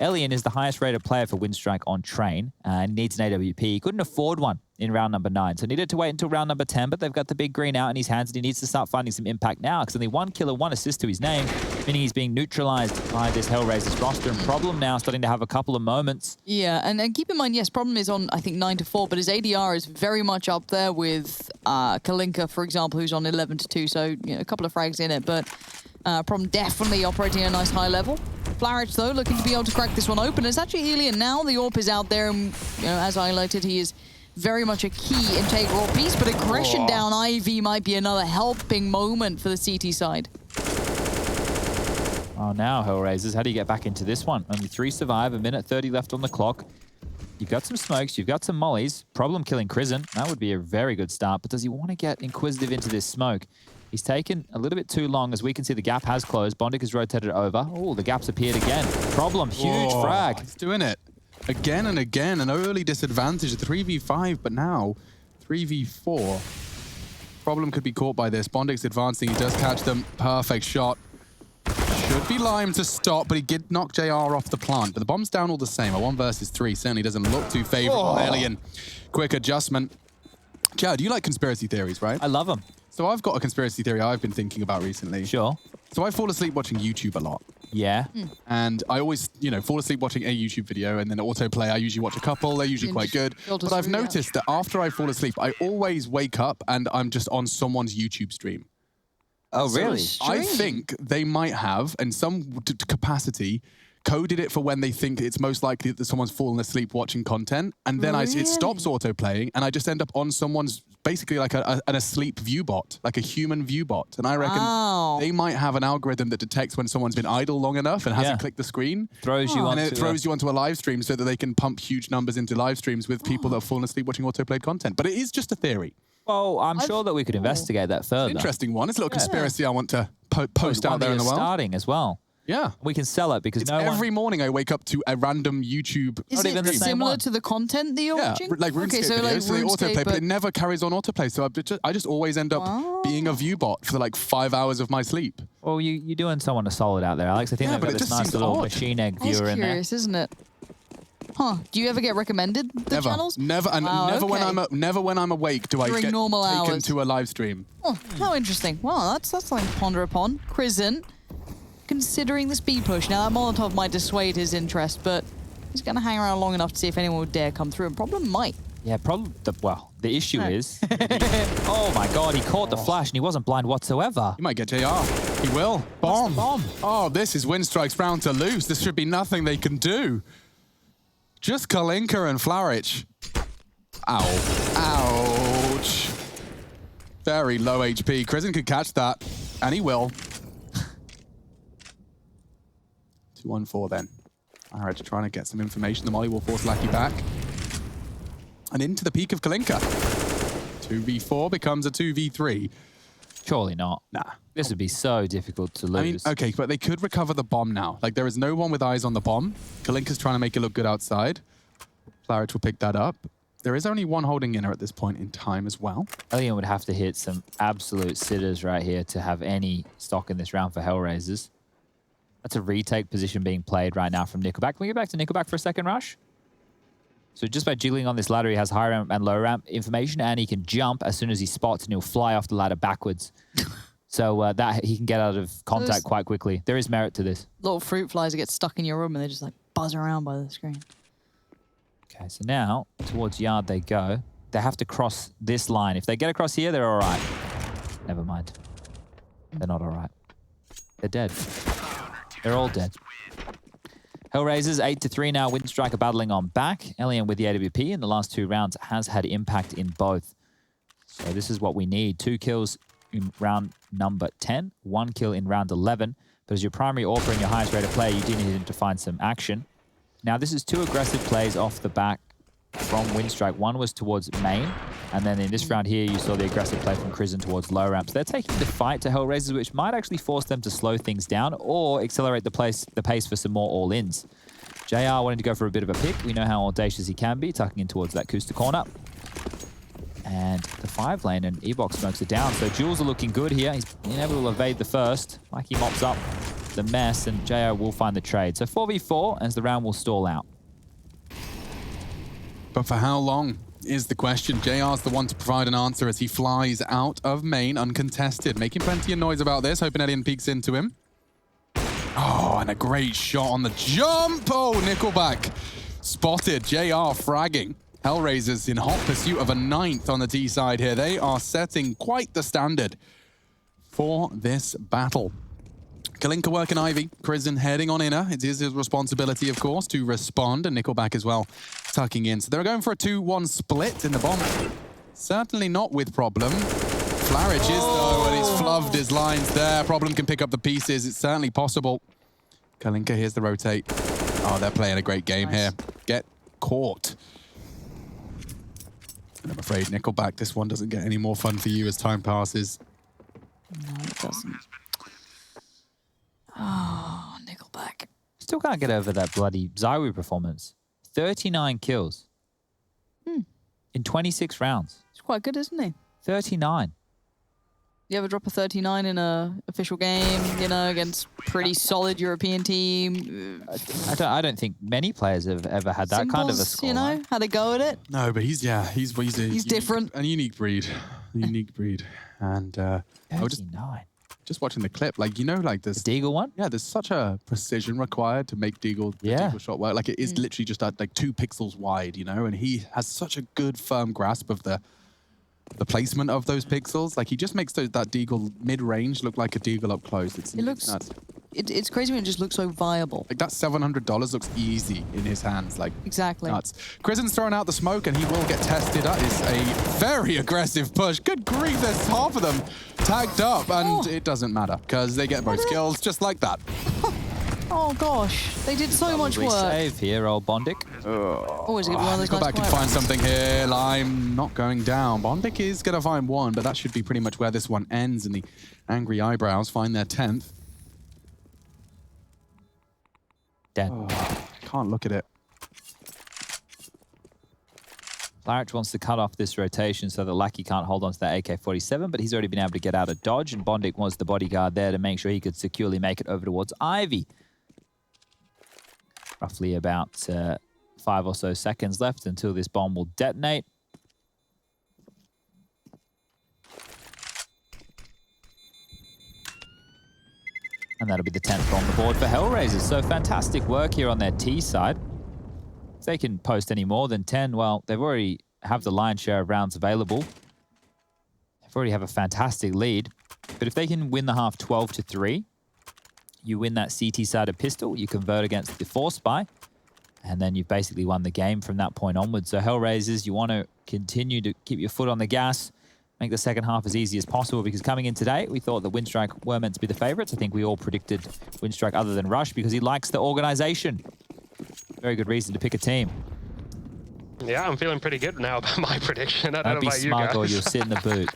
Alien is the highest rated player for Windstrike on train and needs an AWP. He couldn't afford one in round number 9, so needed to wait until round number 10, but they've got the big green out in his hands and he needs to start finding some impact now because only 1 kill and 1 assist to his name, meaning he's being neutralized by this Hellraiser's roster. And Problem now starting to have a couple of moments. Yeah, and keep in mind, yes, Problem is on, I think, 9-4, but his ADR is very much up there with Kalinka, for example, who's on 11-2, so you know, a couple of frags in it, but Problem definitely operating at a nice high level. Flarich, though, looking to be able to crack this one open. It's actually Alien now. The AWP is out there, and you know, as highlighted, he is very much a key integral piece, but aggression down Ivy might be another helping moment for the CT side. Oh, now Hellraisers, how do you get back into this one? Only 3 survive, 1:30 left on the clock. You've got some smokes, you've got some mollies. Problem killing Crizzen, that would be a very good start, but does he want to get inquisitive into this smoke? He's taken a little bit too long. As we can see, the gap has closed. Bondic has rotated over. Oh, the gap's appeared again. Problem, huge frag. He's doing it again and again. An early disadvantage, a 3v5, but now 3v4. Problem could be caught by this. Bondic's advancing. He does catch them. Perfect shot. Should be Lime to stop, but he did knock JR off the plant. But the bomb's down all the same. A 1 versus 3 certainly doesn't look too favorable. Alien, quick adjustment. Jared, you like conspiracy theories, right? I love them. So I've got a conspiracy theory I've been thinking about recently. Sure. So I fall asleep watching YouTube a lot. Yeah. And I always, you know, fall asleep watching a YouTube video and then autoplay. I usually watch a couple. They're usually quite good. But I've noticed that after I fall asleep, I always wake up and I'm just on someone's YouTube stream. Oh, really? I think they might have, in some capacity, coded it for when they think it's most likely that someone's fallen asleep watching content. And then it stops autoplaying and I just end up on someone's, basically like an asleep view bot, like a human view bot. And I reckon they might have an algorithm that detects when someone's been idle long enough and hasn't clicked the screen. Throws you and onto it throws you onto a live stream so that they can pump huge numbers into live streams with people that have fallen asleep watching autoplayed content. But it is just a theory. Well, I'm sure that we could investigate that further. Interesting one. It's a little conspiracy I want to post out there in the world. Starting as well. Yeah. We can sell it because every morning I wake up to a random YouTube. Is it similar to the content that you're watching? Like RuneScape videos, so they autoplay, but it never carries on autoplay. So I just always end up being a view bot for like 5 hours of my sleep. Well, you're doing someone a solid out there, Alex. I think they've got this nice little machine egg viewer in there. Curious, isn't it? Huh? Do you ever get recommended the channels? Never, and never when I'm awake do I get taken to a live stream. Oh, how interesting. Well, that's something to ponder upon. Crizzen, considering the speed push. Now, that Molotov might dissuade his interest, but he's going to hang around long enough to see if anyone would dare come through. And Problem might. Yeah, the issue is... oh, my God, he caught the flash and he wasn't blind whatsoever. He might get JR. He will. Bomb. Oh, this is Windstrike's round to lose. This should be nothing they can do. Just Kalinka and Flarich. Ow. Ouch. Very low HP. Crizzen could catch that, and he will. 2-1-4 then. Alright, trying to get some information. The molly will force Lackey back. And into the peak of Kalinka. 2v4 becomes a 2v3. Surely not. Nah. This would be so difficult to lose. I mean, okay, but they could recover the bomb now. Like, there is no one with eyes on the bomb. Kalinka's trying to make it look good outside. Flaric will pick that up. There is only one holding inner at this point in time as well. Alien would have to hit some absolute sitters right here to have any stock in this round for Hellraisers. That's a retake position being played right now from Nickelback. Can we get back to Nickelback for a second, Rush? So just by jiggling on this ladder, he has high ramp and low ramp information, and he can jump as soon as he spots, and he'll fly off the ladder backwards. So that he can get out of contact quite quickly. There is merit to this. Little fruit flies that get stuck in your room and they just like buzz around by the screen. Okay, so now towards yard they go. They have to cross this line. If they get across here, they're all right. Never mind. They're not all right. They're dead. They're all dead. Hellraisers 8-3 now. Windstriker battling on back. Alien with the AWP in the last 2 rounds has had impact in both. So this is what we need. 2 kills in round number 10, 1 kill in round 11. But as your primary AWPer and your highest rated player, you do need him to find some action. Now this is 2 aggressive plays off the back from Windstrike. One was towards main, and then in this round here, you saw the aggressive play from Crizzen towards low ramps. They're taking the fight to Hellraisers, which might actually force them to slow things down or accelerate the pace for some more all-ins. JR wanting to go for a bit of a pick. We know how audacious he can be, tucking in towards that Kusta corner. And the 5 lane and E-Box smokes it down. So Jules are looking good here. He's been able to evade the first. Mikey mops up the mess, and JR will find the trade. So 4v4 as the round will stall out. But for how long is the question? JR's the one to provide an answer as he flies out of main uncontested. Making plenty of noise about this, hoping Alien peeks into him. Oh, and a great shot on the jump. Oh, Nickelback spotted. JR fragging. Hellraisers in hot pursuit of a 9th on the T side here. They are setting quite the standard for this battle. Kalinka working Ivy. Crizzen heading on inner. It is his responsibility, of course, to respond. And Nickelback as well, tucking in. So they're going for a 2-1 split in the bomb. Certainly not with Problem. Flaric is, though, and he's flubbed his lines there. Problem can pick up the pieces. It's certainly possible. Kalinka, here's the rotate. Oh, they're playing a great game here. Get caught. And I'm afraid, Nickelback, this one doesn't get any more fun for you as time passes. No, it doesn't. Oh, Nickelback. Still can't get over that bloody Zywoo performance. 39 kills in 26 rounds. It's quite good, isn't he? 39. You ever drop a 39 in a official game, you know, against pretty solid European team? I don't think many players have ever had that kind of a score. You know, had a go at it. No, but he's different. A unique breed. A unique breed. And I was just watching the clip, like, you know, like this Deagle one? Yeah, there's such a precision required to make Deagle, the Deagle shot work. Like, it is literally just like 2 pixels wide, you know, and he has such a good firm grasp of the placement of those pixels. Like, he just makes that Deagle mid-range look like a Deagle up close. It looks nuts. It's crazy when it just looks so viable. Like, that $700 looks easy in his hands. Like, exactly. Nuts. Crizzen's throwing out the smoke, and he will get tested. That is a very aggressive push. Good grief, there's half of them tagged up, and it doesn't matter, because they get both kills just like that. Oh, gosh. They did so much work. Save here, old Bondic. Always give one of those Go nice back and find something here. Lime not going down. Bondic is going to find one, but that should be pretty much where this one ends, and the angry eyebrows find their 10th. Dead. Oh, can't look at it. Flaric wants to cut off this rotation so that Lackey can't hold on to that AK-47, but he's already been able to get out of dodge, and Bondic was the bodyguard there to make sure he could securely make it over towards Ivy. Roughly about 5 or so seconds left until this bomb will detonate. And that'll be the 10th on the board for Hellraisers. So fantastic work here on their T side. If they can post any more than 10, well, they've already have the lion's share of rounds available. They already have a fantastic lead. But if they can win the half 12-3, you win that CT-sided pistol, you convert against the Force Spy, and then you've basically won the game from that point onwards. So Hellraisers, you want to continue to keep your foot on the gas, make the second half as easy as possible, because coming in today, we thought that Windstrike were meant to be the favorites. I think we all predicted Windstrike other than Rush because he likes the organization. Very good reason to pick a team. Yeah, I'm feeling pretty good now about my prediction. I don't Don't know be about you smug guys. or you'll sit in the boot.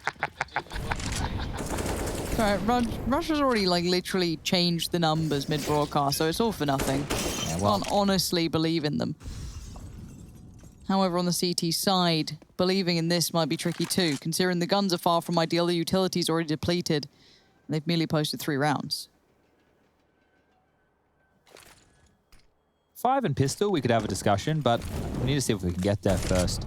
All right, Russia's already like literally changed the numbers mid-broadcast, so it's all for nothing. Yeah, well, Can't honestly believe in them. However, on the CT side, believing in this might be tricky too, considering the guns are far from ideal, the utility's already depleted, and they've merely posted 3 rounds. 5 and pistol, we could have a discussion, but we need to see if we can get there first.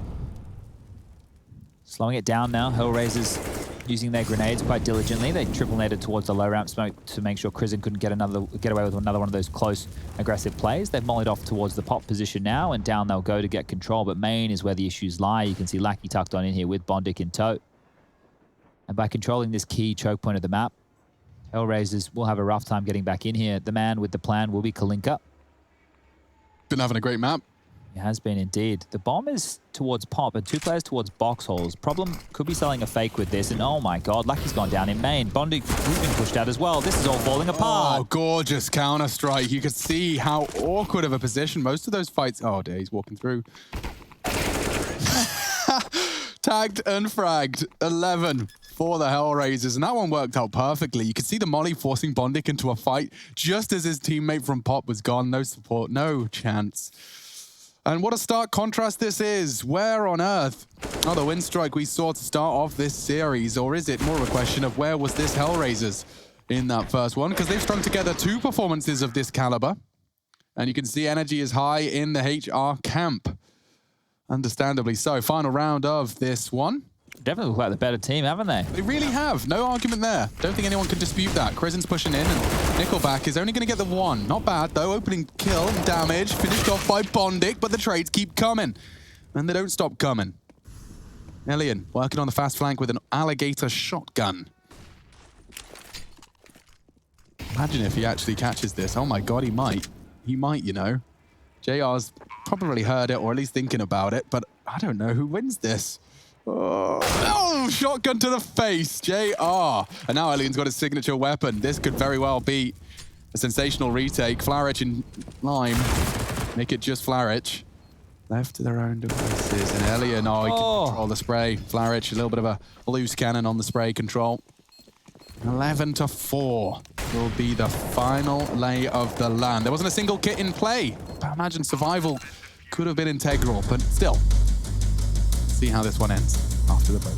Slowing it down now. Hellraisers using their grenades quite diligently. They triple naded towards the low ramp smoke to make sure Krizen couldn't get away with another one of those close, aggressive plays. They've mollied off towards the pop position now, and down they'll go to get control, but main is where the issues lie. You can see Lackey tucked on in here with Bondic in tow. And by controlling this key choke point of the map, Hellraisers will have a rough time getting back in here. The man with the plan will be Kalinka. Been having a great map. It has been indeed. The bomb is towards pop and 2 players towards box holes. Problem could be selling a fake with this, and oh my god, Lucky's gone down in main. Bondic has been pushed out as well. This is all falling apart. Oh, gorgeous counter-strike. You could see how awkward of a position most of those fights... Oh dear, he's walking through. Tagged and fragged. 11 for the Hellraisers, and that one worked out perfectly. You could see the molly forcing Bondic into a fight just as his teammate from Pop was gone. No support, no chance. And what a stark contrast this is. Where on earth are the win strike we saw to start off this series? Or is it more of a question of where was this Hellraisers in that first one? Because they've strung together 2 performances of this caliber. And you can see energy is high in the HR camp. Understandably so. Final round of this one. Definitely look like the better team, haven't they? They really have. No argument there. Don't think anyone can dispute that. Krizen's pushing in, and Nickelback is only going to get the 1. Not bad, though. Opening kill and damage. Finished off by Bondic, but the trades keep coming. And they don't stop coming. Elian working on the fast flank with an alligator shotgun. Imagine if he actually catches this. Oh my god, he might. He might, you know. JR's probably heard it, or at least thinking about it, but I don't know who wins this. Oh, shotgun to the face, JR. And now Elian's got his signature weapon. This could very well be a sensational retake. Flarich and Lime make it just Flarich. Left to their own devices. And Elian, he can control the spray. Flarich, a little bit of a loose cannon on the spray control. 11-4 will be the final lay of the land. There wasn't a single kit in play. But imagine survival could have been integral, but still. See how this one ends after the break.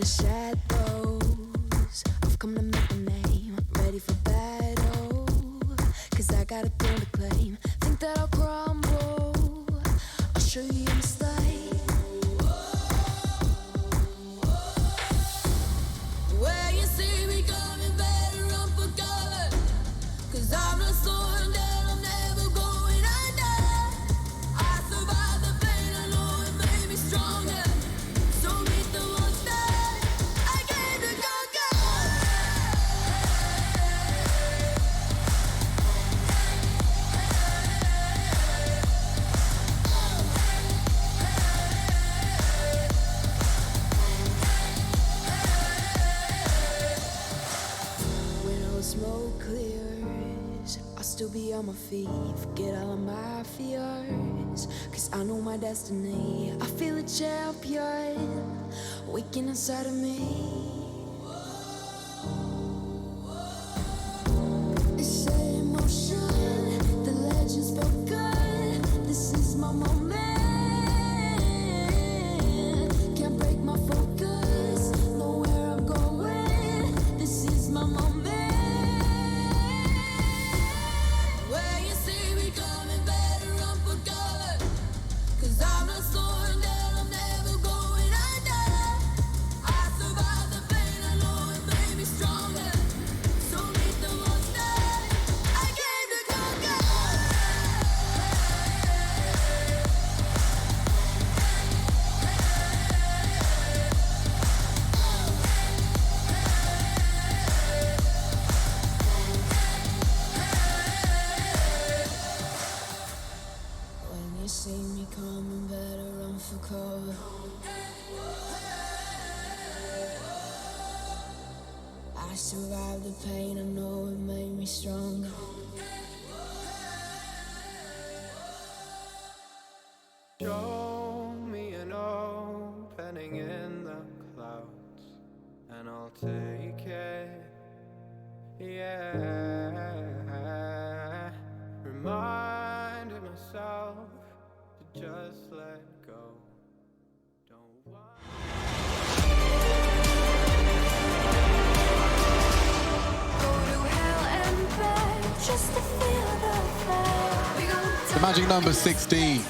Shadows, I've come to make a name. Ready for battle, 'cause I got a throne to claim. Think that I'll crumble, I'll show you your mistake. Where you see me coming, better run for cover, 'cause I'm not slowing down, I'm never going under. I survived the pain, I know it made me stronger. So meet the monster. Smoke clears, I'll still be on my feet. Forget all of my fears, 'cause I know my destiny. I feel a champion waking inside of me. It's set in motion, the legend's spoken. This is my moment. Can't break my focus, know where I'm going. This is my moment. coming, better run for cover. I survived the pain, I know it made me stronger. Show me an opening in the clouds, and I'll take it. Yeah, reminding myself to just let go. Don't Just to feel the fire. The magic number 16.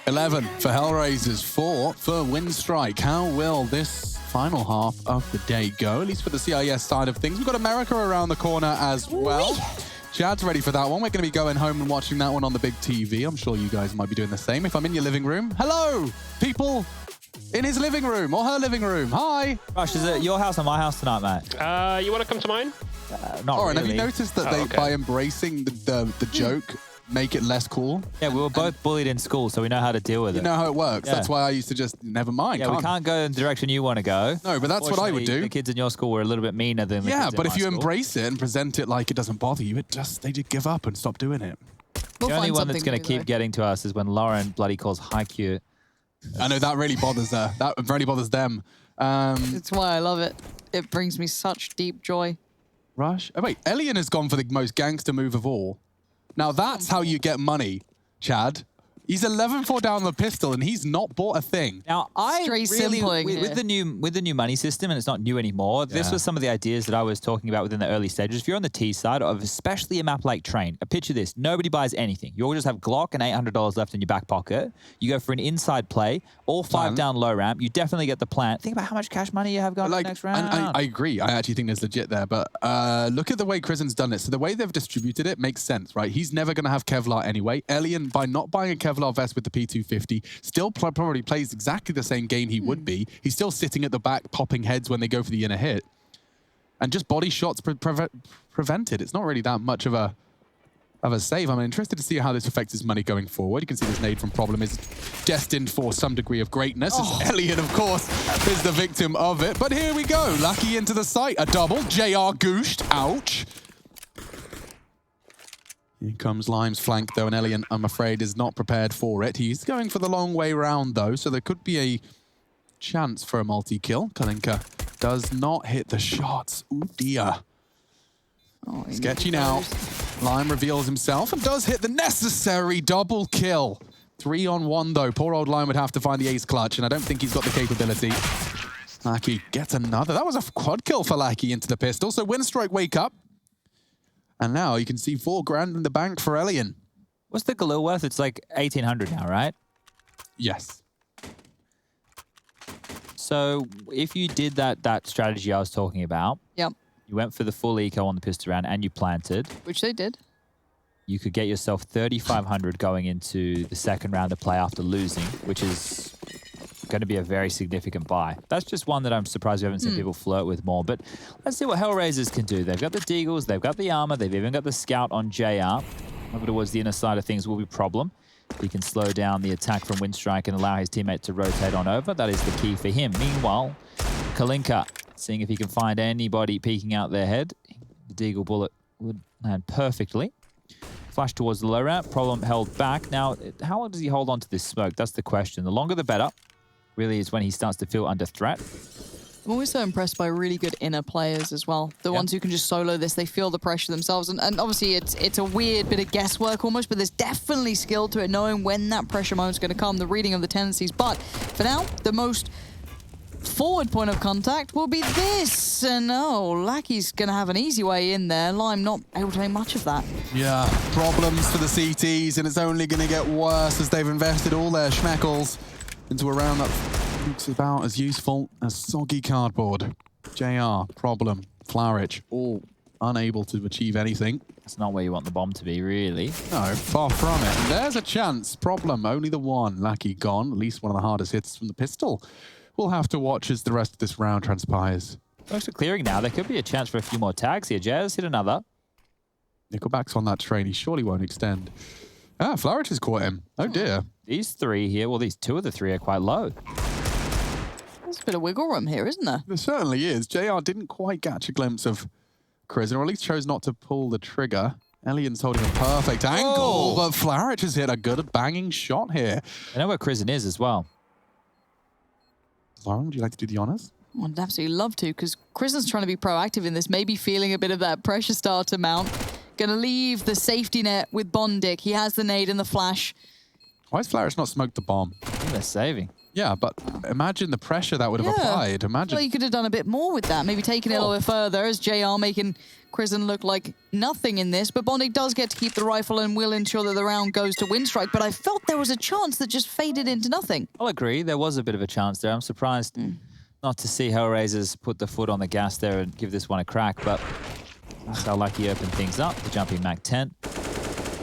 11 for Hellraisers, 4 for Windstrike. How will this final half of the day go, at least for the CIS side of things? We've got America around the corner as well. Chad's ready for that one. We're going to be going home and watching that one on the big TV. I'm sure you guys might be doing the same. If I'm in your living room, hello, people in his living room or her living room. Hi. Rush, is it your house or my house tonight, mate? You want to come to mine? Not Lauren, really. have you noticed that by embracing the joke, make it less cool? Yeah, we were both bullied in school, so we know how to deal with it. You know how it works. Yeah. That's why I used to just, never mind. Yeah, we can't go in the direction you want to go. No, but that's what I would Fortunately, do. The kids in your school were a little bit meaner than the Yeah, kids in but my if you school. embrace it and present it like it doesn't bother you, they just give up and stop doing it. The only one that's going to keep getting to us is when Lauren bloody calls Haikyuu. I know that really bothers her. That really bothers them. It's why I love it. It brings me such deep joy. Rush? Oh, wait, Elian has gone for the most gangster move of all. Now that's how you get money, Chad. He's 11-4 down the pistol, and he's not bought a thing. Now, I Straight really, simpling with the new money system, and it's not new anymore, this was some of the ideas that I was talking about within the early stages. If you're on the T side of especially a map like Train, picture this, nobody buys anything. You'll just have Glock and $800 left in your back pocket. You go for an inside play, all 5 down low ramp. You definitely get the plant. Think about how much cash money you have going next round. I agree. I actually think there's legit there, but look at the way Krisen's done it. So the way they've distributed it makes sense, right? He's never going to have Kevlar anyway. Elian, by not buying a Kevlar vest with the P250, still probably plays exactly the same game he would be. He's still sitting at the back, popping heads when they go for the inner hit. And just body shots prevented. It's not really that much of a save. I'm interested to see how this affects his money going forward. You can see this nade from Problem is destined for some degree of greatness. As Elian, of course, is the victim of it. But here we go. Lucky into the site. A double. JR gooshed. Ouch. Here comes Lime's flank, though, and Elian, I'm afraid, is not prepared for it. He's going for the long way round, though, so there could be a chance for a multi-kill. Kalinka does not hit the shots. Ooh, dear. Sketchy now. Lime reveals himself and does hit the necessary double kill. 3-on-1, though. Poor old Lime would have to find the ace clutch, and I don't think he's got the capability. Lackey gets another. That was a quad kill for Lackey into the pistol, so Windstrike wake up. And now you can see $4,000 in the bank for Elian. What's the Galil worth? It's like 1,800 now, right? Yes. So if you did that strategy I was talking about, Yep. you went for the full eco on the pistol round and you planted, Which they did. you could get yourself 3,500 going into the second round of play after losing, which is going to be a very significant buy. That's just one that I'm surprised we haven't seen people flirt with more. But let's see what Hellraisers can do. They've got the Deagles, they've got the armor, they've even got the scout on JR. Over towards the inner side of things will be a problem. He can slow down the attack from Windstrike and allow his teammate to rotate on over. That is the key for him. Meanwhile, Kalinka, seeing if he can find anybody peeking out their head. The Deagle bullet would land perfectly. Flash towards the low ramp. Problem held back. Now, how long does he hold on to this smoke? That's the question. The longer the better. Really is when he starts to feel under threat. I'm always so impressed by really good inner players as well. The ones who can just solo this, they feel the pressure themselves. And obviously, it's a weird bit of guesswork almost, but there's definitely skill to it, knowing when that pressure moment's going to come, the reading of the tendencies. But for now, the most forward point of contact will be this. And Lackey's going to have an easy way in there. Lime not able to make much of that. Yeah, problems for the CTs, and it's only going to get worse as they've invested all their schmeckles into a round that looks about as useful as soggy cardboard. JR, Problem, Flourish, all unable to achieve anything. That's not where you want the bomb to be, really. No, far from it. And there's a chance. Problem, only the one. Lackey gone. At least one of the hardest hits from the pistol. We'll have to watch as the rest of this round transpires. Close to clearing now. There could be a chance for a few more tags here. Jazz hit another. Nickelback's on that train. He surely won't extend. Ah, Flourish has caught him. Oh, dear. These three here, well, these two of the three are quite low. There's a bit of wiggle room here, isn't there? There certainly is. JR didn't quite catch a glimpse of Kristen, or at least chose not to pull the trigger. Elian's holding a perfect angle, but Flourish has hit a good banging shot here. I know where Kristen is as well. Lauren, would you like to do the honors? I'd absolutely love to, because Kristen's trying to be proactive in this, maybe feeling a bit of that pressure starter mount. Gonna leave the safety net with Bondic. He has the nade and the flash. Why has Flourish not smoked the bomb? I think they're saving. Yeah, but imagine the pressure that would have applied. Imagine. Well, you could have done a bit more with that. Maybe taken it a little bit further, as JR making Kristen look like nothing in this. But Bondic does get to keep the rifle and will ensure that the round goes to Windstrike. But I felt there was a chance that just faded into nothing. I'll agree. There was a bit of a chance there. I'm surprised not to see Hellraisers put the foot on the gas there and give this one a crack. But that's how Lucky opened things up. The jumping Mac 10.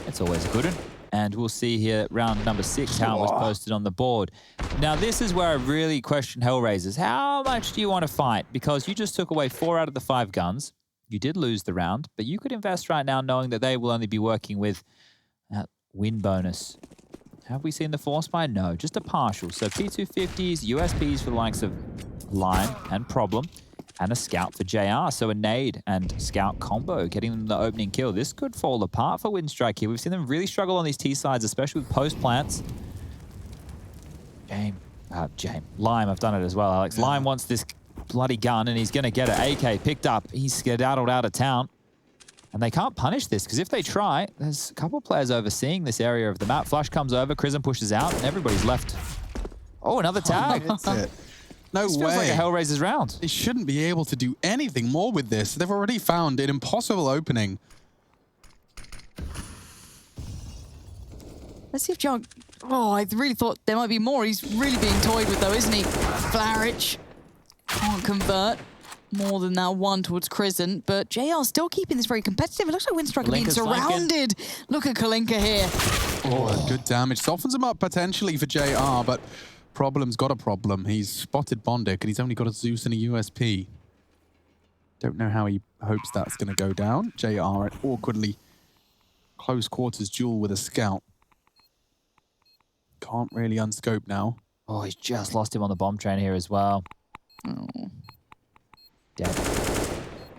It's always a good one. And we'll see here round number 6 how it was posted on the board. Now, this is where I really question Hellraisers. How much do you want to fight? Because you just took away 4 out of the 5 guns. You did lose the round, but you could invest right now knowing that they will only be working with that win bonus. Have we seen the force buy? No, just a partial. So P250s, USPs for the likes of Lime and Problem, and a Scout for JR. So a nade and Scout combo, getting them the opening kill. This could fall apart for Windstrike here. We've seen them really struggle on these T sides, especially with post plants. Lime, I've done it as well, Alex. Yeah. Lime wants this bloody gun, and he's going to get it. AK picked up. He's skedaddled out of town. And they can't punish this, because if they try, there's a couple of players overseeing this area of the map. Flush comes over, Chrism pushes out, and everybody's left. Oh, another tag. That's it. No this way. Feels like a Hellraiser's round. They shouldn't be able to do anything more with this. They've already found an impossible opening. Let's see if John... Oh, I really thought there might be more. He's really being toyed with, though, isn't he? Flourish can't convert more than that one towards Krisen, but JR still keeping this very competitive. It looks like Windstrike being surrounded. Look at Kalinka here. Oh, good damage. Softens him up potentially for JR, but Problem's got a problem. He's spotted Bondic, and he's only got a Zeus and a USP. Don't know how he hopes that's going to go down. JR at awkwardly close quarters duel with a Scout. Can't really unscope now. Oh, he's just lost him on the bomb train here as well. Oh. Dead.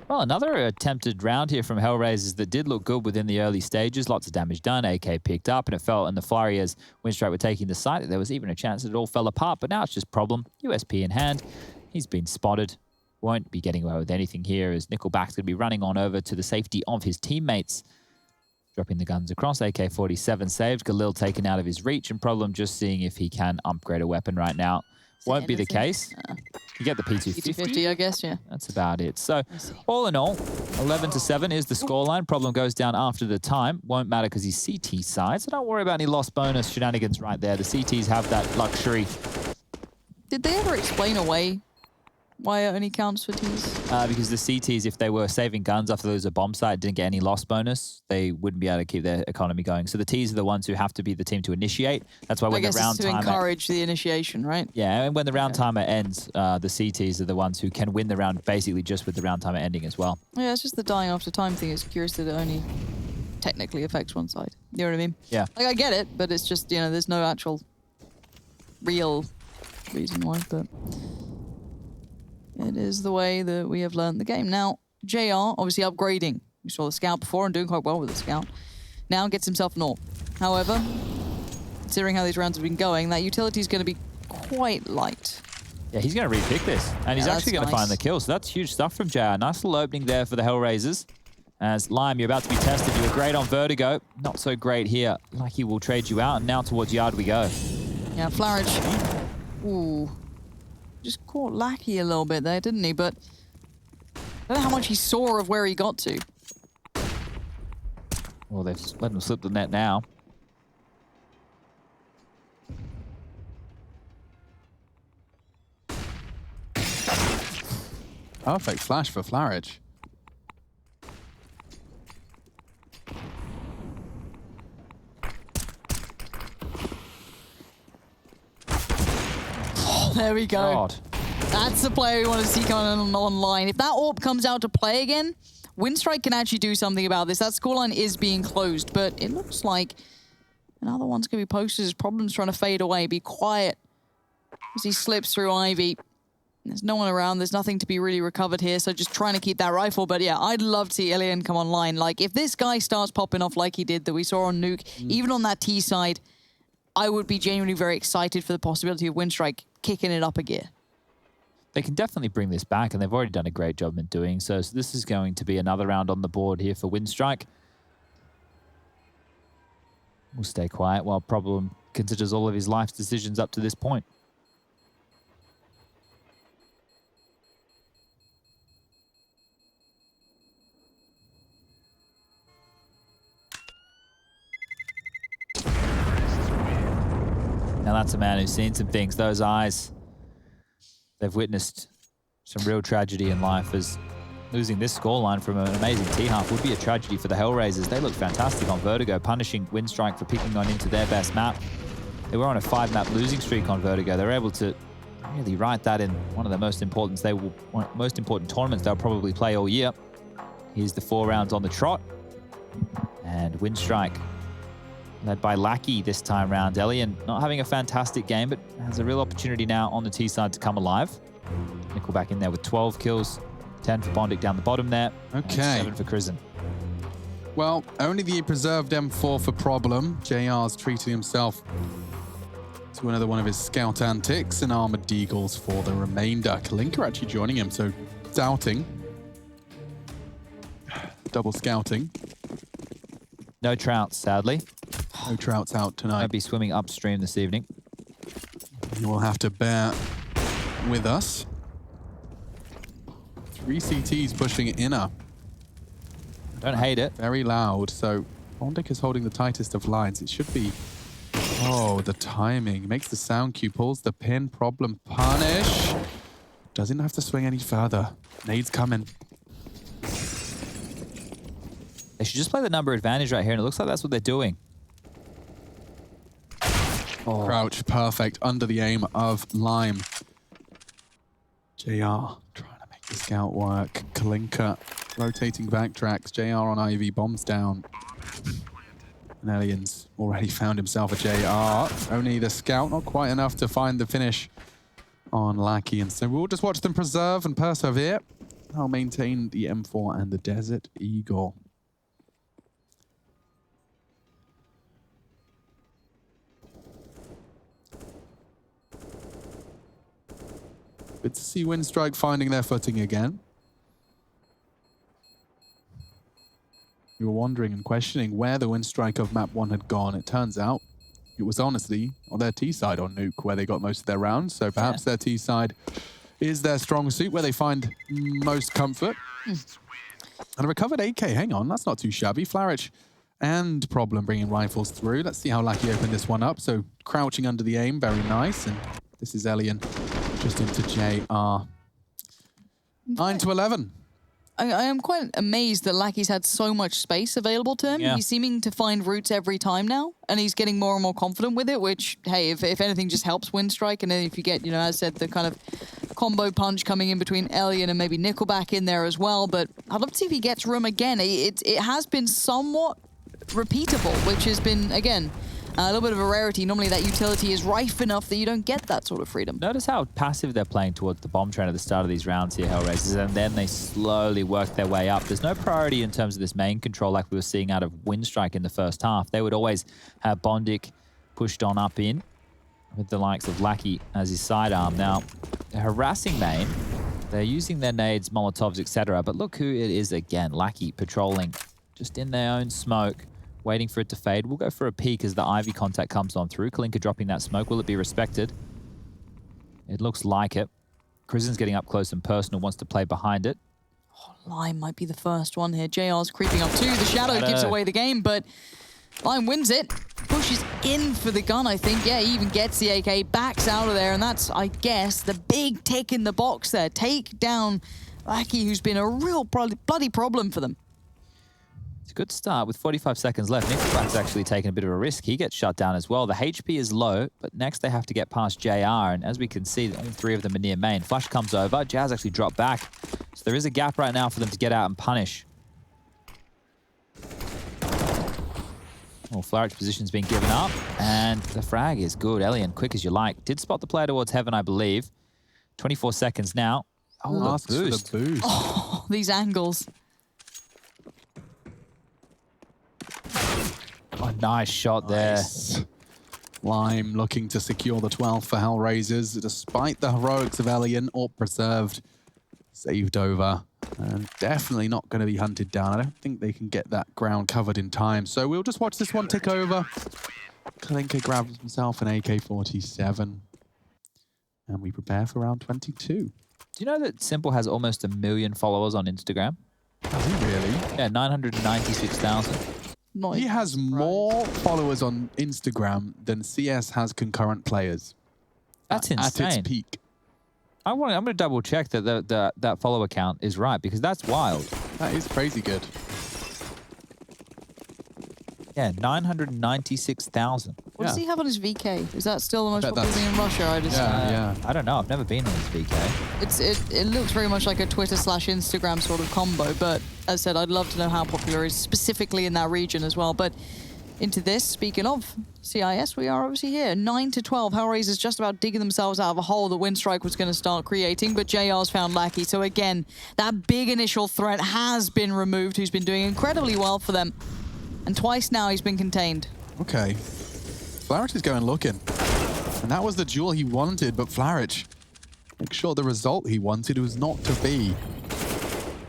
Well, another attempted round here from Hellraisers that did look good within the early stages. Lots of damage done. AK picked up, and it felt in the flurry as Windstrike were taking the site that there was even a chance that it all fell apart. But now it's just Problem. USP in hand. He's been spotted. Won't be getting away with anything here as Nickelback's going to be running on over to the safety of his teammates. Dropping the guns across. AK-47 saved. Galil taken out of his reach, and Problem just seeing if he can upgrade a weapon right now. Won't be the case. You get the P250. P250, I guess, yeah. That's about it. So, all in all, 11-7 is the scoreline. Problem goes down after the time. Won't matter because he's CT side, so don't worry about any lost bonus shenanigans right there. The CTs have that luxury. Did they ever explain away why it only counts for Ts? Because the CTs, if they were saving guns after there was a bomb site, didn't get any lost bonus, they wouldn't be able to keep their economy going. So the Ts are the ones who have to be the team to initiate. That's why when the round timer... I guess to encourage the initiation, right? Yeah, and when the round timer ends, the CTs are the ones who can win the round basically just with the round timer ending as well. Yeah, it's just the dying after time thing. It's curious that it only technically affects one side. You know what I mean? Yeah. Like, I get it, but it's just, you know, there's no actual real reason why, but... It is the way that we have learned the game. Now, JR, obviously upgrading. We saw the Scout before and doing quite well with the Scout. Now gets himself an AWP. However, considering how these rounds have been going, that utility is going to be quite light. Yeah, he's going to repick this. And he's actually going to find the kill. So that's huge stuff from JR. Nice little opening there for the Hellraisers. As Lime, you're about to be tested. You were great on Vertigo. Not so great here. Lucky will trade you out. And now towards Yard we go. Yeah, Flourish. Ooh. Just caught Lackey a little bit there, didn't he? But I don't know how much he saw of where he got to. Well, they've let him slip the net now. Perfect flash for Flourish. There we go. God. That's the player we want to see coming online. If that AWP comes out to play again, Windstrike can actually do something about this. That scoreline is being closed, but it looks like Another one's going to be posted. His problem's trying to fade away. Be quiet as he slips through Ivy. There's no one around. There's nothing to be really recovered here, so just trying to keep that rifle. But yeah, I'd love to see Ilian come online. Like, if this guy starts popping off like he did that we saw on Nuke, even on that T side, I would be genuinely very excited for the possibility of Winstrike kicking it up a gear. They can definitely bring this back, and they've already done a great job in doing so. So this is going to be another round on the board here for Winstrike. We'll stay quiet while Problem considers all of his life's decisions up to this point. Now that's a man who's seen some things. Those eyes, they've witnessed some real tragedy in life, as losing this scoreline from an amazing T-half would be a tragedy for the Hellraisers. They look fantastic on Vertigo, punishing Winstrike for picking on into their best map. They were on a 5-map losing streak on Vertigo. They were able to really write that in one of the most important tournaments they'll probably play all year. Here's the 4 rounds on the trot. And Winstrike, led by Lackey this time round. Elian not having a fantastic game, but has a real opportunity now on the T side to come alive. Nickel back in there with 12 kills, 10 for Bondic down the bottom there. Okay. And 7 for Krizen. Well, only the preserved M4 for Problem. JR's treating himself to another one of his scout antics, and Armored Deagles for the remainder. Kalinka actually joining him, so scouting. Double scouting. No Trouts, sadly. No Trouts out tonight. Won't be swimming upstream this evening. You will have to bear with us. 3 CTs pushing inner. Don't hate it. Very loud. So Bondic is holding the tightest of lines. It should be... Oh, the timing. Makes the sound cue. Pulls the pin. Problem punish. Doesn't have to swing any further. Nade's coming. They should just play the number advantage right here, and it looks like that's what they're doing. Oh. Crouch, perfect, under the aim of Lime. JR trying to make the scout work. Kalinka rotating backtracks. JR on Ivy, bombs down. And Elian's already found himself a JR. Only the scout, not quite enough to find the finish on Lackey. And so we'll just watch them preserve and persevere. I'll maintain the M4 and the Desert Eagle. Good to see Winstrike finding their footing again. You were wondering and questioning where the Winstrike of map 1 had gone. It turns out it was honestly on their T side on Nuke where they got most of their rounds. So perhaps their T side is their strong suit where they find most comfort. And a recovered AK. Hang on, that's not too shabby. Flarich and Problem bringing rifles through. Let's see how Lackey opened this one up. So crouching under the aim, very nice. And this is Elian just into JR. 9 to 11. I am quite amazed that Lackey's had so much space available to him. Yeah. He's seeming to find routes every time now, and he's getting more and more confident with it, which, hey, if anything, just helps Winstrike. And then if you get, you know, as I said, the kind of combo punch coming in between Elian and maybe Nickelback in there as well. But I'd love to see if he gets room again. It has been somewhat repeatable, which has been, again, a little bit of a rarity. Normally that utility is rife enough that you don't get that sort of freedom. Notice how passive they're playing towards the bomb train at the start of these rounds here, Hellraisers, and then they slowly work their way up. There's no priority in terms of this main control like we were seeing out of Winstrike in the first half. They would always have Bondic pushed on up in with the likes of Lackey as his sidearm. Now, they're harassing main. They're using their nades, Molotovs, etc. But look who it is again. Lackey patrolling just in their own smoke, waiting for it to fade. We'll go for a peek as the Ivy contact comes on through. Kalinka dropping that smoke. Will it be respected? It looks like it. Krizen's getting up close and personal, wants to play behind it. Oh, Lime might be the first one here. JR's creeping up too. The Shadow gives away the game, but Lime wins it. Pushes in for the gun, I think. Yeah, he even gets the AK, backs out of there, and that's, I guess, the big tick in the box there. Take down Lackey, who's been a real bloody problem for them. It's a good start with 45 seconds left. Nickelback's actually taking a bit of a risk. He gets shut down as well. The HP is low, but next they have to get past JR, and as we can see, all 3 of them are near main. Flash comes over. Jazz actually dropped back. So there is a gap right now for them to get out and punish. Well, Flourish position's been given up, and the frag is good. Elian, quick as you like. Did spot the player towards Heaven, I believe. 24 seconds now. Oh, Asks the boost. for the boost. Oh, these angles. Oh, nice shot there. Nice. Lime looking to secure the 12th for Hellraisers, despite the heroics of Elian. AWP preserved, saved over, and definitely not going to be hunted down. I don't think they can get that ground covered in time. So we'll just watch this one tick over. Kalinka grabs himself an AK-47, and we prepare for round 22. Do you know that Simple has almost 1 million followers on Instagram? Does he really? Yeah, 996,000. He has more followers on Instagram than CS has concurrent players. That's insane. At its peak. I'm going to double check that that follower count is right, because that's wild. That is crazy good. Yeah, 996,000. What does he have on his VK? Is that still the most popular that's- thing in Russia? I don't know. I've never been on his VK. It looks very much like a Twitter/Instagram sort of combo, but as I said, I'd love to know how popular it is specifically in that region as well. But into this, speaking of CIS, we are obviously here. 9 to 12. Hellraisers just about digging themselves out of a hole that Windstrike was going to start creating, but JR's found Lackey. So again, that big initial threat has been removed, who's been doing incredibly well for them. And twice now he's been contained. Okay. Flarich is going looking. And that was the duel he wanted, but Flarich makes sure the result he wanted was not to be.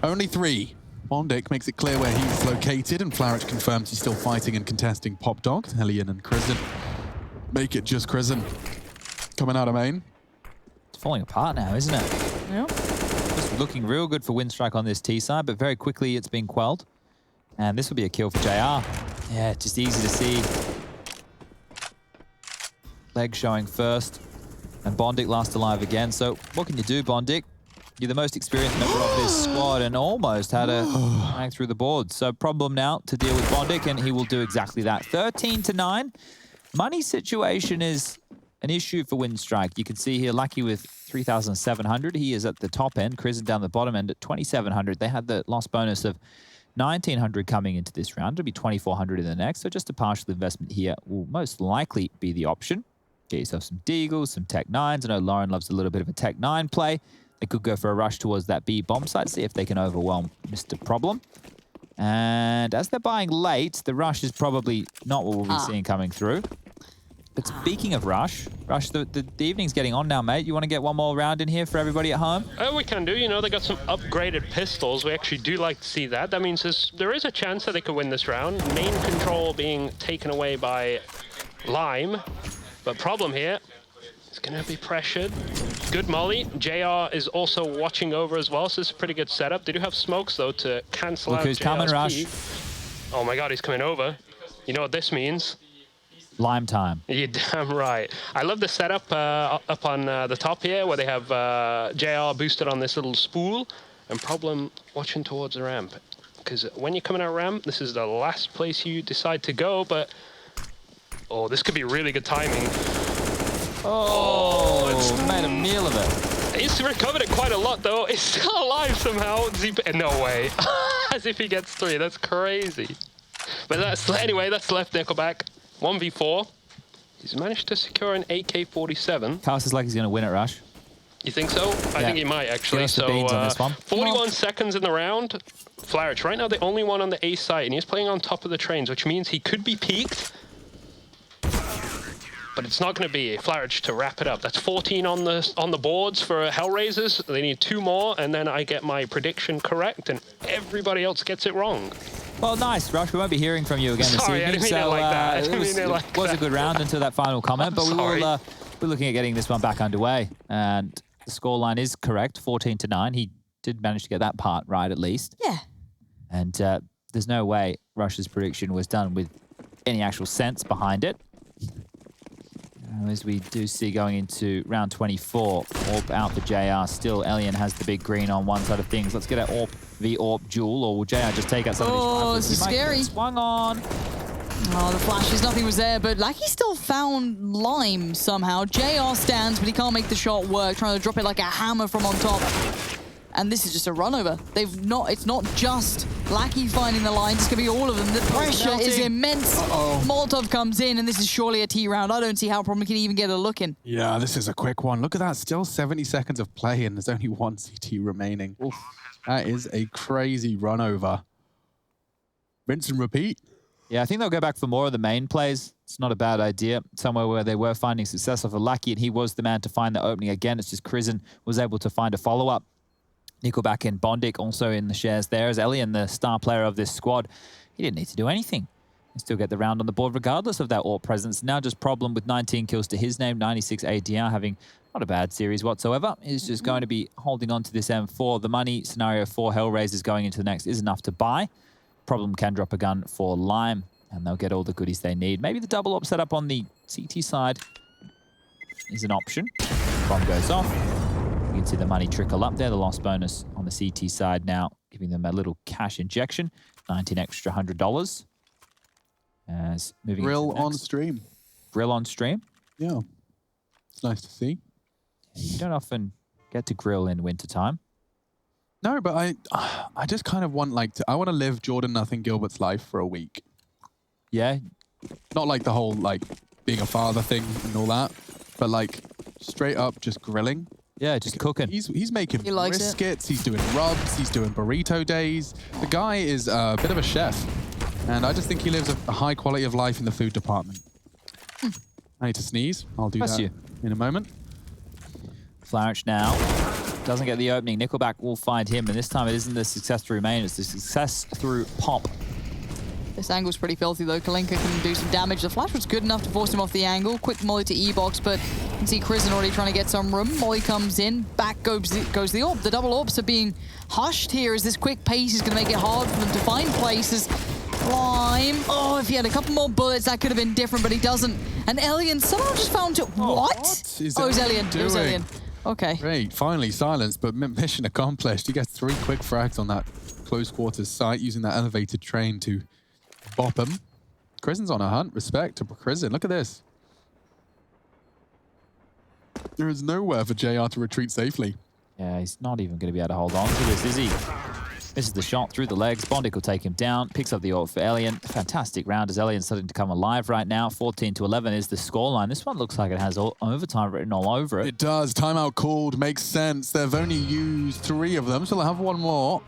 Only 3. Bondik makes it clear where he's located, and Flarich confirms he's still fighting and contesting Pop Dog. Hellion and Krisen make it just Krisen. Coming out of main. It's falling apart now, isn't it? Yeah. Just looking real good for Windstrike on this T side, but very quickly it's been quelled. And this will be a kill for JR. Yeah, just easy to see. Leg showing first. And Bondik last alive again. So what can you do, Bondik? You're the most experienced member of this squad and almost had a hang through the board. So problem now to deal with Bondik, and he will do exactly that. 13 to 9. Money situation is an issue for Windstrike. You can see here Lucky with 3,700. He is at the top end. Krisen down the bottom end at 2,700. They had the loss bonus of 1,900 coming into this round. It'll be 2,400 in the next. So just a partial investment here will most likely be the option. Get yourself some Deagles, some Tech 9s. I know Lauren loves a little bit of a Tech 9 play. They could go for a rush towards that B bomb site, see if they can overwhelm Mr. Problem. And as they're buying late, the rush is probably not what we'll be seeing coming through. But speaking of rush, the evening's getting on now, mate. You want to get one more round in here for everybody at home? We can do. You know, they got some upgraded pistols. We actually do like to see that. That means there is a chance that they could win this round. Main control being taken away by Lime. But problem here, it's going to be pressured. Good molly. JR is also watching over as well, so it's a pretty good setup. They do have smokes, though, to cancel out who's coming, JR's Rush. peak. Oh my god, he's coming over. You know what this means? Lime time. You're damn right. I love the setup up on the top here, where they have JR boosted on this little spool, and Problem watching towards the ramp. Because when you're coming out ramp, this is the last place you decide to go, but... Oh, this could be really good timing. Oh, it's made a meal of it. He's recovered it quite a lot, though. He's still alive somehow. No way. As if he gets 3. That's crazy. But anyway, that's left Nickelback. 1v4. He's managed to secure an AK-47. Cast is like he's going to win it, Rush. You think so? I think he might, actually. Give us the beans on this one. 41 seconds in the round. Flarich, right now the only one on the A site, and he's playing on top of the trains, which means he could be peaked. But it's not going to be Flarich to wrap it up. That's 14 on the boards for Hellraisers. They need 2 more, and then I get my prediction correct, and everybody else gets it wrong. Well, nice, Rush. We won't be hearing from you again this Sorry, evening. I didn't mean it like that. It was a good round until that final comment, but we're looking at getting this one back underway. And the scoreline is correct, 14 to 9. He did manage to get that part right, at least. Yeah. And there's no way Rush's prediction was done with any actual sense behind it. As we do see going into round 24, AWP out for JR. Still, Elian has the big green on one side of things. Let's get an AWP v AWP duel, or will JR just take out some of these rifles? Oh, this is scary. Swung on. Oh, the flashes, nothing was there, but Lackey still found Lime somehow. JR stands, but he can't make the shot work, trying to drop it like a hammer from on top. And this is just a run over. It's not just Lackey finding the lines. It's going to be all of them. The pressure is immense. Molotov comes in, and this is surely a T round. I don't see how Problem can even get a look in. Yeah, this is a quick one. Look at that. Still 70 seconds of play, and there's only one CT remaining. Oof. That is a crazy run over. Rinse and repeat. Yeah, I think they'll go back for more of the main plays. It's not a bad idea. Somewhere where they were finding success off of Lackey, and he was the man to find the opening again. It's just Krizen was able to find a follow-up. Nickelback and Bondic also in the shares there. As Elian, the star player of this squad, he didn't need to do anything. He still get the round on the board regardless of that AWP presence. Now just Problem with 19 kills to his name, 96 ADR, having not a bad series whatsoever. He's just going to be holding on to this M4. The money scenario for Hellraisers going into the next is enough to buy. Problem can drop a gun for Lime, and they'll get all the goodies they need. Maybe the double op setup on the CT side is an option. Bomb goes off. You can see the money trickle up there. The loss bonus on the CT side now, giving them a little cash injection. 19 extra $100. As moving Grill on stream. Grill on stream? Yeah. It's nice to see. You don't often get to grill in wintertime. No, but I just kind of want I want to live Jordan Nothing Gilbert's life for a week. Yeah. Not like the whole being a father thing and all that, but straight up just grilling. Yeah, just cooking. He's making briskets, he's doing rubs, he's doing burrito days. The guy is a bit of a chef, and I just think he lives a high quality of life in the food department. I need to sneeze. I'll do that in a moment. Flourish now. Doesn't get the opening. Nickelback will find him, and this time it isn't the success through main, it's the success through pop. This angle's pretty filthy, though. Kalinka can do some damage. The flash was good enough to force him off the angle. Quick molly to E-box, but you can see Krizen already trying to get some room. Molly comes in. Back goes the AWP. The double AWPs are being hushed here as this quick pace is going to make it hard for them to find places. Lime. Oh, if he had a couple more bullets, that could have been different, but he doesn't. And Elian somehow just found it. What? What is it was Elian. It was Elian. Okay. Great. Finally silenced, but mission accomplished. He gets 3 quick frags on that close quarters site using that elevated train to bop him. Krizen's on a hunt. Respect to Krizen. Look at this. There is nowhere for JR to retreat safely. Yeah, he's not even going to be able to hold on to this, is he? This is the shot through the legs. Bondic will take him down. Picks up the ult for Elian. Fantastic round as Elian's starting to come alive right now. 14-11 is the scoreline. This one looks like it has overtime written all over it. It does. Timeout called. Makes sense. They've only used 3 of them, so they'll have 1 more.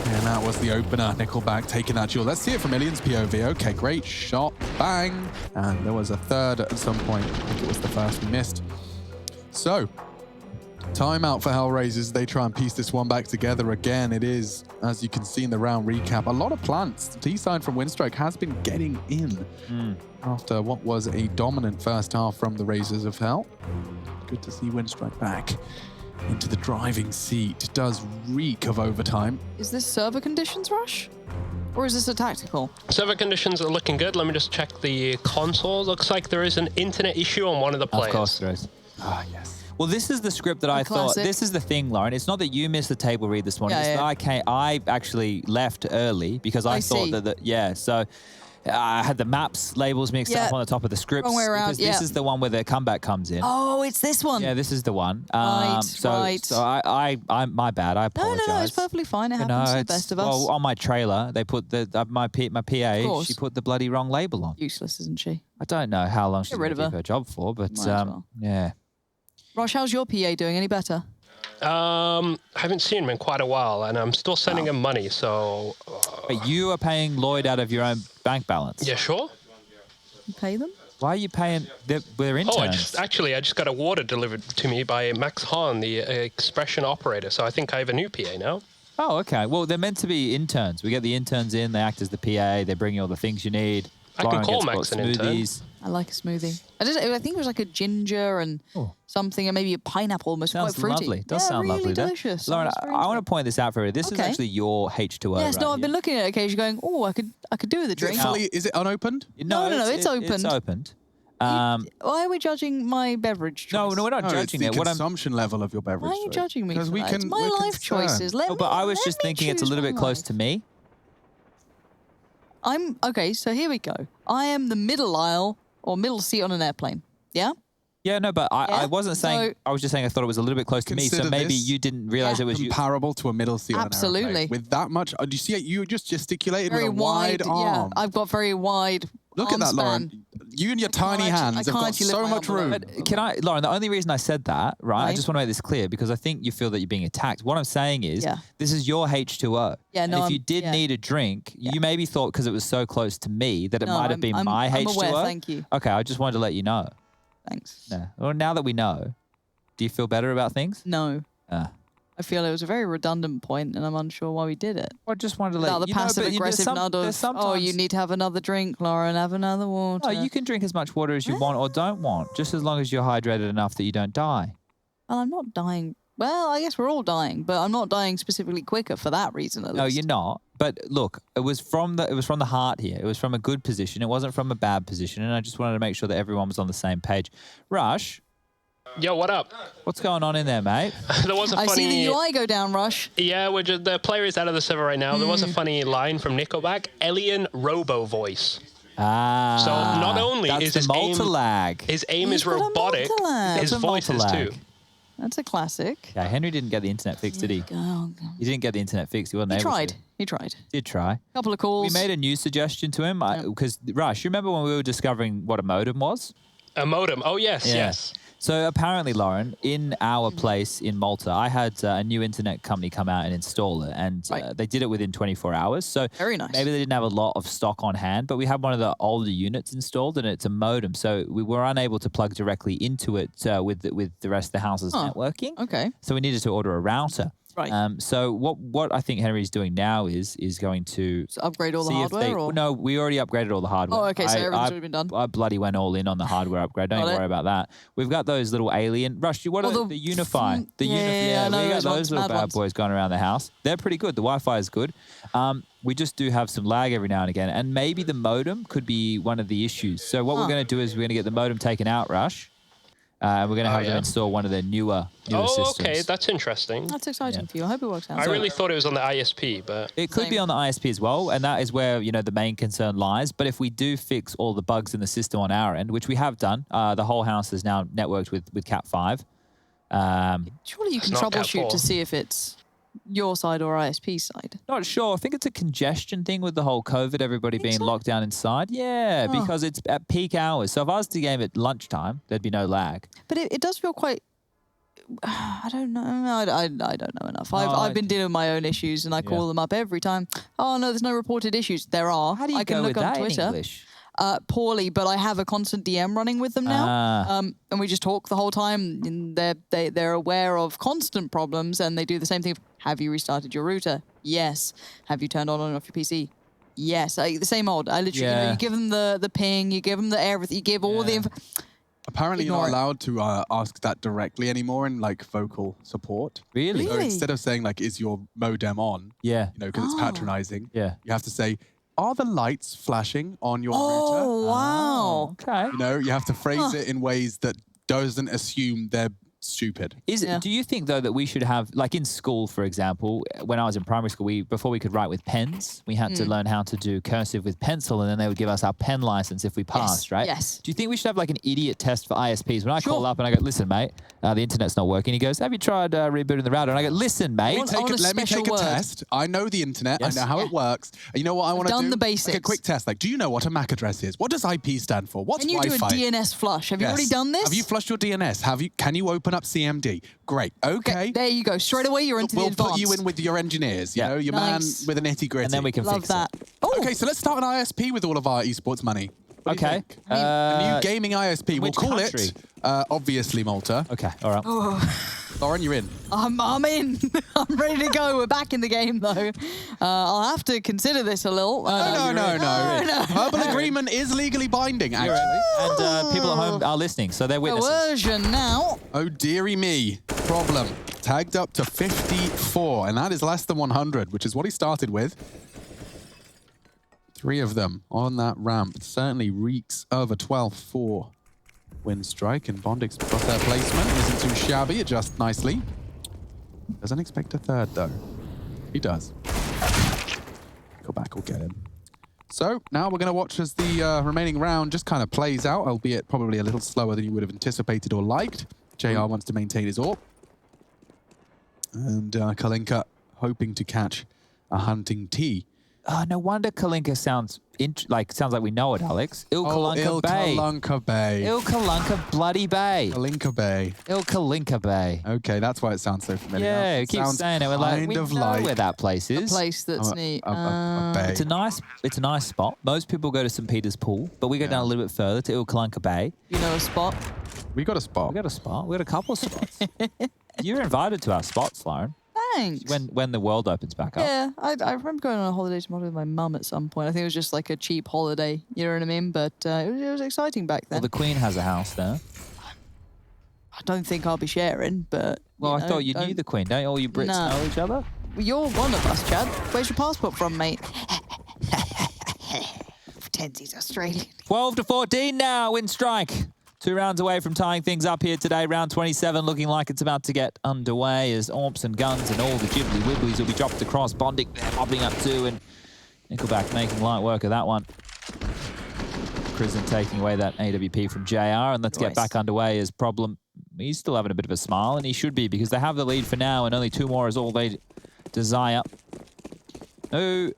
And that was the opener. Nickelback taking that duel. Let's see it from Elian's POV. Okay, great shot. Bang. And there was a third at some point. I think it was the first we missed. So, timeout for Hellraisers. They try and piece this one back together again. It is, as you can see in the round recap, a lot of plants. The T-side from Windstrike has been getting in after what was a dominant first half from the Razors of Hell. Good to see Windstrike back into the driving seat. It does reek of overtime. Is this server conditions, Rush? Or is this a tactical? Server conditions are looking good. Let me just check the console. Looks like there is an internet issue on one of the players. Of course there is. Ah, yes. Well, this is the script that I thought. This is the thing, Lauren. It's not that you missed the table read this morning. Yeah, it's that I actually left early because I thought that, so I had the maps labels mixed up on the top of the scripts. Wrong way around, because this is the one where the comeback comes in. Oh, it's this one. Yeah, this is the one. Right. So I my bad. I apologize. No, it's perfectly fine. It happens to the best of us. Well, on my trailer, they put my PA. She put the bloody wrong label on. Useless, isn't she? I don't know how long she's rid going to of keep her job for, but yeah. Rosh, how's your PA doing? Any better? I haven't seen him in quite a while, and I'm still sending him money, so... Wait, you are paying Lloyd out of your own bank balance? Yeah, sure. You pay them? Why are you paying... They're interns. I just got a water delivered to me by Max Hahn, the expression operator, so I think I have a new PA now. Oh, okay. Well, they're meant to be interns. We get the interns in, they act as the PA, they bring you all the things you need. I can call Max an intern. I like a smoothie. I think it was like a ginger and something, and maybe a pineapple, almost quite fruity. Lovely. Does sound really lovely. Delicious. Lauren, I want to point this out for you. This is actually your H2O. Yes, I've been looking at it occasionally, going, I could do with a drink. Is it unopened? No, it's opened. It's opened. Why are we judging my beverage choice? No, we're not judging it. The consumption level of your beverage. Why are you judging me? Because it's my life choices. But I was just thinking it's a little bit close to me. Okay, so here we go. I am the middle aisle or middle seat on an airplane. Yeah? Yeah, no, but I wasn't saying. I was just saying I thought it was a little bit close to me. So Consider maybe this you didn't realize it was you. comparable to a middle seat on an Absolutely. airplane. With that much, do you see it? You just gesticulated Very with a wide Yeah, arm. I've got very wide. Look at arm that, span. Lauren. You and your tiny hands have got so much room. But can I, Lauren? The only reason I said that, right? I just want to make this clear because I think you feel that you're being attacked. What I'm saying is, this is your H2O. Yeah, no, and if I'm- you did need a drink, you maybe thought because it was so close to me that it No, might have been my I'm H2O. aware, thank you. Okay, I just wanted to let you know. Thanks. Yeah. Well, now that we know, do you feel better about things? No. I feel it was a very redundant point, and I'm unsure why we did it. I just wanted to let Without the you know, but passive aggressive nod of, oh, you need to have another drink, Lauren, have another water. No, you can drink as much water as you want or don't want, just as long as you're hydrated enough that you don't die. Well, I'm not dying. Well, I guess we're all dying, but I'm not dying specifically quicker for that reason. At No, least. you're not. But look, it was from the heart here. It was from a good position. It wasn't from a bad position, and I just wanted to make sure that everyone was on the same page. Rush. Yo, what up? What's going on in there, mate? There was a funny. I see the UI go down, Rush. Yeah, the player is out of the server right now. There was a funny line from Nickelback. Alien Robo Voice. Ah. So not only that's is the his aim, multi-lag. his aim He's is got a robotic. multi-lag. His That's a voice is multi-lag. too. That's a classic. Yeah, Henry didn't get the internet fixed, did he? He didn't get the internet fixed. He wasn't He able tried. to. He tried. Did try. Couple of calls. We made a new suggestion to him because Rush, you remember when we were discovering what a modem was? A modem. Oh yes, Yeah. yes. So apparently, Lauren, in our place in Malta, I had a new internet company come out and install it, and they did it within 24 hours. So very nice. Maybe they didn't have a lot of stock on hand, but we had one of the older units installed, and it's a modem. So we were unable to plug directly into it with the rest of the house's networking. Okay. So we needed to order a router. Right. So what I think Henry's doing now is going to upgrade all the see if hardware, or? No, we already upgraded all the hardware. Oh, okay, so everything's already been done. I bloody went all in on the hardware upgrade. Don't Got even it. worry about that. We've got those little alien. Rush, what are the Unify? yeah, I know we got those those ones, little mad bad ones. boys going around the house. They're pretty good. The Wi-Fi is good. We just do have some lag every now and again, and maybe the modem could be one of the issues. So what we're going to do is we're going to get the modem taken out, Rush. We're going to have them install one of their newer systems. Okay, that's interesting. That's exciting for you. I hope it works out. I really thought it was on the ISP, but It could be on the ISP as well, and that is where the main concern lies. But if we do fix all the bugs in the system on our end, which we have done, the whole house is now networked with Cat 5. Surely you can It's not Cat troubleshoot 4. to see if it's your side or ISP side. Not sure. I think it's a congestion thing with the whole COVID, everybody being locked down inside. Yeah, Oh. because it's at peak hours. So if I was to game at lunchtime, there'd be no lag. But it does feel quite. I don't know. I don't know enough. No, I've been dealing with my own issues, and I call them up every time. Oh no, there's no reported issues. There are. How do you I can go look with on that in Twitter. English? Poorly, but I have a constant DM running with them now, and we just talk the whole time. And they're aware of constant problems, and they do the same thing. Have you restarted your router? Yes. Have you turned on and off your PC? Yes. The same old. I literally, you give them the ping, you give them the everything, you give all the info. Apparently, Ignore you're it. not allowed to ask that directly anymore in vocal support. Really? So instead of saying is your modem on? Yeah. Because it's patronizing. Yeah. You have to say, are the lights flashing on your router? Oh wow. Okay. You have to phrase it in ways that doesn't assume they're stupid. Do you think though that we should have, like in school, for example, when I was in primary school, before we could write with pens, we had to learn how to do cursive with pencil, and then they would give us our pen license if we passed, right? Yes. Do you think we should have like an idiot test for ISPs? When I call up and I go, listen, mate, the internet's not working. He goes, have you tried rebooting the router? And I go, listen, mate. Let me take a test. I know the internet. Yes. I know how it works. And you know what I want to do? done the basics. Like a quick test. Do you know what a MAC address is? What does IP stand for? What's Can you Wi-Fi? do a DNS flush? Have you already done this? Have you flushed your DNS? Can you open up CMD? Great. Okay. There you go. Straight away, you're into We'll the advanced. put you in with your engineers, your Nice. man with a nitty gritty. And then we can Love fix that. it. Okay, so let's start an ISP with all of our esports money. What do you Okay. think? A new gaming ISP. We'll which call country? it, obviously, Malta. Okay, all right. Oh, Lauren, you're in. I'm in. I'm ready to go. We're back in the game, though. I'll have to consider this a little. No. Verbal agreement is legally binding, actually. And people at home are listening, so they're witnesses. Coercion now. Oh, dearie me. Problem. Tagged up to 54, and that is less than 100, which is what he started with. 3 of them on that ramp. Certainly reeks of a 12-4 win strike, and Bondix got their placement. Isn't too shabby, adjust nicely. Doesn't expect a third, though. He does. Go back, we'll get him. So now we're going to watch as the remaining round just kind of plays out, albeit probably a little slower than you would have anticipated or liked. JR wants to maintain his AWP. And Kalinka hoping to catch a hunting T. Oh, no wonder Kalinka sounds like we know it, Alex. Kalinka Bay. Kalinka Bay. Kalinka bloody Bay. Kalinka Bay. Kalinka Bay. Okay, that's why it sounds so familiar. Yeah, we keep saying it. We're like, we know where that place is. A place that's neat. A bay. It's a nice spot. Most people go to St. Peter's Pool, but we go down a little bit further to Kalinka Bay. You know a spot? We got a spot. We got a couple of spots. You're invited to our spots, Lauren. Thanks. When the world opens back up. Yeah, I remember going on a holiday to with my mum at some point. I think it was just like a cheap holiday, you know what I mean? But it was exciting back then. Well, the Queen has a house there. I don't think I'll be sharing, but... Well, I thought you knew the Queen. Don't all you Brits know each other? Well, you're one of us, Chad. Where's your passport from, mate? Pretends he's Australian. 12-14 now, win strike. 2 rounds away from tying things up here today. Round 27 looking like it's about to get underway as AWPs and guns and all the jibbly wibblies will be dropped across. Bondic there mobbing up too, and Nickelback making light work of that one. Prison taking away that AWP from JR, and let's get back underway as Problem. He's still having a bit of a smile, and he should be because they have the lead for now, and only 2 more is all they desire. No,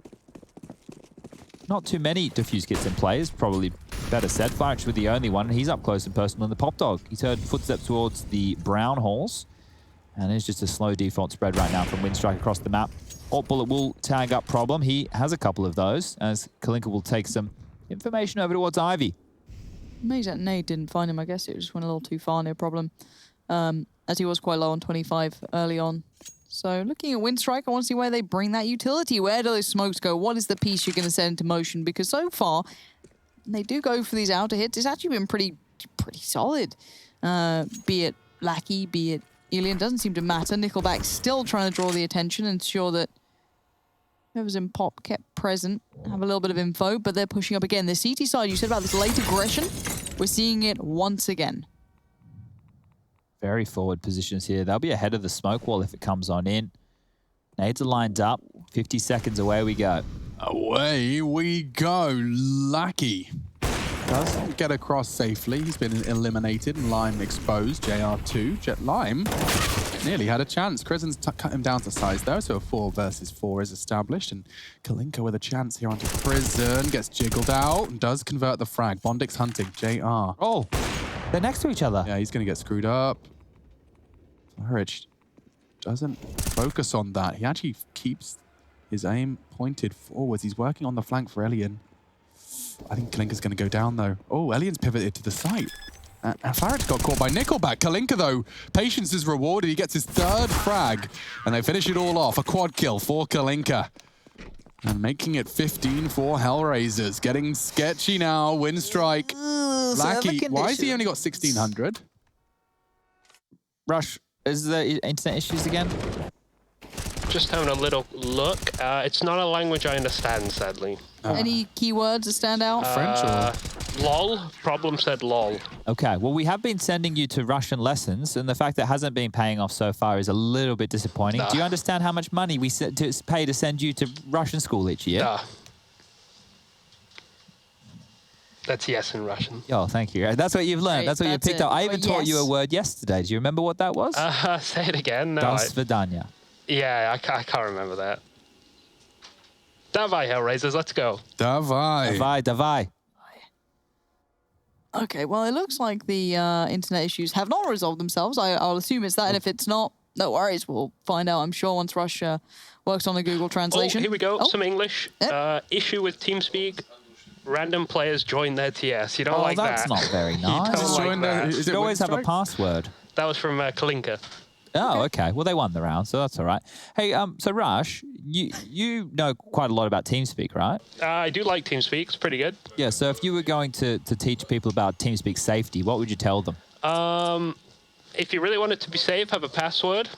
not too many defuse kits in play is probably better said. Flash with the only one. He's up close and personal in the Pop Dog. He's heard footsteps towards the brown halls. And it's just a slow default spread right now from Windstrike across the map. AWP Bullet will tag up Problem. He has a couple of those as Kalinka will take some information over towards Ivy. Amazing that Nade didn't find him. I guess it just went a little too far near Problem. As he was quite low on 25 early on. So looking at Windstrike, I want to see where they bring that utility. Where do those smokes go? What is the piece you're going to set into motion? Because so far, they do go for these outer hits. It's actually been pretty solid. Be it Lackey, be it Alien, doesn't seem to matter. Nickelback still trying to draw the attention and ensure that whoever's in Pop kept present, have a little bit of info, but they're pushing up again. The CT side, you said about this late aggression, we're seeing it once again. Very forward positions here. They'll be ahead of the smoke wall if it comes on in. Nades are lined up. 50 seconds away we go. Away we go. Lackey doesn't get across safely. He's been eliminated and Lime exposed. JR2. Jet Lime nearly had a chance. Krizen's cut him down to size though, so a 4 versus 4 is established. And Kalinka with a chance here onto Prison. Gets jiggled out and does convert the frag. Bondic's hunting. JR. Oh, they're next to each other. Yeah, he's going to get screwed up. Rich doesn't focus on that. He actually keeps his aim pointed forwards. He's working on the flank for Elian. I think Kalinka's going to go down, though. Oh, Elian's pivoted to the site. And Farage got caught by Nickelback. Kalinka, though, patience is rewarded. He gets his 3rd frag, and they finish it all off. A quad kill for Kalinka. And making it 15 for Hellraisers. Getting sketchy now. Windstrike. Lackey. Why has he only got 1,600? Rush. Is the internet issues again? Just having a little look. It's not a language I understand, sadly. Any keywords that stand out? French or? LOL. Problem said LOL. Okay, well, we have been sending you to Russian lessons, and the fact that it hasn't been paying off so far is a little bit disappointing. Do you understand how much money we pay to send you to Russian school each year? That's yes in Russian. Oh, thank you. That's what you've learned. Right, that's what you picked up. I even taught you a word yesterday. Do you remember what that was? Say it again. No, Do svidaniya. Yeah, I can't remember that. Davai, Hellraisers, let's go. Davai. Davai. Okay, well, it looks like the internet issues have not resolved themselves. I'll assume it's that, and if it's not, no worries. We'll find out, I'm sure, once Russia works on the Google translation. Oh, here we go. Some English. Issue with TeamSpeak. Random players join their TS. You don't like that. Oh, that's not very nice. You should always have a password. That was from Kalinka. Oh, okay. Well, they won the round, so that's all right. Hey, so Rush, you know quite a lot about TeamSpeak, right? I do like TeamSpeak. It's pretty good. Yeah, so if you were going to teach people about TeamSpeak safety, what would you tell them? If you really want it to be safe, have a password.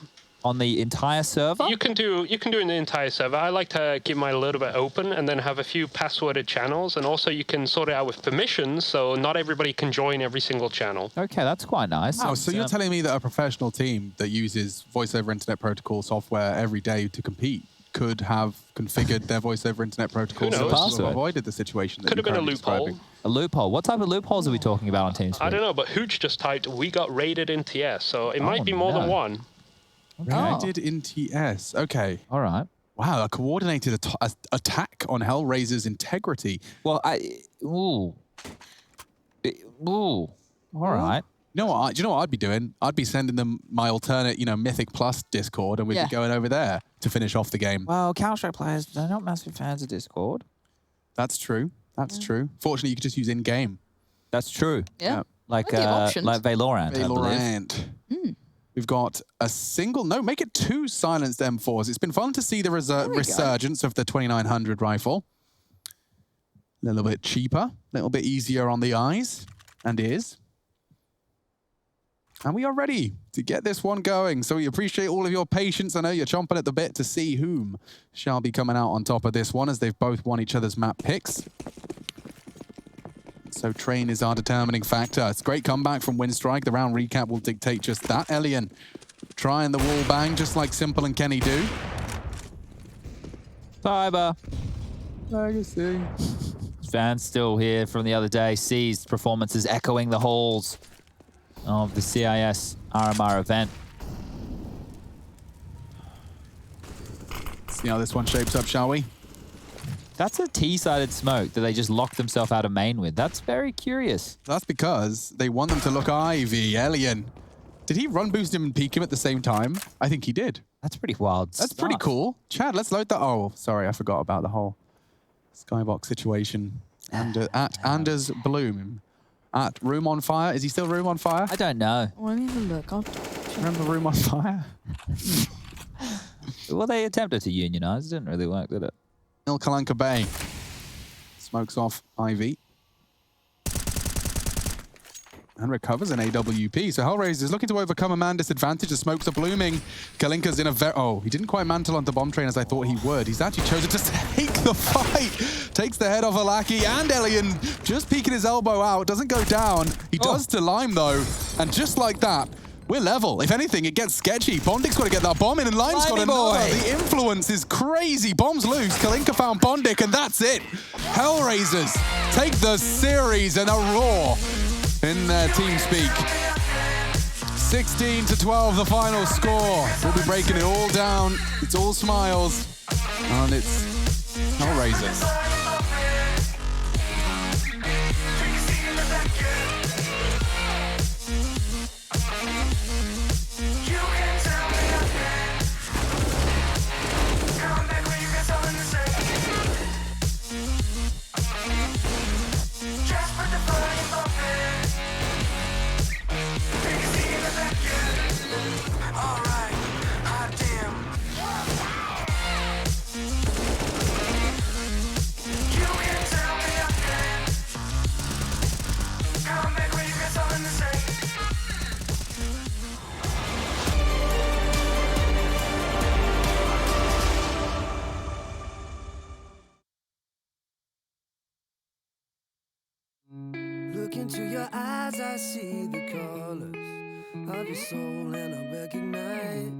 On the entire server? You can do in the entire server. I like to keep mine a little bit open and then have a few passworded channels, and also you can sort it out with permissions, so not everybody can join every single channel. Okay, that's quite nice. Oh, so you're telling me that a professional team that uses voice over internet protocol software every day to compete could have configured their voice over internet protocol so as to have avoided the situation that Could have been a loophole. A loophole. What type of loopholes are we talking about on TeamSpeak? I don't know, but Hooch just typed, "We got raided in TS," so it might be more than one. Raided in TS. Okay. All right. Wow, a coordinated attack on Hellraiser's integrity. Well, All right. You know what? Do you know what I'd be doing? I'd be sending them my alternate, Mythic Plus Discord, and we'd be going over there to finish off the game. Well, Counter-Strike players, they're not massive fans of Discord. That's true. That's true. Fortunately, you could just use in-game. That's true. Yeah. Like Valorant. Valorant. We've got a single, make it 2 silenced M4s. It's been fun to see the resurgence of the 2900 rifle. A little bit cheaper, a little bit easier on the eyes and ears. And we are ready to get this one going. So we appreciate all of your patience. I know you're chomping at the bit to see whom shall be coming out on top of this one, as they've both won each other's map picks. So train is our determining factor. It's a great comeback from Winstrike. The round recap will dictate just that. Elian trying the wall bang just like Simple and Kenny do. Cyber. Legacy. Fans still here from the other day. Seized performances echoing the halls of the CIS RMR event. See how this one shapes up, shall we? That's a T-sided smoke that they just locked themselves out of main with. That's very curious. That's because they want them to look Ivy. Elian. Did he run boost him and peek him at the same time? I think he did. That's pretty wild. That's pretty cool. Chad, let's load that. Oh, sorry, I forgot about the whole skybox situation. At Anders Bloom. At Room on Fire. Is he still Room on Fire? I don't know. Let me have a look. Remember Room on Fire? Well, they attempted to unionize. It didn't really work, did it? Il Kalanka Bay smokes off Ivy and recovers an AWP. So Hellraiser is looking to overcome a man disadvantage. The smokes are blooming. Kalinka's in a he didn't quite mantle onto Bomb Train as I thought he would. He's actually chosen to take the fight. Takes the head off Alaki, and Elian just peeking his elbow out. Doesn't go down. He does to Lime though. And just like that, we're level. If anything, it gets sketchy. Bondik's got to get that bomb in, and Lime's got another. The influence is crazy. Bomb's loose. Kalinka found Bondik, and that's it. Hellraisers take the series and a roar in their TeamSpeak. 16-12, the final score. We'll be breaking it all down. It's all smiles, and it's Hellraisers. Look into your eyes, I see the colors of your soul, and I recognize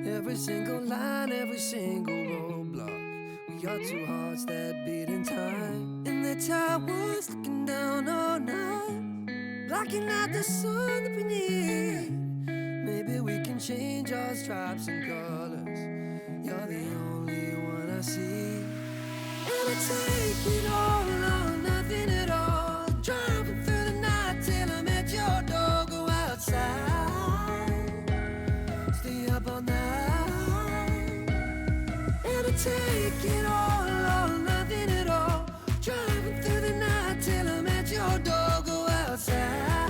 every single line, every single roadblock. We are two hearts that beat in time. In the towers, looking down all night, blocking out the sun that we need. Maybe we can change our stripes and colors. You're the only one I see. And I take it all or nothing at all. Driving through the night till I'm at your door. Go outside, stay up all night. And I take it all or nothing at all. Driving through the night till I'm at your door. Go outside,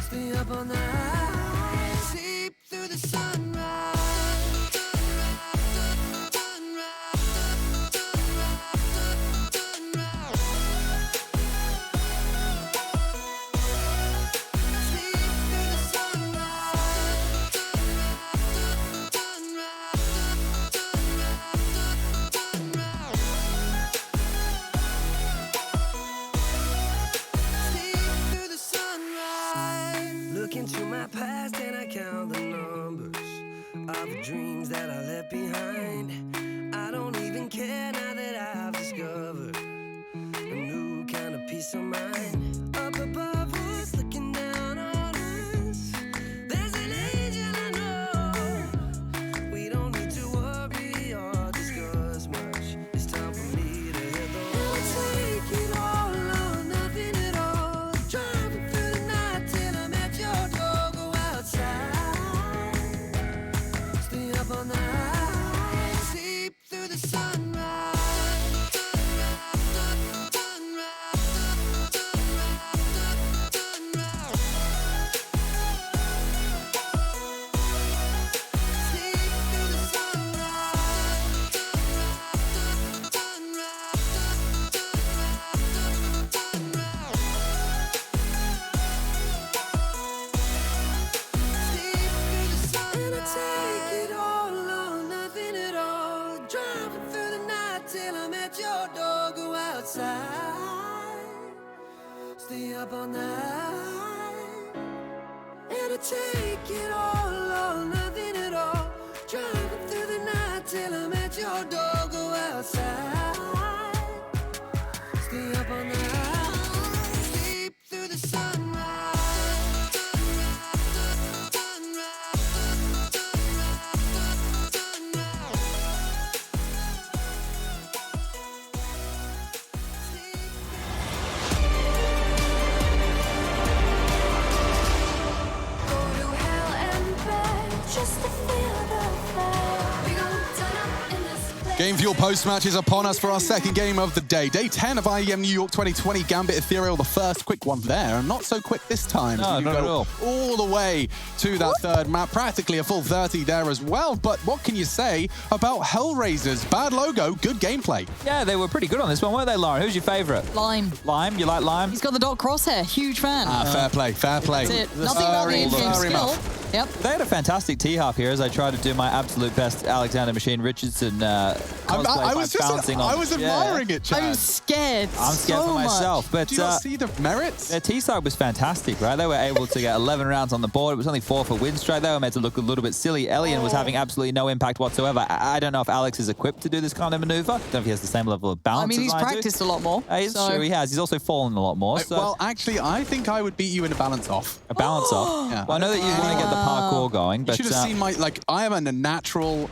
stay up all night. Sleep through the sunrise. Into my past and I count the numbers of the dreams that I left behind. I don't even care now that I've discovered a new kind of peace of mind. Up above us, looking down on us, there's an angel I know. We don't need to worry or discuss much. It's time for me to hit the road. Take it all or nothing at all. Driving through the night till I'm at your door. Go outside, stay up all night, sleep through the sunrise. Take it all or nothing at all. Driving through the night till I'm at your door. Go outside, stay up all night. And I take it all or nothing at all. Driving through the night till I'm at your door. Go outside, stay up all night. Sleep through the sunrise. Just to feel the fire. We gon' turn up in this place. Game Fuel post-match is upon us for our second game of the day. Day 10 of IEM New York 2020 Gambit Ethereal, the first quick one there, and not so quick this time. No, You not go at all. the way to that third map, practically a full 30 there as well. But what can you say about Hellraisers? Bad logo, good gameplay. Yeah, they were pretty good on this one, weren't they, Lauren? Who's your favorite? Lime. Lime? You like Lime? He's got the dot crosshair. Huge fan. Fair play, fair play. That's it. Nothing about the in-game skill. Yep. They had a fantastic tee up here as I tried to do my absolute best Alexander Machine Richardson cosplay I by was bouncing on. I was admiring it, Chad. I'm scared. I'm scared so for myself. much. But Do you not see the merits? their tee side was fantastic, right? They were able to get 11 rounds on the board. It was only 4 for win strike. They were made to look a little bit silly. Elian was having absolutely no impact whatsoever. I don't know if Alex is equipped to do this kind of maneuver. I don't know if he has the same level of balance I mean, as he's I do. practiced a lot more. It's so. true, he has. He's also fallen a lot more. So Well, actually, I think I would beat you in a balance off. a balance off. Yeah. Well, I know that you want to get the parkour going, You but should have seen my, I am a natural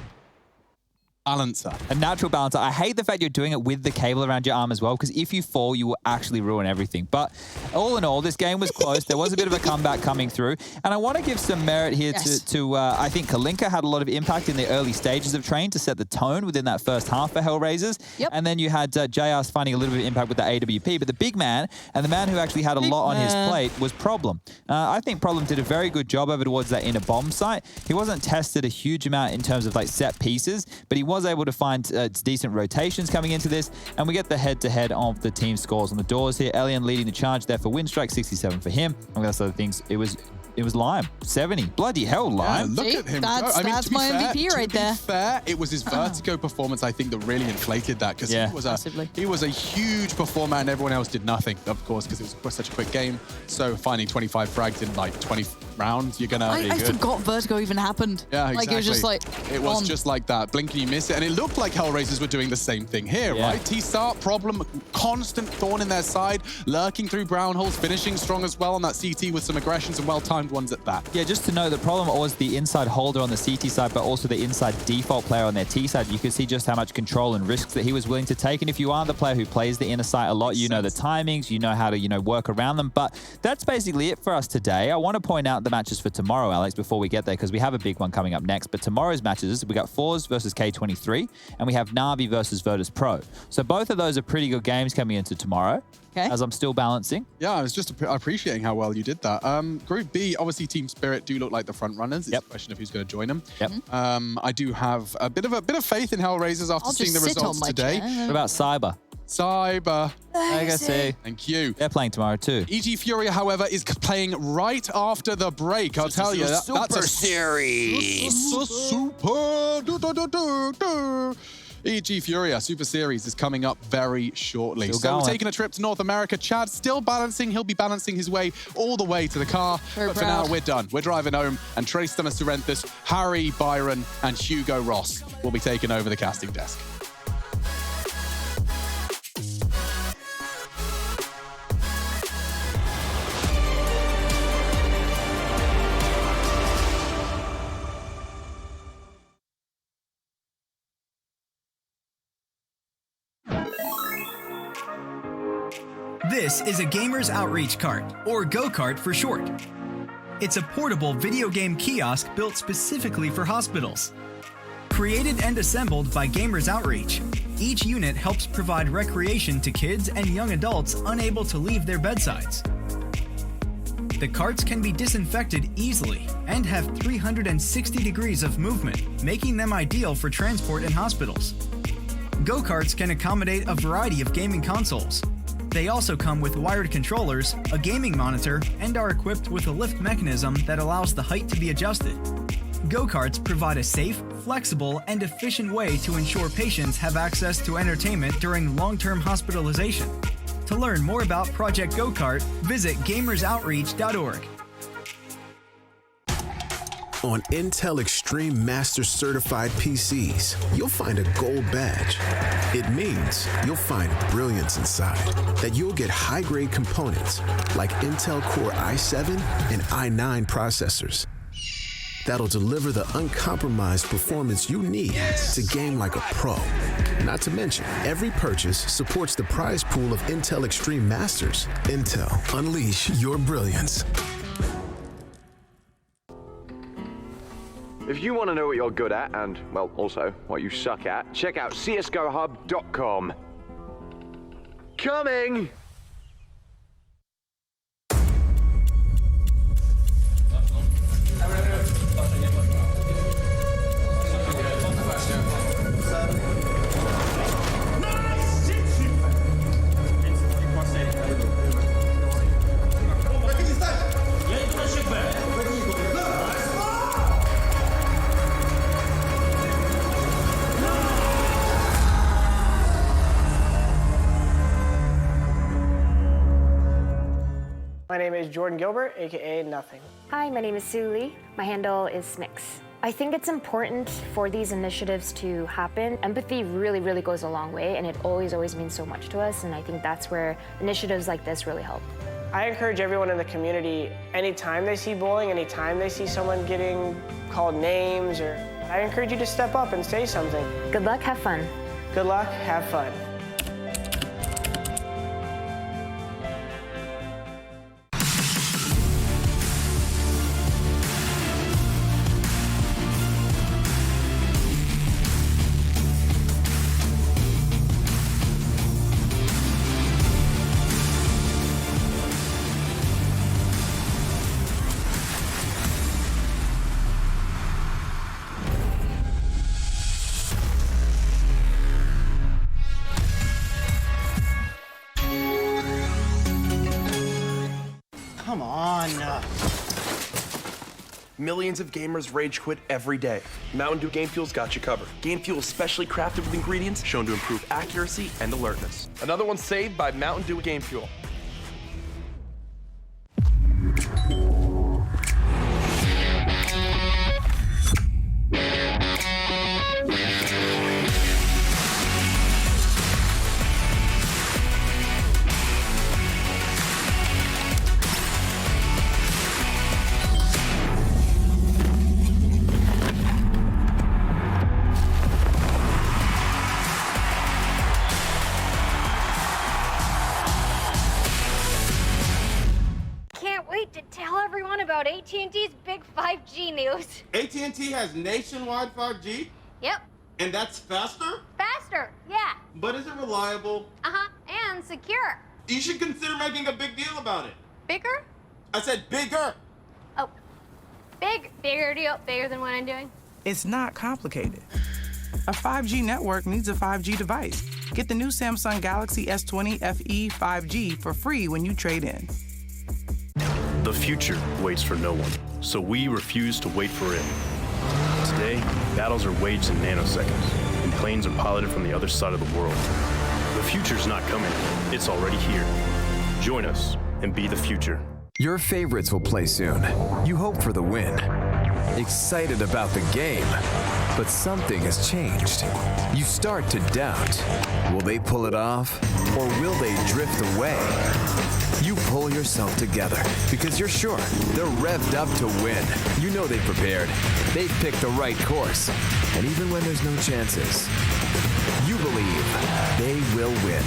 balancer. a natural balancer. I hate the fact you're doing it with the cable around your arm as well, because if you fall, you will actually ruin everything. But all in all, this game was close. There was a bit of a comeback coming through. And I want to give some merit here to I think Kalinka had a lot of impact in the early stages of Train to set the tone within that first half for Hellraisers. Yep. And then you had JR's finding a little bit of impact with the AWP. But the big man, and the man who actually had a lot on his plate, was Problem. I think Problem did a very good job over towards that inner bomb site. He wasn't tested a huge amount in terms of like set pieces, but he was able to find decent rotations coming into this, and we get the head-to-head of the team scores on the doors here. Elian leading the charge there for win strike, 67 for him. And that's other things. It was Lime, 70. Bloody hell, Lime. Yeah, look at him That's, go. I mean, that's to be my fair, MVP right there. To be fair, it was his Vertigo performance, I think, that really inflated that, because he was a huge performer and everyone else did nothing, of course, because it was such a quick game. So finding 25 frags in like 20 rounds, you're gonna be I good. forgot Vertigo even happened. Yeah, exactly. Like it was just like it was on. just like that. Blink and you miss it, and it looked like Hellraisers were doing the same thing here, right? T-Start, Problem, constant thorn in their side, lurking through brown holes, finishing strong as well on that CT with some aggressions and well-timed ones at that. Yeah, just to know the Problem was the inside holder on the CT side, but also the inside default player on their T side. You could see just how much control and risks that he was willing to take. And if you are the player who plays the inner side a lot, you know the timings, you know how to, work around them. But that's basically it for us today. I want to point out the matches for tomorrow, Alex, before we get there, because we have a big one coming up next. But tomorrow's matches, we got Fours versus K23, and we have Navi versus Virtus Pro. So both of those are pretty good games coming into tomorrow. Okay. As I'm still balancing. Yeah, I was just appreciating how well you did that. Group B, obviously Team Spirit do look like the front runners. It's a question of who's going to join them. Yep. I do have a bit of faith in Hellraisers after seeing the results today. What about Cyber? Cyber. Legacy. Thank you. They're playing tomorrow too. EG Furia, however, is playing right after the break. I'll tell you, that's a series. Super. EG Furia Super Series is coming up very shortly. Still So we're going. taking a trip to North America. Chad's still balancing. He'll be balancing his way all the way to the car. Very but for proud. now, we're done. We're driving home. And Tristan Sorrenthus, Harry, Byron, and Hugo Ross will be taking over the casting desk. This is a Gamer's Outreach Cart, or Go-Kart for short. It's a portable video game kiosk built specifically for hospitals. Created and assembled by Gamers Outreach, each unit helps provide recreation to kids and young adults unable to leave their bedsides. The carts can be disinfected easily and have 360 degrees of movement, making them ideal for transport in hospitals. Go-Karts can accommodate a variety of gaming consoles. They also come with wired controllers, a gaming monitor, and are equipped with a lift mechanism that allows the height to be adjusted. Go-Karts provide a safe, flexible, and efficient way to ensure patients have access to entertainment during long-term hospitalization. To learn more about Project Go-Kart, visit gamersoutreach.org. On Intel Extreme Master Certified PCs, you'll find a gold badge. It means you'll find brilliance inside, that you'll get high-grade components like Intel Core i7 and i9 processors that'll deliver the uncompromised performance you need to game like a pro. Not to mention, every purchase supports the prize pool of Intel Extreme Masters. Intel, unleash your brilliance. If you want to know what you're good at and, well, also what you suck at, check out csgohub.com. Coming! My name is Jordan Gilbert, aka Nothing. Hi, my name is Sue Lee. My handle is Smix. I think it's important for these initiatives to happen. Empathy really, really goes a long way, and it always means so much to us, and I think that's where initiatives like this really help. I encourage everyone in the community, anytime they see bullying, anytime they see someone getting called names, I encourage you to step up and say something. Good luck, have fun. Good luck, have fun. Come on. Millions of gamers rage quit every day. Mountain Dew Game Fuel's got you covered. Game Fuel is specially crafted with ingredients shown to improve accuracy and alertness. Another one saved by Mountain Dew Game Fuel. Can't wait to tell everyone about AT&T's big 5G news. AT&T has nationwide 5G? Yep, And that's faster? faster, yeah. But is it reliable? Uh-huh, and secure. You should consider making a big deal about it. Bigger? I said bigger. Oh, bigger deal, bigger than what I'm doing. It's not complicated. A 5G network needs a 5G device. Get the new Samsung Galaxy S20 FE 5G for free when you trade in. The future waits for no one, so we refuse to wait for it. Today, battles are waged in nanoseconds, and planes are piloted from the other side of the world. The future's not coming, it's already here. Join us and be the future. Your favorites will play soon. You hope for the win. Excited about the game, but something has changed. You start to doubt. Will they pull it off, or will they drift away? You pull yourself together because you're sure they're revved up to win. You know they've prepared. They've picked the right course. And even when there's no chances, you believe they will win.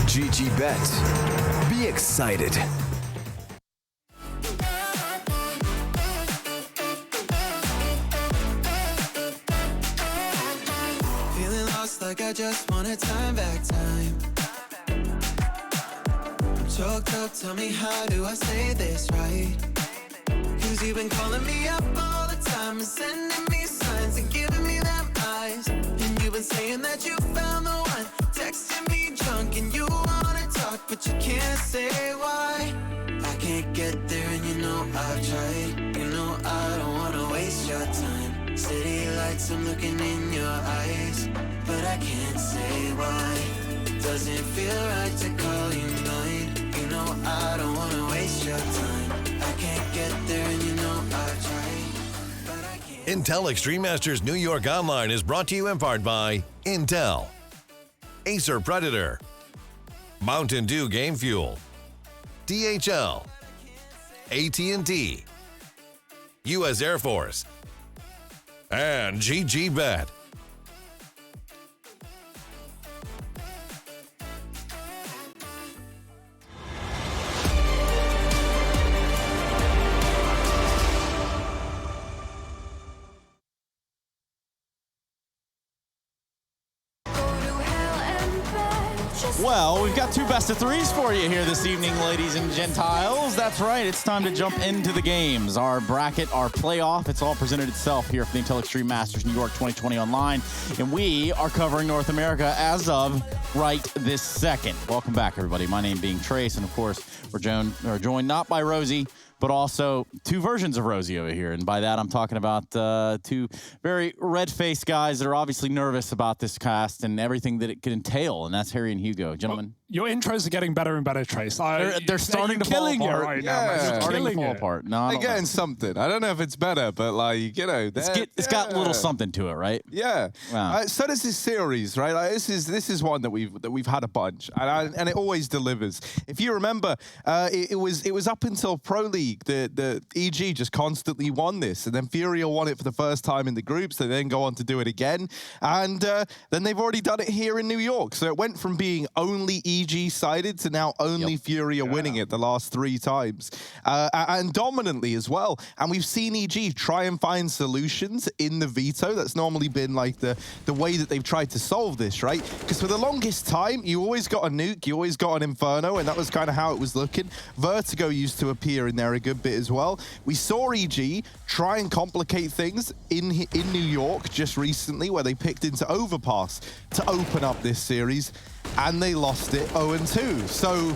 GG Bet. Be excited. Feeling lost like I just want a time back time. I'm choked up, tell me how do I say this right? Cause you've been calling me up all the time and sending me signs and giving me them eyes. And you've been saying that you found the one, texting me drunk and you wanna talk but you can't say why. I can't get there and you know I've tried. You know I don't wanna waste your time. City lights, I'm looking in your eyes, but I can't say why. It doesn't feel right to call you mine. You know I don't wanna waste your time. I can't get there and you know I've tried. Intel Extreme Masters New York Online is brought to you in part by Intel, Acer Predator, Mountain Dew Game Fuel, DHL, AT&T, U.S. Air Force, and GG Bet. Well, we've got two best of threes for you here this evening, ladies and gentiles. That's right, it's time to jump into the games. Our bracket, our playoff, it's all presented itself here for the Intel Extreme Masters New York 2020 Online. And we are covering North America as of right this second. Welcome back, everybody. My name being Trace, and of course, we're joined not by Rosie, but also two versions of Rosie over here. And by that, I'm talking about two very red-faced guys that are obviously nervous about this cast and everything that it could entail, and that's Harry and Hugo. Gentlemen. Your intros are getting better and better, Trace. They're starting to fall apart right now. Man. They're starting to fall apart. No, They're getting something. I don't know if it's better, but like, you know, it's got a little something to it, right? Yeah. Wow. So does this series, right? Like, this is one that we've had a bunch, and it always delivers. If you remember, it was up until Pro League the EG just constantly won this, and then Furia won it for the first time in the groups. They then go on to do it again, and then they've already done it here in New York. So it went from being only EG sided to now only Furia winning it the last 3 times, and dominantly as well. And we've seen EG try and find solutions in the veto. That's normally been like the way that they've tried to solve this, right? Because for the longest time, you always got a nuke, you always got an Inferno, and that was kind of how it was looking. Vertigo used to appear in there a good bit as well. We saw EG try and complicate things in New York just recently, where they picked into Overpass to open up this series, and they lost it 0-2. So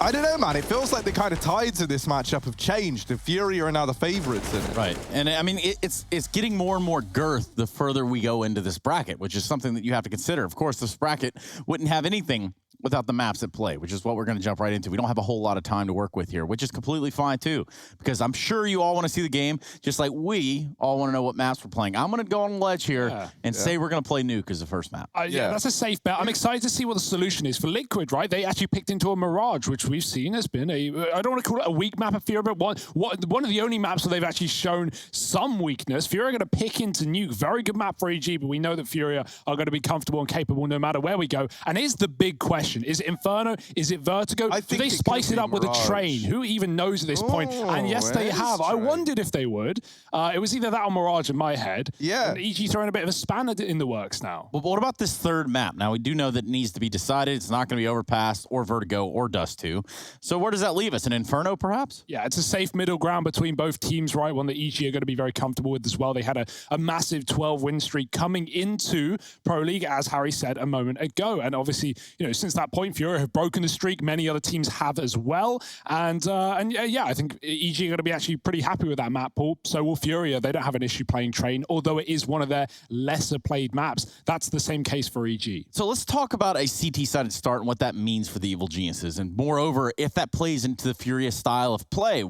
I don't know, man. It feels like the kind of tides of this matchup have changed. The Furia are now the favorites in it. Right. And I mean, it's getting more and more girth the further we go into this bracket, which is something that you have to consider. Of course, this bracket wouldn't have anything without the maps at play, which is what we're going to jump right into. We don't have a whole lot of time to work with here, which is completely fine too, because I'm sure you all want to see the game, just like we all want to know what maps we're playing. I'm going to go on the ledge here and say we're going to play Nuke as the first map. Yeah, that's a safe bet. I'm excited to see what the solution is for Liquid, right? They actually picked into a Mirage, which we've seen has been I don't want to call it a weak map of Furia, but one of the only maps where they've actually shown some weakness. Furia are going to pick into Nuke. Very good map for EG, but we know that Furia are going to be comfortable and capable no matter where we go. And here's the big question. Is it Inferno? Is it Vertigo? Do they spice it up with a train? Who even knows at this point? And yes, they have. I wondered if they would. It was either that or Mirage in my head. Yeah. And EG throwing a bit of a spanner in the works now. But what about this third map? Now, we do know that it needs to be decided. It's not going to be Overpass or Vertigo or Dust 2. So where does that leave us? An Inferno, perhaps? Yeah, it's a safe middle ground between both teams, right? One that EG are going to be very comfortable with as well. They had a massive 12-win streak coming into Pro League, as Harry said a moment ago. And obviously, you know, since that point. Furia have broken the streak. Many other teams have as well. And yeah, I think EG are going to be actually pretty happy with that map pool. So will Furia. They don't have an issue playing Train, although it is one of their lesser played maps. That's the same case for EG. So let's talk about a CT-sided start and what that means for the Evil Geniuses. And moreover, if that plays into the Furia style of play,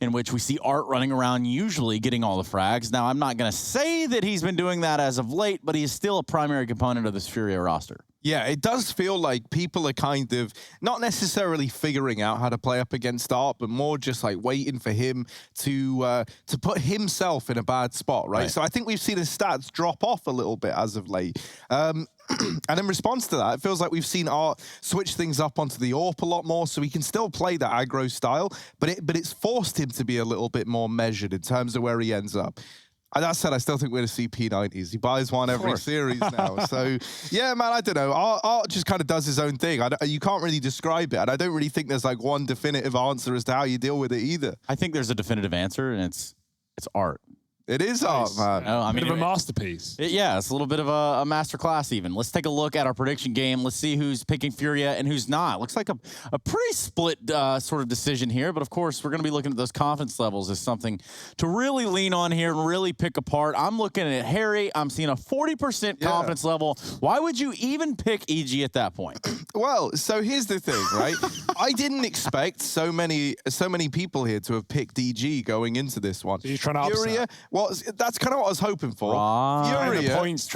in which we see Art running around usually getting all the frags. Now, I'm not going to say that he's been doing that as of late, but he is still a primary component of this Furia roster. Yeah, it does feel like people are kind of not necessarily figuring out how to play up against Art, but more just like waiting for him to put himself in a bad spot, right? So I think we've seen his stats drop off a little bit as of late. And in response to that, it feels like we've seen Art switch things up onto the AWP a lot more, so he can still play that aggro style, but it's forced him to be a little bit more measured in terms of where he ends up. And that said, I still think we're going to see P90s. He buys one every series now. So, yeah, man, I don't know. Art just kind of does his own thing. You can't really describe it. And I don't really think there's like one definitive answer as to how you deal with it either. I think there's a definitive answer, and it's Art. It is Art, man. No, I mean, bit of a masterpiece. Yeah, it's a little bit of a master class even. Let's take a look at our prediction game. Let's see who's picking Furia and who's not. Looks like a pretty split sort of decision here, but of course, we're going to be looking at those confidence levels as something to really lean on here and really pick apart. I'm looking at Harry. I'm seeing a 40% confidence level. Why would you even pick EG at that point? Well, so here's the thing, right? I didn't expect so many people here to have picked EG going into this one. So you're trying to Furia, upset. well, that's kind of what I was hoping for.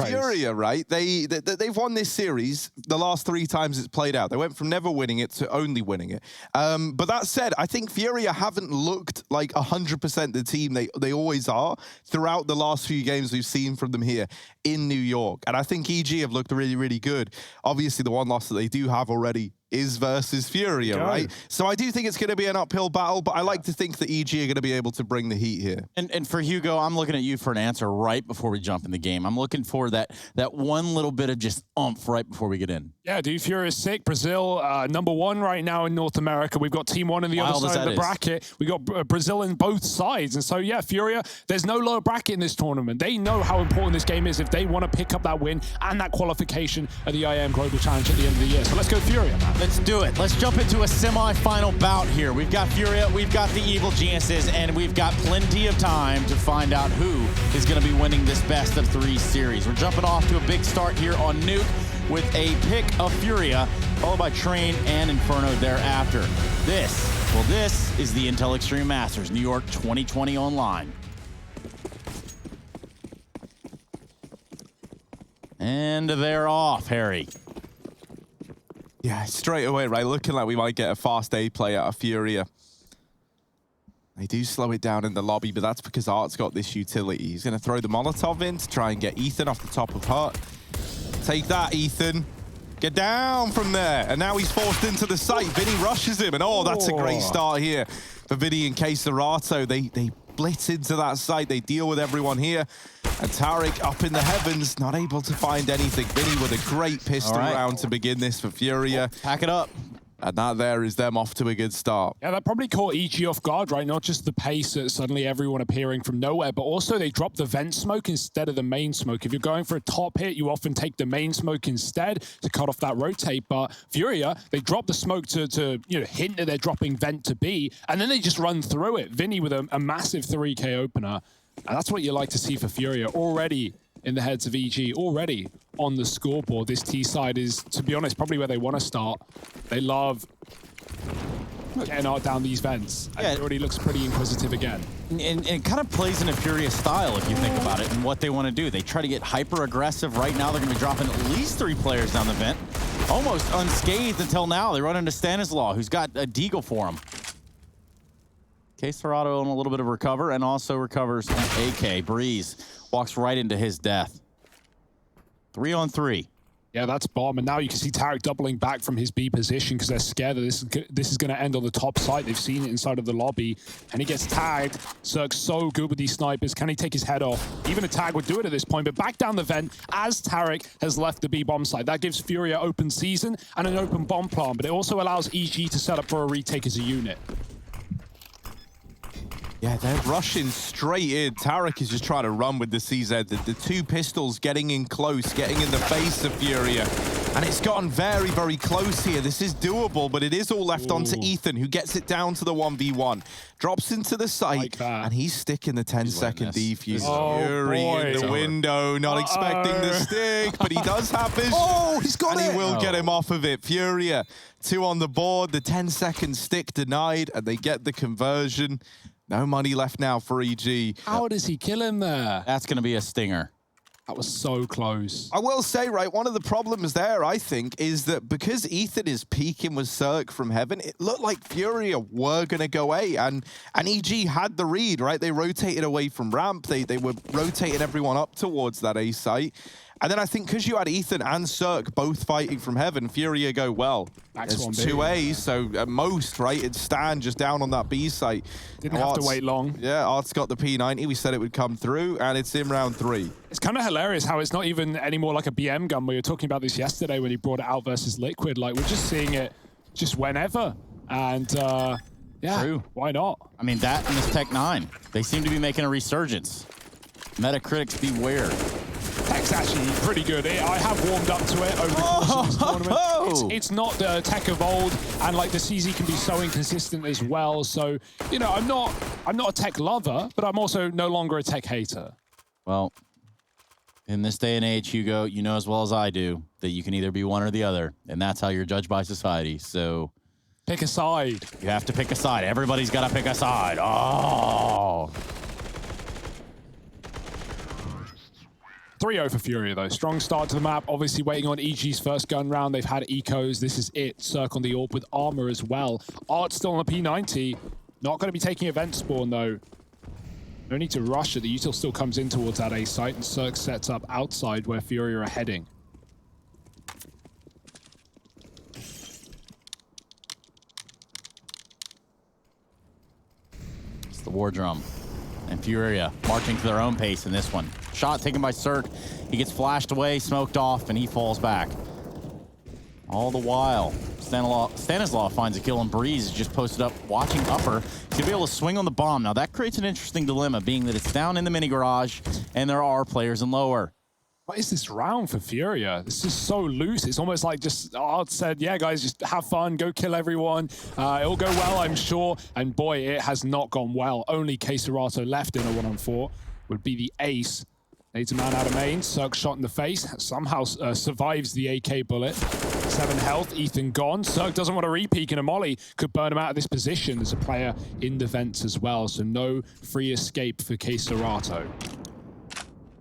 Furia, right? They've won this series the last 3 times it's played out. They went from never winning it to only winning it. But that said, I think Furia haven't looked like 100% the team they always are throughout the last few games we've seen from them here in New York. And I think EG have looked really, really good. Obviously, the one loss that they do have already is versus Furia, right? So I do think it's going to be an uphill battle, but I like to think that EG are going to be able to bring the heat here. And for Hugo, I'm looking at you for an answer right before we jump in the game. I'm looking for that one little bit of just oomph right before we get in. Yeah, dude, Furia is sick. Brazil, #1 right now in North America. We've got Team 1 on the other side of the bracket. We got Brazil in both sides. And so, yeah, Furia, there's no lower bracket in this tournament. They know how important this game is if they want to pick up that win and that qualification at the IEM Global Challenge at the end of the year. So let's go Furia, man. Let's do it. Let's jump into a semi-final bout here. We've got Furia, we've got the Evil Geniuses, and we've got plenty of time to find out who is going to be winning this best of 3 series. We're jumping off to a big start here on Nuke with a pick of Furia, followed by Train and Inferno thereafter. This is the Intel Extreme Masters New York 2020 Online. And they're off, Harry. Yeah, straight away, right? Looking like we might get a fast A play out of Furia. They do slow it down in the lobby, but that's because Art's got this utility. He's going to throw the Molotov in to try and get Ethan off the top of Hut. Take that, Ethan. Get down from there. And now he's forced into the site. Vinny rushes him, and that's a great start here for Vinny and Keserato. They blitz into that site. They deal with everyone here. And Tarek up in the heavens, not able to find anything. Vinny with a great pistol round to begin this for Furia. Pack it up. And that there is them off to a good start. Yeah, that probably caught EG off guard, right? Not just the pace of suddenly everyone appearing from nowhere, but also they dropped the vent smoke instead of the main smoke. If you're going for a top hit, you often take the main smoke instead to cut off that rotate. But Furia, they drop the smoke to hint that they're dropping vent to B, and then they just run through it. Vinny with a massive 3K opener. And that's what you like to see for Furia already in the heads of EG, already on the scoreboard. This T side is, to be honest, probably where they want to start. They love getting out down these vents. And it already looks pretty inquisitive again. And it kind of plays in a Furia style, if you think about it, and what they want to do. They try to get hyper-aggressive. Right now, they're going to be dropping at least 3 players down the vent. Almost unscathed until now. They run into Stanislaw, who's got a deagle for him. Keserato on a little bit of recover, and also recovers an AK. Breeze walks right into his death. 3 on 3. Yeah, that's bomb. And now you can see Tarek doubling back from his B position because they're scared that this is going to end on the top side. They've seen it inside of the lobby. And he gets tagged. Cirque's so good with these snipers. Can he take his head off? Even a tag would do it at this point. But back down the vent as Tarek has left the B bomb site. That gives Furia open season and an open bomb plant. But it also allows EG to set up for a retake as a unit. Yeah, they're rushing straight in. Tarek is just trying to run with the CZ. The 2 pistols getting in close, getting in the face of Furia. And it's gotten very, very close here. This is doable, but it is all left onto Ethan, who gets it down to the 1v1. Drops into the site, and he's sticking the 10-second defuse. Fury in the window, not expecting the stick, but he does have vision. Oh, he's got it! And he will get Oh. him off of it. Furia, 2 on the board, the 10-second stick denied, and they get the conversion. No money left now for EG. How does he kill him there? That's going to be a stinger. That was so close. I will say, right, one of the problems there, I think, is that because Ethan is peeking with Cirque from heaven, it looked like Furia were going to go A, and EG had the read, right? They rotated away from ramp. They were rotating everyone up towards that A site. And then I think because you had Ethan and Cirque both fighting from heaven, Furia go, well, there's 2 A's, so at most, right, it's Stan just down on that B site. Didn't have to wait long. Yeah, Art's got the P90. We said it would come through, and it's in round 3. It's kind of hilarious how it's not even anymore like a BM gun. We were talking about this yesterday when he brought it out versus Liquid. Like, we're just seeing it just whenever. And, yeah, True. Why not? I mean, that and this Tech 9, they seem to be making a resurgence. Metacritics beware. Tech's actually pretty good. I have warmed up to it over the course of this tournament. It's not the Tech of old, and like the CZ can be so inconsistent as well. So, you know, I'm not a Tech lover, but I'm also no longer a Tech hater. Well, in this day and age, Hugo, you know as well as I do that you can either be one or the other, and that's how you're judged by society. So pick a side. You have to pick a side. Everybody's got to pick a side. Oh. 3-0 for Furia, though. Strong start to the map. Obviously waiting on EG's first gun round. They've had ecos. This is it. Cirque on the AWP with armor as well. Art still on the P90. Not going to be taking event spawn, though. No need to rush it. The util still comes in towards that A site, and Cirque sets up outside where Furia are heading. It's the war drum. And Furia marching to their own pace in this one. Shot taken by Cirque. He gets flashed away, smoked off, and he falls back. All the while, Stanislaw finds a kill, and Breeze is just posted up watching upper. He's going to be able to swing on the bomb. Now, that creates an interesting dilemma, being that it's down in the mini garage, and there are players in lower. What is this round for Furia? This is so loose. It's almost like just Art said, yeah, guys, just have fun, go kill everyone. It'll go well, I'm sure. And boy, it has not gone well. Only Queserato left in a 1-on-4 would be the ace. Needs a man out of main. Cirque shot in the face. Somehow survives the AK bullet. 7 health. Ethan gone. Cirque doesn't want to re-peek, and a molly could burn him out of this position. There's a player in the vents as well, so no free escape for Queserato.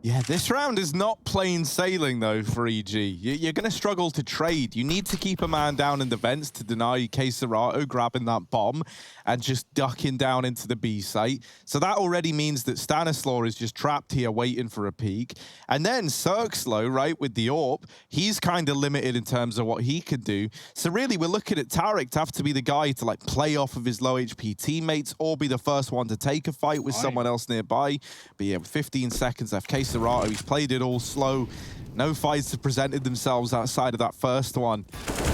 Yeah, this round is not plain sailing, though, for EG. You're going to struggle to trade. You need to keep a man down in the vents to deny Queserato grabbing that bomb and just ducking down into the B site. So that already means that Stanislaw is just trapped here waiting for a peek. And then Cirque's low, right, with the AWP, he's kind of limited in terms of what he could do. So really, we're looking at Tarek to have to be the guy to, like, play off of his low HP teammates or be the first one to take a fight with someone else nearby. But yeah, with 15 seconds left, Queserato, he's played it all slow. No fights have presented themselves outside of that first one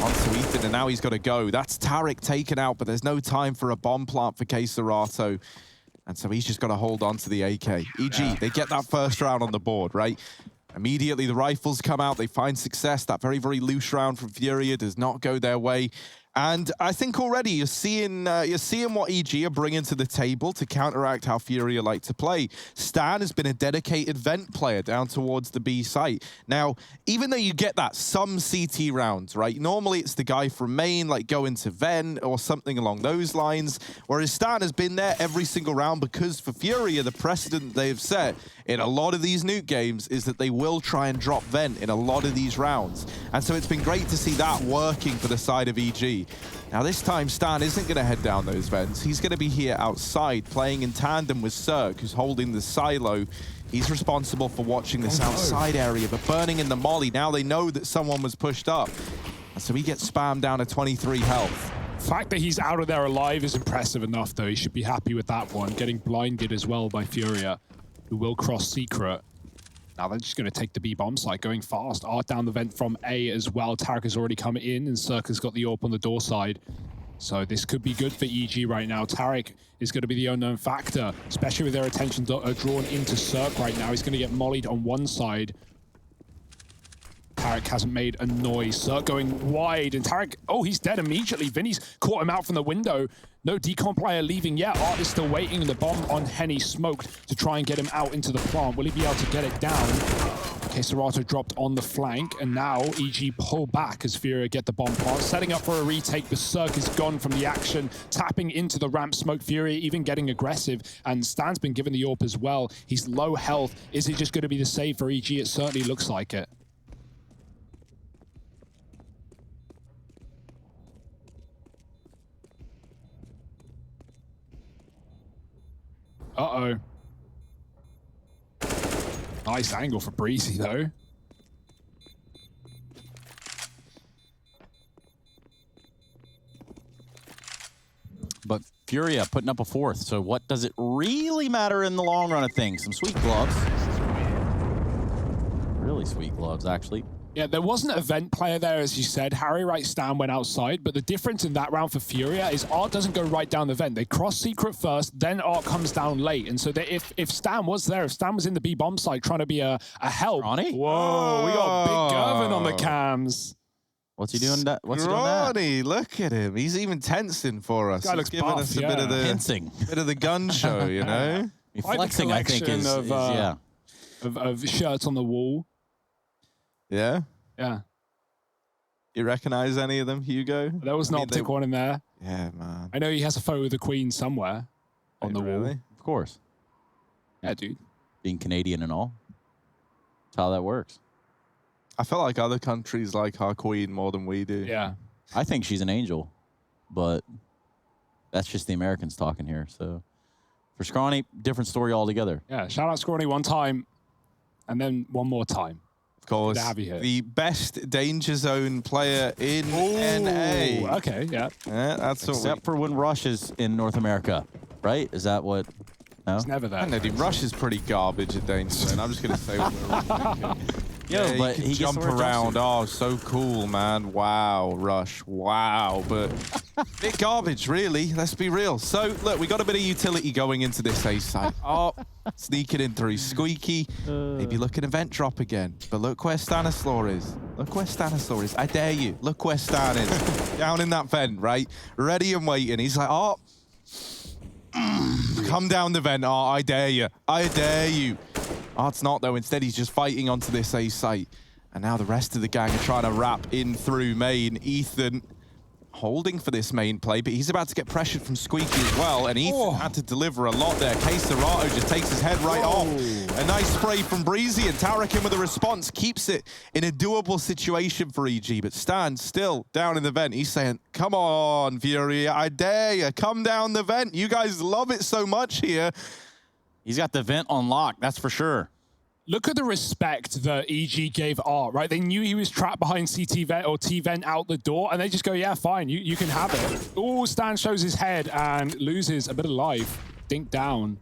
onto Ethan, and now he's got to go. That's Tarek taken out, but there's no time for a bomb plant for Queserato. And so he's just got to hold on to the AK. EG, they get that first round on the board, right? Immediately, the rifles come out. They find success. That very, very loose round from Furia does not go their way. And I think already you're seeing what EG are bringing to the table to counteract how Furia like to play. Stan has been a dedicated vent player down towards the B site. Now, even though you get that some CT rounds, right? Normally it's the guy from main, like going to vent or something along those lines. Whereas Stan has been there every single round because for Furia, the precedent they've set in a lot of these nuke games is that they will try and drop vent in a lot of these rounds. And so it's been great to see that working for the side of EG. Now this time, Stan isn't going to head down those vents. He's going to be here outside, playing in tandem with Cirque, who's holding the silo. He's responsible for watching this outside area, but burning in the molly. Now they know that someone was pushed up. And so he gets spammed down to 23 health. The fact that he's out of there alive is impressive enough, though. He should be happy with that one. Getting blinded as well by Furia, who will cross secret. Now they're just going to take the B bomb site, going fast. Art down the vent from A as well. Tarek has already come in, and Cirque has got the AWP on the door side. So this could be good for EG right now. Tarek is going to be the unknown factor, especially with their attention drawn into Cirque right now. He's going to get mollied on one side. Tarek hasn't made a noise. Cirque going wide, and Tarek, oh, he's dead immediately. Vinny's caught him out from the window. No decon player leaving yet. Art is still waiting. The bomb on Henny smoked to try and get him out into the plant. Will he be able to get it down? Serato dropped on the flank, and now EG pull back as Furia get the bomb plant. Setting up for a retake. Berserk is gone from the action, tapping into the ramp. Smoke Furia even getting aggressive, and Stan's been given the AWP as well. He's low health. Is it just going to be the save for EG? It certainly looks like it. Uh-oh. Nice angle for Breezy, though. But Furia putting up a fourth, so what does it really matter in the long run of things? Some sweet gloves. Really sweet gloves, actually. Yeah, there wasn't an event player there, as you said. Harry Wright Stan went outside, but the difference in that round for Furia is Art doesn't go right down the vent. They cross Secret first, then Art comes down late. And so if Stan was there, if Stan was in the B bomb site trying to be a help. Ronnie? Whoa, we got Big Gervin on the cams. What's he doing? What's he doing that? Ronnie, look at him. He's even tensing for us. Guy He's looks giving buff, us a yeah. bit of the Fencing. bit of the gun show, you know? Flexing, I think, is yeah. Of shirts on the wall. Yeah? Yeah. You recognize any of them, Hugo? There was an optic one in there. Yeah, man. I know he has a photo of the Queen somewhere on the wall. Of course. Yeah, dude. Being Canadian and all. That's how that works. I feel like other countries like our Queen more than we do. Yeah. I think she's an angel, but that's just the Americans talking here. So for Scrawny, different story altogether. Yeah, shout out Scrawny one time, and then one more time. Of course, the best danger zone player in NA. Okay, yeah. That's Except for when Rush is in North America, right? Is that what? No? It's never I that. know, dude, Rush is pretty garbage at danger zone. I'm just going to say what we're all thinking. Yeah, but he he can gets jump to wear a around. Oh, so cool, man. Wow, Rush. Wow. But bit garbage, really. Let's be real. So, look, we got a bit of utility going into this A site. Oh, sneaking in through Squeaky. Maybe look at event drop again. But look where Stanislaw is. Look where Stanislaw is. I dare you. Look where Stan is. Down in that vent, right? Ready and waiting. He's like, oh, come down the vent. Oh, I dare you. I dare you. Art's not, though. Instead, he's just fighting onto this A site. And now the rest of the gang are trying to wrap in through main. Ethan holding for this main play, but he's about to get pressured from Squeaky as well. And Ethan had to deliver a lot there. Serato just takes his head right off. A nice spray from Breezy, and Tarek in with a response. Keeps it in a doable situation for EG, but Stan still down in the vent. He's saying, come on, Furia, I dare you. Come down the vent. You guys love it so much here. He's got the vent on lock, that's for sure. Look at the respect that EG gave Art, right? They knew he was trapped behind CT vent or T vent out the door, and they just go, yeah, fine, you can have it. Oh, Stan shows his head and loses a bit of life. Dink down,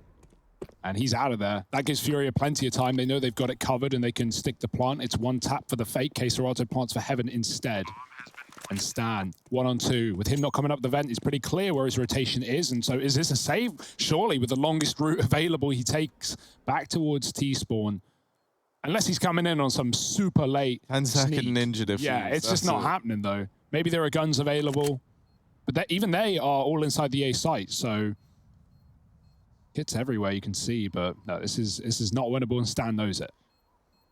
and he's out of there. That gives Furia plenty of time. They know they've got it covered, and they can stick the plant. It's one tap for the fake. Serato plants for Heaven instead. And Stan, 1-on-2. With him not coming up the vent, it's pretty clear where his rotation is. And so is this a save? Surely, with the longest route available, he takes back towards T-spawn. Unless he's coming in on some super late 10-second sneak. ninja difference. Yeah, it's just not happening, though. Maybe there are guns available. But even they are all inside the A site, so hits everywhere you can see. But no, this is not winnable, and Stan knows it.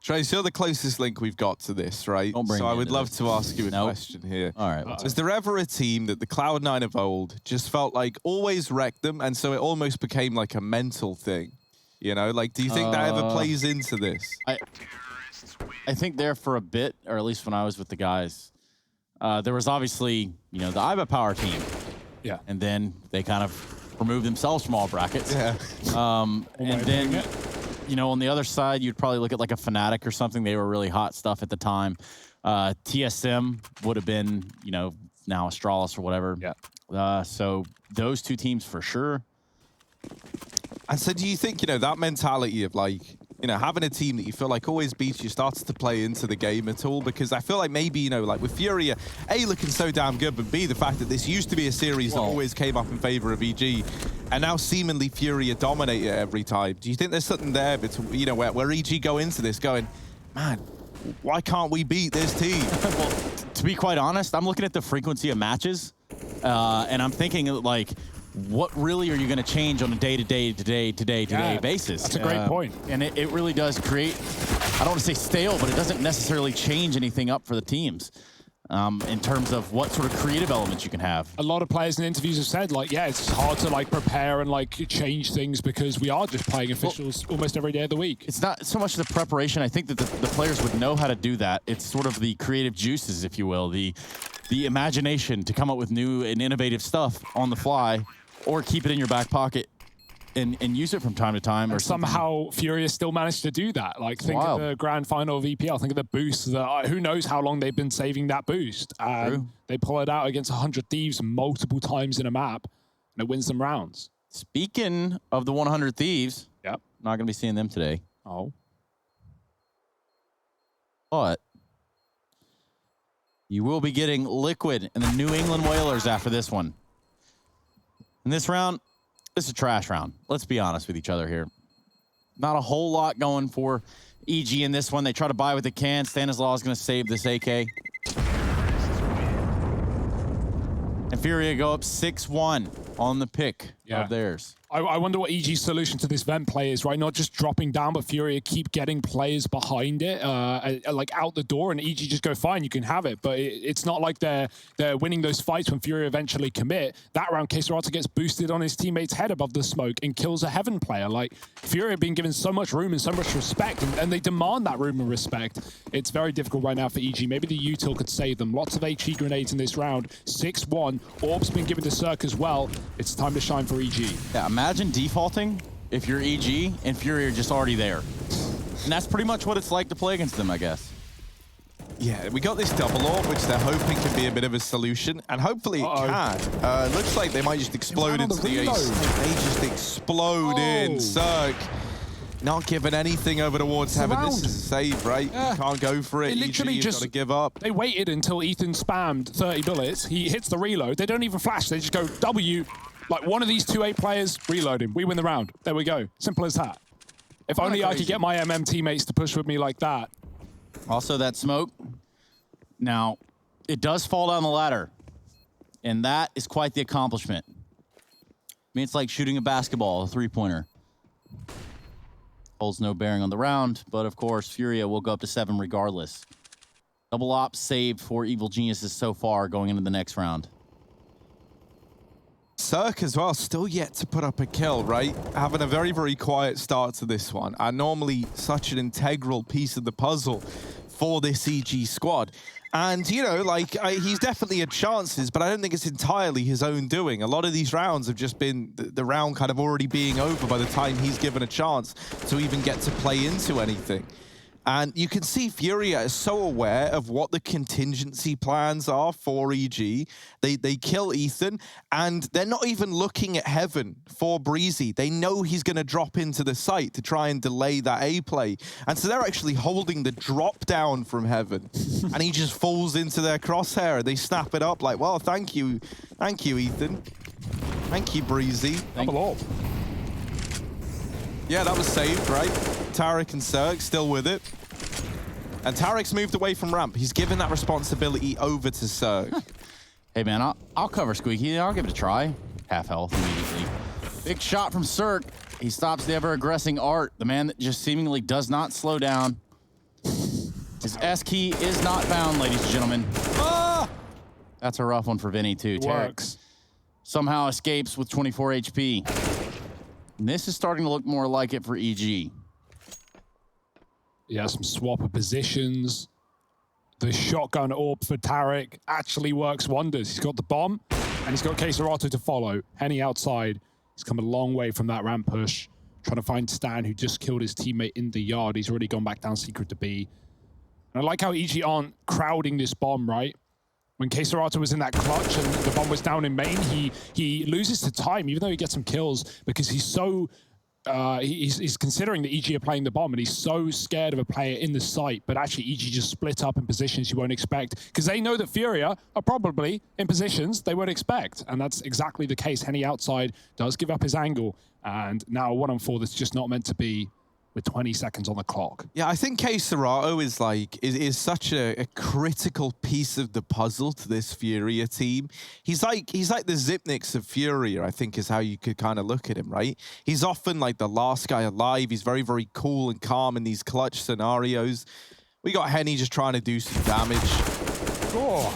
Trace, you're the closest link we've got to this, right? So I would love to ask you a question here. All right. Was there ever a team that the Cloud9 of old just felt like always wrecked them, and so it almost became like a mental thing? You know, like, do you think that ever plays into this? I think there for a bit, or at least when I was with the guys, there was obviously, you know, the IBA Power team. Yeah. And then they kind of removed themselves from all brackets. Yeah. And then, you know, on the other side, you'd probably look at like a Fnatic or something. They were really hot stuff at the time. TSM would have been, you know, now Astralis or whatever. Yeah. So those two teams for sure. And so do you think, you know, that mentality of like, you know, having a team that you feel like always beats you starts to play into the game at all? Because I feel like maybe, you know, like with Furia, A, looking so damn good, but B, the fact that this used to be a series that always came up in favor of EG, and now seemingly Furia dominate it every time. Do you think there's something there, between, you know, where EG go into this going, man, why can't we beat this team? Well, to be quite honest, I'm looking at the frequency of matches, and I'm thinking like, what really are you going to change on a day-to-day basis? That's a great point. And it really does create, I don't want to say stale, but it doesn't necessarily change anything up for the teams. In terms of what sort of creative elements you can have. A lot of players in interviews have said, like, yeah, it's hard to like prepare and like change things because we are just playing officials almost every day of the week. It's not so much the preparation. I think that the players would know how to do that. It's sort of the creative juices, if you will, the imagination to come up with new and innovative stuff on the fly, or keep it in your back pocket and use it from time to time. And or somehow Furious still managed to do that. Like, think of the grand final of EPL. Think of the boost. Who knows how long they've been saving that boost. And they pull it out against 100 Thieves multiple times in a map, and it wins them rounds. Speaking of the 100 Thieves, yep, not going to be seeing them today. Oh. But you will be getting Liquid and the New England Whalers after this one. In this round, this is a trash round. Let's be honest with each other here. Not a whole lot going for EG in this one. They try to buy what they can. Stanislaw is going to save this AK. And Furia go up 6-1 on the pick of theirs. I wonder what EG's solution to this vent play is, right? Not just dropping down, but Furia keep getting players behind it, like out the door, and EG just go, fine, you can have it. But it's not like they're winning those fights when Furia eventually commit. That round, Queserata gets boosted on his teammate's head above the smoke and kills a Heaven player. Like, Furia being given so much room and so much respect, and they demand that room and respect. It's very difficult right now for EG. Maybe the util could save them. Lots of HE grenades in this round. 6-1. Orb's been given to Cirque as well. It's time to shine for EG. Yeah, imagine defaulting if you're EG and Fury are just already there. And that's pretty much what it's like to play against them, I guess. Yeah, we got this double orb, which they're hoping can be a bit of a solution, and hopefully it can. Looks like they might just explode into the ace. They just explode in. Cirque not giving anything over towards Heaven. This is a save, right? You can't go for it. It literally just got to give up. They waited until Ethan spammed 30 bullets. He hits the reload. They don't even flash. They just go W. Like, one of these 2-8 players, reload him. We win the round. There we go. Simple as that. If only I could get my MM teammates to push with me like that. Also, that smoke. Now, it does fall down the ladder. And that is quite the accomplishment. I mean, it's like shooting a basketball, a three-pointer. Holds no bearing on the round, but of course, Furia will go up to 7 regardless. Double op saved for Evil Geniuses so far going into the next round. Cirque as well, still yet to put up a kill, right? Having a very, very quiet start to this one. And normally such an integral piece of the puzzle for this EG squad. And, you know, like, he's definitely had chances, but I don't think it's entirely his own doing. A lot of these rounds have just been the round kind of already being over by the time he's given a chance to even get to play into anything. And you can see Furia is so aware of what the contingency plans are for EG. They kill Ethan, and they're not even looking at Heaven for Breezy. They know he's going to drop into the site to try and delay that A play. And so they're actually holding the drop down from Heaven, and he just falls into their crosshair. They snap it up like, well, thank you, Ethan. Thank you, Breezy. Yeah, that was saved, right? Tarek and Cirque still with it. And Tarek's moved away from ramp. He's given that responsibility over to Cirque. Hey, man, I'll cover Squeaky. I'll give it a try. Half health immediately. Big shot from Cirque. He stops the ever-aggressing Art, the man that just seemingly does not slow down. His S key is not found, ladies and gentlemen. Ah! That's a rough one for Vinny, too. Works. Somehow escapes with 24 HP. And this is starting to look more like it for EG. Yeah, some swap of positions. The shotgun orb for Tarek actually works wonders. He's got the bomb, and he's got Queserato to follow. Henny outside. He's come a long way from that ramp push. Trying to find Stan, who just killed his teammate in the yard. He's already gone back down secret to B. And I like how EG aren't crowding this bomb, right? When Queserato was in that clutch and the bomb was down in main, he loses to time, even though he gets some kills, because he's so... he's considering that EG are playing the bomb, and he's so scared of a player in the site, but actually EG just split up in positions you won't expect, because they know that Furia are probably in positions they won't expect, and that's exactly the case. Henny outside does give up his angle, and now a 1-on-4 that's just not meant to be. with 20 seconds on the clock. Yeah, I think K Serato is like is such a critical piece of the puzzle to this Furia team. He's like the Zipniks of Furia, I think is how you could kind of look at him, right? He's often like the last guy alive. He's very, very cool and calm in these clutch scenarios. We got Henny just trying to do some damage. Oh,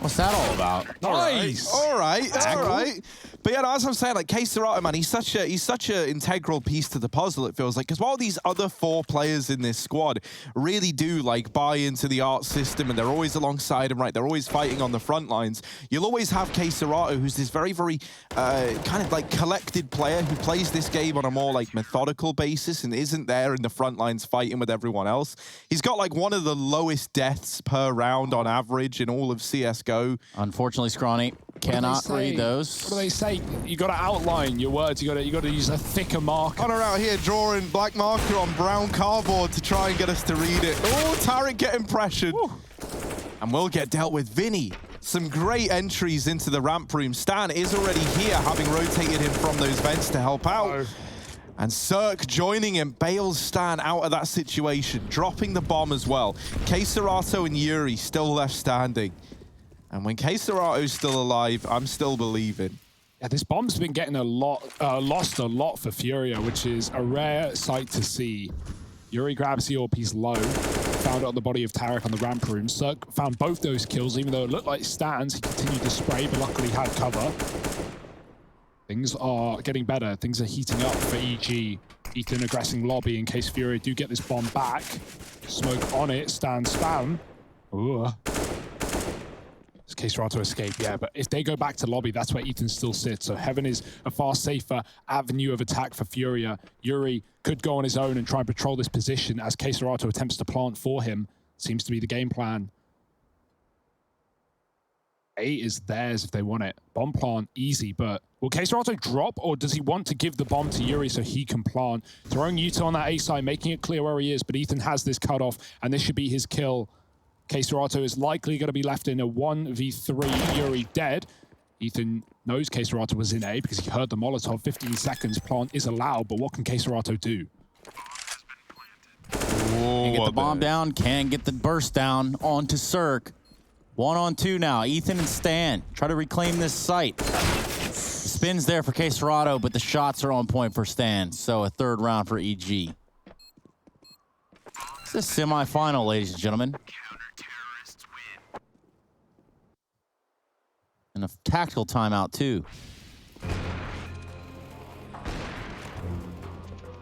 what's that all about? Nice. All right. But yeah, as I'm saying, like K Serato, man, he's such a integral piece to the puzzle. It feels like, because while these other 4 players in this squad really do like buy into the art system, and they're always alongside him, right? They're always fighting on the front lines. You'll always have K Serato, who's this very, very kind of like collected player who plays this game on a more like methodical basis and isn't there in the front lines fighting with everyone else. He's got like one of the lowest deaths per round on average in all of CS:GO. Unfortunately, Scrawny cannot read those. What do they say? You got to outline your words. You got to use a thicker marker. Connor out here drawing black marker on brown cardboard to try and get us to read it. Oh, Tarek getting pressured. Woo. And we'll get dealt with. Vinny, some great entries into the ramp room. Stan is already here, having rotated him from those vents to help out. And Cirque joining him, bails Stan out of that situation, dropping the bomb as well. K Serato and Yuri still left standing. And when K Serato's still alive, I'm still believing. Yeah, this bomb's been getting lost a lot for Furia, which is a rare sight to see. Yuri grabs the AWP, he's low. Found it on the body of Tarek on the ramp room. Cirque found both those kills, even though it looked like Stan's. He continued to spray, but luckily had cover. Things are getting better. Things are heating up for EG. Ethan aggressing lobby in case Furia do get this bomb back. Smoke on it, Stan spam. Ooh. K Serato escape, yeah, but if they go back to lobby, that's where Ethan still sits. So Heaven is a far safer avenue of attack for Furia. Yuri could go on his own and try and patrol this position as K Serato attempts to plant for him. Seems to be the game plan. A is theirs if they want it. Bomb plant, easy, but will K Serato drop, or does he want to give the bomb to Yuri so he can plant? Throwing Yuta on that A side, making it clear where he is, but Ethan has this cut off, and this should be his kill. K Serato is likely going to be left in a 1v3. Yuri dead. Ethan knows K Serato was in A because he heard the Molotov. 15 seconds. Plant is allowed, but what can K Serato do? Can get the bomb down, can get the burst down onto Cirque. 1-on-2 now. Ethan and Stan try to reclaim this site. The spin's there for K Serato, but the shots are on point for Stan. So a 3rd round for EG. It's a semifinal, ladies and gentlemen. And a tactical timeout, too.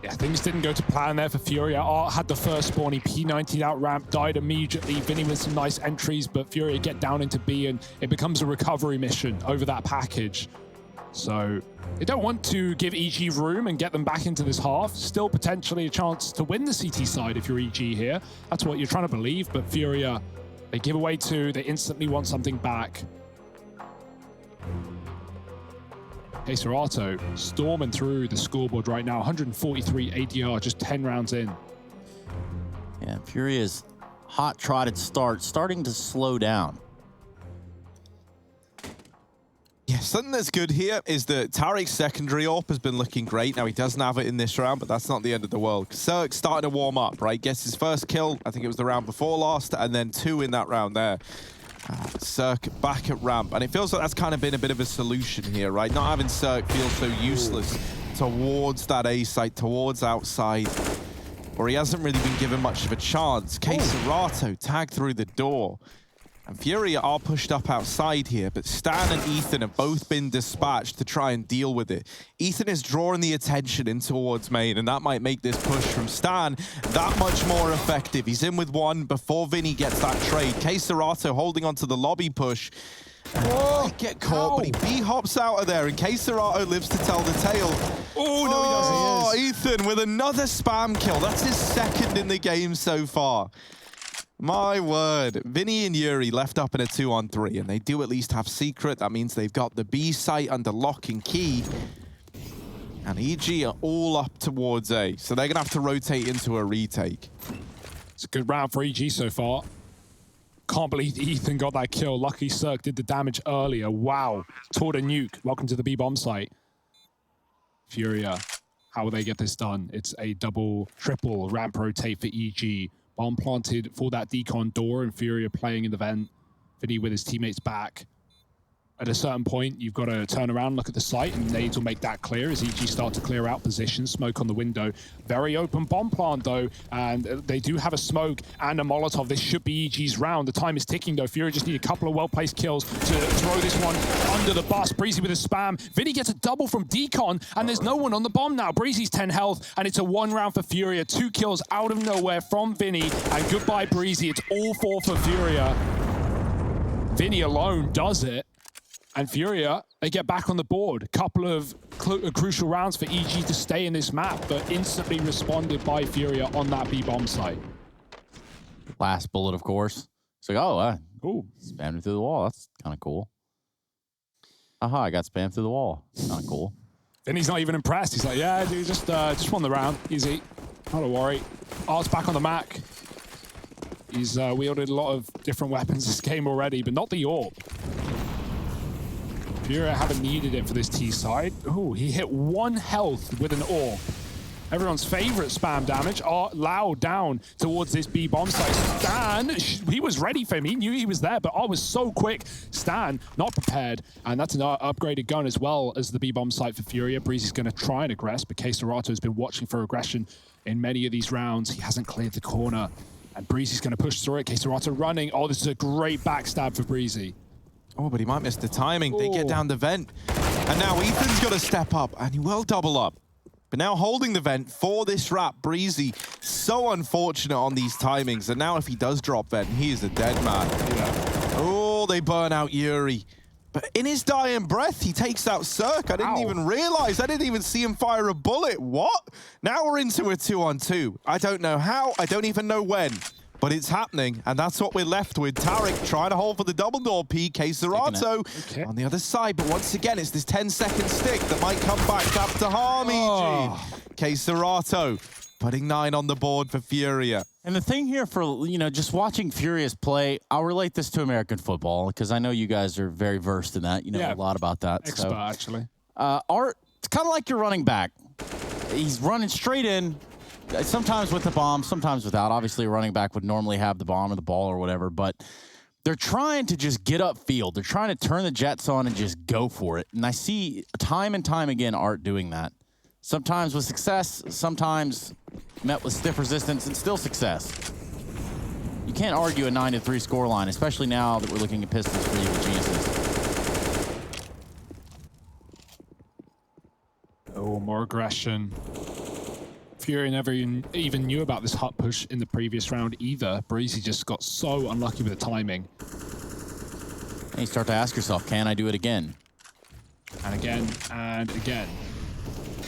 Yeah, things didn't go to plan there for Furia. Art had the first spawn. He P90'd out ramp, died immediately. Vinny with some nice entries, but Furia get down into B, and it becomes a recovery mission over that package. So they don't want to give EG room and get them back into this half. Still potentially a chance to win the CT side if you're EG here. That's what you're trying to believe, but Furia, they give away 2. They instantly want something back. K Serato storming through the scoreboard right now. 143 ADR, just 10 rounds in. Yeah, Furia's hot-trotted start starting to slow down. Yeah, something that's good here is that Tarek's secondary AWP has been looking great. Now, he doesn't have it in this round, but that's not the end of the world. Cirque's starting to warm up, right? Gets his first kill, I think it was the round before last, and then 2 in that round there. Cirque back at ramp, and it feels like that's kind of been a bit of a solution here, right? Not having Cirque feel so useless towards that A site, towards outside, where he hasn't really been given much of a chance. K Serato tagged through the door. And Furia are pushed up outside here, but Stan and Ethan have both been dispatched to try and deal with it. Ethan is drawing the attention in towards main, and that might make this push from Stan that much more effective. He's in with 1 before Vinny gets that trade. K Serato holding onto the lobby push. Might get caught, but he B-hops out of there, and K Serato lives to tell the tale. Oh, no, he doesn't. Oh, Ethan with another spam kill. That's his 2nd in the game so far. My word. Vinny and Yuri left up in a 2-on-3, and they do at least have secret. That means they've got the B site under lock and key. And EG are all up towards A, so they're going to have to rotate into a retake. It's a good round for EG so far. Can't believe Ethan got that kill. Lucky Cirque did the damage earlier. Wow. Toward a nuke. Welcome to the B-bomb site. Furia How will they get this done? It's a double, triple ramp rotate for EG. Bomb planted for that decon door, and Furia playing in the vent. Vinny with his teammates back. At a certain point, you've got to turn around, look at the site, and Nades will make that clear as EG start to clear out position. Smoke on the window. Very open bomb plant, though, and they do have a smoke and a Molotov. This should be EG's round. The time is ticking, though. Fury just need a couple of well-placed kills to throw this one under the bus. Breezy with a spam. Vinny gets a double from Decon, and there's no one on the bomb now. Breezy's 10 health, and it's a 1 round for Furia. 2 kills out of nowhere from Vinny, and goodbye, Breezy. It's all 4 for Furia. Vinny alone does it. And Furia, they get back on the board. Couple of crucial rounds for EG to stay in this map, but instantly responded by Furia on that B-bomb site. Last bullet, of course. It's like, oh, spammed me through the wall. That's kind of cool. Aha, I got spammed through the wall. Kind of cool. Vinny's not even impressed. He's like, yeah, dude, just won the round. Easy. Not to worry. Art's back on the Mac. He's wielded a lot of different weapons this game already, but not the AWP. Furia haven't needed it for this T side. Ooh, he hit 1 health with an AWP. Everyone's favorite spam damage. Lau down towards this B bomb site. Stan, he was ready for him. He knew he was there, but was so quick. Stan, not prepared. And that's an upgraded gun as well as the B bomb site for Furia. Breezy's going to try and aggress, but K-Serato has been watching for aggression in many of these rounds. He hasn't cleared the corner. And Breezy's going to push through it. K-Serato running. Oh, this is a great backstab for Breezy. Oh, but he might miss the timing. They get down the vent. And now Ethan's got to step up, and he will double up. But now holding the vent for this wrap, Breezy, so unfortunate on these timings. And now if he does drop vent, he is a dead man. Yeah. Oh, they burn out Yuri. But in his dying breath, he takes out Cirque. I didn't even realize. I didn't even see him fire a bullet. What? Now we're into a 2-on-2. I don't know how. I don't even know when. But it's happening, and that's what we're left with. Tarek trying to hold for the double door P. K-Serato on the other side. But once again, it's this 10-second stick that might come back to harm EG. K-Serato putting 9 on the board for Furia. And the thing here for, just watching Furious play, I'll relate this to American football because I know you guys are very versed in that. You know a lot about that. Expert, actually. Art, it's kind of like your running back. He's running straight in. Sometimes with the bomb, sometimes without. Obviously, a running back would normally have the bomb or the ball or whatever, but they're trying to just get upfield. They're trying to turn the jets on and just go for it. And I see time and time again Art doing that. Sometimes with success, sometimes met with stiff resistance and still success. You can't argue a 9-3 scoreline, especially now that we're looking at pistols for you with geniuses. Oh, more aggression. Fury never even knew about this hut push in the previous round either. Breezy just got so unlucky with the timing. And you start to ask yourself, can I do it again? And again, and again.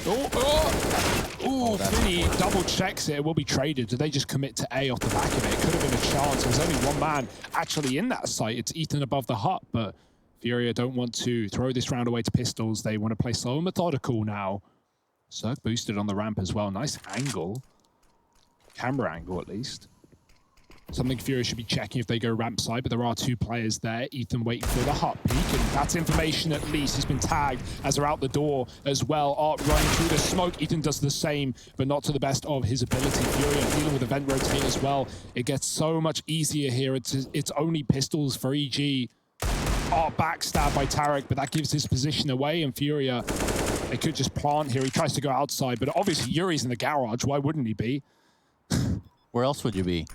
Oh, Vinny double checks it. It will be traded. Did they just commit to A off the back of it? It could have been a chance. There's only one man actually in that site. It's Ethan above the hut, but Furia don't want to throw this round away to pistols. They want to play slow and methodical now. Cirque boosted on the ramp as well. Nice angle. Camera angle, at least. Something Furia should be checking if they go ramp side, but there are 2 players there. Ethan waiting for the hut peek, and that's information at least. He's been tagged as they're out the door as well. Art running through the smoke. Ethan does the same, but not to the best of his ability. Furia dealing with the vent rotate as well. It gets so much easier here. It's only pistols for EG. Art backstab by Tarek, but that gives his position away, and Furia, they could just plant here. He tries to go outside, but obviously Yuri's in the garage. Why wouldn't he be? Where else would you be?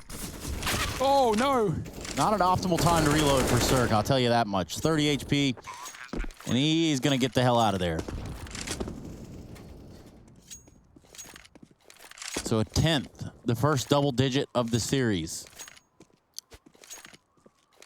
Oh, no. Not an optimal time to reload for Cirque, I'll tell you that much. 30 HP, and he's going to get the hell out of there. So a 10th, the first double digit of the series.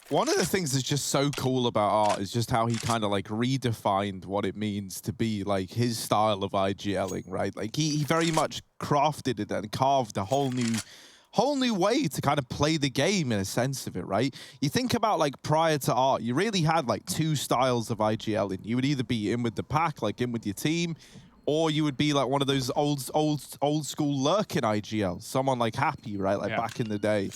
One of the things that's just so cool about Art is just how he kind of like redefined what it means to be like his style of IGLing, right? Like he very much crafted it and carved a whole new way to kind of play the game in a sense of it, right? You think about like prior to Art, you really had like 2 styles of IGLing. You would either be in with the pack, like in with your team, or you would be like one of those old school lurking IGL, someone like Happy, right? Like back in the day.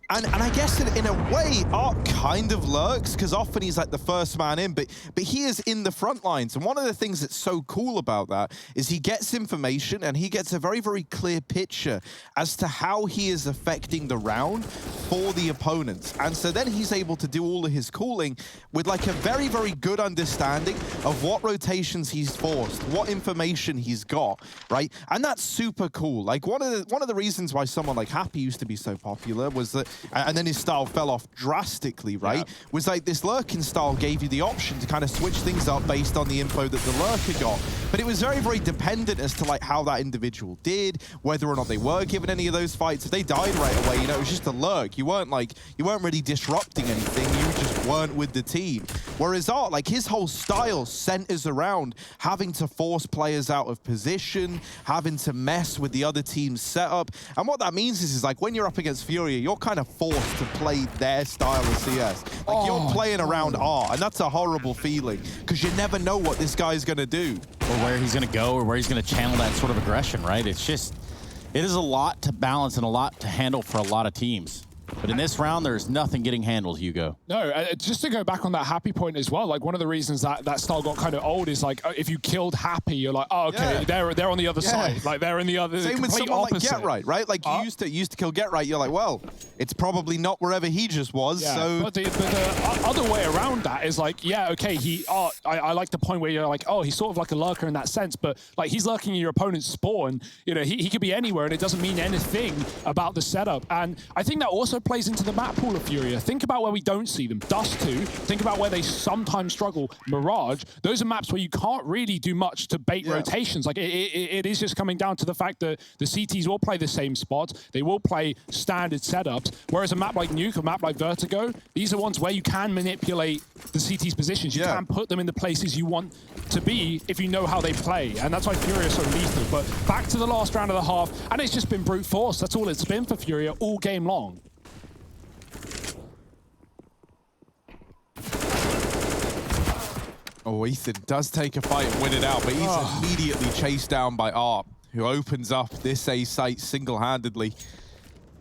And I guess in a way, Art kind of lurks, because often he's like the first man in, but he is in the front lines. And one of the things that's so cool about that is he gets information and he gets a very, very clear picture as to how he is affecting the round for the opponents. And so then he's able to do all of his calling with like a very, very good understanding of what rotations he's forced, what information he's got, right? And that's super cool. Like one of the reasons why someone like Happy used to be so popular was that, and then his style fell off drastically, right? Yeah. Was like this lurking style gave you the option to kind of switch things up based on the info that the lurker got. But it was very, very dependent as to like how that individual did, whether or not they were given any of those fights. If they died right away, you know, it was just a lurk. You weren't really disrupting anything. You just weren't with the team. Whereas Art, like his whole style centers around having to force players out of position, having to mess with the other team's setup. And what that means is like when you're up against Furia, you're kind of forced to play their style of CS. Like you're playing around Art, and that's a horrible feeling because you never know what this guy's gonna do. Or where he's gonna go, or where he's gonna channel that sort of aggression, right? It is a lot to balance and a lot to handle for a lot of teams. But in this round, there's nothing getting handled, Hugo. No, just to go back on that Happy point as well, like one of the reasons that style got kind of old is like if you killed Happy, you're like, oh, okay, they're on the other side. Like they're in the other, same with someone opposite. Like Get Right? Like you used to kill Get Right, you're like, well, it's probably not wherever he just was. Yeah. So but the other way around that is like, yeah, okay, I like the point where you're like, oh, he's sort of like a lurker in that sense, but like he's lurking in your opponent's spawn. You know, he could be anywhere and it doesn't mean anything about the setup. And I think that also plays into the map pool of Furia. Think about where we don't see them. Dust 2. Think about where they sometimes struggle. Mirage. Those are maps where you can't really do much to bait rotations. Like it is just coming down to the fact that the CTs will play the same spots. They will play standard setups. Whereas a map like Nuke, a map like Vertigo, these are ones where you can manipulate the CT's positions. You can put them in the places you want to be if you know how they play. And that's why Furia is so lethal. But back to the last round of the half, and it's just been brute force. That's all it's been for Furia all game long. Oh, Ethan does take a fight and win it out, but he's immediately chased down by Art, who opens up this A site single-handedly.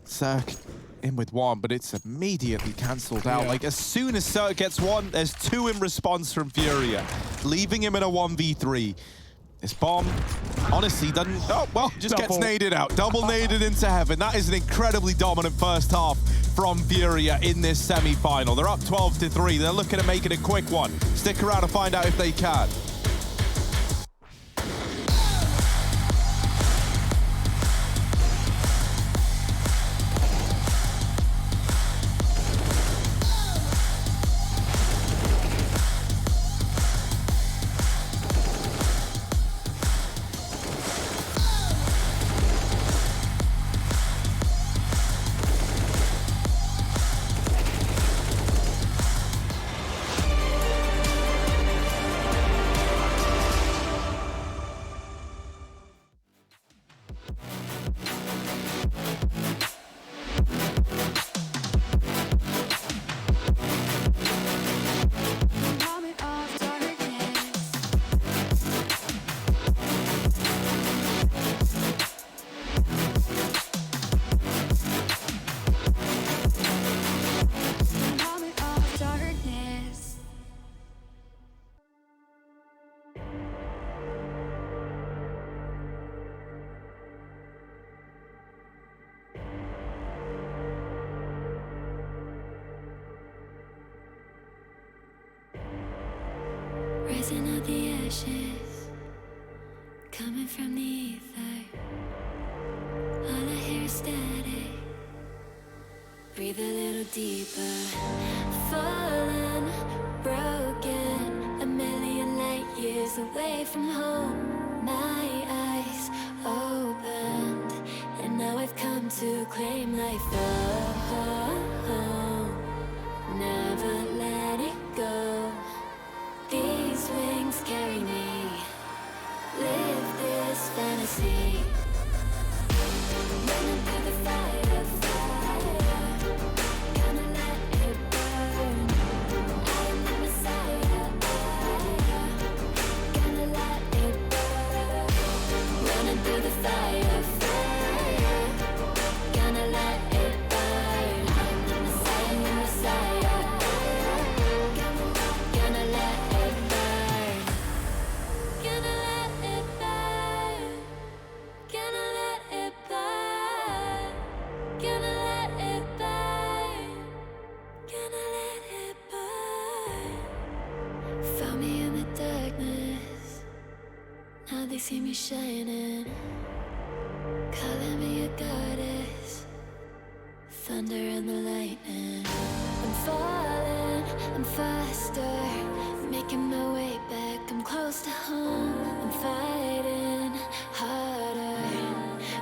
Cirque in with one, but it's immediately cancelled out. Like, as soon as Cirque gets one, there's two in response from Furia, leaving him in a 1v3. This bomb, honestly, doesn't... Oh, well, just gets naded out. Double naded into heaven. That is an incredibly dominant first half from Furia in this semi-final. They're up 12-3. They're looking to make it a quick one. Stick around to find out if they can. Rising out the ashes, coming from the ether. All I hear is static. Breathe a little deeper. Fallen, broken, a million light years away from home. My eyes opened, and now I've come to claim life. Never let it go. These wings carry me. Live this fantasy. Running through the fire, fire. Gonna let it burn. I am the Messiah. Gonna let it burn. Running through the fire, fire. Gonna let it burn. shining, calling me a goddess. Thunder and the lightning. I'm falling, I'm faster, making my way back. I'm close to home. I'm fighting harder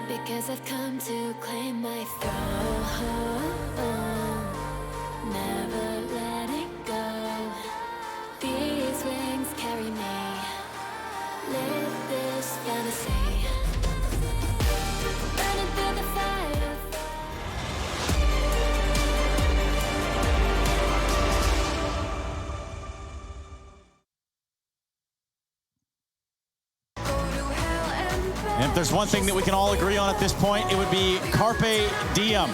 because I've come to claim my throne. Never letting go. These wings carry me. Live this fantasy. Burning through the fire. And if there's one thing that we can all agree on at this point, it would be Carpe Diem.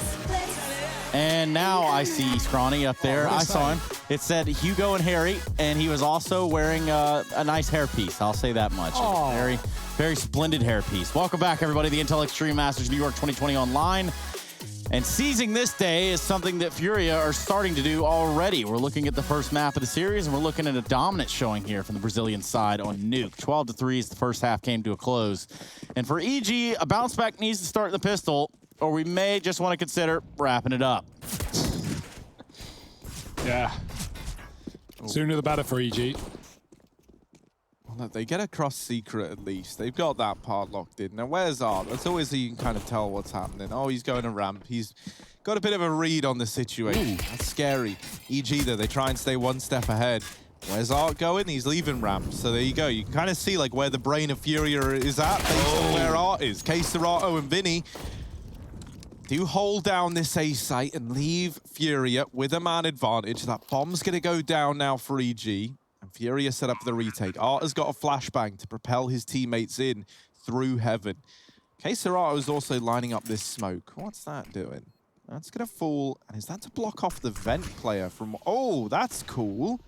And now I see Scrawny up there. I saw him. It said Hugo and Harry, and he was also wearing a nice hairpiece. I'll say that much. Oh. Very, very splendid hairpiece. Welcome back, everybody, to the Intel Extreme Masters New York 2020 online. And seizing this day is something that Furia are starting to do already. We're looking at the first map of the series, and we're looking at a dominant showing here from the Brazilian side on Nuke. 12-3 as the first half came to a close. And for EG, a bounce back needs to start in the pistol, or we may just want to consider wrapping it up. Yeah. Sooner the better for EG. Well, they get across secret at least. They've got that part locked in. Now, where's Art? That's always you can kind of tell what's happening. Oh, he's going to ramp. He's got a bit of a read on the situation. That's scary. EG, though, they try and stay one step ahead. Where's Art going? He's leaving ramp. So there you go. You can kind of see like where the brain of Furia is at based on where Art is. K-Serato and Vinny do hold down this A site and leave Furia with a man advantage. That bomb's going to go down now for EG. And Furia set up the retake. Art has got a flashbang to propel his teammates in through heaven. K-Serato is also lining up this smoke. What's that doing? That's going to fall. And is that to block off the vent player from... Oh, that's cool.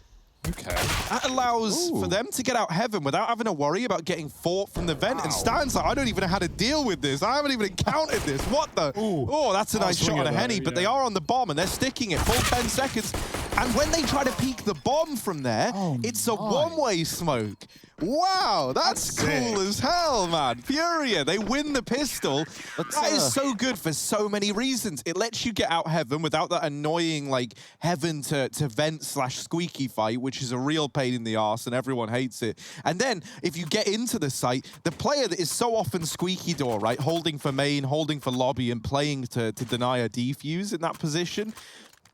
Okay. That allows for them to get out heaven without having to worry about getting fought from the vent. And Stan's like, I don't even know how to deal with this. I haven't even encountered this. What the? Oh, that's a nice shot on a Henny, but they are on the bomb and they're sticking it. Full 10 seconds. And when they try to peek the bomb from there, it's a one-way smoke. Wow, that's cool as hell, man. Furia, they win the pistol. That is so good for so many reasons. It lets you get out heaven without that annoying, like, heaven to vent / squeaky fight, which is a real pain in the arse and everyone hates it. And then, if you get into the site, the player that is so often squeaky door, right, holding for main, holding for lobby, and playing to deny a defuse in that position,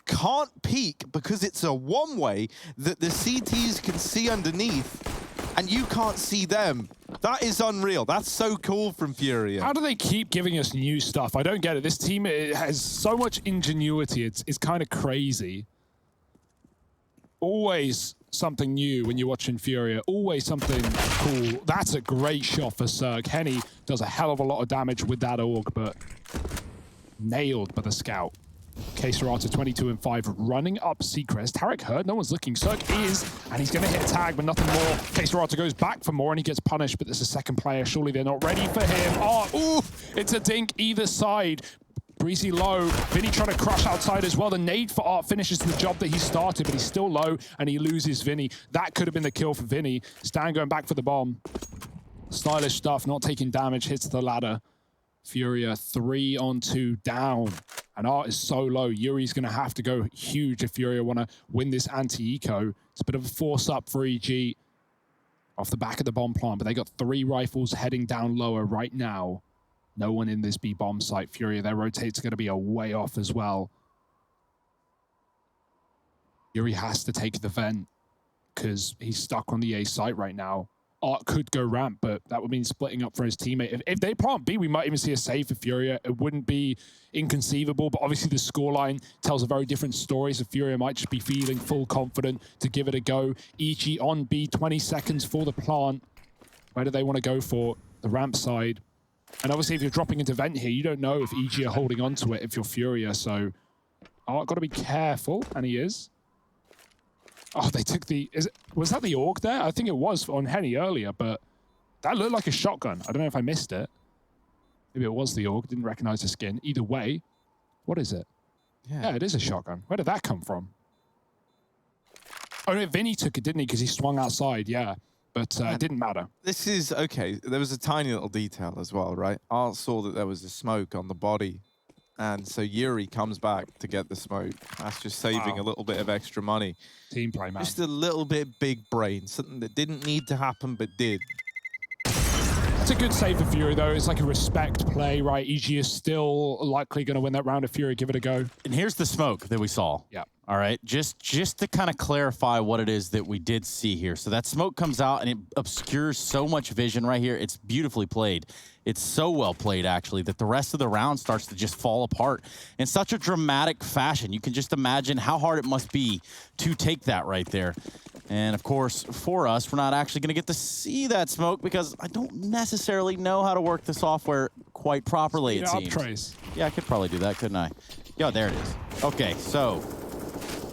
can't peek because it's a one-way that the CTs can see underneath and you can't see them. That is unreal. That's so cool from Furia. How do they keep giving us new stuff? I don't get it. This team has so much ingenuity. It's kind of crazy. Always something new when you're watching Furia. Always something cool. That's a great shot for Zerg. Henny does a hell of a lot of damage with that AUG, but nailed by the scout. K-Serato 22-5 running up Seacrest. Tarek heard, no one's looking. Zerg is, and he's going to hit tag, but nothing more. K-Serato goes back for more, and he gets punished, but there's a second player. Surely they're not ready for him. Oh, ooh, it's a dink either side. Breezy low. Vinny trying to crush outside as well. The nade for Art finishes the job that he started, but he's still low, and he loses Vinny. That could have been the kill for Vinny. Stan going back for the bomb. Stylish stuff, not taking damage, hits the ladder. Furia 3-on-2 down. And Art is so low. Yuri's going to have to go huge if Furia want to win this anti-eco. It's a bit of a force up for EG off the back of the bomb plant, but they got 3 rifles heading down lower right now. No one in this B bomb site. Furia, their rotate's going to be a way off as well. Yuri has to take the vent because he's stuck on the A site right now. Art could go ramp, but that would mean splitting up for his teammate. If they plant B, we might even see a save for Furia. It wouldn't be inconceivable, but obviously the scoreline tells a very different story, so Furia might just be feeling full confident to give it a go. EG on B, 20 seconds for the plant. Where do they want to go for? The ramp side. And obviously if you're dropping into vent here, you don't know if EG are holding on to it if you're Furia, so Art got to be careful, and he is. Oh, they took the... Was that the AUG there? I think it was on Henny earlier, but that looked like a shotgun. I don't know if I missed it. Maybe it was the AUG. Didn't recognize the skin. Either way, what is it? Yeah, it is a shotgun. Where did that come from? Oh, no, Vinny took it, didn't he? Because he swung outside, yeah. but it didn't matter. This is, okay, there was a tiny little detail as well, right? Art saw that there was a smoke on the body, and so Yuri comes back to get the smoke. That's just saving a little bit of extra money. Team play, man. Just a little bit big brain, something that didn't need to happen but did. It's a good save for Fury, though. It's like a respect play, right? EG is still likely going to win that round of Fury. Give it a go. And here's the smoke that we saw. Yeah. All right, just to kind of clarify what it is that we did see here. So that smoke comes out and it obscures so much vision right here. It's beautifully played. It's so well played, actually, that the rest of the round starts to just fall apart in such a dramatic fashion. You can just imagine how hard it must be to take that right there. And of course, for us, we're not actually going to get to see that smoke because I don't necessarily know how to work the software quite properly, it seems. Trace. Yeah, I could probably do that, couldn't I? Yeah, there it is. Okay, so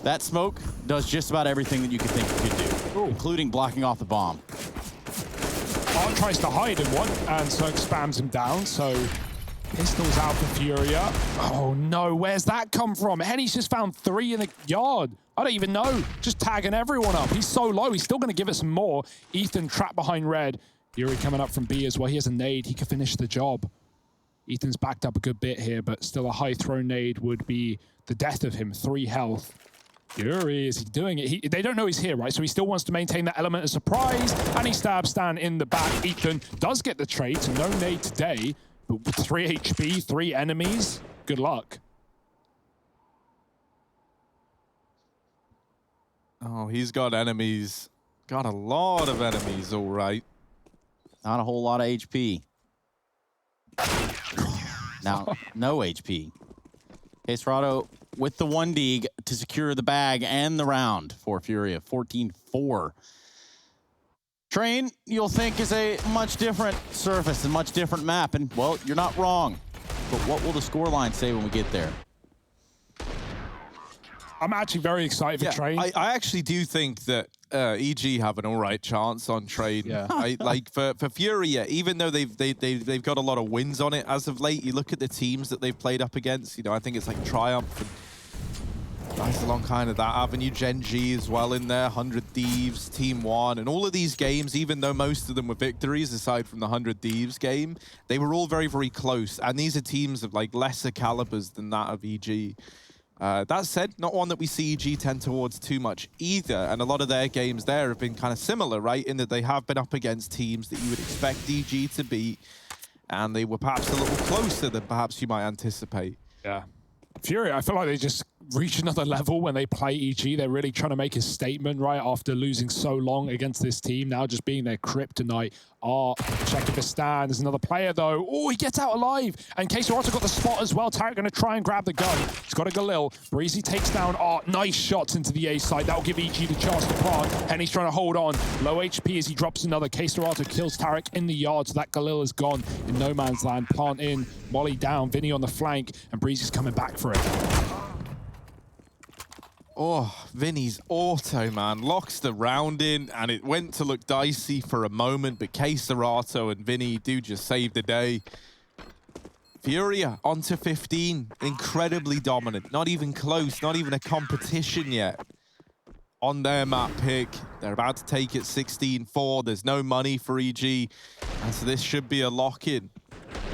that smoke does just about everything that you could think it could do, including blocking off the bomb. Art tries to hide in one, and so spams him down, so pistols out for Furia. Oh no, where's that come from? Henny's just found 3 in the yard. I don't even know. Just tagging everyone up. He's so low, he's still gonna give it some more. Ethan trapped behind red. Yuri coming up from B as well. He has a nade, he can finish the job. Ethan's backed up a good bit here, but still a high throw nade would be the death of him. 3 health. Yuri, is he doing it? They don't know he's here, right? So he still wants to maintain that element of surprise, and he stabs Stan in the back. Ethan does get the trade, so no nade today, but with 3 HP, 3 enemies, good luck. Oh, he's got enemies. Got a lot of enemies, all right. Not a whole lot of HP. Now, no HP. Caserado with the 1 dig to secure the bag and the round for Furia, 14-4. Train, you'll think, is a much different surface, a much different map, and, well, you're not wrong. But what will the scoreline say when we get there? I'm actually very excited for Train. I actually do think that EG have an all right chance on Train. Yeah. Like for Furia, even though they've got a lot of wins on it as of late, you look at the teams that they've played up against. You know, I think it's like Triumph and nice along kind of that avenue. Gen G as well in there, 100 Thieves, Team 1, and all of these games, even though most of them were victories, aside from the 100 Thieves game, they were all very, very close. And these are teams of like lesser calibers than that of EG. That said, not one that we see EG tend towards too much either, and a lot of their games there have been kind of similar, right, in that they have been up against teams that you would expect EG to beat, and they were perhaps a little closer than perhaps you might anticipate. Yeah. Fury, I feel like they just reach another level when they play EG. They're really trying to make a statement, right, after losing so long against this team, now just being their kryptonite. Checking the stand. There's another player, though. Oh, he gets out alive. And Caserado got the spot as well. Tarek going to try and grab the gun. He's got a Galil. Breezy takes down Art. Nice shots into the A side. That'll give EG the chance to plant. Henny's trying to hold on. Low HP as he drops another. Caserado kills Tarek in the yard, so that Galil is gone in no man's land. Plant in. Molly down. Vinny on the flank. And Breezy's coming back for it. Oh, Vinny's auto, man, locks the round in, and it went to look dicey for a moment, but Caserado and Vinny do just save the day. Furia onto 15, incredibly dominant, not even close, not even a competition yet. On their map pick, they're about to take it 16-4, there's no money for EG, and so this should be a lock-in.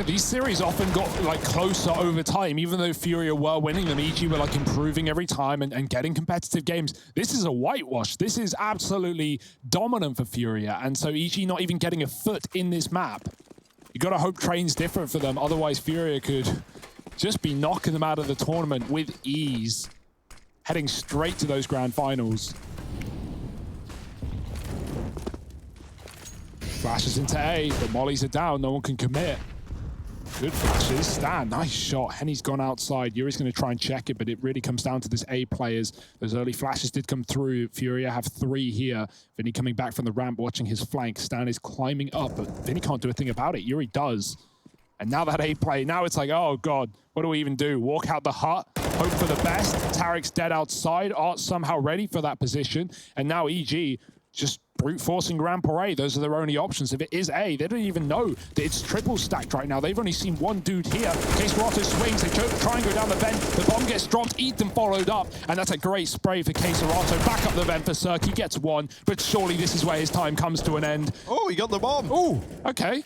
These series often got like closer over time, even though Furia were winning them. EG were like improving every time and getting competitive games. This is a whitewash. This is absolutely dominant for Furia. And so EG not even getting a foot in this map. You got to hope Train's different for them. Otherwise, Furia could just be knocking them out of the tournament with ease, heading straight to those grand finals. Flashes into A, but mollies are down. No one can commit. Good flashes. Stan, nice shot. Henny's gone outside. Yuri's going to try and check it, but it really comes down to this A players. Those early flashes did come through. Furia have 3 here. Vinny coming back from the ramp, watching his flank. Stan is climbing up, but Vinny can't do a thing about it. Yuri does. And now that A play, now it's like, oh God, what do we even do? Walk out the hut, hope for the best. Tarek's dead outside. Art somehow ready for that position. And now EG just brute forcing Grand Parade. Those are their only options. If it is A, they don't even know that it's triple stacked right now. They've only seen one dude here. Caserotto swings, they try and go down the vent. The bomb gets dropped, Ethan followed up, and that's a great spray for Caserotto. Back up the vent for Cirque, he gets one, but surely this is where his time comes to an end. Oh, he got the bomb. Oh, okay.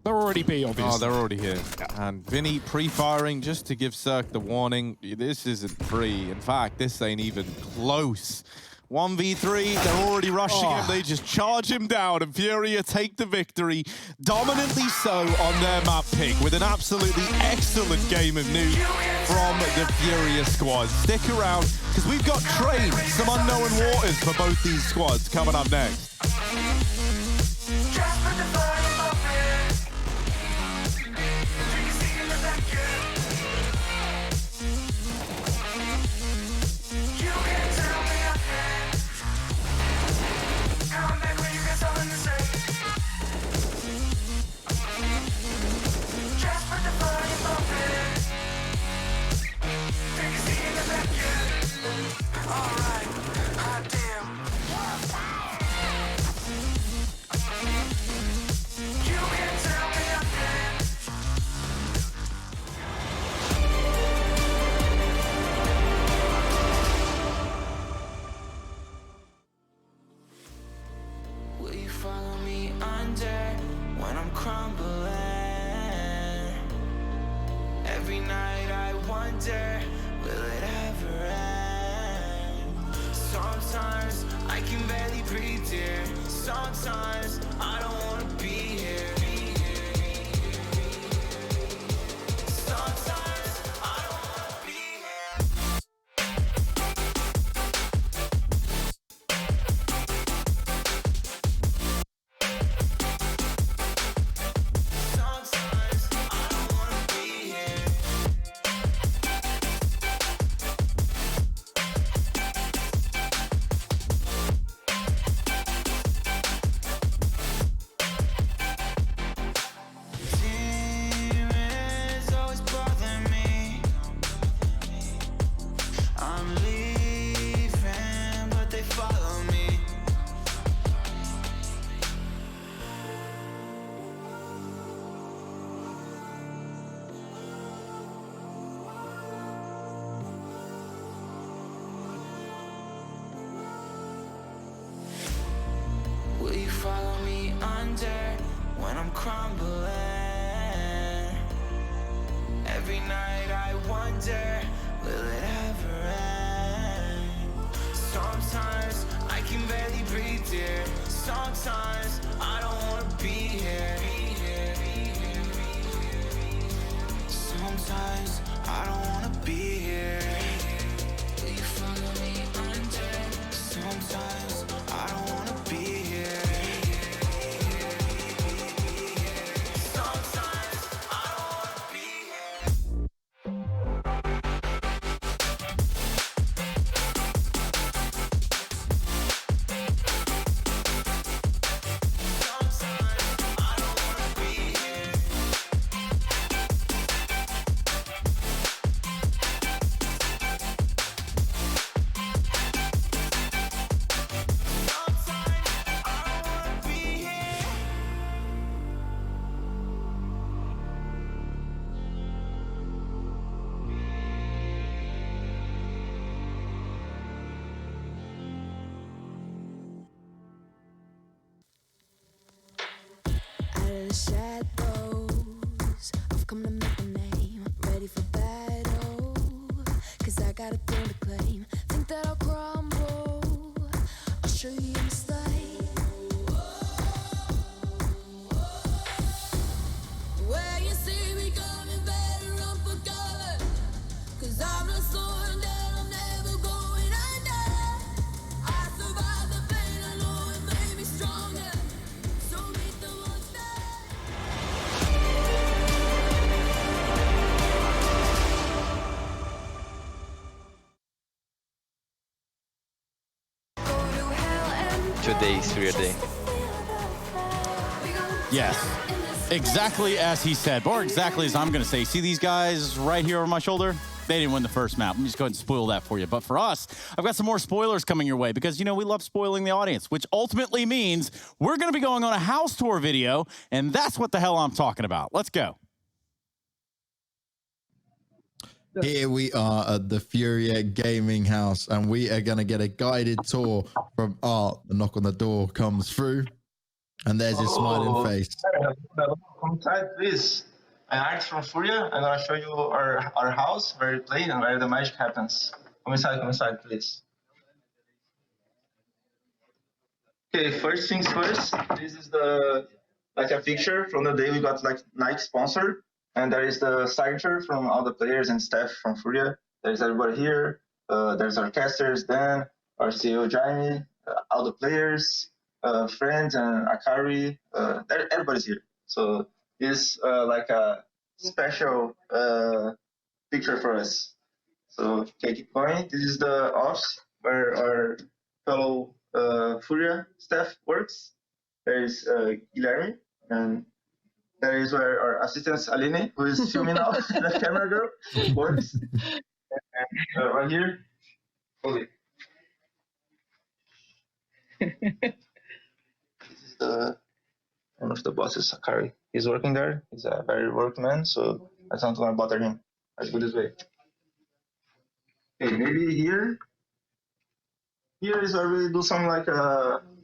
They're already B, obviously. Oh, they're already here. Yeah. And Vinny pre-firing just to give Cirque the warning. This isn't free. In fact, this ain't even close. 1v3, they're already rushing him. They just charge him down, and Furia take the victory, dominantly so on their map pick, with an absolutely excellent game of Nuke from the Furia squad. Stick around, because we've got Train, some unknown waters for both these squads coming up next. Every night I wonder, will it ever end? Sometimes I can barely breathe, dear. Sometimes I don't wanna be here. Sometimes I don't wanna be Will you follow me under when I'm crumbling? Every night I wonder, will it ever end? Sometimes I can barely breathe, dear. Sometimes I don't wanna be here. Sometimes I don't wanna be here. Will you follow me under? Sometimes I don't wanna be here. The shadows, I've come to make a name. Ready for battle, 'cause I got a thing to claim. Think that I'll crumble, I'll show you a mistake. Where you see me coming, better run for cover, 'cause I'm not slowing down, I'm never going under. I survived the pain, I know it made me stronger. So meet the monster. Today's your day. Yes. Exactly as he said, or exactly as I'm going to say. See these guys right here over my shoulder? They didn't win the first map. Let me just go ahead and spoil that for you. But for us, I've got some more spoilers coming your way because, you know, we love spoiling the audience, which ultimately means we're going to be going on a house tour video, and that's what the hell I'm talking about. Let's go. Here we are at the Furia Gaming House, and we are going to get a guided tour from Art. The knock on the door comes through, and there's his smiling face. Come inside, please. I'm Art from Furia. I'm gonna show you our house, where we play and where the magic happens. Come inside, please. Okay, first things first. This is like a picture from the day we got like Nike sponsor, and there is the signature from all the players and staff from Furia. There's everybody here. There's our casters, Dan, our CEO Jaime, all the players, friends, and Akari. Everybody's here. So this like a special picture for us. So okay, keep going. This is the office where our fellow Furia staff works. There is Guilherme, and there is where our assistant Aline, who is filming now, the camera girl, works. And right here, holy. This is one of the bosses, Akari. He's working there. He's a very workman, so that's not gonna bother him. Let's go this way. Okay, maybe here. Here is where we do some like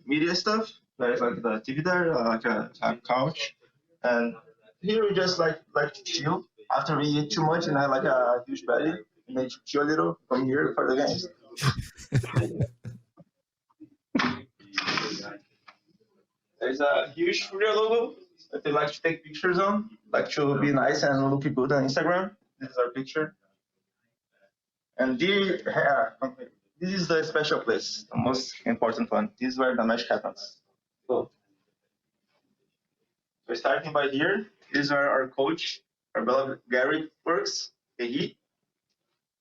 media stuff. There's like the TV there, like a couch, and here we just like to chill. After we eat too much and have like a huge belly, we need to chill a little from here for the games. There's a huge Furia logo that they like to take pictures on, like to be nice and look good on Instagram. This is our picture. And this is the special place, the most important one. This is where the match happens. So we're starting by here. This is where our coach, our beloved Gary, works. This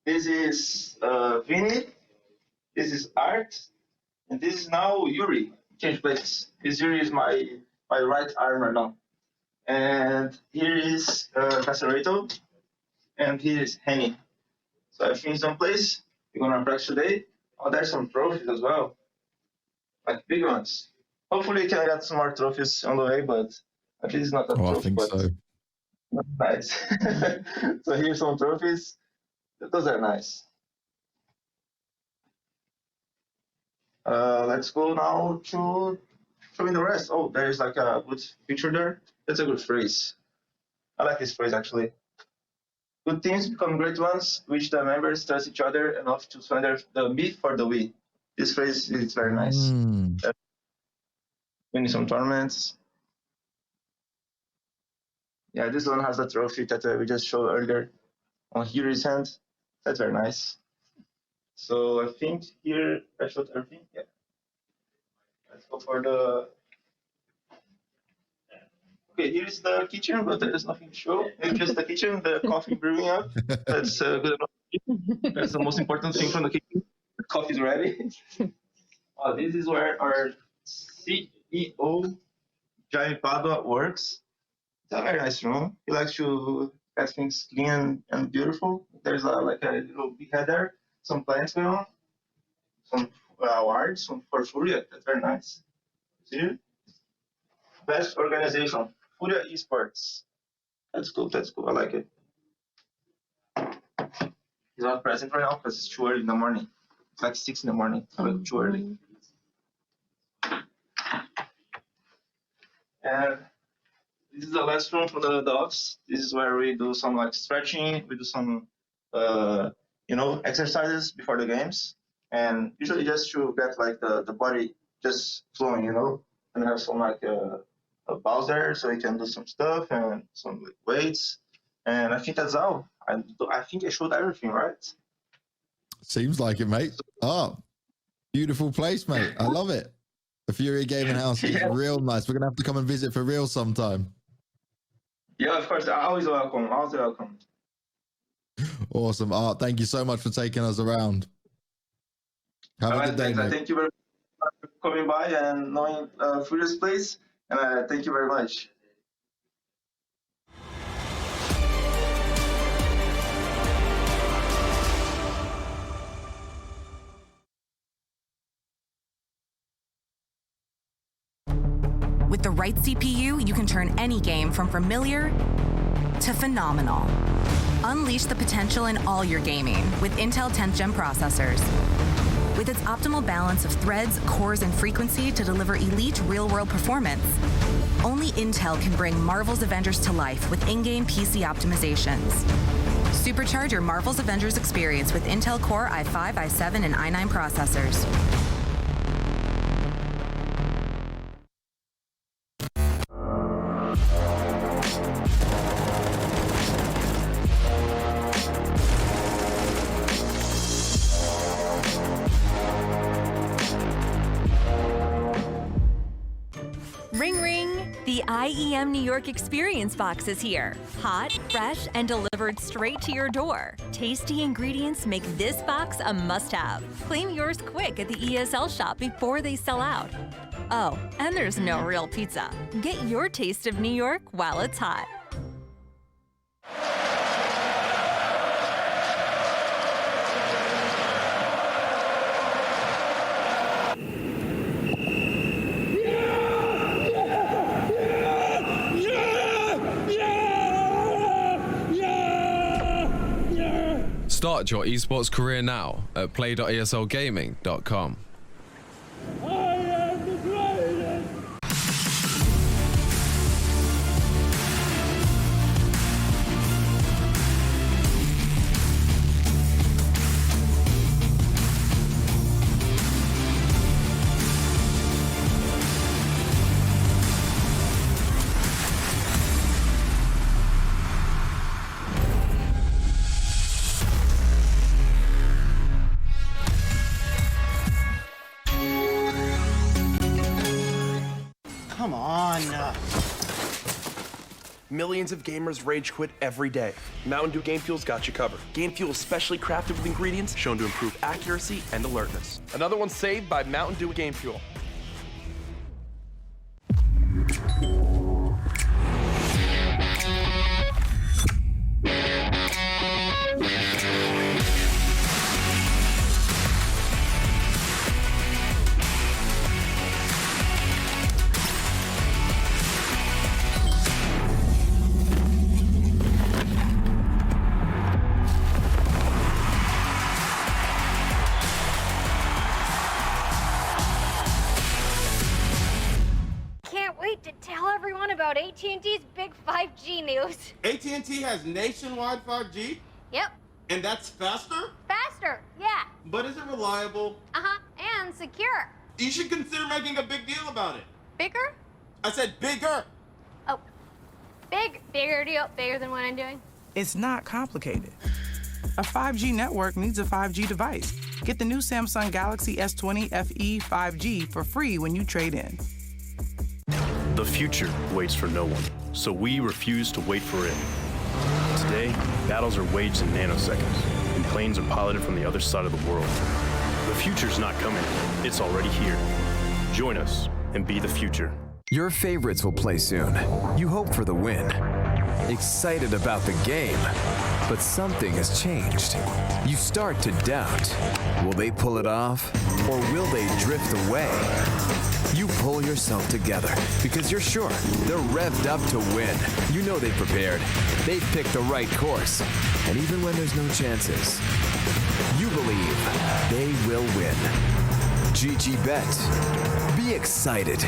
is Vinny. This is Art. And this is now Yuri. Change places. This Yuri is my right armor now. And here is Caserato. And here is Henny. So I finished one place. We're gonna practice today. Oh, there's some trophies as well, like big ones. Hopefully, we can get some more trophies on the way, but at least not a trophy. I think so. Nice. So here's some trophies. Those are nice. Let's go now to showing the rest. Oh, there's like a good picture there. That's a good phrase. I like this phrase actually. Good teams become great ones, which the members trust each other enough to surrender the me for the we. This phrase is very nice. Winning some tournaments. Yeah, this one has the trophy that we just showed earlier on Yuri's hand. That's very nice. So I think here I showed everything. Yeah. Let's go for the. Okay, here's the kitchen, but there's nothing to show. Maybe just the kitchen, the coffee brewing up. That's good enough. That's the most important thing from the kitchen. The coffee's ready. This is where our CEO, Jaime Padua, works. It's a very nice room. He likes to get things clean and beautiful. There's like a little big head there, some plants going on, some awards, some for Furia. That's very nice. See? Best organization. Furia Esports. That's cool. That's cool. I like it. He's not present right now because it's too early in the morning. It's like 6 in the morning. So too early. And this is the last room for the office. This is where we do some like stretching. We do some, exercises before the games. And usually just to get like the body just flowing, and have some like balls there so you can do some stuff and some like weights. And I think that's all. I think I showed everything, right? Seems like it, mate. Oh, beautiful place, mate. I love it. The Furia Gaming House is real nice. We're going to have to come and visit for real sometime. Yeah, of course. Always welcome. Always welcome. Awesome. Art, thank you so much for taking us around. Have a good day, mate. Thank you very much for coming by and knowing Furia's place. And thank you very much. the right CPU, you can turn any game from familiar to phenomenal. Unleash the potential in all your gaming with Intel 10th Gen processors. With its optimal balance of threads, cores, and frequency to deliver elite real-world performance, only Intel can bring Marvel's Avengers to life with in-game PC optimizations. Supercharge your Marvel's Avengers experience with Intel Core i5, i7, and i9 processors. Ring ring! The IEM New York Experience Box is here. Hot, fresh, and delivered straight to your door. Tasty ingredients make this box a must-have. Claim yours quick at the ESL shop before they sell out. Oh, and there's no real pizza. Get your taste of New York while it's hot. Start your esports career now at play.eslgaming.com. Come on. Millions of gamers rage quit every day. Mountain Dew Game Fuel's got you covered. Game Fuel is specially crafted with ingredients shown to improve accuracy and alertness. Another one saved by Mountain Dew Game Fuel. Can't wait to tell everyone about AT&T's big 5G news. AT&T has nationwide 5G? Yep. And that's faster? Faster, yeah. But is it reliable? Uh-huh, and secure. You should consider making a big deal about it. Bigger? I said bigger. Oh, bigger deal, bigger than what I'm doing. It's not complicated. A 5G network needs a 5G device. Get the new Samsung Galaxy S20 FE 5G for free when you trade in. The future waits for no one, so we refuse to wait for it. Today, battles are waged in nanoseconds, and planes are piloted from the other side of the world. The future's not coming, it's already here. Join us and be the future. Your favorites will play soon. You hope for the win. Excited about the game, but something has changed. You start to doubt. Will they pull it off, or will they drift away? You pull yourself together because you're sure they're revved up to win. You know they've prepared. They've picked the right course. And even when there's no chances, you believe they will win. GG Bet. Be excited.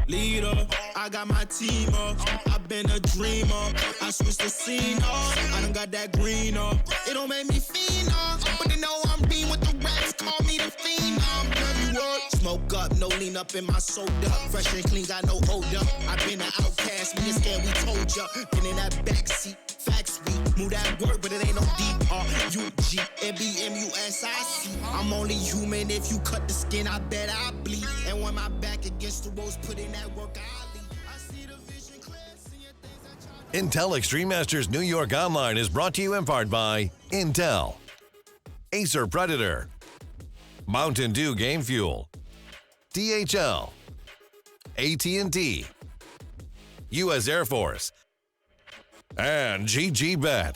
Leader, I got my team up. I've been a dreamer. I switched the scene up. I done got that green up. It don't make me fiend up, but they know I'm being with the rats. Call me the fiend. Every word, smoke up, no lean up in my soda. Fresh and clean, got no odor. I've been an outcast, me and scared, we told ya. Been in that backseat, facts we move that word, but it ain't no D-R-U-G, M-B-M-U-S-I-C. I'm only human. If you cut the skin, I bet I bleed. And when my back against the walls, put in that work, I leave. I see the vision clear. Intel Extreme Masters New York Online is brought to you in part by Intel, Acer Predator, Mountain Dew Game Fuel, DHL, AT&T, U.S. Air Force, and GGBet.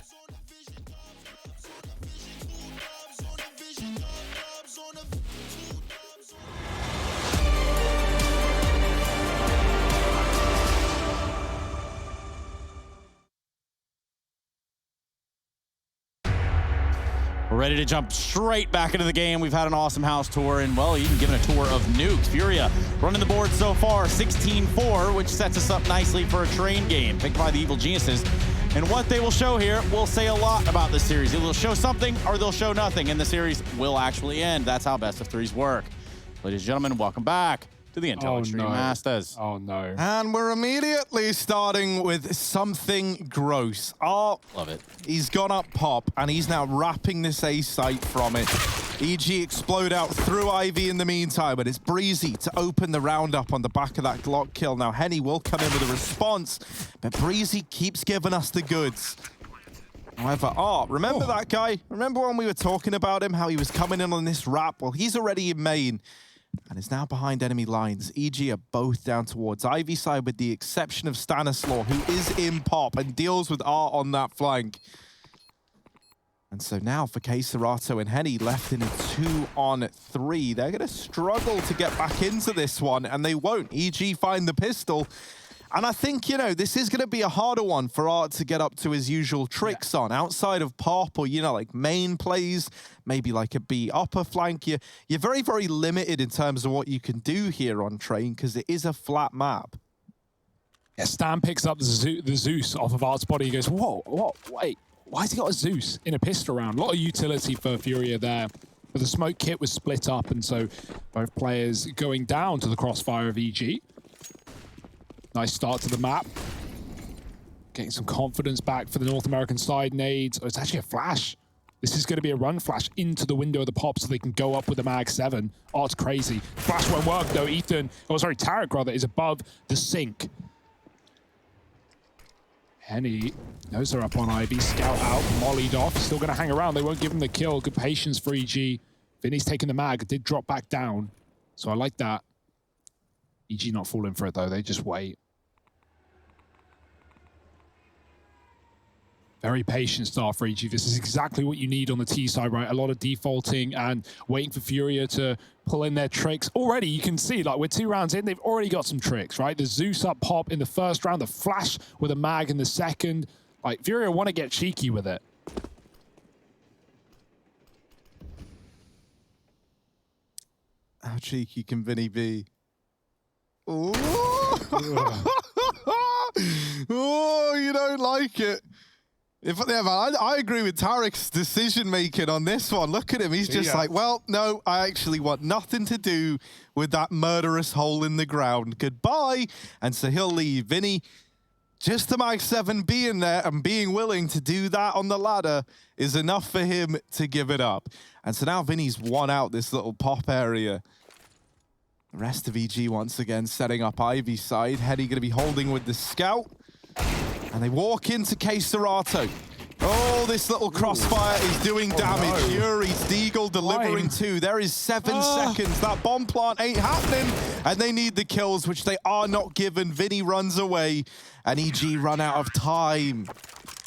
We're ready to jump straight back into the game. We've had an awesome house tour, and, well, even given a tour of nukes. Furia running the board so far, 16-4, which sets us up nicely for a train game picked by the Evil Geniuses. And what they will show here will say a lot about this series. They will show something or they'll show nothing, and the series will actually end. That's how best of threes work. Ladies and gentlemen, welcome back to the Intel Extreme Masters. Oh, no. And we're immediately starting with something gross. Oh, love it. He's gone up pop, and he's now wrapping this A site from it. EG explode out through Ivy in the meantime, but it's Breezy to open the round up on the back of that Glock kill. Now, Henny will come in with a response, but Breezy keeps giving us the goods. However, remember that guy? Remember when we were talking about him, how he was coming in on this wrap? Well, he's already in main and is now behind enemy lines. EG are both down towards Ivy side with the exception of Stanislaw, who is in pop and deals with Art on that flank. And so now for K Serato and Henny left in a 2-on-3. They're going to struggle to get back into this one, and they won't. EG find the pistol. And I think, you know, this is going to be a harder one for Art to get up to his usual tricks on. Outside of pop or, you know, like main plays, maybe like a B upper flank, you're very, very limited in terms of what you can do here on Train because it is a flat map. Yeah, Stan picks up the Zeus off of Art's body. He goes, whoa, wait, why has he got a Zeus in a pistol round? A lot of utility for Furia there. But the smoke kit was split up, and so both players going down to the crossfire of EG. Nice start to the map. Getting some confidence back for the North American side nades. Oh, it's actually a flash. This is going to be a run flash into the window of the pop so they can go up with the Mag 7. Oh, it's crazy. Flash won't work, though. Tarek, rather, is above the sink. Henny knows they're up on Ivy. Scout out, mollied off. Still going to hang around. They won't give him the kill. Good patience for EG. Vinny's taking the mag. It did drop back down. So I like that. EG not falling for it, though. They just wait. Very patient start for EG. This is exactly what you need on the T side, right? A lot of defaulting and waiting for Furia to pull in their tricks. Already, you can see, like, we're 2 rounds in, they've already got some tricks, right? The Zeus up pop in the first round, the flash with a mag in the second. Like, Furia want to get cheeky with it. How cheeky can Vinny be? Ooh. Oh, you don't like it. I agree with Tarek's decision-making on this one. Look at him. He's just like, well, no, I actually want nothing to do with that murderous hole in the ground. Goodbye. And so he'll leave. Vinny, just the Mag 7 being there and being willing to do that on the ladder is enough for him to give it up. And so now Vinny's won out this little pop area. The rest of EG once again setting up Ivy's side. Henny going to be holding with the scout. And they walk into K Serato. Oh, this little crossfire is doing damage. No. Yuri's Deagle delivering 2. There is 7 seconds. That bomb plant ain't happening. And they need the kills, which they are not given. Vinny runs away. And EG run out of time.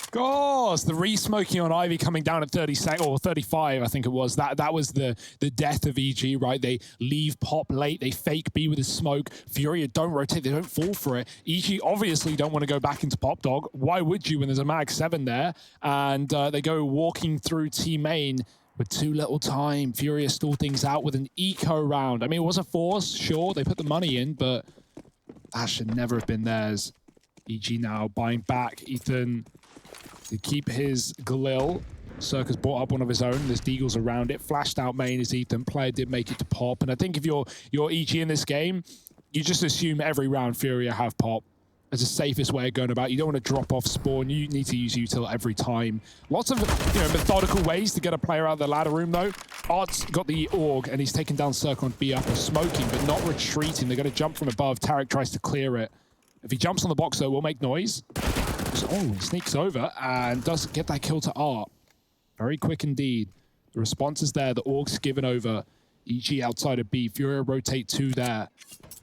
Gosh, the re-smoking on Ivy coming down at 30 seconds, or 35, I think it was. That was the death of EG, right? They leave pop late, they fake B with the smoke. Furia don't rotate, they don't fall for it. EG obviously don't want to go back into pop dog. Why would you when there's a Mag 7 there? And they go walking through T main with too little time. Furia stalled things out with an eco round. I mean, it was a force, sure, they put the money in, but that should never have been theirs. EG now buying back. Ethan to keep his Galil. Circus brought up one of his own. There's Deagles around it. Flashed out main as Ethan. Player did make it to pop. And I think if you're EG in this game, you just assume every round Furia have pop as the safest way of going about. You don't want to drop off spawn. You need to use util every time. Lots of methodical ways to get a player out of the ladder room, though. Art's got the AUG, and he's taken down Circle and B up and smoking, but not retreating. They're going to jump from above. Tarek tries to clear it. If he jumps on the box, though, we'll make noise. Oh, he sneaks over and does get that kill to Art. Very quick indeed. The response is there. The Orc's given over. EG outside of B. Furia rotate 2 there.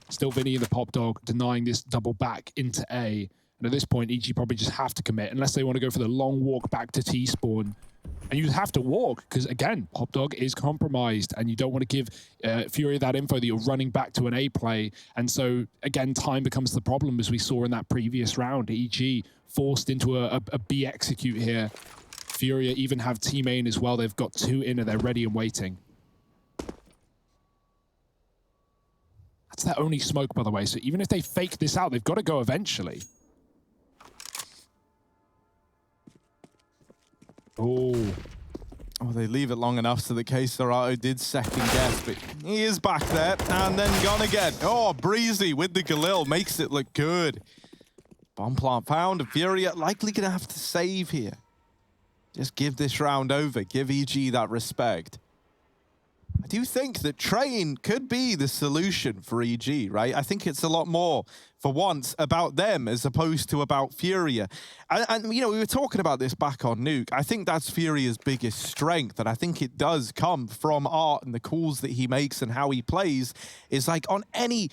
Still Vinny and the Pop Dog denying this double back into A. And at this point, EG probably just have to commit unless they want to go for the long walk back to T-spawn. And you have to walk because, again, Pop Dog is compromised and you don't want to give Furia that info that you're running back to an A play. And so, again, time becomes the problem as we saw in that previous round. EG forced into a B execute here. Furia even have team main as well. They've got 2 in and they're ready and waiting. That's their only smoke, by the way. So even if they fake this out, they've got to go eventually. Oh, they leave it long enough so that K-Serato did second guess, but he is back there and then gone again. Oh, Breezy with the Galil makes it look good. Bomb plant found, and Furia likely gonna have to save here. Just give this round over, give EG that respect. I do think that Train could be the solution for EG, right? I think it's a lot more, for once, about them as opposed to about Furia. And you know, we were talking about this back on Nuke. I think that's Furia's biggest strength, and I think it does come from Art and the calls that he makes and how he plays is like on any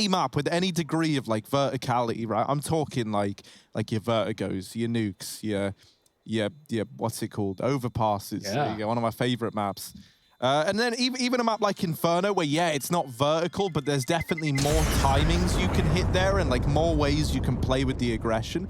map with any degree of like verticality, right? I'm talking like your Vertigos, your Nukes, your what's it called? Overpasses. Yeah. There you go, one of my favorite maps. And then even a map like Inferno, where, yeah, it's not vertical, but there's definitely more timings you can hit there and, like, more ways you can play with the aggression.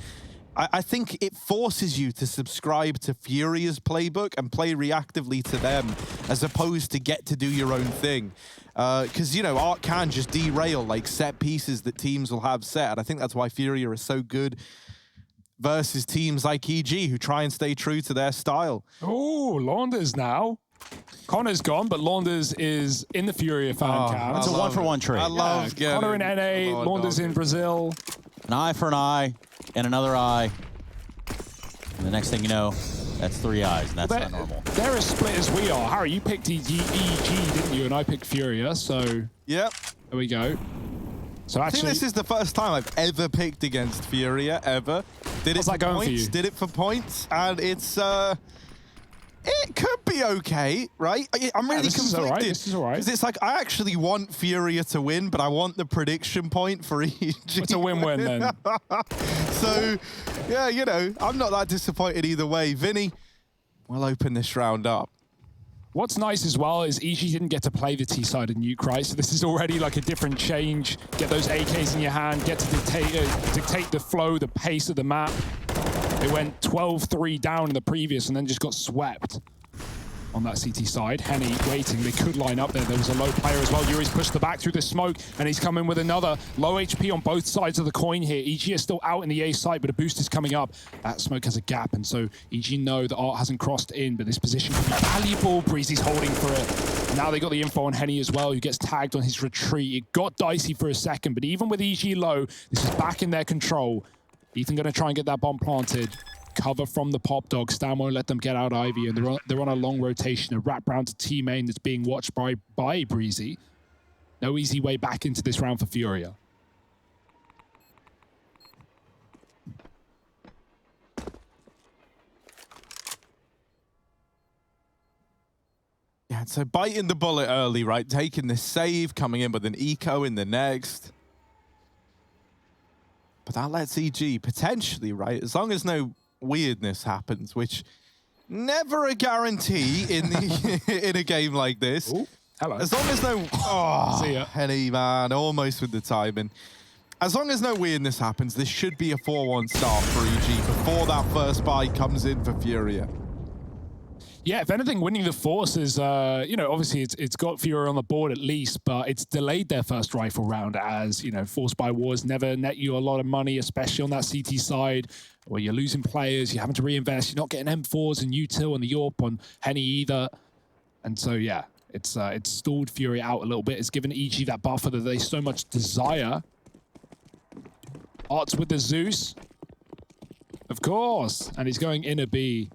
I think it forces you to subscribe to Furia's playbook and play reactively to them as opposed to get to do your own thing. Because, you know, Art can just derail, like, set pieces that teams will have set. And I think that's why Furia is so good versus teams like EG who try and stay true to their style. Oh, Launders now. Connor's gone, but Launders is in the Furia fan count. It's a 1-for-1 trade. I love Connor in NA, Launders in Brazil. An eye for an eye and another eye. And the next thing you know, that's 3 eyes, and that's not normal. They're as split as we are. Harry, you picked EG, didn't you? And I picked Furia, so... Yep. There we go. So I actually, think this is the first time I've ever picked against Furia, ever. How's that going for you? Did it for points, and it's... It could be okay, right? I'm really conflicted. This is all right. Because it's like, I actually want Furia to win, but I want the prediction point for EG. It's a win-win then. So, yeah, you know, I'm not that disappointed either way. Vinny, we'll open this round up. What's nice as well is EG didn't get to play the T-side of Nuke, right? So this is already like a different change. Get those AKs in your hand, get to dictate the flow, the pace of the map. They went 12-3 down in the previous and then just got swept on that CT side. Henny waiting. They could line up there. There was a low player as well. Yuri's pushed the back through the smoke, and he's coming with another low HP on both sides of the coin here. EG is still out in the A site, but a boost is coming up. That smoke has a gap, and so EG know that Art hasn't crossed in, but this position could be valuable. Breezy's holding for it. Now they got the info on Henny as well, who gets tagged on his retreat. It got dicey for a second, but even with EG low, this is back in their control. Ethan going to try and get that bomb planted. Cover from the Pop Dog. Stan won't let them get out Ivy, and they're on a long rotation. A wrap round to team main that's being watched by Breezy. No easy way back into this round for Furia. Yeah, so biting the bullet early, right? Taking the save, coming in with an eco in the next. But that lets EG potentially, right? As long as no weirdness happens, which never a guarantee in the in a game like this. Ooh, hello. As long as no... Oh, see ya. Henny, man, almost with the timing. As long as no weirdness happens, this should be a 4-1 start for EG before that first buy comes in for Furia. Yeah, if anything, winning the Force is, you know, obviously it's got Furia on the board at least, but it's delayed their first rifle round as, you know, Force by Wars never net you a lot of money, especially on that CT side, where you're losing players, you're having to reinvest, you're not getting M4s and util and the Yorp on Henny either. And so, yeah, it's stalled Furia out a little bit. It's given EG that buffer that they so much desire. Arts with the Zeus. Of course. And he's going in a B.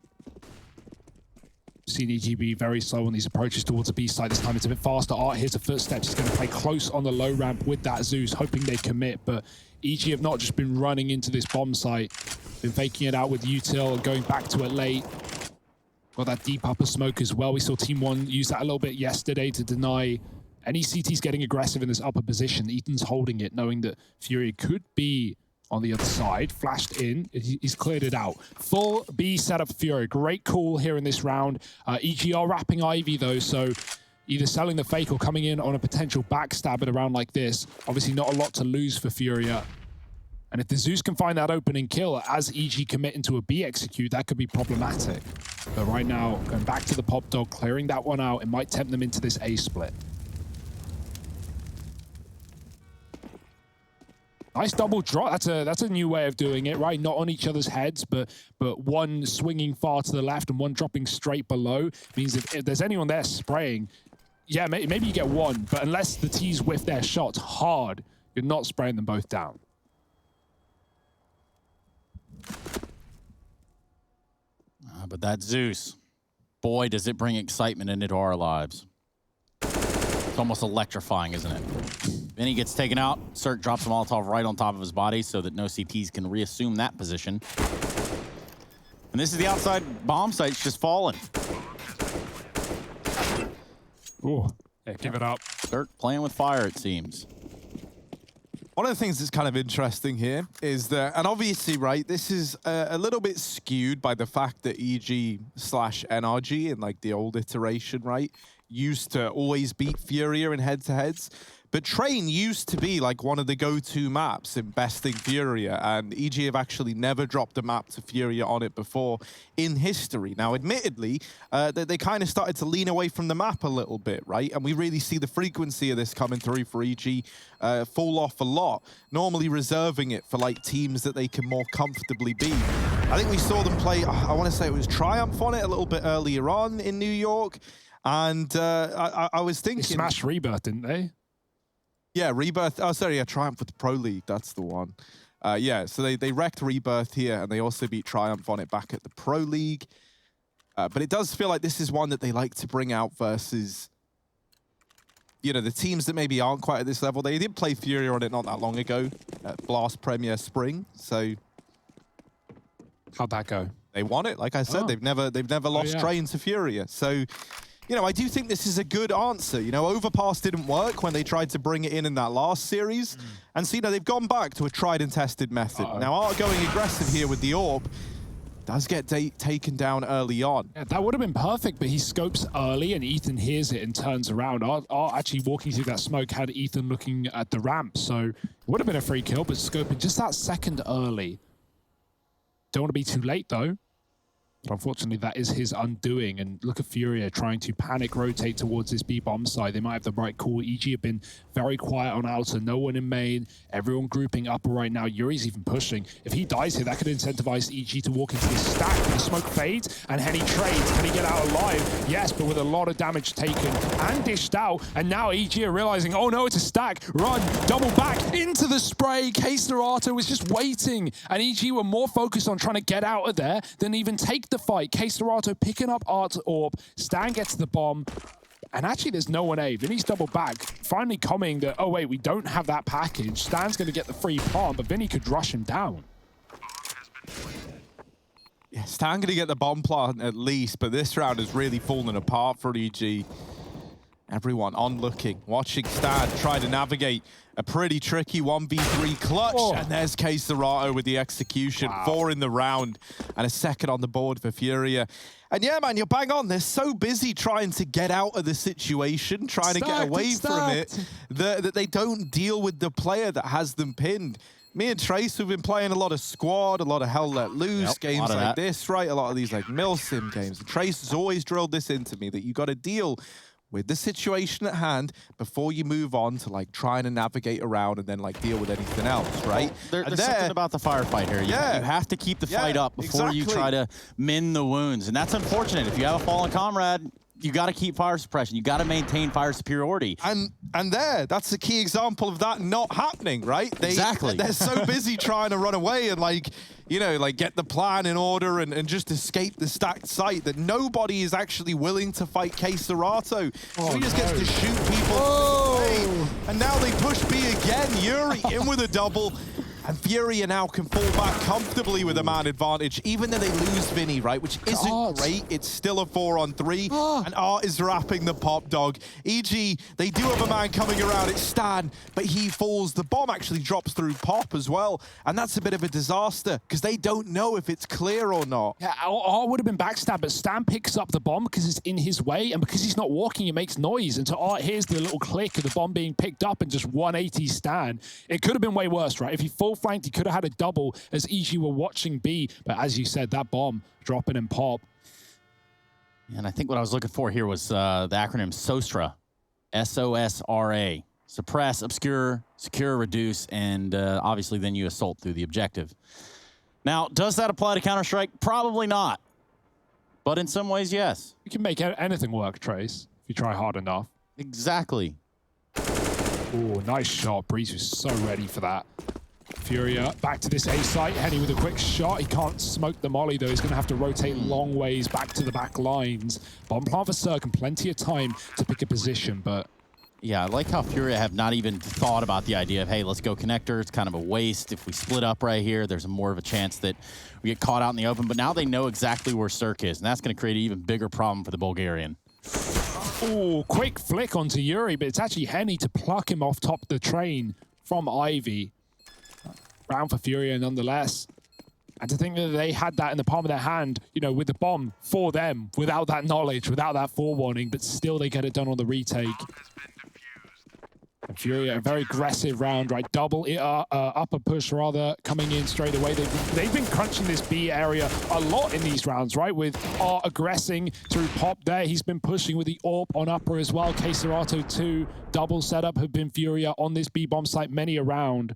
Seen EG be very slow on these approaches towards the B side. This time it's a bit faster. Art here's the footsteps. He's going to play close on the low ramp with that Zeus, hoping they commit. But EG have not just been running into this bomb site. Been faking it out with util and going back to it late. Got that deep upper smoke as well. We saw Team 1 use that a little bit yesterday to deny any CTs getting aggressive in this upper position. Ethan's holding it, knowing that Fury could be on the other side. Flashed in. He's cleared it out. Full B setup for Fury. Great call here in this round. EG are wrapping Ivy, though, so either selling the fake or coming in on a potential backstab at a round like this. Obviously not a lot to lose for Furia. And if the Zeus can find that opening kill as EG commit into a B execute, that could be problematic. But right now, going back to the pop dog, clearing that one out, it might tempt them into this A split. Nice double drop. That's a new way of doing it, right? Not on each other's heads, but one swinging far to the left and one dropping straight below. Means if there's anyone there spraying, yeah, maybe you get one, but unless the T's whiff their shots hard, you're not spraying them both down. But that Zeus, boy, does it bring excitement into our lives. It's almost electrifying, isn't it? Then he gets taken out. Cirque drops a Molotov right on top of his body so that no CTs can reassume that position. And this is the outside bomb site's just falling. Ooh, yeah, give it up. Cirque playing with fire, it seems. One of the things that's kind of interesting here is that, and obviously, right, this is a little bit skewed by the fact that EG/NRG in like the old iteration, right, used to always beat Furia in head-to-heads. But Train used to be like one of the go-to maps in besting Furia, and EG have actually never dropped a map to Furia on it before in history. Now, admittedly, they kind of started to lean away from the map a little bit, right? And we really see the frequency of this coming through for EG fall off a lot, normally reserving it for like teams that they can more comfortably beat. I think we saw them play, I want to say it was Triumph on it a little bit earlier on in New York, and I was thinking... They smashed Rebirth, didn't they? Yeah, Rebirth. Oh, sorry, yeah, Triumph with the Pro League. That's the one. Yeah, so they wrecked Rebirth here, and they also beat Triumph on it back at the Pro League. But it does feel like this is one that they like to bring out versus, you know, the teams that maybe aren't quite at this level. They did play Furia on it not that long ago at Blast Premier Spring, so... How'd that go? They won it, like I said. They've never lost Train to Furia, so... You know, I do think this is a good answer. You know, Overpass didn't work when they tried to bring it in that last series. And so, you know, they've gone back to a tried and tested method. Now, Art going aggressive here with the AWP does get taken down early on. Yeah, that would have been perfect, but he scopes early and Ethan hears it and turns around. Art actually walking through that smoke had Ethan looking at the ramp, so it would have been a free kill, but scoping just that second early. Don't want to be too late, though. But unfortunately, that is his undoing. And look at Furia trying to panic rotate towards this B-bomb side. They might have the right call. EG have been very quiet on outer. No one in main. Everyone grouping upper right now. Yuri's even pushing. If he dies here, that could incentivize EG to walk into the stack. The smoke fades, and Henny trades. Can he get out alive? Yes, but with a lot of damage taken and dished out. And now EG are realizing, oh no, it's a stack. Run, double back into the spray. Case Naruto was just waiting. And EG were more focused on trying to get out of there than even take the fight. Case Naruto picking up Art's AWP. Stan gets the bomb. And actually, there's no one A. Vinny's double back. Finally coming that, oh wait, we don't have that package. Stan's going to get the free plant, but Vinny could rush him down. Yeah, Stan going to get the bomb plant at least, but this round has really fallen apart for EG. Everyone on looking, watching Stan try to navigate a pretty tricky 1v3 clutch. And there's Case Zerato with the execution. 4 in the round and a second on the board for Furia. And yeah, man, you're bang on. They're so busy trying to get out of the situation, trying to get away from it, that they don't deal with the player that has them pinned. Me and Trace, who've been playing a lot of squad, a lot of Hell Let Loose, games like this, right? A lot of these like Milsim games. And Trace has always drilled this into me, that you got to deal with the situation at hand before you move on to like trying to navigate around and then like deal with anything else, right? Well, there's something about the firefight here. You have to keep the fight up before you try to mend the wounds. And that's unfortunate. If you have a fallen comrade, you got to keep fire suppression. You got to maintain fire superiority. And that's a key example of that not happening, right? They're so busy trying to run away and like, you know, like get the plan in order and just escape the stacked site that nobody is actually willing to fight Case Zerato. So he just gets to shoot people. And now they push B again. Yuri in with a double. And Furia now can fall back comfortably with a man advantage, even though they lose Vinny, right? Which isn't great. It's still a 4-on-3, and Art is wrapping the pop dog. EG, they do have a man coming around. It's Stan, but he falls. The bomb actually drops through Pop as well, and that's a bit of a disaster because they don't know if it's clear or not. Yeah, Art would have been backstabbed, but Stan picks up the bomb because it's in his way, and because he's not walking, it makes noise. And so Art hears the little click of the bomb being picked up and just 180 Stan. It could have been way worse, right? If he full flanked, he could have had a double as EG were watching B. But as you said, that bomb dropping in Pop. And I think what I was looking for here was the acronym SOSRA. S-O-S-R-A. Suppress, obscure, secure, reduce, and obviously then you assault through the objective. Now, does that apply to Counter-Strike? Probably not. But in some ways, yes. You can make anything work, Trace, if you try hard enough. Exactly. Oh, nice shot. Breeze was so ready for that. Furia back to this A site. Henny with a quick shot. He can't smoke the molly, though. He's going to have to rotate long ways back to the back lines. Bomb plant for Cirque and plenty of time to pick a position, but... Yeah, I like how Furia have not even thought about the idea of, hey, let's go connector. It's kind of a waste. If we split up right here, there's more of a chance that we get caught out in the open. But now they know exactly where Cirque is, and that's going to create an even bigger problem for the Bulgarian. Oh, quick flick onto Yuri, but it's actually Henny to pluck him off top of the train from Ivy. Round for Furia nonetheless. And to think that they had that in the palm of their hand, you know, with the bomb for them, without that knowledge, without that forewarning, but still they get it done on the retake. And Furia, a very aggressive round, right? Double upper push, rather, coming in straight away. They've been crunching this B area a lot in these rounds, right? With Art aggressing through Pop there. He's been pushing with the AWP on upper as well. K-Serato 2, double setup have been Furia on this B bomb site many a round.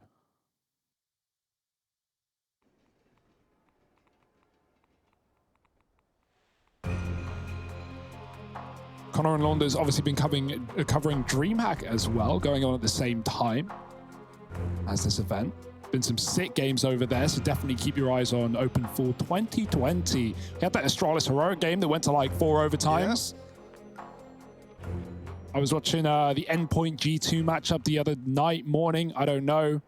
Connor and Launder's obviously been covering DreamHack as well, going on at the same time as this event. Been some sick games over there, so definitely keep your eyes on Open for 2020. We had that Astralis Heroic game that went to like 4 overtimes. Yeah. I was watching the Endpoint G2 matchup the other morning. I don't know.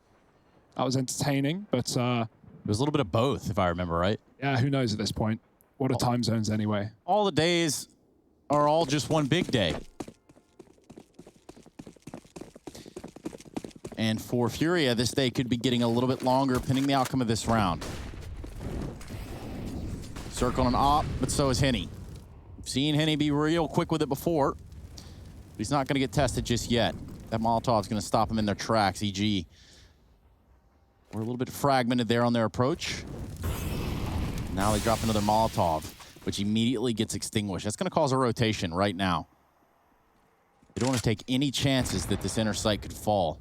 That was entertaining, but... it was a little bit of both, if I remember right. Yeah, who knows at this point? What are time zones anyway? All the days are all just one big day. And for Furia, this day could be getting a little bit longer, pending the outcome of this round. Circle an op, but so is Henny. We've seen Henny be real quick with it before, but he's not going to get tested just yet. That Molotov's going to stop him in their tracks. EG, we're a little bit fragmented there on their approach. Now they drop another Molotov, which immediately gets extinguished. That's going to cause a rotation right now. They don't want to take any chances that this inner sight could fall.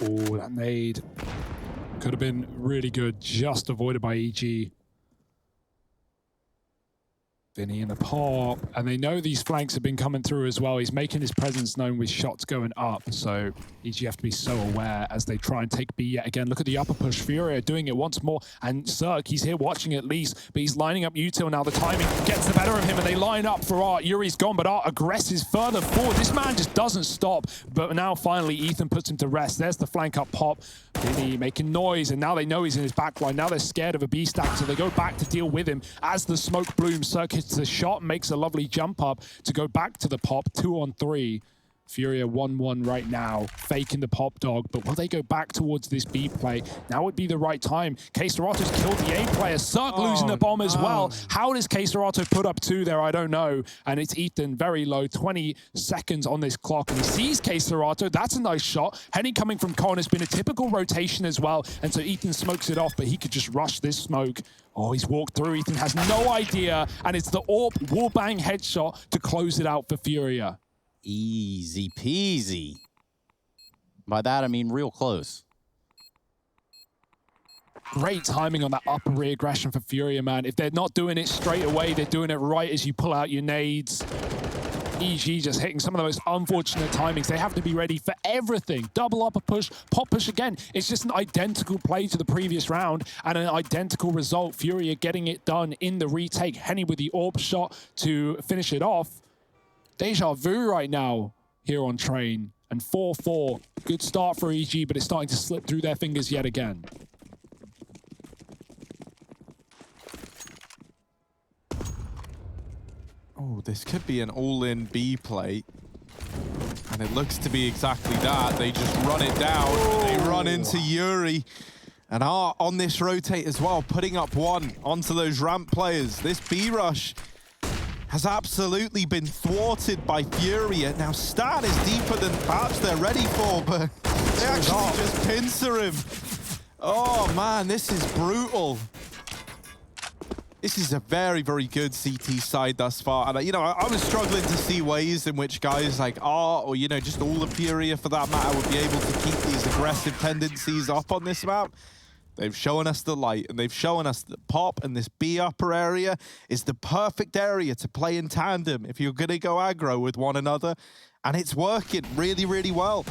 Oh, that nade could have been really good, just avoided by EG. Vinny in the pop, and they know these flanks have been coming through as well. He's making his presence known with shots going up, so EG have to be so aware as they try and take B yet again. Look at the upper push. Furia doing it once more, and Cirque, he's here watching at least, but he's lining up Util now. The timing gets the better of him, and they line up for Art. Yuri's gone, but Art aggresses further forward. This man just doesn't stop, but now finally Ethan puts him to rest. There's the flank up pop. Vinny making noise, and now they know he's in his back line. Now they're scared of a B stack, so they go back to deal with him. As the smoke blooms, Cirque hits the shot, makes a lovely jump up to go back to the pop. 2-on-3. Furia 1-1 right now, faking the pop dog, but will they go back towards this B play? Now would be the right time. K-Serato's killed the A player. Cirque losing the bomb as well. How does K-Serato put up 2 there? I don't know. And it's Ethan very low, 20 seconds on this clock, and he sees K-Serato. That's a nice shot. Henny coming from Con has been a typical rotation as well, and so Ethan smokes it off, but he could just rush this smoke. Oh, he's walked through. Ethan has no idea, and it's the AWP wallbang headshot to close it out for Furia. Easy peasy. By that, I mean real close. Great timing on that upper re-aggression for Furia, man. If they're not doing it straight away, they're doing it right as you pull out your nades. EG just hitting some of the most unfortunate timings. They have to be ready for everything. Double upper push, pop push again. It's just an identical play to the previous round and an identical result. Furia getting it done in the retake. Henny with the AWP shot to finish it off. Deja vu right now. here on Train. And 4-4, good start for EG, but it's starting to slip through their fingers yet again. Oh, this could be an all-in B play. And it looks to be exactly that. They just run it down. Oh. They run into Yuri. And are on this rotate as well, putting up one onto those ramp players. This B rush has absolutely been thwarted by Furia. Now, Stan is deeper than perhaps they're ready for, but they actually just pincer him. Oh, man, this is brutal. This is a very, very good CT side thus far. And, you know, I was struggling to see ways in which guys like Art, or, you know, just all of Furia for that matter, would be able to keep these aggressive tendencies up on this map. They've shown us the light, and they've shown us that Pop and this B upper area is the perfect area to play in tandem if you're going to go aggro with one another. And it's working really, really well.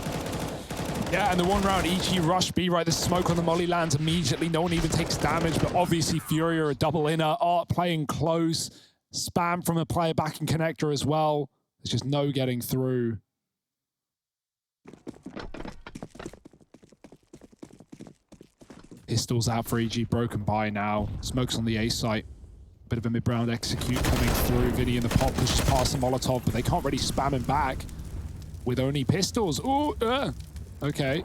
Yeah, and the one round EG rush B, right? The smoke on the molly lands immediately. No one even takes damage, but obviously Furia are a double inner. Art playing close. Spam from a player back in connector as well. There's just no getting through. Pistols out for EG, broken by now. Smoke's on the A site. Bit of a mid-round execute coming through. Vinny and the Pop pushes past the Molotov, but they can't really spam him back with only pistols. Ooh, okay.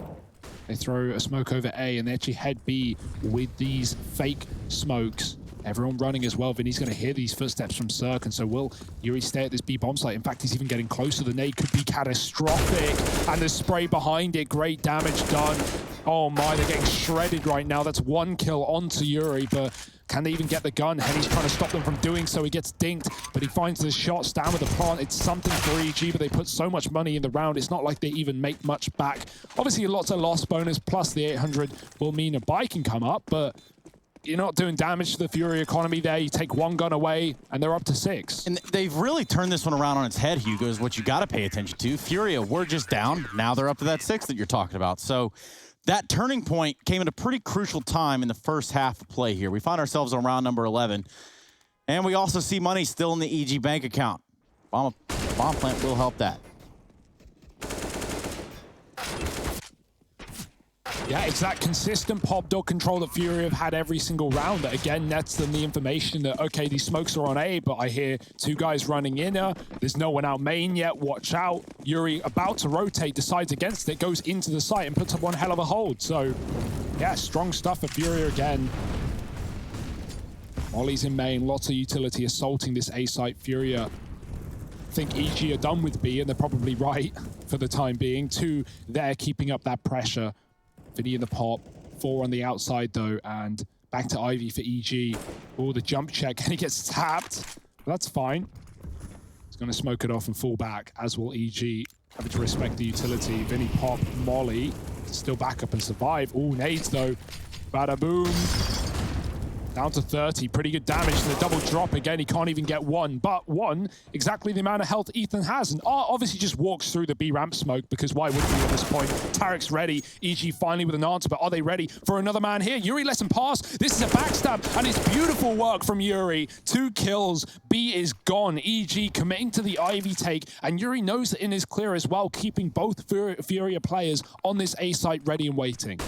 They throw a smoke over A, and they actually head B with these fake smokes. Everyone running as well. Vinny's going to hear these footsteps from Cirque, and so will Yuri stay at this B bomb site. In fact, he's even getting closer. The nade could be catastrophic, and the spray behind it, great damage done. Oh my, they're getting shredded right now. That's one kill onto Yuri, but can they even get the gun? Henny's trying to stop them from doing so. He gets dinked, but he finds the shot. Stan with the plant. It's something for EG, but they put so much money in the round. It's not like they even make much back. Obviously, lots of loss bonus, plus the 800 will mean a buy can come up, but you're not doing damage to the Fury economy there. You take one gun away, and they're up to 6. And they've really turned this one around on its head, Hugo, is what you got to pay attention to. Furia were just down. Now they're up to that 6 that you're talking about. So that turning point came at a pretty crucial time in the first half of play here. We find ourselves on round number 11, and we also see money still in the EG bank account. Bomb plant will help that. Yeah, it's that consistent pop dog control that Fury have had every single round that, again, nets them the information that, okay, these smokes are on A, but I hear 2 guys running inner. There's no one out main yet. Watch out. Yuri, about to rotate, decides against it, goes into the site and puts up one hell of a hold. So, yeah, strong stuff for Fury again. Molly's in main. Lots of utility assaulting this A site. Furia, I think EG are done with B, and they're probably right for the time being. 2 there, keeping up that pressure. Vinny in the Pop, 4 on the outside though, and back to Ivy for EG. Oh, the jump check, and he gets tapped. That's fine. He's going to smoke it off and fall back, as will EG. Having to respect the utility. Vinny, Pop, Molly, still back up and survive. Oh, nades though. Bada boom. Down to 30, pretty good damage to the double drop. Again, he can't even get one, but one, exactly the amount of health Ethan has. And Art obviously just walks through the B ramp smoke, because why wouldn't he at this point? Tarek's ready, EG finally with an answer, but are they ready for another man here? Yuri lets him pass. This is a backstab, and it's beautiful work from Yuri. 2 kills, B is gone. EG committing to the Ivy take, and Yuri knows that in his clear as well, keeping both Furia players on this A site ready and waiting.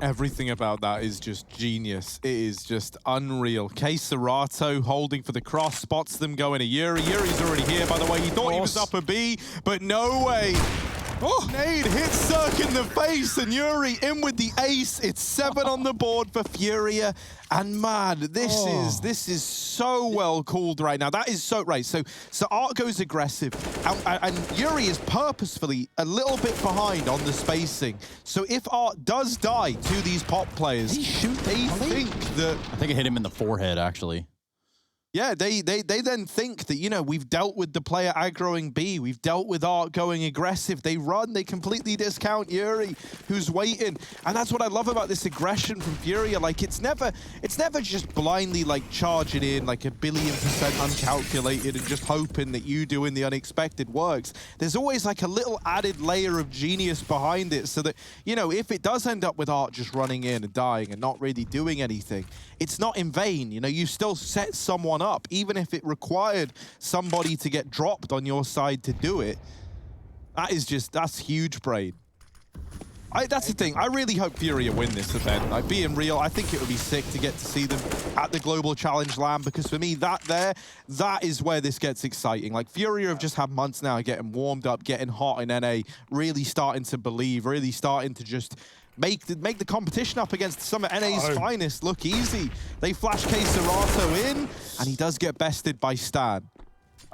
Everything about that is just genius. It is just unreal. K Serato holding for the cross, spots them going to Yuri. Yuri's already here, by the way. He thought he was up a B, but no way. Oh, nade hits Cirque in the face, and Yuri in with the ace. It's 7 on the board for Furia. And man, this is so well called right now. That is so right. So Art goes aggressive, and Yuri is purposefully a little bit behind on the spacing. So if Art does die to these Pop players, they think that I think it hit him in the forehead, actually. Yeah, they then think that, you know, we've dealt with the player aggroing B, we've dealt with Art going aggressive. They run, they completely discount Yuri, who's waiting. And that's what I love about this aggression from Furia. Like, it's never just blindly, like, charging in, like, 1,000,000,000% uncalculated and just hoping that you doing the unexpected works. There's always, like, a little added layer of genius behind it, so that, you know, if it does end up with Art just running in and dying and not really doing anything, it's not in vain. You know, you still set someone up, even if it required somebody to get dropped on your side to do it. That's huge, Brain. That's the thing. I really hope Furia win this event. Like, being real, I think it would be sick to get to see them at the Global Challenge LAN, because for me, that is where this gets exciting. Like, Furia have just had months now getting warmed up, getting hot in NA, really starting to believe, really starting to just make the competition up against some of NA's finest look easy. They flash K Serato in, and he does get bested by Stan.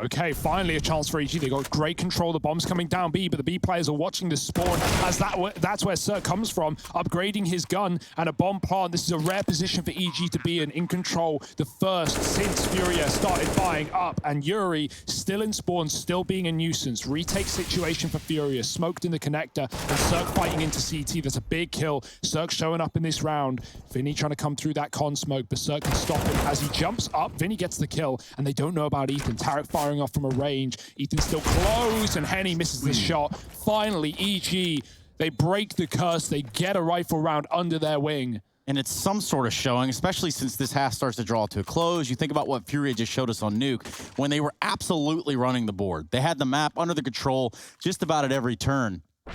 Okay, finally a chance for EG. They got great control. The bomb's coming down B, but the B players are watching the spawn, as that's where Cirque comes from, upgrading his gun and a bomb plant. This is a rare position for EG to be in control. The first since Furia started buying up, and Yuri still in spawn, still being a nuisance. Retake situation for Furia, smoked in the connector, and Cirque fighting into CT. That's a big kill. Cirque showing up in this round. Vinny trying to come through that con smoke, but Cirque can stop him as he jumps up. Vinny gets the kill, and they don't know about Ethan. Tarek firing off from a range. Ethan's still close, and Henny misses the shot. Finally, EG, they break the curse. They get a rifle round under their wing. And it's some sort of showing, especially since this half starts to draw to a close. You think about what Furia just showed us on Nuke, when they were absolutely running the board. They had the map under the control just about at every turn. And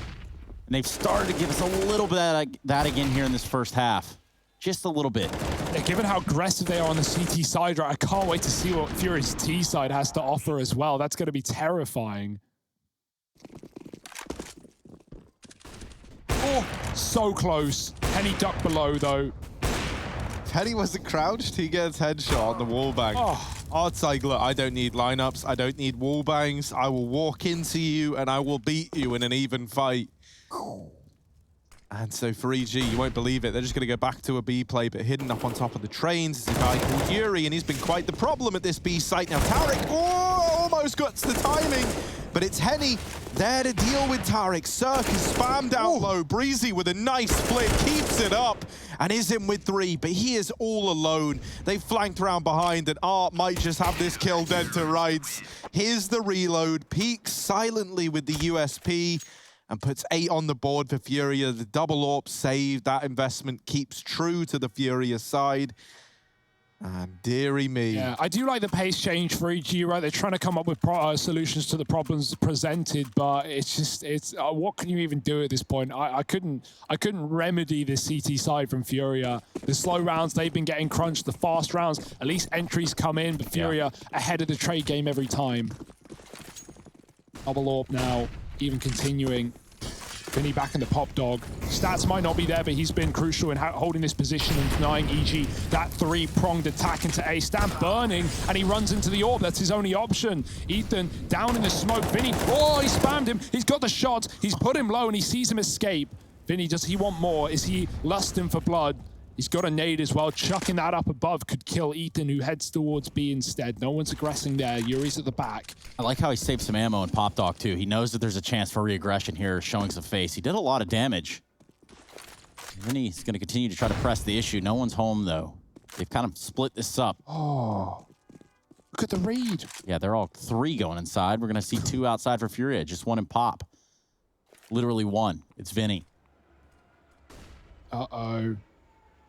they've started to give us a little bit of that again here in this first half. Just a little bit. Yeah, given how aggressive they are on the CT side, right, I can't wait to see what Furia's T side has to offer as well. That's going to be terrifying. Oh, so close. Henny ducked below, though. If Henny wasn't crouched, he gets headshot on the wallbang. It's like, look, I don't need lineups. I don't need wallbangs. I will walk into you, and I will beat you in an even fight. And so for EG, you won't believe it, they're just going to go back to a B play, but hidden up on top of the trains is a guy called Yuri, and he's been quite the problem at this B site. Now Tarek, almost got the timing, but it's Henny there to deal with Tarek. Cirque is spammed out low. Breezy with a nice flick, keeps it up, and is in with 3, but he is all alone. They flanked around behind, and Art might just have this kill dead to rights. Here's the reload, peeks silently with the USP, and puts 8 on the board for Furia. The double AWP save, that investment keeps true to the Furia side. And dearie me. Yeah, I do like the pace change for EG, right? They're trying to come up with solutions to the problems presented, but it's what can you even do at this point? I couldn't remedy this CT side from Furia. The slow rounds, they've been getting crunched. The fast rounds, at least entries come in, but Furia ahead of the trade game every time. Double AWP now, even continuing. Vinny back in the pop dog. Stats might not be there, but he's been crucial in holding this position and denying EG that 3-pronged attack into A. Stan burning, and he runs into the AWP. That's his only option. Ethan down in the smoke. Vinny, he spammed him. He's got the shot. He's put him low, and he sees him escape. Vinny, does he want more? Is he lusting for blood? He's got a nade as well. Chucking that up above could kill Ethan, who heads towards B instead. No one's aggressing there. Yuri's at the back. I like how he saved some ammo in Pop Dog, too. He knows that there's a chance for re-aggression here, showing some face. He did a lot of damage. Vinny's going to continue to try to press the issue. No one's home, though. They've kind of split this up. Oh, look at the read. Yeah, they're all 3 going inside. We're going to see 2 outside for Furia. Just 1 in Pop. Literally 1. It's Vinny. Uh-oh.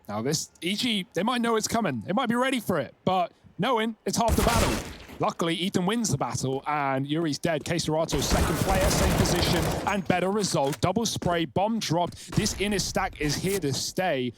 Now this, EG, they might know it's coming. They might be ready for it, but knowing it's half the battle. Luckily, Ethan wins the battle, and Yuri's dead. K Serato, second player, same position, and better result. Double spray, bomb dropped. This inner stack is here to stay.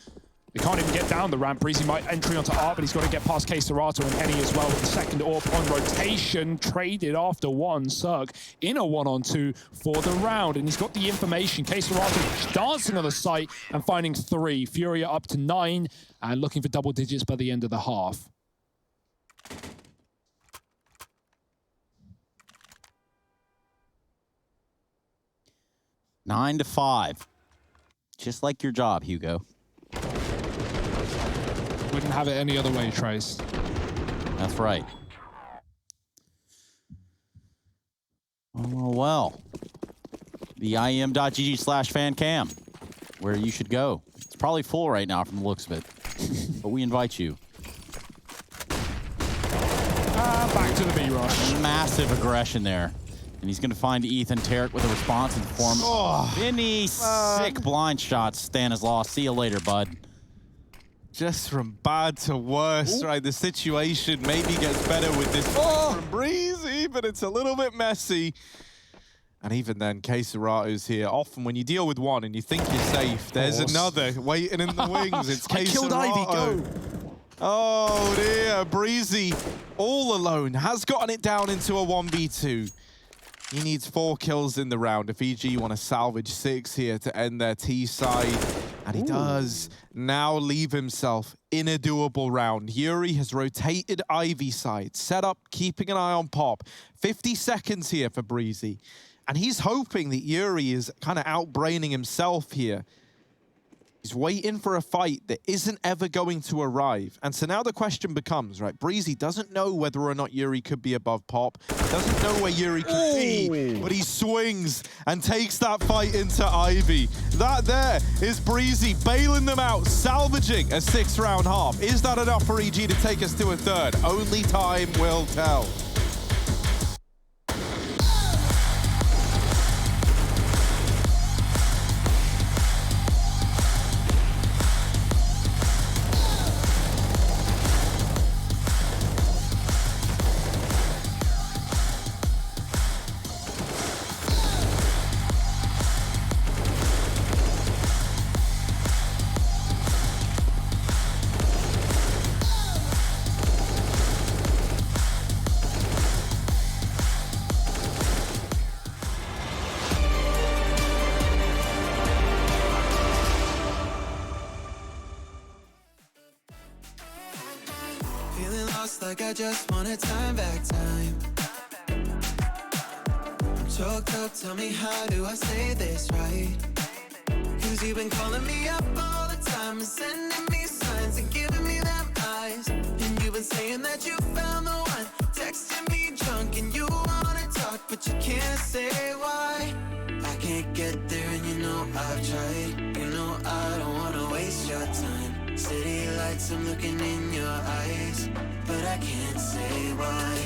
They can't even get down the ramp. Breezy might entry onto Art, but he's got to get past K Serato and Henny as well with the second AWP on rotation. Traded after 1. Cirque in a 1-on-2 for the round, and he's got the information. K Serato dancing on the site and finding 3. Furia up to 9 and looking for double digits by the end of the half. Nine to 5. Just like your job, Hugo. Wouldn't have it any other way, Trace. That's right. Oh, well. The IEM.gg/fancam, where you should go. It's probably full right now from the looks of it, but we invite you. Back to the B-rush. Massive aggression there. And he's going to find Ethan. Tarek with a response in the form. Vinny, sick blind shot. Stanislaus, see you later, bud. Just from bad to worse, right? The situation maybe gets better with this from Breezy, but it's a little bit messy. And even then, Keisaratu's here. Often when you deal with one and you think you're safe, there's another waiting in the wings. It's Keisaratu. I killed Ivy, go! Oh dear, Breezy all alone has gotten it down into a 1v2. He needs 4 kills in the round if EG want to salvage 6 here to end their T side. And he does now leave himself in a doable round. Yuri has rotated Ivy side, set up, keeping an eye on Pop. 50 seconds here for Breezy. And he's hoping that Yuri is kind of outbraining himself here. He's waiting for a fight that isn't ever going to arrive. And so now the question becomes, right, Breezy doesn't know whether or not Yuri could be above Pop, doesn't know where Yuri could be, but he swings and takes that fight into Ivy. That there is Breezy bailing them out, salvaging a 6-round half. Is that enough for EG to take us to a third? Only time will tell. Like I just want a time back time. I'm choked up, tell me how do I say this right? Cause you've been calling me up all the time and sending me signs and giving me them eyes. And you've been saying that you found the one, texting me drunk and you wanna talk but you can't say why. I can't get there and you know I've tried. You know I don't wanna waste your time. City lights, I'm looking in your eyes, but I can't say why.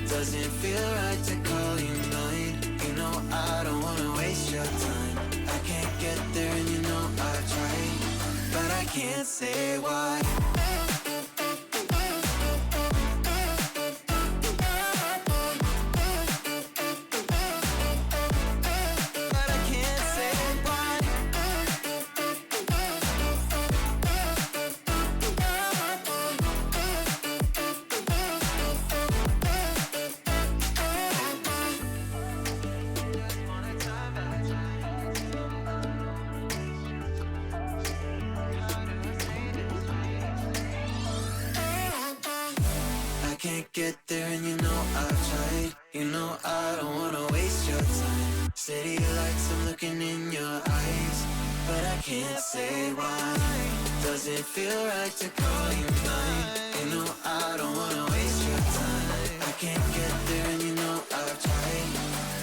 Doesn't feel right to call you mine. You know I don't wanna waste your time. I can't get there and you know I've tried, but I can't say why. Can't get there and you know I've tried. You know I don't wanna waste your time. City lights, I'm looking in your eyes, but I can't say why. Doesn't feel right to call you mine. You know I don't wanna waste your time. I can't get there and you know I've tried,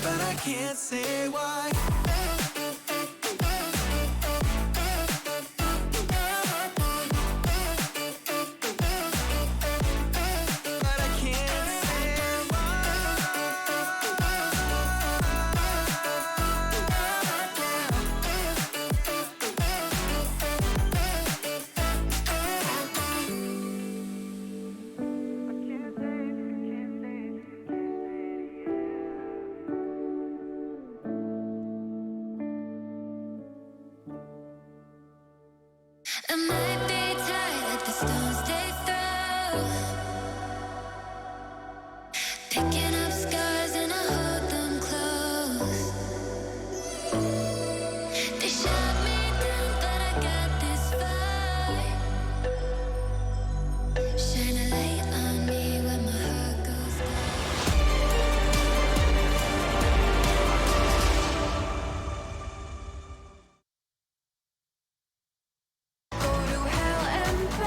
but I can't say why. I might be tired, let the stones take through. Picking up scars and I hold them close. They shot me down, but I got this fight. Shine a light on me when my heart goes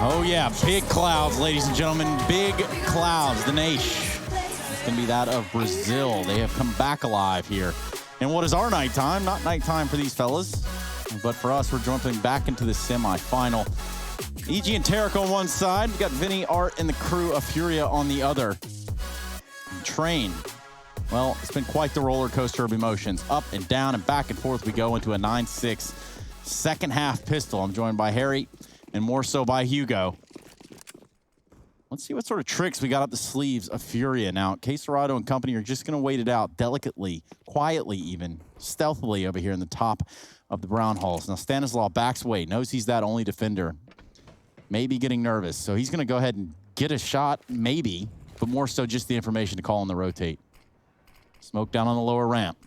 Oh yeah, big clouds, ladies and gentlemen, big clouds. The nation. It's gonna be that of Brazil. They have come back alive here. And what is our nighttime? Not nighttime for these fellas, but for us, we're jumping back into the semifinal. EG and Tarek on one side. We got Vinny, Art, and the crew of Furia on the other. Train. Well, it's been quite the roller coaster of emotions. Up and down and back and forth we go into a 9-6 second half pistol. I'm joined by Harry and more so by Hugo. Let's see what sort of tricks we got up the sleeves of Furia. Now, Caserado and company are just going to wait it out delicately, quietly even, stealthily over here in the top of the brown halls. Now, Stanislaw backs away, knows he's that only defender. Maybe getting nervous, so he's going to go ahead and get a shot, maybe, but more so just the information to call on the rotate. Smoke down on the lower ramp.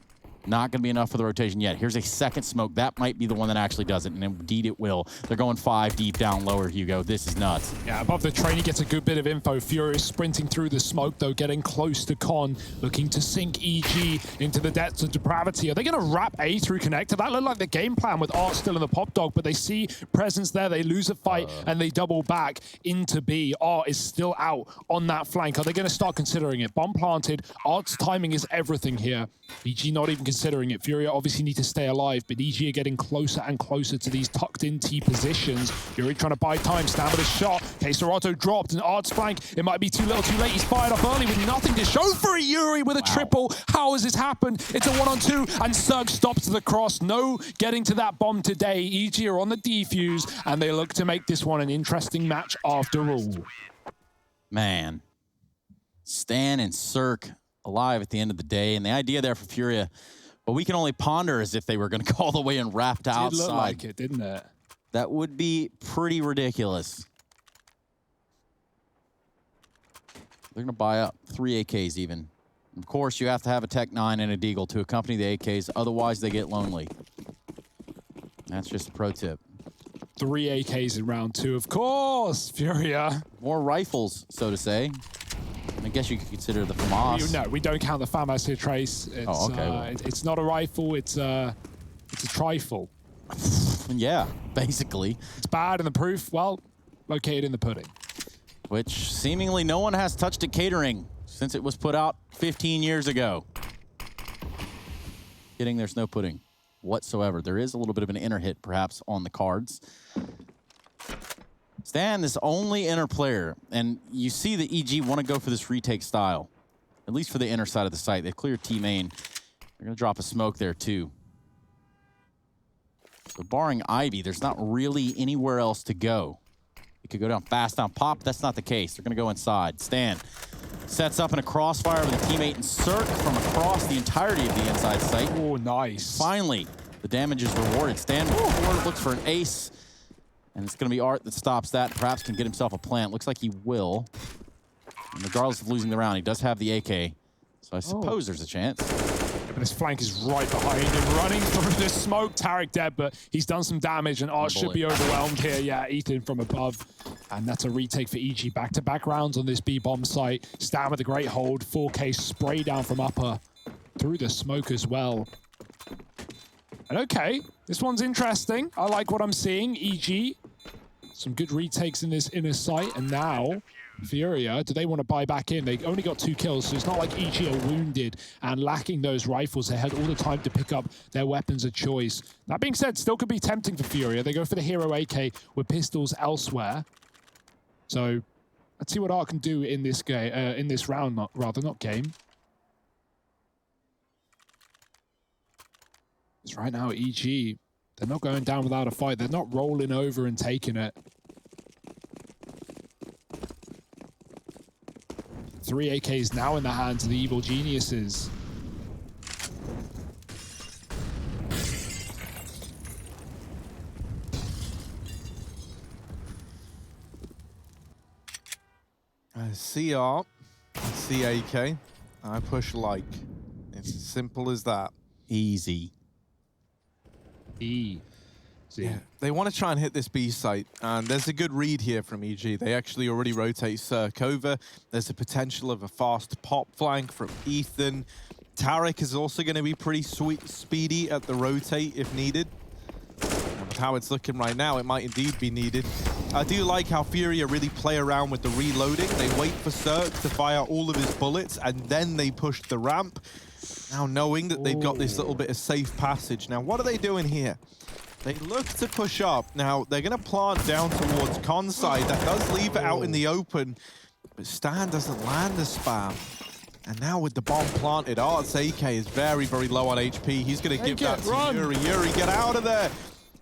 Not going to be enough for the rotation yet. Here's a second smoke. That might be the one that actually does it, and indeed it will. They're going 5 deep down lower, Hugo. This is nuts. Yeah, above the train, he gets a good bit of info. Furious sprinting through the smoke, though, getting close to Con, looking to sink EG into the depths of depravity. Are they going to wrap A through connector? That looked like the game plan with Art still in the pop dog, but they see presence there. They lose a fight, and they double back into B. Art is still out on that flank. Are they going to start considering it? Bomb planted. Art's timing is everything here. EG not even considering it. Furia obviously need to stay alive, but EG are getting closer and closer to these tucked in T positions. Fury trying to buy time, stand with a shot. Caserado dropped, and Art's flank, it might be too little too late. He's fired up early with nothing to show for a Yuri with a triple. How has this happened? It's a 1-on-2, and Serg stops the cross. No getting to that bomb today. EG are on the defuse, and they look to make this one an interesting match after all. Man, Stan and Cirque alive at the end of the day, and the idea there for Furia, what we can only ponder is if they were going to go all the way and wrapped outside. It did look like it, didn't it? That would be pretty ridiculous. They're going to buy up 3 AKs even. Of course, you have to have a Tech 9 and a Deagle to accompany the AKs, otherwise they get lonely. That's just a pro tip. 3 AKs in round 2, of course, Furia. More rifles, so to say. I guess you could consider the FAMAS. No, we don't count the FAMAS here, Trace. It's, okay. It's not a rifle, it's a trifle. Yeah, basically. It's bad, and the proof, well, located in the pudding. Which seemingly no one has touched at catering since it was put out 15 years ago. Kidding, there's no pudding whatsoever. There is a little bit of an inner hit, perhaps, on the cards. Stan, this only inner player, and you see the EG want to go for this retake style, at least for the inner side of the site. They clear T main. They're going to drop a smoke there, too. So barring Ivy, there's not really anywhere else to go. It could go down fast down pop. That's not the case. They're going to go inside. Stan sets up in a crossfire with a teammate and Cirque from across the entirety of the inside site. Oh, nice. Finally, the damage is rewarded. Stan forward, looks for an ace. And it's going to be Art that stops that. Perhaps can get himself a plant. Looks like he will. And regardless of losing the round, he does have the AK. So I suppose there's a chance. Yeah, but his flank is right behind him, running through the smoke. Tarek dead, but he's done some damage, and Art should be overwhelmed here. Yeah, Ethan from above. And that's a retake for EG. Back-to-back rounds on this B-bomb site. Stan with a great hold. 4K spray down from upper through the smoke as well. And okay, this one's interesting. I like what I'm seeing. EG, some good retakes in this inner sight. And now, Furia, do they want to buy back in? They only got 2 kills, so it's not like EG are wounded and lacking those rifles. They had all the time to pick up their weapons of choice. That being said, still could be tempting for Furia. They go for the hero AK with pistols elsewhere. So let's see what Art can do in this game, in this round, not game. It's right now EG. They're not going down without a fight. They're not rolling over and taking it. 3 AKs now in the hands of the evil geniuses. I see Art, I see AK, I push like. It's as simple as that. Easy. Yeah, they want to try and hit this B site, and there's a good read here from EG. They actually already rotate Cirque over. There's a potential of a fast pop flank from Ethan. Tarek is also going to be pretty speedy at the rotate if needed. And with how it's looking right now, it might indeed be needed. I do like how Furia really play around with the reloading. They wait for Cirque to fire all of his bullets, and then they push the ramp. Now knowing that they've got this little bit of safe passage. Now, what are they doing here? They look to push up. Now, they're going to plant down towards Con's side. That does leave it out in the open. But Stan doesn't land the spam. And now with the bomb planted, Art's AK is very, very low on HP. He's going to give that to Yuri. Yuri, get out of there.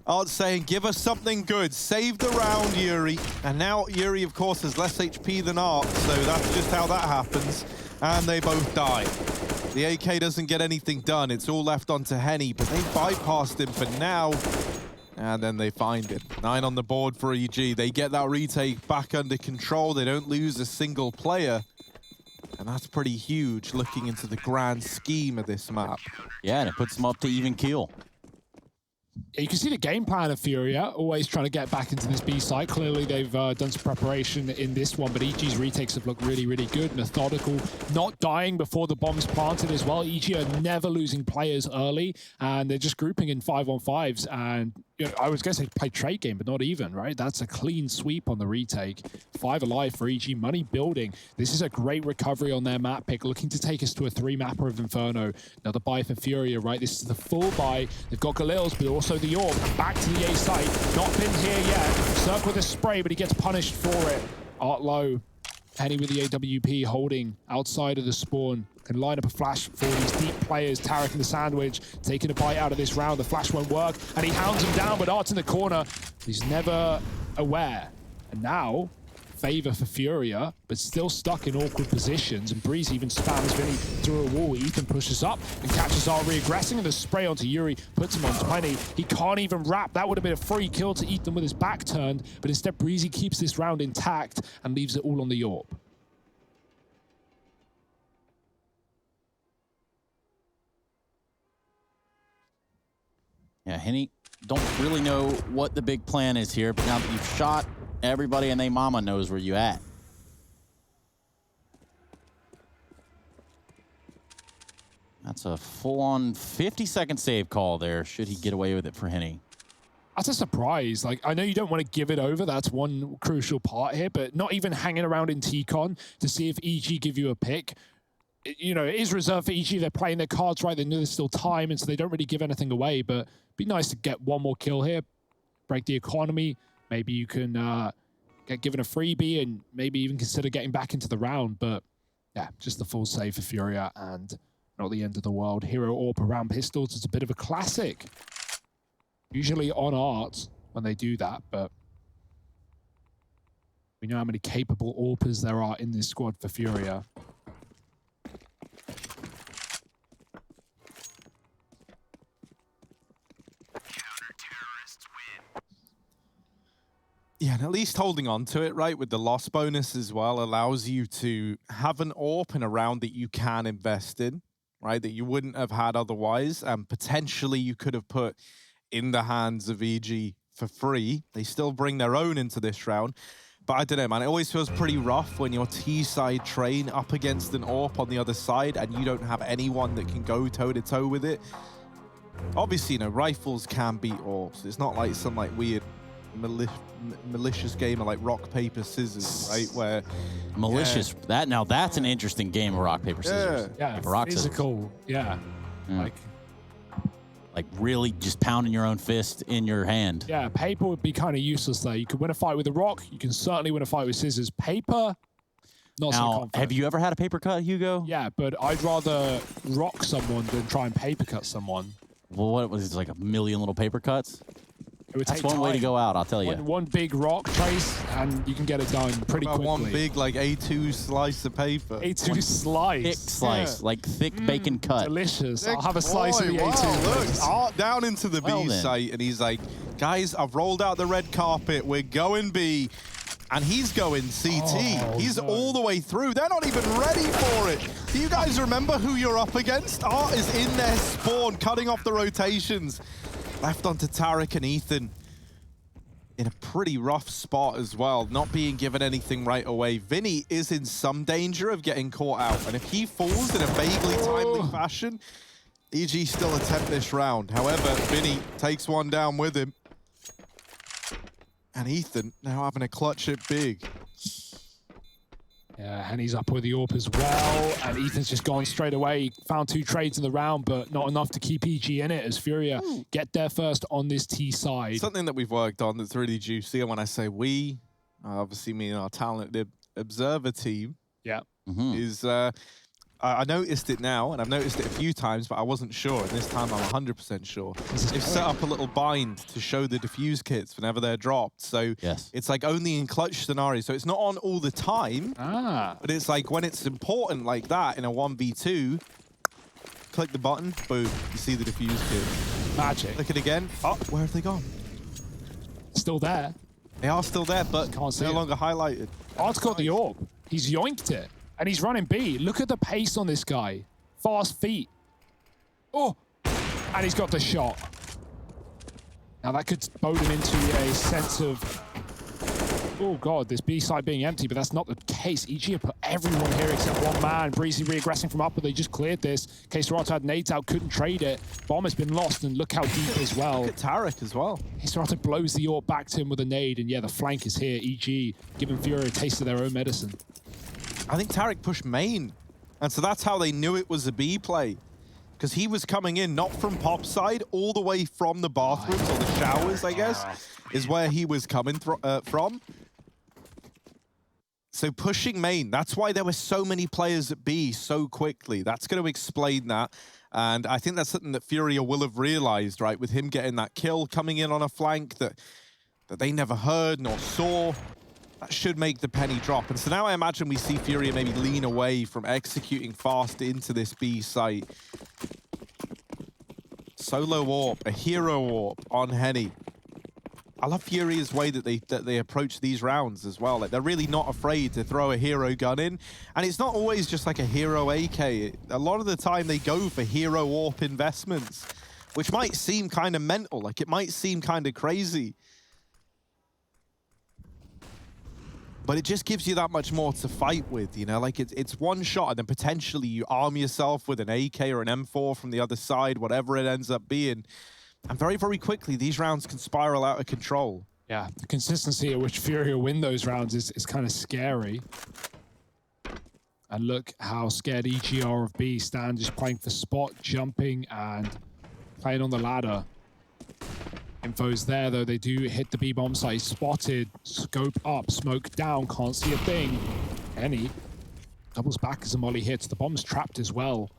Art's saying, give us something good. Save the round, Yuri. And now Yuri, of course, has less HP than Art, so that's just how that happens. And they both die. The AK doesn't get anything done. It's all left onto Henny, but they bypassed him for now. And then they find him. 9 on the board for EG. They get that retake back under control. They don't lose a single player. And that's pretty huge looking into the grand scheme of this map. Yeah, and it puts them up to even keel. You can see the game plan of Furia, always trying to get back into this B site. Clearly, they've done some preparation in this one, but EG's retakes have looked really, really good, methodical, not dying before the bomb's planted as well. EG are never losing players early, and they're just grouping in 5-on-5s. And you know, I was going to say play trade game, but not even, right? That's a clean sweep on the retake. 5 alive for EG, money building. This is a great recovery on their map pick, looking to take us to a 3-mapper of Inferno. Another buy for Furia, right? This is the full buy. They've got Galil's, but also the Orb. Back to the A site. Not been here yet. Circle with a spray, but he gets punished for it. Art low. Penny with the AWP holding outside of the spawn. Can line up a flash for these deep players. Tarek in the sandwich, taking a bite out of this round. The flash won't work, and he hounds him down, but Art's in the corner. He's never aware. And now, favor for Furia, but still stuck in awkward positions. And Breeze even spams Vinny through a wall. Ethan pushes up and catches Art reaggressing, and the spray onto Yuri puts him on 20. He can't even wrap. That would have been a free kill to Ethan with his back turned, but instead Breezy keeps this round intact and leaves it all on the Orb. Yeah, Henny, don't really know what the big plan is here, but now that you've shot everybody and they mama knows where you at. That's a full-on 50-second save call there. Should he get away with it for Henny? That's a surprise. Like, I know you don't want to give it over. That's one crucial part here, but not even hanging around in T-Con to see if EG give you a pick. You know, it is reserved for EG. They're playing their cards right. They know there's still time, and so they don't really give anything away, but it'd be nice to get one more kill here, break the economy. Maybe you can get given a freebie and maybe even consider getting back into the round. But yeah, just the full save for Furia and not the end of the world. Hero Orb around pistols is a bit of a classic. Usually on Art when they do that, but we know how many capable AWPers there are in this squad for Furia. Yeah, and at least holding on to it, right, with the loss bonus as well, allows you to have an AWP in a round that you can invest in, right, that you wouldn't have had otherwise, and potentially you could have put in the hands of EG for free. They still bring their own into this round. But I don't know, man, it always feels pretty rough when your T-side train up against an AWP on the other side and you don't have anyone that can go toe-to-toe with it. Obviously, you know, rifles can beat AWPs. It's not like some like weird malicious game of like rock, paper, scissors, right? Where malicious, yeah. Now that's an interesting game of rock, paper, scissors. Yeah, rock, physical, scissors. Yeah. Like really just pounding your own fist in your hand. Yeah, paper would be kind of useless there. You could win a fight with a rock. You can certainly win a fight with scissors. Paper, not so confident. Have you ever had a paper cut, Hugo? Yeah, but I'd rather rock someone than try and paper cut someone. Well, what was it, like a million little paper cuts? That's one time. way to go out, I'll tell you. One big rock trace, and you can get it done pretty quickly. One big, like, A2 slice of paper. A2 slice. Thick slice, like thick bacon cut. Delicious. Thick I'll have a slice of the wow, A2. Look, Art down into the B site, and he's like, guys, I've rolled out the red carpet. We're going B. And he's going CT. He's all the way through. They're not even ready for it. Do you guys remember who you're up against? Art is in their spawn, cutting off the rotations. Left onto Tarek and Ethan. In a pretty rough spot as well, not being given anything right away. Vinny is in some danger of getting caught out, and if he falls in a vaguely timely fashion, EG still attempt this round. However, Vinny takes one down with him. And Ethan now having a clutch it big. Yeah, and he's up with the AWP as well, and Ethan's just gone straight away. He found 2 trades in the round, but not enough to keep EG in it as Furia get there first on this T side. Something that we've worked on that's really juicy, and when I say we, obviously me and our talented observer team, yeah, is I noticed it now, and I've noticed it a few times, but I wasn't sure. And this time I'm 100% sure. They've set up a little bind to show the defuse kits whenever they're dropped. So it's like only in clutch scenarios. So it's not on all the time, but it's like when it's important like that in a 1v2, click the button, boom, you see the defuse kit. Magic. Click it again. Oh, where have they gone? Still there. They are still there, but Can't see no it. longer highlighted. Art's got the orb. He's yoinked it. And he's running B. Look at the pace on this guy. Fast feet. Oh! And he's got the shot. Now that could bode him into a sense of, oh god, this B side being empty, but that's not the case. EG have put everyone here except one man. Breezy reaggressing from up, but they just cleared this. K-Serato had nades out, couldn't trade it. Bomb has been lost, and look how deep as well. Look at Tarek as well. K-Serato blows the orb back to him with a nade, and yeah, the flank is here. EG giving Fury a taste of their own medicine. I think Tarek pushed main. And so that's how they knew it was a B play. Because he was coming in, not from pop side, all the way from the bathrooms, or the showers, I guess, is where he was coming from. So pushing main, that's why there were so many players at B so quickly. That's going to explain that. And I think that's something that Furia will have realized, right? With him getting that kill, coming in on a flank that they never heard nor saw. That should make the penny drop. And so now I imagine we see Furia maybe lean away from executing fast into this B site. Solo AWP, a hero AWP on Henny. I love Furia's way that they approach these rounds as well. Like, they're really not afraid to throw a hero gun in. And it's not always just like a hero AK. A lot of the time they go for hero AWP investments, which might seem kind of mental. Like, it might seem kind of crazy. But it just gives you that much more to fight with, you know? Like, it's one shot, and then potentially you arm yourself with an AK or an M4 from the other side, whatever it ends up being. And very, very quickly, these rounds can spiral out of control. Yeah, the consistency at which Furia win those rounds is kind of scary. And look how scared EG are of B. Stan just playing for spot, jumping, and playing on the ladder. Info's there, though. They do hit the B-bomb site. Spotted, scope up, smoke down, can't see a thing. Henny doubles back as a molly hits. The bomb's trapped as well.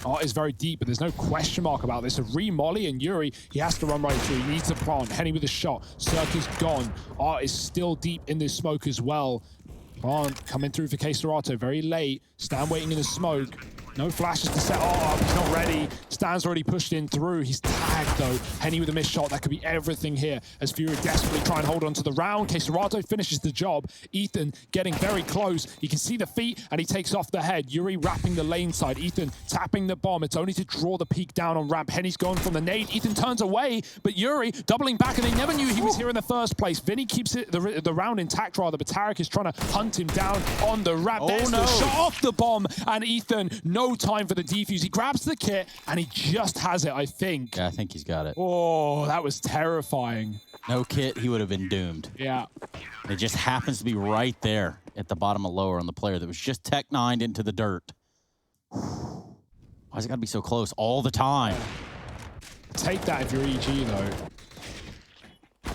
Art is very deep, but there's no question mark about this. A re-molly and Yuri, he has to run right through. He needs a plant. Henny with a shot. Cirque is gone. Art is still deep in this smoke as well. Plant coming through for K-Serato very late. Stan waiting in the smoke. No flashes to set Art up. He's not ready. Stan's already pushed in through. He's tagged, though. Henny with a missed shot. That could be everything here as Fury desperately try and hold on to the round. K-Serato finishes the job. Ethan getting very close. You can see the feet, and he takes off the head. Yuri wrapping the lane side. Ethan tapping the bomb. It's only to draw the peak down on ramp. Henny's going from the nade. Ethan turns away, but Yuri doubling back, and they never knew he was here in the first place. Vinny keeps it the round intact, rather, but Tarek is trying to hunt him down on the ramp. There's the shot off the bomb, and Ethan, no time for the defuse. He grabs the kit, and he just has it, I think. Yeah, I think he's got it. Oh, that was terrifying. No kit, he would have been doomed. Yeah. It just happens to be right there at the bottom of lower on the player that was just tech-9'd into the dirt. Why's it got to be so close all the time? Take that if you're EG, though.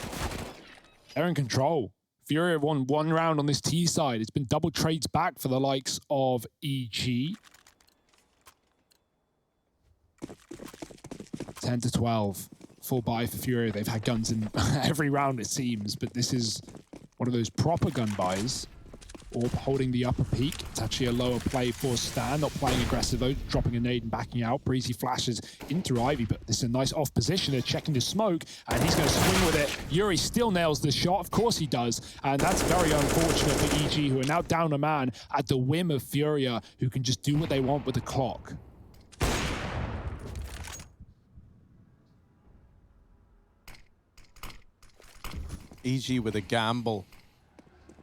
They're in control. Fury have won one round on this T side. It's been double trades back for the likes of EG. 10-12. Full buy for Fury. They've had guns in every round, it seems, but this is one of those proper gun buys. Orb holding the upper peak. It's actually a lower play for Stan, not playing aggressive though, dropping a nade and backing out. Breezy flashes in through Ivy, but this is a nice off position. They're checking the smoke, and he's going to swing with it. Yuri still nails the shot. Of course he does, and that's very unfortunate for EG, who are now down a man at the whim of Furia, who can just do what they want with the clock. EG with a gamble.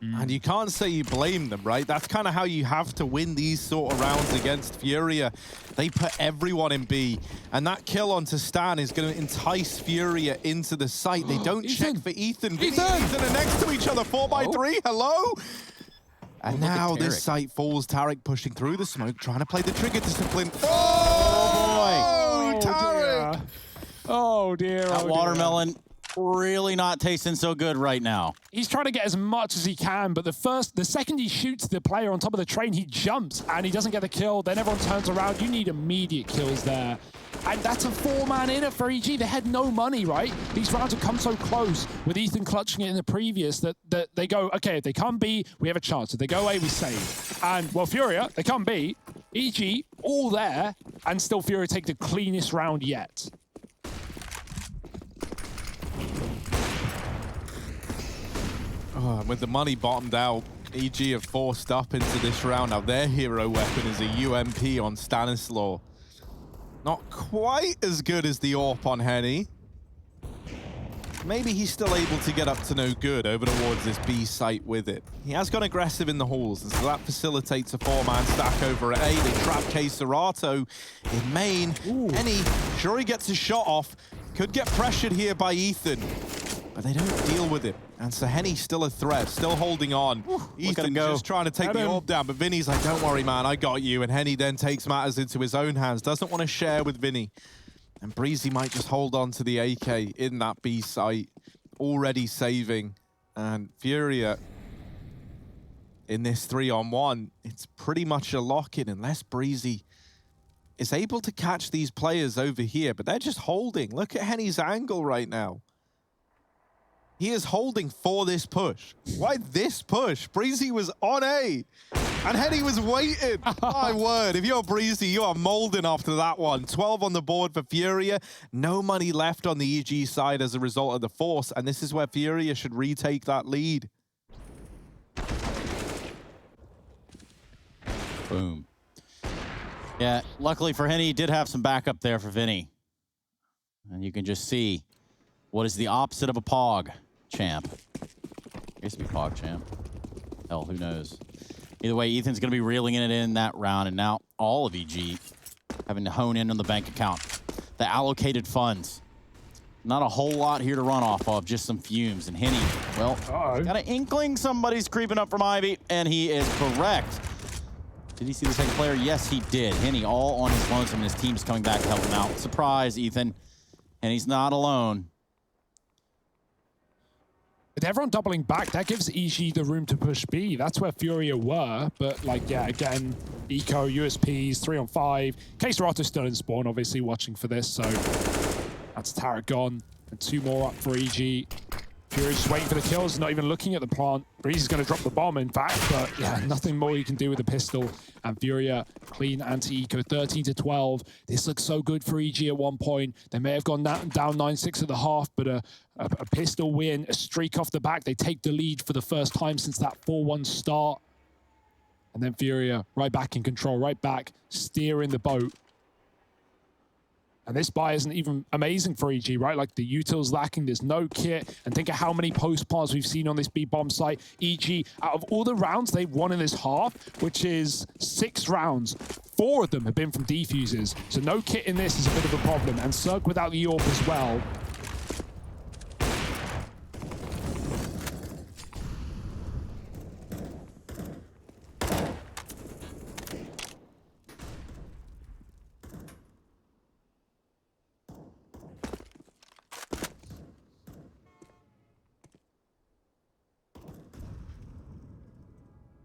And you can't say you blame them, right? That's kind of how you have to win these sort of rounds against Furia. They put everyone in B, and that kill onto Stan is going to entice Furia into the site. They don't check for Ethan. Ethan are next to each other, 4x3, hello? And now this site falls. Tarek pushing through the smoke, trying to play the trigger discipline. Oh, boy! Tarek! Oh, dear. That watermelon really not tasting so good right now. He's trying to get as much as he can, but the second he shoots the player on top of the train, he jumps and he doesn't get the kill. Then everyone turns around. You need immediate kills there. And that's a 4-man inner for EG. They had no money, right? These rounds have come so close with Ethan clutching it in the previous that they go, okay, if they come B, we have a chance. If they go A, we save. And, well, Furia, they come B, EG, all there, and still Furia take the cleanest round yet. Oh, with the money bottomed out, EG have forced up into this round. Now their hero weapon is a UMP on Stanislaw. Not quite as good as the AWP on Henny. Maybe he's still able to get up to no good over towards this B site with it. He has gone aggressive in the halls, and so that facilitates a 4-man stack over at A. They trap K Serato in main. Henny, sure he gets his shot off. Could get pressured here by Ethan, but they don't deal with it. And so Henny's still a threat, still holding on. Ethan just trying to take the AWP down, but Vinny's like, don't worry, man, I got you. And Henny then takes matters into his own hands, doesn't want to share with Vinny. And Breezy might just hold on to the AK in that B site, already saving. And Furia, in this 3-on-1, it's pretty much a lock-in unless Breezy is able to catch these players over here, but they're just holding. Look at Henny's angle right now. He is holding for this push. Why this push? Breezy was on A, and Henny was waiting. My word, if you're Breezy, you are molding after that one. 12 on the board for Furia. No money left on the EG side as a result of the force, and this is where Furia should retake that lead. Boom. Yeah, luckily for Henny, he did have some backup there for Vinny. And you can just see what is the opposite of a POG champ. Used to be POG champ. Hell, who knows? Either way, Ethan's going to be reeling it in that round, and now all of EG having to hone in on the bank account. The allocated funds. Not a whole lot here to run off of, just some fumes. And Henny, well, got an inkling somebody's creeping up from Ivy, and he is correct. Did he see the second player? Yes, he did. Henny all on his lonesome, and his team's coming back to help him out. Surprise, Ethan. And he's not alone. With everyone doubling back, that gives EG the room to push B. That's where Furia were, but like, yeah, again, Eco, USPs, 3-on-5. K-Serato's still in spawn, obviously, watching for this, so that's Tarek gone, and 2 more up for EG. Furia's just waiting for the kills, not even looking at the plant. Breezy's going to drop the bomb, in fact, but yeah, nothing more you can do with the pistol. And Furia, clean anti-eco, 13-12. This looks so good for EG at one point. They may have gone down 9-6 at the half, but a pistol win, a streak off the back. They take the lead for the first time since that 4-1 start. And then Furia right back in control, right back, steering the boat. And this buy isn't even amazing for EG, right? Like, the util's lacking, there's no kit. And think of how many post-plants we've seen on this B-bomb site. EG, out of all the rounds they've won in this half, which is 6 rounds, 4 of them have been from defuses. So no kit in this is a bit of a problem. And Zerg without the AWP as well.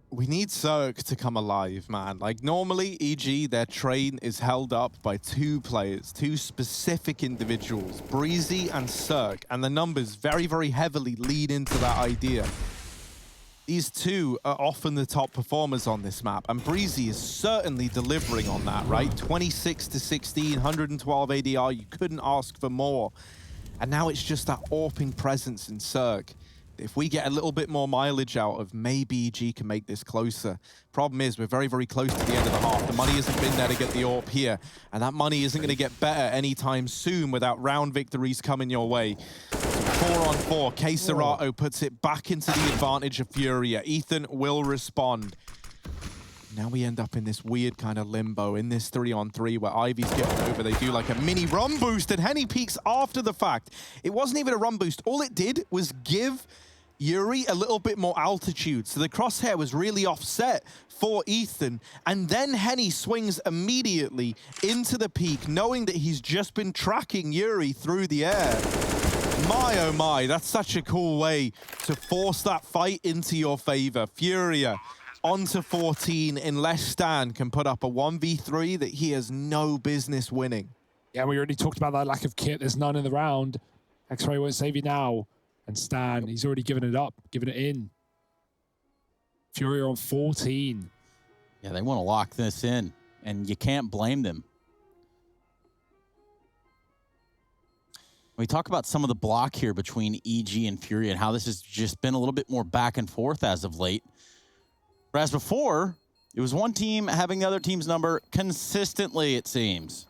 We need Zerg to come alive, man. Like, normally, EG, their train is held up by 2 players, 2 specific individuals, Breezy and Zerg, and the numbers very, very heavily lead into that idea. These 2 are often the top performers on this map, and Breezy is certainly delivering on that, right? 26-16, 112 ADR, you couldn't ask for more. And now it's just that AWPing presence in Zerg. If we get a little bit more mileage out of, maybe EG can make this closer. Problem is, we're very, very close to the end of the half. The money hasn't been there to get the AWP here, and that money isn't going to get better anytime soon without round victories coming your way. 4-on-4, K Serato puts it back into the advantage of Furia. Ethan will respond. Now we end up in this weird kind of limbo, in this 3-on-3 where Ivy's getting over. They do like a mini run boost, and Henny peeks after the fact. It wasn't even a run boost. All it did was give Yuri a little bit more altitude, so the crosshair was really offset for Ethan, and then Henny swings immediately into the peak, knowing that he's just been tracking Yuri through the air. My, oh my, that's such a cool way to force that fight into your favor. Furia onto 14 unless Stan can put up a 1v3 that he has no business winning. Yeah, we already talked about that lack of kit. There's none in the round. X-Ray won't save you now. And Stan, he's already given it up, given it in. Furia on 14. Yeah, they want to lock this in, and you can't blame them. We talk about some of the block here between EG and Furia and how this has just been a little bit more back and forth as of late. Whereas before, it was one team having the other team's number consistently, it seems.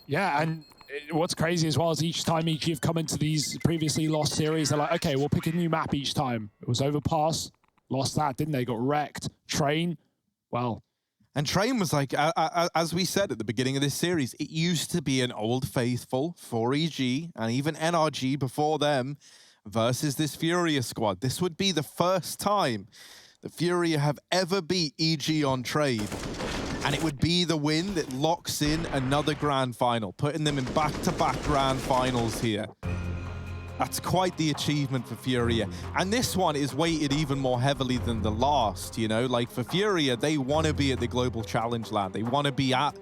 Yeah, and what's crazy as well is each time EG have come into these previously lost series, they're like, okay, we'll pick a new map each time. It was Overpass, lost that, didn't they? Got wrecked. Train, well. And Train was like, as we said at the beginning of this series, it used to be an old faithful for EG and even NRG before them versus this Furia squad. This would be the first time that Furia have ever beat EG on trade. And it would be the win that locks in another grand final, putting them in back-to-back grand finals here. That's quite the achievement for Furia. And this one is weighted even more heavily than the last, you know? Like for Furia, they want to be at the Global Challenge LAN. They want to be at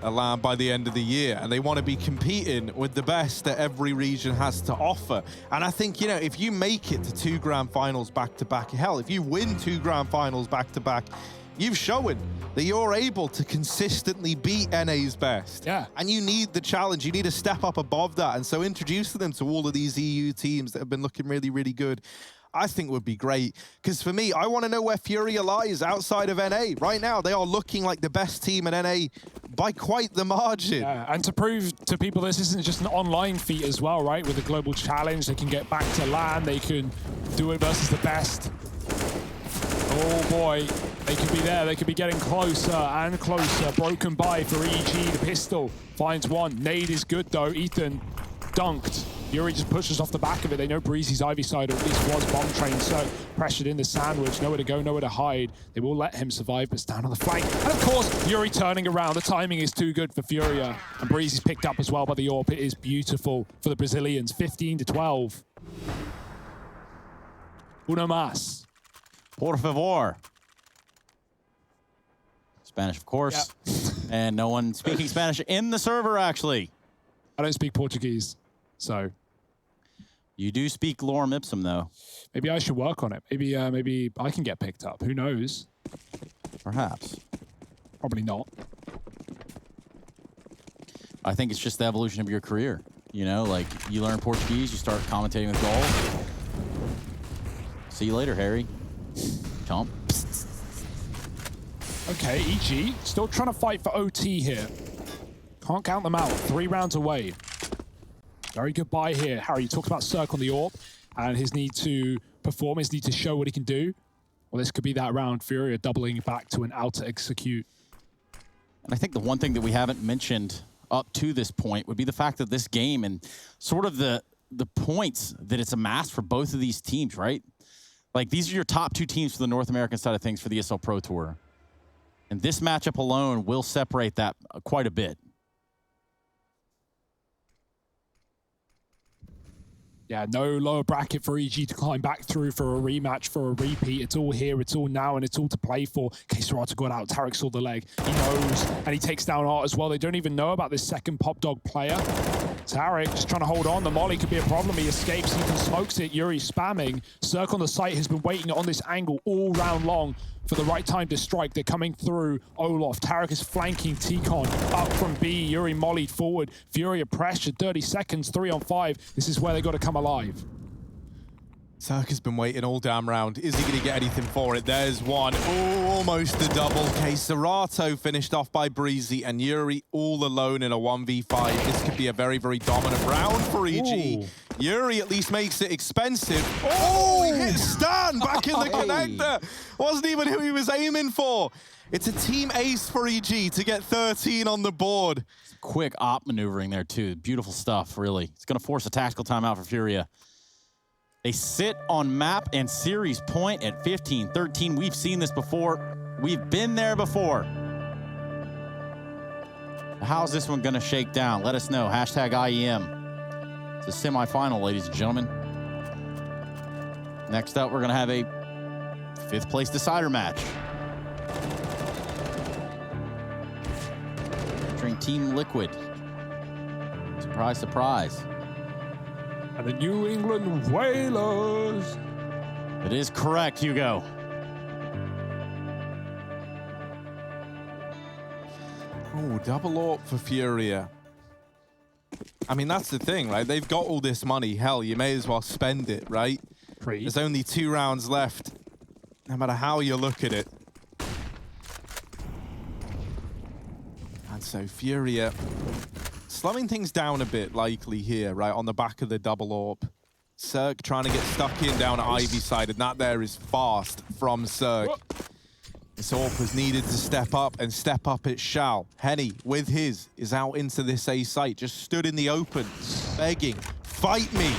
a LAN by the end of the year. And they want to be competing with the best that every region has to offer. And I think, you know, if you make it to 2 grand finals back-to-back, hell, if you win 2 grand finals back-to-back, you've shown that you're able to consistently beat NA's best. Yeah. And you need the challenge. You need to step up above that. And so introducing them to all of these EU teams that have been looking really, really good, I think would be great. Because for me, I want to know where Furia lies outside of NA. Right now, they are looking like the best team in NA by quite the margin. Yeah, and to prove to people this isn't just an online feat as well, right? With the Global Challenge, they can get back to LAN, they can do it versus the best. Oh boy, they could be there. They could be getting closer and closer. Broken by for EG. The pistol finds one. Nade is good though. Ethan dunked. Yuri just pushes off the back of it. They know Breezy's Ivy side, or at least was bomb train, so pressured in the sandwich. Nowhere to go, nowhere to hide. They will let him survive, but stand on the flank. And of course, Yuri turning around. The timing is too good for Furia. And Breezy's picked up as well by the AWP. It is beautiful for the Brazilians. 15-12. Uno más. Por favor. Spanish, of course. Yep. And no one speaking Spanish in the server, actually. I don't speak Portuguese, so. You do speak lorem ipsum, though. Maybe I should work on it. Maybe I can get picked up. Who knows? Perhaps. Probably not. I think it's just the evolution of your career. You know, like you learn Portuguese, you start commentating with golf. See you later, Harry. Chomp. Okay, EG still trying to fight for OT here. Can't count them out. 3 rounds away. Very good buy here. Harry, you talked about Cirque on the AWP and his need to perform, his need to show what he can do. Well, this could be that round. Furia doubling back to an out to execute. And I think the one thing that we haven't mentioned up to this point would be the fact that this game and sort of the points that it's amassed for both of these teams, right? Like, these are your top 2 teams for the North American side of things for the ESL Pro Tour. And this matchup alone will separate that quite a bit. Yeah, no lower bracket for EG to climb back through for a rematch, for a repeat. It's all here, it's all now, and it's all to play for. K-Serata got out, Tarek saw the leg. He knows, and he takes down Art as well. They don't even know about this second Pop Dog player. Tarek just trying to hold on. The molly could be a problem. He escapes, Ethan smokes it. Yuri spamming. Cirque on the site has been waiting on this angle all round long for the right time to strike. They're coming through Olaf. Tarek is flanking T-Con up from B. Yuri mollied forward. Furia pressured. 30 seconds, 3 on 5. This is where they got to come alive. Cirque has been waiting all damn round. Is he going to get anything for it? There's one. Oh, almost a double. K-Serata finished off by Breezy, and Yuri all alone in a 1v5. This could be a very, very dominant round for EG. Ooh. Yuri at least makes it expensive. Oh, he hit Stan back in the connector. Wasn't even who he was aiming for. It's a team ace for EG to get 13 on the board. Quick op maneuvering there, too. Beautiful stuff, really. It's going to force a tactical timeout for Furia. They sit on map and series point at 15-13. We've seen this before. We've been there before. How's this one going to shake down? Let us know. Hashtag IEM. It's a semifinal, ladies and gentlemen. Next up, we're going to have a 5th place decider match. Featuring Team Liquid. Surprise, surprise. And the New England Whalers. It is correct, Hugo. Oh, double AWP for Furia. I mean, that's the thing, right? They've got all this money. Hell, you may as well spend it, right? There's only 2 rounds left, no matter how you look at it. And so Furia slowing things down a bit likely here, right, on the back of the double AWP. Cirque trying to get stuck in down at Ivy side, and that there is fast from Cirque. This AWP was needed to step up, and step up it shall. Henny, with his, is out into this A site, just stood in the open, begging, fight me.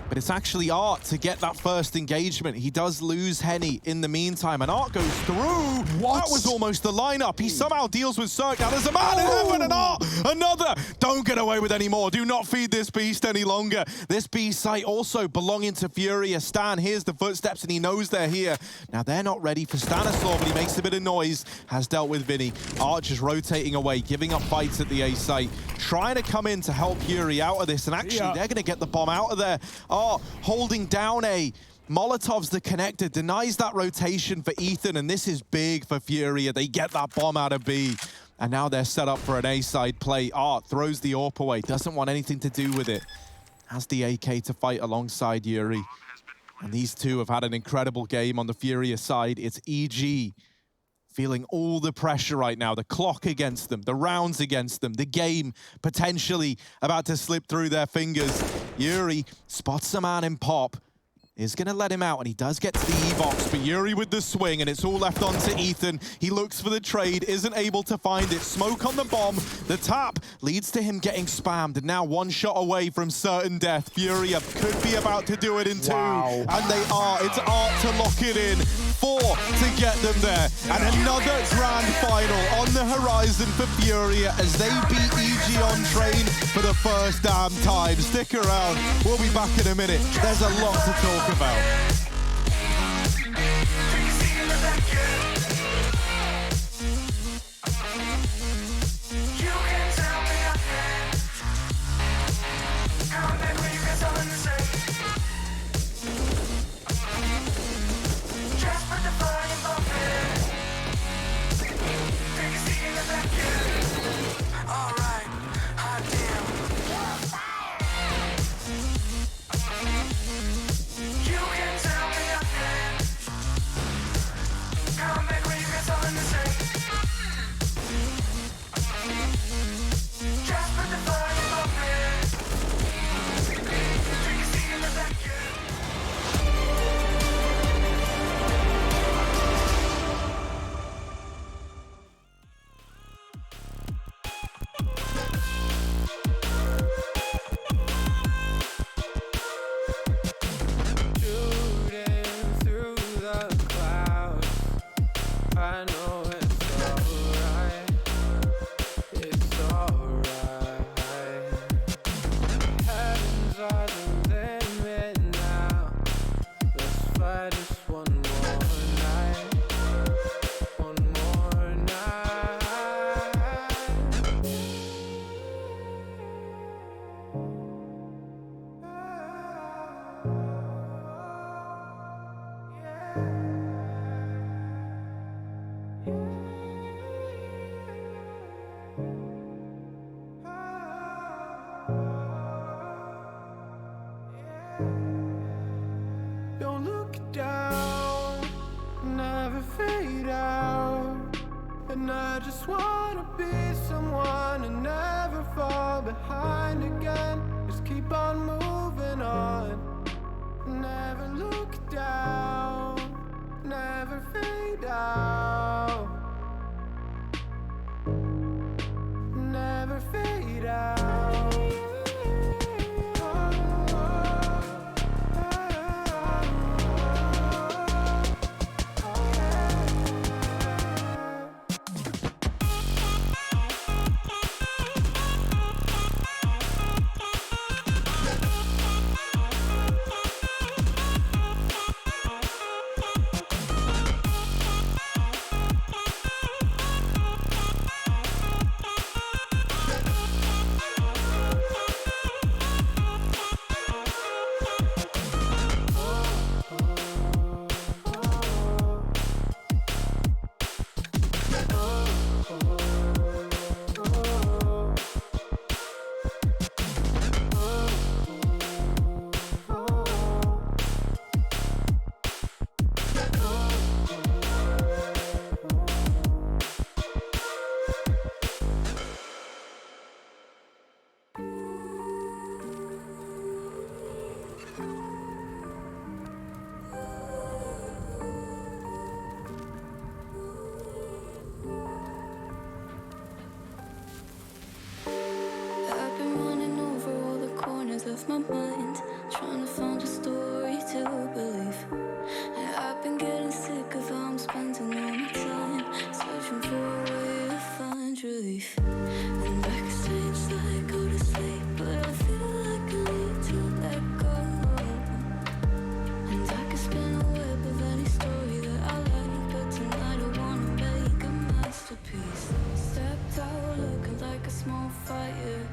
But it's actually Art to get that first engagement. He does lose Henny in the meantime, and Art goes through. What? That was almost the lineup. He somehow deals with Cirque. Now there's a man in heaven, and Art, another. Don't get away with any more. Do not feed this beast any longer. This B site also belonging to Furia. Stan hears the footsteps, and he knows they're here. Now they're not ready for Stanislaw, but he makes a bit of noise. Has dealt with Vinny. Art just rotating away, giving up fights at the A site, trying to come in to help Fury out of this, and actually they're going to get the bomb out of there. Holding down A. Molotov's the connector, denies that rotation for Ethan, and this is big for Furia. They get that bomb out of B, and now they're set up for an A-side play. Art throws the AWP away, doesn't want anything to do with it. Has the AK to fight alongside Yuri. And these two have had an incredible game on the Furia side. It's EG feeling all the pressure right now, the clock against them, the rounds against them, the game potentially about to slip through their fingers. Yuri spots a man in pop, is going to let him out, and he does get to the E-box, but Yuri with the swing, and it's all left on to Ethan. He looks for the trade, isn't able to find it. Smoke on the bomb. The tap leads to him getting spammed, and now 1 shot away from certain death. Furia could be about to do it in 2, and they are. It's Art to lock it in, 4 to get them there, and another grand final on the horizon for Furia as they beat EG on train for the first damn time. Stick around. We'll be back in a minute. There's a lot to talk about. Don't look down, never fade out. And I just wanna be someone and never fall behind again. Just keep on moving on. Never look down, never fade out. Never fade out. my mind, trying to find a story to believe. And I've been getting sick of how I'm spending all my time, searching for a way to find relief. And I can stay inside, go to sleep, but I feel like I need to let go. And I can spin a web of any story that I like, but tonight I wanna make a masterpiece. Stepped out looking like a small fire.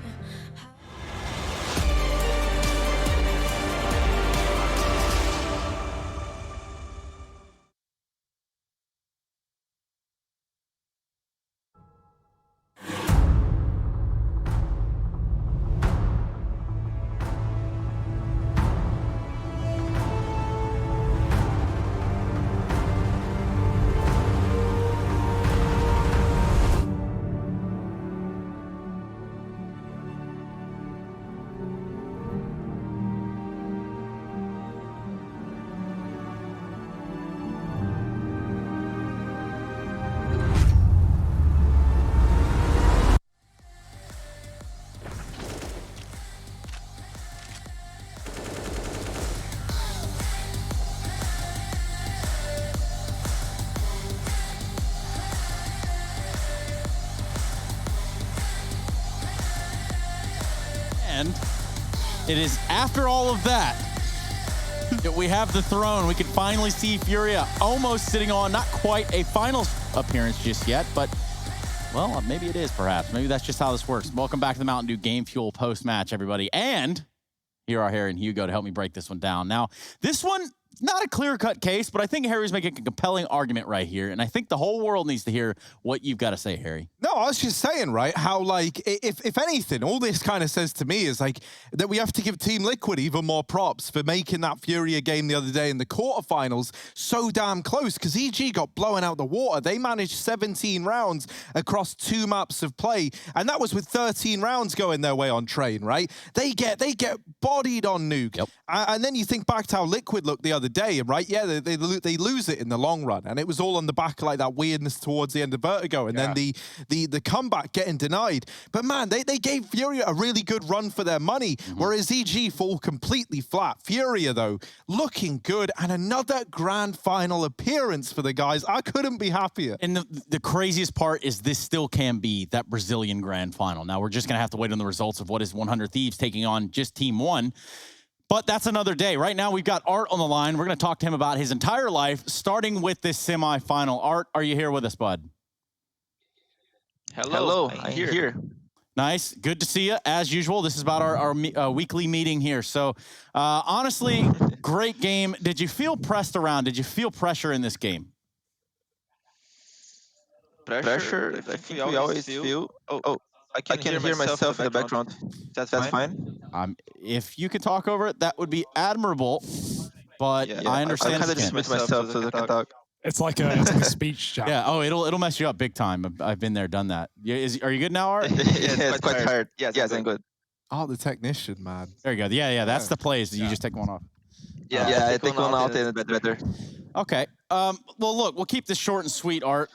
And it is after all of that that we have the throne. We can finally see Furia almost sitting on, not quite a finals appearance just yet, but, well, maybe it is perhaps. Maybe that's just how this works. Welcome back to the Mountain Dew Game Fuel post-match, everybody. And here are Harry and Hugo to help me break this one down. Now, this one, not a clear-cut case, but I think Harry's making a compelling argument right here, and I think the whole world needs to hear what you've got to say, Harry. No, I was just saying, right, how, like, if anything, all this kind of says to me is, like, that we have to give Team Liquid even more props for making that Furia game the other day in the quarterfinals so damn close, because EG got blown out the water. They managed 17 rounds across 2 maps of play, and that was with 13 rounds going their way on Train, right? They get bodied on Nuke. Yep. And then you think back to how Liquid looked the other day, right? Yeah, they lose it in the long run, and it was all on the back of like that weirdness towards the end of Vertigo, and then the comeback getting denied. But man, they gave Furia a really good run for their money, whereas EG fall completely flat. Furia though, looking good, and another grand final appearance for the guys. I couldn't be happier. And the craziest part is this still can be that Brazilian grand final. Now we're just gonna have to wait on the results of what is 100 Thieves taking on just Team 1. But that's another day. Right now, we've got Art on the line. We're going to talk to him about his entire life, starting with this semifinal. Art, are you here with us, bud? Hello, I'm here. Nice. Good to see you, as usual. This is about our weekly meeting here. So, honestly, great game. Did you feel pressed around? Did you feel pressure in this game? Pressure? I think we always feel. Oh, I can hear myself in the background. That's fine. If you could talk over it, that would be admirable. But Yeah, I understand. I kind of just mute myself so I can talk. It's like a speech chat. Yeah. Oh, it'll mess you up big time. I've been there, done that. Are you good now, Art? Yeah, it's quite tired. Yes, I'm good. Oh, the technician, man. There you go. Yeah. That's the plays. You just take one off. Yeah, I take one out and it's better. Okay. Well, look, we'll keep this short and sweet, Art.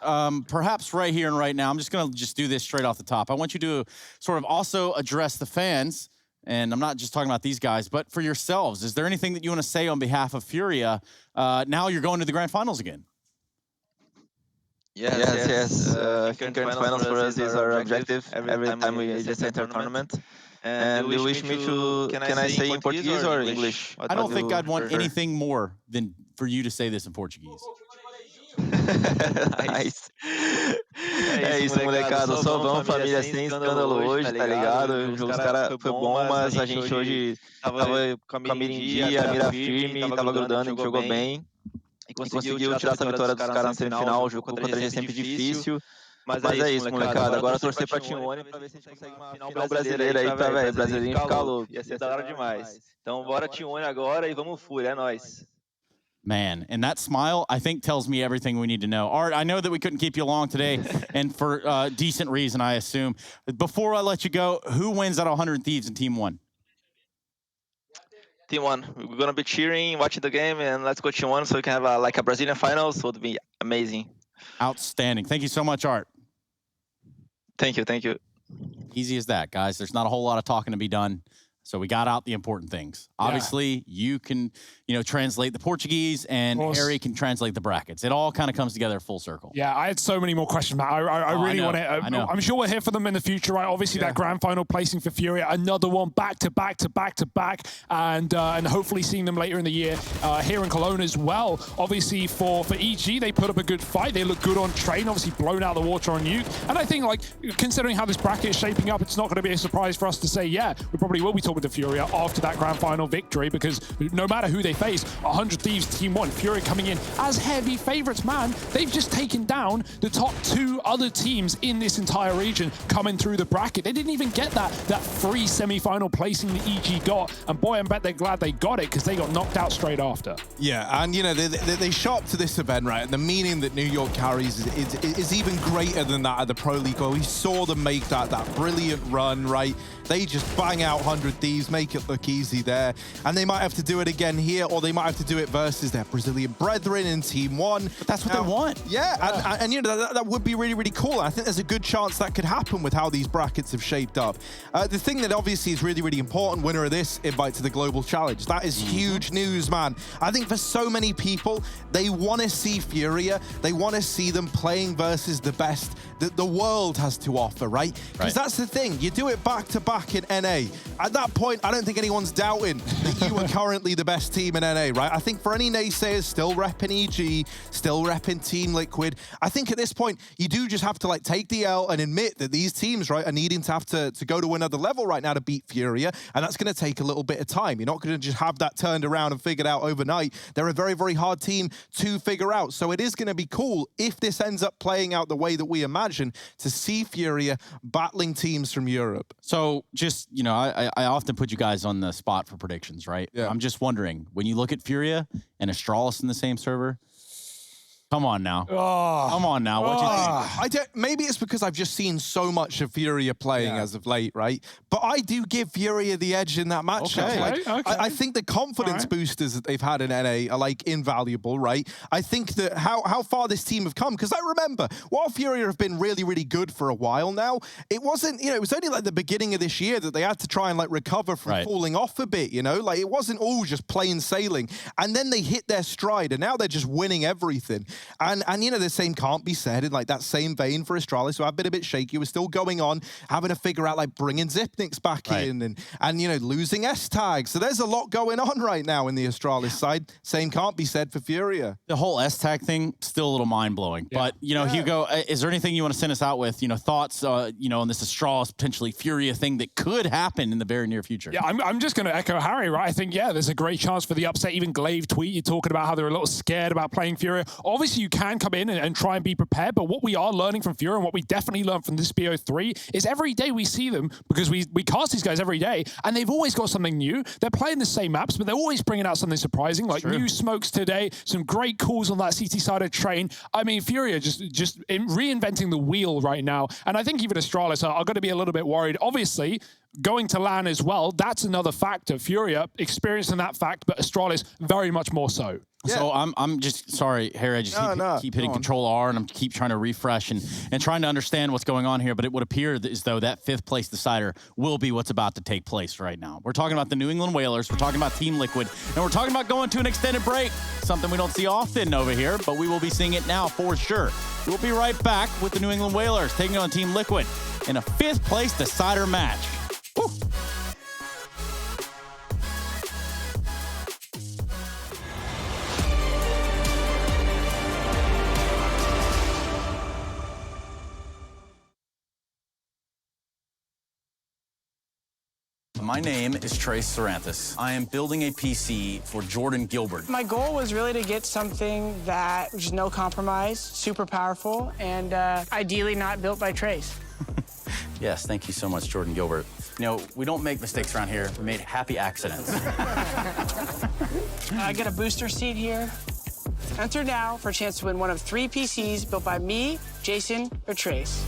Perhaps right here and right now, I'm just going to do this straight off the top. I want you to sort of also address the fans, and I'm not just talking about these guys, but for yourselves. Is there anything that you want to say on behalf of Furia? Now you're going to the grand finals again. Yes. I think grand finals for us is our objective every time we just enter a tournament. And you wish me to, can I say in Portuguese or English? I don't think I'd want anything more than for you to say this in Portuguese. Nice. É isso, molecada. Só vamos, família, sem escândalo hoje, tá ligado? O jogo dos caras foi bom, mas a gente hoje tava com a mira em dia, a mira firme, tava grudando, a gente jogou bem. E conseguiu tirar essa vitória dos caras na semifinal. O jogo contra a gente é sempre difícil. Mas é isso, molecada. Agora torcer pra Team One pra ver se a gente consegue uma final brasileira aí pra, velho, brasileirinho ficar louco. Ia ser da hora demais. Então bora Team One agora e vamos fúria, é nóis. Man, and that smile, I think, tells me everything we need to know. Art, I know that we couldn't keep you long today, and for decent reason, I assume. Before I let you go, who wins out of 100 Thieves in Team 1? Team 1. We're going to be cheering, watching the game, and let's go Team 1 so we can have a Brazilian finals. So it would be amazing. Outstanding. Thank you so much, Art. Thank you. Easy as that, guys. There's not a whole lot of talking to be done. So we got out the important things. Obviously, you can, translate the Portuguese, and Harry can translate the brackets. It all kind of comes together full circle. Yeah, I had so many more questions, Matt. I really want to. I know. I'm sure we'll hear from them in the future, right? Obviously, that grand final placing for Furia, another one back to back to back to back, and hopefully seeing them later in the year here in Cologne as well. Obviously, for EG, they put up a good fight. They look good on train. Obviously, blown out of the water on you. And I think, considering how this bracket is shaping up, it's not going to be a surprise for us to say, yeah, we probably will be talking to Furia after that grand final victory, because no matter who they face, 100 Thieves Team 1, Furia coming in as heavy favorites, man. They've just taken down the top 2 other teams in this entire region coming through the bracket. They didn't even get that free semi-final placing that EG got, and boy, I bet they're glad they got it, because they got knocked out straight after. Yeah, and they show up to this event, right, and the meaning that New York carries is even greater than that at the Pro League, where we saw them make that brilliant run, right? They just bang out 100 Thieves, make it look easy there, and they might have to do it again here, or they might have to do it versus their Brazilian brethren in Team 1. That's what they want. Yeah, and that would be really, really cool. I think there's a good chance that could happen with how these brackets have shaped up. The thing that obviously is really, really important, winner of this invite to the Global Challenge. That is huge news, man. I think for so many people, they want to see Furia. They want to see them playing versus the best that the world has to offer, right? Because that's the thing. You do it back to back in NA. At that point, I don't think anyone's doubting that you are currently the best team in NA, right? I think for any naysayers still repping EG, still repping Team Liquid, I think at this point, you do just have to take the L and admit that these teams, right, are needing to have to go to another level right now to beat Furia, and that's going to take a little bit of time. You're not going to just have that turned around and figured out overnight. They're a very, very hard team to figure out. So it is going to be cool if this ends up playing out the way that we imagine, to see Furia battling teams from Europe. So just, I often put you guys on the spot for predictions, right? Yeah. I'm just wondering, when you look at Furia and Astralis in the same server, come on now. Come on now. What do you think? Maybe it's because I've just seen so much of Furia playing as of late, right? But I do give Furia the edge in that matchup. Okay. I think the confidence boosters that they've had in NA are invaluable, right? I think that how far this team have come, because I remember while Furia have been really, really good for a while now, it wasn't, it was only the beginning of this year that they had to try and recover from falling off a bit, it wasn't all just plain sailing. And then they hit their stride, and now they're just winning everything. And the same can't be said in that same vein for Astralis, who have been a bit shaky. We're still going on, having to figure out bringing Zipniks back in and losing S-Tag. So there's a lot going on right now in the Astralis side. Same can't be said for Furia. The whole S-Tag thing, still a little mind-blowing. Yeah. But, Hugo, is there anything you want to send us out with, thoughts, on this Astralis, potentially Furia thing that could happen in the very near future? Yeah, I'm just going to echo Harry, right? I think, there's a great chance for the upset. Even Glaive tweet, you're talking about how they're a little scared about playing Furia. Obviously, you can come in and try and be prepared, but what we are learning from Furia and what we definitely learned from this BO3 is every day we see them, because we cast these guys every day, and they've always got something new. They're playing the same maps, but they're always bringing out something surprising, new smokes today, some great calls on that CT side of train. I mean, Furia just reinventing the wheel right now, and I think even Astralis are going to be a little bit worried. Obviously, going to LAN as well, that's another factor. Furia experiencing that fact, but Astralis very much more so. Yeah. So I'm just sorry, Harry. I just keep hitting Control R, and I'm keep trying to refresh and trying to understand what's going on here. But it would appear as though that 5th place decider will be what's about to take place right now. We're talking about the New England Whalers. We're talking about Team Liquid, and we're talking about going to an extended break. Something we don't see often over here, but we will be seeing it now for sure. We'll be right back with the New England Whalers taking on Team Liquid in a 5th place decider match. Woo. My name is Trace Saranthus. I am building a PC for Jordan Gilbert. My goal was really to get something that was no compromise, super powerful, and ideally not built by Trace. Yes, thank you so much, Jordan Gilbert. We don't make mistakes around here. We made happy accidents. I get a booster seat here. Enter now for a chance to win one of 3 PCs built by me, Jason, or Trace.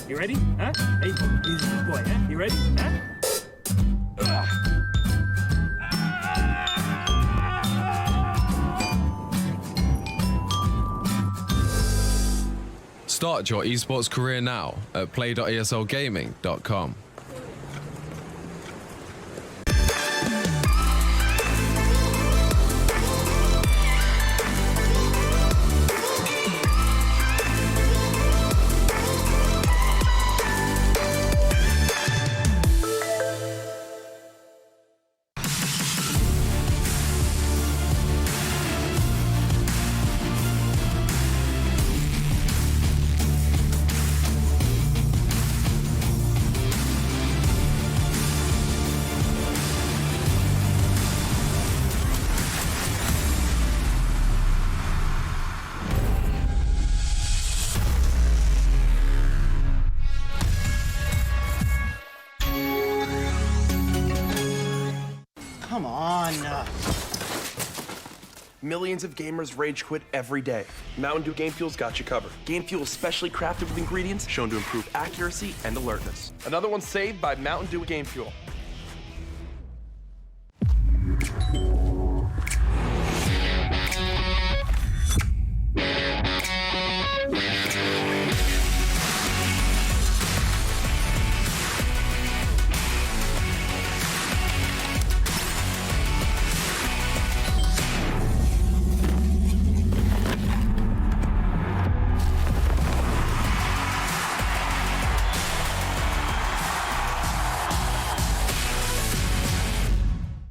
You ready? Huh? Hey, easy boy, huh? You ready? Huh? Start your esports career now at play.eslgaming.com. Come on. Millions of gamers rage quit every day. Mountain Dew Game Fuel's got you covered. Game Fuel is specially crafted with ingredients shown to improve accuracy and alertness. Another one saved by Mountain Dew Game Fuel.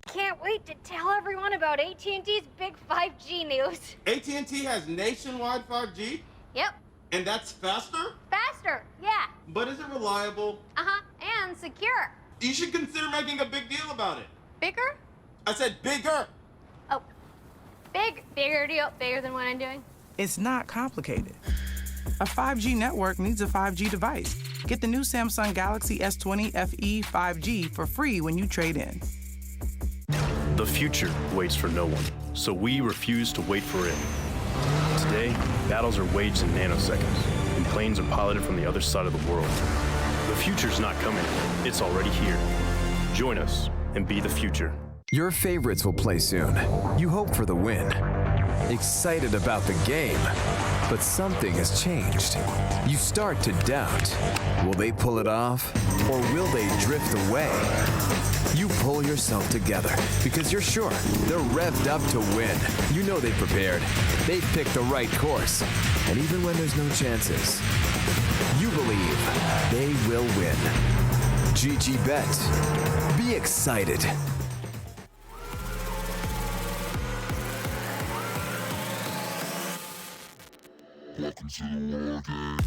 Can't wait to tell everyone about AT&T's big 5G news. AT&T has nationwide 5G? Yep. And that's faster? Faster, yeah. But is it reliable? Uh-huh, and secure. You should consider making a big deal about it. Bigger? I said bigger. Oh, bigger deal, bigger than what I'm doing. It's not complicated. A 5G network needs a 5G device. Get the new Samsung Galaxy S20 FE 5G for free when you trade in. The future waits for no one, so we refuse to wait for it. Today, battles are waged in nanoseconds, and planes are piloted from the other side of the world. The future's not coming, it's already here. Join us and be the future. Your favorites will play soon. You hope for the win. Excited about the game, but something has changed. You start to doubt. Will they pull it off, or will they drift away? You pull yourself together because you're sure they're revved up to win. You know they've prepared. They've picked the right course. And even when there's no chances, you believe they will win. GG Bet. Be excited. Welcome to the war game.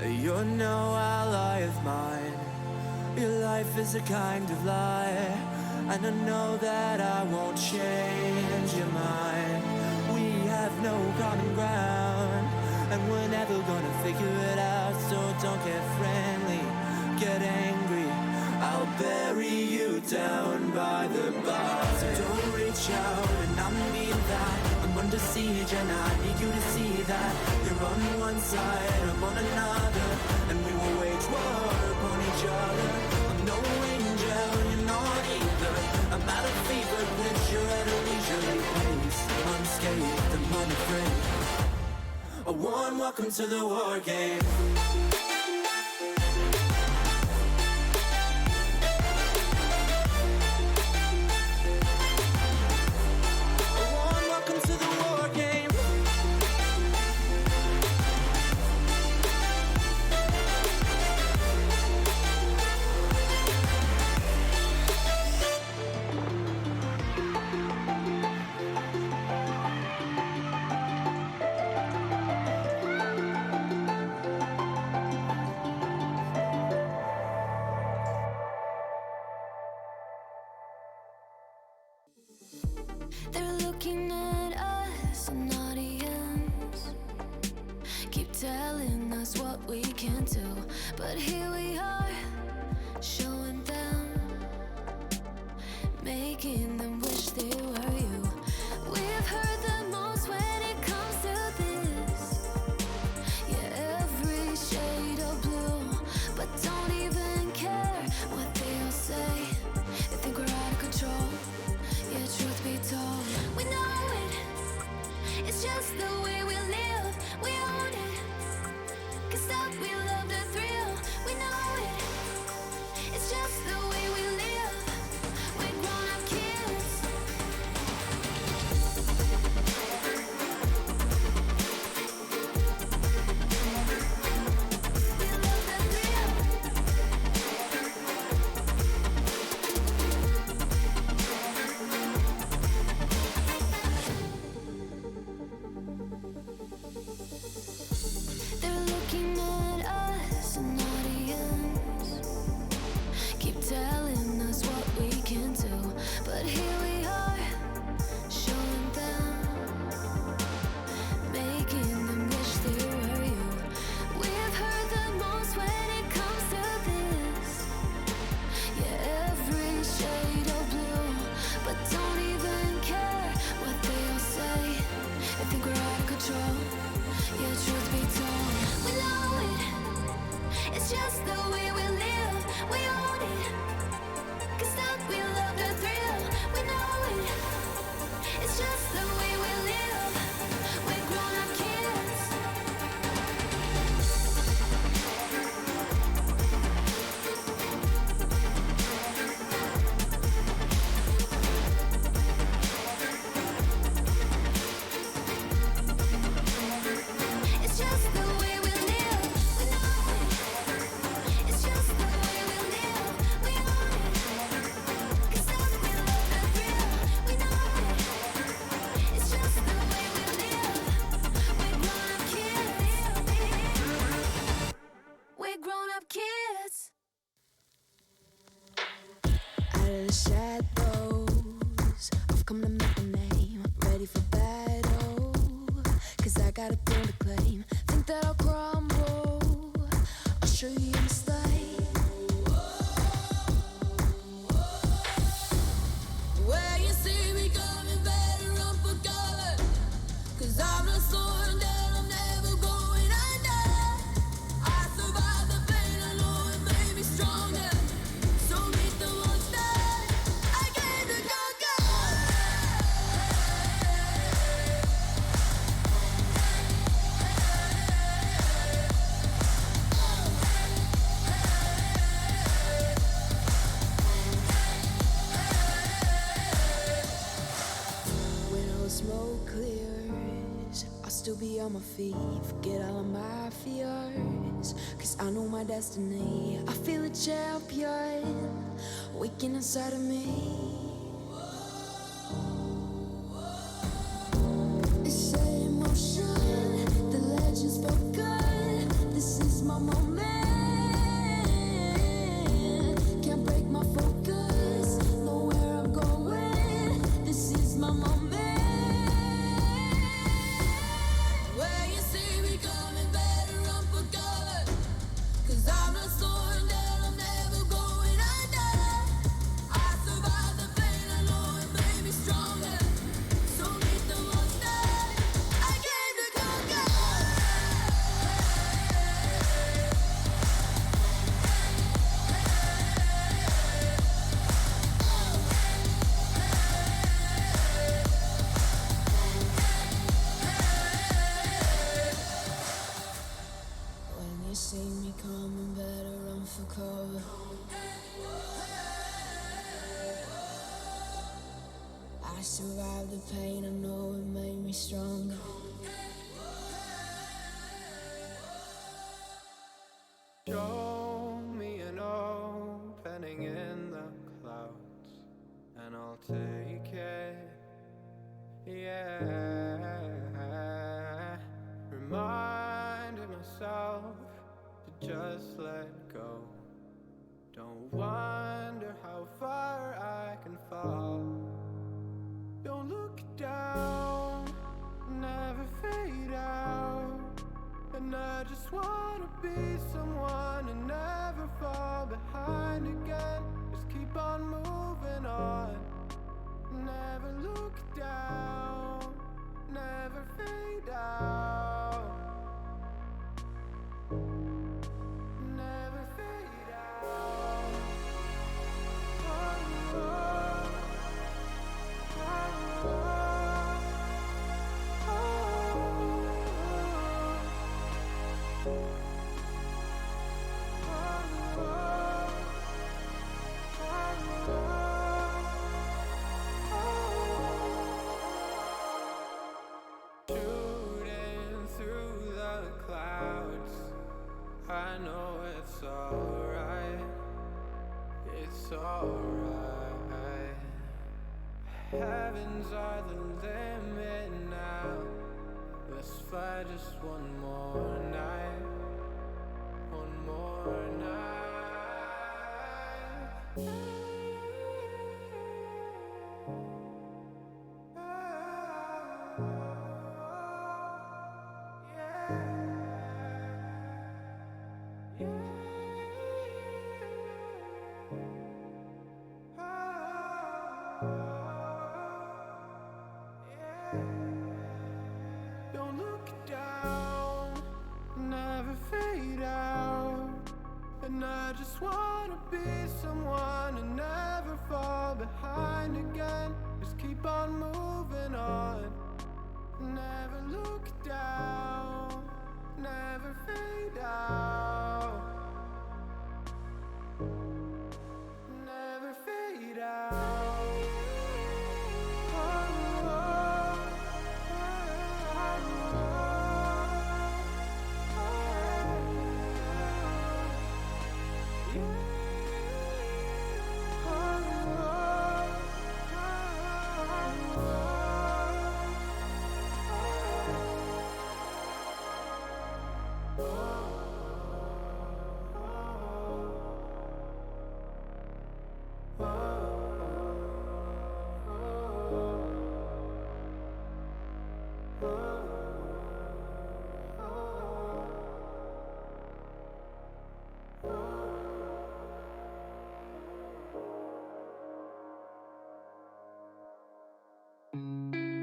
You're no ally of mine. Your life is a kind of lie, and I know that I won't change your mind. We have no common ground, and we're never gonna figure it out. So don't get friendly, get angry. I'll bury you down by the bar. So don't reach out, and I'm being that. I'm under siege, and I need you to see that. You're on one side, I'm on another, and we will wage war upon each other. I'm no angel, you're not either. I'm at a fever pitch, you're at a leisurely pace. Unscathed, I'm unafraid. A warm welcome to the war game. They're looking at us, an audience. Keep telling us what we can do, but here we are, showing them, making them wish they were you. We've heard the most when it comes to this. Yeah, every shade of blue, but don't even care what they all say. They think we're out of control. Yeah, truth be told, we know it. It's just the way we live. We own it. 'Cause stop, we love the thrill. We know it. It's just the way we live. We're grown-up kids. They're looking at us, an audience. Keep telling us what we can do, but here we are, showing them, making them wish they were you. We've heard the most when it comes to this. Yeah, every shade of blue, but don't even care what they all say. They think we're out of control. Yeah, truth be told, we know it. It's just the way we live. We own it. 'Cause stop, we love the thrill. We know it. It's just the way we live. We're grown-up kids. It's just the way we live. We know it. It's just the way we live. We own it. 'Cause stop, we love the thrill. We know it. It's just the way we live. We're grown-up kids. We're grown-up kids. Out of the shadows, I've come to make a name. Ready for battle, 'cause I got a throne to claim. Think that I'll crumble, I'll show you in the slate. Where you see me coming, better run for cover, 'cause I'm not slowing down, I'm never going under. I survived the pain, I know it made me stronger. So meet the monster I came to conquer. When all the smoke clears, I'll still be on my feet. Forget all of my fears, 'cause I know my destiny. I feel a champion waking inside of me. It's set in motion, the legend's spoken. This is my moment. Can't break my focus, know where I'm going. This is my moment. Where you see me coming, better run for cover, 'cause I'm not slowing down, I'm never going under. I survived the pain, I know it made me stronger. So meet the monster I came to conquer. When you see me coming, better run for cover. I survived the pain, I know it made me stronger. Show me an opening in the clouds, and I'll take it. Yeah. Reminding myself to just let go. Don't wonder how far I can fall. Don't look it's alright. Heavens are the limit now. Let's fly just one more night. One more night. Don't look down, never fade out. And I just wanna be someone and never fall behind again. Just keep on moving on. Never look down, never fade out. Never fade out.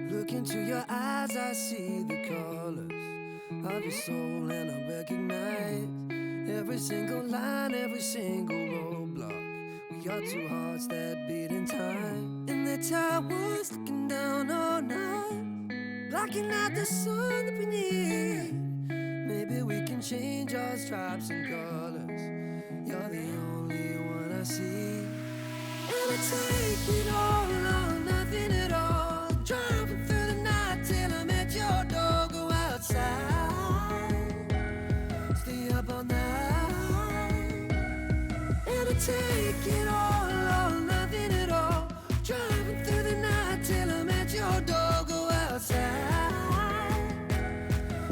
Look into your eyes, I see the colors of your soul, and I recognize every single line, every single roadblock. We are two hearts that beat in time. In the towers, looking down all night, blocking out the sun that we need. Maybe we can change our stripes and colors. You're the only one I see. And I take it all or nothing at all. Driving through the night till I'm at your door. Go outside, stay up all night. And I take it all or nothing at all. Driving through the night till I'm at your door. Go outside,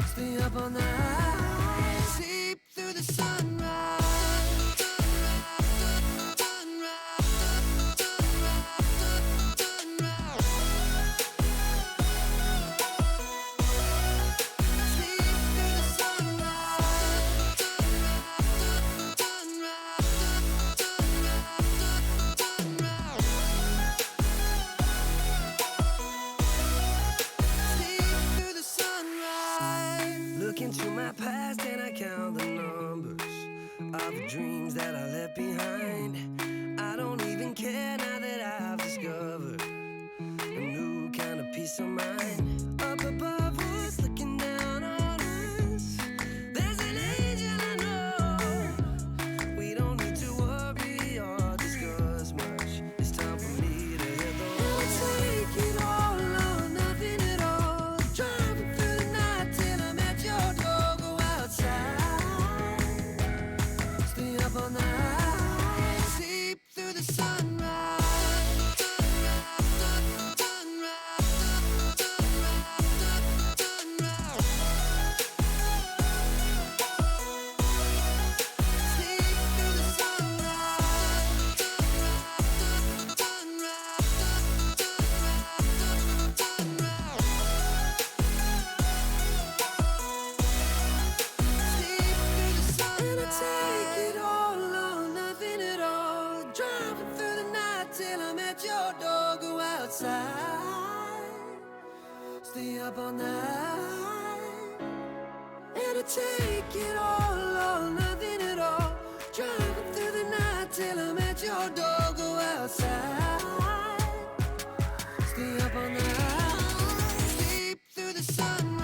stay up all night. Sleep through the sunrise. Into my past and I count the numbers of the dreams that I left behind. I don't even care now that I've discovered a new kind of peace of mind. Up above us, looking down on us, there's an angel I know. We don't need to worry or discuss much. It's time for me to hit the road. I'll take it all or nothing at all. Driving through the night till I'm at your door. Go outside, stay up all night. Sleep through the sunrise. Take it all or nothing at all. Driving through the night till I'm at your door. Go outside, stay up all night. And I take it all or nothing at all. Driving through the night till I'm at your door. Go outside, stay up all night. Sleep through the sunrise.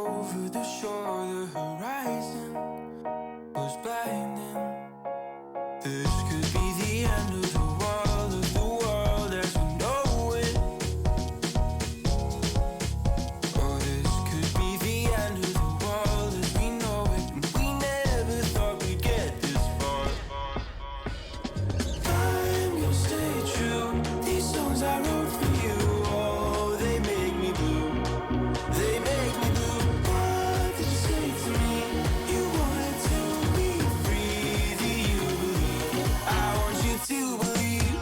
over the shore, the horizon was blinding. This could be the end of the world as we know it. Or this could be the end of the world as we know it. And we never thought we'd get this far. I'm gonna stay true. These songs I wrote for you, oh, they make me blue. They make me blue. What did you say to me? You wanted to be free. Do you believe? I want you to believe.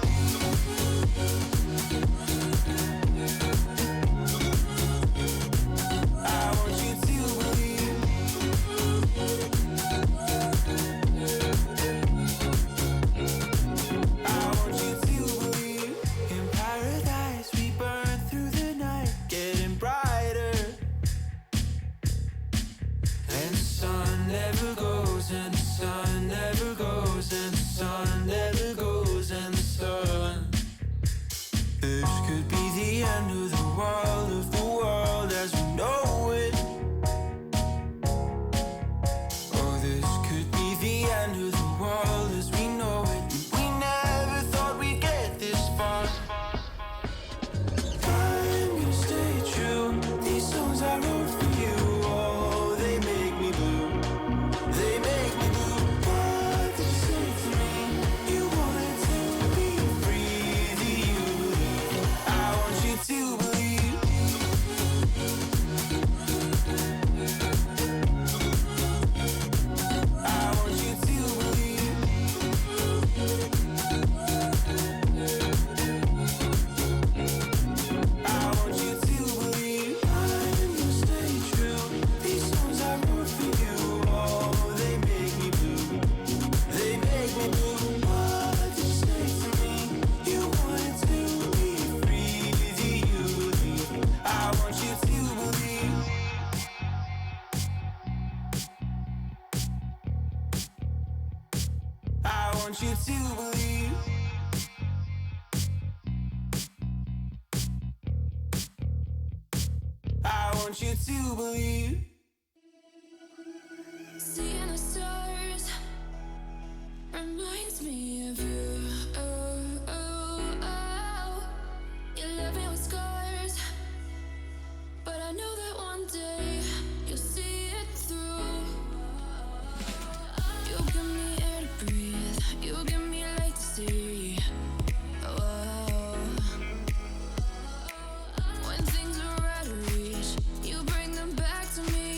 I want you to believe. I want you to believe. In paradise we burn through the night, getting brighter. And the sun never goes, and the sun never goes, and the sun never goes, and the sun. This could be the end of the world as we know it. Or this could be the end of the world as we know it. And we never thought we'd get this far. I'm gonna stay true. These songs I wrote for you, oh, they make me blue. They make me blue. What did you say to me? You wanted to be free. Do you believe? I want you to believe. I want you to believe. I want you to believe. I'm gonna stay true. These songs I wrote for you, oh, they make me blue. They make me blue. What did you say to me? You wanted to be free. Do you believe? I want you to believe. I want you to believe. I want you to believe. Seeing the stars reminds me of you. Oh, oh, oh. You left me with scars, but I know that one day you'll see it through. You give me air to breathe. You give me light to see. Oh. When things are out of reach, you bring them back to me.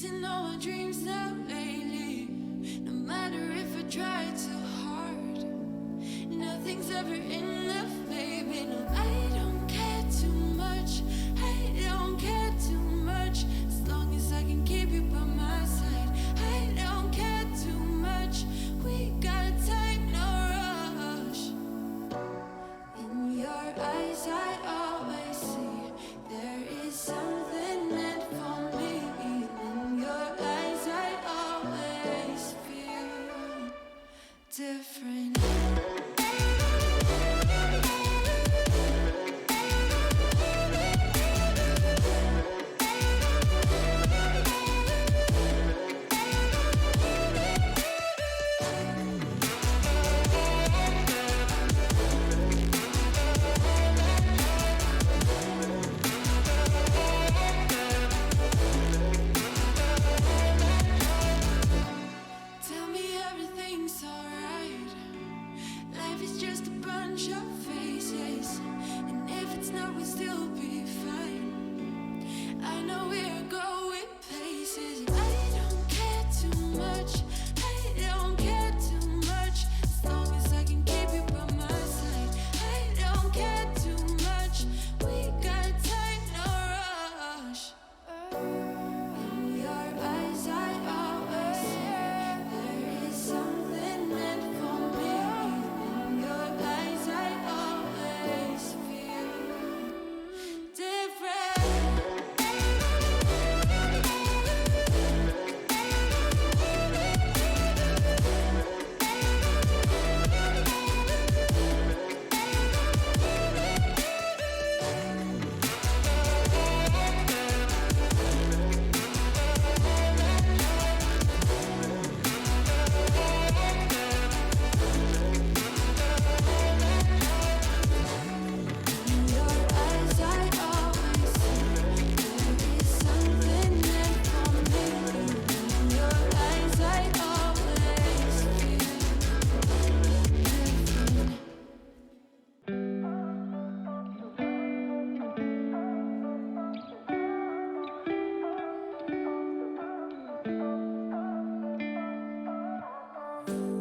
chasing all my dreams now lately. No matter if I try too hard, nothing's ever enough, baby. No, I don't care too much. I don't care too much. As long as I can keep you by my side. I don't care too much. We got time, no rush. In your eyes, I always see there is something meant for me. In your eyes, I always feel different. Tell me everything's alright. Life is just a bunch of faces, and if it's not, we'll still be fine. I know we're going places. I don't care too much. I don't care too much. As long as I can keep you by my side. I don't care too much. We got time, no rush. In your eyes, I always see there is something meant for me. In your eyes, I always feel different. In your eyes, I always see there is something meant for me. In your eyes, I always feel different.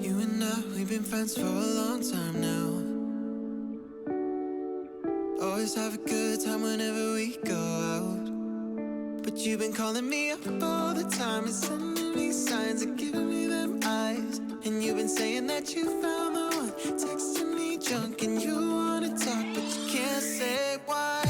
You and I, we've been friends for a long time now. Always have a good time whenever we go out. But you've been calling me up all the time and sending me signs and giving me them eyes. And you've been saying that you found the one, texting me junk and you wanna talk, but you can't say why.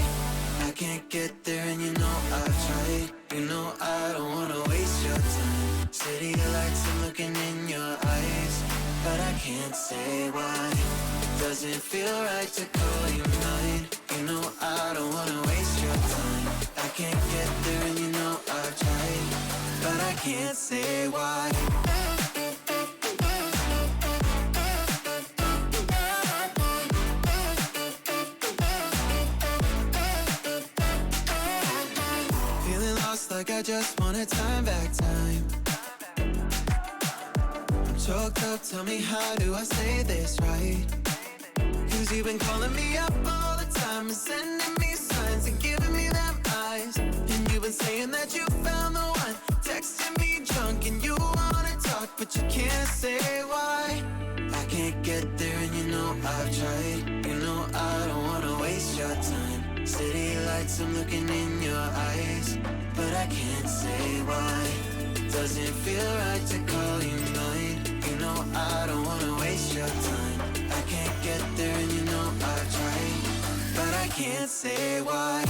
I can't get there and you know I've tried. You know I don't wanna waste your time. City lights, I'm looking in your eyes, but I can't say why. Doesn't feel right to call you mine. You know I don't wanna waste your time. I can't get there and you know I've tried, but I can't say why. Feeling lost like I just want a time back time. I'm choked up, tell me how do I say this right? Cause you've been calling me up all the time and sending me signs and giving me them eyes. And you've been saying that you found the one, texting me drunk and you wanna talk, but you can't say why. I can't get there and you know I've tried. You know I don't wanna waste your time. City lights, I'm looking in your eyes, but I can't say why. Doesn't feel right to call you mine. You know I don't wanna waste your time. I can't get there and you know I've tried, but I can't say why.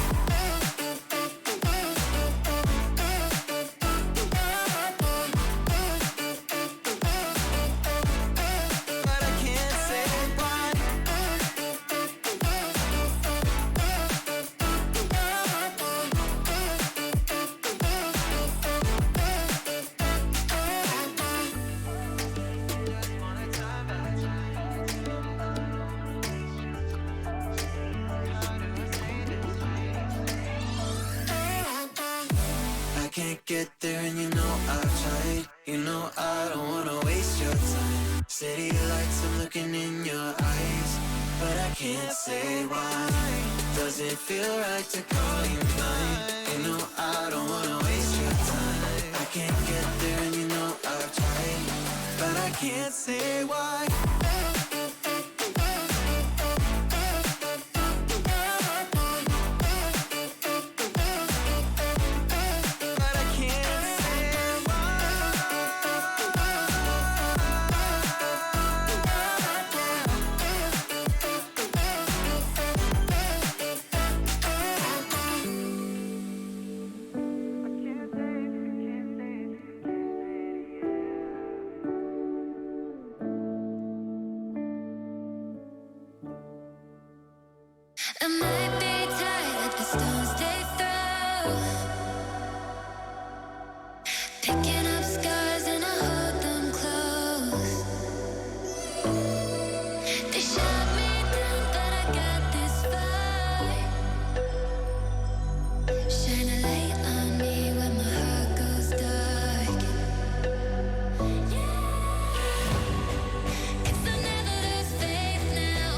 But I can't say why. Can't get there and you know I've tried. You know I don't wanna waste your time. City lights, I'm looking in your eyes, but I can't say why. Doesn't feel right to call you mine. You know I don't wanna waste your time. I can't say why. But I can't say I might be tired of the stones they throw, picking up scars and I hold them close. They shot me down, but I got this fire. Shine a light on me when my heart goes dark. Cause I'll never lose faith now.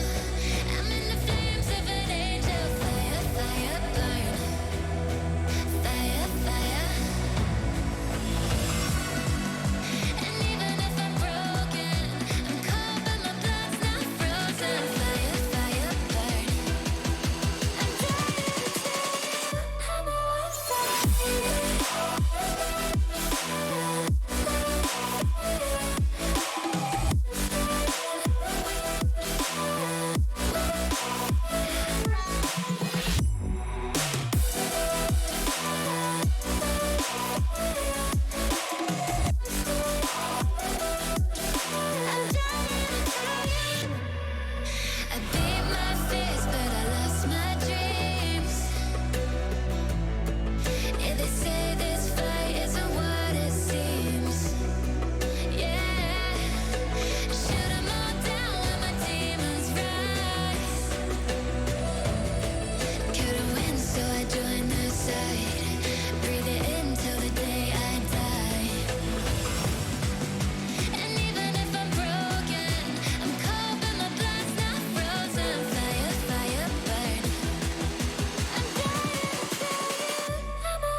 I'm in the flames of an angel. Fire, fire, burn. Fire, fire. And even if I'm broken, I'm cold but my blood's not frozen. Fire, fire, burn. I'm dying to tell you I'm a I beat my fears, but I lost my dreams. Yeah, they say this fight isn't what it seems. Yeah, shoot 'em all down when my demons rise. Couldn't win, so I joined their side. Breathe it in till the day I die. And even if I'm broken, I'm cold but my blood's not frozen. Fire, fire, burn. I'm dying to tell you I'm a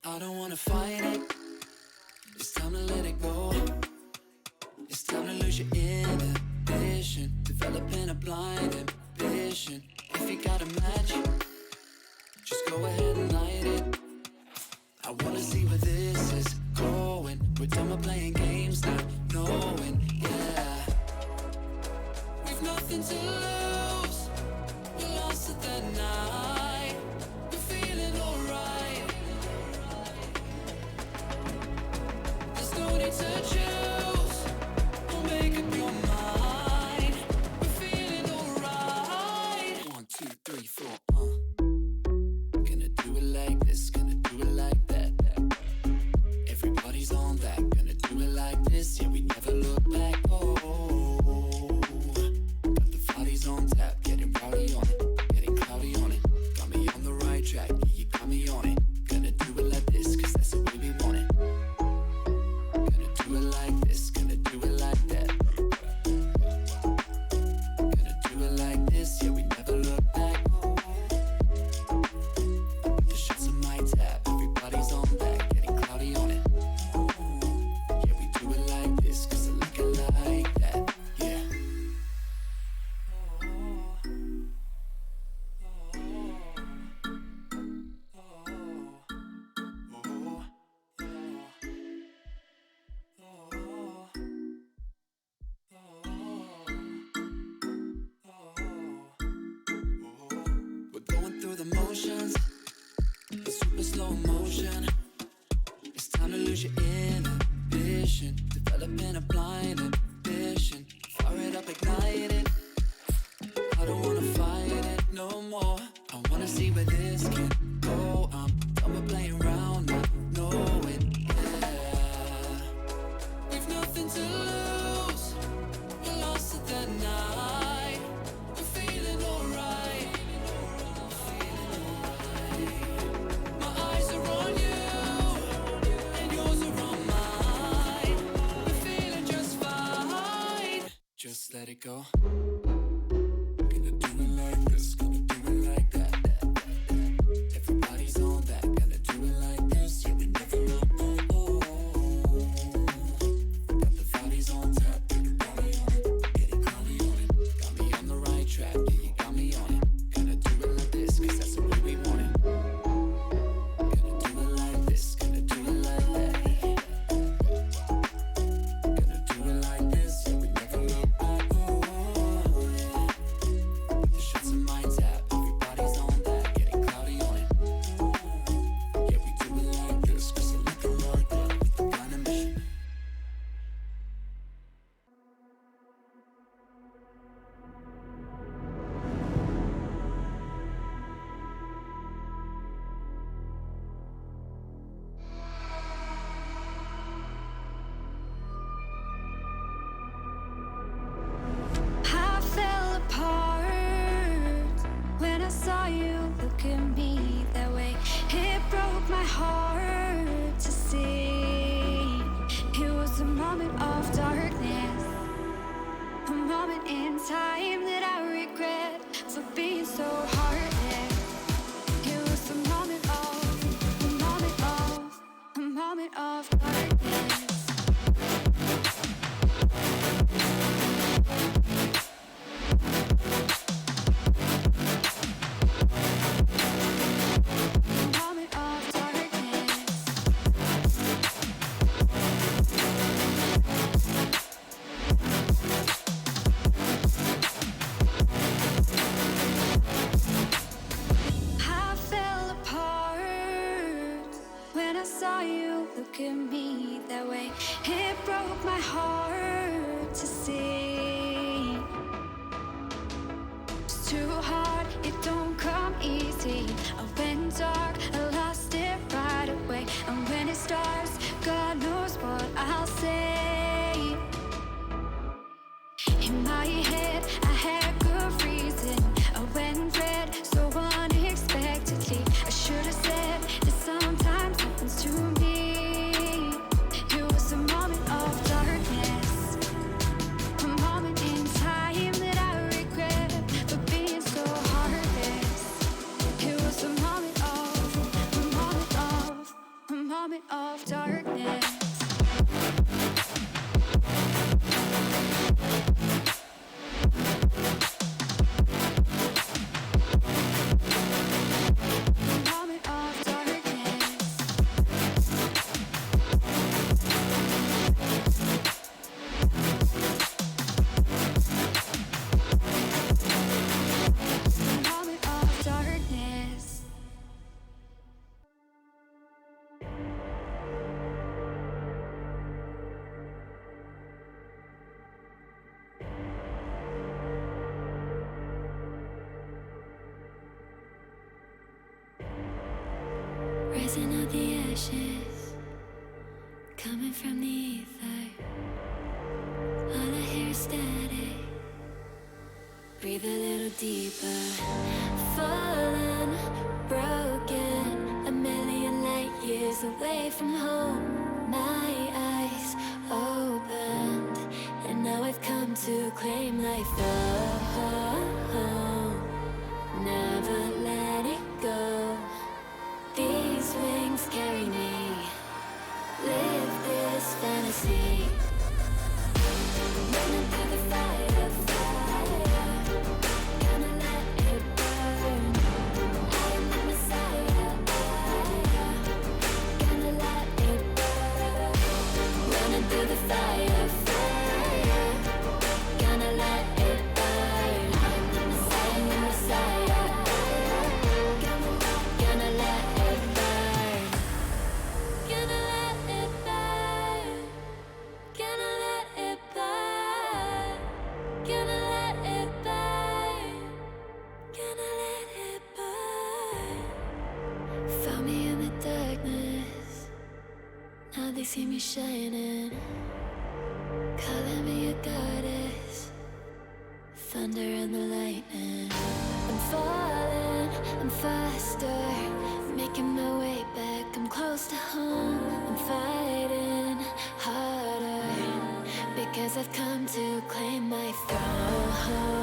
I don't wanna fight it. It's time to let it go. It's time to lose your inhibition, developing a blind ambition. If you got a match, just go ahead and light it. I wanna see where this is going. We're done with playing games, not knowing, yeah. We've nothing to lose. We lost it that night. We're feeling alright. There's no need to choose. Don't make up your mind. We're feeling alright. 1, 2, 3, 4. Gonna do it like this. Gonna do it like that. Everybody's on that. Gonna do it like this. Yeah, we never look back. Oh, got the bodies on tap. Getting rowdy on it. Getting cloudy on it. Got me on the right track. Yeah, you got me on it. Gonna do it like this, cause that's the way we want it. Gonna do it like this. Gonna do it like that. Gonna do it like this. Yeah, we never look back. The shots on my tap. Everybody's on that. Getting cloudy on it. Yeah, we do it like this, cause I like it like that. Yeah. We're going through the motions, in super slow motion. It's time to lose your inhibition, developing a blind ambition. Fire it up, ignite it. I don't wanna fight it no more. I wanna see where this can too hard, it don't come easy. I went dark, I lost it right away. And when it starts, God knows what I'll say. In my head, I had good reason. I went red so unexpectedly. I should have said that sometimes happens to me. It was a moment of darkness, a moment in time that I regret for being so heartless. It was a moment of darkness. Rising out the ashes, coming from the ether. All I hear is static. Breathe a little deeper. Fallen, broken, a million light years away from home. My eyes opened, and now I've come to claim life. Never let it go. These wings carry me. Live this fantasy. Running through the fire, gonna let it burn. I am the Messiah, gonna let it burn. Running through the fire, gonna let it burn. I am the Messiah, gonna let it burn. Gonna let it burn. Gonna let it burn. Gonna let it burn. Gonna let it burn. Found me in the darkness. Now they see me shining. Calling me a goddess. Thunder and the lightning. I'm falling, I'm faster. Making my way back, I'm close to home. I'm fighting harder because I've come to claim my throne.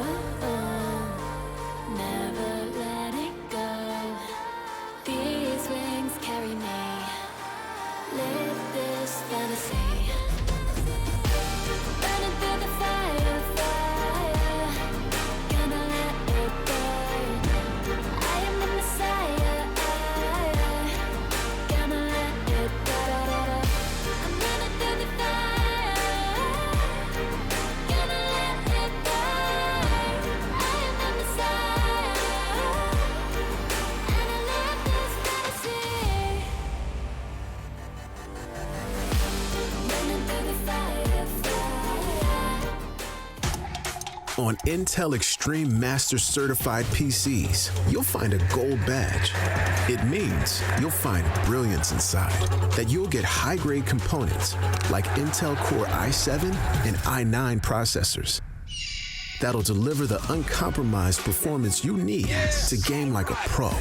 Never letting go. These wings carry me. Live this fantasy. Burning through the fire, gonna let it burn. I am the Messiah, gonna let it burn. I'm running through the fire, gonna let it burn. I am the Messiah, and I live this fantasy. Running through the fire. On Intel Extreme Master Certified PCs, you'll find a gold badge. It means you'll find brilliance inside, that you'll get high-grade components like Intel Core i7 and i9 processors that'll deliver the uncompromised performance you need to game like a pro.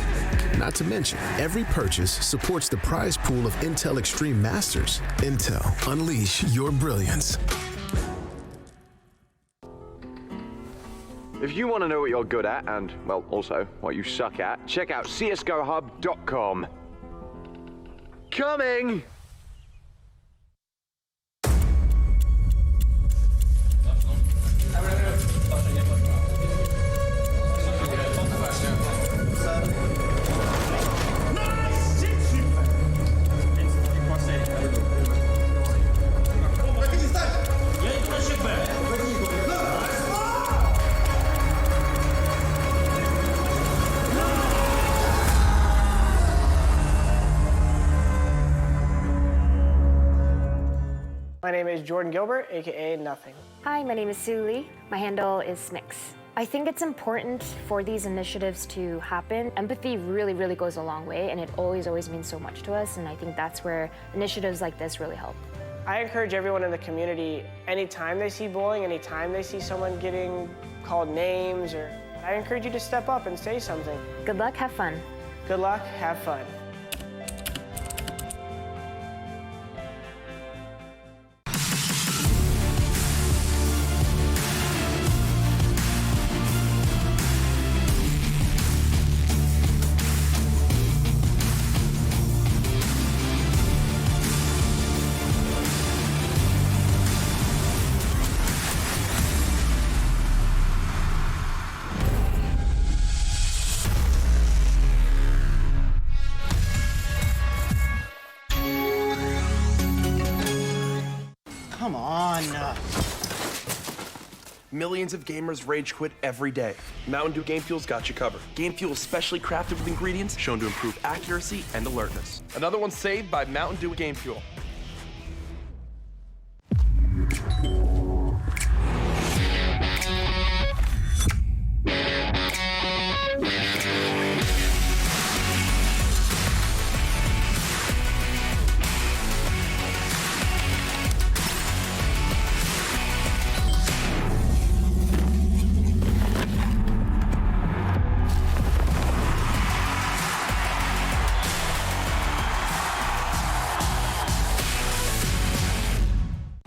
Not to mention, every purchase supports the prize pool of Intel Extreme Masters. Intel, unleash your brilliance. If you want to know what you're good at and, well, also what you suck at, check out csgohub.com. Coming! My name is Jordan Gilbert, aka Nothing. Hi, my name is Sue Lee. My handle is Smix. I think it's important for these initiatives to happen. Empathy really, really goes a long way, and it always means so much to us, and I think that's where initiatives like this really help. I encourage everyone in the community, anytime they see bullying, anytime they see someone getting called names, I encourage you to step up and say something. Good luck, have fun. Good luck, have fun. Come on. Millions of gamers rage quit every day. Mountain Dew Game Fuel's got you covered. Game Fuel is specially crafted with ingredients shown to improve accuracy and alertness. Another one saved by Mountain Dew Game Fuel.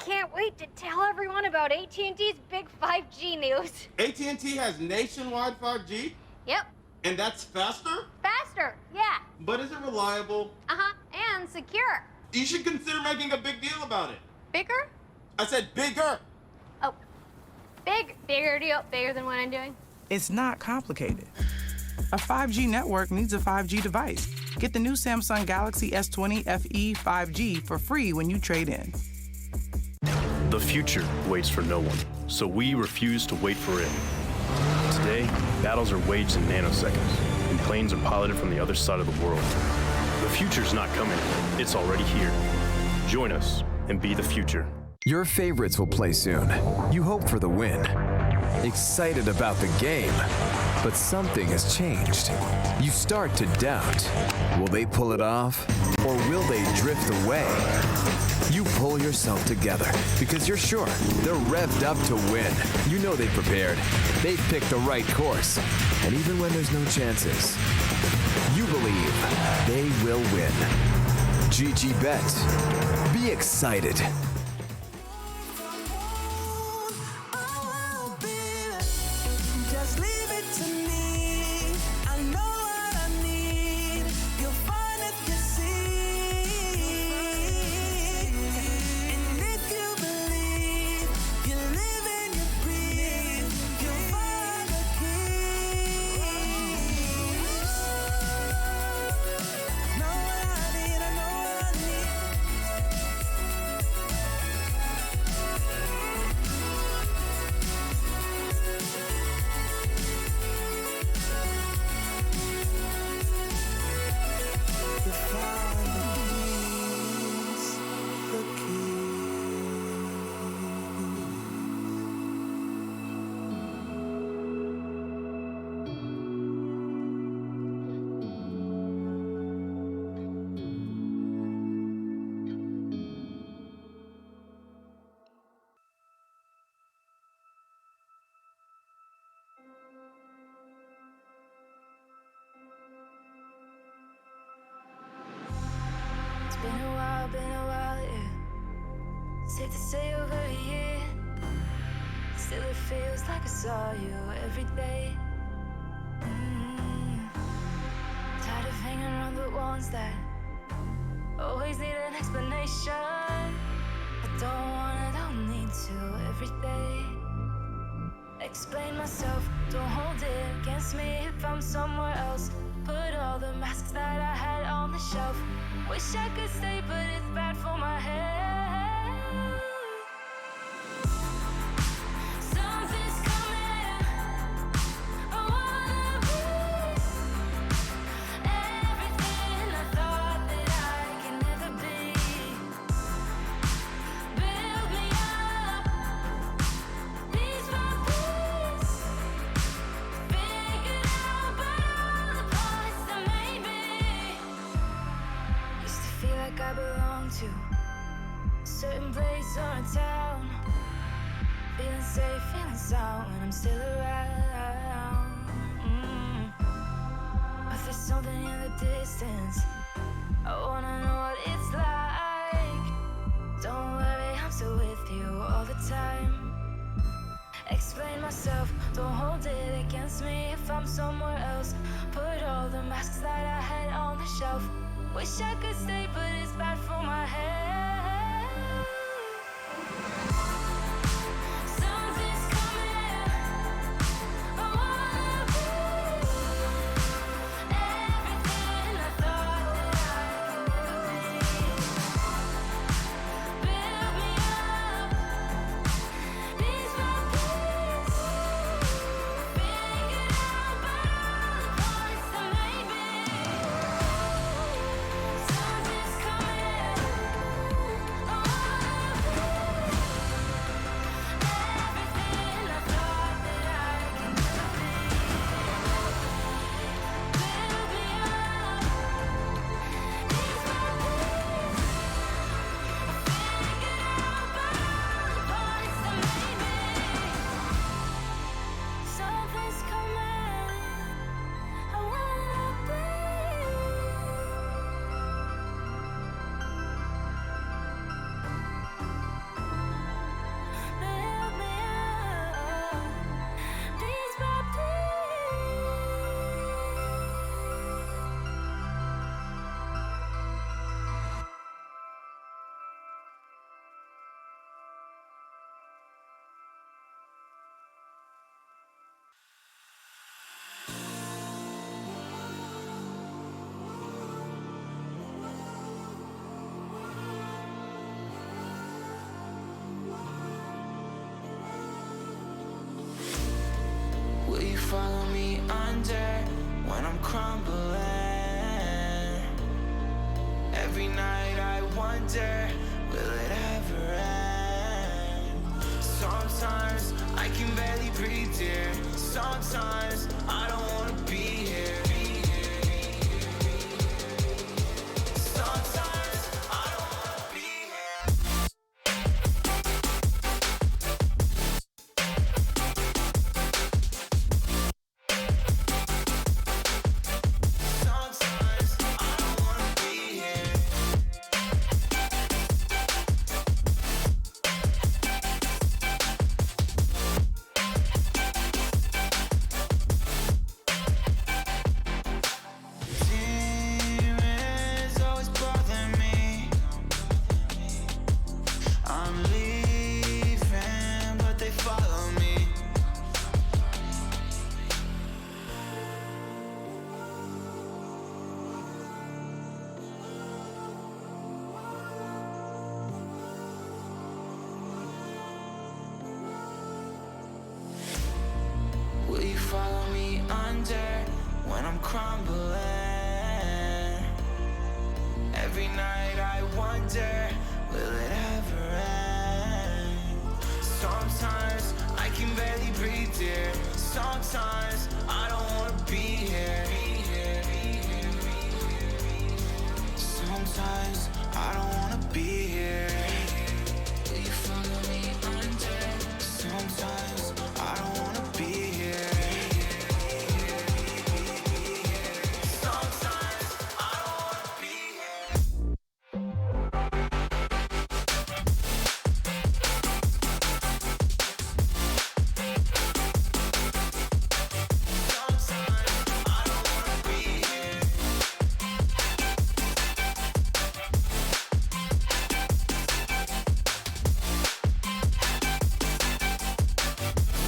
Can't wait to tell everyone about AT&T's big 5G news. AT&T has nationwide 5G? Yep. And that's faster? Faster, yeah. But is it reliable? Uh-huh, and secure. You should consider making a big deal about it. Bigger? I said bigger. Oh, bigger deal, bigger than what I'm doing. It's not complicated. A 5G network needs a 5G device. Get the new Samsung Galaxy S20 FE 5G for free when you trade in. The future waits for no one, so we refuse to wait for it. Today, battles are waged in nanoseconds, and planes are piloted from the other side of the world. The future's not coming, it's already here. Join us and be the future. Your favorites will play soon. You hope for the win. Excited about the game, but something has changed. You start to doubt. Will they pull it off, or will they drift away? You pull yourself together because you're sure they're revved up to win. You know they've prepared. They've picked the right course. And even when there's no chances, you believe they will win. GG Bet. Be excited. Just leave it to me. I know what I need. You'll find it to see. And if you believe, you live and you breathe, you'll find the key. Know what I need, I know what I need. You'll find the keys, the It's been a while, yeah. Safe to say over a year. Still it feels like I saw you every day. Tired of hanging around the ones that always need an explanation. I don't need to every day. Explain myself, don't hold it against me if I'm somewhere else. Put all the masks that I had on the shelf. Wish I could stay, but it's bad for my head. Something's coming. I wanna be everything I thought that I can never be. Build me up, piece by piece. summer town. Feeling safe, feeling sound when I'm still around. But there's something in the distance. I wanna know what it's like. Don't worry, I'm still with you all the time. Explain myself, don't hold it against me if I'm somewhere else. Put all the masks that I had on the shelf. Wish I could stay, but it's bad for my head. Something's coming. I wanna be everything I thought that I could be. Build me up, piece by piece. Figured out about all the parts that made me. Something's coming. I wanna be everything I thought that I could be. Build me up, piece by piece. Figured out about all the parts that made me. Something's coming. I wanna be. Build me up, piece by piece. Will you follow me under when I'm crumbling? Every night I wonder, will it ever end? Sometimes I can barely breathe, dear. Sometimes I don't wanna be here. Sometimes I don't wanna be here. Sometimes I don't wanna be here. Demons always bother me. I'm leaving, but they follow me. Will you follow me under when I'm crumbling? Every night I wonder, will it ever end? Sometimes I can barely breathe, dear. Sometimes I don't wanna be here. Sometimes I don't wanna be here. Will you follow me under? Sometimes I don't wanna be here. Sometimes I don't wanna be here. Sometimes I don't wanna be here.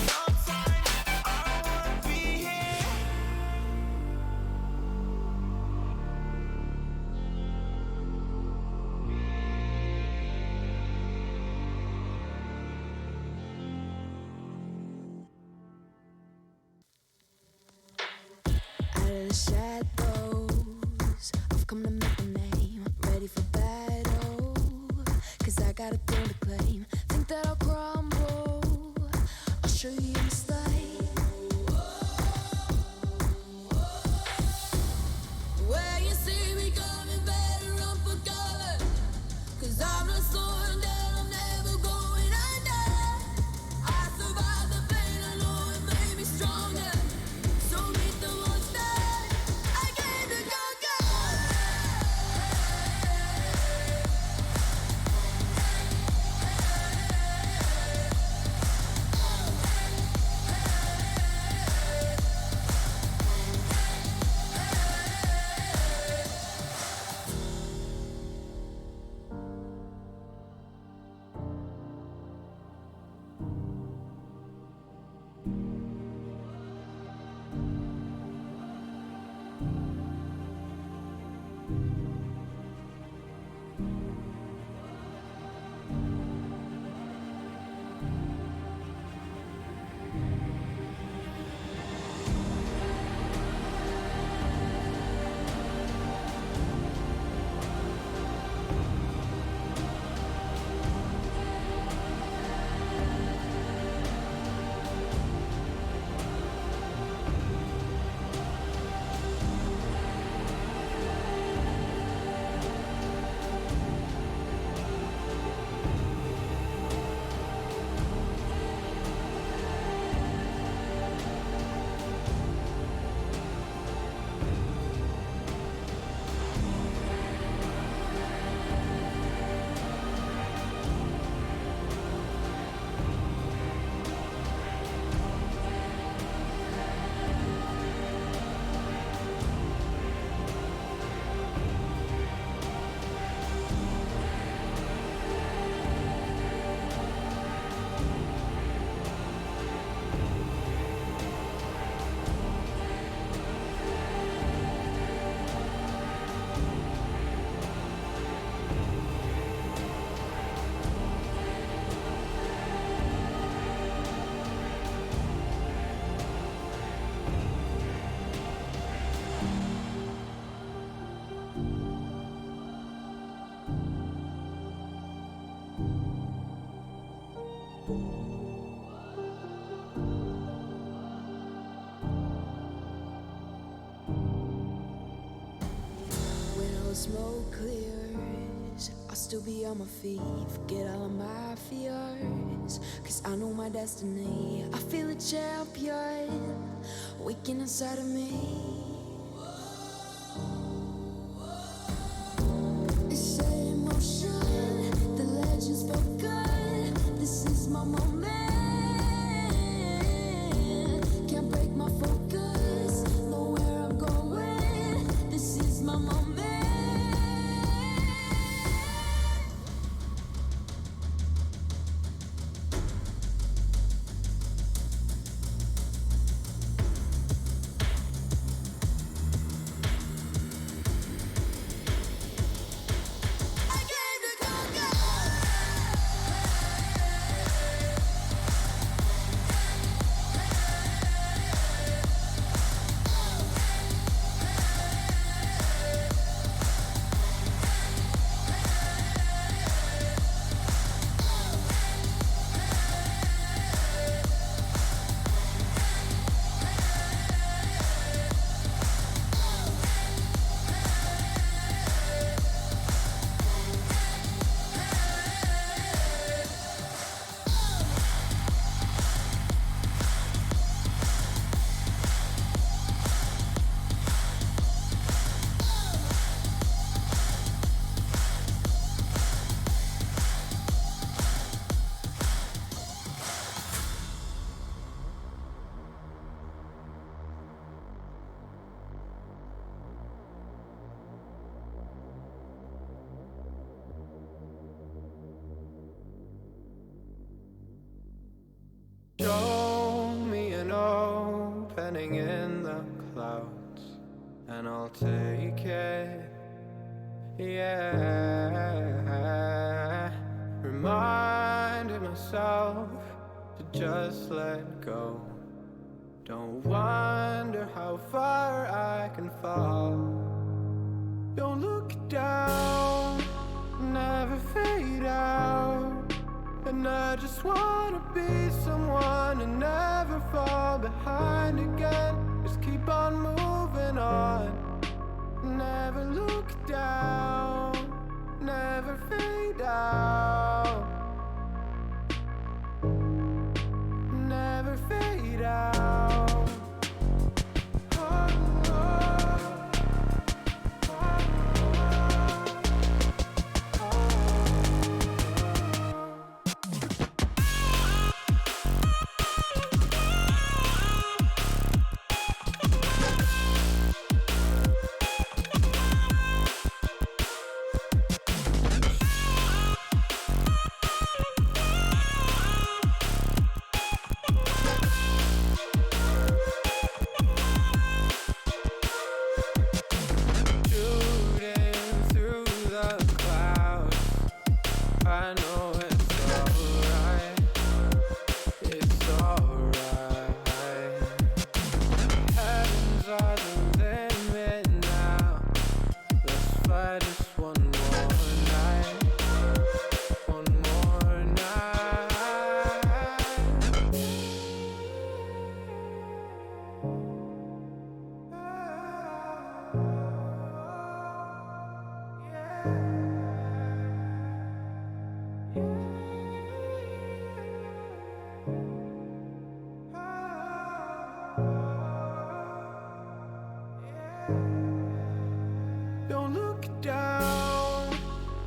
Sometimes I don't wanna be here. Out of the shadows, I've come to make a name. Ready for battle, 'cause I got a thing to claim. Think that I'll crumble, I'll show you a mistake. Where you see me coming, better run for cover, 'cause I'm not slowing down, I'm never smoke clears, I'll still be on my feet, forget all of my fears, 'cause I know my destiny. I feel a champion waking inside of me. It's set in motion, the legends spoken. This is my moment. Can't break my focus, know where I'm going. This is my moment. Show me an opening in the clouds, and I'll take it. Yeah. Reminding myself to just let go. Don't wonder how far I can fall. Don't look down, never fade out. And I just wanna be someone and never fall behind again. Just keep on moving on. Never look down, never fade out. Never fade out. Don't look down,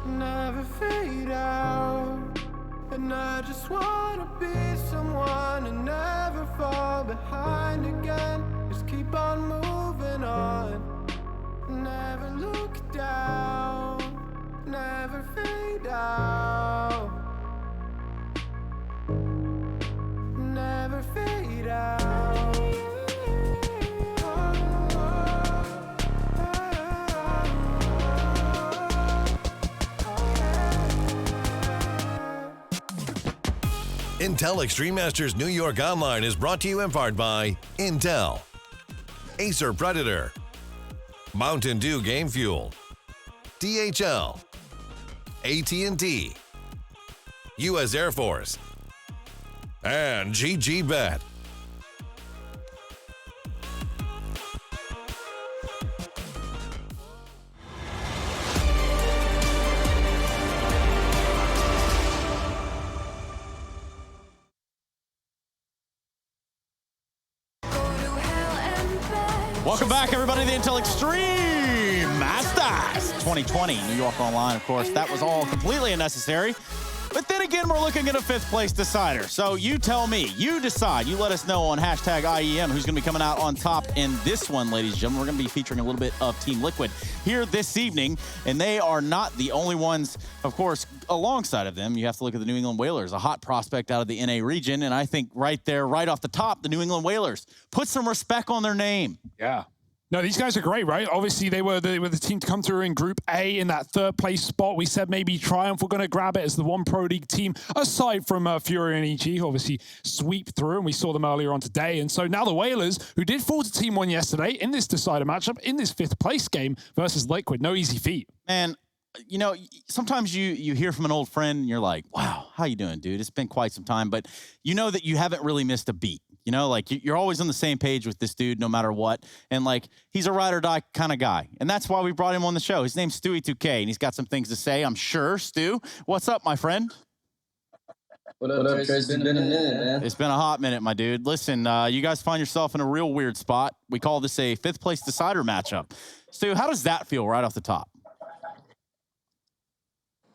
never fade out. And I just wanna be someone and never fall behind again. Just keep on moving on. Never look down, never fade out. Never fade out. Intel Extreme Masters New York Online is brought to you in part by Intel, Acer Predator, Mountain Dew Game Fuel, DHL, AT&T, U.S. Air Force, and GG Bet. Welcome back, everybody, to the Intel Extreme Masters 2020. New York Online, of course. That was all completely unnecessary. But then again, we're looking at a fifth place decider. So you tell me, you decide, you let us know on hashtag IEM who's going to be coming out on top in this one, ladies and gentlemen. We're going to be featuring a little bit of Team Liquid here this evening, and they are not the only ones, of course. Alongside of them, you have to look at the New England Whalers, a hot prospect out of the NA region, and I think right there, right off the top, the New England Whalers. Put some respect on their name. Yeah. No, these guys are great, right? Obviously, they were the team to come through in Group A in that third place spot. We said maybe Triumph were going to grab it as the one Pro League team, aside from Fury and EG, who obviously sweep through, and we saw them earlier on today. And so now the Whalers, who did fall to Team 1 yesterday in this decider matchup, in this fifth place game versus Liquid. No easy feat. And, you know, sometimes you hear from an old friend, and you're like, wow, how you doing, dude? It's been quite some time. But you know that you haven't really missed a beat. You know, like you're always on the same page with this dude no matter what. And like, he's a ride or die kind of guy. And that's why we brought him on the show. His name's Stewie2K, and he's got some things to say, I'm sure. Stu, what's up, my friend? What up, Chris? It's been a minute, man. It's been a hot minute, my dude. Listen, you guys find yourself in a real weird spot. We call this a fifth place decider matchup. Stu, how does that feel right off the top?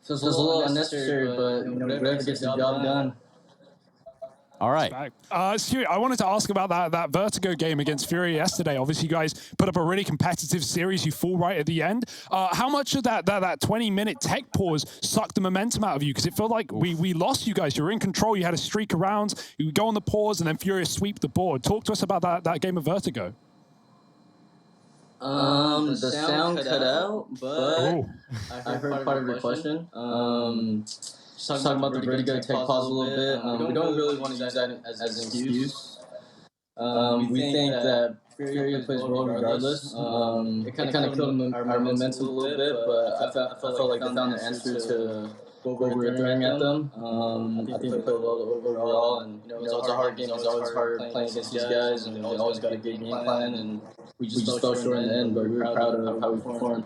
Feels a little unnecessary, but you know, whatever gets the job done. All right. Stewie, I wanted to ask about that Vertigo game against Fury yesterday. Obviously, you guys put up a really competitive series. You fall right at the end. How much of that 20-minute tech pause sucked the momentum out of you? Because it felt like we lost you guys. You were in control. You had a streak of rounds. You would go on the pause, and then Fury sweep the board. Talk to us about that game of Vertigo. The sound cut out, but I heard part of your question. Just talking about the Vertigo tech pause a little bit. We don't really want to use that as an excuse. We think that Fury plays well regardless. It kind of killed our momentum a little bit, but I felt like they found the answer to what we were throwing at them. I think they played well overall, and you know, it's a hard game. It's always hard playing against these guys, and they always got a good game plan, and we just fell short in the end, but we were proud of how we performed.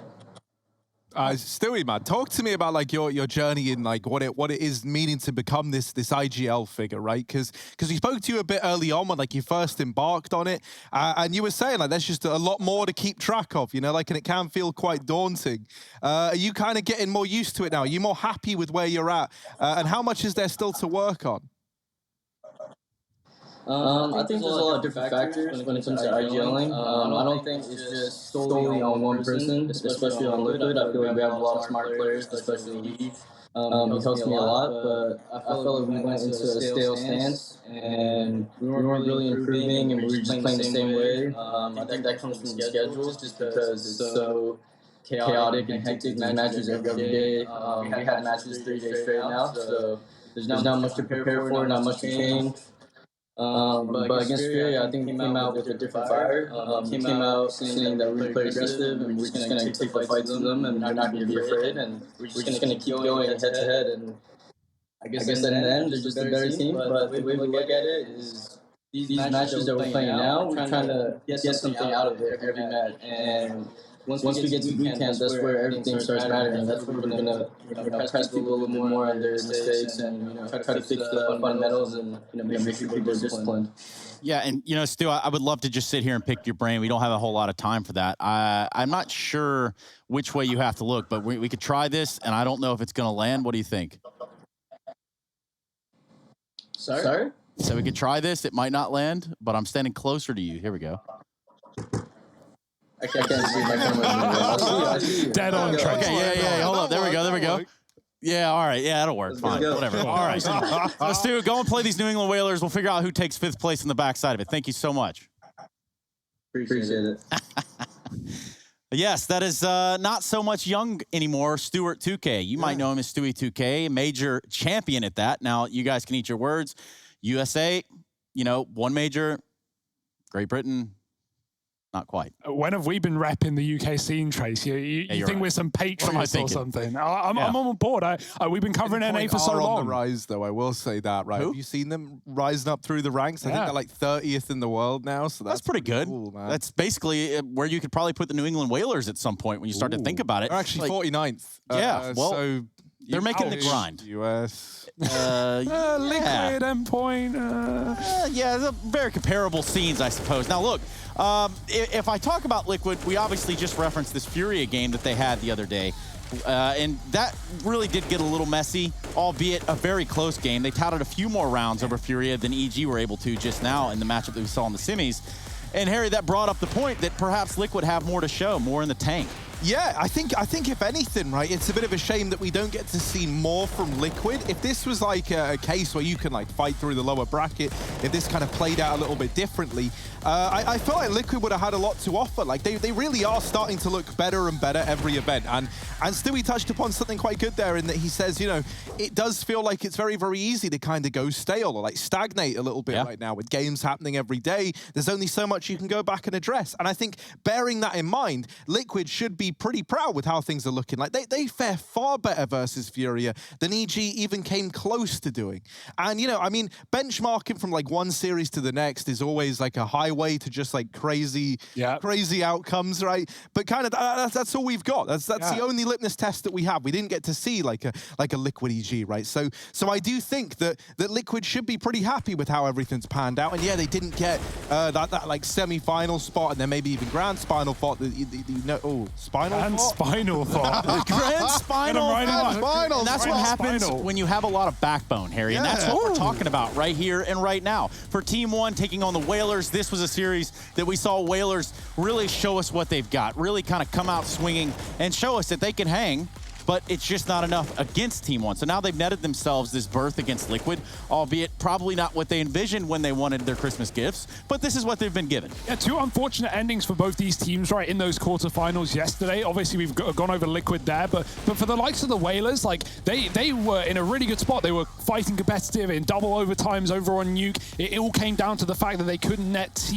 Stewie, man, talk to me about like your journey in like what it is meaning to become this IGL figure, right? Because we spoke to you a bit early on when like you first embarked on it, and you were saying like there's just a lot more to keep track of, you know, like, and it can feel quite daunting. Are you kind of getting more used to it now? Are you more happy with where you're at, and how much is there still to work on? I think there's a lot of different factors when it comes to IGLing. I don't think it's just solely on one person, especially on Liquid. I feel like we have a lot of smart players, especially he. He helps me a lot, but I felt like we went into a stale stance and we weren't really improving and we were just playing the same way. I think that comes from the schedules just because it's so chaotic and hectic. These matches every day. We had matches 3 days straight now, so there's not much to prepare for, not much to change. But against Fury, I think we came out with a different fire. Came out saying that we're play aggressive and we're just going to take the fight to them and we're not going to be afraid and we're just going to keep going head to head. And I guess in the end, they're just a better team. But the way we look at it is these matches that we're playing now, we're trying to get something out of it every match. And once we get to boot camp, that's where everything starts mattering. That's where we're going to press people a little bit more on their mistakes and try to fix the fundamentals and make sure people are disciplined. Yeah, and Stu, I would love to just sit here and pick your brain. We don't have a whole lot of time for that. I'm not sure which way you have to look, but we could try this, and I don't know if it's going to land. What do you think? Sorry? So we could try this. It might not land, but I'm standing closer to you. Here we go. I can't see my camera. I see you. Dead on track. Okay, yeah. Hold up. There we go. Yeah, all right. Yeah, that'll work. Fine. Whatever. All right. Let's do it. Go and play these New England Whalers. We'll figure out who takes fifth place in the backside of it. Thank you so much. Appreciate it. Yes, that is not so much young anymore. Stewart2K. You might know him as Stewie2K, a major champion at that. Now, you guys can eat your words. USA, one major. Great Britain, not quite. When have we been repping the UK scene, Trace? You think right. We're some patriots or something? I'm on board. We've been covering NA for so long. On the rise, though, I will say that, right? Who? Have you seen them rising up through the ranks? I think they're like 30th in the world now, so that's pretty good. Cool, man. That's basically where you could probably put the New England Whalers at some point when you start to think about it. They're actually 49th. Yeah, well, so they're making the grind. US. Liquid endpoint. Yeah, very comparable scenes, I suppose. Now, look, If I talk about Liquid, we obviously just referenced this Furia game that they had the other day. And that really did get a little messy, albeit a very close game. They touted a few more rounds over Furia than EG were able to just now in the matchup that we saw in the semis. And Harry, that brought up the point that perhaps Liquid have more to show, more in the tank. Yeah, I think if anything, right, it's a bit of a shame that we don't get to see more from Liquid. If this was like a case where you can like fight through the lower bracket, if this kind of played out a little bit differently, I feel like Liquid would have had a lot to offer. Like they really are starting to look better and better every event. And Stewie touched upon something quite good there in that he says, you know, it does feel like it's very, very easy to kind of go stale or like stagnate a little bit right now with games happening every day. There's only so much you can go back and address. And I think bearing that in mind, Liquid should be pretty proud with how things are looking. Like they fare far better versus Furia than EG even came close to doing. And, you know, I mean, benchmarking from like one series to the next is always like a highway to just like crazy outcomes, right? But kind of that's all we've got. That's the only litmus test that we have. We didn't get to see like a Liquid EG, right? So I do think that Liquid should be pretty happy with how everything's panned out. And yeah, they didn't get that like semi-final spot and then maybe even grand spinal spot. Spinal thought. Grand spinal thought. And that's what happens when you have a lot of backbone, Harry. And that's what we're talking about right here and right now. For Team 1 taking on the Whalers, this was a series that we saw Whalers really show us what they've got, really kind of come out swinging and show us that they can hang. But it's just not enough against Team 1. So now they've netted themselves this berth against Liquid, albeit probably not what they envisioned when they wanted their Christmas gifts, but this is what they've been given. Yeah, two unfortunate endings for both these teams, right, in those quarterfinals yesterday. Obviously, we've gone over Liquid there, but for the likes of the Whalers, like, they were in a really good spot. They were fighting competitive in double overtimes over on Nuke. It all came down to the fact that they couldn't net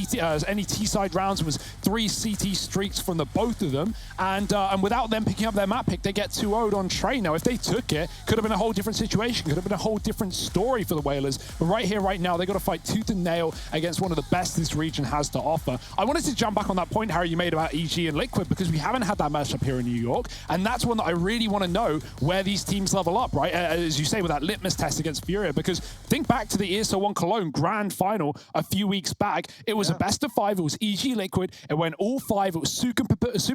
any T-side rounds. It was 3 CT streaks from the both of them, and without them picking up their map pick, they get 2-0 on Train. Now, if they took it, could have been a whole different situation, could have been a whole different story for the Whalers. But right here, right now, they got to fight tooth and nail against one of the best this region has to offer. I wanted to jump back on that point, Harry, you made about EG and Liquid, because we haven't had that matchup here in New York, and that's one that I really want to know where these teams level up, right? As you say, with that litmus test against Furia, because think back to the ESL1 Cologne grand final a few weeks back. It was a best of 5. It was EG Liquid. It went all 5. It was super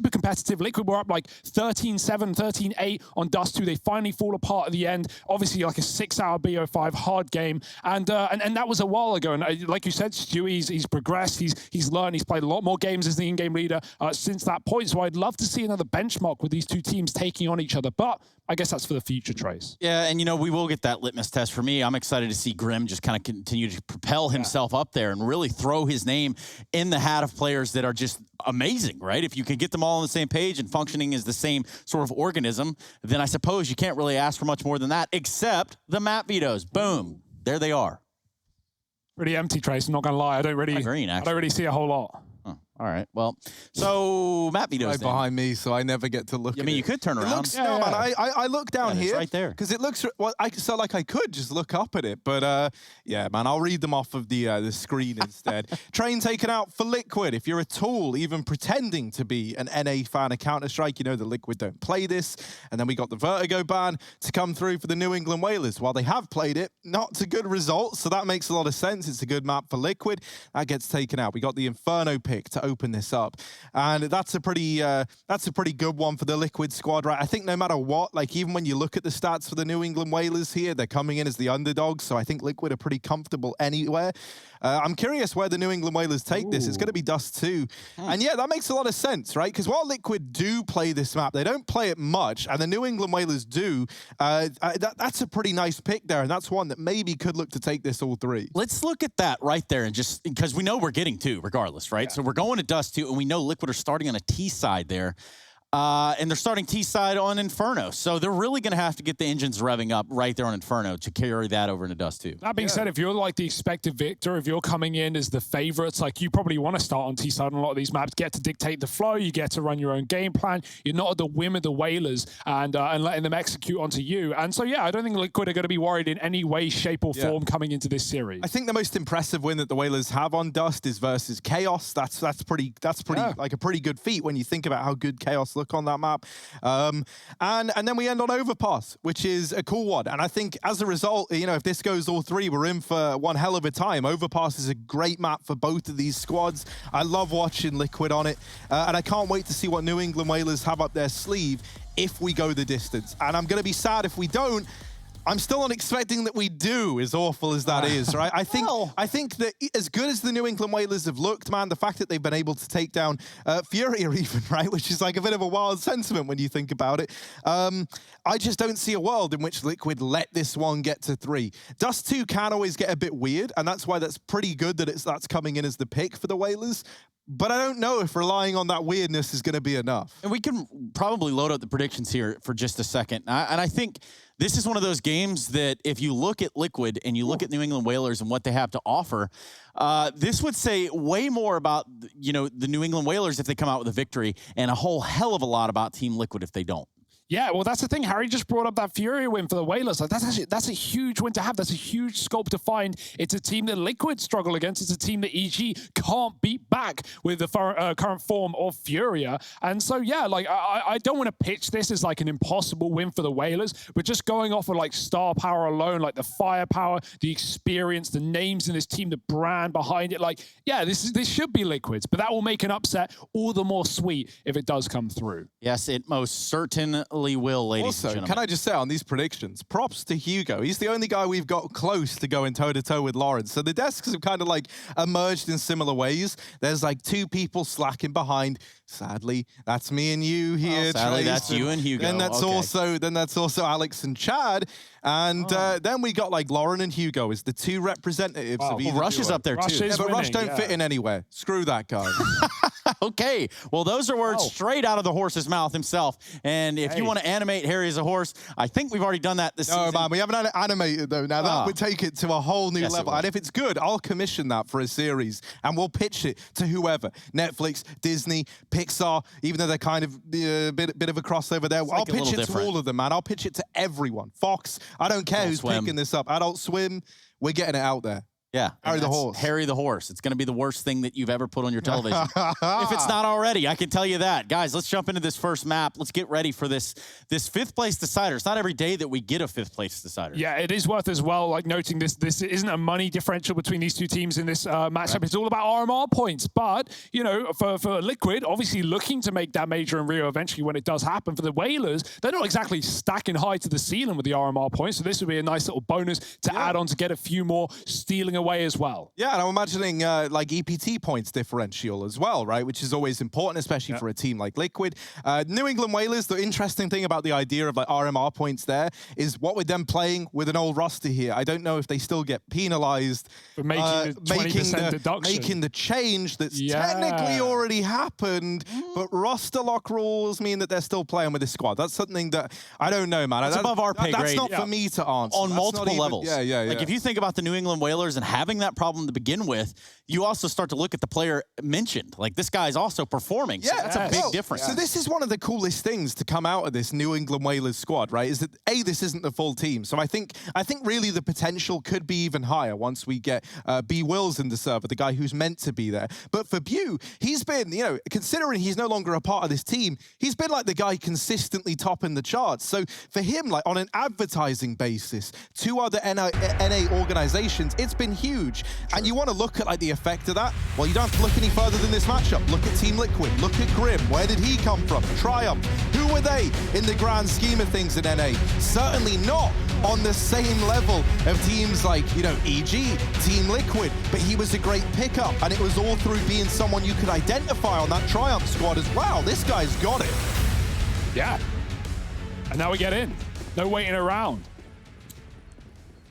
competitive. Liquid were up like 13-7, 13-8 on Dust 2. They finally fall apart at the end. Obviously, like a 6-hour BO5 hard game, and that was a while ago. And like you said, Stu, he's progressed. He's learned. He's played a lot more games as the in-game leader since that point. So I'd love to see another benchmark with these two teams taking on each other. But I guess that's for the future, Trace. Yeah, and you know, we will get that litmus test. For me, I'm excited to see Grim just kind of continue to propel himself up there and really throw his name in the hat of players that are just amazing, right? If you can get them all on the same page and functioning as the same sort of organism, then I suppose you can't really ask for much more than that, except the map vetoes. Boom. There they are. Pretty empty, Trace. I'm not going to lie. I don't really see a whole lot. Oh, all right. Well, so map vetoes right behind me, so I never get to look. I mean, you could turn around. Man, I look down here, right there, because it looks. Well, I could just look up at it, but yeah, man, I'll read them off of the screen instead. Train taken out for Liquid. If you're at all even pretending to be an NA fan of Counter-Strike, you know that Liquid don't play this. And then we got the Vertigo ban to come through for the New England Whalers. While they have played it, not to good results, so that makes a lot of sense. It's a good map for Liquid. That gets taken out. We got the Inferno pick to open this up, and that's a pretty good one for the Liquid squad, right? I think no matter what, like even when you look at the stats for the New England Whalers here, they're coming in as the underdogs, so I think Liquid are pretty comfortable anywhere. I'm curious where the New England Whalers take this. It's going to be Dust 2. And yeah, that makes a lot of sense, right? Because while Liquid do play this map, they don't play it much, and the New England Whalers do. That's a pretty nice pick there, and that's one that maybe could look to take this all 3. Let's look at that right there, and just because we know we're getting 2 regardless, right? Yeah. So we're going to Dust 2, and we know Liquid are starting on a T side there. And they're starting T-side on Inferno. So they're really going to have to get the engines revving up right there on Inferno to carry that over into Dust 2. That being said, if you're like the expected victor, if you're coming in as the favorites, like you probably want to start on T-side on a lot of these maps, get to dictate the flow, you get to run your own game plan. You're not at the whim of the Whalers and letting them execute onto you. And so, yeah, I don't think Liquid are going to be worried in any way, shape, or form coming into this series. I think the most impressive win that the Whalers have on Dust is versus Chaos. That's pretty like a pretty good feat when you think about how good Chaos looks look on that map. And then we end on Overpass, which is a cool one. And I think as a result, you know, if this goes all three, we're in for one hell of a time. Overpass is a great map for both of these squads. I love watching Liquid on it. And I can't wait to see what New England Whalers have up their sleeve if we go the distance. And I'm going to be sad if we don't. I'm still not expecting that we do, as awful as that is, right? I think that as good as the New England Whalers have looked, man, the fact that they've been able to take down Furia even, right? Which is like a bit of a wild sentiment when you think about it. I just don't see a world in which Liquid let this one get to 3. Dust 2 can always get a bit weird, and that's why that's pretty good that that's coming in as the pick for the Whalers. But I don't know if relying on that weirdness is going to be enough. And we can probably load up the predictions here for just a second. And I think this is one of those games that if you look at Liquid and you look at New England Whalers and what they have to offer, this would say way more about, you know, the New England Whalers if they come out with a victory, and a whole hell of a lot about Team Liquid if they don't. Yeah, well, that's the thing. Harry just brought up that Furia win for the Whalers. Like, that's a huge win to have. That's a huge scope to find. It's a team that Liquid struggle against. It's a team that EG can't beat back with the current form of Furia. And so, yeah, like, I don't want to pitch this as like an impossible win for the Whalers, but just going off of like star power alone, like the firepower, the experience, the names in this team, the brand behind it. Like, yeah, this should be Liquid's, but that will make an upset all the more sweet if it does come through. Yes, it most certainly will, ladies also, and gentlemen. Can I just say on these predictions, props to Hugo. He's the only guy we've got close to going toe-to-toe with Lawrence. So the desks have kind of like emerged in similar ways. There's like 2 people slacking behind. Sadly, that's me and you here. Sadly, that's you and Hugo. Then that's also Alex and Chad. And then we got like Lauren and Hugo as the 2 representatives of either. Rush is up there too. Yeah, but Rush don't fit in anywhere. Screw that guy. Okay, well, those are words straight out of the horse's mouth himself. And if you want to animate Harry as a horse, I think we've already done that this season. No, man, we haven't animated though. Now that would take it to a whole new level. And if it's good, I'll commission that for a series and we'll pitch it to whoever. Netflix, Disney, Pixar, even though they're kind of a bit of a crossover there. I'll pitch it to all of them, man. I'll pitch it to everyone. Fox, I don't care who's picking this up. Adult Swim, we're getting it out there. Yeah. Harry the Horse. Harry the Horse. It's going to be the worst thing that you've ever put on your television. If it's not already, I can tell you that. Guys, let's jump into this first map. Let's get ready for this 5th place decider. It's not every day that we get a 5th place decider. Yeah, it is worth as well, like noting this isn't a money differential between these 2 teams in this matchup. Right. It's all about RMR points. But, you know, for Liquid, obviously looking to make that major in Rio eventually when it does happen. For the Whalers, they're not exactly stacking high to the ceiling with the RMR points. So this would be a nice little bonus to add on to get a few more stealing away as well. Yeah, and I'm imagining like EPT points differential as well, right? Which is always important, especially for a team like Liquid. New England Whalers, the interesting thing about the idea of like RMR points there is what with them playing with an old roster here, I don't know if they still get penalized for making the change that's technically already happened, but roster lock rules mean that they're still playing with this squad. That's something that I don't know, man. That's above our pay grade. That's not for me to answer. On multiple levels. Yeah. Like if you think about the New England Whalers and having that problem to begin with, you also start to look at the player mentioned. Like this guy's also performing. So that's a big difference. So this is one of the coolest things to come out of this New England Whalers squad, right? Is that this isn't the full team. So I think really the potential could be even higher once we get B Wills in the server, the guy who's meant to be there. But for Bew, he's been, you know, considering he's no longer a part of this team, he's been like the guy consistently topping the charts. So for him, like on an advertising basis, 2 other NA organizations, it's been huge. And you want to look at like the effect of that? Well, you don't have to look any further than this matchup. Look at Team Liquid. Look at Grim. Where did he come from? Triumph. Who were they in the grand scheme of things in NA? Certainly not on the same level of teams like, you know, EG, Team Liquid. But he was a great pickup, and it was all through being someone you could identify on that Triumph squad as, wow, this guy's got it. Yeah. And now we get in. No waiting around.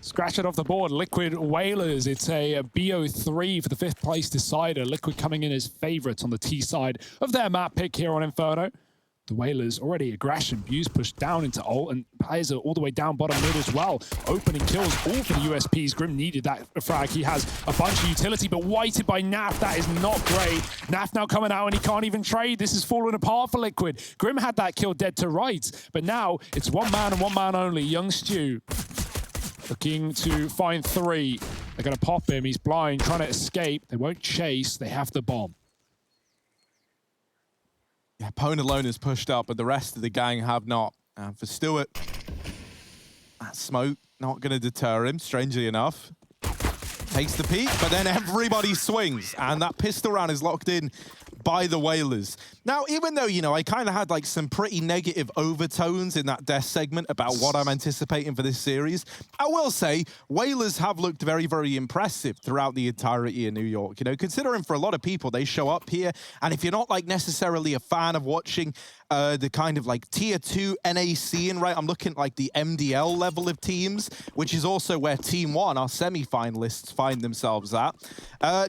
Scratch it off the board. Liquid Whalers. It's a BO3 for the 5th place decider. Liquid coming in as favorites on the T side of their map pick here on Inferno. The Whalers already aggression. Bew's pushed down into ult, and players are all the way down bottom mid as well. Opening kills all for the USPs. Grim needed that frag. He has a bunch of utility, but whited by Naf. That is not great. Naf now coming out, and he can't even trade. This is falling apart for Liquid. Grim had that kill dead to rights, but now it's 1 man and 1 man only. Young Stu looking to find 3. They're going to pop him. He's blind, trying to escape. They won't chase. They have the bomb. Yeah, Pone alone is pushed up, but the rest of the gang have not. And for Stewart, that smoke not going to deter him, strangely enough. Takes the peek, but then everybody swings, and that pistol round is locked in by the Whalers. Now, even though, you know, I kind of had like some pretty negative overtones in that death segment about what I'm anticipating for this series, I will say Whalers have looked very, very impressive throughout the entirety of New York. You know, considering for a lot of people, they show up here, and if you're not like necessarily a fan of watching the kind of like tier 2 NA scene, right? I'm looking at like the MDL level of teams, which is also where Team 1, our semi-finalists, find themselves at.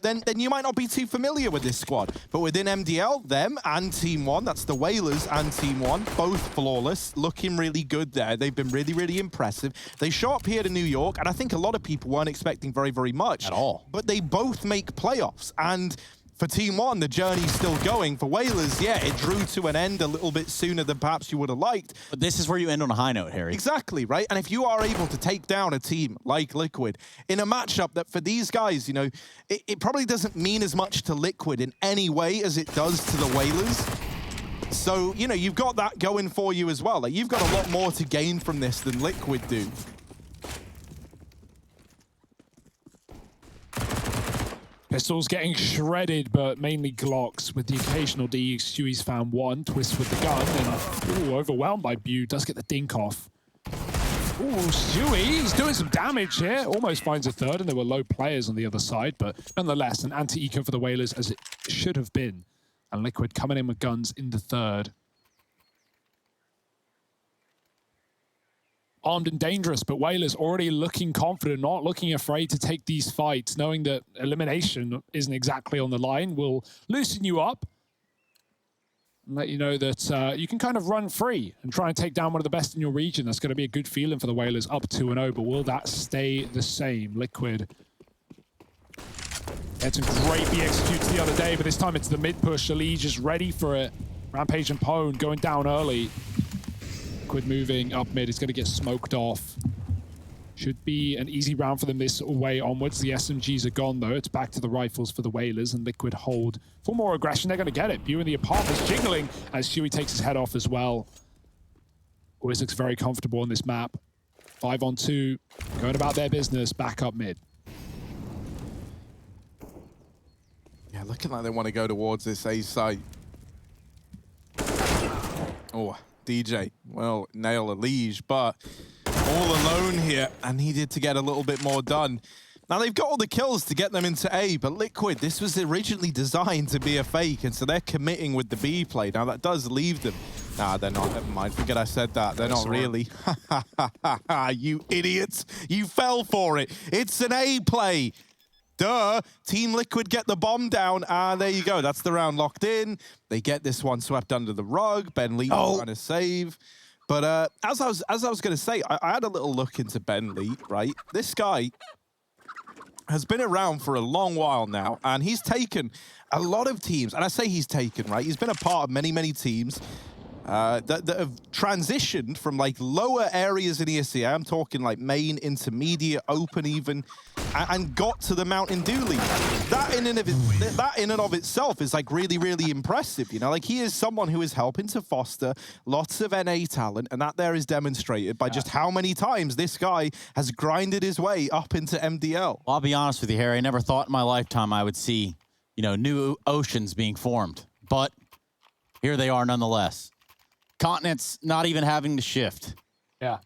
Then you might not be too familiar with this squad. But within MDL, them and Team 1, that's the Whalers and Team 1, both flawless, looking really good there. They've been really, really impressive. They show up here to New York, and I think a lot of people weren't expecting very, very much. At all. But they both make playoffs, and for Team 1, the journey's still going. For Whalers, yeah, it drew to an end a little bit sooner than perhaps you would have liked. But this is where you end on a high note, Harry. Exactly, right? And if you are able to take down a team like Liquid in a matchup that for these guys, you know, it probably doesn't mean as much to Liquid in any way as it does to the Whalers. So, you know, you've got that going for you as well. Like, you've got a lot more to gain from this than Liquid do. Pistols getting shredded, but mainly Glocks with the occasional D. Stewie's found one, twist with the gun, and overwhelmed by Bew, does get the dink off. Ooh, Stewie, he's doing some damage here. Almost finds a third, and there were low players on the other side, but nonetheless, an anti-eco for the Whalers as it should have been. And Liquid coming in with guns in the third. Armed and dangerous, but Whalers already looking confident, not looking afraid to take these fights, knowing that elimination isn't exactly on the line, will loosen you up and let you know that you can kind of run free and try and take down one of the best in your region. That's going to be a good feeling for the Whalers, up 2-0, but will that stay the same? Liquid had some great B executes the other day, but this time it's the mid push. Ali just ready for it. Rampage and Pone going down early. Liquid moving up mid, is going to get smoked off. Should be an easy round for them this way onwards. The SMGs are gone though. It's back to the rifles for the Whalers, and Liquid hold for more aggression. They're going to get it. Bew in the apartment's jiggling as Stewie takes his head off as well. Always looks very comfortable on this map. 5-on-2, going about their business, back up mid. Yeah, looking like they want to go towards this A site. Oh, DJ, well, nail a liege, but all alone here and needed to get a little bit more done. Now, they've got all the kills to get them into A, but Liquid, this was originally designed to be a fake, and so they're committing with the B play. Now, that does leave them. Nah, they're not. Never mind. Forget I said that. They're not really. You idiots. You fell for it. It's an A play. Duh. Team Liquid get the bomb down, and there you go. That's the round locked in. They get this one swept under the rug. Ben Lee trying to save. But as I was going to say, I had a little look into Ben Lee, right? This guy has been around for a long while now, and he's taken a lot of teams. And I say he's taken, right? He's been a part of many, many teams that have transitioned from like lower areas in ESEA. I'm talking like main, intermediate, open even, and got to the Mountain Dew League. That in and of itself is like really, really impressive. You know, like he is someone who is helping to foster lots of NA talent, and that there is demonstrated by just how many times this guy has grinded his way up into MDL. Well, I'll be honest with you, Harry. I never thought in my lifetime I would see, you know, new oceans being formed, but here they are nonetheless. Continents not even having to shift. Yeah.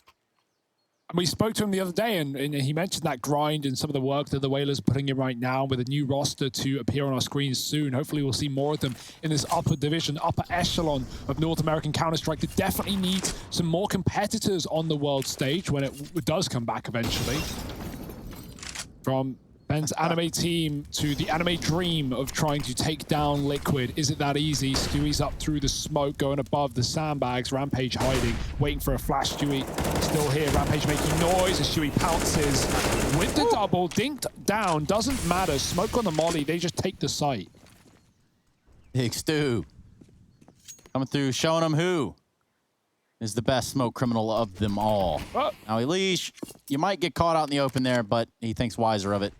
And we spoke to him the other day, and he mentioned that grind and some of the work that the Whalers are putting in right now with a new roster to appear on our screens soon. Hopefully we'll see more of them in this upper division, upper echelon of North American Counter-Strike that definitely needs some more competitors on the world stage when it does come back eventually. From Ben's anime team to the anime dream of trying to take down Liquid. Is it that easy? Stewie's up through the smoke, going above the sandbags. Rampage hiding, waiting for a flash. Stewie still here. Rampage making noise as Stewie pounces with the double. Dinked down. Doesn't matter. Smoke on the molly. They just take the site. Big Stu coming through, showing them who is the best smoke criminal of them all. Now, Elish, you might get caught out in the open there, but he thinks wiser of it.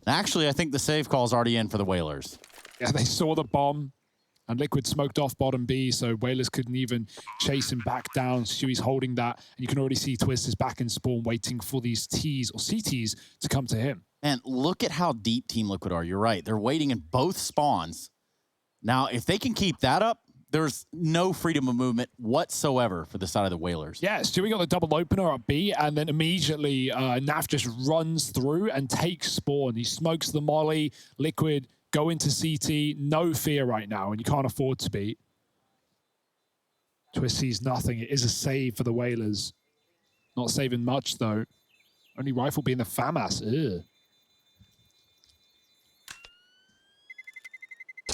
Actually, I think the save call's already in for the Whalers. Yeah, they saw the bomb. And Liquid smoked off bottom B, so Whalers couldn't even chase him back down. Stewie's holding that, and you can already see Twist is back in spawn, waiting for these Ts or CTs to come to him. And look at how deep Team Liquid are. You're right. They're waiting in both spawns. Now, if they can keep that up, there's no freedom of movement whatsoever for the side of the Whalers. Yeah, Stewie got the double opener at B, and then immediately Naf just runs through and takes spawn. He smokes the molly. Liquid go into CT. No fear right now, and you can't afford to beat. Twist sees nothing. It is a save for the Whalers. Not saving much, though. Only rifle being the FAMAS. Ugh.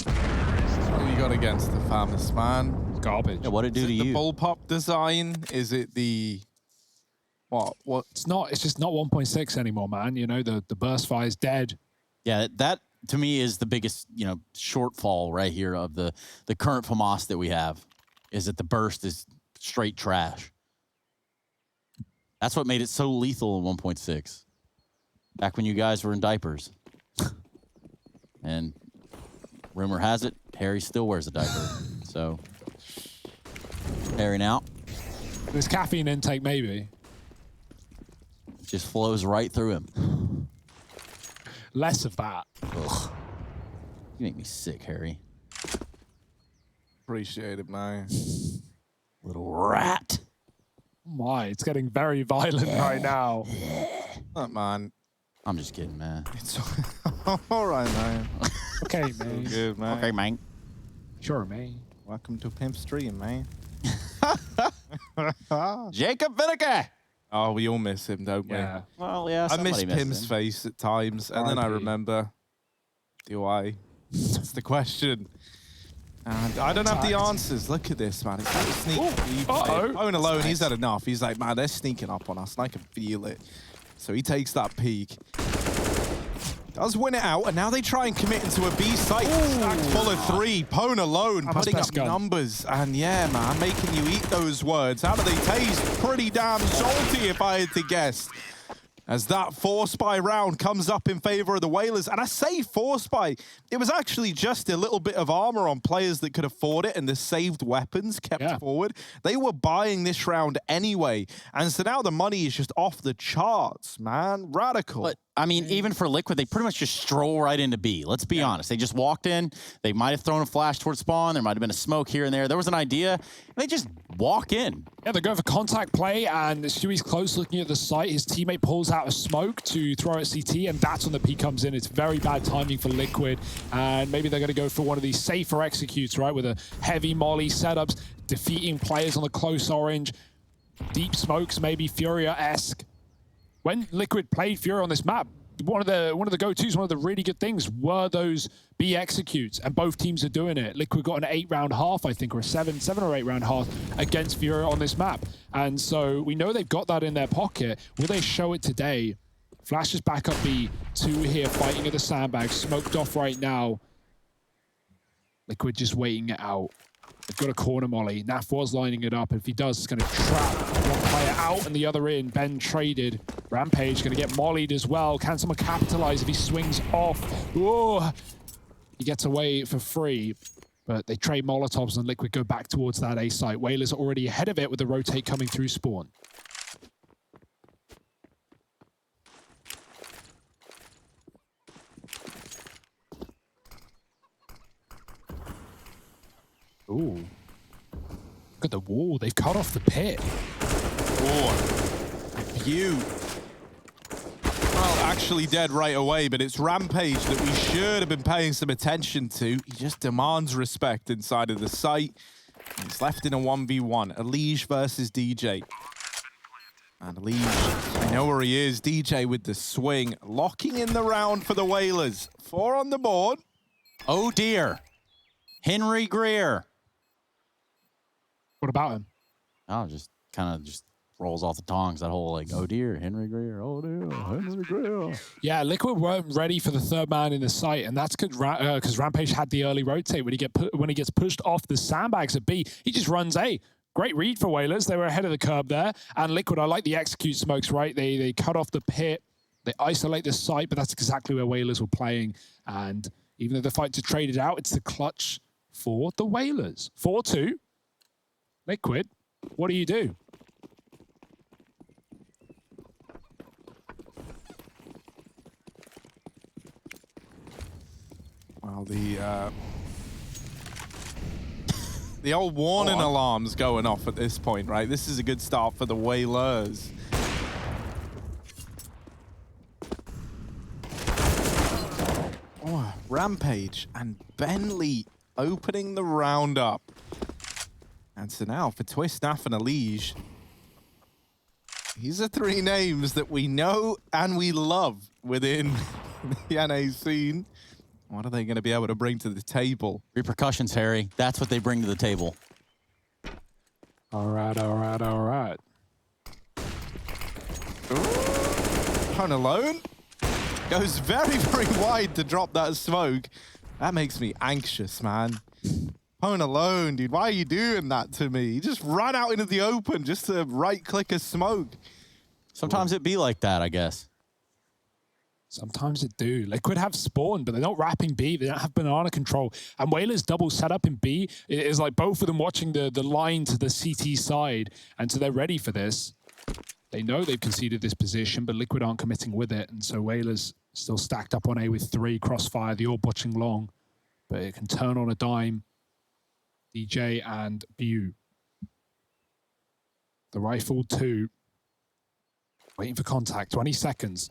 What you got against the FAMAS, man? Garbage. Yeah, what it do to you? The bullpup design? Is it the... What? It's not. It's just not 1.6 anymore, man. You know, the burst fire is dead. Yeah, that to me is the biggest, shortfall right here of the current FAMAS that we have, is that the burst is straight trash. That's what made it so lethal in 1.6. Back when you guys were in diapers. And rumor has it, Harry still wears a diaper. So, Harry now. This caffeine intake, maybe. Just flows right through him. Less of that. Ugh. You make me sick, Harry. Appreciate it, man. Little rat. My, it's getting very violent right now. Oh, man. I'm just kidding, man. It's all right, man. Okay, man. Good, man. Okay, man. Sure, man. Welcome to Pimp Stream, man. Jacob Vinegar. Oh, we all miss him, don't we? Yeah. Well, yeah, I miss somebody Pim's him. face at times, and then I remember, do I? That's the question. And I don't have the answers. Look at this, man. It's so sneaky. Owen alone, he's had enough. He's like, man, they're sneaking up on us, and I can feel it. So he takes that peek. Does win it out, and now they try and commit into a B site. Stacked full of 3. Pwn alone, putting up numbers. And yeah, man, making you eat those words. How do they taste? Pretty damn salty, if I had to guess. As that force buy round comes up in favor of the Whalers. And I say force buy, it was actually just a little bit of armor on players that could afford it, and the saved weapons kept forward. They were buying this round anyway. And so now the money is just off the charts, man. Radical. But, I mean, even for Liquid, they pretty much just stroll right into B. Let's be honest. They just walked in. They might have thrown a flash towards spawn. There might have been a smoke here and there. There was an idea. They just walk in. Yeah, they're going for contact play, and Stewie's close looking at the site. His teammate pulls out a smoke to throw at CT, and that's when the P comes in. It's very bad timing for Liquid, and maybe they're going to go for one of these safer executes, right, with a heavy molly setups, defeating players on the close orange. Deep smokes, maybe Furia-esque. When Liquid played Furia on this map, one of the go-tos, one of the really good things were those B executes, and both teams are doing it. Liquid got an 8-round half, I think, or a 7 or 8 round half against Furia on this map. And so we know they've got that in their pocket. Will they show it today? Flash is back up B, 2 here fighting at the sandbag, smoked off right now. Liquid just waiting it out. They've got a corner molly. Naf was lining it up. If he does, it's going to trap one player out and the other in. Ben traded. Rampage going to get mollied as well. Can someone capitalize if he swings off? Oh, he gets away for free. But they trade Molotovs and Liquid go back towards that A site. Whalers are already ahead of it with the rotate coming through spawn. Ooh. Look at the wall. They've cut off the pit. Oh, view. Well, actually dead right away, but it's Rampage that we should have been paying some attention to. He just demands respect inside of the site. He's left in a 1v1. Elige versus DJ. And Elige, I know where he is. DJ with the swing. Locking in the round for the Whalers. 4 on the board. Oh, dear. Henry Greer. What about him? Oh, just kind of just rolls off the tongues. That whole like, oh dear, Henry Greer, oh dear, Henry Greer. Yeah, Liquid weren't ready for the 3rd man in the site, and that's because Rampage had the early rotate. When he gets pushed off the sandbags at B, he just runs A. Great read for Whalers. They were ahead of the curve there. And Liquid, I like the execute smokes, right? They cut off the pit. They isolate the site, but that's exactly where Whalers were playing. And even though the fights are traded out, it's the clutch for the Whalers. 4-2. Liquid, what do you do? Well, the old warning alarm's going off at this point, right? This is a good start for the Whalers. Oh, Rampage and Bentley opening the round up. And so now for Twist, Naff, and Elige, these are three names that we know and we love within the NA scene. What are they going to be able to bring to the table? Repercussions, Harry. That's what they bring to the table. All right, all right, all right. Home Alone goes very, very wide to drop that smoke. That makes me anxious, man. Home Alone, dude, why are you doing that to me? You just ran out into the open just to right-click a smoke. Sometimes it be like that, I guess. Sometimes it do. Liquid have spawn, but they're not wrapping B. They don't have banana control. And Whalers double setup in B. It is like both of them watching the line to the CT side. And so they're ready for this. They know they've conceded this position, but Liquid aren't committing with it. And so Whalers still stacked up on A with 3. Crossfire, the all butching long. But it can turn on a dime. DJ and Bew. The rifle 2. Waiting for contact. 20 seconds.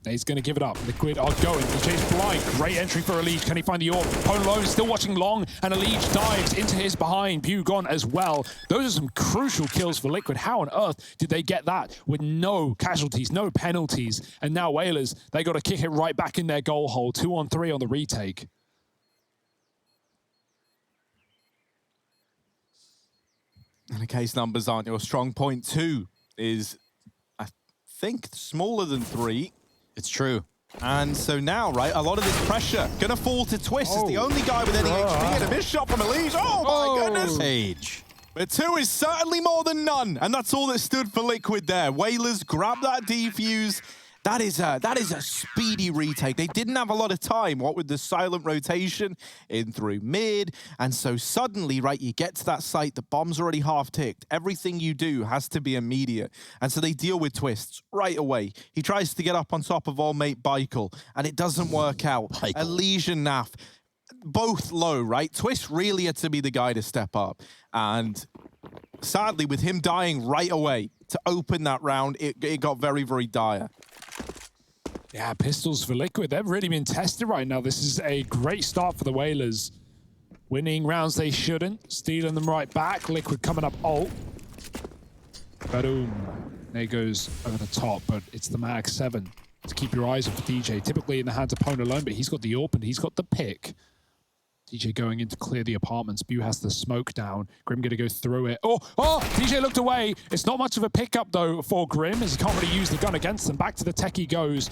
He's going to give it up. Liquid are going. DJ's blind. Great entry for Elige. Can he find the orb? Pone Alone still watching long, and Elige dives into his behind. Bew gone as well. Those are some crucial kills for Liquid. How on earth did they get that with no casualties, no penalties? And now Whalers, they got to kick it right back in their goal hole. 2-on-3 on the retake. And in case numbers aren't your strong point, 2 is, I think, smaller than 3. It's true. And so now, right, a lot of this pressure gonna fall to Twist. It's the only guy with any HP, and a missed shot from Elige. Oh my goodness! Page. But 2 is certainly more than none, and that's all that stood for Liquid there. Whalers grab that defuse. That is a speedy retake. They didn't have a lot of time, what with the silent rotation in through mid. And so suddenly, right, you get to that site, the bomb's already half ticked. Everything you do has to be immediate. And so they deal with Twists right away. He tries to get up on top of old mate Baikel, and it doesn't work out. Elige and Naff, both low, right? Twist really had to be the guy to step up. And sadly, with him dying right away to open that round, it got very, very dire. Yeah, pistols for Liquid. They've really been tested right now. This is a great start for the Whalers. Winning rounds they shouldn't. Stealing them right back. Liquid coming up ult. Boom. There goes over the top, but it's the Mag 7 to keep your eyes on for DJ. Typically in the hands of Pone Alone, but he's got the AWP and he's got the pick. DJ going in to clear the apartments. Bew has the smoke down. Grim going to go through it. Oh, DJ looked away. It's not much of a pickup, though, for Grim, as he can't really use the gun against them. Back to the techie goes.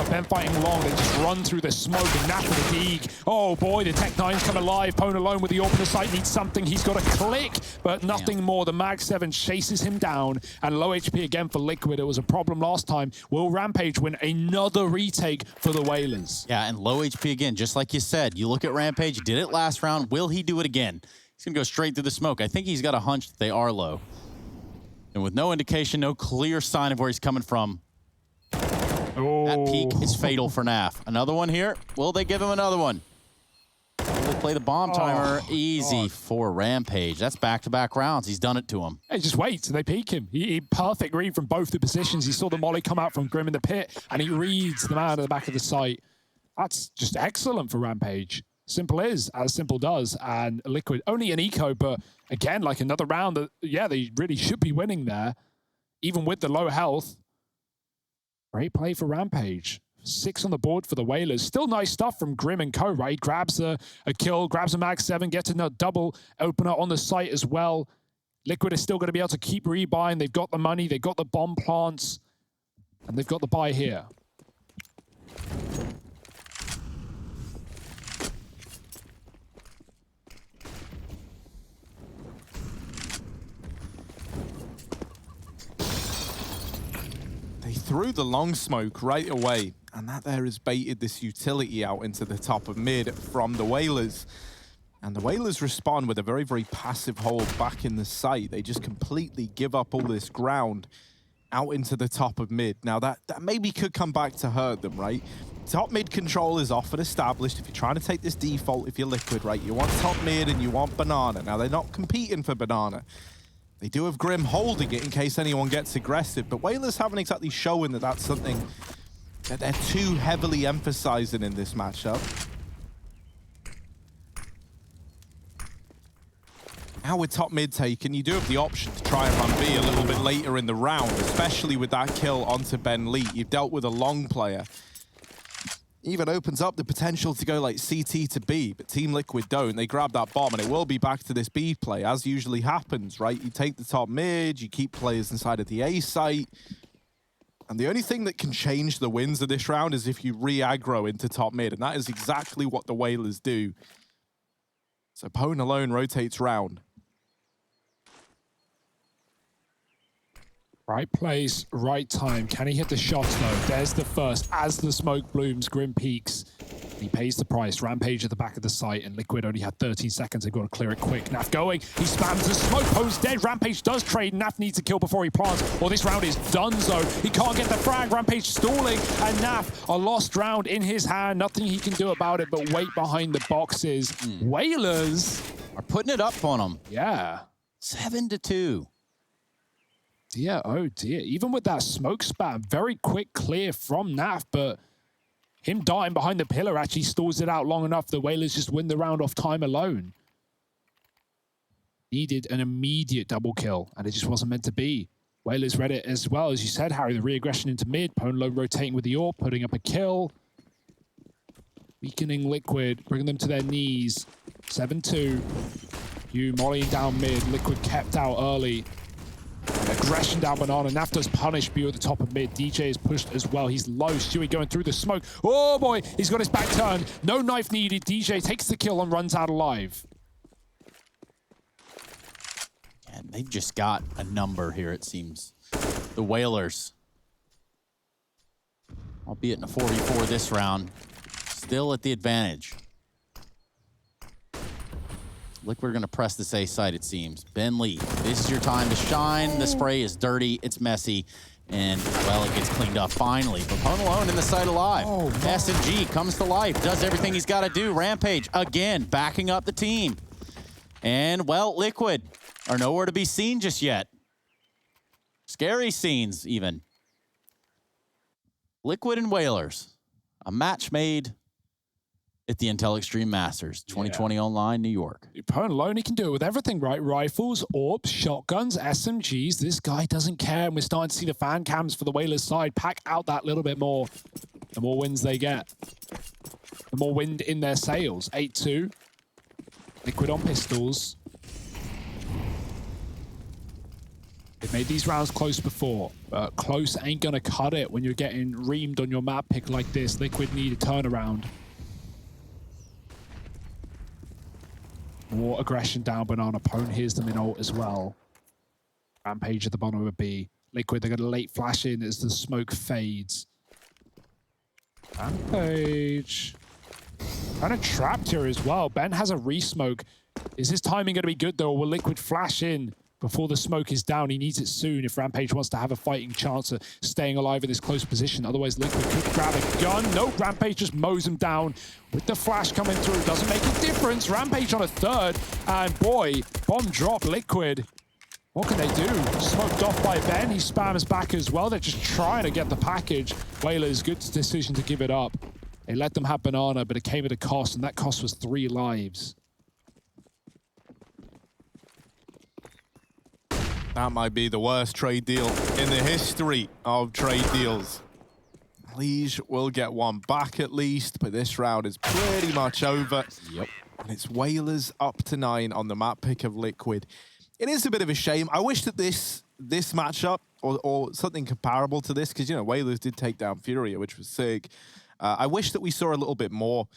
Ben fighting long. They just run through the smoke and Naff with the Deeg. Oh, boy, the Tech 9's come alive. Pone Alone with the opener sight needs something. He's got a click, but nothing more. The Mag 7 chases him down, and low HP again for Liquid. It was a problem last time. Will Rampage win another retake for the Whalers? Yeah, and low HP again, just like you said. You look at Rampage, did it last round. Will he do it again? He's going to go straight through the smoke. I think he's got a hunch that they are low. And with no indication, no clear sign of where he's coming from, that peak is fatal for Naff. Another one here. Will they give him another one? Will they play the bomb timer? Easy for Rampage. That's back-to-back rounds. He's done it to him. Hey, just wait till they peek him. He perfect read from both the positions. He saw the molly come out from Grim in the pit, and he reads the man at the back of the site. That's just excellent for Rampage. Simple is, as simple does, and Liquid only an eco, but again, like another round that, yeah, they really should be winning there, even with the low health. Great play for Rampage. 6 on the board for the Whalers. Still nice stuff from Grim and co, right? Grabs a kill, grabs a Mag 7, gets a double opener on the site as well. Liquid is still going to be able to keep rebuying. They've got the money, they've got the bomb plants, and they've got the buy here. They threw the long smoke right away, and that there has baited this utility out into the top of mid from the Whalers. And the Whalers respond with a very, very passive hold back in the site. They just completely give up all this ground out into the top of mid. Now, that maybe could come back to hurt them, right? Top mid control is often established. If you're trying to take this default, if you're Liquid, right, you want top mid and you want Banana. Now, they're not competing for Banana. They do have Grim holding it in case anyone gets aggressive, but Whalers haven't exactly shown that that's something that they're too heavily emphasizing in this matchup. Now with top mid taken, you do have the option to try and run B a little bit later in the round, especially with that kill onto Ben Lee. You've dealt with a long player. Even opens up the potential to go like CT to B, but Team Liquid don't. They grab that bomb, and it will be back to this B play, as usually happens, right? You take the top mid, you keep players inside of the A site, and the only thing that can change the wins of this round is if you re-aggro into top mid, and that is exactly what the Whalers do. So Pone alone rotates round. Right place, right time. Can he hit the shots though? There's the first. As the smoke blooms, Grim peaks. He pays the price. Rampage at the back of the site, and Liquid only had 13 seconds. They've got to clear it quick. Naf going. He spams the smoke. Pone's dead. Rampage does trade. Naf needs to kill before he plants, or this round is done so. He can't get the frag. Rampage stalling, and Naf, a lost round in his hand. Nothing he can do about it but wait behind the boxes. Whalers are putting it up on them. Yeah. 7-2. Dear, oh dear. Even with that smoke spam, very quick clear from Naf, but him darting behind the pillar actually stalls it out long enough. The Whalers just win the round off time alone. Needed an immediate double kill, and it just wasn't meant to be. Whalers read it as well. As you said, Harry, the re-aggression into mid. Pone low rotating with the AWP, putting up a kill. Weakening Liquid, bringing them to their knees. 7-2. You mollying down mid. Liquid kept out early. Aggression down Banana. Naf does punish Bew at the top of mid. DJ is pushed as well. He's low. Stewie going through the smoke. Oh boy, he's got his back turned. No knife needed. DJ takes the kill and runs out alive. And they've just got a number here, it seems. The Whalers. Albeit in a 4v4 this round. Still at the advantage. Liquid are going to press this A side, it seems. Ben Lee, this is your time to shine. The spray is dirty, it's messy, and, well, it gets cleaned up finally. But Pone alone in the site alive. SMG comes to life, does everything he's got to do. Rampage, again, backing up the team. And, well, Liquid are nowhere to be seen just yet. Scary scenes, even. Liquid and Whalers, a match made at the Intel Extreme Masters, 2020 online, New York. Pone alone, he can do it with everything, right? Rifles, AWPs, shotguns, SMGs. This guy doesn't care, and we're starting to see the fan cams for the Whalers side pack out that little bit more. The more wins they get, the more wind in their sails. 8-2. Liquid on pistols. They've made these rounds close before, but close ain't gonna cut it when you're getting reamed on your map pick like this. Liquid need a turnaround. More aggression down Banana. Pone hears them in ult as well. Rampage at the bottom of a B. Liquid, they're going to late flash in as the smoke fades. Rampage. Kind of trapped here as well. Ben has a re-smoke. Is his timing going to be good though, or will Liquid flash in before the smoke is down? He needs it soon if Rampage wants to have a fighting chance of staying alive in this close position. Otherwise, Liquid could grab a gun. No, Rampage just mows him down with the flash coming through. Doesn't make a difference. Rampage on a third. And boy, bomb drop, Liquid. What can they do? Smoked off by Ben. He spams back as well. They're just trying to get the package. Whalers, good decision to give it up. They let them have Banana, but it came at a cost, and that cost was 3 lives. That might be the worst trade deal in the history of trade deals. Liege will get one back at least, but this round is pretty much over. Yep. And it's Whalers up to 9 on the map pick of Liquid. It is a bit of a shame. I wish that this matchup or something comparable to this, because, you know, Whalers did take down Furia, which was sick. I wish that we saw a little bit more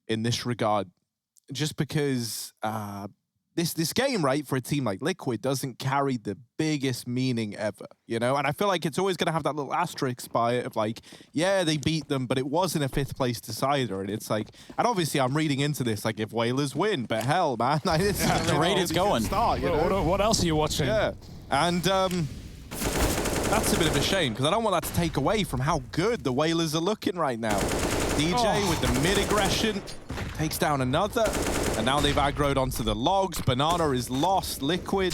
in this regard, just because this game, right, for a team like Liquid doesn't carry the biggest meaning ever, you know? And I feel like it's always going to have that little asterisk by it of like, yeah, they beat them, but it wasn't a 5th place decider. And it's like, and obviously I'm reading into this, like, if Whalers win, but hell, man. Like, this is the rate is going. Start, you know? What else are you watching? Yeah. And that's a bit of a shame, because I don't want that to take away from how good the Whalers are looking right now. DJ with the mid-aggression takes down another, and now they've aggroed onto the logs. Banana is lost. Liquid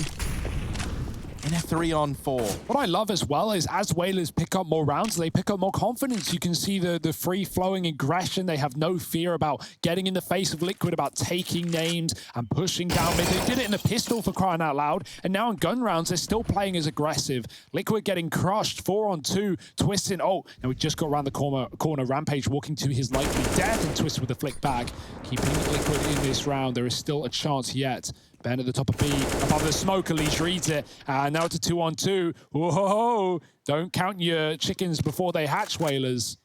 in a 3-on-4. What I love as well is as Whalers pick up more rounds, they pick up more confidence. You can see the free-flowing aggression. They have no fear about getting in the face of Liquid, about taking names and pushing down mid. They did it in the pistol, for crying out loud, and now in gun rounds, they're still playing as aggressive. Liquid getting crushed, 4-on-2, twisting. Oh, now we just got around the corner. Rampage walking to his likely death, and Twist with a flick back. Keeping Liquid in this round. There is still a chance yet. Ben at the top of B, above the smoke, Elise reads it. And now it's a 2-on-2. Whoa, don't count your chickens before they hatch, Whalers.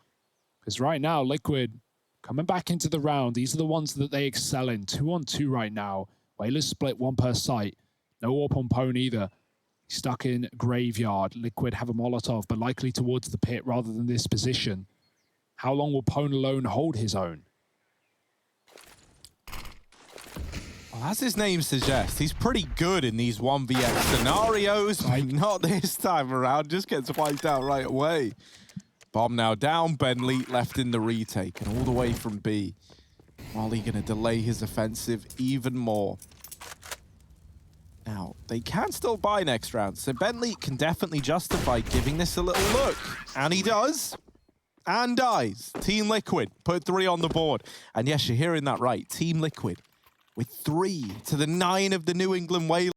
Because right now, Liquid coming back into the round. These are the ones that they excel in. 2-on-2 right now. Whalers split 1 per site. No AWP on Pwn either. Stuck in Graveyard. Liquid have a Molotov, but likely towards the pit rather than this position. How long will Pwn alone hold his own? Well, as his name suggests, he's pretty good in these 1vx scenarios, but not this time around. Just gets wiped out right away. Bomb now down. Benleet left in the retake, and all the way from B. Molly going to delay his offensive even more. Now, they can still buy next round, so Benleet can definitely justify giving this a little look. And he does. And dies. Team Liquid put 3 on the board. And yes, you're hearing that right. Team Liquid with 3 to the 9 of the New England Whalers.